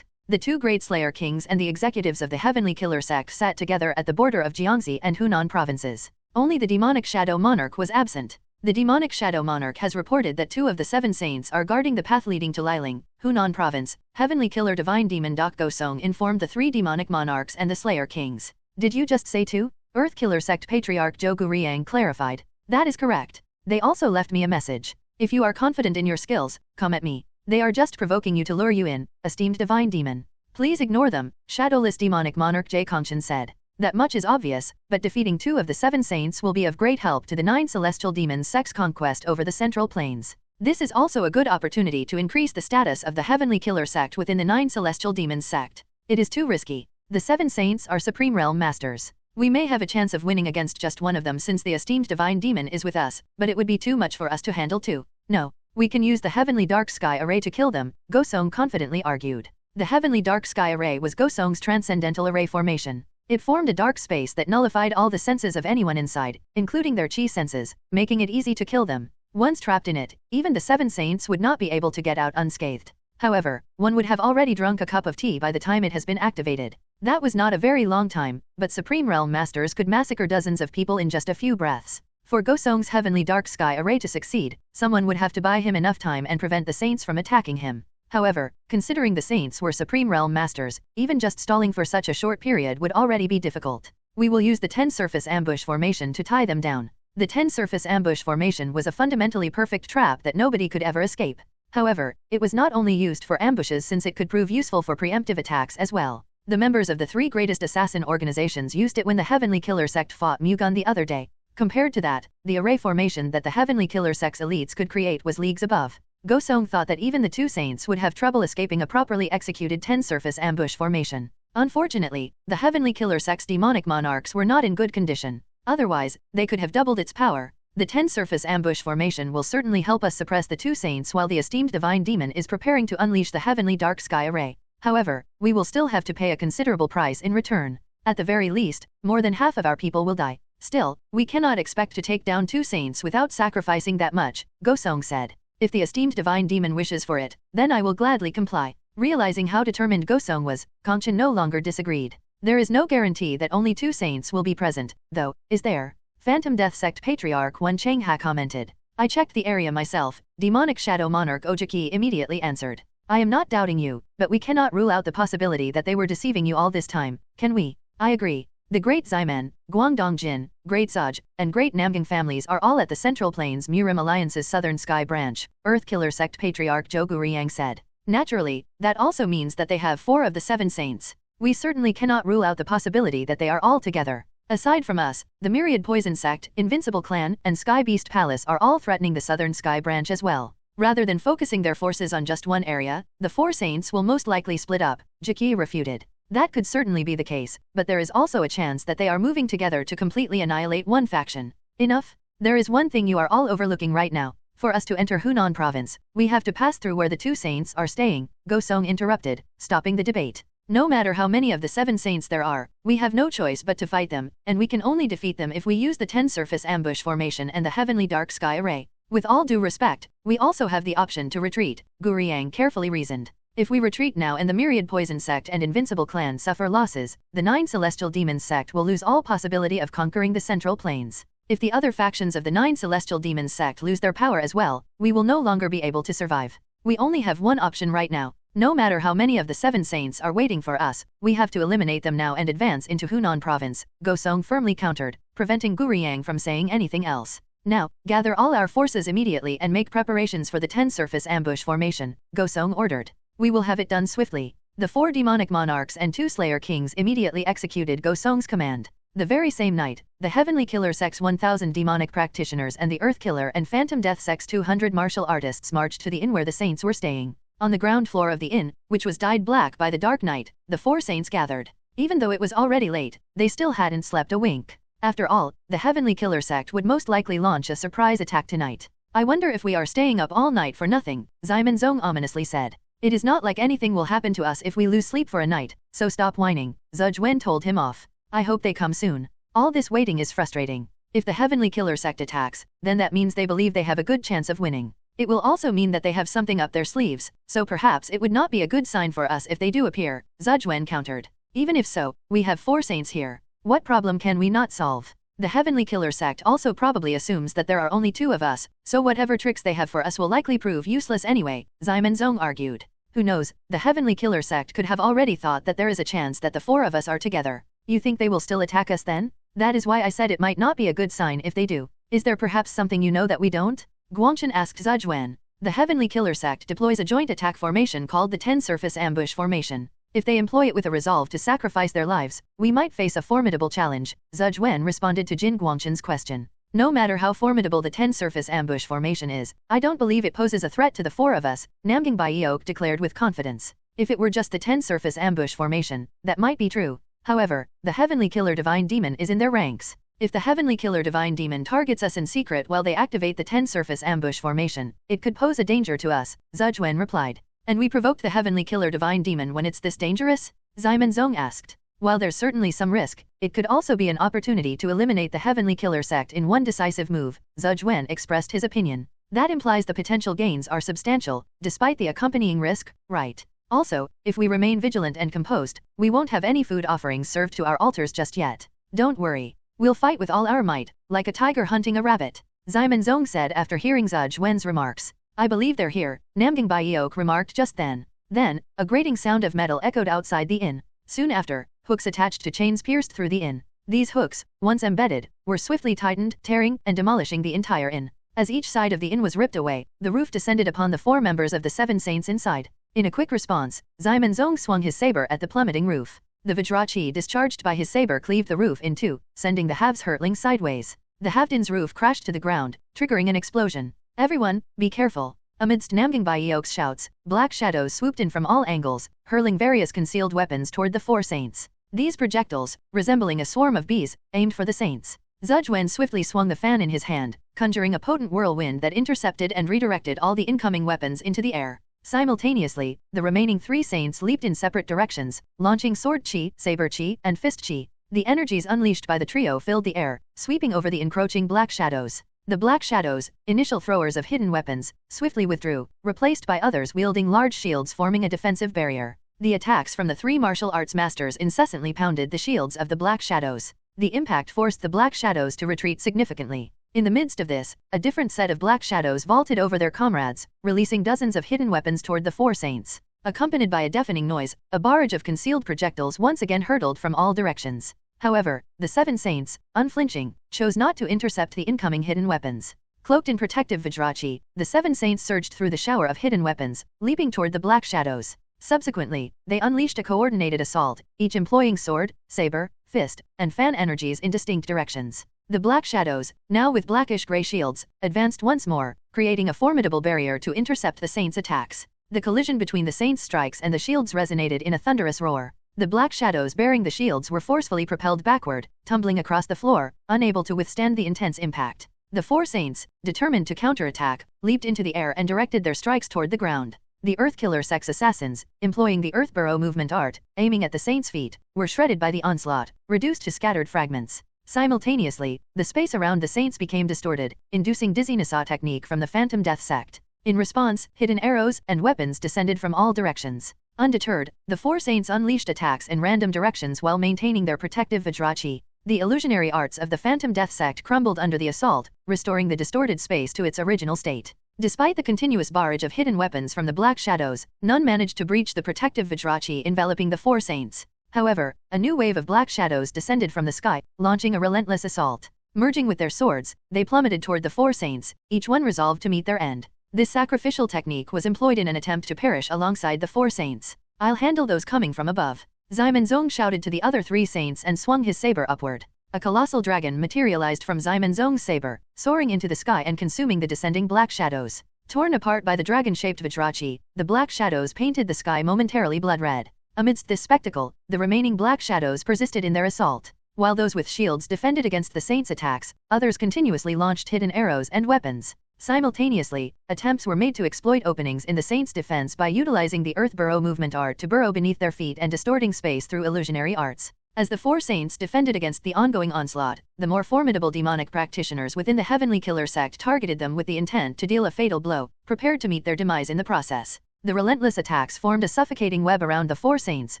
The 2 great Slayer kings and the executives of the heavenly killer sect sat together at the border of Jiangxi and Hunan provinces. Only the demonic shadow monarch was absent. The demonic shadow monarch has reported that 2 of the 7 saints are guarding the path leading to Liling, Hunan province. Heavenly killer divine demon Dak Gosong informed the 3 demonic monarchs and the Slayer kings. Did you just say 2? Earth killer sect patriarch Zhou Guriang clarified. That is correct. They also left me a message. If you are confident in your skills, come at me. They are just provoking you to lure you in, esteemed divine demon. Please ignore them, shadowless demonic monarch Jie Kongshan said. That much is obvious, but defeating 2 of the 7 saints will be of great help to the 9 celestial demons' sex conquest over the central plains. This is also a good opportunity to increase the status of the heavenly killer sect within the 9 celestial demons sect. It is too risky. The 7 saints are supreme realm masters. We may have a chance of winning against just one of them since the esteemed divine demon is with us, but it would be too much for us to handle too. No, we can use the heavenly dark sky array to kill them, Gosong confidently argued. The heavenly dark sky array was Gosong's transcendental array formation. It formed a dark space that nullified all the senses of anyone inside, including their chi senses, making it easy to kill them. Once trapped in it, even the 7 saints would not be able to get out unscathed. However, one would have already drunk a cup of tea by the time it has been activated. That was not a very long time, but Supreme Realm Masters could massacre dozens of people in just a few breaths. For Gosong's heavenly dark sky array to succeed, someone would have to buy him enough time and prevent the saints from attacking him. However, considering the saints were Supreme Realm Masters, even just stalling for such a short period would already be difficult. We will use the 10 surface ambush formation to tie them down. The 10 surface ambush formation was a fundamentally perfect trap that nobody could ever escape. However, it was not only used for ambushes since it could prove useful for preemptive attacks as well. The members of the 3 greatest assassin organizations used it when the Heavenly Killer Sect fought Mu-Gun the other day. Compared to that, the array formation that the Heavenly Killer Sect's elites could create was leagues above. Gosong thought that even the 2 saints would have trouble escaping a properly executed 10 surface ambush formation. Unfortunately, the Heavenly Killer Sect's demonic monarchs were not in good condition. Otherwise, they could have doubled its power. The 10 surface ambush formation will certainly help us suppress the 2 saints while the esteemed divine demon is preparing to unleash the Heavenly Dark Sky Array. However, we will still have to pay a considerable price in return. At the very least, more than half of our people will die. Still, we cannot expect to take down 2 saints without sacrificing that much, Gosong said. If the esteemed divine demon wishes for it, then I will gladly comply. Realizing how determined Gosong was, Kongshan no longer disagreed. There is no guarantee that only 2 saints will be present, though, is there? Phantom Death Sect Patriarch Wen Changha commented. I checked the area myself, Demonic Shadow Monarch Ojiki immediately answered. I am not doubting you, but we cannot rule out the possibility that they were deceiving you all this time, can we? I agree. The Great Ximen, Guangdong Jin, Great Saj, and Great Namgang families are all at the Central Plains Murim Alliance's Southern Sky Branch, Earth Killer Sect Patriarch Zhou Guoyang said. Naturally, that also means that they have 4 of the 7 saints. We certainly cannot rule out the possibility that they are all together. Aside from us, the Myriad Poison Sect, Invincible Clan, and Sky Beast Palace are all threatening the Southern Sky Branch as well. Rather than focusing their forces on just one area, the 4 saints will most likely split up, Jiki refuted. That could certainly be the case, but there is also a chance that they are moving together to completely annihilate one faction. Enough? There is one thing you are all overlooking right now. For us to enter Hunan province, we have to pass through where the 2 saints are staying, Go Song interrupted, stopping the debate. No matter how many of the 7 saints there are, we have no choice but to fight them, and we can only defeat them if we use the 10 surface ambush formation and the heavenly dark sky array. With all due respect, we also have the option to retreat, Guoyang carefully reasoned. If we retreat now and the Myriad Poison Sect and Invincible Clan suffer losses, the 9 Celestial Demons Sect will lose all possibility of conquering the Central Plains. If the other factions of the 9 Celestial Demons Sect lose their power as well, we will no longer be able to survive. We only have one option right now. No matter how many of the 7 saints are waiting for us, we have to eliminate them now and advance into Hunan province, Go Song firmly countered, preventing Guoyang from saying anything else. Now, gather all our forces immediately and make preparations for the 10 surface ambush formation, Go Song ordered. We will have it done swiftly. The 4 demonic monarchs and 2 slayer kings immediately executed Go Song's command. The very same night, the Heavenly Killer Sect's 1000 demonic practitioners and the Earth Killer and Phantom Death Sect's 200 martial artists marched to the inn where the saints were staying. On the ground floor of the inn, which was dyed black by the dark night, the 4 saints gathered. Even though it was already late, they still hadn't slept a wink. After all, the Heavenly Killer Sect would most likely launch a surprise attack tonight. I wonder if we are staying up all night for nothing, Ximen Zong ominously said. It is not like anything will happen to us if we lose sleep for a night, so stop whining, Zhuzhen told him off. I hope they come soon. All this waiting is frustrating. If the Heavenly Killer Sect attacks, then that means they believe they have a good chance of winning. It will also mean that they have something up their sleeves, so perhaps it would not be a good sign for us if they do appear, Zhuzhen countered. Even if so, we have 4 saints here. What problem can we not solve? The Heavenly Killer Sect also probably assumes that there are only 2 of us, so whatever tricks they have for us will likely prove useless anyway, Ximen Zong argued. Who knows, the Heavenly Killer Sect could have already thought that there is a chance that the 4 of us are together. You think they will still attack us then? That is why I said it might not be a good sign if they do. Is there perhaps something you know that we don't? Guangchen asked Zhuzhen. The Heavenly Killer Sect deploys a joint attack formation called the 10 Surface Ambush Formation. If they employ it with a resolve to sacrifice their lives, we might face a formidable challenge, Zhuzhen responded to Jin Guangchen's question. No matter how formidable the 10 Surface Ambush Formation is, I don't believe it poses a threat to the 4 of us, Namgang Baiok declared with confidence. If it were just the 10 Surface Ambush Formation, that might be true. However, the Heavenly Killer Divine Demon is in their ranks. If the Heavenly Killer Divine Demon targets us in secret while they activate the 10 Surface Ambush Formation, it could pose a danger to us, Zhuzhen replied. And we provoked the Heavenly Killer Divine Demon when it's this dangerous? Ximen Zong asked. While there's certainly some risk, it could also be an opportunity to eliminate the Heavenly Killer Sect in one decisive move, Zhuzhen expressed his opinion. That implies the potential gains are substantial, despite the accompanying risk, right? Also, if we remain vigilant and composed, we won't have any food offerings served to our altars just yet. Don't worry. We'll fight with all our might, like a tiger hunting a rabbit, Ximen Zong said after hearing Zhuzhen's remarks. I believe they're here, Namgang Baiok remarked just then. Then, a grating sound of metal echoed outside the inn. Soon after, hooks attached to chains pierced through the inn. These hooks, once embedded, were swiftly tightened, tearing and demolishing the entire inn. As each side of the inn was ripped away, the roof descended upon the 4 members of the 7 saints inside. In a quick response, Ximen Zong swung his saber at the plummeting roof. The Vajra-chi discharged by his saber cleaved the roof in 2, sending the halves hurtling sideways. The halved inn's roof crashed to the ground, triggering an explosion. Everyone, be careful. Amidst Namgang Baiok's shouts, black shadows swooped in from all angles, hurling various concealed weapons toward the 4 saints. These projectiles, resembling a swarm of bees, aimed for the saints. Zhuzhen swiftly swung the fan in his hand, conjuring a potent whirlwind that intercepted and redirected all the incoming weapons into the air. Simultaneously, the remaining 3 saints leaped in separate directions, launching sword chi, saber chi, and fist chi. The energies unleashed by the trio filled the air, sweeping over the encroaching black shadows. The black shadows, initial throwers of hidden weapons, swiftly withdrew, replaced by others wielding large shields forming a defensive barrier. The attacks from the three martial arts masters incessantly pounded the shields of the Black Shadows. The impact forced the Black Shadows to retreat significantly. In the midst of this, a different set of Black Shadows vaulted over their comrades, releasing dozens of hidden weapons toward the four saints. Accompanied by a deafening noise, a barrage of concealed projectiles once again hurtled from all directions. However, the seven saints, unflinching, chose not to intercept the incoming hidden weapons. Cloaked in protective Vajrachi, the seven saints surged through the shower of hidden weapons, leaping toward the Black Shadows. Subsequently, they unleashed a coordinated assault, each employing sword, saber, fist, and fan energies in distinct directions. The Black Shadows, now with blackish-gray shields, advanced once more, creating a formidable barrier to intercept the saints' attacks. The collision between the saints' strikes and the shields resonated in a thunderous roar. The Black Shadows bearing the shields were forcefully propelled backward, tumbling across the floor, unable to withstand the intense impact. The four saints, determined to counterattack, leaped into the air and directed their strikes toward the ground. The Earthkiller sex assassins, employing the Earth Burrow movement art, aiming at the saints' feet, were shredded by the onslaught, reduced to scattered fragments. Simultaneously, the space around the saints became distorted, inducing dizziness technique from the Phantom Death sect. In response, hidden arrows and weapons descended from all directions. Undeterred, the four saints unleashed attacks in random directions while maintaining their protective Vajrachi. The illusionary arts of the Phantom Death sect crumbled under the assault, restoring the distorted space to its original state. Despite the continuous barrage of hidden weapons from the Black Shadows, none managed to breach the protective Vajrachi enveloping the four saints. However, a new wave of Black Shadows descended from the sky, launching a relentless assault. Merging with their swords, they plummeted toward the four saints, each one resolved to meet their end. This sacrificial technique was employed in an attempt to perish alongside the four saints. "I'll handle those coming from above," Ximonzong shouted to the other three saints and swung his saber upward. A colossal dragon materialized from Ximonzong's saber, soaring into the sky and consuming the descending Black Shadows. Torn apart by the dragon-shaped Vajrachi, the Black Shadows painted the sky momentarily blood red. Amidst this spectacle, the remaining Black Shadows persisted in their assault. While those with shields defended against the saints' attacks, others continuously launched hidden arrows and weapons. Simultaneously, attempts were made to exploit openings in the saints' defense by utilizing the Earth Burrow movement art to burrow beneath their feet and distorting space through illusionary arts. As the four saints defended against the ongoing onslaught, the more formidable demonic practitioners within the Heavenly Killer sect targeted them with the intent to deal a fatal blow, prepared to meet their demise in the process. The relentless attacks formed a suffocating web around the four saints,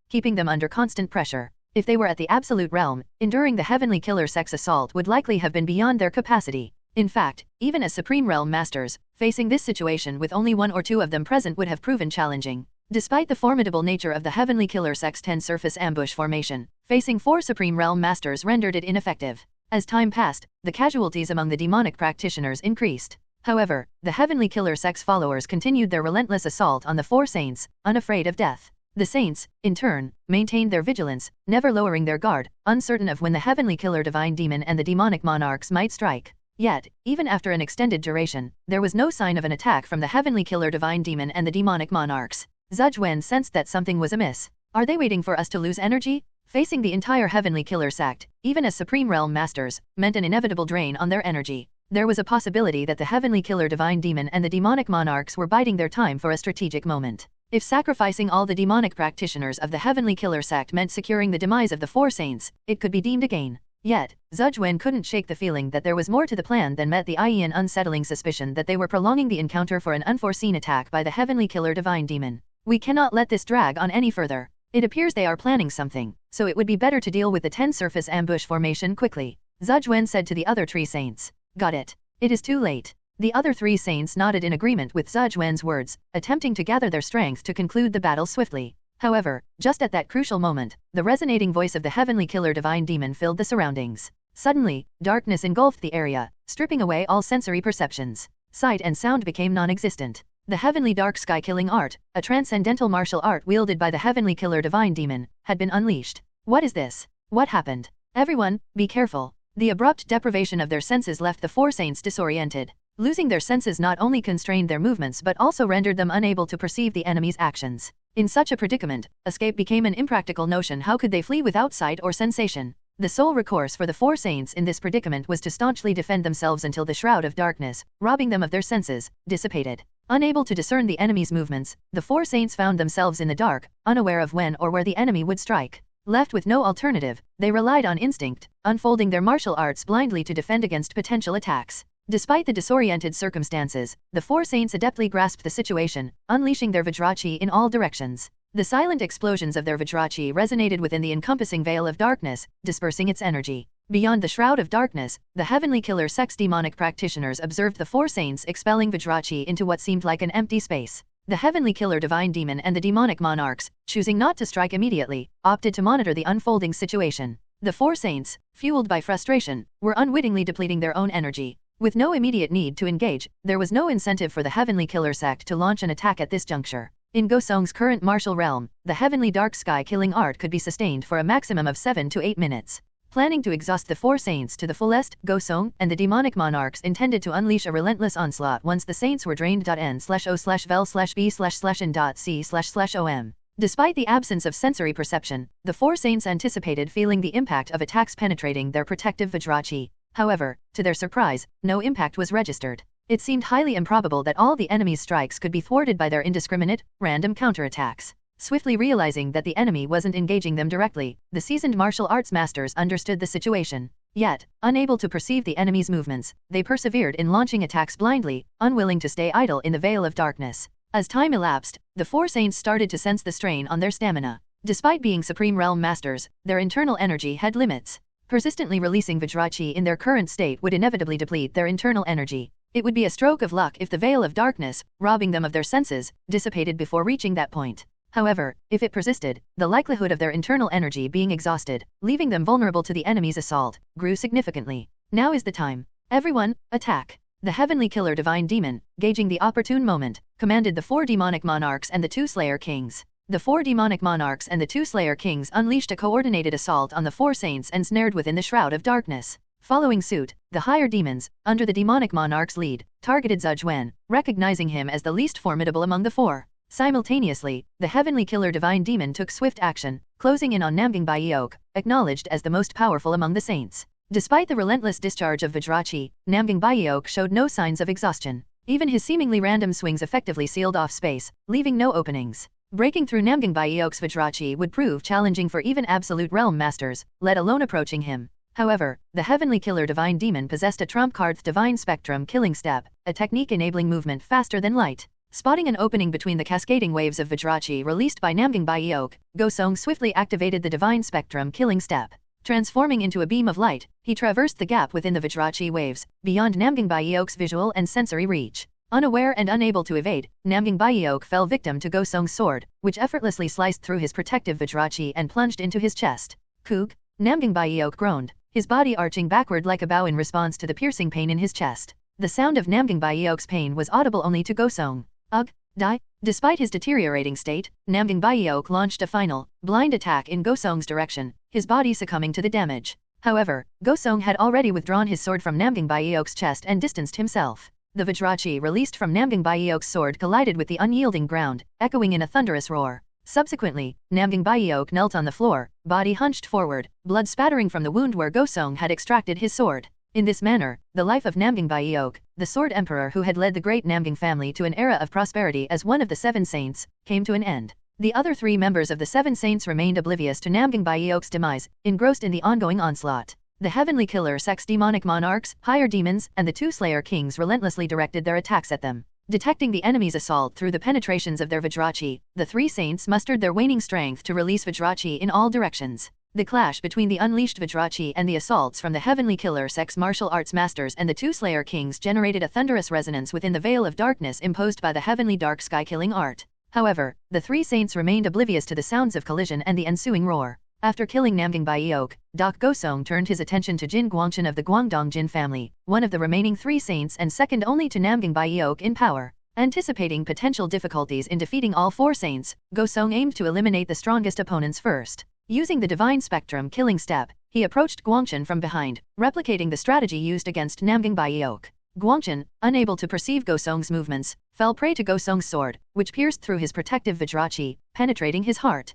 keeping them under constant pressure. If they were at the absolute realm, enduring the Heavenly Killer sect's assault would likely have been beyond their capacity. In fact, even as Supreme Realm Masters, facing this situation with only one or two of them present would have proven challenging. Despite the formidable nature of the Heavenly Killer sect's 10-surface ambush formation, facing 4 Supreme Realm Masters rendered it ineffective. As time passed, the casualties among the demonic practitioners increased. However, the Heavenly Killer sect's followers continued their relentless assault on the 4 saints, unafraid of death. The saints, in turn, maintained their vigilance, never lowering their guard, uncertain of when the Heavenly Killer Divine Demon and the demonic monarchs might strike. Yet, even after an extended duration, there was no sign of an attack from the Heavenly Killer Divine Demon and the demonic monarchs. Zhuwen sensed that something was amiss. Are they waiting for us to lose energy? Facing the entire Heavenly Killer sect, even as Supreme Realm Masters, meant an inevitable drain on their energy. There was a possibility that the Heavenly Killer Divine Demon and the demonic monarchs were biding their time for a strategic moment. If sacrificing all the demonic practitioners of the Heavenly Killer sect meant securing the demise of the 4 saints, it could be deemed a gain. Yet, Zhuwen couldn't shake the feeling that there was more to the plan than met the Ian unsettling suspicion that they were prolonging the encounter for an unforeseen attack by the Heavenly Killer Divine Demon. We cannot let this drag on any further. It appears they are planning something, so it would be better to deal with the 10-surface ambush formation quickly, Zhuwen said to the other 3 saints. Got it. It is too late. The other 3 saints nodded in agreement with Zhuwen's words, attempting to gather their strength to conclude the battle swiftly. However, just at that crucial moment, the resonating voice of the Heavenly Killer Divine Demon filled the surroundings. Suddenly, darkness engulfed the area, stripping away all sensory perceptions. Sight and sound became non-existent. The Heavenly Dark Sky Killing Art, a transcendental martial art wielded by the Heavenly Killer Divine Demon, had been unleashed. What is this? What happened? Everyone, be careful. The abrupt deprivation of their senses left the 4 saints disoriented. Losing their senses not only constrained their movements but also rendered them unable to perceive the enemy's actions. In such a predicament, escape became an impractical notion. How could they flee without sight or sensation? The sole recourse for the 4 saints in this predicament was to staunchly defend themselves until the shroud of darkness, robbing them of their senses, dissipated. Unable to discern the enemy's movements, the 4 saints found themselves in the dark, unaware of when or where the enemy would strike. Left with no alternative, they relied on instinct, unfolding their martial arts blindly to defend against potential attacks. Despite the disoriented circumstances, the 4 saints adeptly grasped the situation, unleashing their Vajrachi in all directions. The silent explosions of their Vajrachi resonated within the encompassing veil of darkness, dispersing its energy. Beyond the shroud of darkness, the heavenly killer sex demonic practitioners observed the four saints expelling Vajrachi into what seemed like an empty space. The heavenly killer divine demon and the demonic monarchs, choosing not to strike immediately, opted to monitor the unfolding situation. The four saints, fueled by frustration, were unwittingly depleting their own energy. With no immediate need to engage, there was no incentive for the heavenly killer sect to launch an attack at this juncture. In Gosong's current martial realm, the heavenly dark sky killing art could be sustained for a maximum of 7 to 8 minutes. Planning to exhaust the four saints to the fullest, Gosong and the demonic monarchs intended to unleash a relentless onslaught once the saints were drained. N/O/vel/b/n.c//om. Despite the absence of sensory perception, the four saints anticipated feeling the impact of attacks penetrating their protective Vajrachi. However, to their surprise, no impact was registered. It seemed highly improbable that all the enemy's strikes could be thwarted by their indiscriminate, random counterattacks. Swiftly realizing that the enemy wasn't engaging them directly, the seasoned martial arts masters understood the situation. Yet, unable to perceive the enemy's movements, they persevered in launching attacks blindly, unwilling to stay idle in the veil of darkness. As time elapsed, the four saints started to sense the strain on their stamina. Despite being supreme realm masters, their internal energy had limits. Persistently releasing Vajrachi in their current state would inevitably deplete their internal energy. It would be a stroke of luck if the veil of darkness, robbing them of their senses, dissipated before reaching that point. However, if it persisted, the likelihood of their internal energy being exhausted, leaving them vulnerable to the enemy's assault, grew significantly. Now is the time. Everyone, attack! The heavenly killer divine demon, gauging the opportune moment, commanded the four demonic monarchs and the two slayer kings. The four demonic monarchs and the two slayer kings unleashed a coordinated assault on the four saints ensnared within the shroud of darkness. Following suit, the higher demons, under the demonic monarch's lead, targeted Zhuan, recognizing him as the least formidable among the four. Simultaneously, the heavenly killer divine demon took swift action, closing in on Namgang Byeok, acknowledged as the most powerful among the saints. Despite the relentless discharge of Vajrachi, Namgang Byeok showed no signs of exhaustion. Even his seemingly random swings effectively sealed off space, leaving no openings. Breaking through Namgang Byeok's Vajrachi would prove challenging for even absolute realm masters, let alone approaching him. However, the heavenly killer divine demon possessed a trump card's divine spectrum killing step, a technique enabling movement faster than light. Spotting an opening between the cascading waves of Vajrachi released by Namgang Byeok, Gosong swiftly activated the divine spectrum killing step. Transforming into a beam of light, he traversed the gap within the Vajrachi waves, beyond Namgang Byeok's visual and sensory reach. Unaware and unable to evade, Namgang Byeok fell victim to Gosong's sword, which effortlessly sliced through his protective Vajrachi and plunged into his chest. Kook! Namgang Byeok groaned, his body arching backward like a bow in response to the piercing pain in his chest. The sound of Namgang Byeok's pain was audible only to Gosong. Ugh! Die! Despite his deteriorating state, Namgang Byeok launched a final, blind attack in Gosong's direction, his body succumbing to the damage. However, Gosong had already withdrawn his sword from Namgang Byeok's chest and distanced himself. The Vajrachi released from Namgang Byeok's sword collided with the unyielding ground, echoing in a thunderous roar. Subsequently, Namgang Byeok knelt on the floor, body hunched forward, blood spattering from the wound where Gosong had extracted his sword. In this manner, the life of Namgang Byeok, the Sword Emperor who had led the great Namgang family to an era of prosperity as one of the seven saints, came to an end. The other three members of the seven saints remained oblivious to Namgang Byeok's demise, engrossed in the ongoing onslaught. The heavenly killer sex demonic monarchs, higher demons, and the two slayer kings relentlessly directed their attacks at them. Detecting the enemy's assault through the penetrations of their Vajrachi, the three saints mustered their waning strength to release Vajrachi in all directions. The clash between the unleashed Vajrachi and the assaults from the heavenly killer sex martial arts masters and the two slayer kings generated a thunderous resonance within the veil of darkness imposed by the heavenly dark sky killing art. However, the three saints remained oblivious to the sounds of collision and the ensuing roar. After killing Namgang Byeok, Gosong turned his attention to Jin Guangchen of the Guangdong Jin family, one of the remaining three saints and second only to Namgang Byeok in power. Anticipating potential difficulties in defeating all four saints, Gosong aimed to eliminate the strongest opponents first. Using the divine spectrum killing step, he approached Guangchen from behind, replicating the strategy used against Namgang Byeok. Guangchen, unable to perceive Gosong's movements, fell prey to Gosong's sword, which pierced through his protective Vajrachi, penetrating his heart.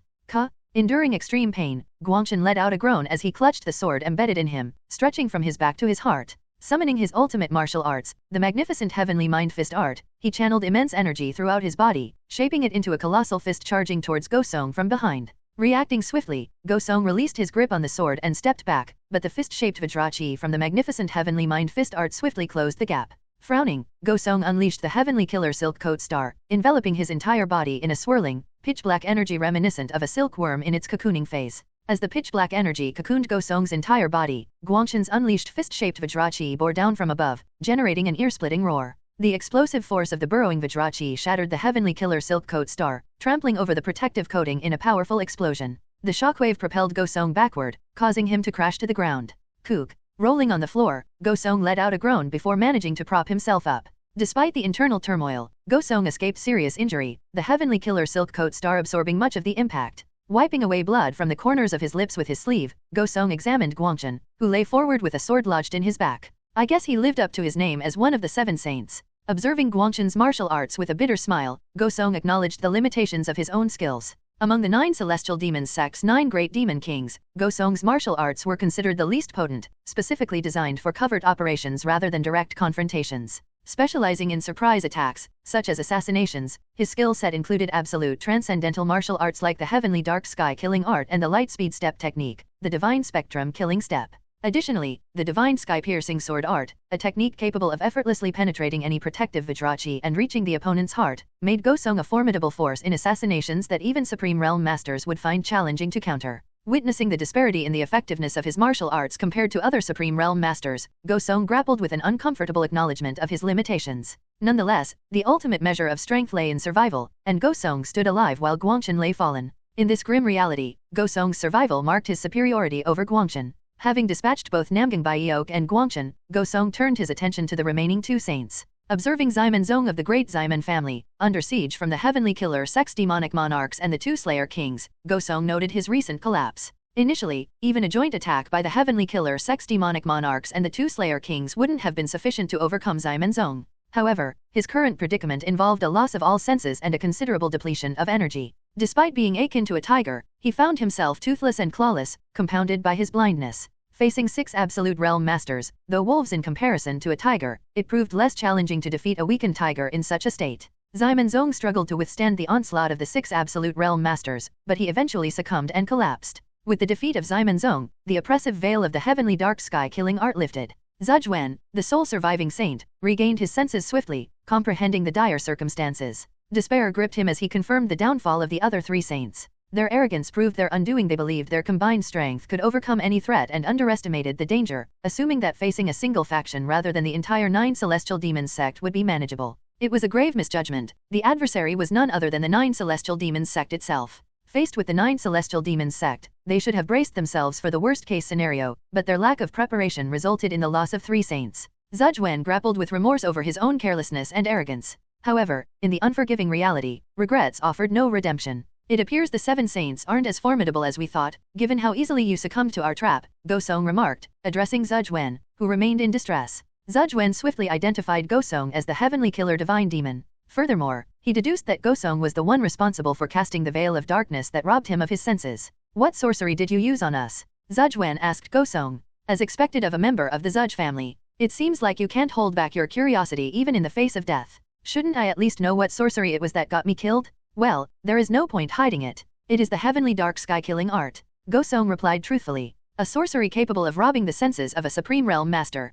Enduring extreme pain, Guangchen let out a groan as he clutched the sword embedded in him, stretching from his back to his heart. Summoning his ultimate martial arts, the magnificent heavenly mind fist art, he channeled immense energy throughout his body, shaping it into a colossal fist charging towards Gosong from behind. Reacting swiftly, Gosong released his grip on the sword and stepped back, but the fist-shaped Vajrachi from the magnificent heavenly mind fist art swiftly closed the gap. Frowning, Gosong unleashed the heavenly killer silk coat star, enveloping his entire body in a swirling, pitch-black energy reminiscent of a silkworm in its cocooning phase. As the pitch-black energy cocooned Gosong's entire body, Guangshen's unleashed fist-shaped Vajrachi bore down from above, generating an ear-splitting roar. The explosive force of the burrowing Vajrachi shattered the heavenly killer silk coat star, trampling over the protective coating in a powerful explosion. The shockwave propelled Gosong backward, causing him to crash to the ground. Kook. Rolling on the floor, Gosong let out a groan before managing to prop himself up. Despite the internal turmoil, Gosong escaped serious injury, the heavenly killer silk coat star absorbing much of the impact. Wiping away blood from the corners of his lips with his sleeve, Gosong examined Guangshen, who lay forward with a sword lodged in his back. I guess he lived up to his name as one of the 7 saints. Observing Guangshen's martial arts with a bitter smile, Gosong acknowledged the limitations of his own skills. Among the 9 celestial demon sect's 9 great demon kings, Gosong's martial arts were considered the least potent, specifically designed for covert operations rather than direct confrontations. Specializing in surprise attacks, such as assassinations, his skill set included absolute transcendental martial arts like the heavenly dark sky killing art and the light speed step technique, the divine spectrum killing step. Additionally, the divine sky piercing sword art, a technique capable of effortlessly penetrating any protective Vajrachi and reaching the opponent's heart, made Gosong a formidable force in assassinations that even Supreme Realm Masters would find challenging to counter. Witnessing the disparity in the effectiveness of his martial arts compared to other Supreme Realm Masters, Gosong grappled with an uncomfortable acknowledgement of his limitations. Nonetheless, the ultimate measure of strength lay in survival, and Gosong stood alive while Guangshen lay fallen. In this grim reality, Gosong's survival marked his superiority over Guangshen. Having dispatched both Namgang Byeok and Guangshen, Gosong turned his attention to the remaining 2 saints. Observing Ximen Zong of the Great Ximen family, under siege from the Heavenly Killer Sect's demonic monarchs and the 2 Slayer Kings, Gosong noted his recent collapse. Initially, even a joint attack by the Heavenly Killer Sect's demonic monarchs and the 2 Slayer Kings wouldn't have been sufficient to overcome Ximen Zong. However, his current predicament involved a loss of all senses and a considerable depletion of energy. Despite being akin to a tiger, he found himself toothless and clawless, compounded by his blindness. Facing 6 absolute realm masters, though wolves in comparison to a tiger, it proved less challenging to defeat a weakened tiger in such a state. Ximen Zong struggled to withstand the onslaught of the 6 absolute realm masters, but he eventually succumbed and collapsed. With the defeat of Ximen Zong, the oppressive veil of the heavenly dark sky killing art lifted. Zhuan, the sole surviving saint, regained his senses swiftly, comprehending the dire circumstances. Despair gripped him as he confirmed the downfall of the other 3 saints. Their arrogance proved their undoing. They believed their combined strength could overcome any threat and underestimated the danger, assuming that facing a single faction rather than the entire 9 celestial demons sect would be manageable. It was a grave misjudgment. The adversary was none other than the 9 celestial demons sect itself. Faced with the 9 celestial demons sect, they should have braced themselves for the worst-case scenario, but their lack of preparation resulted in the loss of 3 saints. Zhuan grappled with remorse over his own carelessness and arrogance. However, in the unforgiving reality, regrets offered no redemption. It appears the 7 saints aren't as formidable as we thought, given how easily you succumbed to our trap, Gosong remarked, addressing Zhuan, who remained in distress. Zhuan swiftly identified Gosong as the heavenly killer divine demon. Furthermore, he deduced that Gosong was the one responsible for casting the veil of darkness that robbed him of his senses. What sorcery did you use on us? Zhuan asked Gosong. As expected of a member of the Zhuge family, it seems like you can't hold back your curiosity even in the face of death. Shouldn't I at least know what sorcery it was that got me killed? Well, there is no point hiding it. It is the heavenly dark sky killing art. Gosong replied truthfully. A sorcery capable of robbing the senses of a supreme realm master.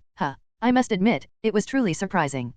I must admit, it was truly surprising.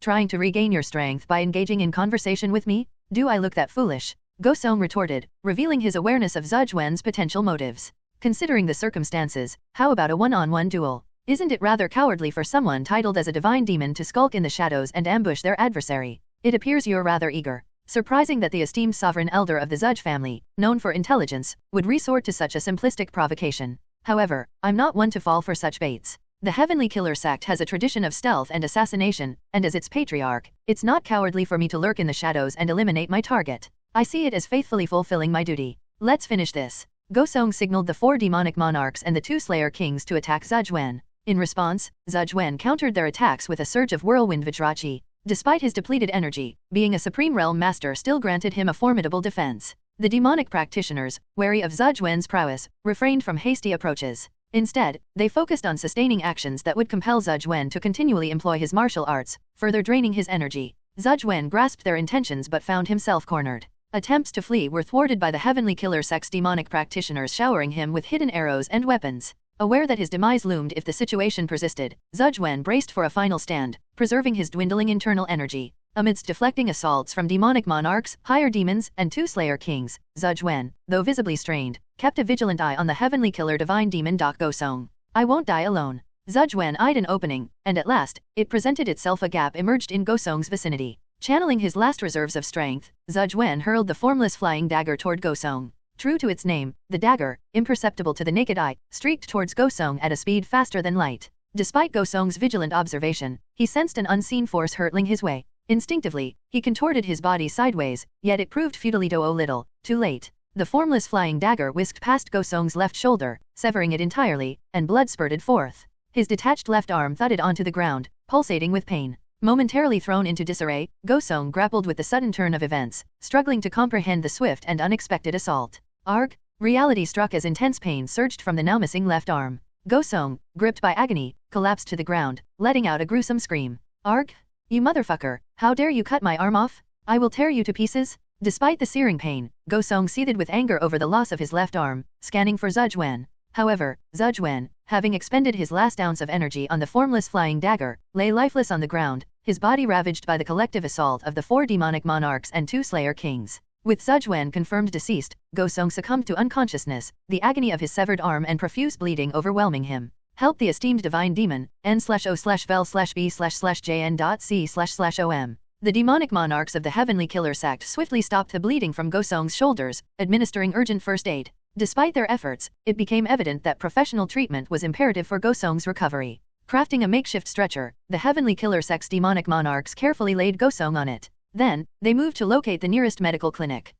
Trying to regain your strength by engaging in conversation with me? Do I look that foolish? Gosong retorted, revealing his awareness of Zhuan's potential motives. Considering the circumstances, how about a one-on-one duel? Isn't it rather cowardly for someone titled as a divine demon to skulk in the shadows and ambush their adversary? It appears you're rather eager. Surprising that the esteemed sovereign elder of the Zhuge family, known for intelligence, would resort to such a simplistic provocation. However, I'm not one to fall for such baits. The Heavenly Killer sect has a tradition of stealth and assassination, and as its patriarch, it's not cowardly for me to lurk in the shadows and eliminate my target. I see it as faithfully fulfilling my duty. Let's finish this. Gosong signaled the 4 demonic monarchs and the 2 Slayer Kings to attack Zhuan. In response, Zhuan countered their attacks with a surge of whirlwind Vajrachi. Despite his depleted energy, being a Supreme Realm Master still granted him a formidable defense. The demonic practitioners, wary of Zhuan's prowess, refrained from hasty approaches. Instead, they focused on sustaining actions that would compel Zhuan to continually employ his martial arts, further draining his energy. Zhuan grasped their intentions but found himself cornered. Attempts to flee were thwarted by the Heavenly Killer sect's demonic practitioners showering him with hidden arrows and weapons. Aware that his demise loomed if the situation persisted, Zhuan braced for a final stand, preserving his dwindling internal energy. Amidst deflecting assaults from demonic monarchs, higher demons, and two slayer kings, Zhuge Wen, though visibly strained, kept a vigilant eye on the heavenly killer divine demon Gosong. I won't die alone. Zhuge Wen eyed an opening, and at last, it presented itself. A gap emerged in Gosong's vicinity. Channeling his last reserves of strength, Zhuge Wen hurled the formless flying dagger toward Gosong. True to its name, the dagger, imperceptible to the naked eye, streaked towards Gosong at a speed faster than light. Despite Gosong's vigilant observation, he sensed an unseen force hurtling his way. Instinctively, he contorted his body sideways, yet it proved futilito o little, too late. The formless flying dagger whisked past Gosong's left shoulder, severing it entirely, and blood spurted forth. His detached left arm thudded onto the ground, pulsating with pain. Momentarily thrown into disarray, Gosong grappled with the sudden turn of events, struggling to comprehend the swift and unexpected assault. Arg! Reality struck as intense pain surged from the now missing left arm. Gosong, gripped by agony, collapsed to the ground, letting out a gruesome scream. Arg! You motherfucker, how dare you cut my arm off? I will tear you to pieces. Despite the searing pain, Gosong seethed with anger over the loss of his left arm, scanning for Zhuge Wen. However, Zhuge Wen, having expended his last ounce of energy on the formless flying dagger, lay lifeless on the ground, his body ravaged by the collective assault of the 4 demonic monarchs and 2 slayer kings. With Zhuge Wen confirmed deceased, Gosong succumbed to unconsciousness, the agony of his severed arm and profuse bleeding overwhelming him. Help the esteemed divine demon, n/o/vel/b/jn.c//om. The demonic monarchs of the heavenly killer sect swiftly stopped the bleeding from Gosong's shoulders, administering urgent first aid. Despite their efforts, it became evident that professional treatment was imperative for Gosong's recovery. Crafting a makeshift stretcher, the heavenly killer sect's demonic monarchs carefully laid Gosong on it. Then, they moved to locate the nearest medical clinic.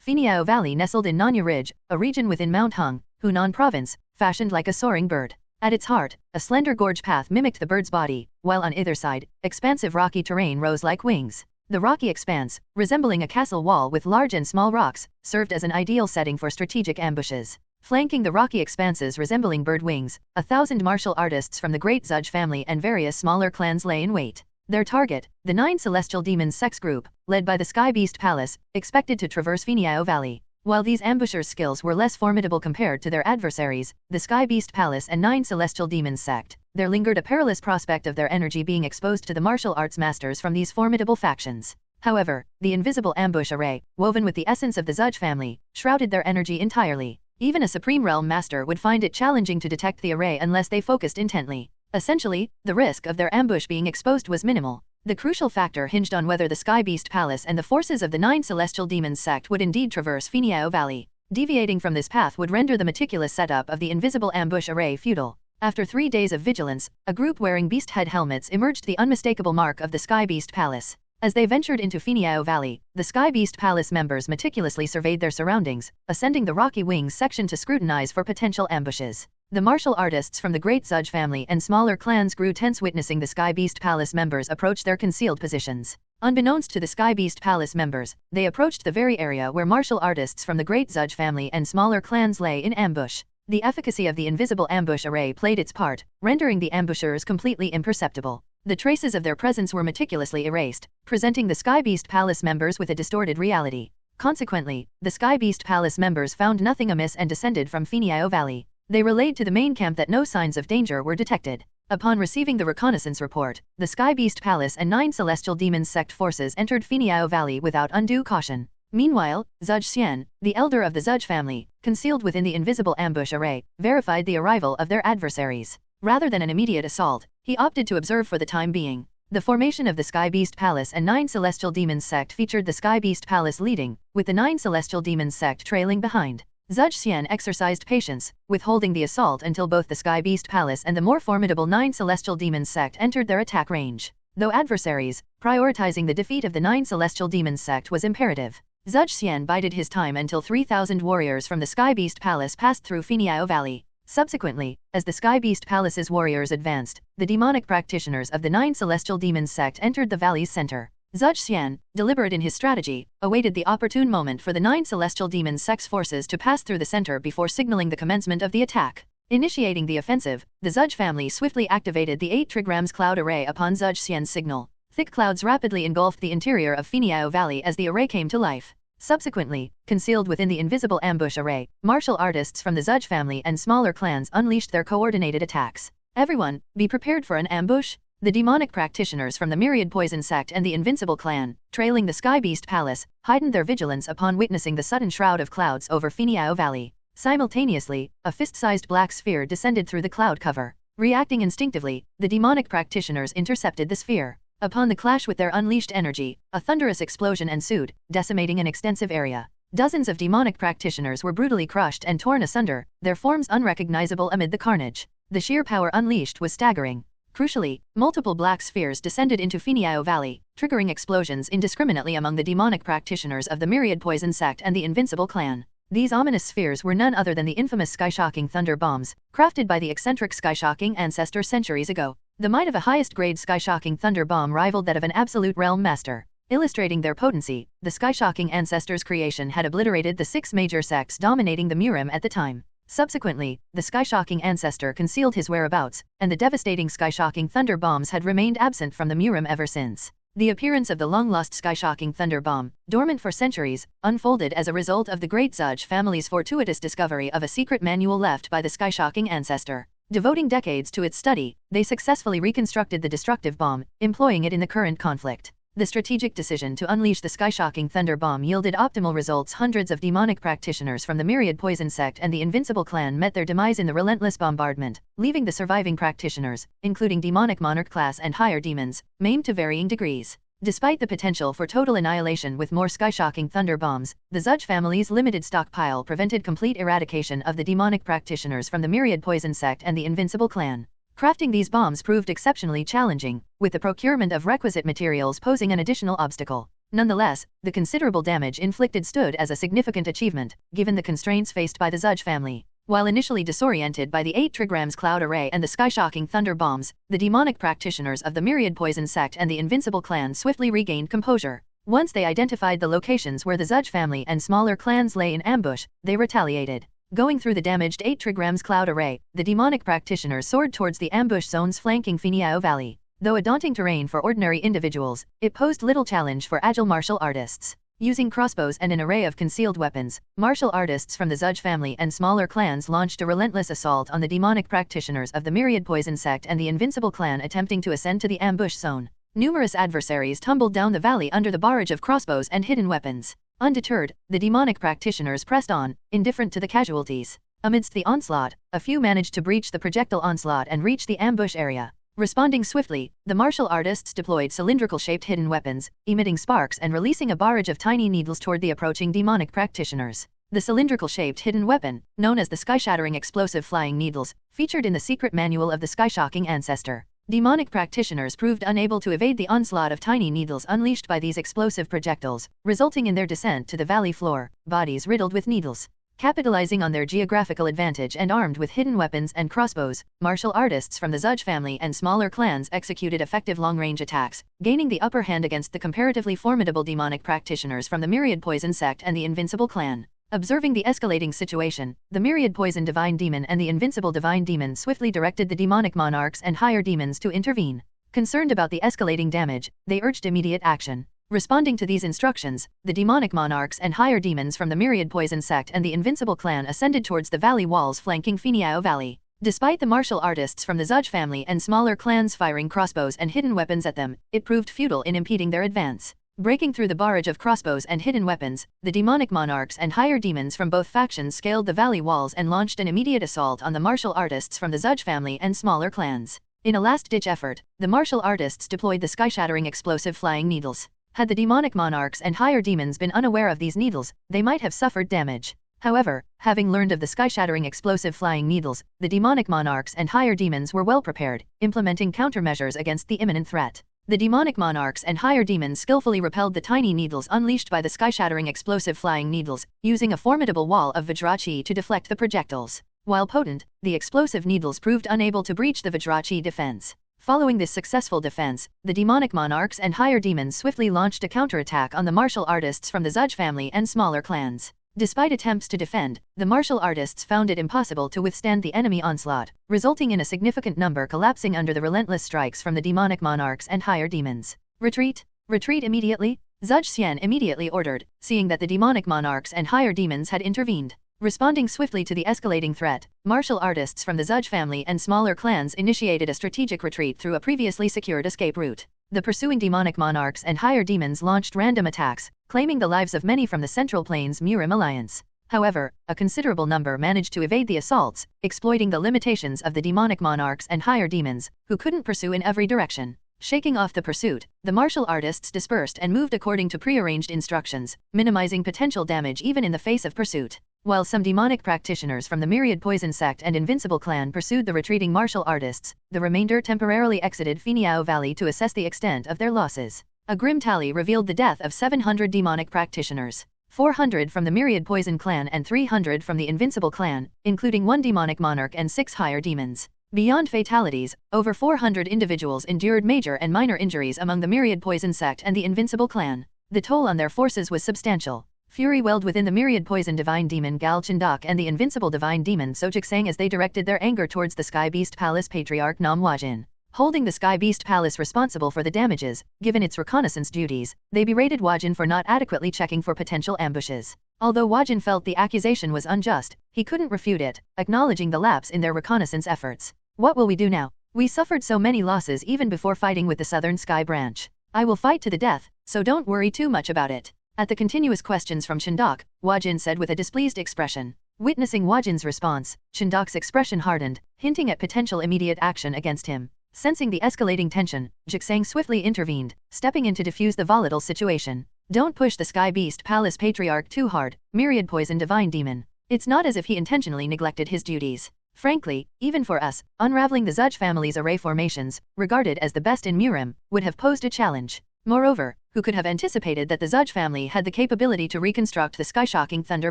Pheniao Valley nestled in Nanya Ridge, a region within Mount Hung, Hunan Province, fashioned like a soaring bird. At its heart, a slender gorge path mimicked the bird's body, while on either side, expansive rocky terrain rose like wings. The rocky expanse, resembling a castle wall with large and small rocks, served as an ideal setting for strategic ambushes. Flanking the rocky expanses resembling bird wings, 1,000 martial artists from the great Zhuge family and various smaller clans lay in wait. Their target, the 9 celestial demons sex group, led by the Sky Beast Palace, expected to traverse Pheniao Valley. While these ambushers' skills were less formidable compared to their adversaries, the Sky Beast Palace and 9 celestial demons sect, there lingered a perilous prospect of their energy being exposed to the martial arts masters from these formidable factions. However, the invisible ambush array, woven with the essence of the Zhuge family, shrouded their energy entirely. Even a Supreme Realm Master would find it challenging to detect the array unless they focused intently. Essentially, the risk of their ambush being exposed was minimal. The crucial factor hinged on whether the Sky Beast Palace and the forces of the 9 celestial demons sect would indeed traverse Pheniao Valley. Deviating from this path would render the meticulous setup of the invisible ambush array futile. After 3 days of vigilance, a group wearing beast head helmets emerged, the unmistakable mark of the Sky Beast Palace. As they ventured into Pheniao Valley, the Sky Beast Palace members meticulously surveyed their surroundings, ascending the rocky wings section to scrutinize for potential ambushes. The martial artists from the great Zhuge family and smaller clans grew tense witnessing the Sky Beast Palace members approach their concealed positions. Unbeknownst to the Sky Beast Palace members, they approached the very area where martial artists from the great Zhuge family and smaller clans lay in ambush. The efficacy of the invisible ambush array played its part, rendering the ambushers completely imperceptible. The traces of their presence were meticulously erased, presenting the Sky Beast Palace members with a distorted reality. Consequently, the Sky Beast Palace members found nothing amiss and descended from Pheniao Valley. They relayed to the main camp that no signs of danger were detected. Upon receiving the reconnaissance report, the Sky Beast Palace and 9 celestial demons sect forces entered Pheniao Valley without undue caution. Meanwhile, Zhuge Xian, the elder of the Zhuge family, concealed within the invisible ambush array, verified the arrival of their adversaries. Rather than an immediate assault, he opted to observe for the time being. The formation of the Sky Beast Palace and 9 celestial demons sect featured the Sky Beast Palace leading, with the 9 celestial demons sect trailing behind. Zhuge Xian exercised patience, withholding the assault until both the Sky Beast Palace and the more formidable 9 celestial demons sect entered their attack range. Though adversaries, prioritizing the defeat of the 9 celestial demons sect was imperative. Zhuge Xian bided his time until 3,000 warriors from the Sky Beast Palace passed through Pheniao Valley. Subsequently, as the Sky Beast Palace's warriors advanced, the demonic practitioners of the 9 celestial demons sect entered the valley's center. Zhuge Xian, deliberate in his strategy, awaited the opportune moment for the 9 celestial demons sect's forces to pass through the center before signaling the commencement of the attack. Initiating the offensive, the Zhuge family swiftly activated the 8 trigrams cloud array upon Zhuge Xian's signal. Thick clouds rapidly engulfed the interior of Pheniao Valley as the array came to life. Subsequently, concealed within the invisible ambush array, martial artists from the Zhuge family and smaller clans unleashed their coordinated attacks. Everyone, be prepared for an ambush. The demonic practitioners from the Myriad Poison sect and the Invincible clan, trailing the Sky Beast Palace, heightened their vigilance upon witnessing the sudden shroud of clouds over Finiao Valley. Simultaneously, a fist-sized black sphere descended through the cloud cover. Reacting instinctively, the demonic practitioners intercepted the sphere. Upon the clash with their unleashed energy, a thunderous explosion ensued, decimating an extensive area. Dozens of demonic practitioners were brutally crushed and torn asunder, their forms unrecognizable amid the carnage. The sheer power unleashed was staggering. Crucially, multiple black spheres descended into Finiao Valley, triggering explosions indiscriminately among the demonic practitioners of the Myriad Poison sect and the Invincible clan. These ominous spheres were none other than the infamous sky-shocking thunder bombs, crafted by the eccentric sky-shocking ancestor centuries ago. The might of a highest-grade sky-shocking thunder bomb rivaled that of an absolute realm master. Illustrating their potency, the sky-shocking ancestor's creation had obliterated the 6 major sects dominating the Murim at the time. Subsequently, the sky-shocking ancestor concealed his whereabouts, and the devastating sky-shocking thunder bombs had remained absent from the Murim ever since. The appearance of the long-lost sky-shocking thunder bomb, dormant for centuries, unfolded as a result of the Great Zudge family's fortuitous discovery of a secret manual left by the sky-shocking ancestor. Devoting decades to its study, they successfully reconstructed the destructive bomb, employing it in the current conflict. The strategic decision to unleash the sky-shocking thunder bomb yielded optimal results. Hundreds of demonic practitioners from the Myriad Poison sect and the Invincible clan met their demise in the relentless bombardment, leaving the surviving practitioners, including demonic monarch class and higher demons, maimed to varying degrees. Despite the potential for total annihilation with more sky-shocking thunder bombs, the Zudge family's limited stockpile prevented complete eradication of the demonic practitioners from the Myriad Poison sect and the Invincible clan. Crafting these bombs proved exceptionally challenging, with the procurement of requisite materials posing an additional obstacle. Nonetheless, the considerable damage inflicted stood as a significant achievement, given the constraints faced by the Zudge family. While initially disoriented by the 8 trigrams cloud array and the sky-shocking thunder bombs, the demonic practitioners of the Myriad Poison sect and the Invincible clan swiftly regained composure. Once they identified the locations where the Zudge family and smaller clans lay in ambush, they retaliated. Going through the damaged 8 trigrams cloud array, the demonic practitioners soared towards the ambush zones flanking Finiao Valley. Though a daunting terrain for ordinary individuals, it posed little challenge for agile martial artists. Using crossbows and an array of concealed weapons, martial artists from the Zudge family and smaller clans launched a relentless assault on the demonic practitioners of the Myriad Poison sect and the Invincible clan attempting to ascend to the ambush zone. Numerous adversaries tumbled down the valley under the barrage of crossbows and hidden weapons. Undeterred, the demonic practitioners pressed on, indifferent to the casualties. Amidst the onslaught, a few managed to breach the projectile onslaught and reach the ambush area. Responding swiftly, the martial artists deployed cylindrical-shaped hidden weapons, emitting sparks and releasing a barrage of tiny needles toward the approaching demonic practitioners. The cylindrical-shaped hidden weapon, known as the sky-shattering explosive flying needles, featured in the secret manual of the sky-shocking ancestor. Demonic practitioners proved unable to evade the onslaught of tiny needles unleashed by these explosive projectiles, resulting in their descent to the valley floor, bodies riddled with needles. Capitalizing on their geographical advantage and armed with hidden weapons and crossbows, martial artists from the Zudge family and smaller clans executed effective long-range attacks, gaining the upper hand against the comparatively formidable demonic practitioners from the Myriad Poison sect and the Invincible clan. Observing the escalating situation, the Myriad Poison Divine Demon and the Invincible Divine Demon swiftly directed the demonic monarchs and higher demons to intervene. Concerned about the escalating damage, they urged immediate action. Responding to these instructions, the demonic monarchs and higher demons from the Myriad Poison sect and the Invincible clan ascended towards the valley walls flanking Finiao Valley. Despite the martial artists from the Zudge family and smaller clans firing crossbows and hidden weapons at them, it proved futile in impeding their advance. Breaking through the barrage of crossbows and hidden weapons, the demonic monarchs and higher demons from both factions scaled the valley walls and launched an immediate assault on the martial artists from the Zudge family and smaller clans. In a last-ditch effort, the martial artists deployed the sky-shattering explosive flying needles. Had the demonic monarchs and higher demons been unaware of these needles, they might have suffered damage. However, having learned of the sky-shattering explosive flying needles, the demonic monarchs and higher demons were well prepared, implementing countermeasures against the imminent threat. The demonic monarchs and higher demons skillfully repelled the tiny needles unleashed by the sky-shattering explosive flying needles, using a formidable wall of Vajrachi to deflect the projectiles. While potent, the explosive needles proved unable to breach the Vajrachi defense. Following this successful defense, the demonic monarchs and higher demons swiftly launched a counterattack on the martial artists from the Zudge family and smaller clans. Despite attempts to defend, the martial artists found it impossible to withstand the enemy onslaught, resulting in a significant number collapsing under the relentless strikes from the demonic monarchs and higher demons. Retreat! Retreat immediately! Zudge Xian immediately ordered, seeing that the demonic monarchs and higher demons had intervened. Responding swiftly to the escalating threat, martial artists from the Zudge family and smaller clans initiated a strategic retreat through a previously secured escape route. The pursuing demonic monarchs and higher demons launched random attacks, claiming the lives of many from the Central Plains Murim alliance. However, a considerable number managed to evade the assaults, exploiting the limitations of the demonic monarchs and higher demons, who couldn't pursue in every direction. Shaking off the pursuit, the martial artists dispersed and moved according to prearranged instructions, minimizing potential damage even in the face of pursuit. While some demonic practitioners from the Myriad Poison Sect and Invincible Clan pursued the retreating martial artists, the remainder temporarily exited Finiao Valley to assess the extent of their losses. A grim tally revealed the death of 700 demonic practitioners. 400 from the Myriad Poison Clan and 300 from the Invincible Clan, including 1 demonic monarch and 6 higher demons. Beyond fatalities, over 400 individuals endured major and minor injuries among the Myriad Poison Sect and the Invincible Clan. The toll on their forces was substantial. Fury welled within the Myriad Poison Divine Demon Gal Chindak and the Invincible Divine Demon Sojiksang as they directed their anger towards the Sky Beast Palace Patriarch Nam Wajin. Holding the Sky Beast Palace responsible for the damages, given its reconnaissance duties, they berated Wajin for not adequately checking for potential ambushes. Although Wajin felt the accusation was unjust, he couldn't refute it, acknowledging the lapse in their reconnaissance efforts. What will we do now? We suffered so many losses even before fighting with the Southern Sky Branch. I will fight to the death, so don't worry too much about it. At the continuous questions from Chindak, Wajin said with a displeased expression. Witnessing Wajin's response, Chindak's expression hardened, hinting at potential immediate action against him. Sensing the escalating tension, Jiksang swiftly intervened, stepping in to defuse the volatile situation. Don't push the Sky Beast Palace Patriarch too hard, Myriad Poison Divine Demon. It's not as if he intentionally neglected his duties. Frankly, even for us, unraveling the Zudge family's array formations, regarded as the best in Murim, would have posed a challenge. Moreover, who could have anticipated that the Zudge family had the capability to reconstruct the sky-shocking thunder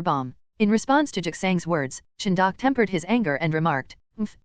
bomb? In response to Jiksang's words, Chindak tempered his anger and remarked,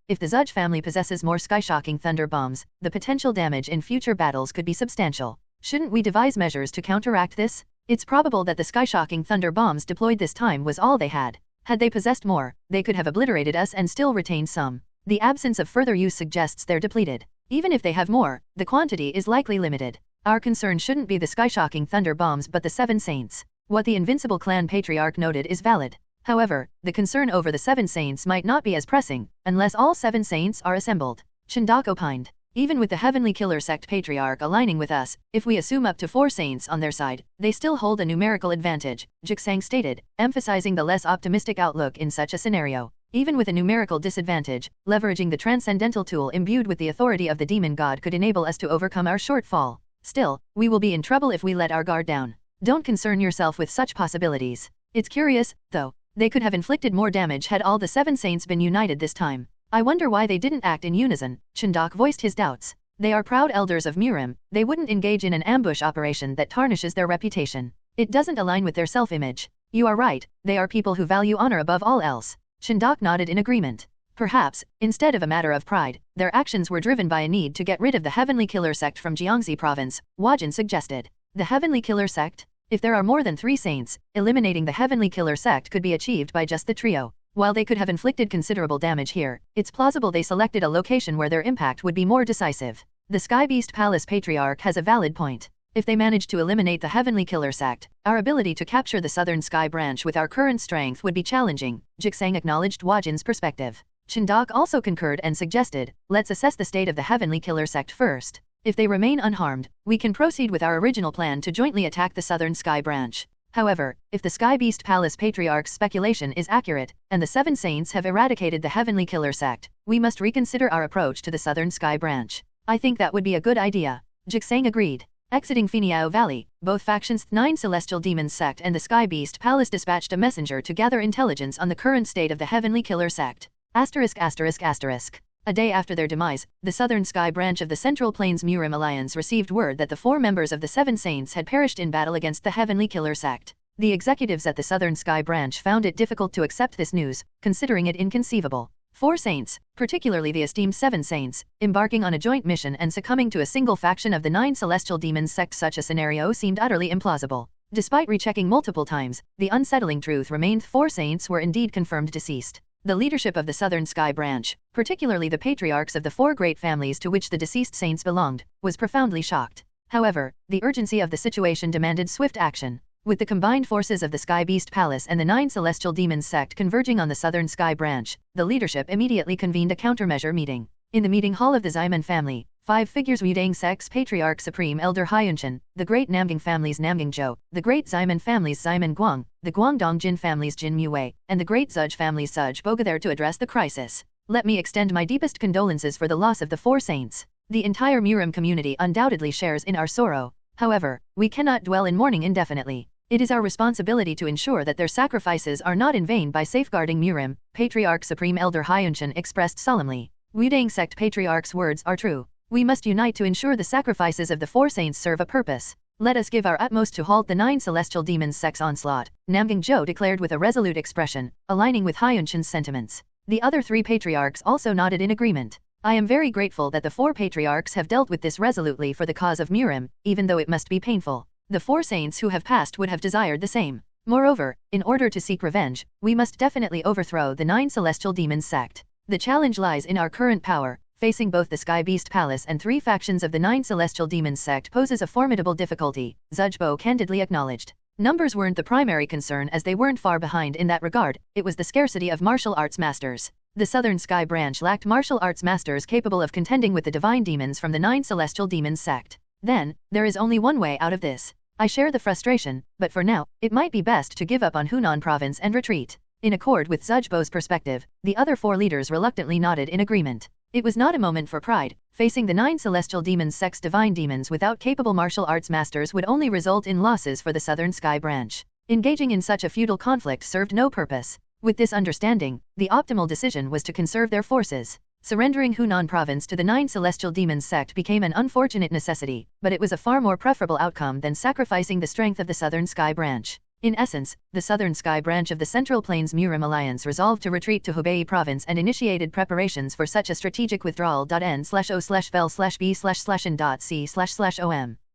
if the Zudge family possesses more sky-shocking thunder bombs, the potential damage in future battles could be substantial. Shouldn't we devise measures to counteract this? It's probable that the sky-shocking thunder bombs deployed this time was all they had. Had they possessed more, they could have obliterated us and still retained some. The absence of further use suggests they're depleted. Even if they have more, the quantity is likely limited. Our concern shouldn't be the sky-shocking thunder bombs but the 7 saints. What the Invincible Clan Patriarch noted is valid. However, the concern over the 7 saints might not be as pressing, unless all 7 saints are assembled. Chindak opined. Even with the Heavenly Killer Sect Patriarch aligning with us, if we assume up to 4 saints on their side, they still hold a numerical advantage, Jiksang stated, emphasizing the less optimistic outlook in such a scenario. Even with a numerical disadvantage, leveraging the transcendental tool imbued with the authority of the demon god could enable us to overcome our shortfall. Still, we will be in trouble if we let our guard down. Don't concern yourself with such possibilities. It's curious, though. They could have inflicted more damage had all the 7 saints been united this time. I wonder why they didn't act in unison. Chindak voiced his doubts. They are proud elders of Murim. They wouldn't engage in an ambush operation that tarnishes their reputation. It doesn't align with their self-image. You are right, they are people who value honor above all else. Chindak nodded in agreement. Perhaps, instead of a matter of pride, their actions were driven by a need to get rid of the Heavenly Killer Sect from Jiangxi Province, Wajin suggested. The Heavenly Killer Sect? If there are more than 3 saints, eliminating the Heavenly Killer Sect could be achieved by just the trio. While they could have inflicted considerable damage here, it's plausible they selected a location where their impact would be more decisive. The Sky Beast Palace Patriarch has a valid point. If they manage to eliminate the Heavenly Killer Sect, our ability to capture the Southern Sky Branch with our current strength would be challenging. Jiksang acknowledged Wajin's perspective. Chindak also concurred and suggested, let's assess the state of the Heavenly Killer Sect first. If they remain unharmed, we can proceed with our original plan to jointly attack the Southern Sky Branch. However, if the Sky Beast Palace Patriarch's speculation is accurate, and the 7 saints have eradicated the Heavenly Killer Sect, we must reconsider our approach to the Southern Sky Branch. I think that would be a good idea. Jiksang agreed. Exiting Finiao Valley, both factions, 9 Celestial Demons Sect and the Sky Beast Palace dispatched a messenger to gather intelligence on the current state of the Heavenly Killer Sect. A day after their demise, the Southern Sky Branch of the Central Plains Murim Alliance received word that the 4 members of the 7 Saints had perished in battle against the Heavenly Killer Sect. The executives at the Southern Sky Branch found it difficult to accept this news, considering it inconceivable. 4 Saints, particularly the esteemed 7 Saints, embarking on a joint mission and succumbing to a single faction of the 9 Celestial Demons Sect. Such a scenario seemed utterly implausible. Despite rechecking multiple times, the unsettling truth remained: 4 Saints were indeed confirmed deceased. The leadership of the Southern Sky Branch, particularly the patriarchs of the 4 great families to which the deceased saints belonged, was profoundly shocked. However, the urgency of the situation demanded swift action. With the combined forces of the Sky Beast Palace and the 9 Celestial Demons sect converging on the Southern Sky Branch, the leadership immediately convened a countermeasure meeting. In the meeting hall of the Ximen family, 5 figures Wudang Sect's Patriarch Supreme Elder Hyunshan, the Great Namgang family's Namgang Zhou, the Great Ximen family's Ximen Guang, the Guangdong Jin family's Jin Muwei, and the Great Zudge family's Zudge Boga there to address the crisis. Let me extend my deepest condolences for the loss of the 4 saints. The entire Murim community undoubtedly shares in our sorrow. However, we cannot dwell in mourning indefinitely. It is our responsibility to ensure that their sacrifices are not in vain by safeguarding Murim, Patriarch Supreme Elder Hyunshan expressed solemnly. Wudang Sect Patriarch's words are true. We must unite to ensure the sacrifices of the 4 saints serve a purpose. Let us give our utmost to halt the 9 celestial demons' sect's onslaught, Namgang Zhou declared with a resolute expression, aligning with Hyunshan's sentiments. The other 3 patriarchs also nodded in agreement. I am very grateful that the 4 patriarchs have dealt with this resolutely for the cause of Murim, even though it must be painful. The 4 saints who have passed would have desired the same. Moreover, in order to seek revenge, we must definitely overthrow the 9 celestial demons sect. The challenge lies in our current power. Facing both the Sky Beast Palace and 3 factions of the 9 celestial demons sect poses a formidable difficulty, Zudgebo candidly acknowledged. Numbers weren't the primary concern as they weren't far behind in that regard, it was the scarcity of martial arts masters. The Southern Sky Branch lacked martial arts masters capable of contending with the divine demons from the 9 celestial demons sect. Then, there is only one way out of this. I share the frustration, but for now, it might be best to give up on Hunan province and retreat. In accord with Zudgebo's perspective, the other 4 leaders reluctantly nodded in agreement. It was not a moment for pride. Facing the 9 celestial demons sect's divine demons without capable martial arts masters would only result in losses for the Southern Sky Branch. Engaging in such a futile conflict served no purpose. With this understanding, the optimal decision was to conserve their forces. Surrendering Hunan province to the 9 celestial demons sect became an unfortunate necessity, but it was a far more preferable outcome than sacrificing the strength of the Southern Sky Branch. In essence, the Southern Sky Branch of the Central Plains Murim Alliance resolved to retreat to Hubei province and initiated preparations for such a strategic withdrawal. N/O/vel/b/n.c/om.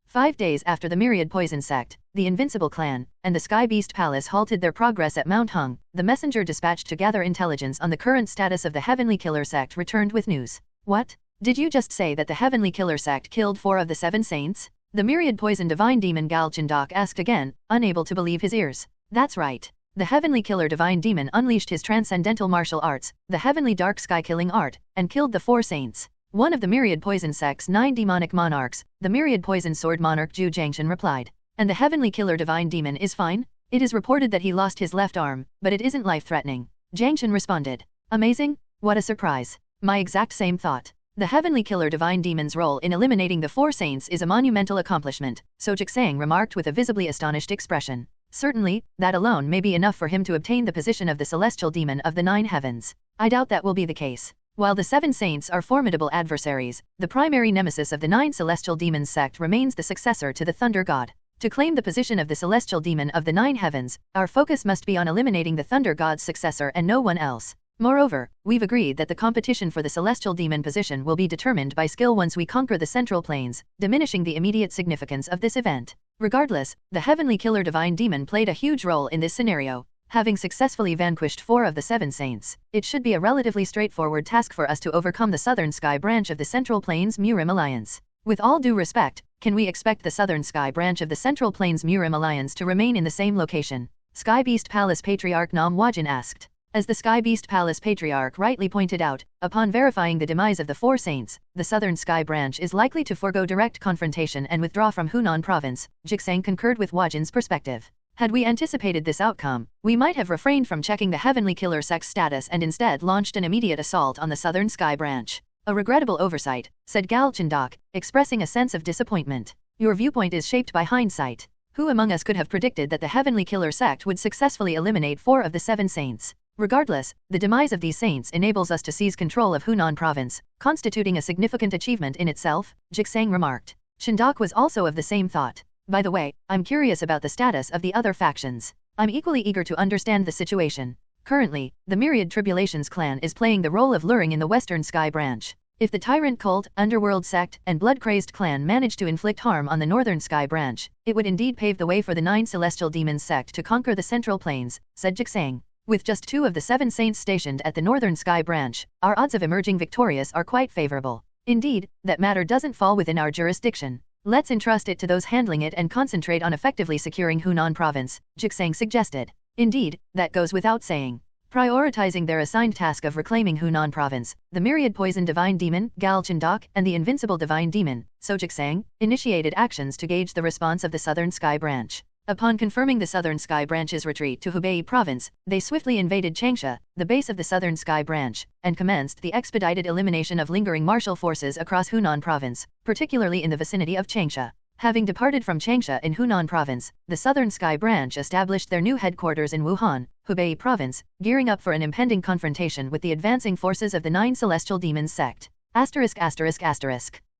5 days after the Myriad Poison Sect, the Invincible Clan, and the Sky Beast Palace halted their progress at Mount Hung, the messenger dispatched to gather intelligence on the current status of the Heavenly Killer Sect returned with news. What? Did you just say that the Heavenly Killer Sect killed 4 of the 7 saints? The Myriad Poison Divine Demon Gal Chindak asked again, unable to believe his ears. That's right. The Heavenly Killer Divine Demon unleashed his transcendental martial arts, the Heavenly Dark Sky Killing Art, and killed the 4 saints. One of the Myriad Poison Sect's 9 demonic monarchs, the Myriad Poison Sword Monarch Ju Jiangshan replied. And the Heavenly Killer Divine Demon is fine? It is reported that he lost his left arm, but it isn't life-threatening. Jiangshan responded. Amazing? What a surprise. My exact same thought. The Heavenly Killer Divine Demon's role in eliminating the 4 saints is a monumental accomplishment, So Jiangsang remarked with a visibly astonished expression. Certainly, that alone may be enough for him to obtain the position of the Celestial Demon of the 9 Heavens. I doubt that will be the case. While the 7 saints are formidable adversaries, the primary nemesis of the 9 celestial demons sect remains the successor to the Thunder God. To claim the position of the celestial demon of the 9 heavens, our focus must be on eliminating the Thunder God's successor and no one else. Moreover, we've agreed that the competition for the celestial demon position will be determined by skill once we conquer the central plains, diminishing the immediate significance of this event. Regardless, the Heavenly Killer Divine Demon played a huge role in this scenario. Having successfully vanquished 4 of the 7 saints, it should be a relatively straightforward task for us to overcome the Southern Sky Branch of the Central Plains Murim Alliance. With all due respect, can we expect the Southern Sky Branch of the Central Plains Murim Alliance to remain in the same location? Sky Beast Palace Patriarch Nam Wajin asked. As the Sky Beast Palace Patriarch rightly pointed out, upon verifying the demise of the 4 saints, the Southern Sky Branch is likely to forego direct confrontation and withdraw from Hunan province. Jiangsang concurred with Wajin's perspective. Had we anticipated this outcome, we might have refrained from checking the Heavenly Killer Sect's status and instead launched an immediate assault on the Southern Sky Branch. A regrettable oversight, said Gal Chindak, expressing a sense of disappointment. Your viewpoint is shaped by hindsight. Who among us could have predicted that the Heavenly Killer Sect would successfully eliminate 4 of the 7 saints? Regardless, the demise of these saints enables us to seize control of Hunan province, constituting a significant achievement in itself, Jiangsang remarked. Chindak was also of the same thought. By the way, I'm curious about the status of the other factions. I'm equally eager to understand the situation. Currently, the Myriad Tribulations clan is playing the role of luring in the Western Sky Branch. If the Tyrant Cult, Underworld Sect, and Blood-Crazed clan manage to inflict harm on the Northern Sky Branch, it would indeed pave the way for the 9 Celestial Demons Sect to conquer the Central Plains, said Jiangsang. With just 2 of the 7 saints stationed at the Northern Sky Branch, our odds of emerging victorious are quite favorable. Indeed, that matter doesn't fall within our jurisdiction. Let's entrust it to those handling it and concentrate on effectively securing Hunan province, Jixang suggested. Indeed, that goes without saying. Prioritizing their assigned task of reclaiming Hunan province, the myriad poison divine demon, Gal Chindak, and the invincible divine demon, Sojixang, initiated actions to gauge the response of the Southern Sky Branch. Upon confirming the Southern Sky Branch's retreat to Hubei province, they swiftly invaded Changsha, the base of the Southern Sky Branch, and commenced the expedited elimination of lingering martial forces across Hunan province, particularly in the vicinity of Changsha. Having departed from Changsha in Hunan province, the Southern Sky Branch established their new headquarters in Wuhan, Hubei province, gearing up for an impending confrontation with the advancing forces of the Nine Celestial Demons sect.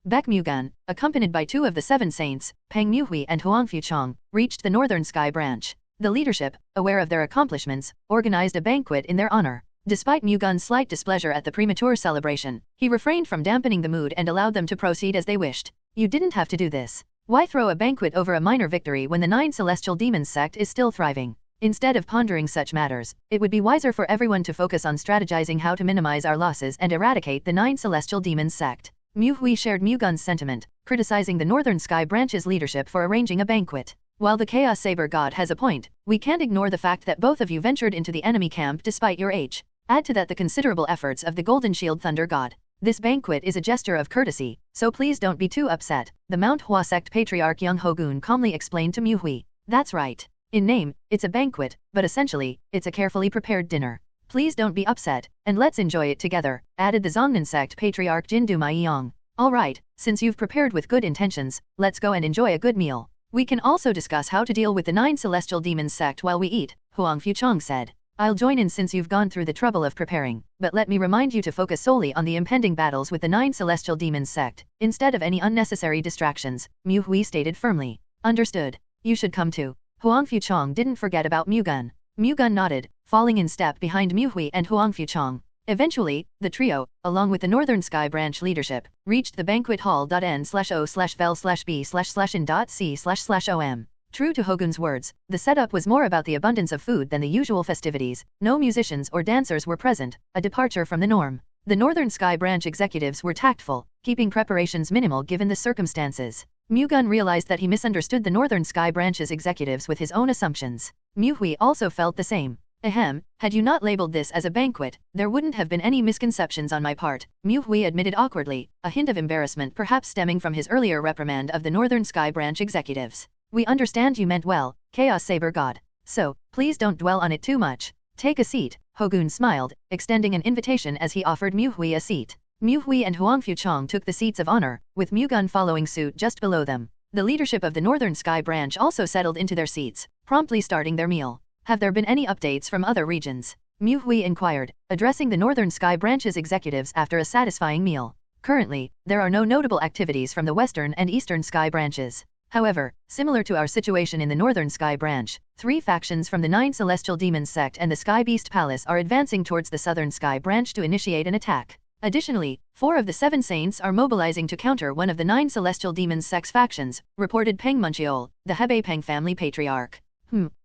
Baek Mu-Gun, accompanied by 2 of the 7 saints, Peng Muhui and Huang Fuchong, reached the Northern Sky Branch. The leadership, aware of their accomplishments, organized a banquet in their honor. Despite Mu-Gun's slight displeasure at the premature celebration, he refrained from dampening the mood and allowed them to proceed as they wished. You didn't have to do this. Why throw a banquet over a minor victory when the Nine Celestial Demons sect is still thriving? Instead of pondering such matters, it would be wiser for everyone to focus on strategizing how to minimize our losses and eradicate the Nine Celestial Demons sect. Mu Hui shared Mu-Gun's sentiment, criticizing the Northern Sky Branch's leadership for arranging a banquet. While the Chaos Saber God has a point, we can't ignore the fact that both of you ventured into the enemy camp despite your age. Add to that the considerable efforts of the Golden Shield Thunder God. This banquet is a gesture of courtesy, so please don't be too upset, the Mount Hua sect patriarch Young Ho-gun calmly explained to Mu Hui. That's right. In name, it's a banquet, but essentially, it's a carefully prepared dinner. Please don't be upset, and let's enjoy it together, added the Zongnan sect patriarch Jin Dumaiyang. Alright, since you've prepared with good intentions, let's go and enjoy a good meal. We can also discuss how to deal with the Nine Celestial Demons sect while we eat, Huang Fuchong said. I'll join in since you've gone through the trouble of preparing, but let me remind you to focus solely on the impending battles with the Nine Celestial Demons sect, instead of any unnecessary distractions, Mu Hui stated firmly. Understood. You should come too. Huang Fuchong didn't forget about Mu-Gun. Mu-Gun nodded, falling in step behind Mu Hui and Huang Fuchong. Eventually, the trio, along with the Northern Sky Branch leadership, reached the banquet hall.n/o/vel/b/in.c//om. True to Hogun's words, the setup was more about the abundance of food than the usual festivities. No musicians or dancers were present, a departure from the norm. The Northern Sky Branch executives were tactful, keeping preparations minimal given the circumstances. Mu-Gun realized that he misunderstood the Northern Sky Branch's executives with his own assumptions. Mu Hui also felt the same. Ahem, had you not labeled this as a banquet, there wouldn't have been any misconceptions on my part, Mu Hui admitted awkwardly, a hint of embarrassment perhaps stemming from his earlier reprimand of the Northern Sky Branch executives. We understand you meant well, Chaos Saber God. So, please don't dwell on it too much. Take a seat, Ho-gun smiled, extending an invitation as he offered Mu Hui a seat. Mu Hui and Huang Fuchong took the seats of honor, with Mu-Gun following suit just below them. The leadership of the Northern Sky Branch also settled into their seats, promptly starting their meal. Have there been any updates from other regions? Mu Hui inquired, addressing the Northern Sky Branch's executives after a satisfying meal. Currently, there are no notable activities from the Western and Eastern Sky Branches. However, similar to our situation in the Northern Sky Branch, 3 factions from the Nine Celestial Demons sect and the Sky Beast Palace are advancing towards the Southern Sky Branch to initiate an attack. Additionally, 4 of the 7 saints are mobilizing to counter one of the 9 Celestial Demons sect's factions, reported Peng Munchiol, the Hebei Peng family patriarch.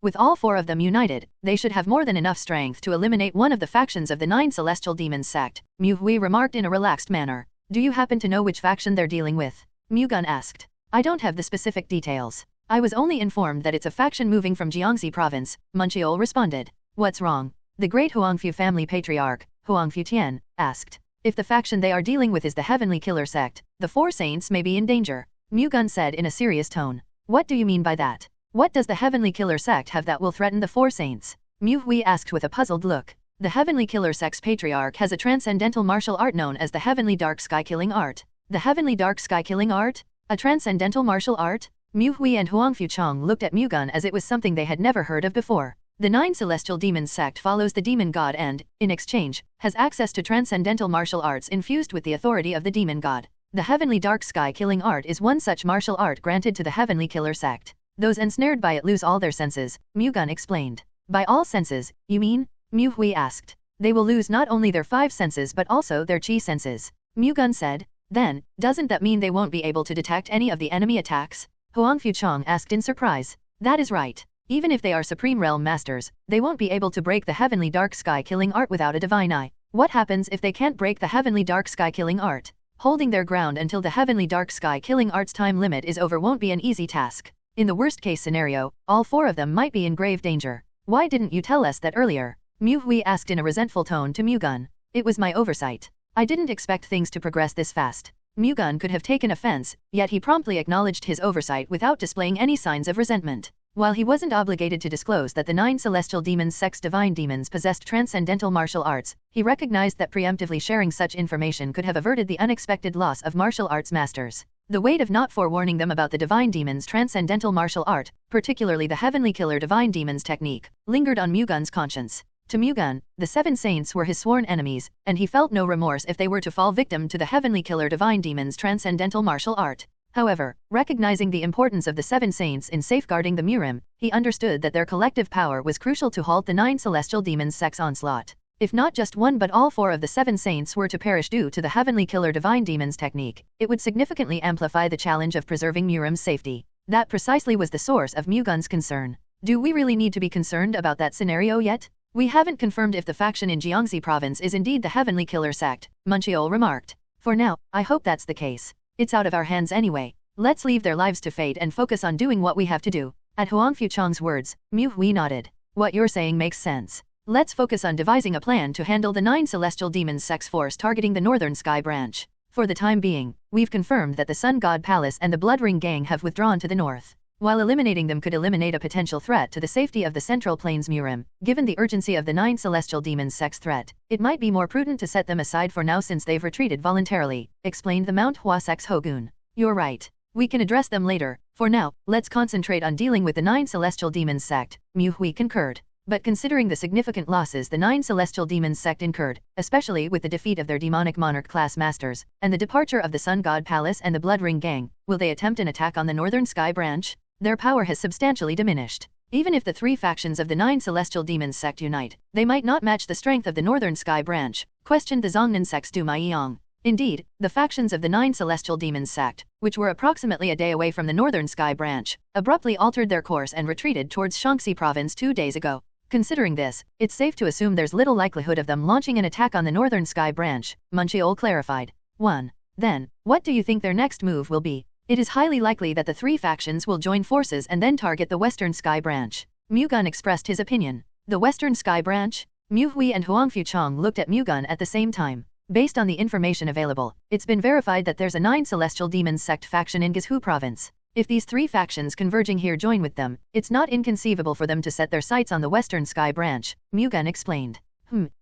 With all 4 of them united, they should have more than enough strength to eliminate one of the factions of the 9 Celestial Demons sect, Mu Hui remarked in a relaxed manner. Do you happen to know which faction they're dealing with? Mu-Gun asked. I don't have the specific details. I was only informed that it's a faction moving from Jiangxi province, Munchiol responded. What's wrong? The great Huangfu family patriarch, Huang Futian, asked. If the faction they are dealing with is the Heavenly Killer sect, the 4 saints may be in danger, Mu-Gun said in a serious tone. What do you mean by that? What does the Heavenly Killer sect have that will threaten the 4 saints? Mu Hui asked with a puzzled look. The Heavenly Killer sect's patriarch has a transcendental martial art known as the Heavenly Dark Sky Killing Art. The Heavenly Dark Sky Killing Art? A transcendental martial art? Mu Hui and Huang Fuchong looked at Mu-Gun as it was something they had never heard of before. The 9 Celestial Demons sect follows the Demon God and, in exchange, has access to transcendental martial arts infused with the authority of the Demon God. The Heavenly Dark Sky Killing Art is one such martial art granted to the Heavenly Killer sect. Those ensnared by it lose all their senses, Mu-Gun explained. By all senses, you mean? Mu Hui asked. They will lose not only their 5 senses but also their chi senses. Mu-Gun said. Then, doesn't that mean they won't be able to detect any of the enemy attacks? Huang Fuchong asked in surprise. That is right. Even if they are Supreme Realm Masters, they won't be able to break the Heavenly Dark Sky Killing Art without a divine eye. What happens if they can't break the Heavenly Dark Sky Killing Art? Holding their ground until the heavenly dark sky killing arts time limit is over won't be an easy task. In the worst case scenario, all 4 of them might be in grave danger. Why didn't you tell us that earlier? Mu-Hui asked in a resentful tone to Mu-Gun. It was my oversight. I didn't expect things to progress this fast. Mu-Gun could have taken offense, yet he promptly acknowledged his oversight without displaying any signs of resentment. While he wasn't obligated to disclose that the 9 celestial demons' sex divine demons possessed transcendental martial arts, he recognized that preemptively sharing such information could have averted the unexpected loss of martial arts masters. The weight of not forewarning them about the divine demon's transcendental martial art, particularly the heavenly killer divine demon's technique, lingered on Mu-Gun's conscience. To Mu-Gun, the 7 saints were his sworn enemies, and he felt no remorse if they were to fall victim to the heavenly killer divine demon's transcendental martial art. However, recognizing the importance of the 7 saints in safeguarding the Murim, he understood that their collective power was crucial to halt the 9 celestial demons' sex onslaught. If not just one but all 4 of the 7 saints were to perish due to the heavenly killer divine demon's technique, it would significantly amplify the challenge of preserving Murim's safety. That precisely was the source of Mu-Gun's concern. Do we really need to be concerned about that scenario yet? We haven't confirmed if the faction in Jiangxi province is indeed the heavenly killer sect, Munchiol remarked. For now, I hope that's the case. It's out of our hands anyway. Let's leave their lives to fate and focus on doing what we have to do. At Huangfu Chang's words, Mu-Hui nodded. What you're saying makes sense. Let's focus on devising a plan to handle the 9 celestial demons' sex force targeting the northern sky branch. For the time being, we've confirmed that the Sun God Palace and the Blood Ring Gang have withdrawn to the north. While eliminating them could eliminate a potential threat to the safety of the Central Plains Murim, given the urgency of the 9 celestial demons' sex threat, it might be more prudent to set them aside for now since they've retreated voluntarily, explained the Mount Hua Sex Hogun. You're right. We can address them later. For now, let's concentrate on dealing with the 9 celestial demons sect, Mu-Hui concurred. But considering the significant losses the 9 celestial demons sect incurred, especially with the defeat of their demonic monarch class masters, and the departure of the Sun God Palace and the Blood Ring Gang, will they attempt an attack on the northern sky branch? Their power has substantially diminished. Even if the 3 factions of the 9 celestial demons sect unite, they might not match the strength of the northern sky branch, questioned the Zhongnan sect's Du Maiyang. Indeed, the factions of the 9 celestial demons sect, which were approximately a day away from the northern sky branch, abruptly altered their course and retreated towards Shaanxi province 2 days ago. Considering this, it's safe to assume there's little likelihood of them launching an attack on the northern sky branch, Munchiol clarified. 1. Then, what do you think their next move will be? It is highly likely that the 3 factions will join forces and then target the western sky branch. Mu-Gun expressed his opinion. The western sky branch? Mu-Hui and Huangfu Chang looked at Mu-Gun at the same time. Based on the information available, it's been verified that there's a 9 celestial demons sect faction in Guizhou province. If these 3 factions converging here join with them, it's not inconceivable for them to set their sights on the western sky branch, Mu-Gun explained.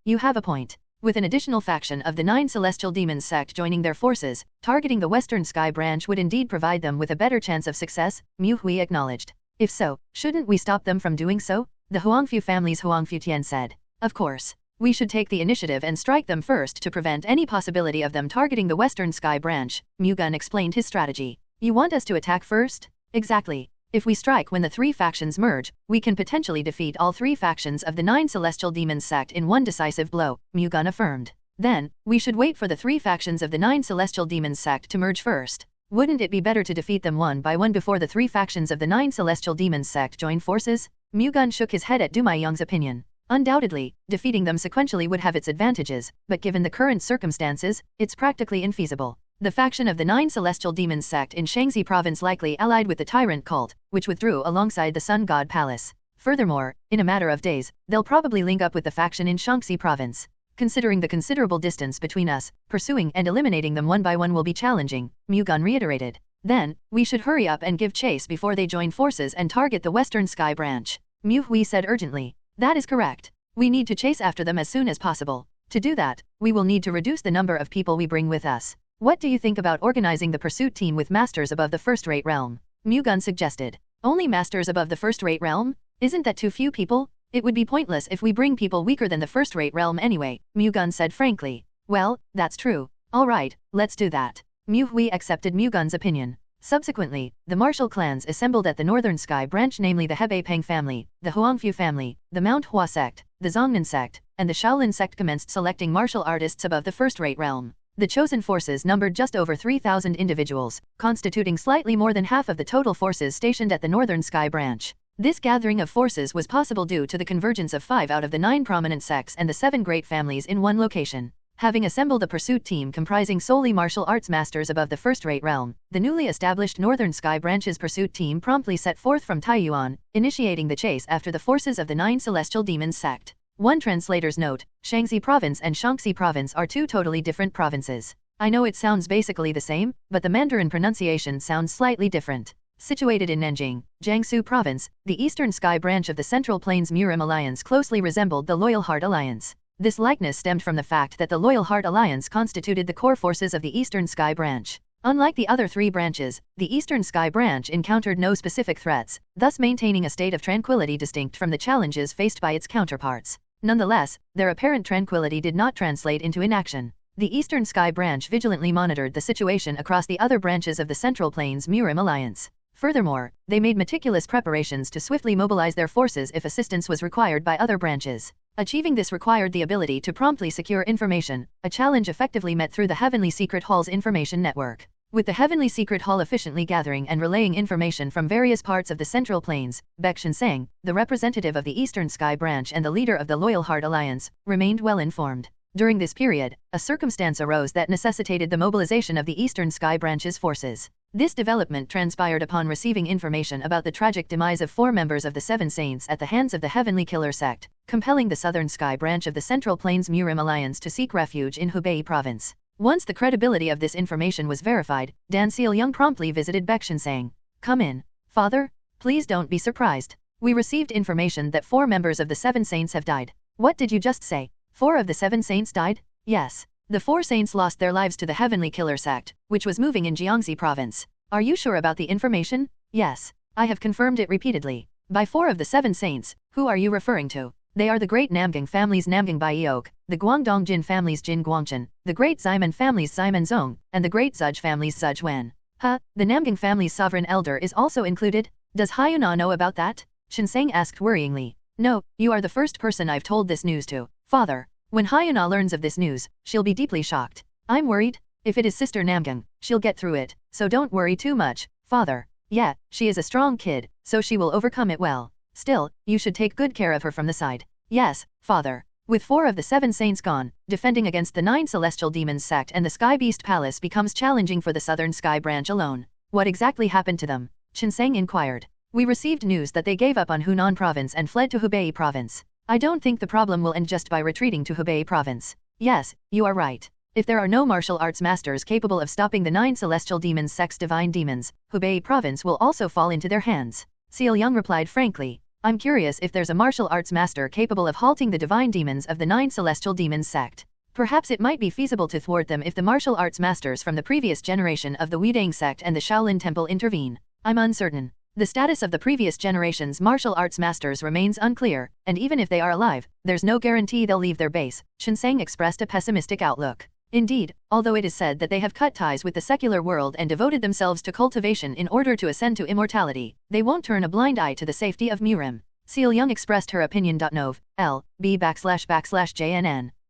You have a point. With an additional faction of the 9 celestial demons sect joining their forces, targeting the western sky branch would indeed provide them with a better chance of success, Mu-Hui acknowledged. If so, shouldn't we stop them from doing so? The Huangfu family's Huangfu Tian said. Of course. We should take the initiative and strike them first to prevent any possibility of them targeting the western sky branch, Mu-Gun explained his strategy. You want us to attack first? Exactly. If we strike when the 3 factions merge, we can potentially defeat all 3 factions of the 9 celestial demons sect in one decisive blow, Mu-Gun affirmed. Then, we should wait for the 3 factions of the 9 celestial demons sect to merge first. Wouldn't it be better to defeat them one by one before the 3 factions of the 9 celestial demons sect join forces? Mu-Gun shook his head at Du Maiyang's opinion. Undoubtedly, defeating them sequentially would have its advantages, but given the current circumstances, it's practically infeasible. The faction of the 9 celestial demons sect in Shaanxi province likely allied with the tyrant cult, which withdrew alongside the Sun God Palace. Furthermore, in a matter of days, they'll probably link up with the faction in Shaanxi province. Considering the considerable distance between us, pursuing and eliminating them one by one will be challenging, Mu-Gun reiterated. Then, we should hurry up and give chase before they join forces and target the western sky branch. Mu-Hui said urgently. That is correct. We need to chase after them as soon as possible. To do that, we will need to reduce the number of people we bring with us. What do you think about organizing the pursuit team with masters above the first-rate realm? Mu-Gun suggested. Only masters above the first-rate realm? Isn't that too few people? It would be pointless if we bring people weaker than the first-rate realm anyway, Mu-Gun said frankly. Well, that's true. All right, let's do that. Mu-Hui accepted Mu-Gun's opinion. Subsequently, the martial clans assembled at the northern sky branch, namely the Hebei Peng family, the Huangfu family, the Mount Hua sect, the Zhongnan sect, and the Shaolin sect commenced selecting martial artists above the first-rate realm. The chosen forces numbered just over 3,000 individuals, constituting slightly more than half of the total forces stationed at the northern sky branch. This gathering of forces was possible due to the convergence of 5 out of the 9 prominent sects and the 7 great families in one location. Having assembled a pursuit team comprising solely martial arts masters above the first-rate realm, the newly established Northern Sky Branch's pursuit team promptly set forth from Taiyuan, initiating the chase after the forces of the Nine Celestial Demons sect. One translator's note: Shaanxi Province and Shaanxi Province are two totally different provinces. I know it sounds basically the same, but the Mandarin pronunciation sounds slightly different. Situated in Nanjing, Jiangsu Province, the Eastern Sky Branch of the Central Plains Murim Alliance closely resembled the Loyal Heart Alliance. This likeness stemmed from the fact that the Loyal Heart Alliance constituted the core forces of the Eastern Sky Branch. Unlike the other three branches, the Eastern Sky Branch encountered no specific threats, thus maintaining a state of tranquility distinct from the challenges faced by its counterparts. Nonetheless, their apparent tranquility did not translate into inaction. The Eastern Sky Branch vigilantly monitored the situation across the other branches of the Central Plains Murim Alliance. Furthermore, they made meticulous preparations to swiftly mobilize their forces if assistance was required by other branches. Achieving this required the ability to promptly secure information, a challenge effectively met through the Heavenly Secret Hall's information network. With the Heavenly Secret Hall efficiently gathering and relaying information from various parts of the Central Plains, Baek Mu-Gun, the representative of the Eastern Sky Branch and the leader of the Loyal Heart Alliance, remained well informed. During this period, a circumstance arose that necessitated the mobilization of the Eastern Sky Branch's forces. This development transpired upon receiving information about the tragic demise of 4 members of the Seven Saints at the hands of the Heavenly Killer sect, compelling the Southern Sky Branch of the Central Plains Murim Alliance to seek refuge in Hubei Province. Once the credibility of this information was verified, Dan Seal-young promptly visited Baek Mu-Gun. "Come in, Father. Please don't be surprised. We received information that 4 members of the Seven Saints have died." "What did you just say? 4 of the 7 saints died?" "Yes. The 4 saints lost their lives to the Heavenly Killer sect, which was moving in Jiangxi Province." "Are you sure about the information?" "Yes. I have confirmed it repeatedly." "By 4 of the 7 saints, who are you referring to?" "They are the great Namgang family's Namgang Baiok, the Guangdong Jin family's Jin Guangchen, the great Ximen family's Ximen Zong, and the great Zuj family's Zuj Wen." "Huh, the Namgang family's sovereign elder is also included? Does Hyuna know about that?" Shinseng asked worryingly. "No, you are the first person I've told this news to, Father. When Hyuna learns of this news, she'll be deeply shocked." "I'm worried. If it is Sister Namgang, she'll get through it, so don't worry too much, Father." "Yeah, she is a strong kid, so she will overcome it well. Still, you should take good care of her from the side." "Yes, Father." With 4 of the 7 saints gone, defending against the 9 celestial demons sect and the Sky Beast Palace becomes challenging for the Southern Sky Branch alone. "What exactly happened to them?" Shinseng inquired. "We received news that they gave up on Hunan Province and fled to Hubei Province. I don't think the problem will end just by retreating to Hubei Province." "Yes, you are right. If there are no martial arts masters capable of stopping the 9 celestial demons sect's divine demons, Hubei Province will also fall into their hands." Seal-young replied frankly. "I'm curious if there's a martial arts master capable of halting the divine demons of the 9 celestial demons sect. Perhaps it might be feasible to thwart them if the martial arts masters from the previous generation of the Weidang sect and the Shaolin Temple intervene. I'm uncertain. The status of the previous generation's martial arts masters remains unclear, and even if they are alive, there's no guarantee they'll leave their base." Shinseng expressed a pessimistic outlook. Indeed, although it is said that they have cut ties with the secular world and devoted themselves to cultivation in order to ascend to immortality, they won't turn a blind eye to the safety of Murim. Seal-young expressed her opinion. L.B//JNN.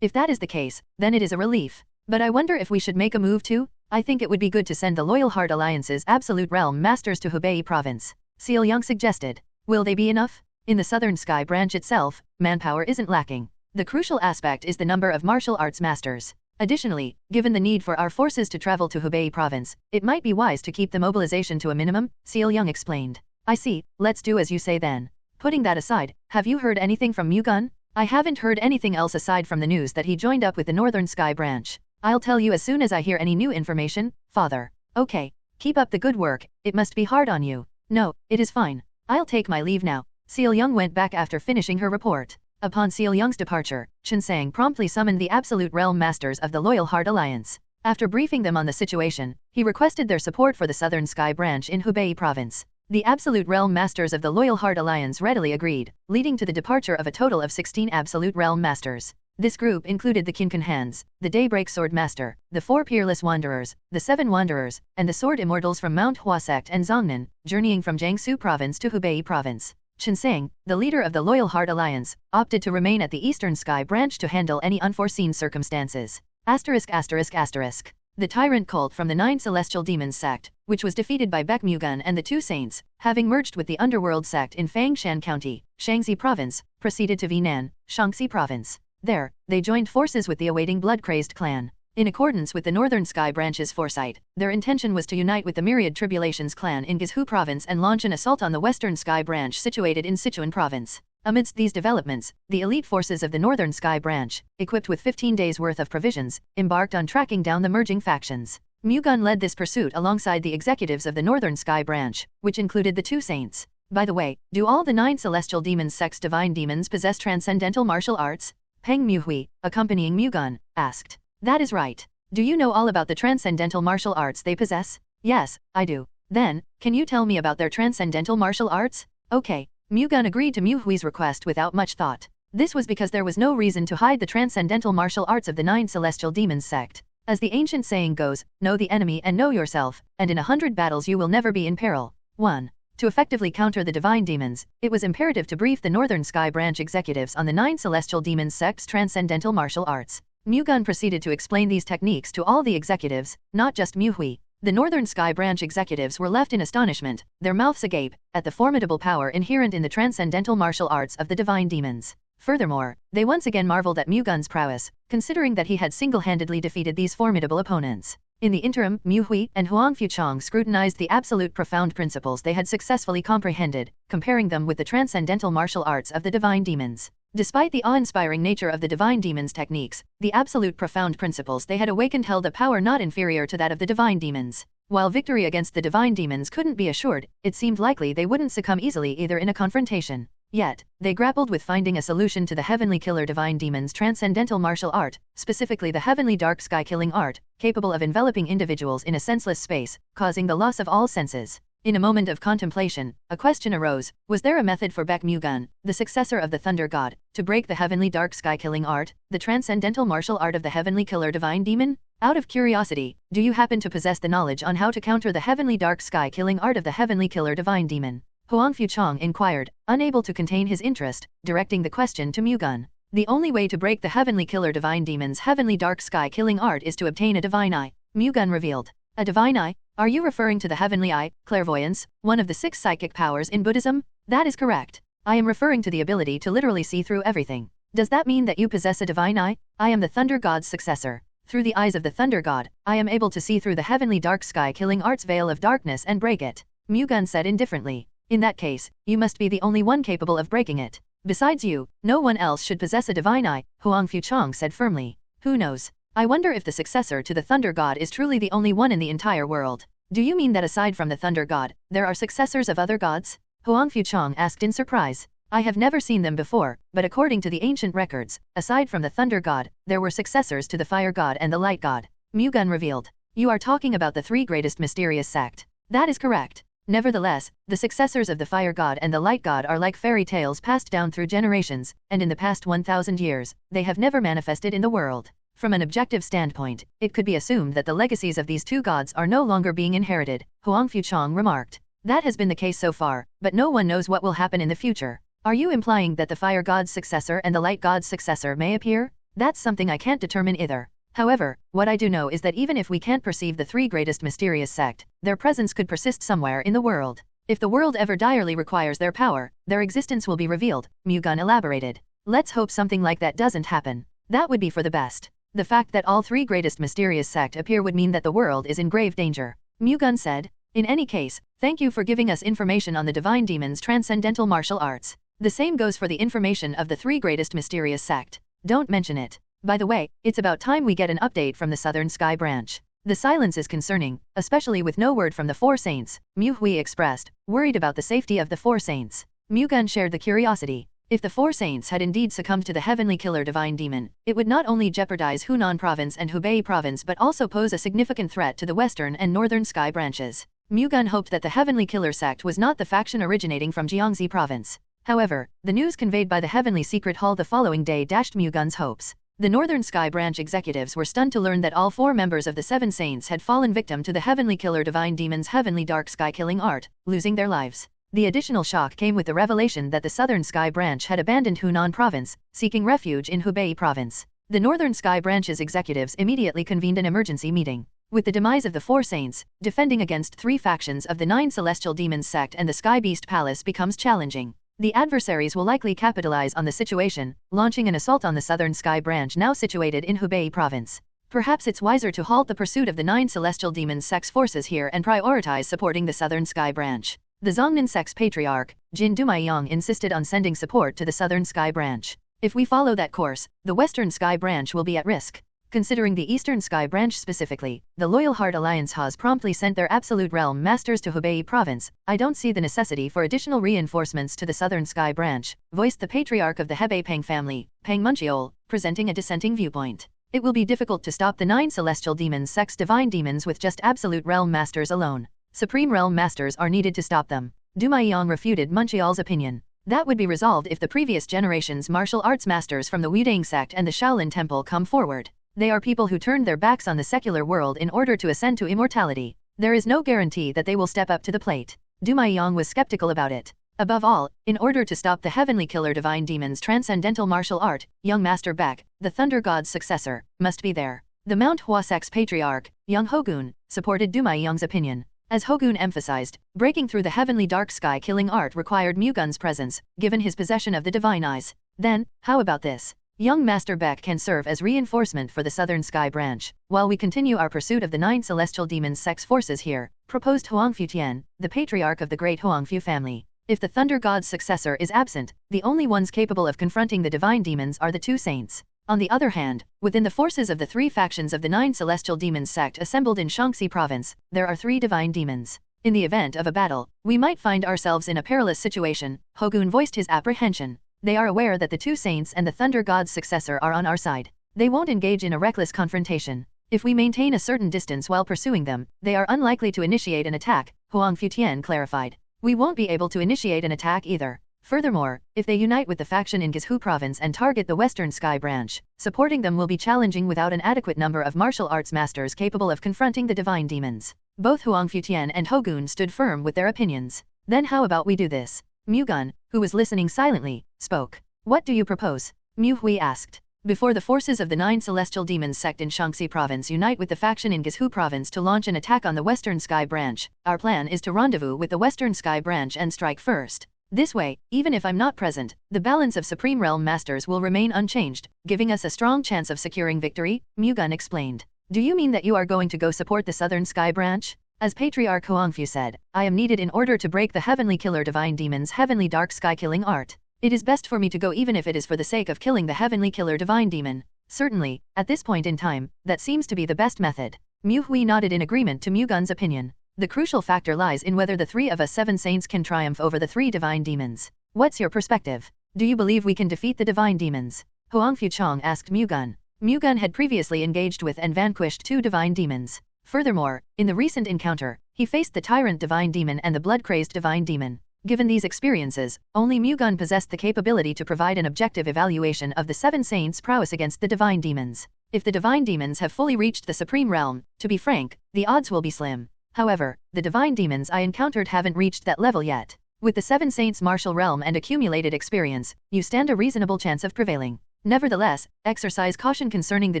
"If that is the case, then it is a relief. But I wonder if we should make a move too? I think it would be good to send the Loyal Heart Alliance's Absolute Realm Masters to Hubei Province," Seal-young suggested. "Will they be enough?" In the Southern Sky Branch itself, manpower isn't lacking. The crucial aspect is the number of martial arts masters. Additionally, given the need for our forces to travel to Hubei Province, it might be wise to keep the mobilization to a minimum, Seal-young explained. "I see, let's do as you say then. Putting that aside, have you heard anything from Mu-Gun?" "I haven't heard anything else aside from the news that he joined up with the Northern Sky Branch. I'll tell you as soon as I hear any new information, Father." "Okay. Keep up the good work, it must be hard on you." "No, it is fine. I'll take my leave now." Seal-young went back after finishing her report. Upon Seal-young's departure, Shinseng promptly summoned the Absolute Realm Masters of the Loyal Heart Alliance. After briefing them on the situation, he requested their support for the Southern Sky Branch in Hubei Province. The Absolute Realm Masters of the Loyal Heart Alliance readily agreed, leading to the departure of a total of 16 Absolute Realm Masters. This group included the Kinkan Hands, the Daybreak Sword Master, the 4 Peerless Wanderers, the 7 Wanderers, and the Sword Immortals from Mount Hua Sect and Zongnan, journeying from Jiangsu Province to Hubei Province. Shinseng, the leader of the Loyal Heart Alliance, opted to remain at the Eastern Sky Branch to handle any unforeseen circumstances. The tyrant cult from the 9 celestial demons sect, which was defeated by Baek Mu-Gun and the 2 saints, having merged with the underworld sect in Fangshan County, Shaanxi Province, proceeded to Vinan, Shaanxi Province. There, they joined forces with the awaiting blood-crazed clan. In accordance with the Northern Sky Branch's foresight, their intention was to unite with the Myriad Tribulations clan in Gizhu province and launch an assault on the Western Sky Branch situated in Sichuan province. Amidst these developments, the elite forces of the Northern Sky Branch, equipped with 15 days' worth of provisions, embarked on tracking down the merging factions. Mu-Gun led this pursuit alongside the executives of the Northern Sky Branch, which included the two saints. By the way, do all the 9 celestial demons sect's divine demons possess transcendental martial arts? Peng Mu-Hui, accompanying Mu-Gun, asked. That is right. Do you know all about the transcendental martial arts they possess? Yes, I do. Then, can you tell me about their transcendental martial arts? Okay. Mu-Gun agreed to Mu-Hui's request without much thought. This was because there was no reason to hide the transcendental martial arts of the 9 celestial demons sect. As the ancient saying goes, know the enemy and know yourself, and in 100 battles you will never be in peril. 1. To effectively counter the divine demons, it was imperative to brief the Northern Sky Branch executives on the 9 celestial demons sect's transcendental martial arts. Mu-Gun proceeded to explain these techniques to all the executives, not just Mu-Hui. The Northern Sky Branch executives were left in astonishment, their mouths agape, at the formidable power inherent in the transcendental martial arts of the divine demons. Furthermore, they once again marveled at Mu-Gun's prowess, considering that he had single-handedly defeated these formidable opponents. In the interim, Mu-Hui and Huang Fuchang scrutinized the absolute profound principles they had successfully comprehended, comparing them with the transcendental martial arts of the divine demons. Despite the awe-inspiring nature of the divine demons' techniques, the absolute profound principles they had awakened held a power not inferior to that of the divine demons. While victory against the divine demons couldn't be assured, it seemed likely they wouldn't succumb easily either in a confrontation. Yet, they grappled with finding a solution to the heavenly killer divine demons' transcendental martial art, specifically the heavenly dark sky killing art, capable of enveloping individuals in a senseless space, causing the loss of all senses. In a moment of contemplation, a question arose: was there a method for Baek Mu-Gun, the successor of the Thunder God, to break the heavenly dark sky killing art, the transcendental martial art of the heavenly killer divine demon? Out of curiosity, do you happen to possess the knowledge on how to counter the heavenly dark sky killing art of the heavenly killer divine demon? Huang Fuchang inquired, unable to contain his interest, directing the question to Mu-Gun. The only way to break the heavenly killer divine demon's heavenly dark sky killing art is to obtain a divine eye, Mu-Gun revealed. A divine eye? Are you referring to the heavenly eye, clairvoyance, one of the 6 psychic powers in Buddhism? That is correct. I am referring to the ability to literally see through everything. Does that mean that you possess a divine eye? I am the Thunder God's successor. Through the eyes of the Thunder God, I am able to see through the heavenly dark sky killing art's veil of darkness and break it, Mu-Gun said indifferently. In that case, you must be the only one capable of breaking it. Besides you, no one else should possess a divine eye, Huang Fuchang said firmly. Who knows? I wonder if the successor to the Thunder God is truly the only one in the entire world. Do you mean that aside from the Thunder God, there are successors of other gods? Huang Fuchang asked in surprise. I have never seen them before, but according to the ancient records, aside from the Thunder God, there were successors to the Fire God and the Light God, Mu-Gun revealed. You are talking about the 3 greatest mysterious sect. That is correct. Nevertheless, the successors of the Fire God and the Light God are like fairy tales passed down through generations, and in the past 1,000 years, they have never manifested in the world. From an objective standpoint, it could be assumed that the legacies of these 2 gods are no longer being inherited, Huang Fuchang remarked. That has been the case so far, but no one knows what will happen in the future. Are you implying that the Fire God's successor and the Light God's successor may appear? That's something I can't determine either. However, what I do know is that even if we can't perceive the 3 greatest mysterious sect, their presence could persist somewhere in the world. If the world ever direly requires their power, their existence will be revealed, Mu-Gun elaborated. Let's hope something like that doesn't happen. That would be for the best. The fact that all 3 greatest mysterious sect appear would mean that the world is in grave danger, Mu-Gun said. In any case, thank you for giving us information on the divine demon's transcendental martial arts. The same goes for the information of the 3 greatest mysterious sect. Don't mention it. By the way, it's about time we get an update from the Southern Sky Branch. The silence is concerning, especially with no word from the 4 saints, Mu-Hui expressed, worried about the safety of the 4 saints. Mu-Gun shared the curiosity. If the 4 saints had indeed succumbed to the heavenly killer divine demon, it would not only jeopardize Hunan province and Hubei province but also pose a significant threat to the western and northern sky branches. Mu-Gun hoped that the heavenly killer sect was not the faction originating from Jiangxi province. However, the news conveyed by the heavenly secret hall the following day dashed Mu-Gun's hopes. The Northern Sky Branch executives were stunned to learn that all 4 members of the 7 saints had fallen victim to the heavenly killer divine demon's heavenly dark sky killing art, losing their lives. The additional shock came with the revelation that the Southern Sky Branch had abandoned Hunan province, seeking refuge in Hubei province. The Northern Sky Branch's executives immediately convened an emergency meeting. With the demise of the 4 saints, defending against 3 factions of the 9 celestial demons sect and the Sky Beast Palace becomes challenging. The adversaries will likely capitalize on the situation, launching an assault on the Southern Sky Branch now situated in Hubei province. Perhaps it's wiser to halt the pursuit of the 9 celestial demons sect's forces here and prioritize supporting the Southern Sky Branch. The Zhongnan sect's patriarch, Jin Dumaiyang, insisted on sending support to the Southern Sky Branch. If we follow that course, the Western Sky Branch will be at risk. Considering the Eastern Sky Branch specifically, the Loyal Heart Alliance has promptly sent their Absolute Realm Masters to Hubei province. I don't see the necessity for additional reinforcements to the Southern Sky Branch, voiced the patriarch of the Hebei Peng family, Peng Munchiol, presenting a dissenting viewpoint. It will be difficult to stop the 9 celestial demons sect's divine demons with just Absolute Realm Masters alone. Supreme Realm Masters are needed to stop them. Dumaiyang refuted Munchiol's opinion. That would be resolved if the previous generation's martial arts masters from the Wudang sect and the Shaolin Temple come forward. They are people who turned their backs on the secular world in order to ascend to immortality. There is no guarantee that they will step up to the plate. Dumaiyang was skeptical about it. Above all, in order to stop the Heavenly Killer Divine Demon's transcendental martial art, young Master Baek, the Thunder God's successor, must be there. The Mount Hua sect's patriarch, young Hogun, supported Dumaiyang's opinion. As Hogun emphasized, breaking through the heavenly dark sky killing art required Mu-Gun's presence, given his possession of the divine eyes. Then, how about this? Young Master Baek can serve as reinforcement for the Southern Sky Branch, while we continue our pursuit of the 9 celestial demons sect's forces here, proposed Huangfu Tian, the patriarch of the great Huangfu family. If the Thunder God's successor is absent, the only ones capable of confronting the divine demons are the 2 saints. On the other hand, within the forces of the 3 factions of the 9 celestial demons sect assembled in Shaanxi province, there are 3 divine demons. In the event of a battle, we might find ourselves in a perilous situation. Hogun voiced his apprehension. They are aware that the 2 saints and the Thunder God's successor are on our side. They won't engage in a reckless confrontation. If we maintain a certain distance while pursuing them, they are unlikely to initiate an attack, Huangfu Tian clarified. We won't be able to initiate an attack either. Furthermore, if they unite with the faction in Guizhou province and target the Western Sky Branch, supporting them will be challenging without an adequate number of martial arts masters capable of confronting the divine demons. Both Huangfu Tian and Hogun stood firm with their opinions. Then how about we do this? Mu-Gun, who was listening silently, spoke. What do you propose? Mu Hui asked. Before the forces of the 9 celestial demons sect in Shaanxi province unite with the faction in Guizhou province to launch an attack on the Western Sky Branch, our plan is to rendezvous with the Western Sky Branch and strike first. This way, even if I'm not present, the balance of Supreme Realm Masters will remain unchanged, giving us a strong chance of securing victory, Mu-Gun explained. Do you mean that you are going to go support the Southern Sky Branch? As Patriarch Huangfu said, I am needed in order to break the Heavenly Killer Divine Demon's heavenly dark sky killing art. It is best for me to go even if it is for the sake of killing the Heavenly Killer Divine Demon. Certainly, at this point in time, that seems to be the best method. Mu Hui nodded in agreement to Mu-Gun's opinion. The crucial factor lies in whether the 3 of us 7 saints can triumph over the 3 divine demons. What's your perspective? Do you believe we can defeat the divine demons? Huangfu Chong asked Mu-Gun. Mu-Gun had previously engaged with and vanquished 2 divine demons. Furthermore, in the recent encounter, he faced the Tyrant Divine Demon and the Blood-Crazed Divine Demon. Given these experiences, only Mu-Gun possessed the capability to provide an objective evaluation of the 7 saints' prowess against the divine demons. If the divine demons have fully reached the Supreme Realm, to be frank, the odds will be slim. However, the divine demons I encountered haven't reached that level yet. With the 7 saints' martial realm and accumulated experience, you stand a reasonable chance of prevailing. Nevertheless, exercise caution concerning the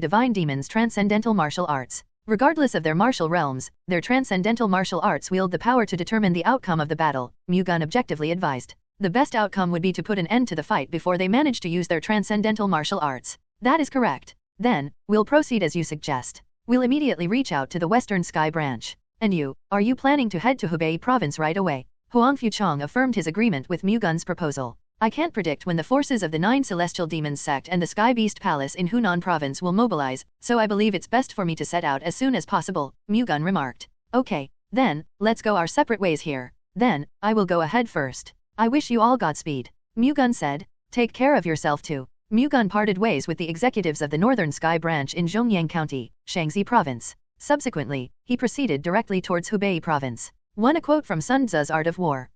divine demons' transcendental martial arts. Regardless of their martial realms, their transcendental martial arts wield the power to determine the outcome of the battle, Mu-Gun objectively advised. The best outcome would be to put an end to the fight before they manage to use their transcendental martial arts. That is correct. Then, we'll proceed as you suggest. We'll immediately reach out to the Western Sky Branch. And you, are you planning to head to Hubei province right away? Huangfu Chong affirmed his agreement with Mu-Gun's proposal. I can't predict when the forces of the 9 celestial demons sect and the Sky Beast Palace in Hunan province will mobilize, so I believe it's best for me to set out as soon as possible, Mu-Gun remarked. Okay, then, let's go our separate ways here. Then, I will go ahead first. I wish you all Godspeed. Mu-Gun said. Take care of yourself too. Mu-Gun parted ways with the executives of the Northern Sky Branch in Zhongyang County, Shaanxi province. Subsequently, he proceeded directly towards Hubei province. A quote from Sun Tzu's Art of War.